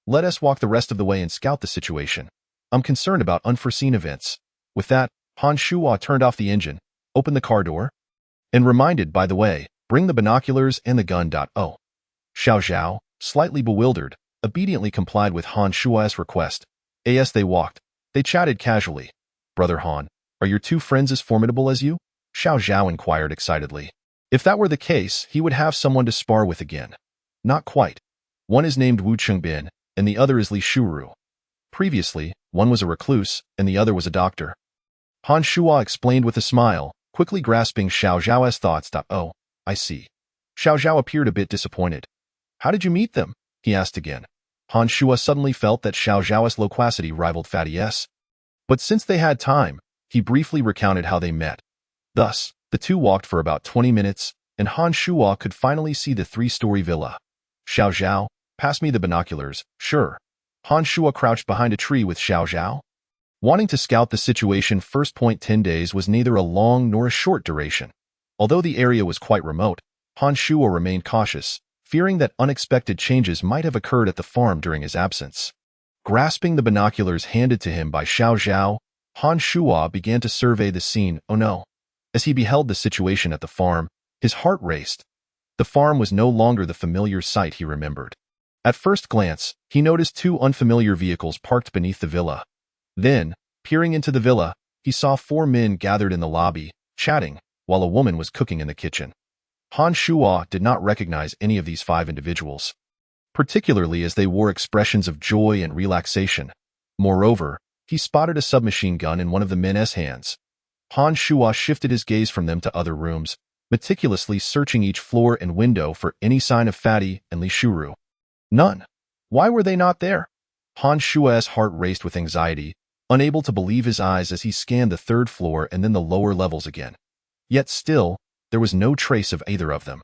Let us walk the rest of the way and scout the situation. I'm concerned about unforeseen events." With that, Han Shuo turned off the engine, opened the car door, and reminded, "By the way, bring the binoculars and the gun." Oh. Xiao Zhao, slightly bewildered, obediently complied with Han Shuo's request. As they walked, they chatted casually. "Brother Han, are your 2 friends as formidable as you?" Xiao Zhao inquired excitedly. If that were the case, he would have someone to spar with again. "Not quite. One is named Wu Chengbin, and the other is Li Shuru." Previously, one was a recluse, and the other was a doctor. Han Shuo explained with a smile, quickly grasping Xiao Zhao's thoughts. Oh, I see. Xiao Zhao appeared a bit disappointed. How did you meet them? He asked again. Han Shuo suddenly felt that Xiao Zhao's loquacity rivaled Fatty's. But since they had time, he briefly recounted how they met. Thus, the two walked for about 20 minutes, and Han Shuo could finally see the three-story villa. Xiao Zhao, pass me the binoculars, sure. Han Shuo crouched behind a tree with Xiao Zhao. Wanting to scout the situation first. 10 days was neither a long nor a short duration. Although the area was quite remote, Han Shuo remained cautious, fearing that unexpected changes might have occurred at the farm during his absence. Grasping the binoculars handed to him by Xiao Zhao, Han Shuo began to survey the scene. Oh no! As he beheld the situation at the farm, his heart raced. The farm was no longer the familiar sight he remembered. At first glance, he noticed two unfamiliar vehicles parked beneath the villa. Then, peering into the villa, he saw 4 men gathered in the lobby, chatting, while a woman was cooking in the kitchen. Han Shuo did not recognize any of these 5 individuals, particularly as they wore expressions of joy and relaxation. Moreover, he spotted a submachine gun in one of the men's hands. Han Shuo shifted his gaze from them to other rooms, meticulously searching each floor and window for any sign of Fatty and Li Shuru. None. Why were they not there? Han Shuo's heart raced with anxiety, unable to believe his eyes as he scanned the 3rd floor and then the lower levels again. Yet still, there was no trace of either of them.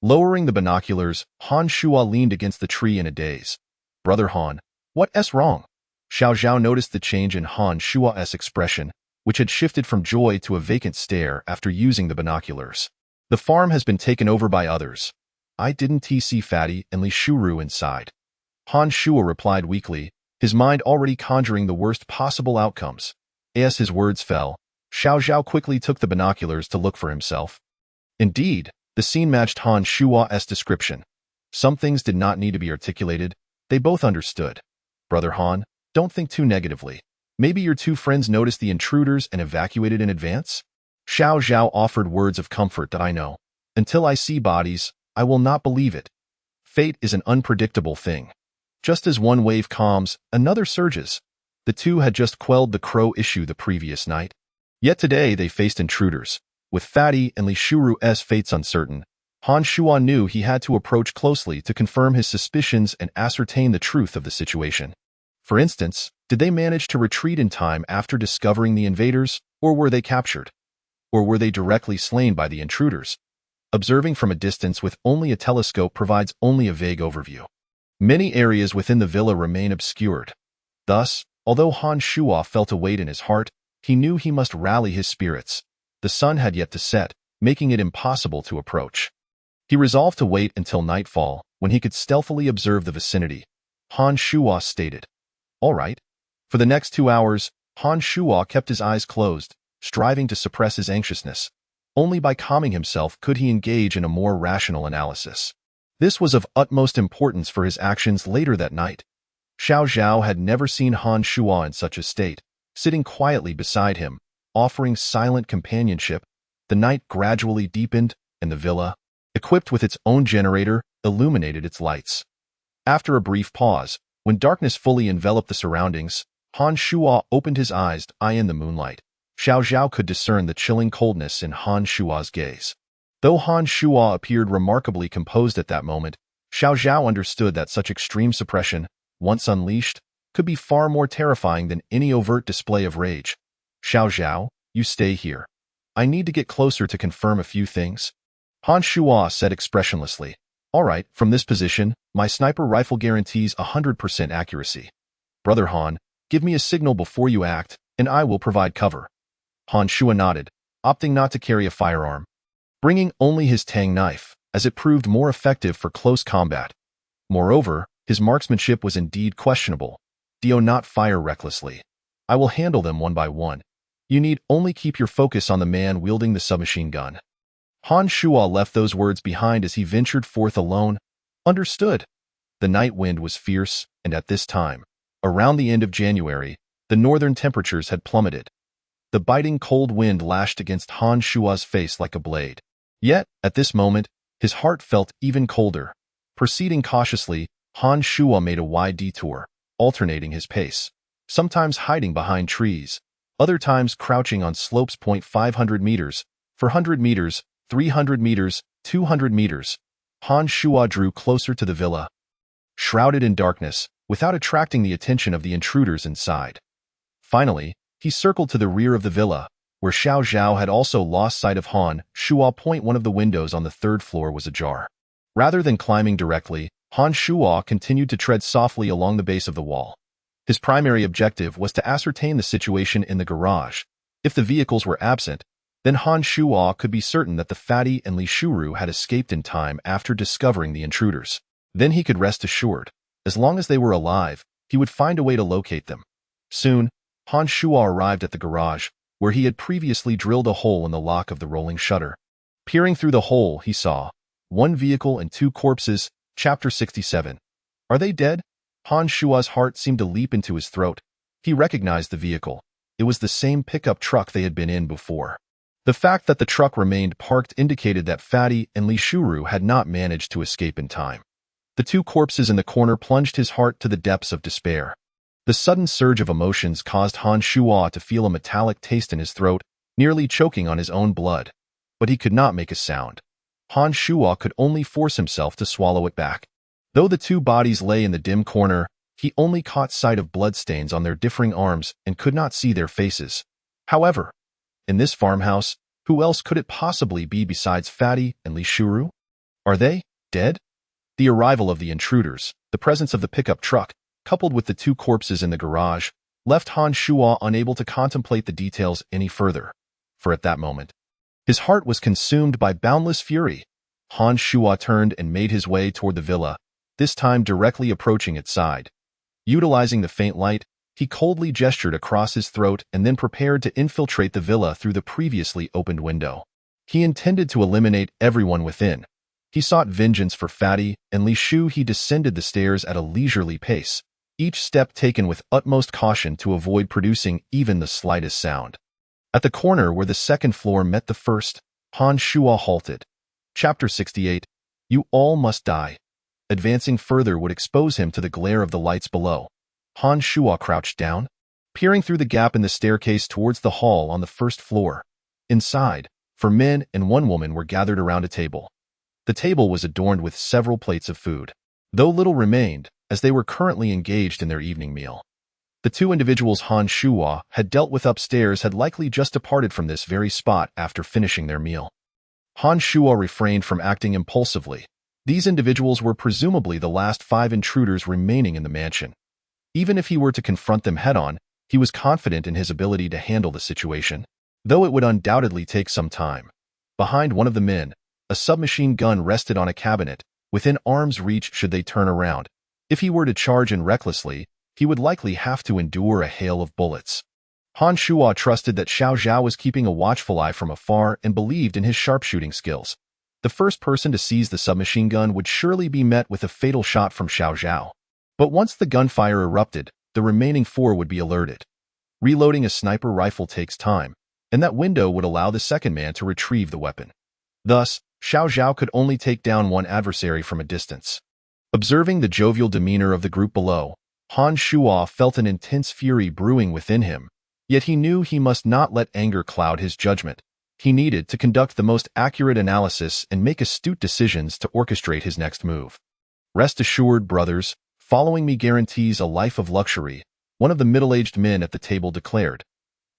Lowering the binoculars, Han Shuo leaned against the tree in a daze. Brother Han, what's wrong? Xiao Zhao noticed the change in Han Shuo's expression, which had shifted from joy to a vacant stare after using the binoculars. The farm has been taken over by others. I didn't see Fatty and Li Shuru inside. Han Shuo replied weakly, his mind already conjuring the worst possible outcomes. As his words fell, Xiao Zhao quickly took the binoculars to look for himself. Indeed, the scene matched Han Shuo's description. Some things did not need to be articulated, they both understood. Brother Han, don't think too negatively. Maybe your 2 friends noticed the intruders and evacuated in advance? Xiao Zhao offered words of comfort. That I know. Until I see bodies, I will not believe it. Fate is an unpredictable thing. Just as one wave calms, another surges. The 2 had just quelled the crow issue the previous night. Yet today they faced intruders. With Fatty and Li Shuru's fates uncertain, Han Shuo knew he had to approach closely to confirm his suspicions and ascertain the truth of the situation. For instance, did they manage to retreat in time after discovering the invaders, or were they captured? Or were they directly slain by the intruders? Observing from a distance with only a telescope provides only a vague overview. Many areas within the villa remain obscured. Thus, although Han Shuo felt a weight in his heart, he knew he must rally his spirits. The sun had yet to set, making it impossible to approach. He resolved to wait until nightfall, when he could stealthily observe the vicinity. Han Shuo stated. All right. For the next 2 hours, Han Shuo kept his eyes closed, striving to suppress his anxiousness. Only by calming himself could he engage in a more rational analysis. This was of utmost importance for his actions later that night. Xiao Zhao had never seen Han Shuo in such a state, sitting quietly beside him, offering silent companionship. The night gradually deepened, and the villa, equipped with its own generator, illuminated its lights. After a brief pause, when darkness fully enveloped the surroundings, Han Shuo opened his eyes, in the moonlight. Xiao Zhao could discern the chilling coldness in Han Shuo's gaze. Though Han Shuo appeared remarkably composed at that moment, Xiao Zhao understood that such extreme suppression, once unleashed, could be far more terrifying than any overt display of rage. Xiao Zhao, you stay here. I need to get closer to confirm a few things. Han Shuo said expressionlessly. All right, from this position, my sniper rifle guarantees 100% accuracy. Brother Han, give me a signal before you act, and I will provide cover. Han Shuo nodded, opting not to carry a firearm, bringing only his Tang knife, as it proved more effective for close combat. Moreover, his marksmanship was indeed questionable. Do not fire recklessly. I will handle them one by one. You need only keep your focus on the man wielding the submachine gun. Han Shuo left those words behind as he ventured forth alone. Understood. The night wind was fierce, and at this time, around the end of January, the northern temperatures had plummeted. The biting cold wind lashed against Han Shuo's face like a blade. Yet, at this moment, his heart felt even colder. Proceeding cautiously, Han Shuo made a wide detour, alternating his pace. sometimes hiding behind trees, other times crouching on slopes. 500 meters, 400 meters, 300 meters, 200 meters. Han Shuo drew closer to the villa, shrouded in darkness, without attracting the attention of the intruders inside. Finally, he circled to the rear of the villa, where Xiao Zhao had also lost sight of Han Shuo. One of the windows on the third floor was ajar. Rather than climbing directly, Han Shuo continued to tread softly along the base of the wall. His primary objective was to ascertain the situation in the garage. If the vehicles were absent, then Han Shuo could be certain that the fatty and Li Shuru had escaped in time after discovering the intruders. Then he could rest assured. As long as they were alive, he would find a way to locate them. Soon, Han Shuo arrived at the garage, where he had previously drilled a hole in the lock of the rolling shutter. Peering through the hole, he saw one vehicle and two corpses. Chapter 67. Are they dead? Han Shuo's heart seemed to leap into his throat. He recognized the vehicle. It was the same pickup truck they had been in before. The fact that the truck remained parked indicated that Fatty and Li Shuru had not managed to escape in time. The two corpses in the corner plunged his heart to the depths of despair. The sudden surge of emotions caused Han Shuo to feel a metallic taste in his throat, nearly choking on his own blood. But he could not make a sound. Han Shuo could only force himself to swallow it back. Though the two bodies lay in the dim corner, he only caught sight of bloodstains on their differing arms and could not see their faces. However, in this farmhouse, who else could it possibly be besides Fatty and Li Shuru? Are they dead? The arrival of the intruders, the presence of the pickup truck, coupled with the two corpses in the garage, left Han Shuo unable to contemplate the details any further. For at that moment, his heart was consumed by boundless fury. Han Shuo turned and made his way toward the villa, this time directly approaching its side. Utilizing the faint light, he coldly gestured across his throat and then prepared to infiltrate the villa through the previously opened window. He intended to eliminate everyone within. He sought vengeance for Fatty and Li Shu. He descended the stairs at a leisurely pace, each step taken with utmost caution to avoid producing even the slightest sound. At the corner where the second floor met the first, Han Shuo halted. Chapter 68. You all must die. Advancing further would expose him to the glare of the lights below. Han Shuo crouched down, peering through the gap in the staircase towards the hall on the first floor. Inside, 4 men and 1 woman were gathered around a table. The table was adorned with several plates of food, though little remained, as they were currently engaged in their evening meal. The 2 individuals Han Shuo had dealt with upstairs had likely just departed from this very spot after finishing their meal. Han Shuo refrained from acting impulsively. These individuals were presumably the last 5 intruders remaining in the mansion. Even if he were to confront them head-on, he was confident in his ability to handle the situation, though it would undoubtedly take some time. Behind one of the men, a submachine gun rested on a cabinet, within arm's reach should they turn around. If he were to charge in recklessly, he would likely have to endure a hail of bullets. Han Shuo trusted that Xiao Zhao was keeping a watchful eye from afar and believed in his sharpshooting skills. The first person to seize the submachine gun would surely be met with a fatal shot from Xiao Zhao. But once the gunfire erupted, the remaining 4 would be alerted. Reloading a sniper rifle takes time, and that window would allow the second man to retrieve the weapon. Thus, Xiao Zhao could only take down one adversary from a distance. Observing the jovial demeanor of the group below, Han Shuo felt an intense fury brewing within him, yet he knew he must not let anger cloud his judgment. He needed to conduct the most accurate analysis and make astute decisions to orchestrate his next move. Rest assured, brothers, following me guarantees a life of luxury, one of the middle-aged men at the table declared.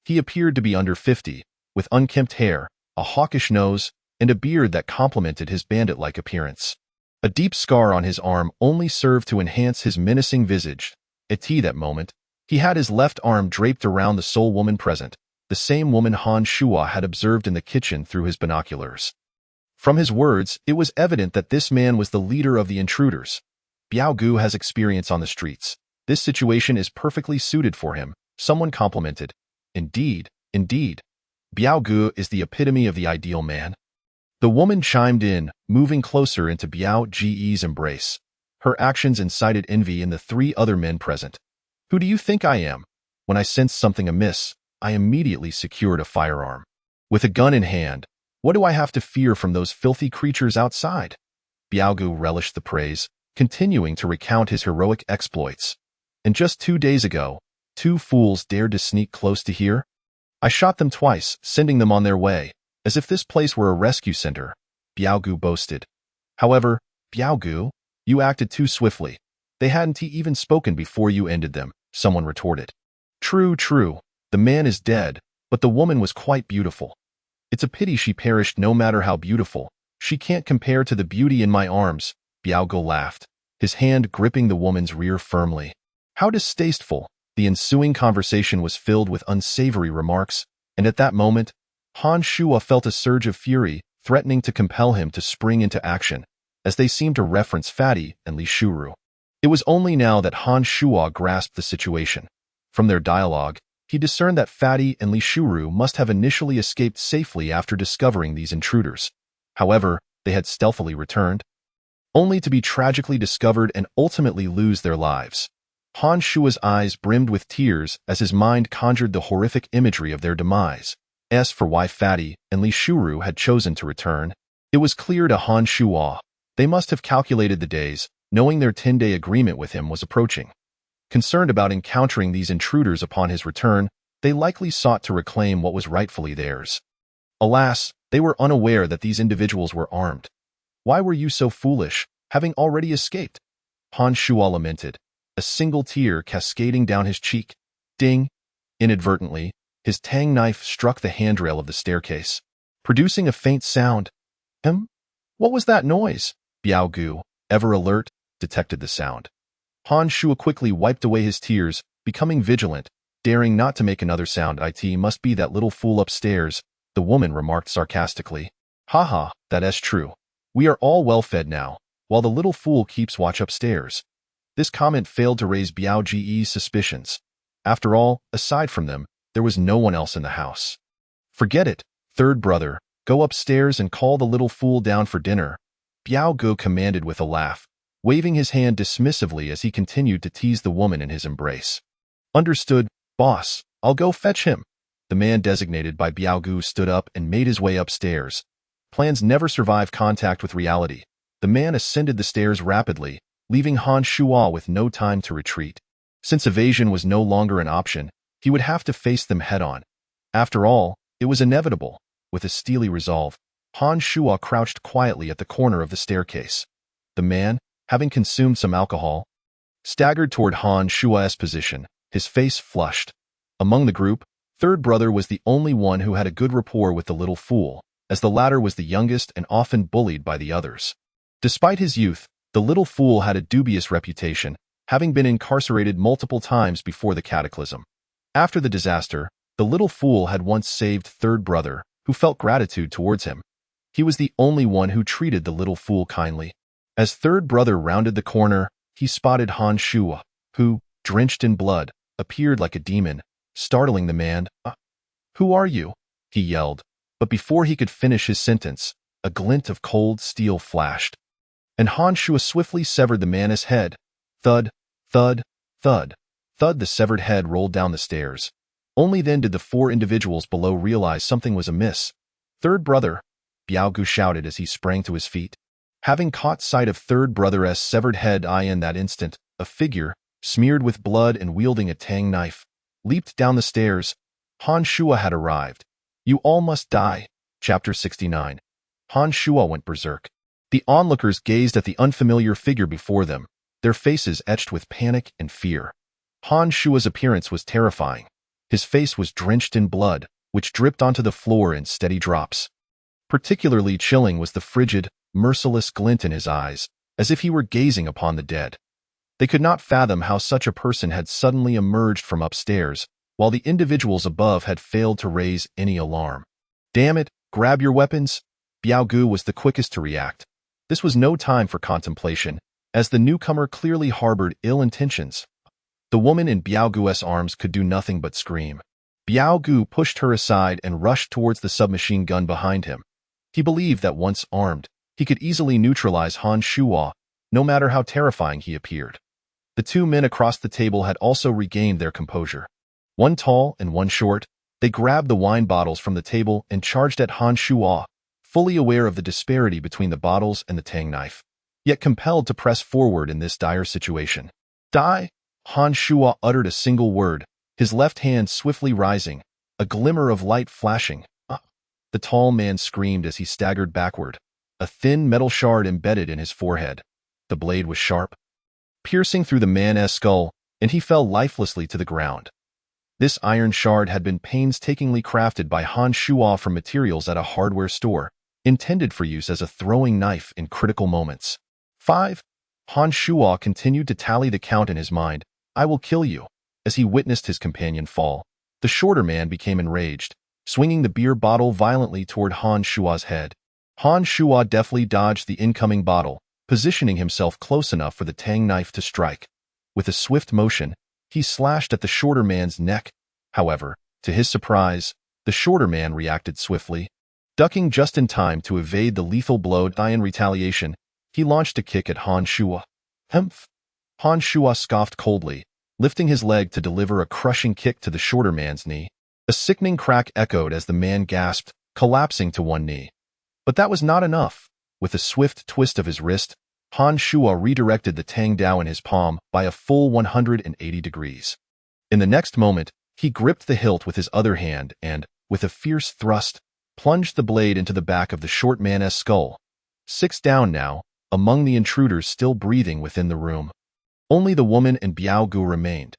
He appeared to be under 50, with unkempt hair, a hawkish nose, and a beard that complemented his bandit-like appearance. A deep scar on his arm only served to enhance his menacing visage. At that moment, he had his left arm draped around the sole woman present, the same woman Han Shuo had observed in the kitchen through his binoculars. From his words, it was evident that this man was the leader of the intruders. Biao Gu has experience on the streets. This situation is perfectly suited for him, someone complimented. Indeed, indeed. Biao Gu is the epitome of the ideal man. The woman chimed in, moving closer into Biao Ge's embrace. Her actions incited envy in the 3 other men present. Who do you think I am? When I sensed something amiss, I immediately secured a firearm. With a gun in hand, what do I have to fear from those filthy creatures outside? Biao Gu relished the praise, continuing to recount his heroic exploits. And just 2 days ago, 2 fools dared to sneak close to here? I shot them twice, sending them on their way, as if this place were a rescue center, Biao boasted. However, Biao, you acted too swiftly. They hadn't even spoken before you ended them, someone retorted. True, true. The man is dead, but the woman was quite beautiful. It's a pity she perished no matter how beautiful. She can't compare to the beauty in my arms, Biao laughed, his hand gripping the woman's rear firmly. How distasteful. The ensuing conversation was filled with unsavory remarks, and at that moment, Han Shuo felt a surge of fury, threatening to compel him to spring into action, as they seemed to reference Fatty and Li Shuru. It was only now that Han Shuo grasped the situation. From their dialogue, he discerned that Fatty and Li Shuru must have initially escaped safely after discovering these intruders. However, they had stealthily returned, only to be tragically discovered and ultimately lose their lives. Han Shuo's eyes brimmed with tears as his mind conjured the horrific imagery of their demise. As for why Fatty and Li Shuru had chosen to return, it was clear to Han Shuo. They must have calculated the days, knowing their 10-day agreement with him was approaching. Concerned about encountering these intruders upon his return, they likely sought to reclaim what was rightfully theirs. Alas, they were unaware that these individuals were armed. Why were you so foolish, having already escaped? Han Shuo lamented, a single tear cascading down his cheek. Ding! Inadvertently, his tang knife struck the handrail of the staircase, producing a faint sound. What was that noise? Biao, ever alert, detected the sound. Han Shuo quickly wiped away his tears, becoming vigilant, daring not to make another sound. It must be that little fool upstairs, the woman remarked sarcastically. Haha, that's true. We are all well fed now, while the little fool keeps watch upstairs. This comment failed to raise Biao suspicions. After all, aside from them, there was no one else in the house. Forget it, third brother, go upstairs and call the little fool down for dinner, Biao commanded with a laugh, waving his hand dismissively as he continued to tease the woman in his embrace. Understood, boss, I'll go fetch him. The man designated by Biao stood up and made his way upstairs. Plans never survive contact with reality. The man ascended the stairs rapidly, leaving Han Shuo with no time to retreat. Since evasion was no longer an option, he would have to face them head-on. After all, it was inevitable. With a steely resolve, Han Shuo crouched quietly at the corner of the staircase. The man, having consumed some alcohol, staggered toward Han Shuo's position, his face flushed. Among the group, third brother was the only one who had a good rapport with the little fool, as the latter was the youngest and often bullied by the others. Despite his youth, the little fool had a dubious reputation, having been incarcerated multiple times before the cataclysm. After the disaster, the little fool had once saved third brother, who felt gratitude towards him. He was the only one who treated the little fool kindly. As third brother rounded the corner, he spotted Han Shuo, who, drenched in blood, appeared like a demon, startling the man. Who are you? He yelled, but before he could finish his sentence, a glint of cold steel flashed, and Han Shuo swiftly severed the man's head. Thud, thud, thud, thud. The severed head rolled down the stairs. Only then did the 4 individuals below realize something was amiss. Third brother, Biao shouted as he sprang to his feet. Having caught sight of third brother's severed head, in that instant, a figure, smeared with blood and wielding a tang knife, leaped down the stairs. Han Shuo had arrived. You all must die. Chapter 69. Han Shuo went berserk. The onlookers gazed at the unfamiliar figure before them, their faces etched with panic and fear. Han Shuo's appearance was terrifying. His face was drenched in blood, which dripped onto the floor in steady drops. Particularly chilling was the frigid, merciless glint in his eyes, as if he were gazing upon the dead. They could not fathom how such a person had suddenly emerged from upstairs, while the individuals above had failed to raise any alarm. Damn it, grab your weapons! Biao was the quickest to react. This was no time for contemplation, as the newcomer clearly harbored ill intentions. The woman in Biao's arms could do nothing but scream. Biao pushed her aside and rushed towards the submachine gun behind him. He believed that once armed, he could easily neutralize Han Shuo, no matter how terrifying he appeared. The 2 men across the table had also regained their composure. One tall and one short, they grabbed the wine bottles from the table and charged at Han Shuo, fully aware of the disparity between the bottles and the tang knife, yet compelled to press forward in this dire situation. Die! Han Shuo uttered a single word, his left hand swiftly rising, a glimmer of light flashing. Ah! The tall man screamed as he staggered backward, a thin metal shard embedded in his forehead. The blade was sharp, piercing through the man's skull, and he fell lifelessly to the ground. This iron shard had been painstakingly crafted by Han Shuo from materials at a hardware store, intended for use as a throwing knife in critical moments. 5. Han Shuo continued to tally the count in his mind. I will kill you. As he witnessed his companion fall, the shorter man became enraged, swinging the beer bottle violently toward Han Shuo's head. Han Shuo deftly dodged the incoming bottle, positioning himself close enough for the Tang knife to strike. With a swift motion, he slashed at the shorter man's neck. However, to his surprise, the shorter man reacted swiftly. Ducking just in time to evade the lethal blow. In retaliation, he launched a kick at Han Shuo. Humph! Han Shuo scoffed coldly, lifting his leg to deliver a crushing kick to the shorter man's knee. A sickening crack echoed as the man gasped, collapsing to one knee. But that was not enough. With a swift twist of his wrist, Han Shuo redirected the Tang Dao in his palm by a full 180 degrees. In the next moment, he gripped the hilt with his other hand and, with a fierce thrust, plunged the blade into the back of the short man's skull. 6 down now, among the intruders still breathing within the room. Only the woman and Biao Gu remained.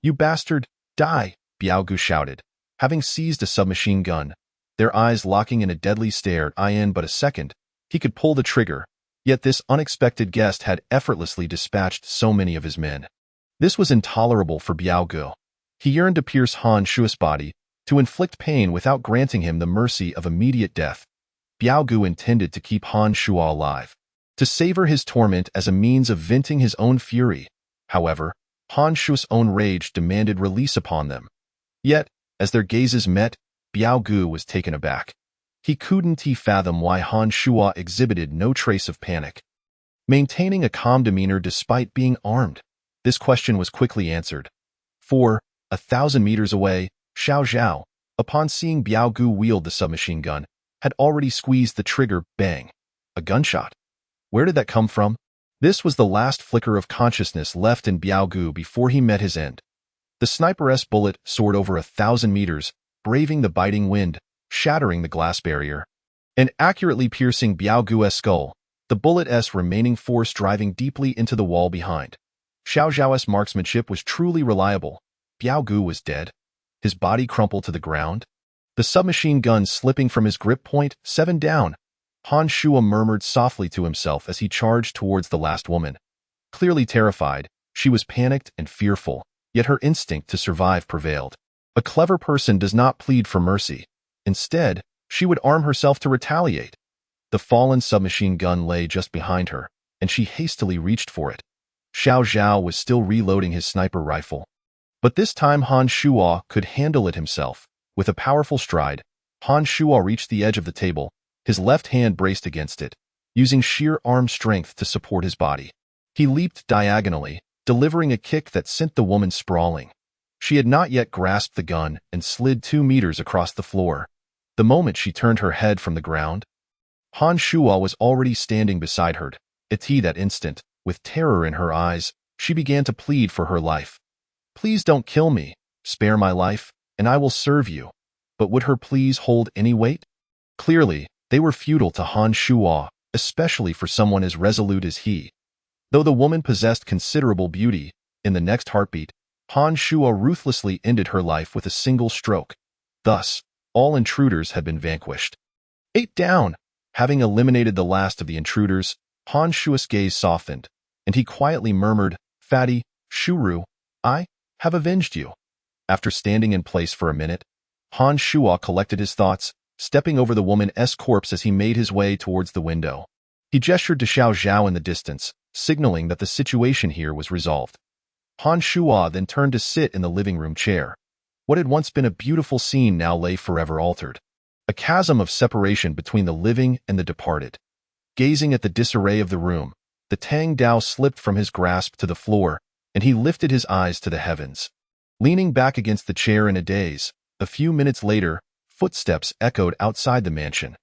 You bastard, die, Biao Gu shouted, having seized a submachine gun, their eyes locking in a deadly stare. In but a second, he could pull the trigger, yet this unexpected guest had effortlessly dispatched so many of his men. This was intolerable for Biao Gu. He yearned to pierce Han Shuo's body, to inflict pain without granting him the mercy of immediate death. Biao Gu intended to keep Han Shuo alive, to savor his torment as a means of venting his own fury. However, Han Shuo's own rage demanded release upon them. Yet, as their gazes met, Biao Gu was taken aback. He couldn't fathom why Han Shuo exhibited no trace of panic, maintaining a calm demeanor despite being armed. This question was quickly answered. 4, 1,000 meters away, Xiao Zhao, upon seeing Biao Gu wield the submachine gun, had already squeezed the trigger. Bang! A gunshot. Where did that come from? This was the last flicker of consciousness left in Biao Gu before he met his end. The sniper's bullet soared over 1,000 meters, braving the biting wind, shattering the glass barrier, and accurately piercing Biao Gu's skull, the bullet's remaining force driving deeply into the wall behind. Xiao Zhao's marksmanship was truly reliable. Biao Gu was dead, his body crumpled to the ground, the submachine gun slipping from his grip point. 7 down. Han Shuo murmured softly to himself as he charged towards the last woman. Clearly terrified, she was panicked and fearful, yet her instinct to survive prevailed. A clever person does not plead for mercy. Instead, she would arm herself to retaliate. The fallen submachine gun lay just behind her, and she hastily reached for it. Xiao Zhao was still reloading his sniper rifle. But this time Han Shuo could handle it himself. With a powerful stride, Han Shuo reached the edge of the table, his left hand braced against it, using sheer arm strength to support his body. He leaped diagonally, delivering a kick that sent the woman sprawling. She had not yet grasped the gun and slid 2 meters across the floor. The moment she turned her head from the ground, Han Shuo was already standing beside her. At that instant, with terror in her eyes, she began to plead for her life. Please don't kill me, spare my life, and I will serve you. But would her pleas hold any weight? Clearly, they were futile to Han Shuo, especially for someone as resolute as he. Though the woman possessed considerable beauty, in the next heartbeat, Han Shuo ruthlessly ended her life with a single stroke. Thus, all intruders had been vanquished. 8 down. Having eliminated the last of the intruders, Han Shuo's gaze softened, and he quietly murmured, Fatty, Shuru, I have avenged you. After standing in place for a minute, Han Shuo collected his thoughts, stepping over the woman's corpse as he made his way towards the window. He gestured to Xiao Zhao in the distance, signaling that the situation here was resolved. Han Shuo then turned to sit in the living room chair. What had once been a beautiful scene now lay forever altered. A chasm of separation between the living and the departed. Gazing at the disarray of the room, the Tang Dao slipped from his grasp to the floor, and he lifted his eyes to the heavens. Leaning back against the chair in a daze, a few minutes later, footsteps echoed outside the mansion.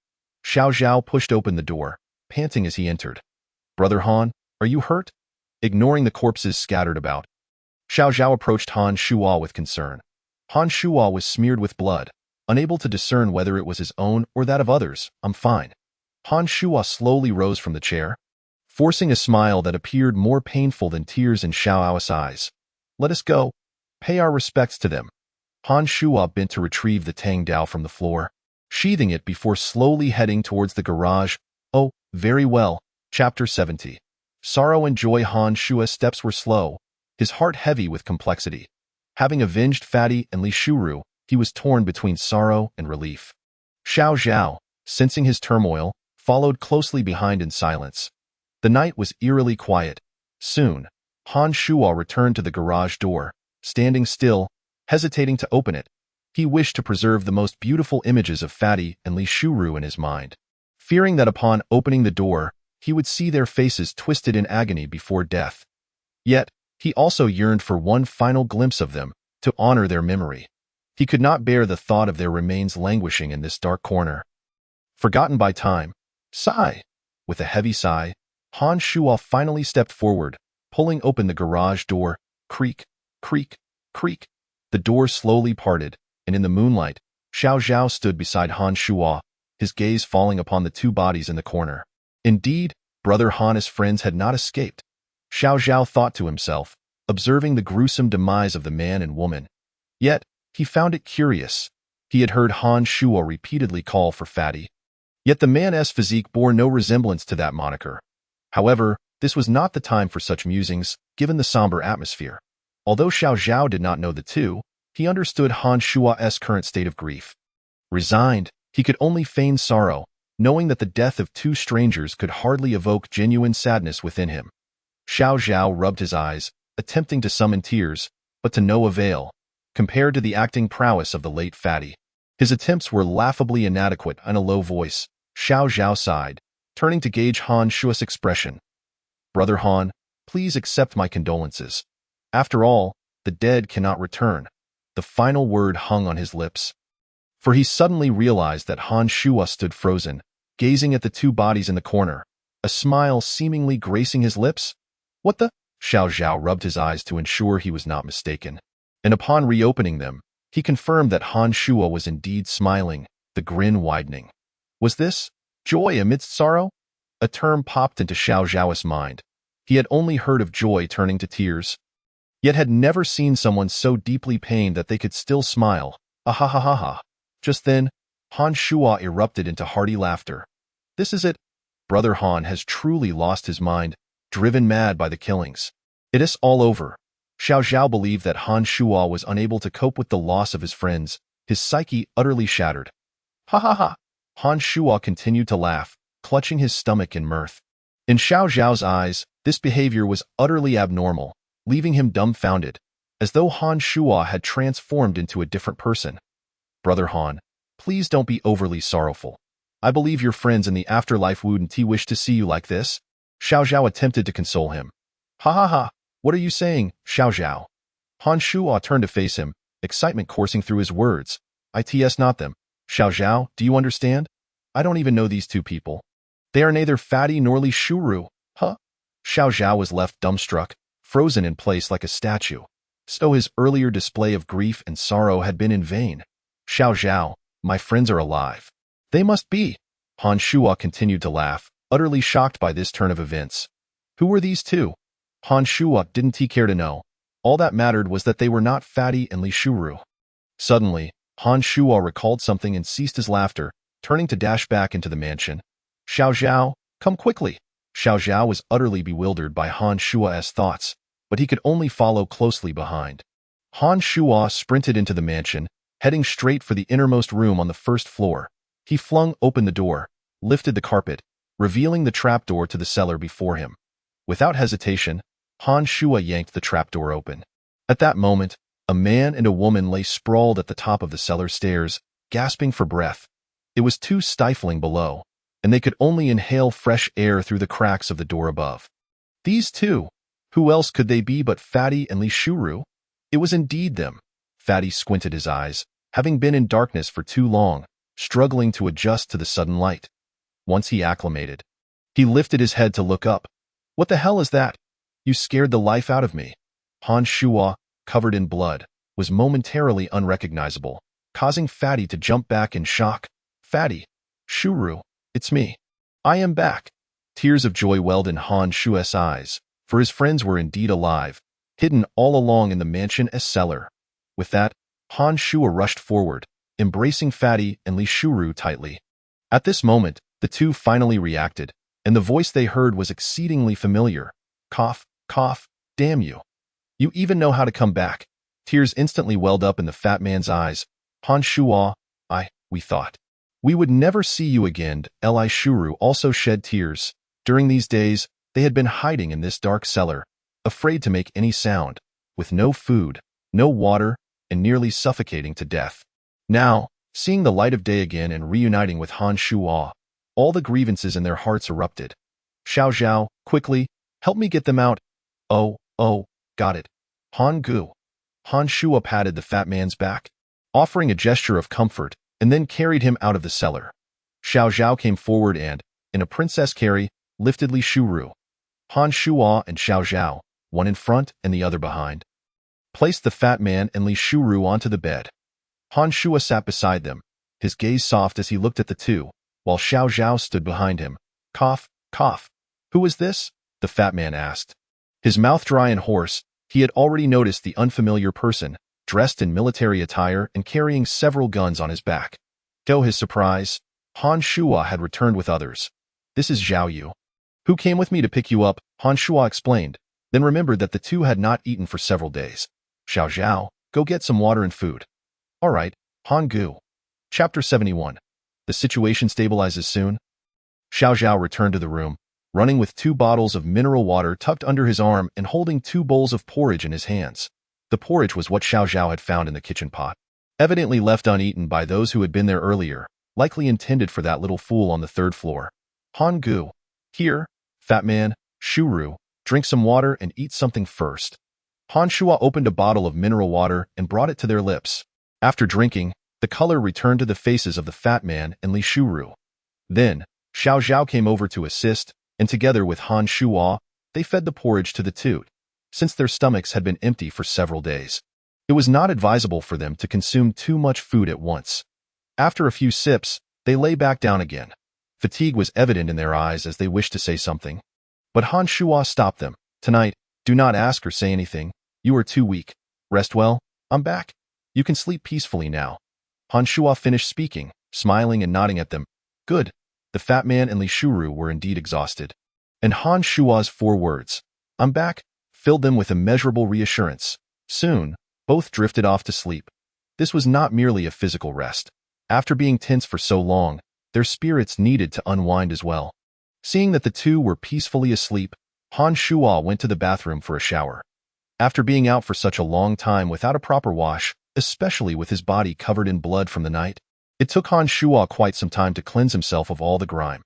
Xiao Zhao pushed open the door, panting as he entered. Brother Han, are you hurt? Ignoring the corpses scattered about, Xiao Zhao approached Han Shuo with concern. Han Shuo was smeared with blood, unable to discern whether it was his own or that of others. I'm fine. Han Shuo slowly rose from the chair, forcing a smile that appeared more painful than tears in Xiao's eyes. Let us go. Pay our respects to them. Han Shuo bent to retrieve the Tang Dao from the floor, sheathing it before slowly heading towards the garage. Oh, very well. Chapter 70. Sorrow and joy. Han Shuo's steps were slow, his heart heavy with complexity. Having avenged Fatty and Li Shuru, he was torn between sorrow and relief. Xiao Zhao, sensing his turmoil, followed closely behind in silence. The night was eerily quiet. Soon, Han Shuo returned to the garage door, standing still, hesitating to open it. He wished to preserve the most beautiful images of Fatty and Li Shuru in his mind, fearing that upon opening the door, he would see their faces twisted in agony before death. Yet, he also yearned for one final glimpse of them, to honor their memory. He could not bear the thought of their remains languishing in this dark corner. Forgotten by time. Sigh. With a heavy sigh, Han Shuo finally stepped forward, pulling open the garage door. Creak, creak, creak. The door slowly parted, and in the moonlight, Xiao Zhao stood beside Han Shuo, his gaze falling upon the two bodies in the corner. Indeed, Brother Han's friends had not escaped. Xiao Zhao thought to himself, observing the gruesome demise of the man and woman. Yet, he found it curious. He had heard Han Shuo repeatedly call for Fatty. Yet the man's physique bore no resemblance to that moniker. However, this was not the time for such musings, given the somber atmosphere. Although Xiao Zhao did not know the two, he understood Han Shuo's current state of grief. Resigned, he could only feign sorrow, knowing that the death of two strangers could hardly evoke genuine sadness within him. Xiao Zhao rubbed his eyes, attempting to summon tears, but to no avail. Compared to the acting prowess of the late Fatty, his attempts were laughably inadequate. In a low voice, Xiao Zhao sighed, turning to gauge Han Shuo's expression. Brother Han, please accept my condolences. After all, the dead cannot return. The final word hung on his lips. For he suddenly realized that Han Shuo stood frozen, gazing at the two bodies in the corner, a smile seemingly gracing his lips. What the? Xiao Zhao rubbed his eyes to ensure he was not mistaken. And upon reopening them, he confirmed that Han Shuo was indeed smiling, the grin widening. Was this joy amidst sorrow? A term popped into Xiao Zhao's mind. He had only heard of joy turning to tears, yet had never seen someone so deeply pained that they could still smile. Ah ha ha ha ha. Just then, Han Shuo erupted into hearty laughter. This is it. Brother Han has truly lost his mind, driven mad by the killings. It is all over. Xiao Zhao believed that Han Shuo was unable to cope with the loss of his friends, his psyche utterly shattered. Ha ha ha. Han Shuo continued to laugh, clutching his stomach in mirth. In Xiao Zhao's eyes, this behavior was utterly abnormal, leaving him dumbfounded, as though Han Shuo had transformed into a different person. Brother Han, please don't be overly sorrowful. I believe your friends in the afterlife wouldn't wish to see you like this. Xiao Zhao attempted to console him. Ha ha ha. What are you saying, Xiao Zhao? Han Shuo turned to face him, excitement coursing through his words. It's not them. Xiao Zhao, do you understand? I don't even know these two people. They are neither Fatty nor Li Shuru. Huh? Xiao Zhao was left dumbstruck, frozen in place like a statue. So his earlier display of grief and sorrow had been in vain. Xiao Zhao, my friends are alive. They must be. Han Shuo continued to laugh, utterly shocked by this turn of events. Who were these two? Han Shuo didn't care to know. All that mattered was that they were not Fatty and Li Shuru. Suddenly, Han Shuo recalled something and ceased his laughter, turning to dash back into the mansion. Xiao Zhao, come quickly. Xiao Zhao was utterly bewildered by Han Shuo's thoughts, but he could only follow closely behind. Han Shuo sprinted into the mansion, heading straight for the innermost room on the first floor. He flung open the door, lifted the carpet, revealing the trapdoor to the cellar before him. Without hesitation, Han Shuo yanked the trapdoor open. At that moment, a man and a woman lay sprawled at the top of the cellar stairs, gasping for breath. It was too stifling below, and they could only inhale fresh air through the cracks of the door above. These two, who else could they be but Fatty and Li Shuru? It was indeed them. Fatty squinted his eyes, having been in darkness for too long, struggling to adjust to the sudden light. Once he acclimated, he lifted his head to look up. What the hell is that? You scared the life out of me. Han Shuo, covered in blood, was momentarily unrecognizable, causing Fatty to jump back in shock. "Fatty, Shuru, it's me. I am back." Tears of joy welled in Han Shuo's eyes, for his friends were indeed alive, hidden all along in the mansion's cellar. With that, Han Shuo rushed forward, embracing Fatty and Li Shuru tightly. At this moment, the two finally reacted, and the voice they heard was exceedingly familiar. "Cough, cough, damn you. You even know how to come back." Tears instantly welled up in the fat man's eyes. "Han Shuo, we thought we would never see you again." Li Shuru also shed tears. During these days, they had been hiding in this dark cellar, afraid to make any sound, with no food, no water, and nearly suffocating to death. Now, seeing the light of day again and reuniting with Han Shuo, all the grievances in their hearts erupted. "Xiao Zhao, quickly, help me get them out." Oh, got it. Han Gu." Han Shuo patted the fat man's back, offering a gesture of comfort, and then carried him out of the cellar. Xiao Zhao came forward and, in a princess carry, lifted Li Shuru. Han Shuo and Xiao Zhao, one in front and the other behind, placed the fat man and Li Shuru onto the bed. Han Shuo sat beside them, his gaze soft as he looked at the two, while Xiao Zhao stood behind him. "Cough, cough. Who is this?" the fat man asked. His mouth dry and hoarse, he had already noticed the unfamiliar person, dressed in military attire and carrying several guns on his back. To his surprise, Han Shuo had returned with others. "This is Zhao Yu, who came with me to pick you up," Han Shuo explained, then remembered that the two had not eaten for several days. "Xiao Zhao, go get some water and food." "All right, Han Gu." Chapter 71. The situation stabilizes soon. Xiao Zhao returned to the room, running with 2 bottles of mineral water tucked under his arm and holding 2 bowls of porridge in his hands. The porridge was what Xiao Zhao had found in the kitchen pot, evidently left uneaten by those who had been there earlier, likely intended for that little fool on the 3rd floor. Han Gu. "Here, fat man, Shuru, drink some water and eat something first." Han Shuo opened a bottle of mineral water and brought it to their lips. After drinking, the color returned to the faces of the fat man and Li Shuru. Then, Xiao Zhao came over to assist, and together with Han Shuo, they fed the porridge to the two, since their stomachs had been empty for several days. It was not advisable for them to consume too much food at once. After a few sips, they lay back down again. Fatigue was evident in their eyes as they wished to say something. But Han Shuo stopped them. "Tonight, do not ask or say anything. You are too weak. Rest well. I'm back. You can sleep peacefully now." Han Shuo finished speaking, smiling and nodding at them. "Good." The fat man and Li Shuru were indeed exhausted. And Han Shuo's 4 words, "I'm back," filled them with immeasurable reassurance. Soon, both drifted off to sleep. This was not merely a physical rest. After being tense for so long, their spirits needed to unwind as well. Seeing that the two were peacefully asleep, Han Shuo went to the bathroom for a shower. After being out for such a long time without a proper wash, especially with his body covered in blood from the night, it took Han Shuo quite some time to cleanse himself of all the grime.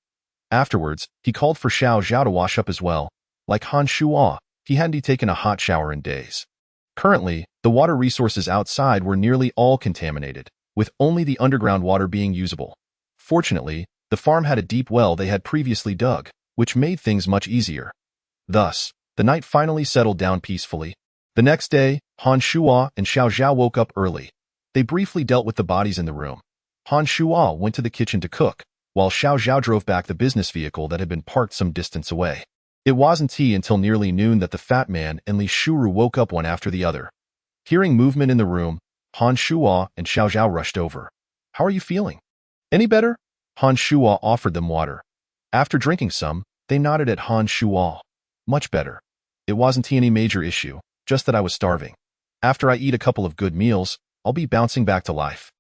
Afterwards, he called for Xiao Zhao to wash up as well. Like Han Shuo, he hadn't taken a hot shower in days. Currently, the water resources outside were nearly all contaminated, with only the underground water being usable. Fortunately, the farm had a deep well they had previously dug, which made things much easier. Thus, the night finally settled down peacefully. The next day, Han Shuo and Xiao Zhao woke up early. They briefly dealt with the bodies in the room. Han Shuo went to the kitchen to cook, while Xiao Zhao drove back the business vehicle that had been parked some distance away. It wasn't until nearly noon that the fat man and Li Shuru woke up one after the other. Hearing movement in the room, Han Shuo and Xiao Zhao rushed over. "How are you feeling? Any better?" Han Shuo offered them water. After drinking some, they nodded at Han Shuo. "Much better. It wasn't any major issue, just that I was starving. After I eat a couple of good meals, I'll be bouncing back to life."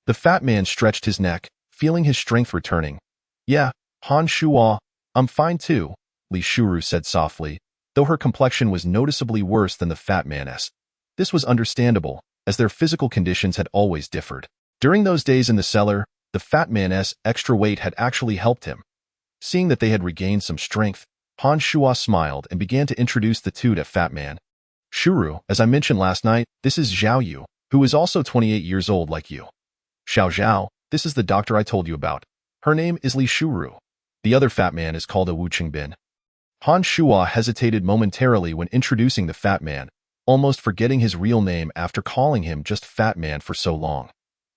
The fat man stretched his neck, feeling his strength returning. "Yeah, Han Shuo, I'm fine too," Li Shuru said softly, though her complexion was noticeably worse than the fat man's. This was understandable, as their physical conditions had always differed. During those days in the cellar, the fat man's extra weight had actually helped him. Seeing that they had regained some strength, Han Shuo smiled and began to introduce the two to Fat Man. "Shuru, as I mentioned last night, this is Zhao Yu, who is also 28 years old like you. Xiao Zhao, this is the doctor I told you about. Her name is Li Shuru. The other fat man is called a Wu Qingbin." Han Shuo hesitated momentarily when introducing the fat man, almost forgetting his real name after calling him just Fat Man for so long.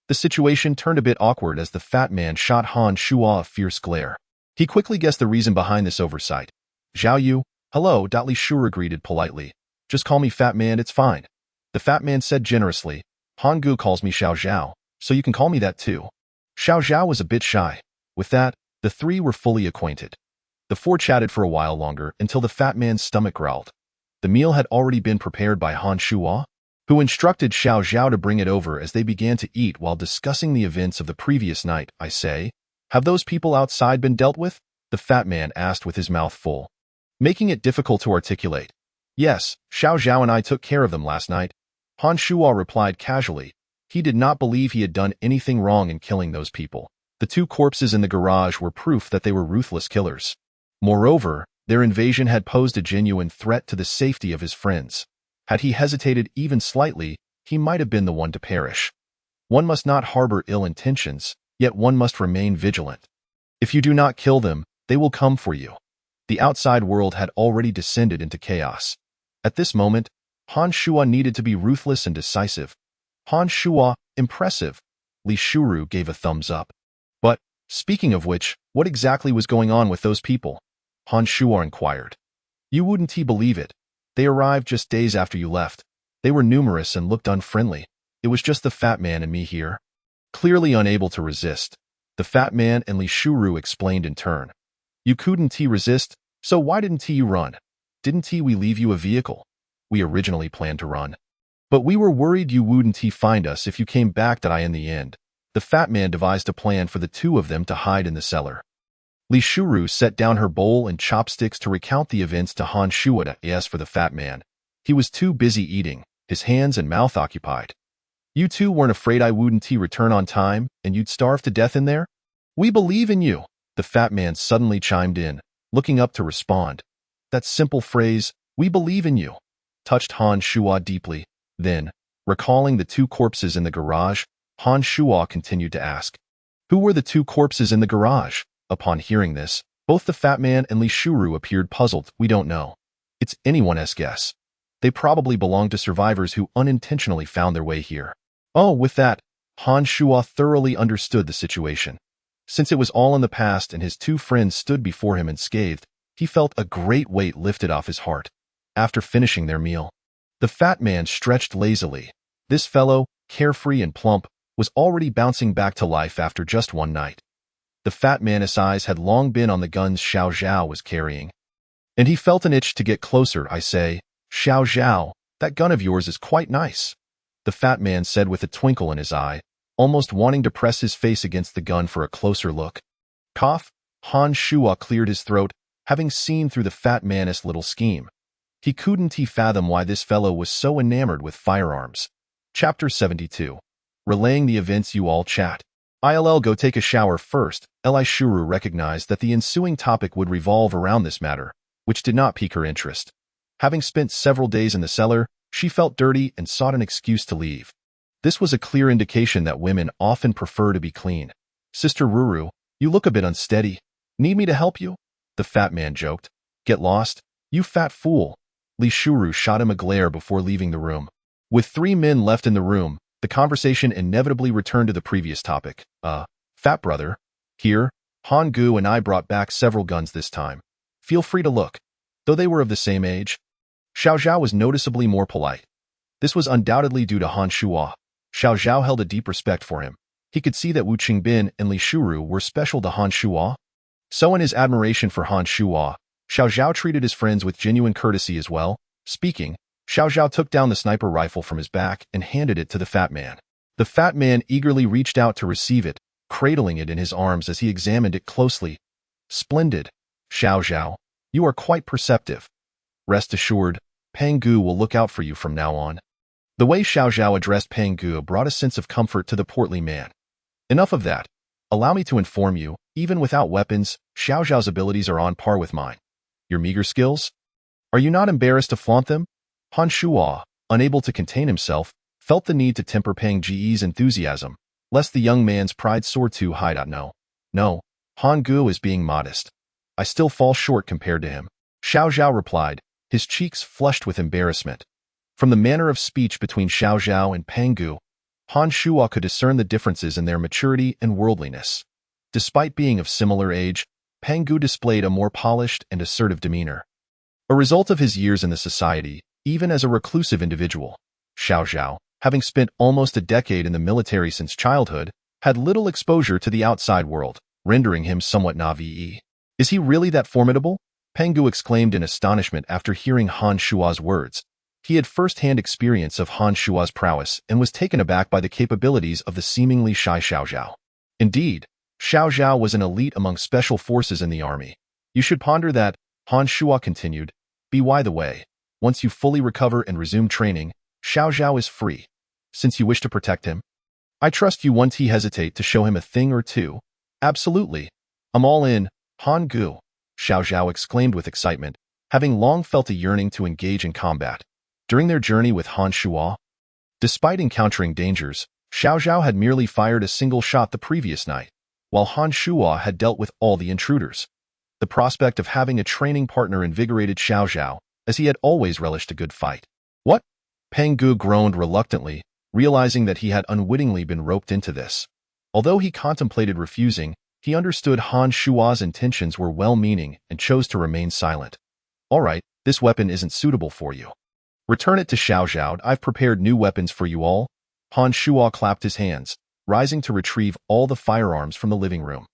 The situation turned a bit awkward as the Fat Man shot Han Shuo a fierce glare. He quickly guessed the reason behind this oversight. "Zhao Yu, hello," Li Shuru greeted politely. "Just call me Fat Man, it's fine." The Fat Man said generously, "Han Gu calls me Xiao Zhao, so you can call me that too." Xiao Zhao was a bit shy. With that, the three were fully acquainted. The four chatted for a while longer until the Fat Man's stomach growled. The meal had already been prepared by Han Shuo, who instructed Xiao Zhao to bring it over as they began to eat while discussing the events of the previous night. "I say, have those people outside been dealt with?" the Fat Man asked with his mouth full, making it difficult to articulate. "Yes, Xiao Zhao and I took care of them last night," Han Shuo replied casually. He did not believe he had done anything wrong in killing those people. The two corpses in the garage were proof that they were ruthless killers. Moreover, their invasion had posed a genuine threat to the safety of his friends. Had he hesitated even slightly, he might have been the one to perish. One must not harbor ill intentions, yet one must remain vigilant. If you do not kill them, they will come for you. The outside world had already descended into chaos. At this moment, Han Shuo needed to be ruthless and decisive. Han Shuo, impressive. Li Shuru gave a thumbs up. But, speaking of which, what exactly was going on with those people? Han Shuo inquired. You wouldn't believe it. They arrived just days after you left. They were numerous and looked unfriendly. It was just the Fat Man and me here. Clearly unable to resist, the Fat Man and Li Shuru explained in turn. You couldn't resist, so why didn't you run? Didn't we leave you a vehicle? We originally planned to run. But we were worried you wouldn't find us if you came back. In the end, the Fat Man devised a plan for the two of them to hide in the cellar. Li Shuru set down her bowl and chopsticks to recount the events to Han Shuo. Yes, for the Fat Man. He was too busy eating, his hands and mouth occupied. You two weren't afraid I wouldn't return on time and you'd starve to death in there? We believe in you, the Fat Man suddenly chimed in, looking up to respond. That simple phrase, "we believe in you," touched Han Shuo deeply. Then, recalling the two corpses in the garage, Han Shuo continued to ask, "Who were the two corpses in the garage?" Upon hearing this, both the Fat Man and Li Shuru appeared puzzled. "We don't know. It's anyone's guess. They probably belong to survivors who unintentionally found their way here." Oh, with that, Han Shuo thoroughly understood the situation. Since it was all in the past and his two friends stood before him unscathed, he felt a great weight lifted off his heart. After finishing their meal, the Fat Man stretched lazily. This fellow, carefree and plump, was already bouncing back to life after just one night. The Fat Man's eyes had long been on the guns Xiao Zhao was carrying, and he felt an itch to get closer. "I say, Xiao Zhao, that gun of yours is quite nice," the Fat Man said with a twinkle in his eye, almost wanting to press his face against the gun for a closer look. Cough, Han Shuo cleared his throat, having seen through the Fat Man's little scheme. He couldn't fathom why this fellow was so enamored with firearms. Chapter 72. Relaying the events you all chat. I'll go take a shower first. Li Shuru recognized that the ensuing topic would revolve around this matter, which did not pique her interest. Having spent several days in the cellar, she felt dirty and sought an excuse to leave. This was a clear indication that women often prefer to be clean. "Sister Ruru, you look a bit unsteady. Need me to help you?" the Fat Man joked. "Get lost, you fat fool." Li Shuru shot him a glare before leaving the room. With three men left in the room, the conversation inevitably returned to the previous topic. Fat brother. Here, Han Gu and I brought back several guns this time. Feel free to look." Though they were of the same age, Xiao Zhao was noticeably more polite. This was undoubtedly due to Han Shuo. Xiao Zhao held a deep respect for him. He could see that Wu Qingbin and Li Shuru were special to Han Shuo. So in his admiration for Han Shuo, Xiao Zhao treated his friends with genuine courtesy as well. Speaking, Xiao Zhao took down the sniper rifle from his back and handed it to the Fat Man. The Fat Man eagerly reached out to receive it, cradling it in his arms as he examined it closely. "Splendid, Xiao Zhao. You are quite perceptive. Rest assured, Pang Gu will look out for you from now on." The way Xiao Zhao addressed Pang Gu brought a sense of comfort to the portly man. "Enough of that. Allow me to inform you, even without weapons, Xiao Zhao's abilities are on par with mine. Your meager skills? Are you not embarrassed to flaunt them?" Han Shuo, unable to contain himself, felt the need to temper Pang Ji's enthusiasm, lest the young man's pride soar too high. No, Han Gu is being modest. I still fall short compared to him," Xiao Zhao replied, his cheeks flushed with embarrassment. From the manner of speech between Xiao Zhao and Pang Gu, Han Shuo could discern the differences in their maturity and worldliness. Despite being of similar age, Pang Gu displayed a more polished and assertive demeanor. A result of his years in the society, even as a reclusive individual. Xiao Zhao, having spent almost a decade in the military since childhood, had little exposure to the outside world, rendering him somewhat naive. Is he really that formidable? Pang Gu exclaimed in astonishment after hearing Han Shuo's words. He had first-hand experience of Han Shuo's prowess and was taken aback by the capabilities of the seemingly shy Xiao Zhao. Indeed, Xiao Zhao was an elite among special forces in the army. You should ponder that, Han Shuo continued. By the way, once you fully recover and resume training, Xiao Zhao is free. Since you wish to protect him, I trust you won't hesitate to show him a thing or two. Absolutely. I'm all in, Han Gu, Xiao Zhao exclaimed with excitement, having long felt a yearning to engage in combat. During their journey with Han Shuo, despite encountering dangers, Xiao Zhao had merely fired a single shot the previous night, while Han Shuo had dealt with all the intruders. The prospect of having a training partner invigorated Xiao Zhao, as he had always relished a good fight. What? Pang Gu groaned reluctantly, realizing that he had unwittingly been roped into this. Although he contemplated refusing, he understood Han Shuo's intentions were well-meaning and chose to remain silent. All right, this weapon isn't suitable for you. Return it to Xiao Zhao. I've prepared new weapons for you all. Han Shuo clapped his hands, rising to retrieve all the firearms from the living room.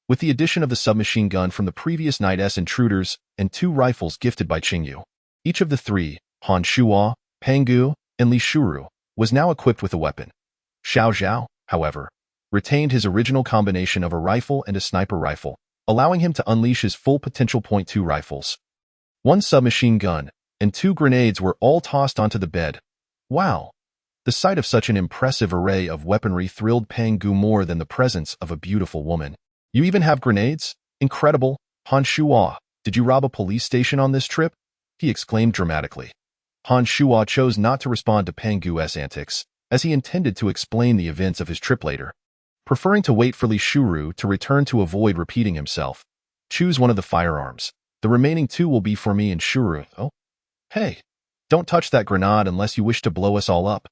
With the addition of the submachine gun from the previous night's intruders and 2 rifles gifted by Qingyu, each of the 3, Han Shuo, Pang Gu, and Li Shuru, was now equipped with a weapon. Xiao Zhao, however, retained his original combination of a rifle and a sniper rifle, allowing him to unleash his full potential .2 rifles. 1 submachine gun and 2 grenades were all tossed onto the bed. Wow! The sight of such an impressive array of weaponry thrilled Pang Gu more than the presence of a beautiful woman. You even have grenades? Incredible! Han Shuo, did you rob a police station on this trip? He exclaimed dramatically. Han Shuo chose not to respond to Pang Gu's antics, as he intended to explain the events of his trip later. Preferring to wait for Li Shuru to return to avoid repeating himself. Choose one of the firearms. The remaining 2 will be for me and Shuru. Oh? Hey, don't touch that grenade unless you wish to blow us all up.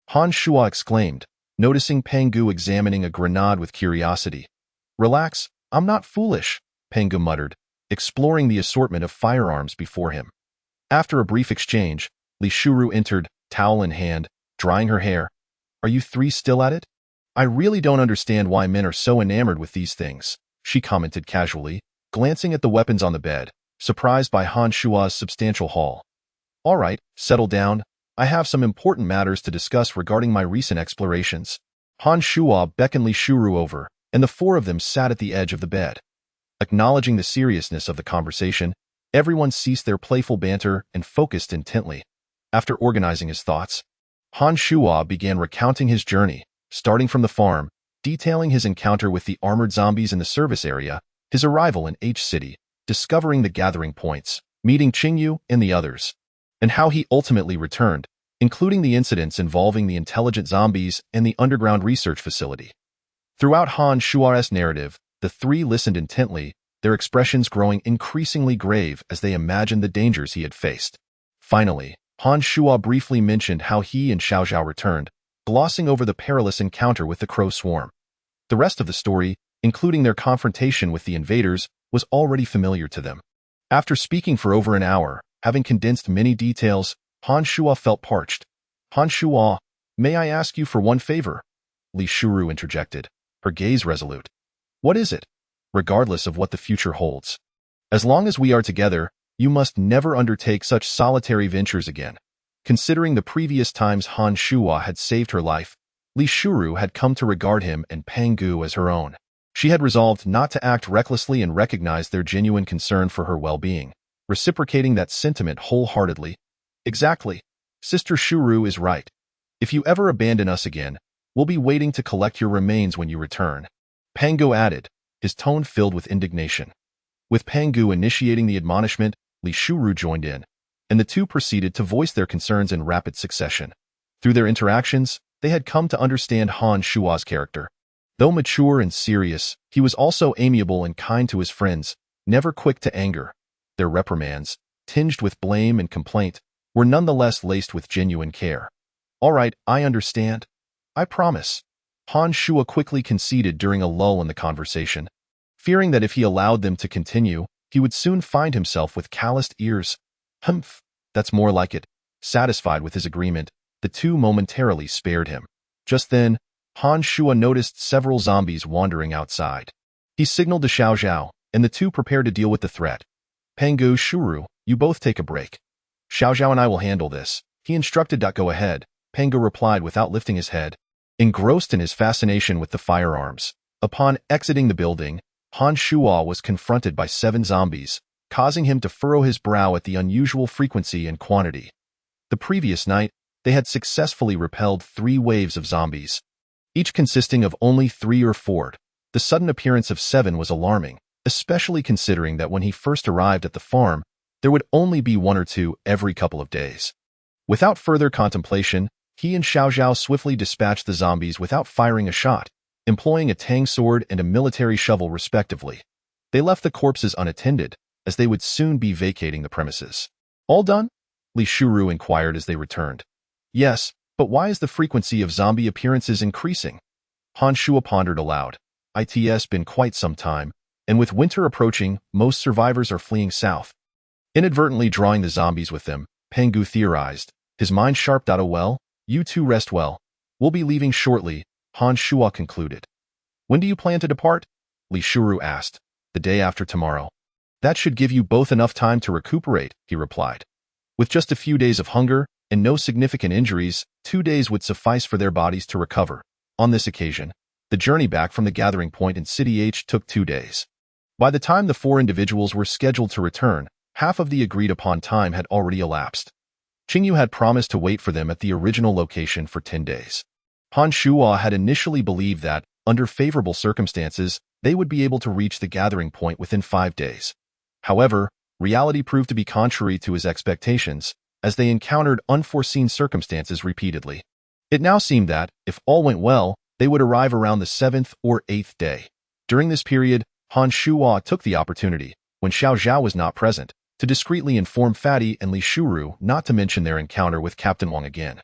Han Shuo exclaimed, noticing Pang Gu examining a grenade with curiosity. Relax, I'm not foolish, Pang Gu muttered, exploring the assortment of firearms before him. After a brief exchange, Li Shuru entered, towel in hand, drying her hair. Are you 3 still at it? I really don't understand why men are so enamored with these things, she commented casually, glancing at the weapons on the bed, surprised by Han Shuo's substantial haul. All right, settle down. I have some important matters to discuss regarding my recent explorations. Han Shuo beckoned Li Shuru over, and the 4 of them sat at the edge of the bed. Acknowledging the seriousness of the conversation, everyone ceased their playful banter and focused intently. After organizing his thoughts, Han Shuo began recounting his journey, starting from the farm, detailing his encounter with the armored zombies in the service area, his arrival in H City, discovering the gathering points, meeting Qingyu and the others, and how he ultimately returned, including the incidents involving the intelligent zombies and the underground research facility. Throughout Han Shuo's narrative, the 3 listened intently, their expressions growing increasingly grave as they imagined the dangers he had faced. Finally, Han Shuo briefly mentioned how he and Xiao Zhao returned, glossing over the perilous encounter with the Crow Swarm. The rest of the story, including their confrontation with the invaders, was already familiar to them. After speaking for over an hour, having condensed many details, Han Shuo felt parched. Han Shuo, may I ask you for one favor? Li Shuru interjected, her gaze resolute. What is it? Regardless of what the future holds. As long as we are together, you must never undertake such solitary ventures again. Considering the previous times Han Shuo had saved her life, Li Shuru had come to regard him and Pang Gu as her own. She had resolved not to act recklessly and recognized their genuine concern for her well-being, reciprocating that sentiment wholeheartedly. Exactly. Sister Shuru is right. If you ever abandon us again, we'll be waiting to collect your remains when you return. Pang Gu added, his tone filled with indignation. With Pang Gu initiating the admonishment, Li Shuru joined in, and the 2 proceeded to voice their concerns in rapid succession. Through their interactions, they had come to understand Han Shuo's character. Though mature and serious, he was also amiable and kind to his friends, never quick to anger. Their reprimands, tinged with blame and complaint, were nonetheless laced with genuine care. "All right, I understand. I promise." Han Shuo quickly conceded during a lull in the conversation, fearing that if he allowed them to continue, he would soon find himself with calloused ears. "Humph, that's more like it." Satisfied with his agreement, the two momentarily spared him. Just then, Han Shuo noticed several zombies wandering outside. He signaled to Xiao Zhao, and the two prepared to deal with the threat. "Pangu, Shuru, you both take a break. Xiao Zhao and I will handle this," he instructed. "Go ahead," Pangu replied without lifting his head, engrossed in his fascination with the firearms. Upon exiting the building, Han Shuo was confronted by 7 zombies, causing him to furrow his brow at the unusual frequency and quantity. The previous night, they had successfully repelled 3 waves of zombies, each consisting of only 3 or 4. The sudden appearance of 7 was alarming, especially considering that when he first arrived at the farm, there would only be 1 or 2 every couple of days. Without further contemplation, he and Xiao Zhao swiftly dispatched the zombies without firing a shot, employing a Tang sword and a military shovel respectively. They left the corpses unattended, as they would soon be vacating the premises. "All done?" Li Shuru inquired as they returned. "Yes, but why is the frequency of zombie appearances increasing?" Han Shuo pondered aloud. "It's been quite some time, and with winter approaching, most survivors are fleeing south." Inadvertently drawing the zombies with them, Pangu theorized, his mind sharp. "Oh well, you two rest well. We'll be leaving shortly," Han Shuo concluded. "When do you plan to depart?" Li Shuru asked. "The day after tomorrow." "That should give you both enough time to recuperate," he replied. "With just a few days of hunger and no significant injuries, 2 days would suffice for their bodies to recover." On this occasion, the journey back from the gathering point in City H took 2 days. By the time the 4 individuals were scheduled to return, half of the agreed-upon time had already elapsed. Qingyu had promised to wait for them at the original location for 10 days. Han Shuo had initially believed that, under favorable circumstances, they would be able to reach the gathering point within 5 days. However, reality proved to be contrary to his expectations, as they encountered unforeseen circumstances repeatedly. It now seemed that, if all went well, they would arrive around the 7th or 8th day. During this period, Han Shuo took the opportunity, when Xiao Zhao was not present, to discreetly inform Fatty and Li Shuru not to mention their encounter with Captain Wang again.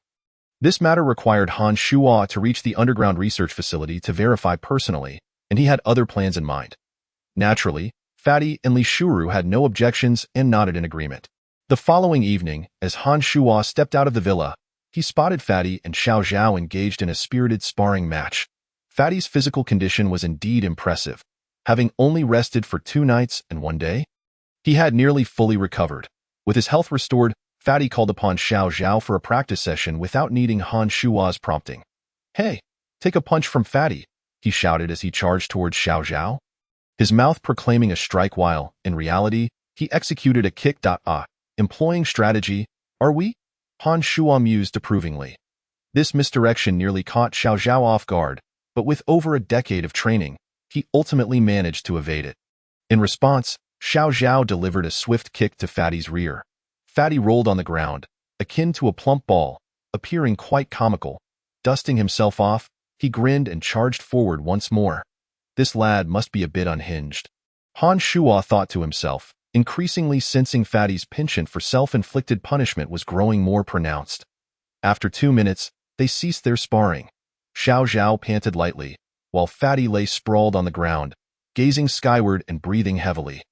This matter required Han Shuo to reach the underground research facility to verify personally, and he had other plans in mind. Naturally, Fatty and Li Shuru had no objections and nodded in agreement. The following evening, as Han Shuo stepped out of the villa, he spotted Fatty and Xiao Zhao engaged in a spirited sparring match. Fatty's physical condition was indeed impressive. Having only rested for 2 nights and 1 day, he had nearly fully recovered. With his health restored, Fatty called upon Xiao Zhao for a practice session without needing Han Shuo's prompting. "Hey, take a punch from Fatty," he shouted as he charged towards Xiao Zhao, his mouth proclaiming a strike while, in reality, he executed a kick. Employing strategy, "Are we?" Han Shuo mused approvingly. This misdirection nearly caught Xiao Zhao off guard, but with over a decade of training, he ultimately managed to evade it. In response, Xiao Zhao delivered a swift kick to Fatty's rear. Fatty rolled on the ground, akin to a plump ball, appearing quite comical. Dusting himself off, he grinned and charged forward once more. This lad must be a bit unhinged. Han Shuo thought to himself, increasingly sensing Fatty's penchant for self-inflicted punishment was growing more pronounced. After 2 minutes, they ceased their sparring. Xiao Zhao panted lightly, while Fatty lay sprawled on the ground, gazing skyward and breathing heavily.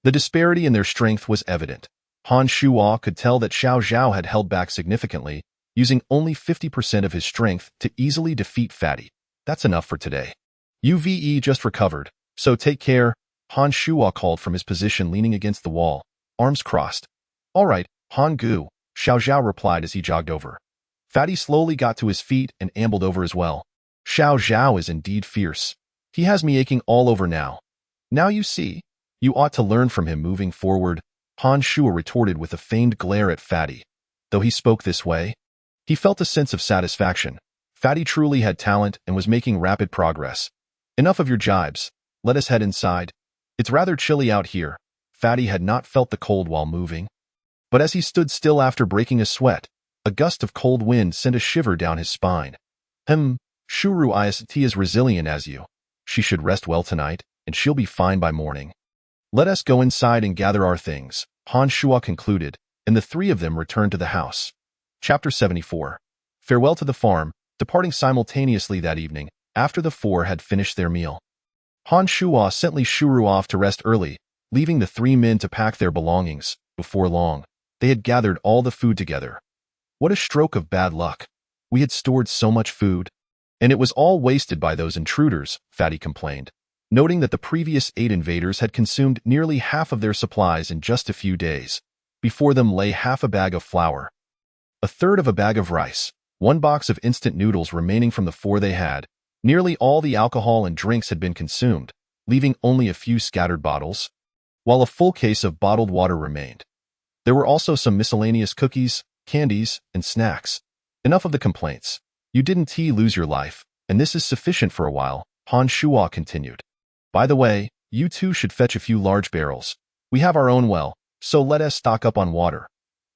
The disparity in their strength was evident. Han Shuo could tell that Xiao Zhao had held back significantly, using only 50% of his strength to easily defeat Fatty. "That's enough for today. You've just recovered, so take care," Han Shuo called from his position leaning against the wall, arms crossed. "All right, Han Gu," Xiao Zhao replied as he jogged over. Fatty slowly got to his feet and ambled over as well. "Xiao Zhao is indeed fierce. He has me aching all over now." "Now you see. You ought to learn from him moving forward," Han Shuo retorted with a feigned glare at Fatty. Though he spoke this way, he felt a sense of satisfaction. Fatty truly had talent and was making rapid progress. "Enough of your jibes. Let us head inside. It's rather chilly out here." Fatty had not felt the cold while moving. But as he stood still after breaking a sweat, a gust of cold wind sent a shiver down his spine. Shuru ist as resilient as you. She should rest well tonight, and she'll be fine by morning. "Let us go inside and gather our things," Han Shuo concluded, and the three of them returned to the house. Chapter 74. Farewell to the farm, departing simultaneously that evening, after the four had finished their meal. Han Shuo sent Li Shuru off to rest early, leaving the three men to pack their belongings. Before long, they had gathered all the food together. What a stroke of bad luck. We had stored so much food, and it was all wasted by those intruders, Fatty complained, noting that the previous 8 invaders had consumed nearly half of their supplies in just a few days. Before them lay half a bag of flour, a third of a bag of rice, 1 box of instant noodles remaining from the 4 they had. Nearly all the alcohol and drinks had been consumed, leaving only a few scattered bottles, while a full case of bottled water remained. There were also some miscellaneous cookies, candies, and snacks. Enough of the complaints. You didn't lose your life, and this is sufficient for a while, Han Shuo continued. By the way, you two should fetch a few large barrels. We have our own well, so let us stock up on water.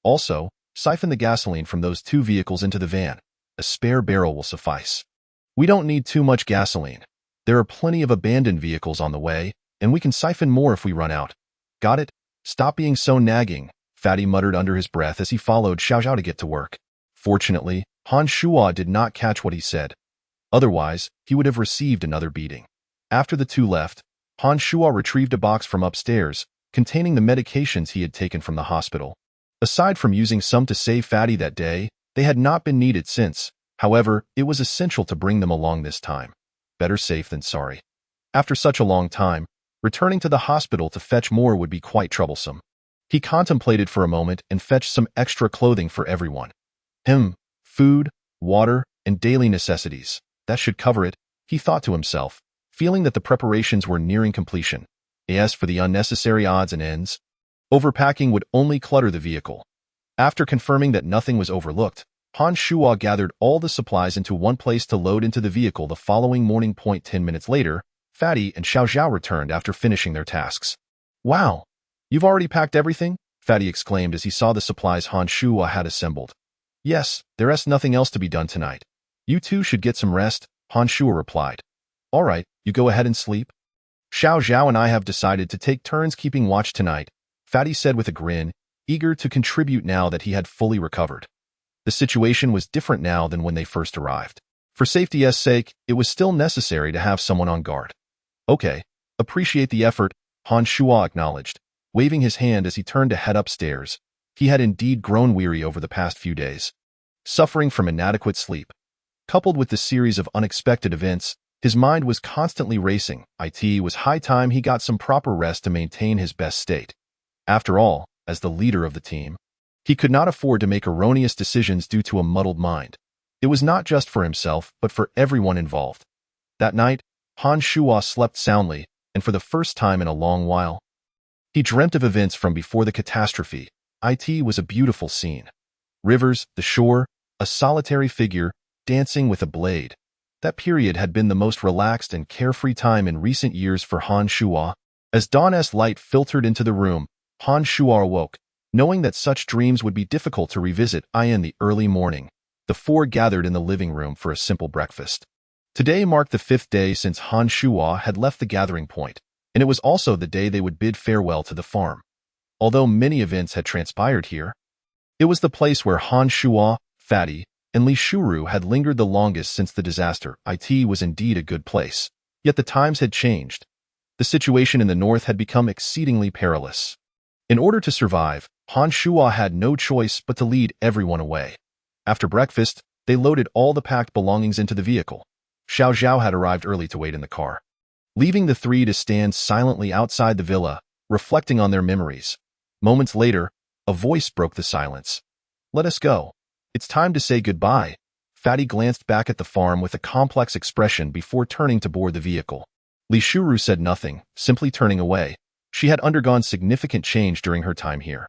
Also, siphon the gasoline from those 2 vehicles into the van. A spare barrel will suffice. We don't need too much gasoline. There are plenty of abandoned vehicles on the way, and we can siphon more if we run out. Got it? Stop being so nagging, Fatty muttered under his breath as he followed Xiao Zhao to get to work. Fortunately, Han Shuo did not catch what he said. Otherwise, he would have received another beating. After the two left, Han Shuo retrieved a box from upstairs, containing the medications he had taken from the hospital. Aside from using some to save Fatty that day, they had not been needed since. However, it was essential to bring them along this time. Better safe than sorry. After such a long time, returning to the hospital to fetch more would be quite troublesome. He contemplated for a moment and fetched some extra clothing for everyone. Food, water, and daily necessities. That should cover it, he thought to himself, feeling that the preparations were nearing completion. As for the unnecessary odds and ends, overpacking would only clutter the vehicle. After confirming that nothing was overlooked, Han Shuo gathered all the supplies into one place to load into the vehicle the following morning. 10 minutes later, Fatty and Xiao Zhao returned after finishing their tasks. Wow! You've already packed everything? Fatty exclaimed as he saw the supplies Han Shuo had assembled. Yes, there's nothing else to be done tonight. You two should get some rest, Han Shuo replied. All right, you go ahead and sleep. Xiao Zhao and I have decided to take turns keeping watch tonight, Fatty said with a grin, eager to contribute now that he had fully recovered. The situation was different now than when they first arrived. For safety's sake, it was still necessary to have someone on guard. Okay, appreciate the effort, Han Shuo acknowledged, waving his hand as he turned to head upstairs. He had indeed grown weary over the past few days. Suffering from inadequate sleep, coupled with the series of unexpected events, his mind was constantly racing. It was high time he got some proper rest to maintain his best state. After all, as the leader of the team, he could not afford to make erroneous decisions due to a muddled mind. It was not just for himself, but for everyone involved. That night, Han Shuo slept soundly, and for the first time in a long while, he dreamt of events from before the catastrophe. It was a beautiful scene. Rivers, the shore, a solitary figure, dancing with a blade. That period had been the most relaxed and carefree time in recent years for Han Shuo. As dawn's light filtered into the room, Han Shuo awoke, knowing that such dreams would be difficult to revisit. In the early morning, the four gathered in the living room for a simple breakfast. Today marked the 5th day since Han Shuo had left the gathering point, and it was also the day they would bid farewell to the farm. Although many events had transpired here, it was the place where Han Shuo, Fatty, and Li Shuru had lingered the longest since the disaster. It was indeed a good place. Yet the times had changed. The situation in the north had become exceedingly perilous. In order to survive, Han Shuo had no choice but to lead everyone away. After breakfast, they loaded all the packed belongings into the vehicle. Xiao Zhao had arrived early to wait in the car, leaving the three to stand silently outside the villa, reflecting on their memories. Moments later, a voice broke the silence. Let us go. It's time to say goodbye. Fatty glanced back at the farm with a complex expression before turning to board the vehicle. Li Shuru said nothing, simply turning away. She had undergone significant change during her time here.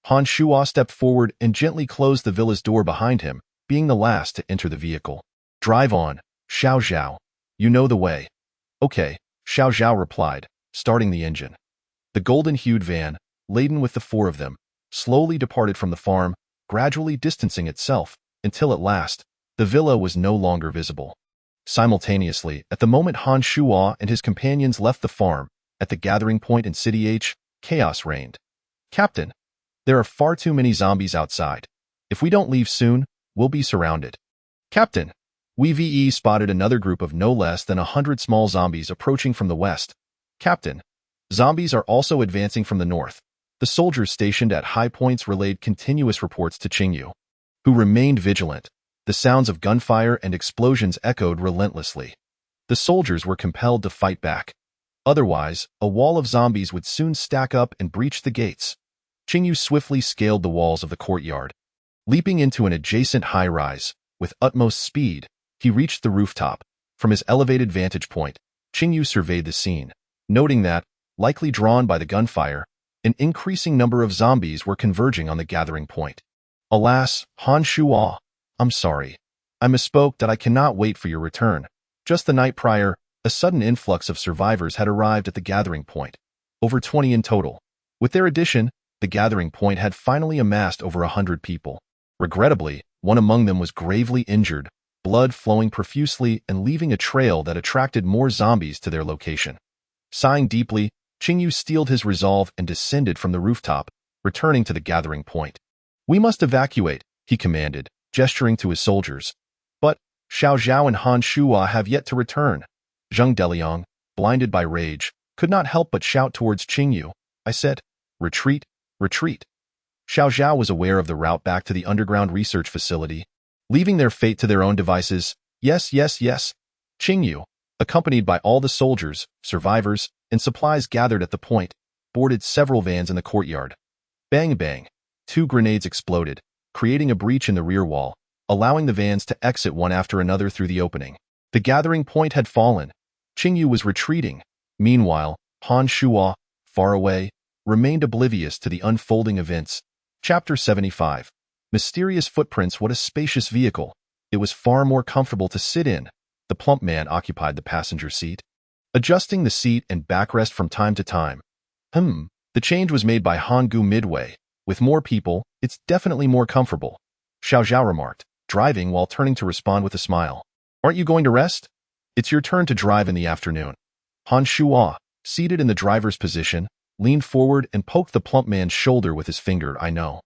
Han Shuo stepped forward and gently closed the villa's door behind him, being the last to enter the vehicle. Drive on, Xiao Zhao. You know the way. Okay, Xiao Zhao replied, starting the engine. The golden-hued van, laden with the four of them, slowly departed from the farm, gradually distancing itself, until at last, the villa was no longer visible. Simultaneously, at the moment Han Shuo and his companions left the farm, at the gathering point in City H, chaos reigned. Captain, There are far too many zombies outside. If we don't leave soon, we'll be surrounded. Captain, we spotted another group of no less than 100 small zombies approaching from the west. Captain, zombies are also advancing from the north. The soldiers stationed at high points relayed continuous reports to Qingyu, who remained vigilant. The sounds of gunfire and explosions echoed relentlessly. The soldiers were compelled to fight back. Otherwise, a wall of zombies would soon stack up and breach the gates. Qingyu swiftly scaled the walls of the courtyard. Leaping into an adjacent high-rise, with utmost speed, he reached the rooftop. From his elevated vantage point, Qingyu surveyed the scene, noting that, likely drawn by the gunfire, an increasing number of zombies were converging on the gathering point. Alas, Han Shuo, I'm sorry. I misspoke that I cannot wait for your return. Just the night prior, a sudden influx of survivors had arrived at the gathering point, over 20 in total. With their addition, the gathering point had finally amassed over 100 people. Regrettably, one among them was gravely injured, blood flowing profusely and leaving a trail that attracted more zombies to their location. Sighing deeply, Qingyu steeled his resolve and descended from the rooftop, returning to the gathering point. We must evacuate, he commanded, gesturing to his soldiers. But Xiao Zhao and Han Shuo have yet to return. Zheng Deliang, blinded by rage, could not help but shout towards Qingyu. I said, retreat, retreat. Xiao Zhao was aware of the route back to the underground research facility. Leaving their fate to their own devices, yes. Qingyu, accompanied by all the soldiers, survivors, and supplies gathered at the point, boarded several vans in the courtyard. Bang bang, 2 grenades exploded, creating a breach in the rear wall, allowing the vans to exit one after another through the opening. The gathering point had fallen. Qingyu was retreating. Meanwhile, Han Shuo, far away, remained oblivious to the unfolding events. Chapter 75. Mysterious footprints. What a spacious vehicle. It was far more comfortable to sit in. The plump man occupied the passenger seat, adjusting the seat and backrest from time to time. The change was made by Han Gu midway. With more people, it's definitely more comfortable, Xiao Zhao remarked, driving while turning to respond with a smile. Aren't you going to rest? It's your turn to drive in the afternoon. Han Shuo, seated in the driver's position, leaned forward and poked the plump man's shoulder with his finger. I know.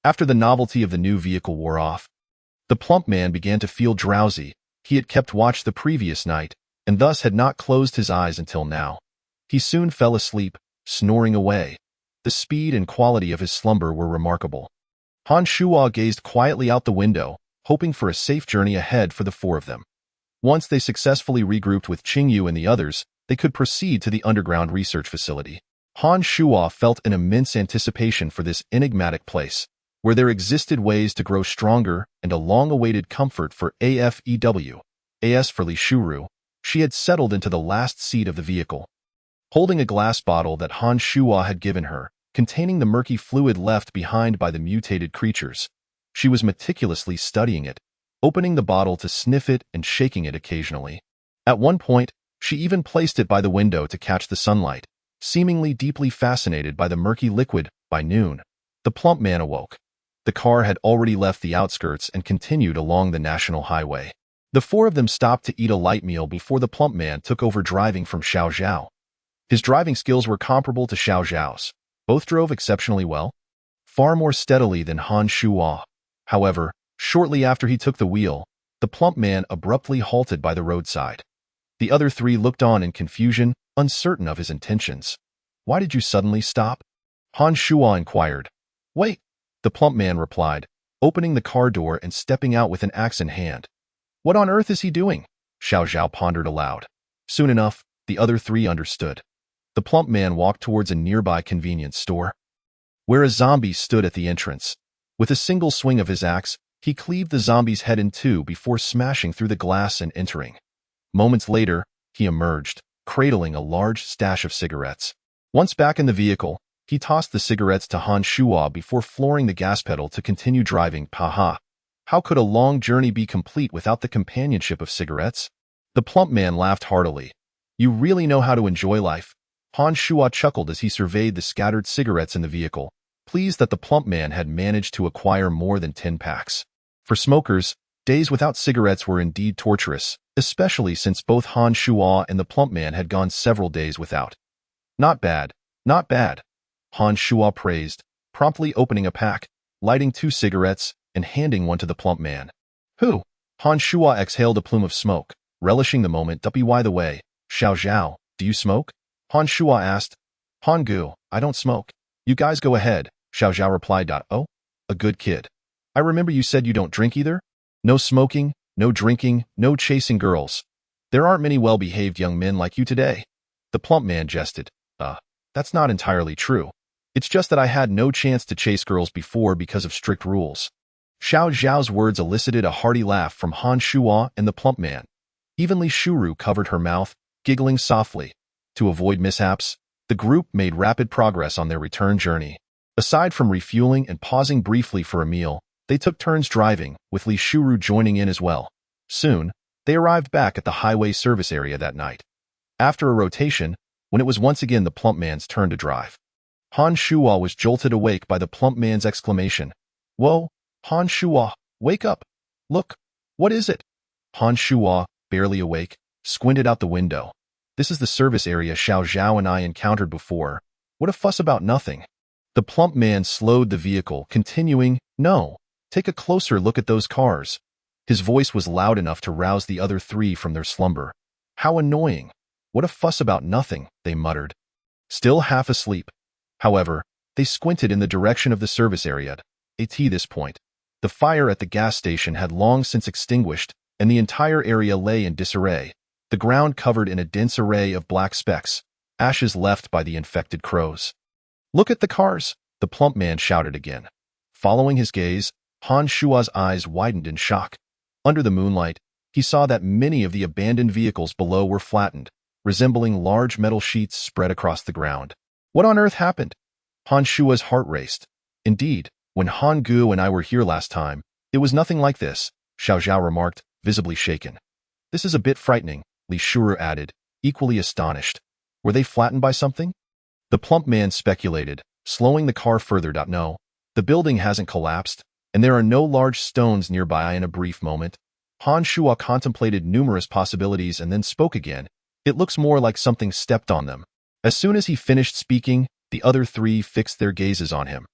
After the novelty of the new vehicle wore off, the plump man began to feel drowsy. He had kept watch the previous night, and thus had not closed his eyes until now. He soon fell asleep, snoring away. The speed and quality of his slumber were remarkable. Han Shuo gazed quietly out the window, hoping for a safe journey ahead for the 4 of them. Once they successfully regrouped with Qingyu and the others, they could proceed to the underground research facility. Han Shuo felt an immense anticipation for this enigmatic place, where there existed ways to grow stronger and a long-awaited comfort for AFEW. AS for Li Shuru, she had settled into the last seat of the vehicle. Holding a glass bottle that Han Shuo had given her, containing the murky fluid left behind by the mutated creatures, she was meticulously studying it, opening the bottle to sniff it and shaking it occasionally. At one point, she even placed it by the window to catch the sunlight, seemingly deeply fascinated by the murky liquid. By noon, the plump man awoke. The car had already left the outskirts and continued along the national highway. The 4 of them stopped to eat a light meal before the plump man took over driving from Xiao Zhao. His driving skills were comparable to Xiao Zhao's. Both drove exceptionally well, far more steadily than Han Shuo. However, shortly after he took the wheel, the plump man abruptly halted by the roadside. The other 3 looked on in confusion, uncertain of his intentions. Why did you suddenly stop? Han Shuo inquired. Wait, the plump man replied, opening the car door and stepping out with an axe in hand. What on earth is he doing? Xiao Zhao pondered aloud. Soon enough, the other 3 understood. The plump man walked towards a nearby convenience store, where a zombie stood at the entrance. With a single swing of his axe, he cleaved the zombie's head in 2 before smashing through the glass and entering. Moments later, he emerged, cradling a large stash of cigarettes. Once back in the vehicle, he tossed the cigarettes to Han Shuo before flooring the gas pedal to continue driving. How could a long journey be complete without the companionship of cigarettes? The plump man laughed heartily. You really know how to enjoy life. Han Shuo chuckled as he surveyed the scattered cigarettes in the vehicle, pleased that the plump man had managed to acquire more than 10 packs. For smokers, days without cigarettes were indeed torturous, especially since both Han Shuo and the plump man had gone several days without. Not bad, Han Shuo praised, promptly opening a pack, lighting 2 cigarettes, and handing one to the plump man. Who? Han Shuo exhaled a plume of smoke, relishing the moment. By the way, Xiao Zhao, do you smoke? Han Shuo asked. Han Gu, I don't smoke. You guys go ahead, Xiao Zhao replied. Oh, a good kid. I remember you said you don't drink either? No smoking, no drinking, no chasing girls. There aren't many well-behaved young men like you today. The plump man jested. That's not entirely true. It's just that I had no chance to chase girls before because of strict rules. Xiao Zhao's words elicited a hearty laugh from Han Shuo and the plump man. Even Li Shuru covered her mouth, giggling softly. To avoid mishaps, the group made rapid progress on their return journey. Aside from refueling and pausing briefly for a meal, they took turns driving, with Li Shuru joining in as well. Soon, they arrived back at the highway service area that night. After a rotation, when it was once again the plump man's turn to drive, Han Shuo was jolted awake by the plump man's exclamation. Whoa, Han Shuo, wake up! Look, what is it? Han Shuo, barely awake, squinted out the window. This is the service area Xiao Zhao and I encountered before. What a fuss about nothing. The plump man slowed the vehicle, continuing, No, take a closer look at those cars. His voice was loud enough to rouse the other 3 from their slumber. How annoying. What a fuss about nothing, they muttered. Still half asleep. However, they squinted in the direction of the service area. At this point, the fire at the gas station had long since extinguished, and the entire area lay in disarray, the ground covered in a dense array of black specks, ashes left by the infected crows. Look at the cars, the plump man shouted again. Following his gaze, Han Shuo's eyes widened in shock. Under the moonlight, he saw that many of the abandoned vehicles below were flattened, resembling large metal sheets spread across the ground. What on earth happened? Han Shuo's heart raced. Indeed, when Han Gu and I were here last time, it was nothing like this, Xiao Zhao remarked, visibly shaken. This is a bit frightening, Li Shuru added, equally astonished. Were they flattened by something? The plump man speculated, slowing the car further. No, the building hasn't collapsed, and there are no large stones nearby. In a brief moment, Han Shuo contemplated numerous possibilities and then spoke again. It looks more like something stepped on them. As soon as he finished speaking, the other 3 fixed their gazes on him.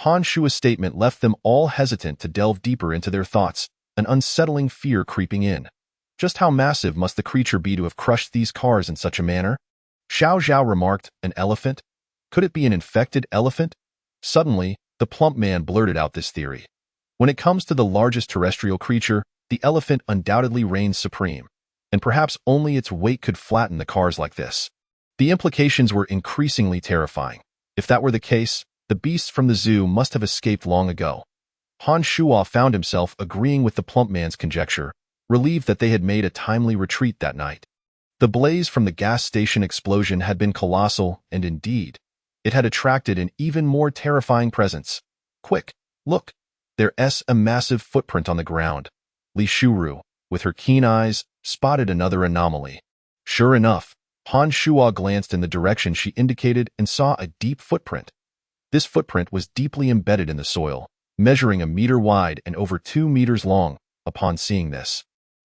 Han Shuo's statement left them all hesitant to delve deeper into their thoughts, an unsettling fear creeping in. Just how massive must the creature be to have crushed these cars in such a manner? Xiao Zhao remarked, an elephant? Could it be an infected elephant? Suddenly, the plump man blurted out this theory. When it comes to the largest terrestrial creature, the elephant undoubtedly reigns supreme, and perhaps only its weight could flatten the cars like this. The implications were increasingly terrifying. If that were the case, the beasts from the zoo must have escaped long ago. Han Shuo found himself agreeing with the plump man's conjecture, relieved that they had made a timely retreat that night. The blaze from the gas station explosion had been colossal, and indeed, it had attracted an even more terrifying presence. Quick, look! There's a massive footprint on the ground. Li Shuru, with her keen eyes, spotted another anomaly. Sure enough, Han Shuo glanced in the direction she indicated and saw a deep footprint. This footprint was deeply embedded in the soil, measuring 1 meter wide and over 2 meters long. Upon seeing this,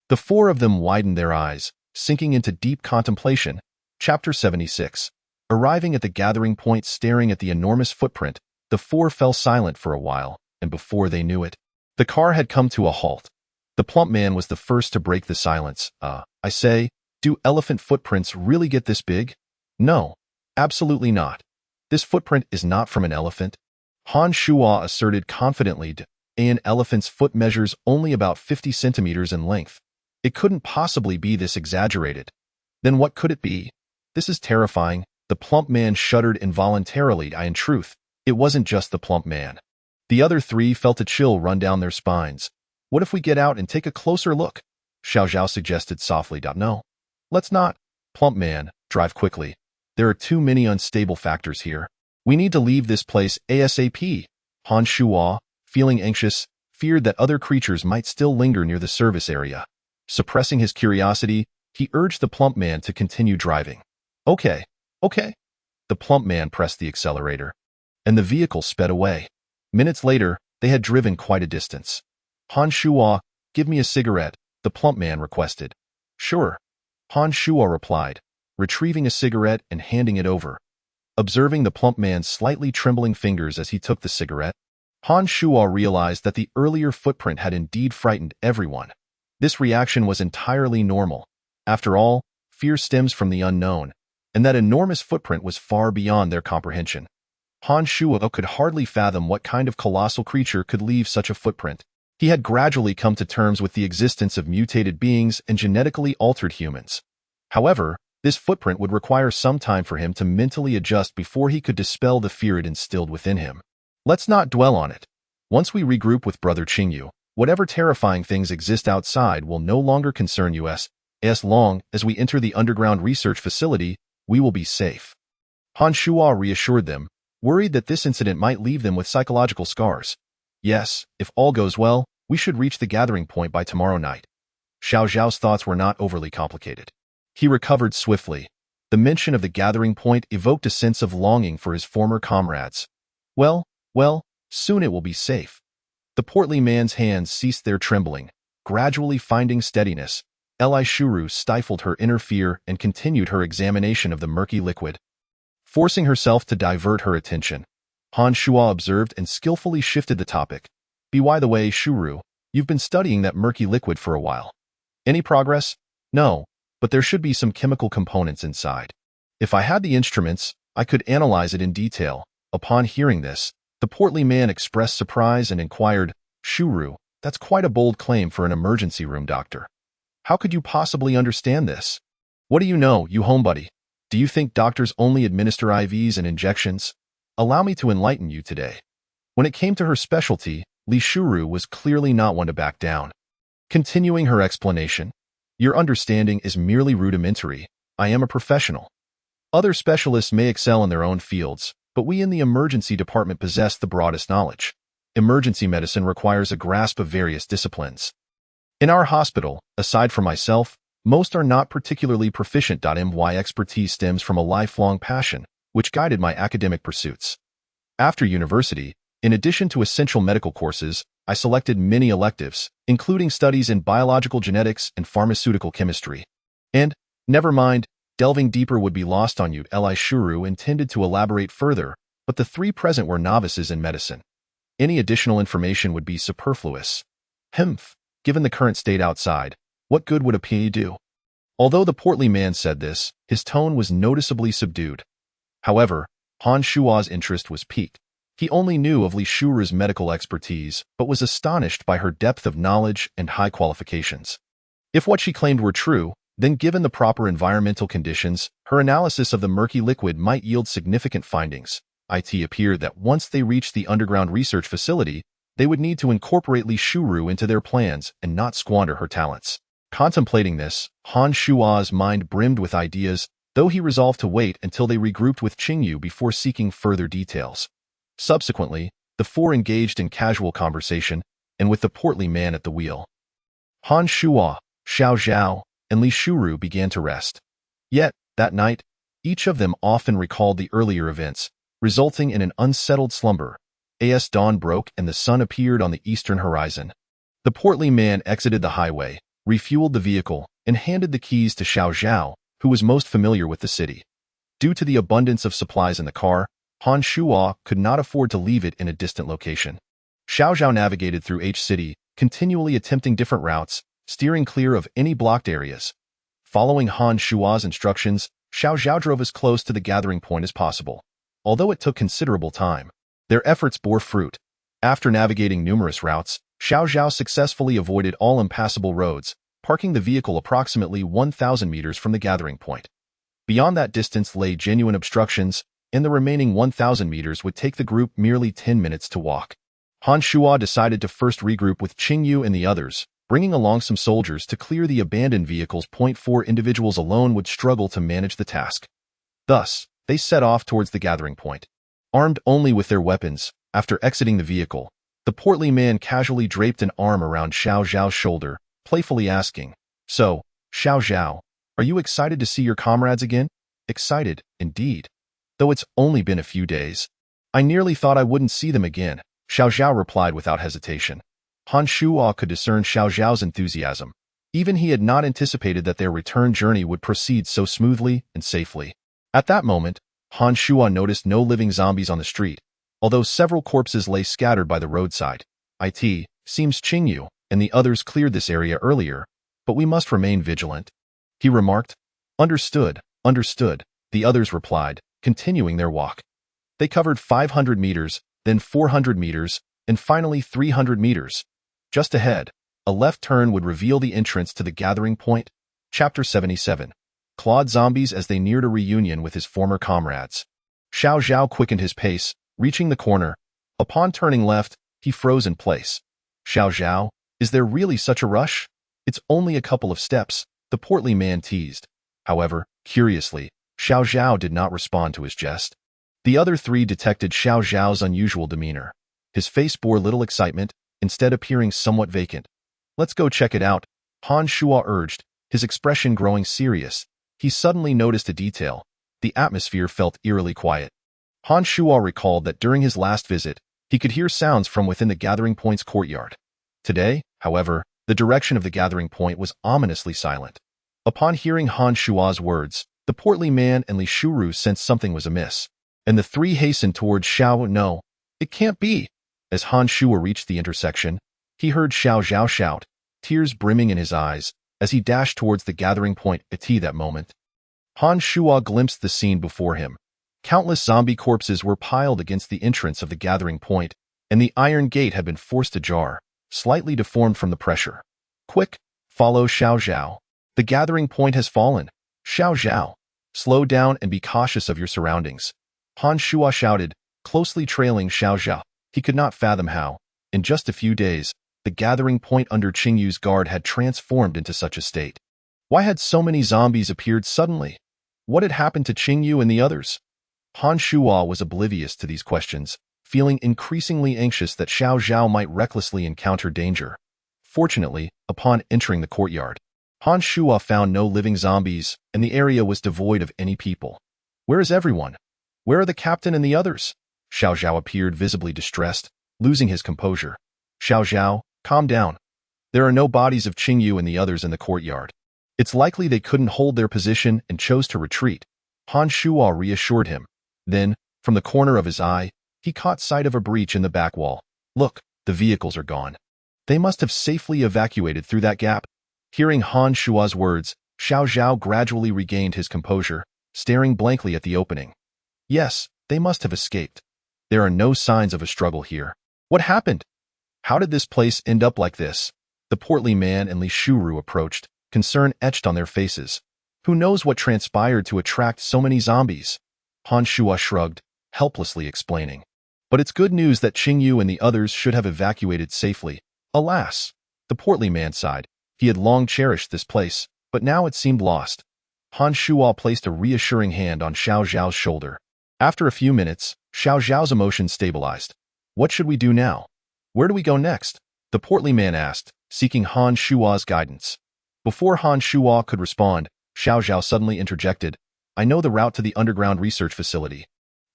the 4 of them widened their eyes, sinking into deep contemplation. Chapter 76. Arriving at the gathering point, staring at the enormous footprint, the 4 fell silent for a while, and before they knew it, the car had come to a halt. The plump man was the first to break the silence. I say, do elephant footprints really get this big? No, absolutely not. This footprint is not from an elephant. Han Shuo asserted confidently. An elephant's foot measures only about 50 centimeters in length. It couldn't possibly be this exaggerated. Then what could it be? This is terrifying. The plump man shuddered involuntarily. In truth, it wasn't just the plump man. The other 3 felt a chill run down their spines. What if we get out and take a closer look? Xiao Zhao suggested softly. No, let's not. Plump man, drive quickly. There are too many unstable factors here. We need to leave this place ASAP. Han Shuo, feeling anxious, feared that other creatures might still linger near the service area. Suppressing his curiosity, he urged the plump man to continue driving. Okay. The plump man pressed the accelerator, and the vehicle sped away. Minutes later, they had driven quite a distance. Han Shuo, give me a cigarette, the plump man requested. Sure, Han Shuo replied, retrieving a cigarette and handing it over. Observing the plump man's slightly trembling fingers as he took the cigarette, Han Shuo realized that the earlier footprint had indeed frightened everyone. This reaction was entirely normal. After all, fear stems from the unknown, and that enormous footprint was far beyond their comprehension. Han Shuo could hardly fathom what kind of colossal creature could leave such a footprint. He had gradually come to terms with the existence of mutated beings and genetically altered humans. However, this footprint would require some time for him to mentally adjust before he could dispel the fear it instilled within him. Let's not dwell on it. Once we regroup with Brother Qingyu, whatever terrifying things exist outside will no longer concern us. As long as we enter the underground research facility, we will be safe. Han Shuo reassured them, worried that this incident might leave them with psychological scars. Yes, if all goes well, we should reach the gathering point by tomorrow night. Xiao Zhao's thoughts were not overly complicated. He recovered swiftly. The mention of the gathering point evoked a sense of longing for his former comrades. Well, soon it will be safe. The portly man's hands ceased their trembling, gradually finding steadiness. Li Shuru stifled her inner fear and continued her examination of the murky liquid. Forcing herself to divert her attention, Han Shuo observed and skillfully shifted the topic. By the way, Shuru, you've been studying that murky liquid for a while. Any progress? No, but there should be some chemical components inside. If I had the instruments, I could analyze it in detail. Upon hearing this, the portly man expressed surprise and inquired, Shuru, that's quite a bold claim for an emergency room doctor. How could you possibly understand this? What do you know, you homebody? Do you think doctors only administer IVs and injections? Allow me to enlighten you today. When it came to her specialty, Li Shuru was clearly not one to back down. Continuing her explanation, your understanding is merely rudimentary. I am a professional. Other specialists may excel in their own fields, but we in the emergency department possess the broadest knowledge. Emergency medicine requires a grasp of various disciplines. In our hospital, aside from myself, most are not particularly proficient. My expertise stems from a lifelong passion, which guided my academic pursuits. After university, in addition to essential medical courses, I selected many electives, including studies in biological genetics and pharmaceutical chemistry. And, never mind, delving deeper would be lost on you. Li Shuru intended to elaborate further, but the three present were novices in medicine. Any additional information would be superfluous. Given the current state outside, what good would a PA do? Although the portly man said this, his tone was noticeably subdued. However, Han Shuo's interest was piqued. He only knew of Li Shuru's medical expertise, but was astonished by her depth of knowledge and high qualifications. If what she claimed were true, then given the proper environmental conditions, her analysis of the murky liquid might yield significant findings. It appeared that once they reached the underground research facility, they would need to incorporate Li Shuru into their plans and not squander her talents. Contemplating this, Han Shuo's mind brimmed with ideas, though he resolved to wait until they regrouped with Qingyu before seeking further details. Subsequently, the four engaged in casual conversation, and with the portly man at the wheel. Han Shuo, Xiao Zhao, and Li Shuru began to rest. Yet, that night, each of them often recalled the earlier events, resulting in an unsettled slumber. As dawn broke and the sun appeared on the eastern horizon, the portly man exited the highway, refueled the vehicle, and handed the keys to Xiao Zhao, who was most familiar with the city. Due to the abundance of supplies in the car, Han Shuo could not afford to leave it in a distant location. Xiao Zhao navigated through H-City, continually attempting different routes, steering clear of any blocked areas. Following Han Shuo's instructions, Xiao Zhao drove as close to the gathering point as possible. Although it took considerable time, their efforts bore fruit. After navigating numerous routes, Xiao Zhao successfully avoided all impassable roads, parking the vehicle approximately 1,000 meters from the gathering point. Beyond that distance lay genuine obstructions, and the remaining 1,000 meters would take the group merely 10 minutes to walk. Han Shuo decided to first regroup with Qingyu and the others, bringing along some soldiers to clear the abandoned vehicles. 4 individuals alone would struggle to manage the task. Thus, they set off towards the gathering point. Armed only with their weapons, after exiting the vehicle, the portly man casually draped an arm around Xiao Zhao's shoulder, playfully asking, "So, Xiao Zhao, are you excited to see your comrades again?" "Excited, indeed. Though it's only been a few days. I nearly thought I wouldn't see them again," Xiao Zhao replied without hesitation. Han Shuo could discern Xiao Zhao's enthusiasm. Even he had not anticipated that their return journey would proceed so smoothly and safely. At that moment, Han Shuo noticed no living zombies on the street, although several corpses lay scattered by the roadside. It seems Qingyu and the others cleared this area earlier, but we must remain vigilant, he remarked. Understood, understood, the others replied, continuing their walk. They covered 500 meters, then 400 meters, and finally 300 meters. Just ahead, a left turn would reveal the entrance to the gathering point. Chapter 77. Clawed zombies as they neared a reunion with his former comrades. Xiao Zhao quickened his pace, reaching the corner. Upon turning left, he froze in place. Xiao Zhao, is there really such a rush? It's only a couple of steps, the portly man teased. However, curiously, Xiao Zhao did not respond to his jest. The other three detected Xiao Zhao's unusual demeanor. His face bore little excitement, instead appearing somewhat vacant. Let's go check it out, Han Shuo urged, his expression growing serious. He suddenly noticed a detail. The atmosphere felt eerily quiet. Han Shuo recalled that during his last visit, he could hear sounds from within the gathering point's courtyard. Today, however, the direction of the gathering point was ominously silent. Upon hearing Han Shuo's words, the portly man and Li Shuru sensed something was amiss, and the three hastened towards Xiao. No, it can't be. As Han Shuo reached the intersection, he heard Xiao Zhao shout, tears brimming in his eyes, as he dashed towards the gathering point. At that moment, Han Shuo glimpsed the scene before him. Countless zombie corpses were piled against the entrance of the gathering point, and the iron gate had been forced ajar, slightly deformed from the pressure. Quick, follow Xiao Zhao. The gathering point has fallen. Xiao Zhao, slow down and be cautious of your surroundings. Han Shuo shouted, closely trailing Xiao Zhao. He could not fathom how, in just a few days, the gathering point under Qingyu's guard had transformed into such a state. Why had so many zombies appeared suddenly? What had happened to Qingyu and the others? Han Shuo was oblivious to these questions, feeling increasingly anxious that Xiao Zhao might recklessly encounter danger. Fortunately, upon entering the courtyard, Han Shuo found no living zombies, and the area was devoid of any people. Where is everyone? Where are the captain and the others? Xiao Zhao appeared visibly distressed, losing his composure. Xiao Zhao, calm down. There are no bodies of Qingyu and the others in the courtyard. It's likely they couldn't hold their position and chose to retreat. Han Shuo reassured him. Then, from the corner of his eye, he caught sight of a breach in the back wall. Look, the vehicles are gone. They must have safely evacuated through that gap. Hearing Han Shuo's words, Xiao Zhao gradually regained his composure, staring blankly at the opening. Yes, they must have escaped. There are no signs of a struggle here. What happened? How did this place end up like this? The portly man and Li Shuru approached, concern etched on their faces. Who knows what transpired to attract so many zombies? Han Shuo shrugged, helplessly explaining. But it's good news that Qingyu and the others should have evacuated safely. Alas, the portly man sighed. He had long cherished this place, but now it seemed lost. Han Shuo placed a reassuring hand on Xiao Zhao's shoulder. After a few minutes, Xiao Zhao's emotions stabilized. What should we do now? Where do we go next? The portly man asked, seeking Han Shuo's guidance. Before Han Shuo could respond, Xiao Zhao suddenly interjected, I know the route to the underground research facility.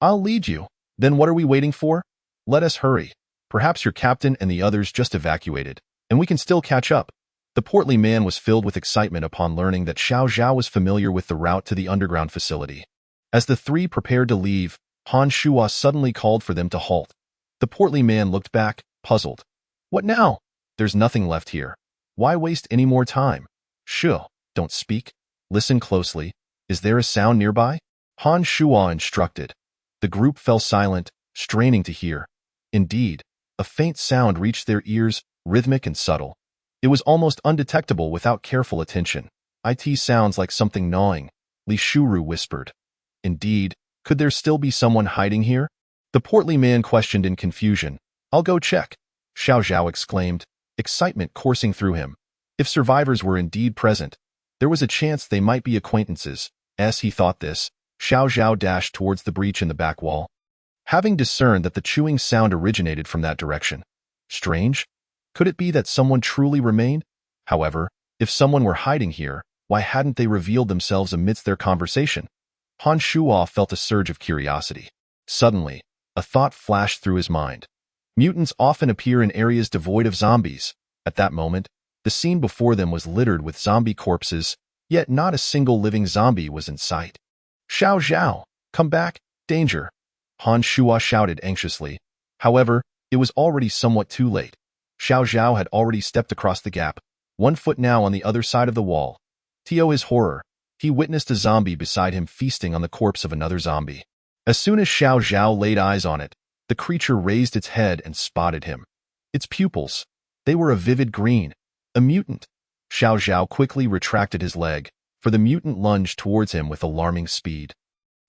I'll lead you. Then what are we waiting for? Let us hurry. Perhaps your captain and the others just evacuated, and we can still catch up. The portly man was filled with excitement upon learning that Xiao Zhao was familiar with the route to the underground facility. As the three prepared to leave, Han Shuo suddenly called for them to halt. The portly man looked back, puzzled. What now? There's nothing left here. Why waste any more time? Shuo, don't speak. Listen closely. Is there a sound nearby? Han Shuo instructed. The group fell silent, straining to hear. Indeed, a faint sound reached their ears, rhythmic and subtle. It was almost undetectable without careful attention. It sounds like something gnawing, Li Shuru whispered. Indeed, could there still be someone hiding here? The portly man questioned in confusion. I'll go check, Xiao Zhao exclaimed, excitement coursing through him. If survivors were indeed present, there was a chance they might be acquaintances. As he thought this, Xiao Zhao dashed towards the breach in the back wall. Having discerned that the chewing sound originated from that direction. Strange? Could it be that someone truly remained? However, if someone were hiding here, why hadn't they revealed themselves amidst their conversation? Han Shuo felt a surge of curiosity. Suddenly, a thought flashed through his mind. Mutants often appear in areas devoid of zombies. At that moment, the scene before them was littered with zombie corpses, yet not a single living zombie was in sight. Xiao Zhao, Come back, danger, Han Shuo shouted anxiously. However, it was already somewhat too late. Xiao Zhao had already stepped across the gap, 1 foot now on the other side of the wall. To his horror, he witnessed a zombie beside him feasting on the corpse of another zombie. As soon as Xiao Zhao laid eyes on it, the creature raised its head and spotted him. Its pupils, they were a vivid green. A mutant. Xiao Zhao quickly retracted his leg, for the mutant lunged towards him with alarming speed.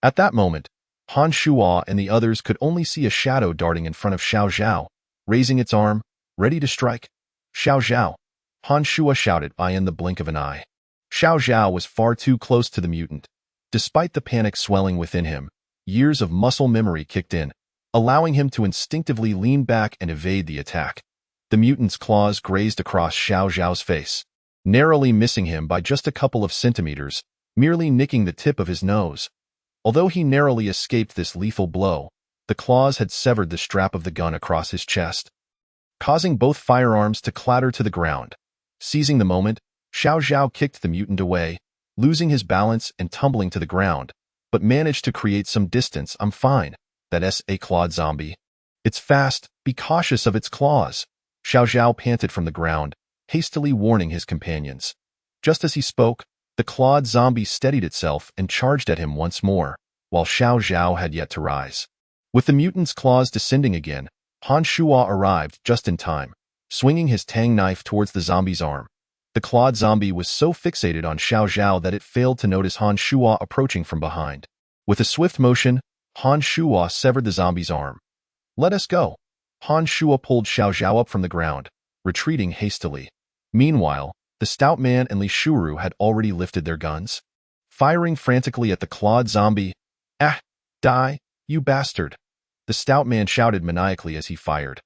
At that moment, Han Shuo and the others could only see a shadow darting in front of Xiao Zhao, raising its arm, ready to strike. Xiao Zhao, Han Shuo shouted in the blink of an eye. Xiao Zhao was far too close to the mutant. Despite the panic swelling within him, years of muscle memory kicked in, allowing him to instinctively lean back and evade the attack. The mutant's claws grazed across Xiao Zhao's face, narrowly missing him by just a couple of centimeters, merely nicking the tip of his nose. Although he narrowly escaped this lethal blow, the claws had severed the strap of the gun across his chest, causing both firearms to clatter to the ground. Seizing the moment, Xiao Zhao kicked the mutant away, losing his balance and tumbling to the ground, but managed to create some distance. I'm fine. That's a clawed zombie. It's fast. Be cautious of its claws. Xiao Zhao panted from the ground, hastily warning his companions. Just as he spoke, the clawed zombie steadied itself and charged at him once more, while Xiao Zhao had yet to rise. With the mutant's claws descending again, Han Shuo arrived just in time, swinging his Tang knife towards the zombie's arm. The clawed zombie was so fixated on Xiao Zhao that it failed to notice Han Shuo approaching from behind. With a swift motion, Han Shuo severed the zombie's arm. Let us go. Han Shuo pulled Xiao Zhao up from the ground, retreating hastily. Meanwhile, the stout man and Li Shuru had already lifted their guns, firing frantically at the clawed zombie. Ah! Die, you bastard! The stout man shouted maniacally as he fired.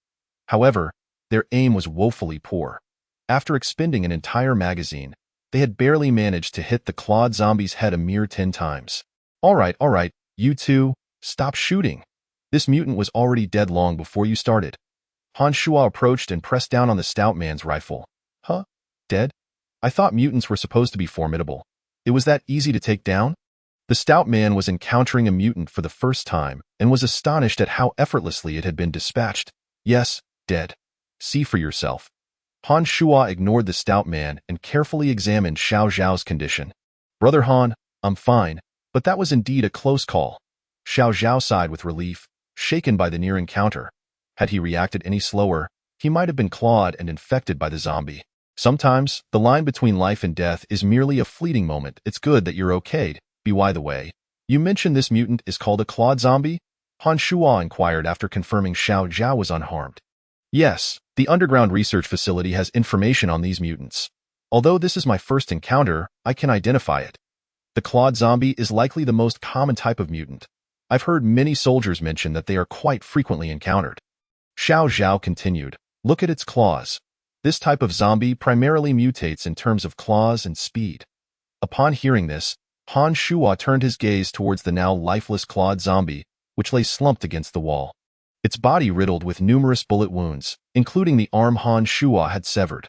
However, their aim was woefully poor. After expending an entire magazine, they had barely managed to hit the clawed zombie's head a mere 10 times. All right, you two, stop shooting. This mutant was already dead long before you started. Han Shuo approached and pressed down on the stout man's rifle. Huh? Dead? I thought mutants were supposed to be formidable. It was that easy to take down? The stout man was encountering a mutant for the first time and was astonished at how effortlessly it had been dispatched. Yes, dead. See for yourself. Han Shuo ignored the stout man and carefully examined Xiao Zhao's condition. Brother Han, I'm fine, but that was indeed a close call. Xiao Zhao sighed with relief, shaken by the near encounter. Had he reacted any slower, he might have been clawed and infected by the zombie. Sometimes, the line between life and death is merely a fleeting moment. It's good that you're okayed. By the way, you mentioned this mutant is called a clawed zombie? Han Shuo inquired after confirming Xiao Zhao was unharmed. Yes, the underground research facility has information on these mutants. Although this is my first encounter, I can identify it. The clawed zombie is likely the most common type of mutant. I've heard many soldiers mention that they are quite frequently encountered. Xiao Zhao continued, look at its claws. This type of zombie primarily mutates in terms of claws and speed. Upon hearing this, Han Shuo turned his gaze towards the now lifeless clawed zombie, which lay slumped against the wall. Its body riddled with numerous bullet wounds, including the arm Han Shuo had severed.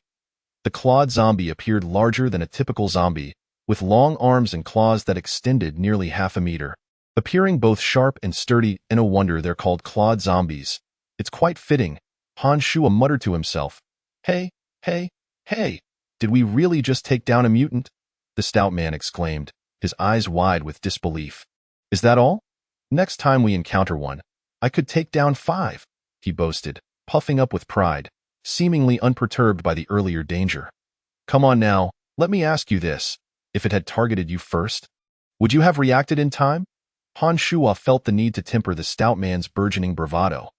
The clawed zombie appeared larger than a typical zombie, with long arms and claws that extended nearly half a meter. Appearing both sharp and sturdy, no wonder they're called clawed zombies. It's quite fitting, Han Shuo muttered to himself. Hey, did we really just take down a mutant? The stout man exclaimed, his eyes wide with disbelief. Is that all? Next time we encounter one, I could take down 5, he boasted, puffing up with pride, seemingly unperturbed by the earlier danger. Come on now, let me ask you this. If it had targeted you first, would you have reacted in time? Han Shuo felt the need to temper the stout man's burgeoning bravado.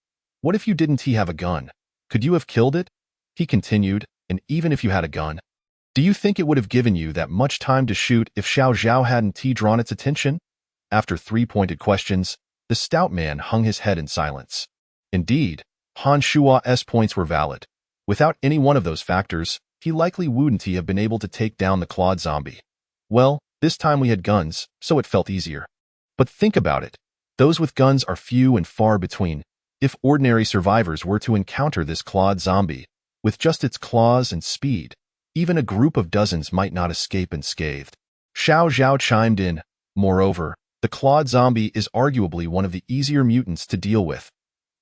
What if you didn't have a gun? Could you have killed it? He continued, and even if you had a gun, do you think it would have given you that much time to shoot if Xiao Zhao hadn't drawn its attention? After 3 pointed questions, the stout man hung his head in silence. Indeed, Han Shuo's points were valid. Without any one of those factors, he likely wouldn't have been able to take down the clawed zombie. Well, this time we had guns, so it felt easier. But think about it. Those with guns are few and far between. If ordinary survivors were to encounter this clawed zombie, with just its claws and speed, even a group of dozens might not escape unscathed. Xiao Zhao chimed in. Moreover, The clawed zombie is arguably one of the easier mutants to deal with.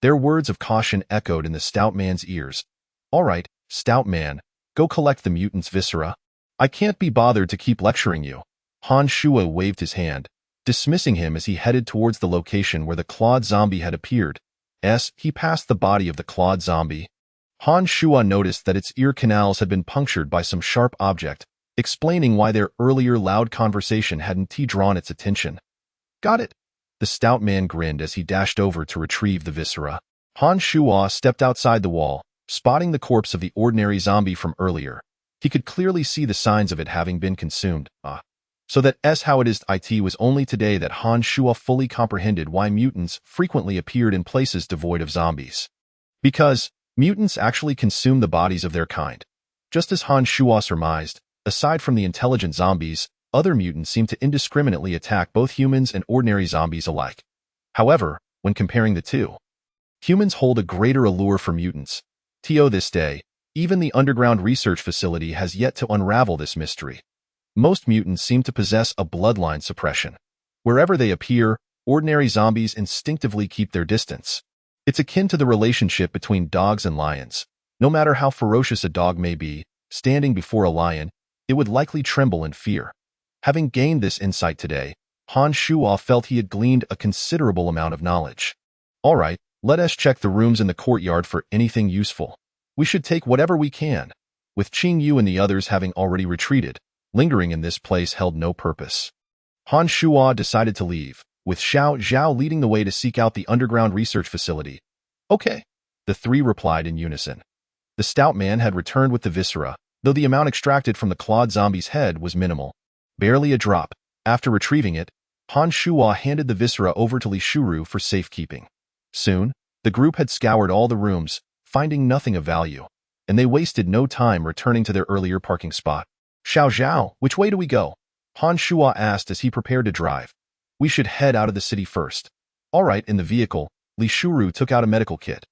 Their words of caution echoed in the stout man's ears. All right, stout man, go collect the mutant's viscera. I can't be bothered to keep lecturing you. Han Shuo waved his hand, dismissing him as he headed towards the location where the clawed zombie had appeared. He passed the body of the clawed zombie. Han Shuo noticed that its ear canals had been punctured by some sharp object, explaining why their earlier loud conversation hadn't drawn its attention. Got it. The stout man grinned as he dashed over to retrieve the viscera. Han Shuo stepped outside the wall, spotting the corpse of the ordinary zombie from earlier. He could clearly see the signs of it having been consumed. So that's how it is. It was only today that Han Shuo fully comprehended why mutants frequently appeared in places devoid of zombies. Because mutants actually consume the bodies of their kind. Just as Han Shuo surmised, aside from the intelligent zombies, other mutants seem to indiscriminately attack both humans and ordinary zombies alike. However, when comparing the two, humans hold a greater allure for mutants. To this day, even the underground research facility has yet to unravel this mystery. Most mutants seem to possess a bloodline suppression. Wherever they appear, ordinary zombies instinctively keep their distance. It's akin to the relationship between dogs and lions. No matter how ferocious a dog may be, standing before a lion, it would likely tremble in fear. Having gained this insight today, Han Shuo felt he had gleaned a considerable amount of knowledge. All right, let us check the rooms in the courtyard for anything useful. We should take whatever we can. With Qing Yu and the others having already retreated, lingering in this place held no purpose. Han Shuo decided to leave, with Xiao Zhao leading the way to seek out the underground research facility. Okay, the three replied in unison. The stout man had returned with the viscera, though the amount extracted from the clawed zombie's head was minimal. Barely a drop. After retrieving it, Han Shuo handed the viscera over to Li Shuru for safekeeping. Soon, the group had scoured all the rooms, finding nothing of value, and they wasted no time returning to their earlier parking spot. Xiao Zhao, which way do we go? Han Shuo asked as he prepared to drive. We should head out of the city first. All right, in the vehicle, Li Shuru took out a medical kit.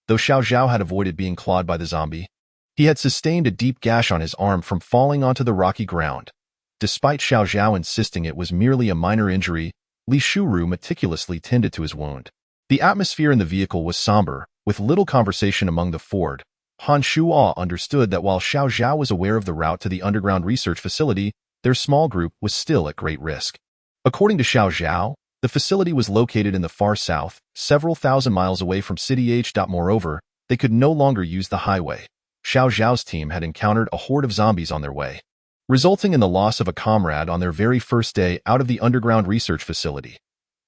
Though Xiao Zhao had avoided being clawed by the zombie, he had sustained a deep gash on his arm from falling onto the rocky ground. Despite Xiao Zhao insisting it was merely a minor injury, Li Shuru meticulously tended to his wound. The atmosphere in the vehicle was somber, with little conversation among the Ford. Han Shuo understood that while Xiao Zhao was aware of the route to the underground research facility, their small group was still at great risk. According to Xiao Zhao, the facility was located in the far south, several thousand miles away from City H. Moreover, they could no longer use the highway. Xiao Zhao's team had encountered a horde of zombies on their way, resulting in the loss of a comrade on their very first day out of the underground research facility.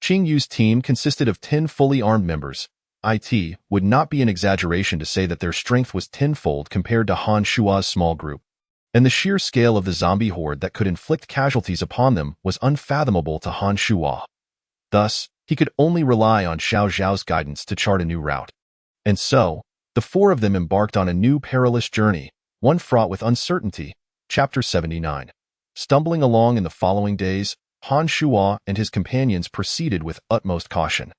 Qing Yu's team consisted of 10 fully armed members. It would not be an exaggeration to say that their strength was tenfold compared to Han Shuo's small group, and the sheer scale of the zombie horde that could inflict casualties upon them was unfathomable to Han Shuo. Thus, he could only rely on Xiao Zhao's guidance to chart a new route. And so, the four of them embarked on a new perilous journey, one fraught with uncertainty. Chapter 79. Stumbling along in the following days, Han Shuo and his companions proceeded with utmost caution.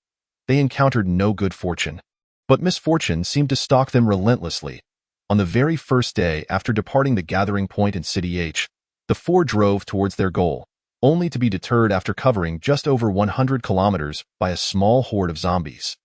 They encountered no good fortune, but misfortune seemed to stalk them relentlessly. On the very first day after departing the gathering point in City H, the four drove towards their goal, only to be deterred after covering just over 100 kilometers by a small horde of zombies.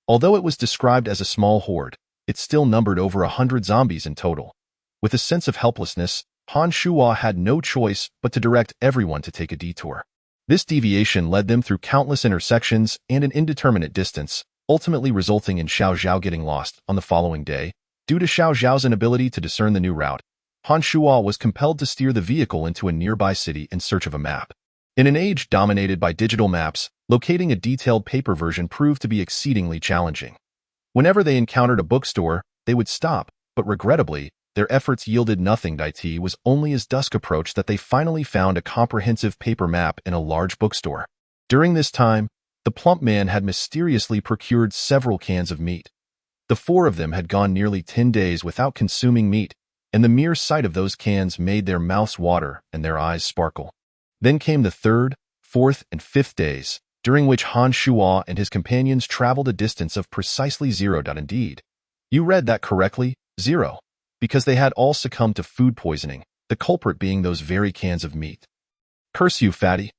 Although it was described as a small horde, it still numbered over 100 zombies in total. With a sense of helplessness, Han Shuo had no choice but to direct everyone to take a detour. This deviation led them through countless intersections and an indeterminate distance, ultimately resulting in Xiao Zhao getting lost on the following day. Due to Xiao Zhao's inability to discern the new route, Han Shuo was compelled to steer the vehicle into a nearby city in search of a map. In an age dominated by digital maps, locating a detailed paper version proved to be exceedingly challenging. Whenever they encountered a bookstore, they would stop, but regrettably, their efforts yielded nothing. It was only as dusk approached that they finally found a comprehensive paper map in a large bookstore. During this time, the plump man had mysteriously procured several cans of meat. The four of them had gone nearly 10 days without consuming meat, and the mere sight of those cans made their mouths water and their eyes sparkle. Then came the third, fourth, and fifth days, during which Han Shuo and his companions traveled a distance of precisely 0. Indeed, you read that correctly, 0. Because they had all succumbed to food poisoning, the culprit being those very cans of meat. Curse you, fatty.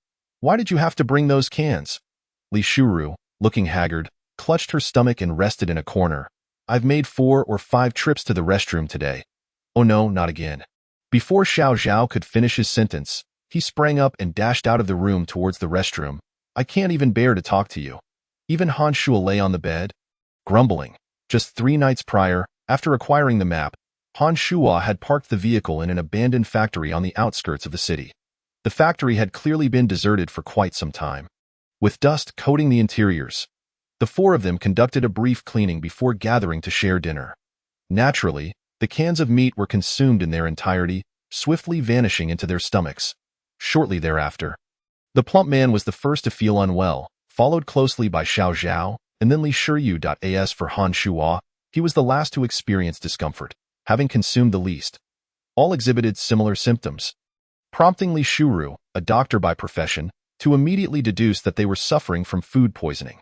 Why did you have to bring those cans? Li Shuru, looking haggard, clutched her stomach and rested in a corner. I've made 4 or 5 trips to the restroom today. Oh no, not again. Before Xiao Zhao could finish his sentence, he sprang up and dashed out of the room towards the restroom. I can't even bear to talk to you. Even Han Shuo lay on the bed, grumbling. Just 3 nights prior, after acquiring the map, Han Shuo had parked the vehicle in an abandoned factory on the outskirts of the city. The factory had clearly been deserted for quite some time, with dust coating the interiors. The 4 of them conducted a brief cleaning before gathering to share dinner. Naturally, the cans of meat were consumed in their entirety, swiftly vanishing into their stomachs. Shortly thereafter, the plump man was the first to feel unwell, followed closely by Xiao Zhao, and then Li Shuryu.as for Han Shuo. He was the last to experience discomfort, having consumed the least. All exhibited similar symptoms, prompting Li Shuru, a doctor by profession, to immediately deduce that they were suffering from food poisoning.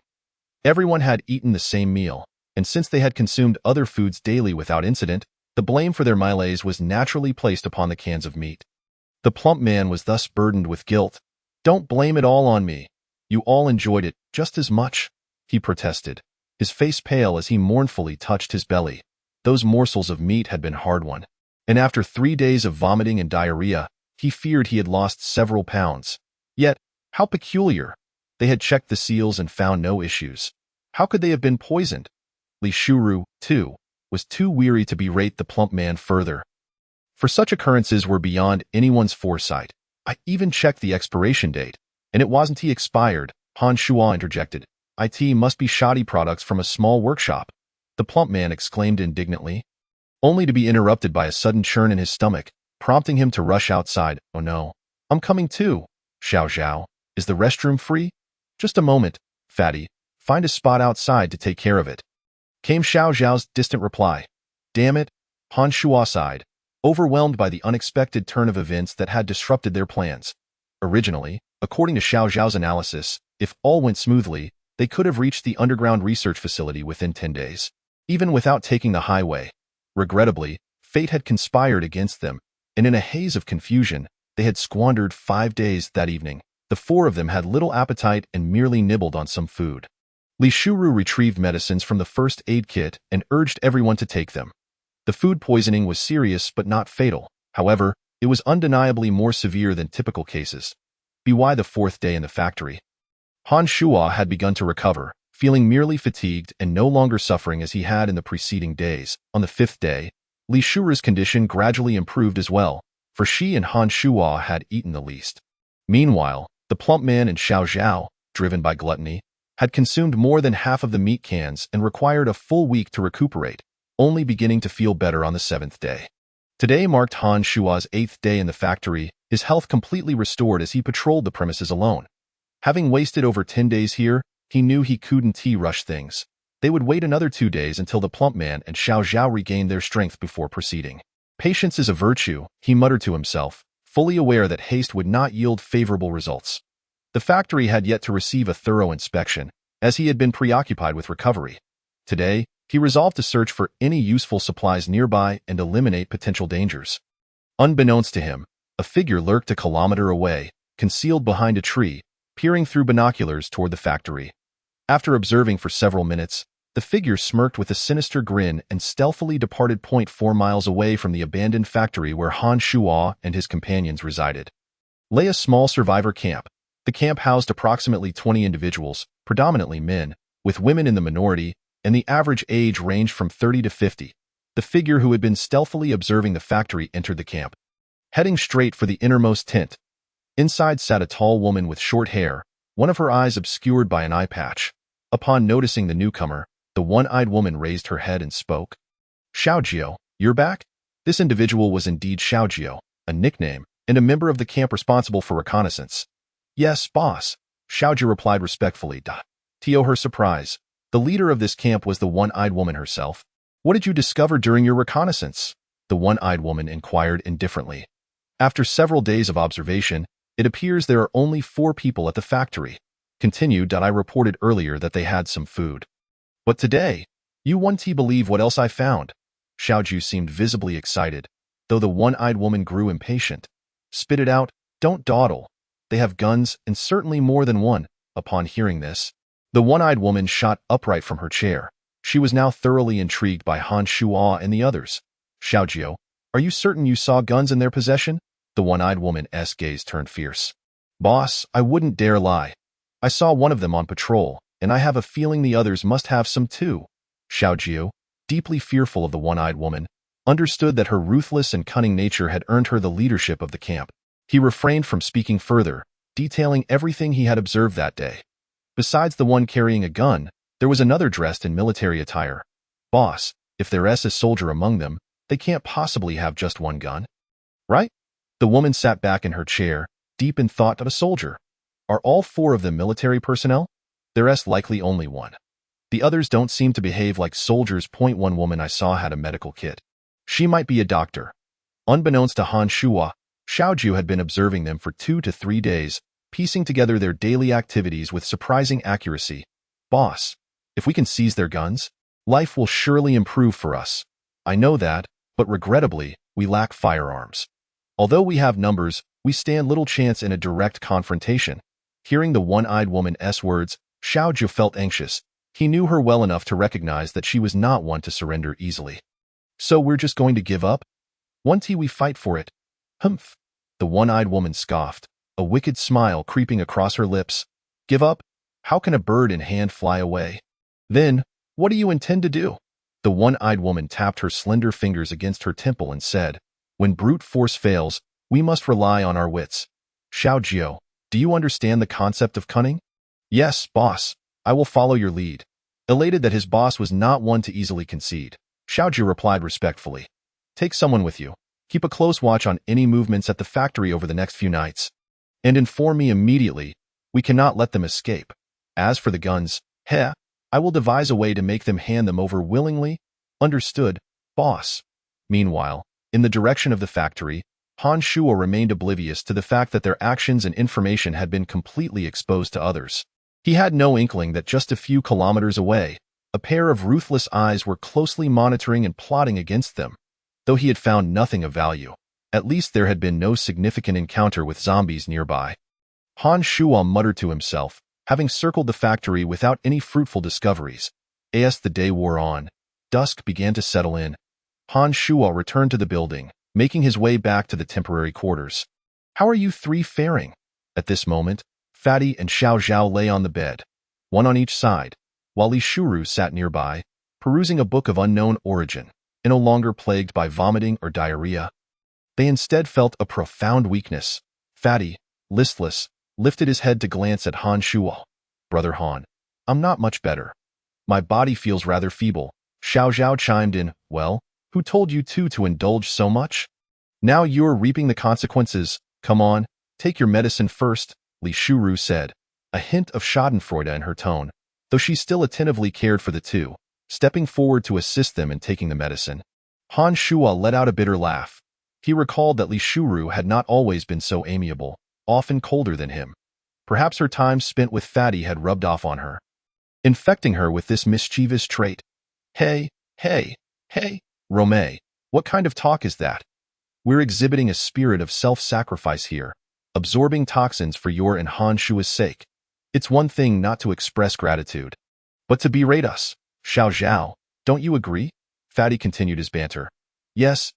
Everyone had eaten the same meal, and since they had consumed other foods daily without incident, the blame for their malaise was naturally placed upon the cans of meat. The plump man was thus burdened with guilt. Don't blame it all on me. You all enjoyed it just as much, he protested, his face pale as he mournfully touched his belly. Those morsels of meat had been hard-won, and after 3 days of vomiting and diarrhea, he feared he had lost several pounds. Yet, how peculiar. They had checked the seals and found no issues. How could they have been poisoned? Li Shuru, too, was too weary to berate the plump man further. For such occurrences were beyond anyone's foresight. I even checked the expiration date, and it wasn't expired, Han Shuo interjected. It must be shoddy products from a small workshop, the plump man exclaimed indignantly, only to be interrupted by a sudden churn in his stomach, prompting him to rush outside. Oh no, I'm coming too. Xiao Zhao, is the restroom free? Just a moment, fatty. Find a spot outside to take care of it, came Xiao Zhao's distant reply. Damn it, Han Shuo sighed, overwhelmed by the unexpected turn of events that had disrupted their plans. Originally, according to Xiao Zhao's analysis, if all went smoothly, they could have reached the underground research facility within 10 days, even without taking the highway. Regrettably, fate had conspired against them, and in a haze of confusion, they had squandered 5 days that evening. The 4 of them had little appetite and merely nibbled on some food. Li Shuru retrieved medicines from the first aid kit and urged everyone to take them. The food poisoning was serious but not fatal. However, it was undeniably more severe than typical cases. By the 4th day in the factory, Han Shuo had begun to recover, feeling merely fatigued and no longer suffering as he had in the preceding days. On the 5th day, Li Shuru's condition gradually improved as well, for she and Han Shuo had eaten the least. Meanwhile, the plump man and Xiao Zhao, driven by gluttony, had consumed more than half of the meat cans and required a full week to recuperate, only beginning to feel better on the 7th day. Today marked Han Shuo's 8th day in the factory, his health completely restored as he patrolled the premises alone. Having wasted over 10 days here, he knew he couldn't rush things. They would wait another 2 days until the plump man and Xiao Zhao regained their strength before proceeding. Patience is a virtue, he muttered to himself, fully aware that haste would not yield favorable results. The factory had yet to receive a thorough inspection, as he had been preoccupied with recovery. Today, he resolved to search for any useful supplies nearby and eliminate potential dangers. Unbeknownst to him, a figure lurked a kilometer away, concealed behind a tree, peering through binoculars toward the factory. After observing for several minutes, the figure smirked with a sinister grin and stealthily departed 0.4 miles away from the abandoned factory where Han Shuo and his companions resided. Lay a small survivor camp. The camp housed approximately 20 individuals, predominantly men, with women in the minority, and the average age ranged from 30 to 50. The figure who had been stealthily observing the factory entered the camp, heading straight for the innermost tent. Inside sat a tall woman with short hair, one of her eyes obscured by an eye patch. Upon noticing the newcomer, the one-eyed woman raised her head and spoke. Xiaojio, you're back? This individual was indeed Xiaojio, a nickname, and a member of the camp responsible for reconnaissance. Yes, boss, Xiaojio replied respectfully. To her surprise, the leader of this camp was the one-eyed woman herself. What did you discover during your reconnaissance? The one-eyed woman inquired indifferently. After several days of observation, it appears there are only 4 people at the factory. Continued. I reported earlier that they had some food. But today, you won't believe what else I found. Xiaoju seemed visibly excited, though the one-eyed woman grew impatient. Spit it out, don't dawdle. they have guns, and certainly more than one. Upon hearing this, the one-eyed woman shot upright from her chair. She was now thoroughly intrigued by Han Shuo and the others. Xiaojio, are you certain you saw guns in their possession? The one-eyed woman's gaze turned fierce. Boss, I wouldn't dare lie. I saw one of them on patrol, and I have a feeling the others must have some too. Xiaojio, deeply fearful of the one-eyed woman, understood that her ruthless and cunning nature had earned her the leadership of the camp. He refrained from speaking further, detailing everything he had observed that day. Besides the one carrying a gun, there was another dressed in military attire. Boss, if there's a soldier among them, they can't possibly have just one gun. Right? The woman sat back in her chair, deep in thought of a soldier. Are all four of them military personnel? There's likely only one. The others don't seem to behave like soldiers. One woman I saw had a medical kit. She might be a doctor. Unbeknownst to Han Shuo, Xiaoju had been observing them for 2 to 3 days, piecing together their daily activities with surprising accuracy. Boss, if we can seize their guns, life will surely improve for us. I know that, but regrettably, we lack firearms. Although we have numbers, we stand little chance in a direct confrontation. Hearing the one-eyed woman's words, Xiaoju felt anxious. He knew her well enough to recognize that she was not one to surrender easily. So we're just going to give up? Won't we fight for it? Humph. The one-eyed woman scoffed, a wicked smile creeping across her lips. Give up? How can a bird in hand fly away? Then, what do you intend to do? The one-eyed woman tapped her slender fingers against her temple and said, when brute force fails, we must rely on our wits. Xiaojio, do you understand the concept of cunning? Yes, boss. I will follow your lead. Elated that his boss was not one to easily concede, Xiaojio replied respectfully. Take someone with you. Keep a close watch on any movements at the factory over the next few nights. And inform me immediately. We cannot let them escape. As for the guns, I will devise a way to make them hand them over willingly. Understood, boss. Meanwhile, in the direction of the factory, Han Shuo remained oblivious to the fact that their actions and information had been completely exposed to others. He had no inkling that just a few kilometers away, a pair of ruthless eyes were closely monitoring and plotting against them. Though he had found nothing of value, at least there had been no significant encounter with zombies nearby. Han Shuo muttered to himself, having circled the factory without any fruitful discoveries. As the day wore on, dusk began to settle in. Han Shuo returned to the building, making his way back to the temporary quarters. How are you three faring? At this moment, Fatty and Xiao Zhao lay on the bed, one on each side, while Li Shuru sat nearby, perusing a book of unknown origin, and no longer plagued by vomiting or diarrhea. They instead felt a profound weakness. Fatty, listless, lifted his head to glance at Han Shuo. Brother Han, I'm not much better. My body feels rather feeble. Xiao Zhao chimed in, well, who told you to indulge so much? Now you're reaping the consequences. Come on, take your medicine first, Li Shuru said, a hint of schadenfreude in her tone, though she still attentively cared for the two, stepping forward to assist them in taking the medicine. Han Shuo let out a bitter laugh. He recalled that Li Shuru had not always been so amiable, often colder than him. Perhaps her time spent with Fatty had rubbed off on her, infecting her with this mischievous trait. Hey, Rome, what kind of talk is that? We're exhibiting a spirit of self-sacrifice here, absorbing toxins for your and Han Shuo's sake. It's one thing not to express gratitude, but to berate us. Xiao Zhao, don't you agree? Fatty continued his banter. Yes,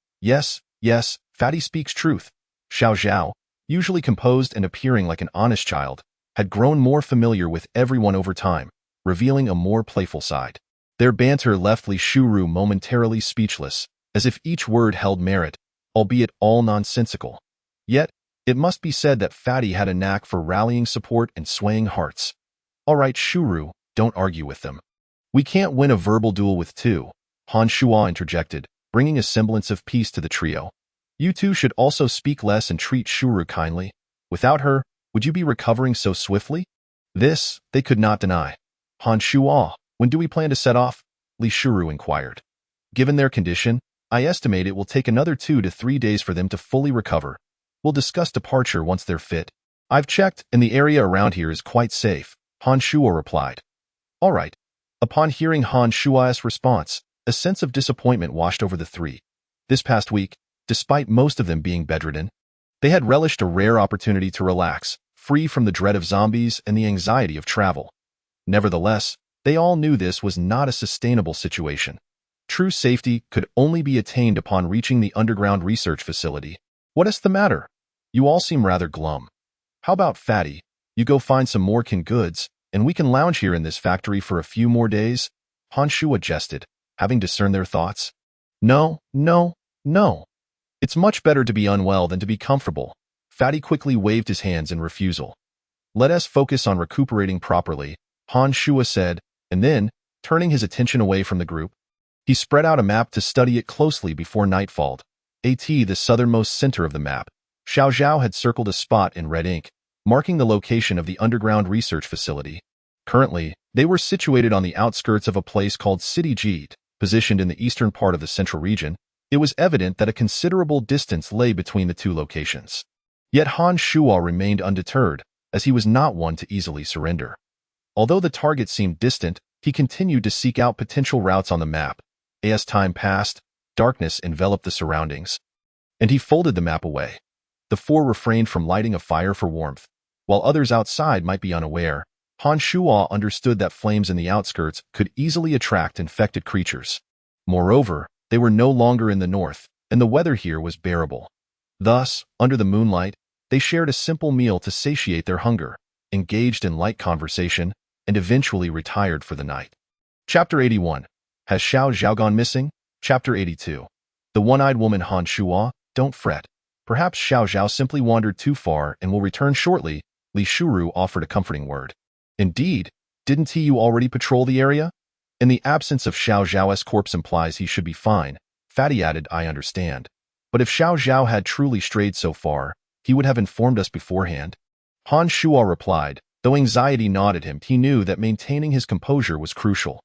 Fatty speaks truth. Xiao Zhao, usually composed and appearing like an honest child, had grown more familiar with everyone over time, revealing a more playful side. Their banter left Li Shuru momentarily speechless, as if each word held merit, albeit all nonsensical. Yet, it must be said that Fatty had a knack for rallying support and swaying hearts. All right, Shuru, don't argue with them. We can't win a verbal duel with two, Han Shuo interjected, bringing a semblance of peace to the trio. You two should also speak less and treat Shuru kindly. Without her, would you be recovering so swiftly? This, they could not deny. Han Shuo, when do we plan to set off? Li Shuru inquired. Given their condition, I estimate it will take another 2 to 3 days for them to fully recover. We'll discuss departure once they're fit. I've checked, and the area around here is quite safe, Han Shuo replied. All right. Upon hearing Han Shuo's response, a sense of disappointment washed over the three. This past week, despite most of them being bedridden, they had relished a rare opportunity to relax, free from the dread of zombies and the anxiety of travel. Nevertheless, they all knew this was not a sustainable situation. True safety could only be attained upon reaching the underground research facility. What is the matter? You all seem rather glum. How about Fatty? You go find some more canned goods, and we can lounge here in this factory for a few more days? Han Shuo jested, having discerned their thoughts. No. It's much better to be unwell than to be comfortable. Fatty quickly waved his hands in refusal. Let us focus on recuperating properly, Han Shuo said, and then, turning his attention away from the group, he spread out a map to study it closely before nightfall. At the southernmost center of the map, Xiao Zhao had circled a spot in red ink, marking the location of the underground research facility. Currently, they were situated on the outskirts of a place called City Jeet, positioned in the eastern part of the central region. It was evident that a considerable distance lay between the two locations. Yet Han Shuo remained undeterred, as he was not one to easily surrender. Although the target seemed distant, he continued to seek out potential routes on the map. As time passed, darkness enveloped the surroundings, and he folded the map away. The four refrained from lighting a fire for warmth. While others outside might be unaware, Han Shuo understood that flames in the outskirts could easily attract infected creatures. Moreover, they were no longer in the north, and the weather here was bearable. Thus, under the moonlight, they shared a simple meal to satiate their hunger, engaged in light conversation, and eventually retired for the night. Chapter 81. Has Xiao Zhao gone missing? Chapter 82. The one-eyed woman Han Shuo, don't fret. Perhaps Xiao Zhao simply wandered too far and will return shortly, Li Shuru offered a comforting word. Indeed, didn't you already patrol the area? In the absence of Xiao Zhao's corpse implies he should be fine, Fatty added, I understand. But if Xiao Zhao had truly strayed so far, he would have informed us beforehand. Han Shuo replied, though anxiety gnawed at him, he knew that maintaining his composure was crucial.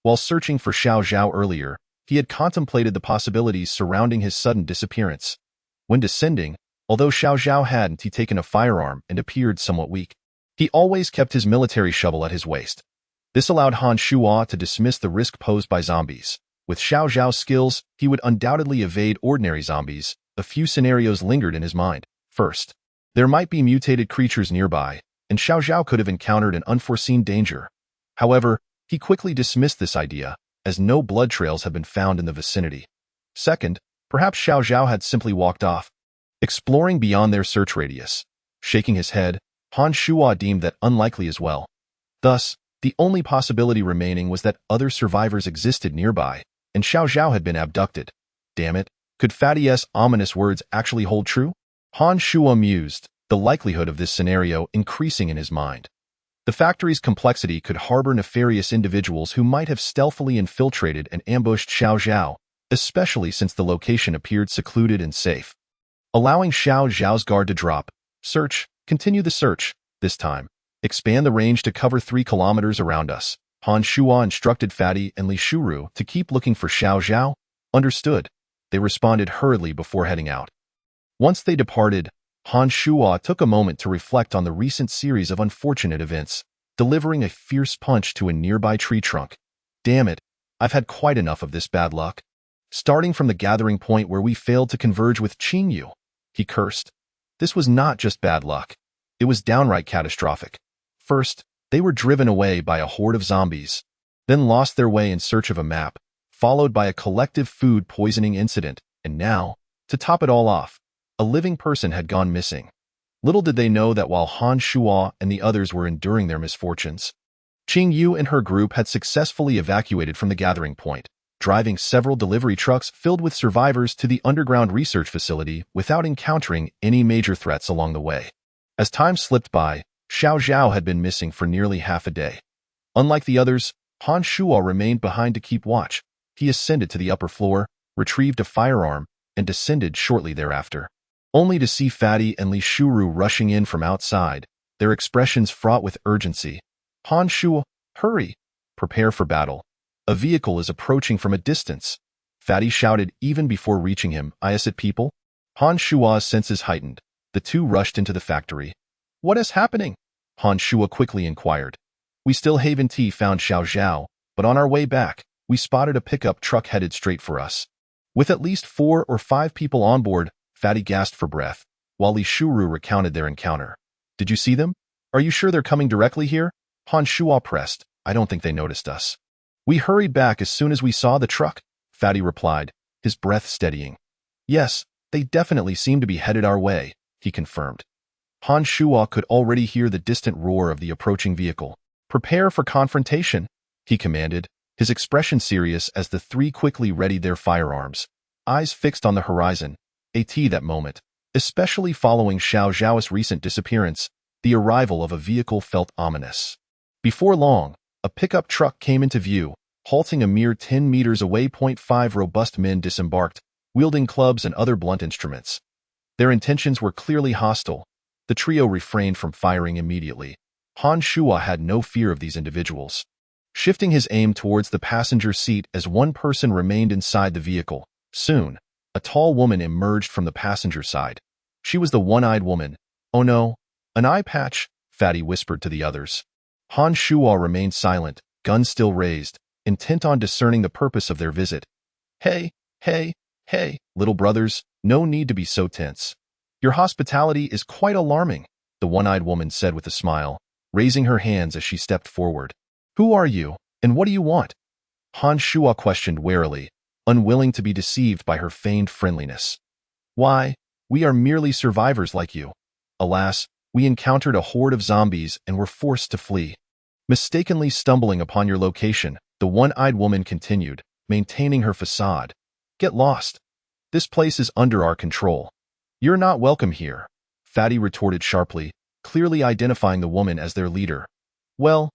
While searching for Xiao Zhao earlier, he had contemplated the possibilities surrounding his sudden disappearance. When descending, although Xiao Zhao hadn't taken a firearm and appeared somewhat weak, he always kept his military shovel at his waist. This allowed Han Shuo to dismiss the risk posed by zombies. With Xiao Zhao's skills, he would undoubtedly evade ordinary zombies. A few scenarios lingered in his mind. First, there might be mutated creatures nearby, and Xiao Zhao could have encountered an unforeseen danger. However, he quickly dismissed this idea, as no blood trails had been found in the vicinity. Second, perhaps Xiao Zhao had simply walked off, exploring beyond their search radius. Shaking his head, Han Shuo deemed that unlikely as well. Thus, the only possibility remaining was that other survivors existed nearby, and Xiao Zhao had been abducted. Damn it, could Fatty's ominous words actually hold true? Han Shuo mused, the likelihood of this scenario increasing in his mind. The factory's complexity could harbor nefarious individuals who might have stealthily infiltrated and ambushed Xiao Zhao, especially since the location appeared secluded and safe. Allowing Xiao Zhao's guard to drop, continue the search, this time. Expand the range to cover 3 kilometers around us. Han Shuo instructed Fatty and Li Shuru to keep looking for Xiao Zhao. Understood. They responded hurriedly before heading out. Once they departed, Han Shuo took a moment to reflect on the recent series of unfortunate events, delivering a fierce punch to a nearby tree trunk. Damn it, I've had quite enough of this bad luck. Starting from the gathering point where we failed to converge with Qingyu, he cursed. This was not just bad luck. It was downright catastrophic. First, they were driven away by a horde of zombies, then lost their way in search of a map, followed by a collective food poisoning incident, and now, to top it all off, a living person had gone missing. Little did they know that while Han Shuo and the others were enduring their misfortunes, Qingyu and her group had successfully evacuated from the gathering point, driving several delivery trucks filled with survivors to the underground research facility without encountering any major threats along the way. As time slipped by, Xiao Zhao had been missing for nearly half a day. Unlike the others, Han Shuo remained behind to keep watch. He ascended to the upper floor, retrieved a firearm, and descended shortly thereafter, only to see Fatty and Li Shuru rushing in from outside, their expressions fraught with urgency. Han Shuo, hurry! Prepare for battle. A vehicle is approaching from a distance. Fatty shouted even before reaching him. Is it people? Han Shuo's senses heightened. The two rushed into the factory. What is happening? Han Shuo quickly inquired. We still haven't found Xiao Zhao, but on our way back, we spotted a pickup truck headed straight for us. With at least 4 or 5 people on board, Fatty gasped for breath, while Li Shuru recounted their encounter. Did you see them? Are you sure they're coming directly here? Han Shuo pressed. I don't think they noticed us. We hurried back as soon as we saw the truck, Fatty replied, his breath steadying. Yes, they definitely seem to be headed our way, he confirmed. Han Shuo could already hear the distant roar of the approaching vehicle. Prepare for confrontation, he commanded, his expression serious as the three quickly readied their firearms, eyes fixed on the horizon. That moment, especially following Xiao Zhao's recent disappearance, the arrival of a vehicle felt ominous. Before long, a pickup truck came into view, halting a mere 10 meters away. 5 robust men disembarked, wielding clubs and other blunt instruments. Their intentions were clearly hostile. The trio refrained from firing immediately. Han Shuo had no fear of these individuals. Shifting his aim towards the passenger seat as one person remained inside the vehicle, soon, a tall woman emerged from the passenger side. She was the one-eyed woman. Oh no, an eye patch, Fatty whispered to the others. Han Shuo remained silent, gun still raised, intent on discerning the purpose of their visit. Hey, little brothers, no need to be so tense. Your hospitality is quite alarming, the one-eyed woman said with a smile, raising her hands as she stepped forward. Who are you, and what do you want? Han Shuo questioned warily, unwilling to be deceived by her feigned friendliness. Why, we are merely survivors like you. Alas, we encountered a horde of zombies and were forced to flee. Mistakenly stumbling upon your location, the one-eyed woman continued, maintaining her facade. Get lost. This place is under our control. You're not welcome here, Fatty retorted sharply, clearly identifying the woman as their leader. Well,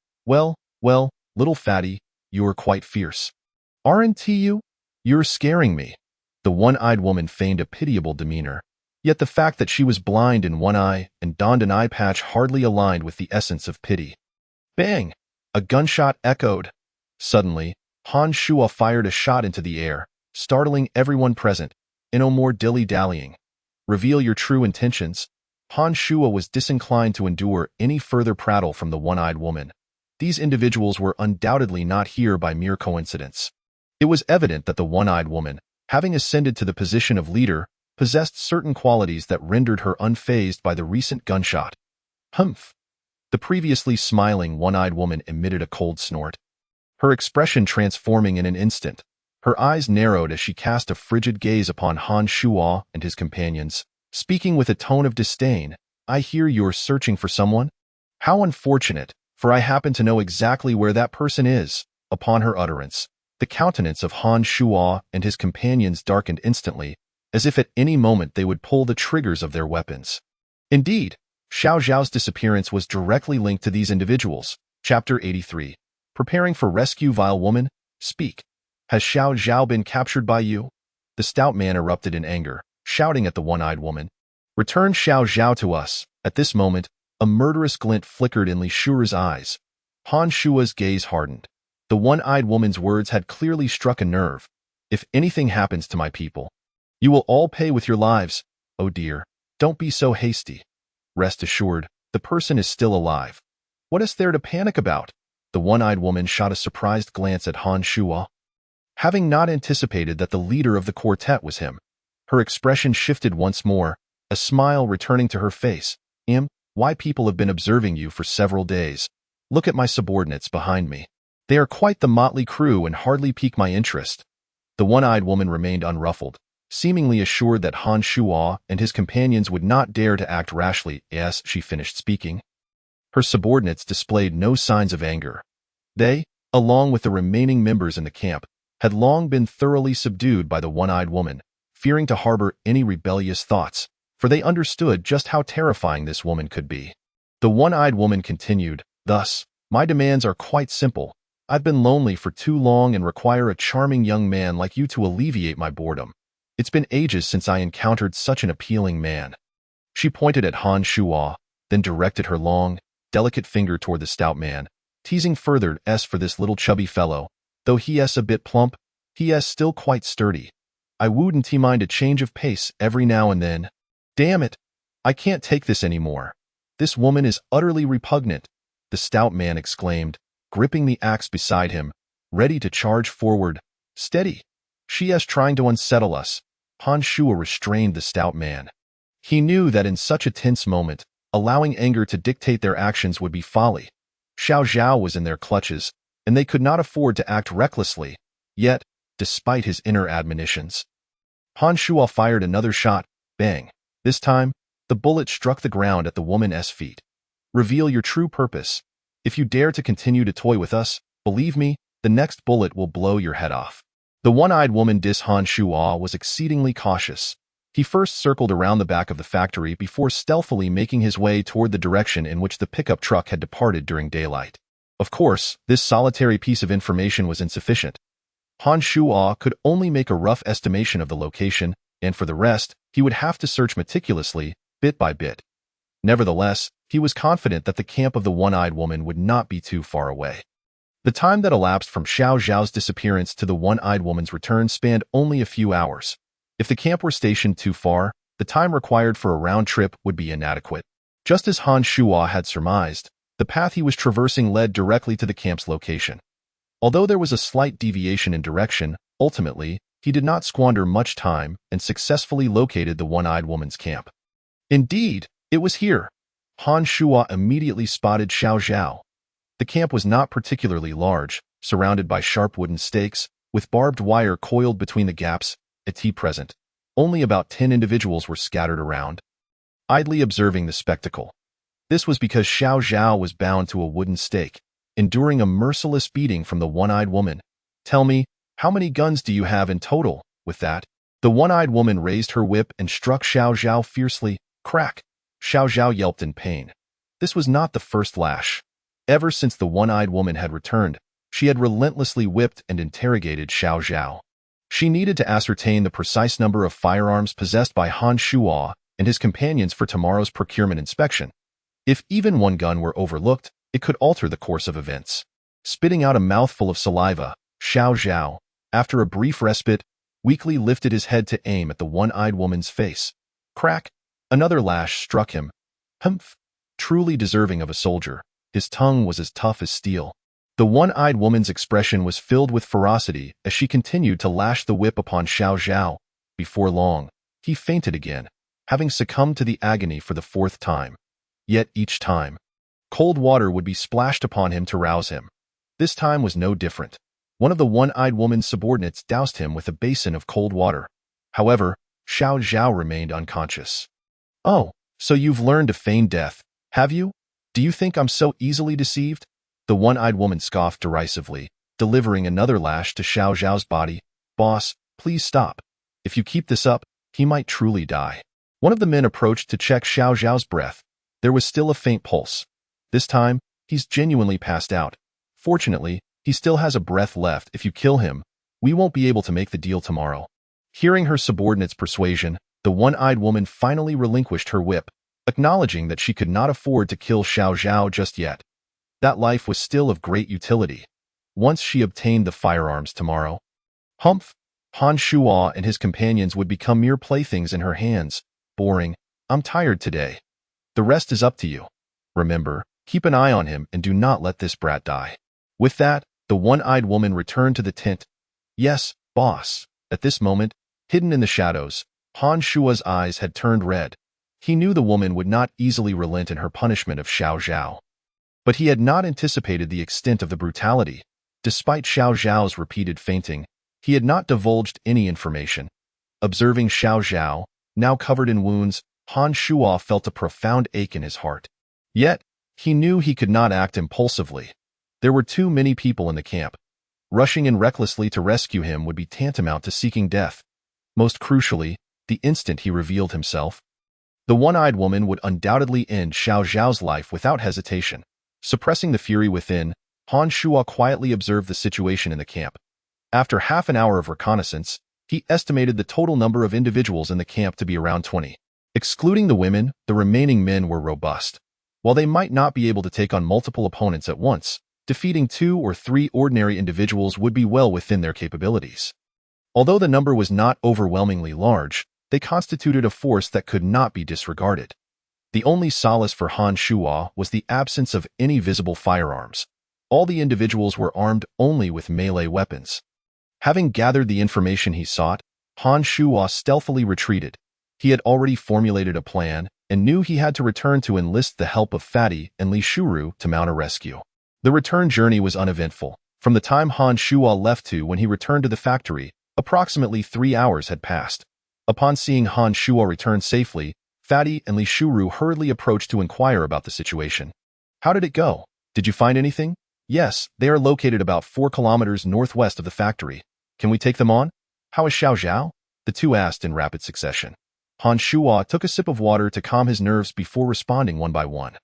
little Fatty, you're quite fierce. Aren't you? You're scaring me. The one-eyed woman feigned a pitiable demeanor. Yet the fact that she was blind in one eye and donned an eye patch hardly aligned with the essence of pity. Bang! A gunshot echoed. Suddenly, Han Shuo fired a shot into the air, startling everyone present. No more dilly-dallying. Reveal your true intentions. Han Shuo was disinclined to endure any further prattle from the one-eyed woman. These individuals were undoubtedly not here by mere coincidence. It was evident that the one-eyed woman, having ascended to the position of leader, possessed certain qualities that rendered her unfazed by the recent gunshot. Humph! The previously smiling one-eyed woman emitted a cold snort. Her expression transforming in an instant. Her eyes narrowed as she cast a frigid gaze upon Han Shuo and his companions, speaking with a tone of disdain. I hear you're searching for someone? How unfortunate, for I happen to know exactly where that person is. Upon her utterance, the countenance of Han Shuo and his companions darkened instantly, as if at any moment they would pull the triggers of their weapons. Indeed, Xiao Zhao's disappearance was directly linked to these individuals. Chapter 83. Preparing for rescue. Vile woman, speak. Has Xiao Zhao been captured by you? The stout man erupted in anger, shouting at the one-eyed woman. Return Xiao Zhao to us. At this moment, a murderous glint flickered in Li Shure's eyes. Han Shuo's gaze hardened. The one-eyed woman's words had clearly struck a nerve. If anything happens to my people, you will all pay with your lives. Oh dear, don't be so hasty. Rest assured, the person is still alive. What is there to panic about? The one-eyed woman shot a surprised glance at Han Shuo. Having not anticipated that the leader of the quartet was him, her expression shifted once more, a smile returning to her face. Why people have been observing you for several days. Look at my subordinates behind me. They are quite the motley crew and hardly pique my interest. The one-eyed woman remained unruffled, seemingly assured that Han Shuo and his companions would not dare to act rashly as she finished speaking. Her subordinates displayed no signs of anger. They, along with the remaining members in the camp, had long been thoroughly subdued by the one-eyed woman, fearing to harbor any rebellious thoughts, for they understood just how terrifying this woman could be. The one-eyed woman continued, Thus, my demands are quite simple. I've been lonely for too long and require a charming young man like you to alleviate my boredom. It's been ages since I encountered such an appealing man. She pointed at Han Shuo, then directed her long, delicate finger toward the stout man, teasing further, "S for this little chubby fellow. Though he's a bit plump, he's still quite sturdy. I wouldn't he mind a change of pace every now and then. Damn it, I can't take this anymore. This woman is utterly repugnant," the stout man exclaimed, gripping the axe beside him, ready to charge forward. "Steady. She is trying to unsettle us." Han Shuo restrained the stout man. He knew that in such a tense moment, Allowing anger to dictate their actions would be folly. Xiao Zhao was in their clutches, and they could not afford to act recklessly. Yet, despite his inner admonitions, Han Shuo fired another shot. Bang. This time, the bullet struck the ground at the woman's feet. Reveal your true purpose. If you dare to continue to toy with us, believe me, the next bullet will blow your head off. The one-eyed woman Han Shuo was exceedingly cautious. He first circled around the back of the factory before stealthily making his way toward the direction in which the pickup truck had departed during daylight. Of course, this solitary piece of information was insufficient. Han Shuo could only make a rough estimation of the location, and for the rest, he would have to search meticulously, bit by bit. Nevertheless, he was confident that the camp of the one-eyed woman would not be too far away. The time that elapsed from Xiao Zhao's disappearance to the one-eyed woman's return spanned only a few hours. If the camp were stationed too far, the time required for a round trip would be inadequate. Just as Han Shuo had surmised, the path he was traversing led directly to the camp's location. Although there was a slight deviation in direction, ultimately, he did not squander much time and successfully located the one-eyed woman's camp. Indeed, it was here. Han Shuo immediately spotted Xiao Zhao. The camp was not particularly large, surrounded by sharp wooden stakes, with barbed wire coiled between the gaps. At present, only about 10 individuals were scattered around, idly observing the spectacle. This was because Xiao Zhao was bound to a wooden stake, enduring a merciless beating from the one-eyed woman. Tell me, how many guns do you have in total? With that, the one-eyed woman raised her whip and struck Xiao Zhao fiercely. Crack! Xiao Zhao yelped in pain. This was not the first lash. Ever since the one-eyed woman had returned, she had relentlessly whipped and interrogated Xiao Zhao. She needed to ascertain the precise number of firearms possessed by Han Shuo and his companions for tomorrow's procurement inspection. If even one gun were overlooked, it could alter the course of events. Spitting out a mouthful of saliva, Xiao Zhao, after a brief respite, weakly lifted his head to aim at the one-eyed woman's face. Crack! Another lash struck him. Humph! Truly deserving of a soldier, his tongue was as tough as steel. The one-eyed woman's expression was filled with ferocity as she continued to lash the whip upon Xiao Zhao. Before long, he fainted again, having succumbed to the agony for the 4th time. Yet each time, cold water would be splashed upon him to rouse him. This time was no different. One of the one-eyed woman's subordinates doused him with a basin of cold water. However, Xiao Zhao remained unconscious. Oh, so you've learned to feign death, have you? Do you think I'm so easily deceived? The one-eyed woman scoffed derisively, delivering another lash to Xiao Zhao's body. Boss, please stop. If you keep this up, he might truly die. One of the men approached to check Xiao Zhao's breath. There was still a faint pulse. This time, he's genuinely passed out. Fortunately, he still has a breath left. If you kill him, we won't be able to make the deal tomorrow. Hearing her subordinate's persuasion, the one-eyed woman finally relinquished her whip, acknowledging that she could not afford to kill Xiao Zhao just yet. That life was still of great utility. Once she obtained the firearms tomorrow, Humph! Han Shuo and his companions would become mere playthings in her hands. Boring. I'm tired today. The rest is up to you. Remember, keep an eye on him and do not let this brat die. With that, the one-eyed woman returned to the tent. Yes, boss. At this moment, hidden in the shadows, Han Shuo's eyes had turned red. He knew the woman would not easily relent in her punishment of Xiao Zhao. But he had not anticipated the extent of the brutality. Despite Xiao Zhao's repeated fainting, he had not divulged any information. Observing Xiao Zhao, now covered in wounds, Han Shuo felt a profound ache in his heart. Yet, he knew he could not act impulsively. There were too many people in the camp. Rushing in recklessly to rescue him would be tantamount to seeking death. Most crucially, the instant he revealed himself, the one-eyed woman would undoubtedly end Xiao Zhao's life without hesitation. Suppressing the fury within, Han Shuo quietly observed the situation in the camp. After half an hour of reconnaissance, he estimated the total number of individuals in the camp to be around 20. Excluding the women, the remaining men were robust. While they might not be able to take on multiple opponents at once, defeating 2 or 3 ordinary individuals would be well within their capabilities. Although the number was not overwhelmingly large, they constituted a force that could not be disregarded. The only solace for Han Shuo was the absence of any visible firearms. All the individuals were armed only with melee weapons. Having gathered the information he sought, Han Shuo stealthily retreated. He had already formulated a plan, and knew he had to return to enlist the help of Fatty and Li Shuru to mount a rescue. The return journey was uneventful. From the time Han Shuo left to when he returned to the factory, approximately 3 hours had passed. Upon seeing Han Shuo return safely, Fatty and Li Shuru hurriedly approached to inquire about the situation. "How did it go? Did you find anything?" "Yes, they are located about 4 kilometers northwest of the factory. Can we take them on?" "How is Xiao Zhao?" the two asked in rapid succession. Han Shuo took a sip of water to calm his nerves before responding one by one.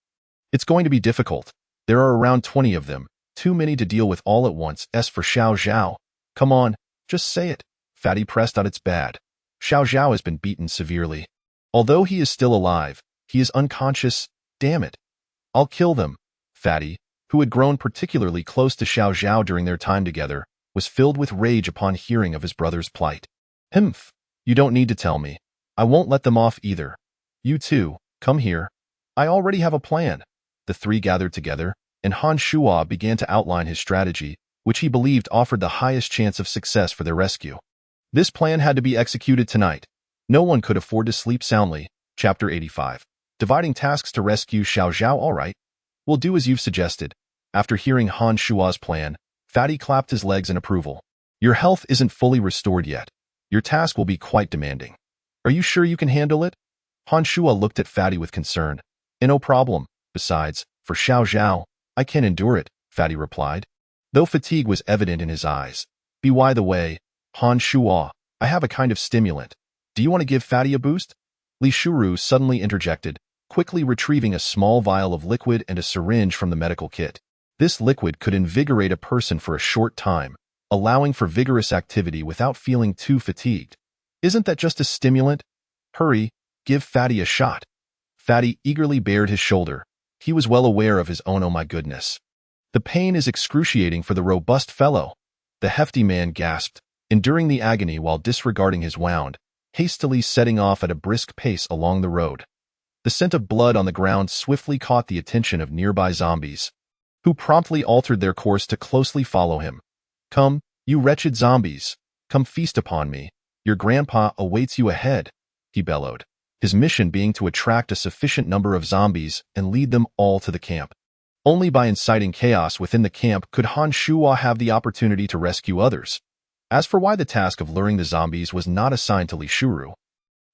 "It's going to be difficult. There are around 20 of them, too many to deal with all at once. As for Xiao Zhao, come on, just say it." Fatty pressed on. "It's bad. Xiao Zhao has been beaten severely. Although he is still alive, he is unconscious. Damn it. I'll kill them." Fatty, who had grown particularly close to Xiao Zhao during their time together, was filled with rage upon hearing of his brother's plight. "Humph, you don't need to tell me. I won't let them off either. You two, come here. I already have a plan." The three gathered together, and Han Shuo began to outline his strategy, which he believed offered the highest chance of success for their rescue. This plan had to be executed tonight. No one could afford to sleep soundly. Chapter 85. Dividing tasks to rescue Xiao Zhao. "All right. We'll do as you've suggested." After hearing Han Shuo's plan, Fatty clapped his legs in approval. "Your health isn't fully restored yet. Your task will be quite demanding. Are you sure you can handle it?" Han Shuo looked at Fatty with concern. "No problem. Besides, for Xiao Zhao, I can endure it," Fatty replied, though fatigue was evident in his eyes. "By the way, Han Shuo, I have a kind of stimulant. Do you want to give Fatty a boost?" Li Shuru suddenly interjected, quickly retrieving a small vial of liquid and a syringe from the medical kit. This liquid could invigorate a person for a short time, allowing for vigorous activity without feeling too fatigued. "Isn't that just a stimulant? Hurry, give Fatty a shot." Fatty eagerly bared his shoulder. He was well aware of his own "oh my goodness. The pain is excruciating for the robust fellow." The hefty man gasped, enduring the agony while disregarding his wound, hastily setting off at a brisk pace along the road. The scent of blood on the ground swiftly caught the attention of nearby zombies, who promptly altered their course to closely follow him. "Come, you wretched zombies, come feast upon me. Your grandpa awaits you ahead," he bellowed, his mission being to attract a sufficient number of zombies and lead them all to the camp. Only by inciting chaos within the camp could Han Shuo have the opportunity to rescue others. As for why the task of luring the zombies was not assigned to Li Shuru,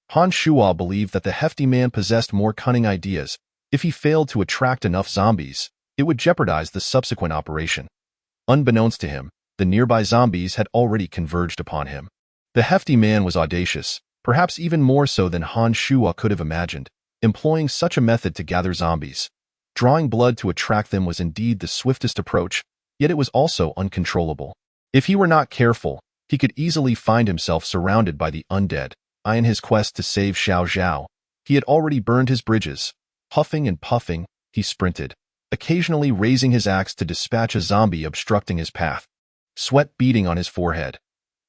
Han Shuo believed that the hefty man possessed more cunning ideas. If he failed to attract enough zombies, it would jeopardize the subsequent operation. Unbeknownst to him, the nearby zombies had already converged upon him. The hefty man was audacious, perhaps even more so than Han Shuo could have imagined, employing such a method to gather zombies. Drawing blood to attract them was indeed the swiftest approach, yet it was also uncontrollable. If he were not careful, he could easily find himself surrounded by the undead. In his quest to save Xiao Zhao, he had already burned his bridges. Huffing and puffing, he sprinted, occasionally raising his axe to dispatch a zombie obstructing his path, sweat beading on his forehead.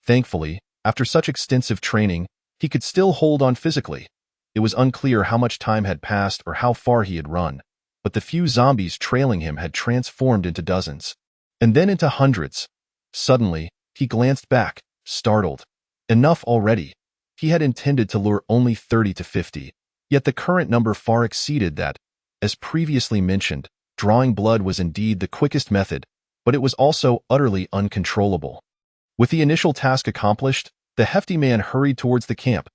Thankfully, after such extensive training, he could still hold on physically. It was unclear how much time had passed or how far he had run, but the few zombies trailing him had transformed into dozens, and then into hundreds. Suddenly, he glanced back, startled. Enough already. He had intended to lure only 30 to 50, yet the current number far exceeded that. As previously mentioned, drawing blood was indeed the quickest method, but it was also utterly uncontrollable. With the initial task accomplished, the hefty man hurried towards the camp.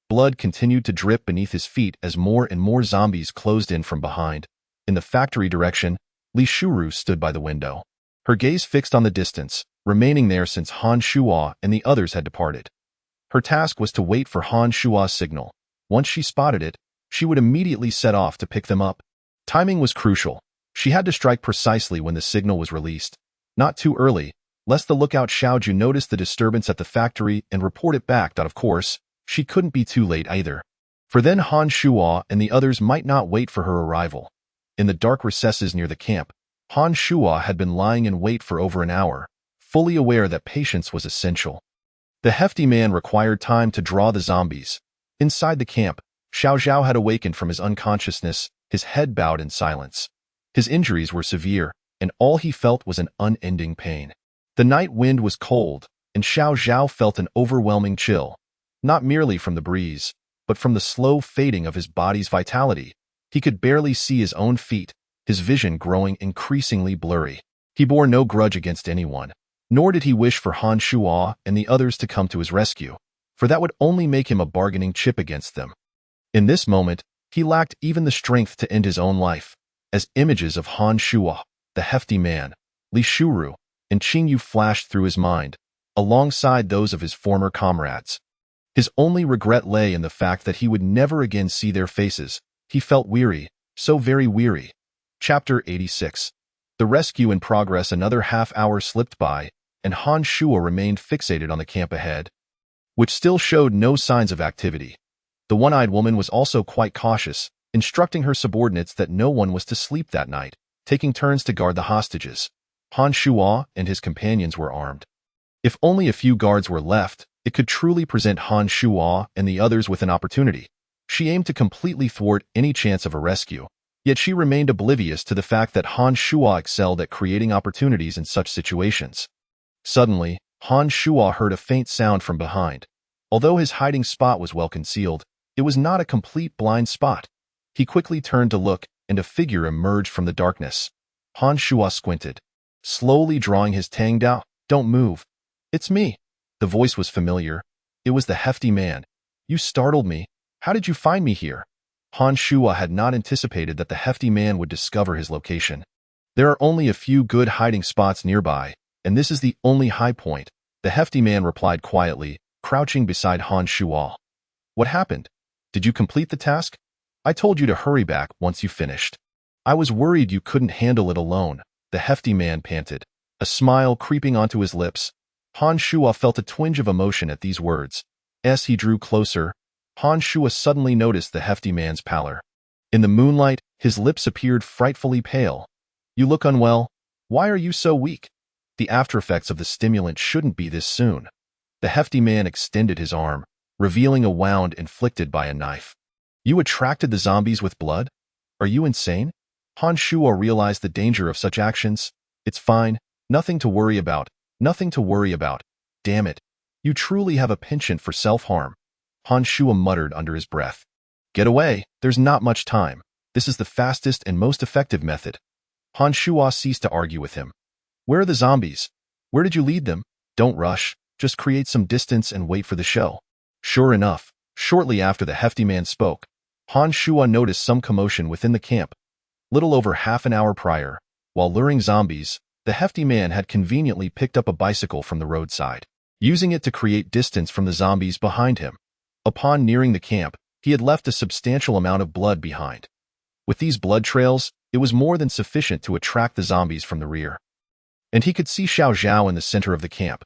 Blood continued to drip beneath his feet as more and more zombies closed in from behind. In the factory direction, Li Shuru stood by the window, her gaze fixed on the distance, remaining there since Han Shuo and the others had departed. Her task was to wait for Han Shuo's signal. Once she spotted it, she would immediately set off to pick them up. Timing was crucial. She had to strike precisely when the signal was released. Not too early, lest the lookout Xiaoju notice the disturbance at the factory and report it back. Of course, she couldn't be too late either, for then Han Shuo and the others might not wait for her arrival. In the dark recesses near the camp, Han Shuo had been lying in wait for over an hour, fully aware that patience was essential. The hefty man required time to draw the zombies. Inside the camp, Xiao Zhao had awakened from his unconsciousness, his head bowed in silence. His injuries were severe, and all he felt was an unending pain. The night wind was cold, and Xiao Zhao felt an overwhelming chill, not merely from the breeze, but from the slow fading of his body's vitality, he could barely see his own feet, his vision growing increasingly blurry. He bore no grudge against anyone, nor did he wish for Han Shuo and the others to come to his rescue, for that would only make him a bargaining chip against them. In this moment, he lacked even the strength to end his own life, as images of Han Shuo, the hefty man, Li Shuru, and Qing Yu flashed through his mind, alongside those of his former comrades. His only regret lay in the fact that he would never again see their faces. He felt weary, so very weary. Chapter 86. The rescue in progress. Another half-hour slipped by, and Han Shuo remained fixated on the camp ahead, which still showed no signs of activity. The one-eyed woman was also quite cautious, instructing her subordinates that no one was to sleep that night, taking turns to guard the hostages. Han Shuo and his companions were armed. If only a few guards were left, it could truly present Han Shuo and the others with an opportunity. She aimed to completely thwart any chance of a rescue, yet she remained oblivious to the fact that Han Shuo excelled at creating opportunities in such situations. Suddenly, Han Shuo heard a faint sound from behind. Although his hiding spot was well concealed, it was not a complete blind spot. He quickly turned to look, and a figure emerged from the darkness. Han Shuo squinted, slowly drawing his Tang Dao. "Don't move. It's me." The voice was familiar. It was the hefty man. "You startled me. How did you find me here?" Han Shuo had not anticipated that the hefty man would discover his location. There are only a few good hiding spots nearby, and this is the only high point, the hefty man replied quietly, crouching beside Han Shuo. "What happened? Did you complete the task? I told you to hurry back once you finished. I was worried you couldn't handle it alone," the hefty man panted, a smile creeping onto his lips. Han Shuo felt a twinge of emotion at these words. As he drew closer, Han Shuo suddenly noticed the hefty man's pallor. In the moonlight, his lips appeared frightfully pale. "You look unwell. Why are you so weak? The aftereffects of the stimulant shouldn't be this soon." The hefty man extended his arm, revealing a wound inflicted by a knife. "You attracted the zombies with blood? Are you insane?" Han Shuo realized the danger of such actions. "It's fine. Nothing to worry about. Nothing to worry about. Damn it. You truly have a penchant for self-harm." Han Shuo muttered under his breath. "Get away. There's not much time. This is the fastest and most effective method." Han Shuo ceased to argue with him. "Where are the zombies? Where did you lead them? Don't rush. Just create some distance and wait for the show." Sure enough, shortly after the hefty man spoke, Han Shuo noticed some commotion within the camp. Little over half an hour prior, while luring zombies, the hefty man had conveniently picked up a bicycle from the roadside, using it to create distance from the zombies behind him. Upon nearing the camp, he had left a substantial amount of blood behind. With these blood trails, it was more than sufficient to attract the zombies from the rear. And he could see Xiao Zhao in the center of the camp.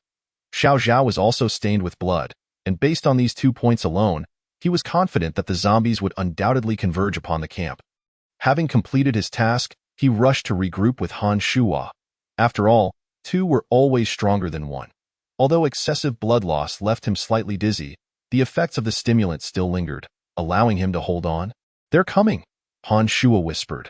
Xiao Zhao was also stained with blood, and based on these 2 points alone, he was confident that the zombies would undoubtedly converge upon the camp. Having completed his task, he rushed to regroup with Han Shuo. After all, 2 were always stronger than 1. Although excessive blood loss left him slightly dizzy, the effects of the stimulant still lingered, allowing him to hold on. "They're coming," Han Shuo whispered.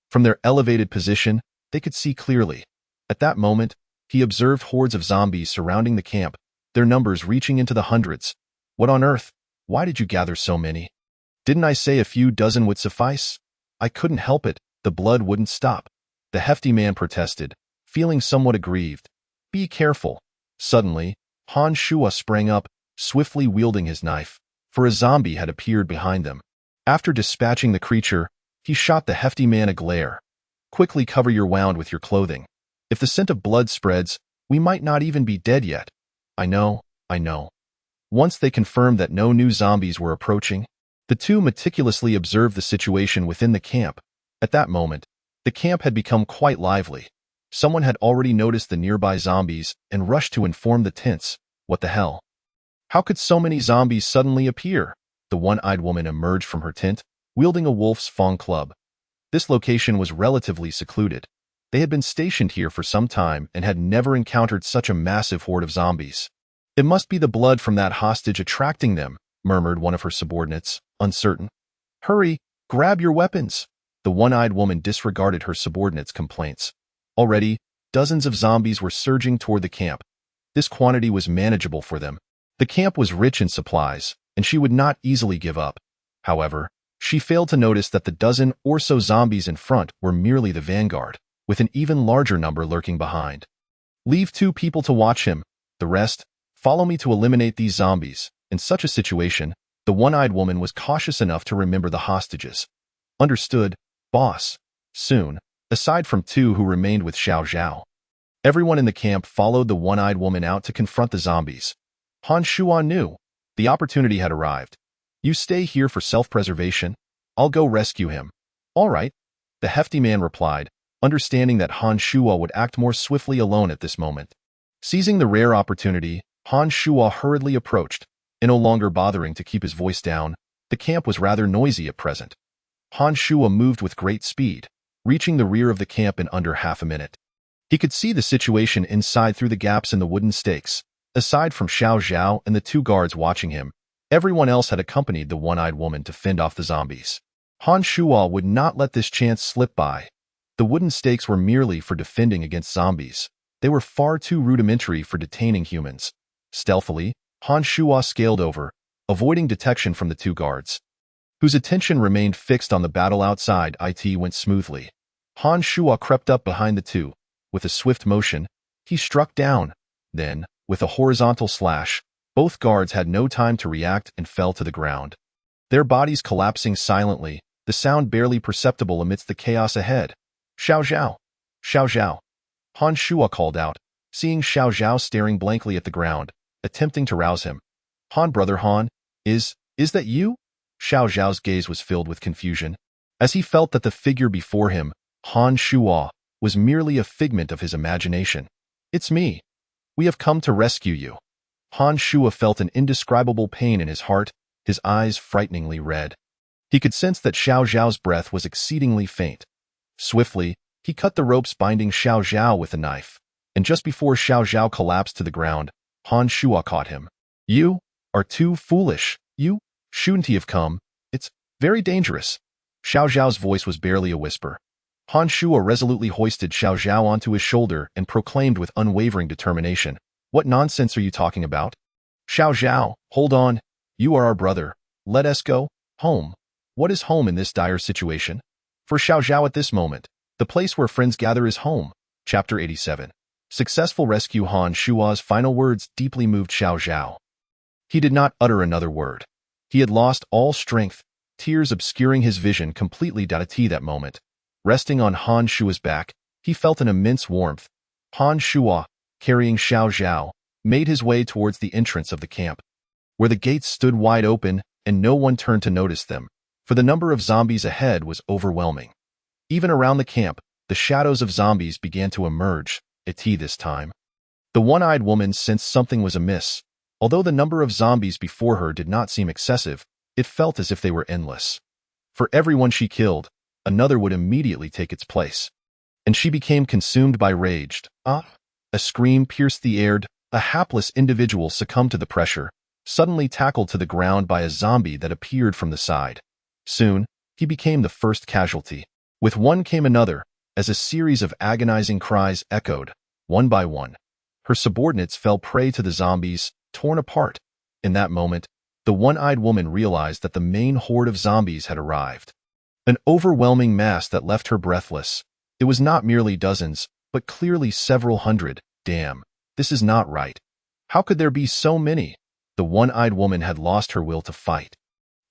From their elevated position, they could see clearly. At that moment, he observed hordes of zombies surrounding the camp, their numbers reaching into the hundreds. "What on earth? Why did you gather so many? Didn't I say a few dozen would suffice?" "I couldn't help it. The blood wouldn't stop," the hefty man protested, feeling somewhat aggrieved. "Be careful." Suddenly, Han Shuo sprang up, swiftly wielding his knife, for a zombie had appeared behind them. After dispatching the creature, he shot the hefty man a glare. "Quickly cover your wound with your clothing. If the scent of blood spreads, we might not even be dead yet." I know. Once they confirmed that no new zombies were approaching, the 2 meticulously observed the situation within the camp. At that moment, the camp had become quite lively. Someone had already noticed the nearby zombies and rushed to inform the tents. "What the hell? How could so many zombies suddenly appear?" The one-eyed woman emerged from her tent, wielding a wolf's fang club. This location was relatively secluded. They had been stationed here for some time and had never encountered such a massive horde of zombies. "It must be the blood from that hostage attracting them," murmured one of her subordinates, uncertain. "Hurry, grab your weapons." The one-eyed woman disregarded her subordinates' complaints. Already, dozens of zombies were surging toward the camp. This quantity was manageable for them. The camp was rich in supplies, and she would not easily give up. However, she failed to notice that the dozen or so zombies in front were merely the vanguard, with an even larger number lurking behind. Leave 2 people to watch him. The rest, follow me to eliminate these zombies. In such a situation, the one-eyed woman was cautious enough to remember the hostages. Understood, boss. Soon, aside from 2 who remained with Xiao Zhao, everyone in the camp followed the one-eyed woman out to confront the zombies. Han Shuo knew the opportunity had arrived. You stay here for self-preservation. I'll go rescue him. All right, the hefty man replied, understanding that Han Shuo would act more swiftly alone at this moment. Seizing the rare opportunity, Han Shuo hurriedly approached, and no longer bothering to keep his voice down. The camp was rather noisy at present. Han Shuo moved with great speed, reaching the rear of the camp in under half a minute. He could see the situation inside through the gaps in the wooden stakes. Aside from Xiao Zhao and the 2 guards watching him, everyone else had accompanied the one-eyed woman to fend off the zombies. Han Shuo would not let this chance slip by. The wooden stakes were merely for defending against zombies. They were far too rudimentary for detaining humans. Stealthily, Han Shuo scaled over, avoiding detection from the 2 guards, whose attention remained fixed on the battle outside. It went smoothly. Han Shuo crept up behind the 2. With a swift motion, he struck down. Then, with a horizontal slash, both guards had no time to react and fell to the ground, their bodies collapsing silently, the sound barely perceptible amidst the chaos ahead. Xiao Zhao! Xiao Zhao! Han Shuo called out, seeing Xiao Zhao staring blankly at the ground, attempting to rouse him. Brother Han, is that you? Xiao Zhao's gaze was filled with confusion, as he felt that the figure before him, Han Shuo, was merely a figment of his imagination. It's me. We have come to rescue you. Han Shuo felt an indescribable pain in his heart, his eyes frighteningly red. He could sense that Xiao Zhao's breath was exceedingly faint. Swiftly, he cut the ropes binding Xiao Zhao with a knife, and just before Xiao Zhao collapsed to the ground, Han Shuo caught him. You are too foolish. You shouldn't have come. It's very dangerous. Xiao Zhao's voice was barely a whisper. Han Shuo resolutely hoisted Xiao Zhao onto his shoulder and proclaimed with unwavering determination, "What nonsense are you talking about? Xiao Zhao, hold on. You are our brother. Let us go home." What is home in this dire situation? For Xiao Zhao at this moment, the place where friends gather is home. Chapter 87. Successful rescue. Han Shuo's final words deeply moved Xiao Zhao. He did not utter another word. He had lost all strength, tears obscuring his vision completely. That moment, resting on Han Shuo's back, he felt an immense warmth. Han Shuo, carrying Xiao Zhao, made his way towards the entrance of the camp, where the gates stood wide open and no one turned to notice them, for the number of zombies ahead was overwhelming. Even around the camp, the shadows of zombies began to emerge. This time, the one-eyed woman sensed something was amiss. Although the number of zombies before her did not seem excessive, it felt as if they were endless. For everyone she killed, another would immediately take its place. And she became consumed by rage. A scream pierced the air. A hapless individual succumbed to the pressure, suddenly tackled to the ground by a zombie that appeared from the side. Soon, he became the first casualty. With one came another, as a series of agonizing cries echoed. One by one, her subordinates fell prey to the zombies, torn apart. In that moment, the one-eyed woman realized that the main horde of zombies had arrived. An overwhelming mass that left her breathless. It was not merely dozens, but clearly several hundred. Damn, this is not right. How could there be so many? The one-eyed woman had lost her will to fight.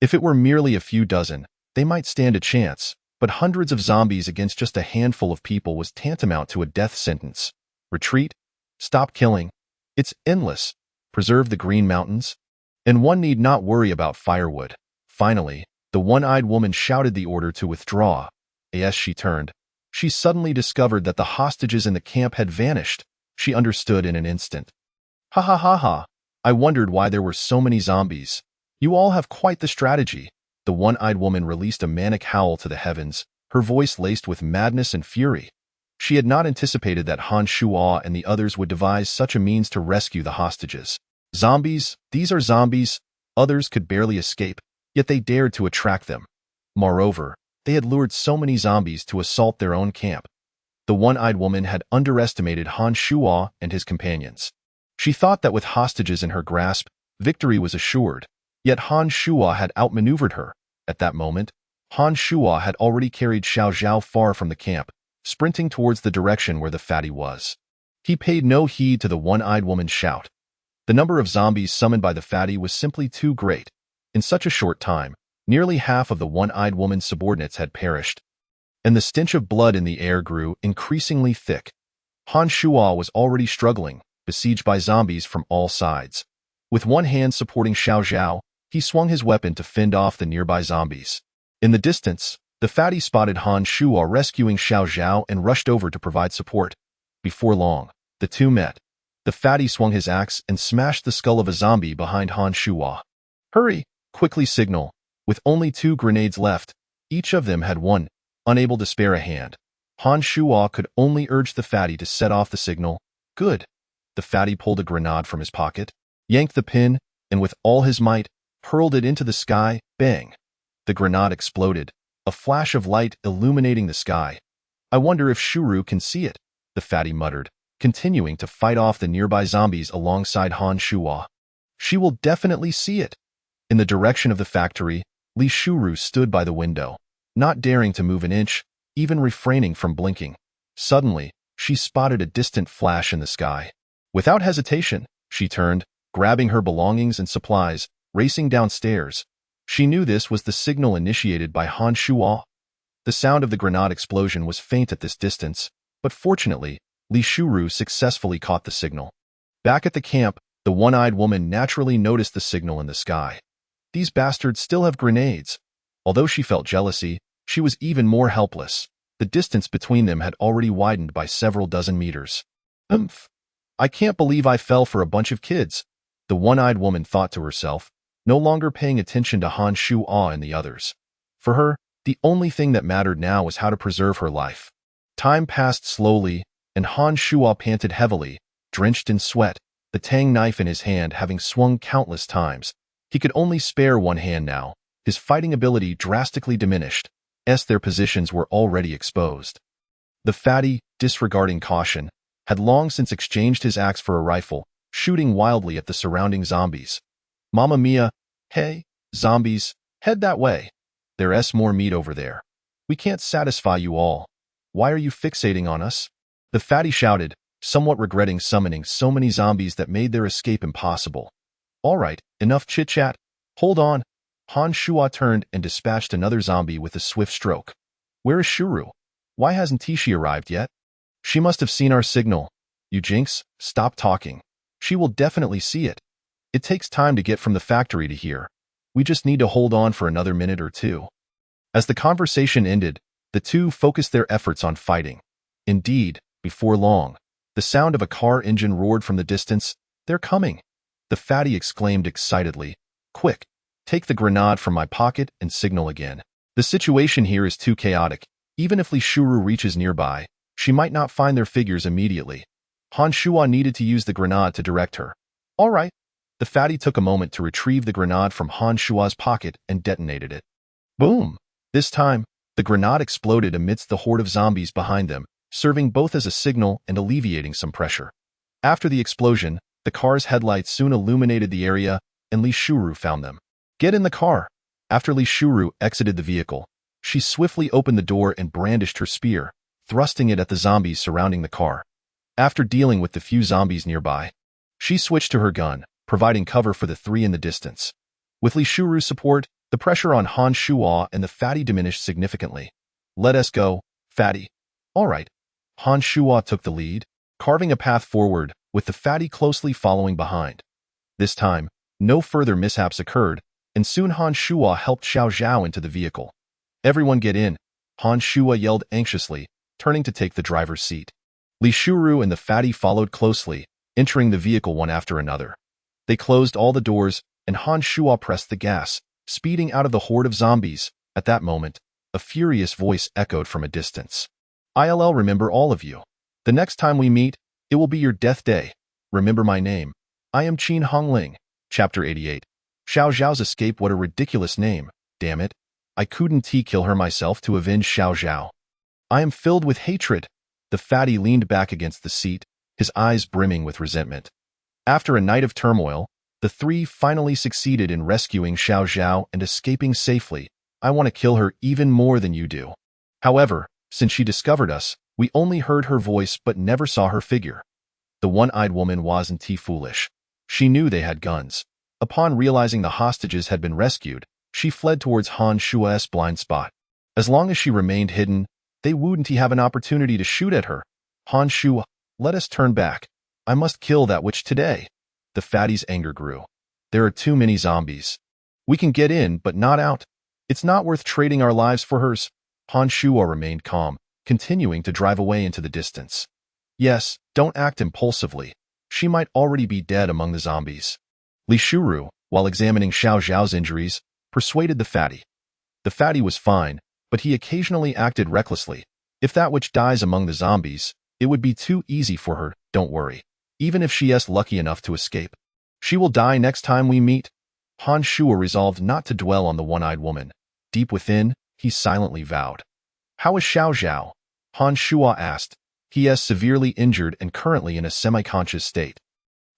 If it were merely a few dozen, they might stand a chance, but hundreds of zombies against just a handful of people was tantamount to a death sentence. Retreat? Stop killing. It's endless. Preserve the Green Mountains? And one need not worry about firewood. Finally, the one-eyed woman shouted the order to withdraw. As she turned, she suddenly discovered that the hostages in the camp had vanished. She understood in an instant. Ha ha ha ha. I wondered why there were so many zombies. You all have quite the strategy. The one-eyed woman released a manic howl to the heavens, her voice laced with madness and fury. She had not anticipated that Han Shuo and the others would devise such a means to rescue the hostages. Zombies, these are zombies. Others could barely escape, yet they dared to attract them. Moreover, they had lured so many zombies to assault their own camp. The one-eyed woman had underestimated Han Shuo and his companions. She thought that with hostages in her grasp, victory was assured. Yet Han Shuo had outmaneuvered her. At that moment, Han Shuo had already carried Xiao Zhao far from the camp, sprinting towards the direction where the fatty was. He paid no heed to the one-eyed woman's shout. The number of zombies summoned by the fatty was simply too great. In such a short time, nearly half of the one-eyed woman's subordinates had perished, and the stench of blood in the air grew increasingly thick. Han Shuo was already struggling, besieged by zombies from all sides. With one hand supporting Xiao Zhao, he swung his weapon to fend off the nearby zombies. In the distance, the fatty spotted Han Shuo rescuing Xiao Zhao and rushed over to provide support. Before long, the two met. The fatty swung his axe and smashed the skull of a zombie behind Han Shuo. "Hurry!" quickly signal. With only 2 grenades left, each of them had one, unable to spare a hand. Han Shuo could only urge the fatty to set off the signal. Good. The fatty pulled a grenade from his pocket, yanked the pin, and with all his might, hurled it into the sky. Bang! The grenade exploded, a flash of light illuminating the sky. "I wonder if Shuru can see it," the fatty muttered, continuing to fight off the nearby zombies alongside Han Shuo. "She will definitely see it." In the direction of the factory, Li Shuru stood by the window, not daring to move an inch, even refraining from blinking. Suddenly, she spotted a distant flash in the sky. Without hesitation, she turned, grabbing her belongings and supplies, racing downstairs. She knew this was the signal initiated by Han Shuo. The sound of the grenade explosion was faint at this distance, but fortunately, Li Shuru successfully caught the signal. Back at the camp, the one-eyed woman naturally noticed the signal in the sky. These bastards still have grenades. Although she felt jealousy, she was even more helpless. The distance between them had already widened by several dozen meters. I can't believe I fell for a bunch of kids," the one-eyed woman thought to herself, no longer paying attention to Han Shuo and the others. For her, the only thing that mattered now was how to preserve her life. Time passed slowly, and Han Shuo panted heavily, drenched in sweat, the Tang knife in his hand having swung countless times. He could only spare one hand now, his fighting ability drastically diminished, as their positions were already exposed. The fatty, disregarding caution, had long since exchanged his axe for a rifle, shooting wildly at the surrounding zombies. "Mamma mia! Hey, zombies, head that way. There's more meat over there. We can't satisfy you all. Why are you fixating on us?" The fatty shouted, somewhat regretting summoning so many zombies that made their escape impossible. "All right, enough chit-chat. Hold on." Han Shuo turned and dispatched another zombie with a swift stroke. "Where is Shuru? Why hasn't she arrived yet? She must have seen our signal. You jinx, stop talking. She will definitely see it. It takes time to get from the factory to here. We just need to hold on for another minute or two." As the conversation ended, the two focused their efforts on fighting. Indeed, before long, the sound of a car engine roared from the distance. "They're coming!" The fatty exclaimed excitedly. "Quick, take the grenade from my pocket and signal again. The situation here is too chaotic. Even if Li Shuru reaches nearby, she might not find their figures immediately." Han Shuo needed to use the grenade to direct her. "All right." The fatty took a moment to retrieve the grenade from Han Shuo's pocket and detonated it. Boom! This time, the grenade exploded amidst the horde of zombies behind them, serving both as a signal and alleviating some pressure. After the explosion, the car's headlights soon illuminated the area, and Li Shuru found them. "Get in the car." After Li Shuru exited the vehicle, she swiftly opened the door and brandished her spear, thrusting it at the zombies surrounding the car. After dealing with the few zombies nearby, she switched to her gun, providing cover for the 3 in the distance. With Li Shuru's support, the pressure on Han Shuo and the fatty diminished significantly. "Let us go, fatty." "All right." Han Shuo took the lead, carving a path forward, with the fatty closely following behind. This time, no further mishaps occurred, and soon Han Shuo helped Xiao Zhao into the vehicle. "Everyone get in," Han Shuo yelled anxiously, turning to take the driver's seat. Li Shuru and the fatty followed closely, entering the vehicle one after another. They closed all the doors, and Han Shuo pressed the gas, speeding out of the horde of zombies. At that moment, a furious voice echoed from a distance. "I'll remember all of you. The next time we meet, it will be your death day. Remember my name. I am Qin Hongling." Chapter 88. Xiao Zhao's escape. What a ridiculous name. Damn it. I couldn't kill her myself to avenge Xiao Zhao. I am filled with hatred. The fatty leaned back against the seat, his eyes brimming with resentment. After a night of turmoil, The three finally succeeded in rescuing Xiao Zhao and escaping safely. I want to kill her even more than you do. However, since she discovered us, we only heard her voice but never saw her figure. The one-eyed woman wasn't foolish. She knew they had guns. Upon realizing the hostages had been rescued, she fled towards Han Shuo's blind spot. As long as she remained hidden, they wouldn't have an opportunity to shoot at her. Han Shuo, let us turn back. I must kill that witch today. The fatty's anger grew. There are too many zombies. We can get in, but not out. It's not worth trading our lives for hers. Han Shuo remained calm, continuing to drive away into the distance. Yes, don't act impulsively. She might already be dead among the zombies. Li Shuru, while examining Xiao Zhao's injuries, persuaded the fatty. The fatty was fine, but he occasionally acted recklessly. If that witch dies among the zombies, it would be too easy for her, don't worry. Even if she is lucky enough to escape. She will die next time we meet. Han Shuo resolved not to dwell on the one-eyed woman. Deep within, he silently vowed. How is Xiao Zhao? Han Shuo asked. He is severely injured and currently in a semi-conscious state.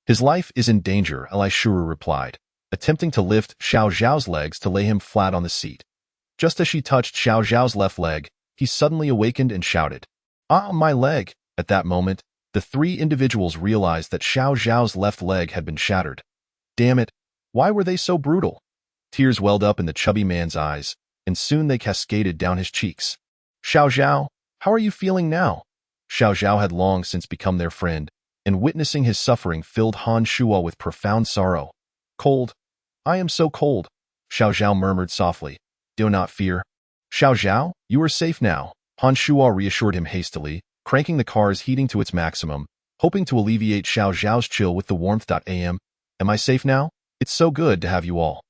His life is in danger, Li Shuru replied, attempting to lift Xiao Zhao's legs to lay him flat on the seat. Just as she touched Xiao Zhao's left leg, he suddenly awakened and shouted, "Ah, my leg!" At that moment, the three individuals realized that Xiao Zhao's left leg had been shattered. Damn it, why were they so brutal? Tears welled up in the chubby man's eyes, and soon they cascaded down his cheeks. Xiao Zhao, how are you feeling now? Xiao Zhao had long since become their friend, and witnessing his suffering filled Han Shuo with profound sorrow. Cold. I am so cold, Xiao Zhao murmured softly. Do not fear. Xiao Zhao, you are safe now, Han Shuo reassured him hastily, cranking the car's heating to its maximum, hoping to alleviate Xiao Zhao's chill with the warmth. Am I safe now? It's so good to have you all.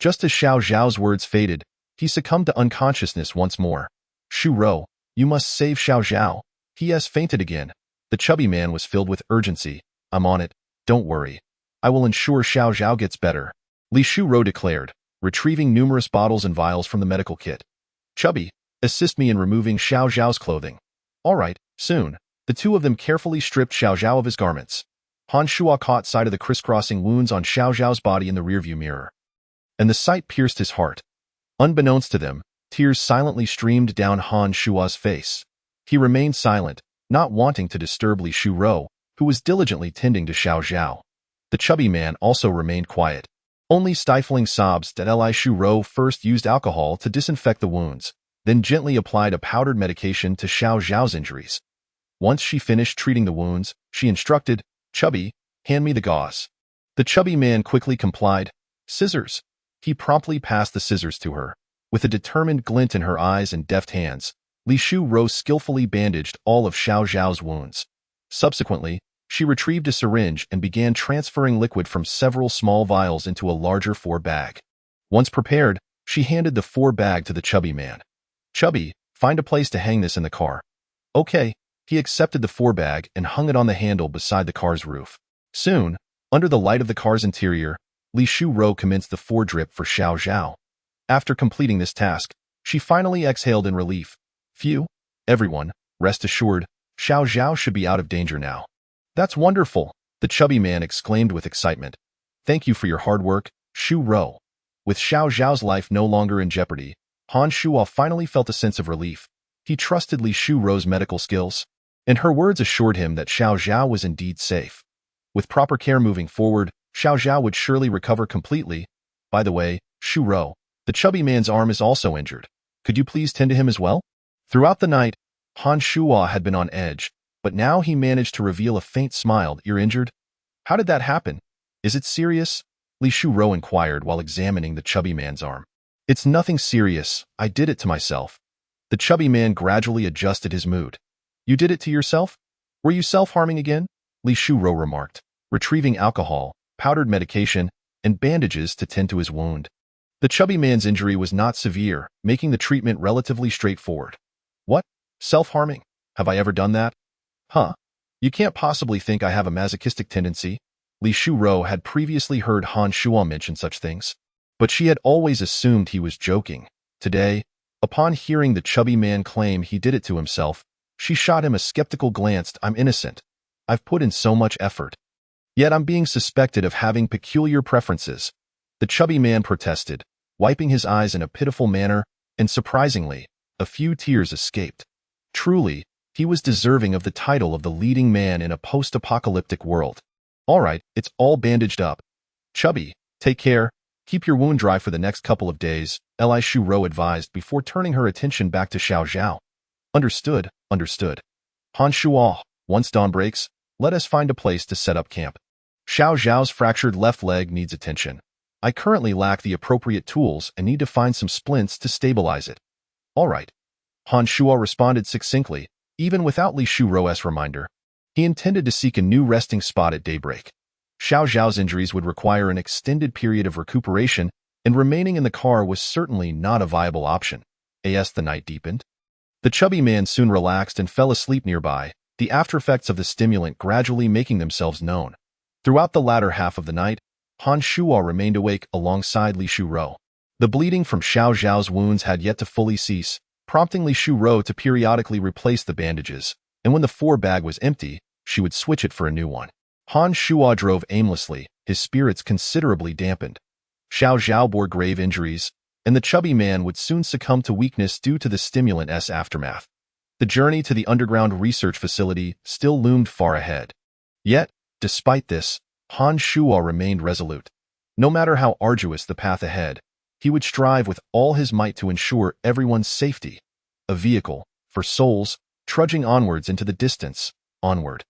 Just as Xiao Zhao's words faded, he succumbed to unconsciousness once more. Shu Rou, you must save Xiao Zhao. He has fainted again. The chubby man was filled with urgency. I'm on it. Don't worry. I will ensure Xiao Zhao gets better. Li Shu Rou declared, retrieving numerous bottles and vials from the medical kit. Chubby, assist me in removing Xiao Zhao's clothing. All right, soon. The two of them carefully stripped Xiao Zhao of his garments. Han Shuo caught sight of the crisscrossing wounds on Xiao Zhao's body in the rearview mirror. And the sight pierced his heart. Unbeknownst to them, tears silently streamed down Han Shuo's face. He remained silent, not wanting to disturb Li Shu Rou, who was diligently tending to Xiao Zhao. The chubby man also remained quiet, only stifling sobs that Li Shu Rou first used alcohol to disinfect the wounds, then gently applied a powdered medication to Xiao Zhao's injuries. Once she finished treating the wounds, she instructed, Chubby, hand me the gauze. The chubby man quickly complied. Scissors. He promptly passed the scissors to her. With a determined glint in her eyes and deft hands, Li Shu Rou skillfully bandaged all of Xiao Zhao's wounds. Subsequently, she retrieved a syringe and began transferring liquid from several small vials into a larger 4-bag. Once prepared, she handed the 4-bag to the chubby man. Chubby, find a place to hang this in the car. Okay. He accepted the 4-bag and hung it on the handle beside the car's roof. Soon, under the light of the car's interior, Li Shu Rou commenced the 4-drip for Xiao Zhao. After completing this task, she finally exhaled in relief. Phew, everyone, rest assured, Xiao Zhao should be out of danger now. That's wonderful, the chubby man exclaimed with excitement. Thank you for your hard work, Shu Rou. With Xiao Zhao's life no longer in jeopardy, Han Shuo finally felt a sense of relief. He trusted Li Shu Rou's medical skills, and her words assured him that Xiao Zhao was indeed safe. With proper care moving forward, Xiao Zhao would surely recover completely. By the way, Shu Rou, the chubby man's arm is also injured. Could you please tend to him as well? Throughout the night, Han Shuo had been on edge, but now he managed to reveal a faint smile. You're injured? How did that happen? Is it serious? Li Shu Rou inquired while examining the chubby man's arm. It's nothing serious. I did it to myself. The chubby man gradually adjusted his mood. You did it to yourself? Were you self-harming again? Li Shu Rou remarked, retrieving alcohol, powdered medication, and bandages to tend to his wound. The chubby man's injury was not severe, making the treatment relatively straightforward. What? Self-harming? Have I ever done that? Huh. You can't possibly think I have a masochistic tendency. Li Shu Rou had previously heard Han Shuo mention such things, but she had always assumed he was joking. Today, upon hearing the chubby man claim he did it to himself, she shot him a skeptical glance. I'm innocent. I've put in so much effort. Yet I'm being suspected of having peculiar preferences. The chubby man protested, wiping his eyes in a pitiful manner, and surprisingly, a few tears escaped. Truly, he was deserving of the title of the leading man in a post-apocalyptic world. All right, it's all bandaged up. Chubby, take care. Keep your wound dry for the next couple of days, Han Shuo advised before turning her attention back to Xiao Zhao. Understood, understood. Han Shuo, once dawn breaks, let us find a place to set up camp. Xiao Zhao's fractured left leg needs attention. I currently lack the appropriate tools and need to find some splints to stabilize it. All right. Han Shuo responded succinctly, even without Li Shuro's reminder. He intended to seek a new resting spot at daybreak. Xiao Zhao's injuries would require an extended period of recuperation, and remaining in the car was certainly not a viable option. As the night deepened, the chubby man soon relaxed and fell asleep nearby, the aftereffects of the stimulant gradually making themselves known. Throughout the latter half of the night, Han Shuo remained awake alongside Li Shuo. The bleeding from Xiao Zhao's wounds had yet to fully cease, prompting Li Shuo to periodically replace the bandages, and when the bag was empty, she would switch it for a new one. Han Shuo drove aimlessly, his spirits considerably dampened. Xiao Zhao bore grave injuries, and the chubby man would soon succumb to weakness due to the stimulant's aftermath. The journey to the underground research facility still loomed far ahead. Yet, despite this, Han Shuo remained resolute. No matter how arduous the path ahead, he would strive with all his might to ensure everyone's safety. A vehicle, for souls, trudging onwards into the distance, onward.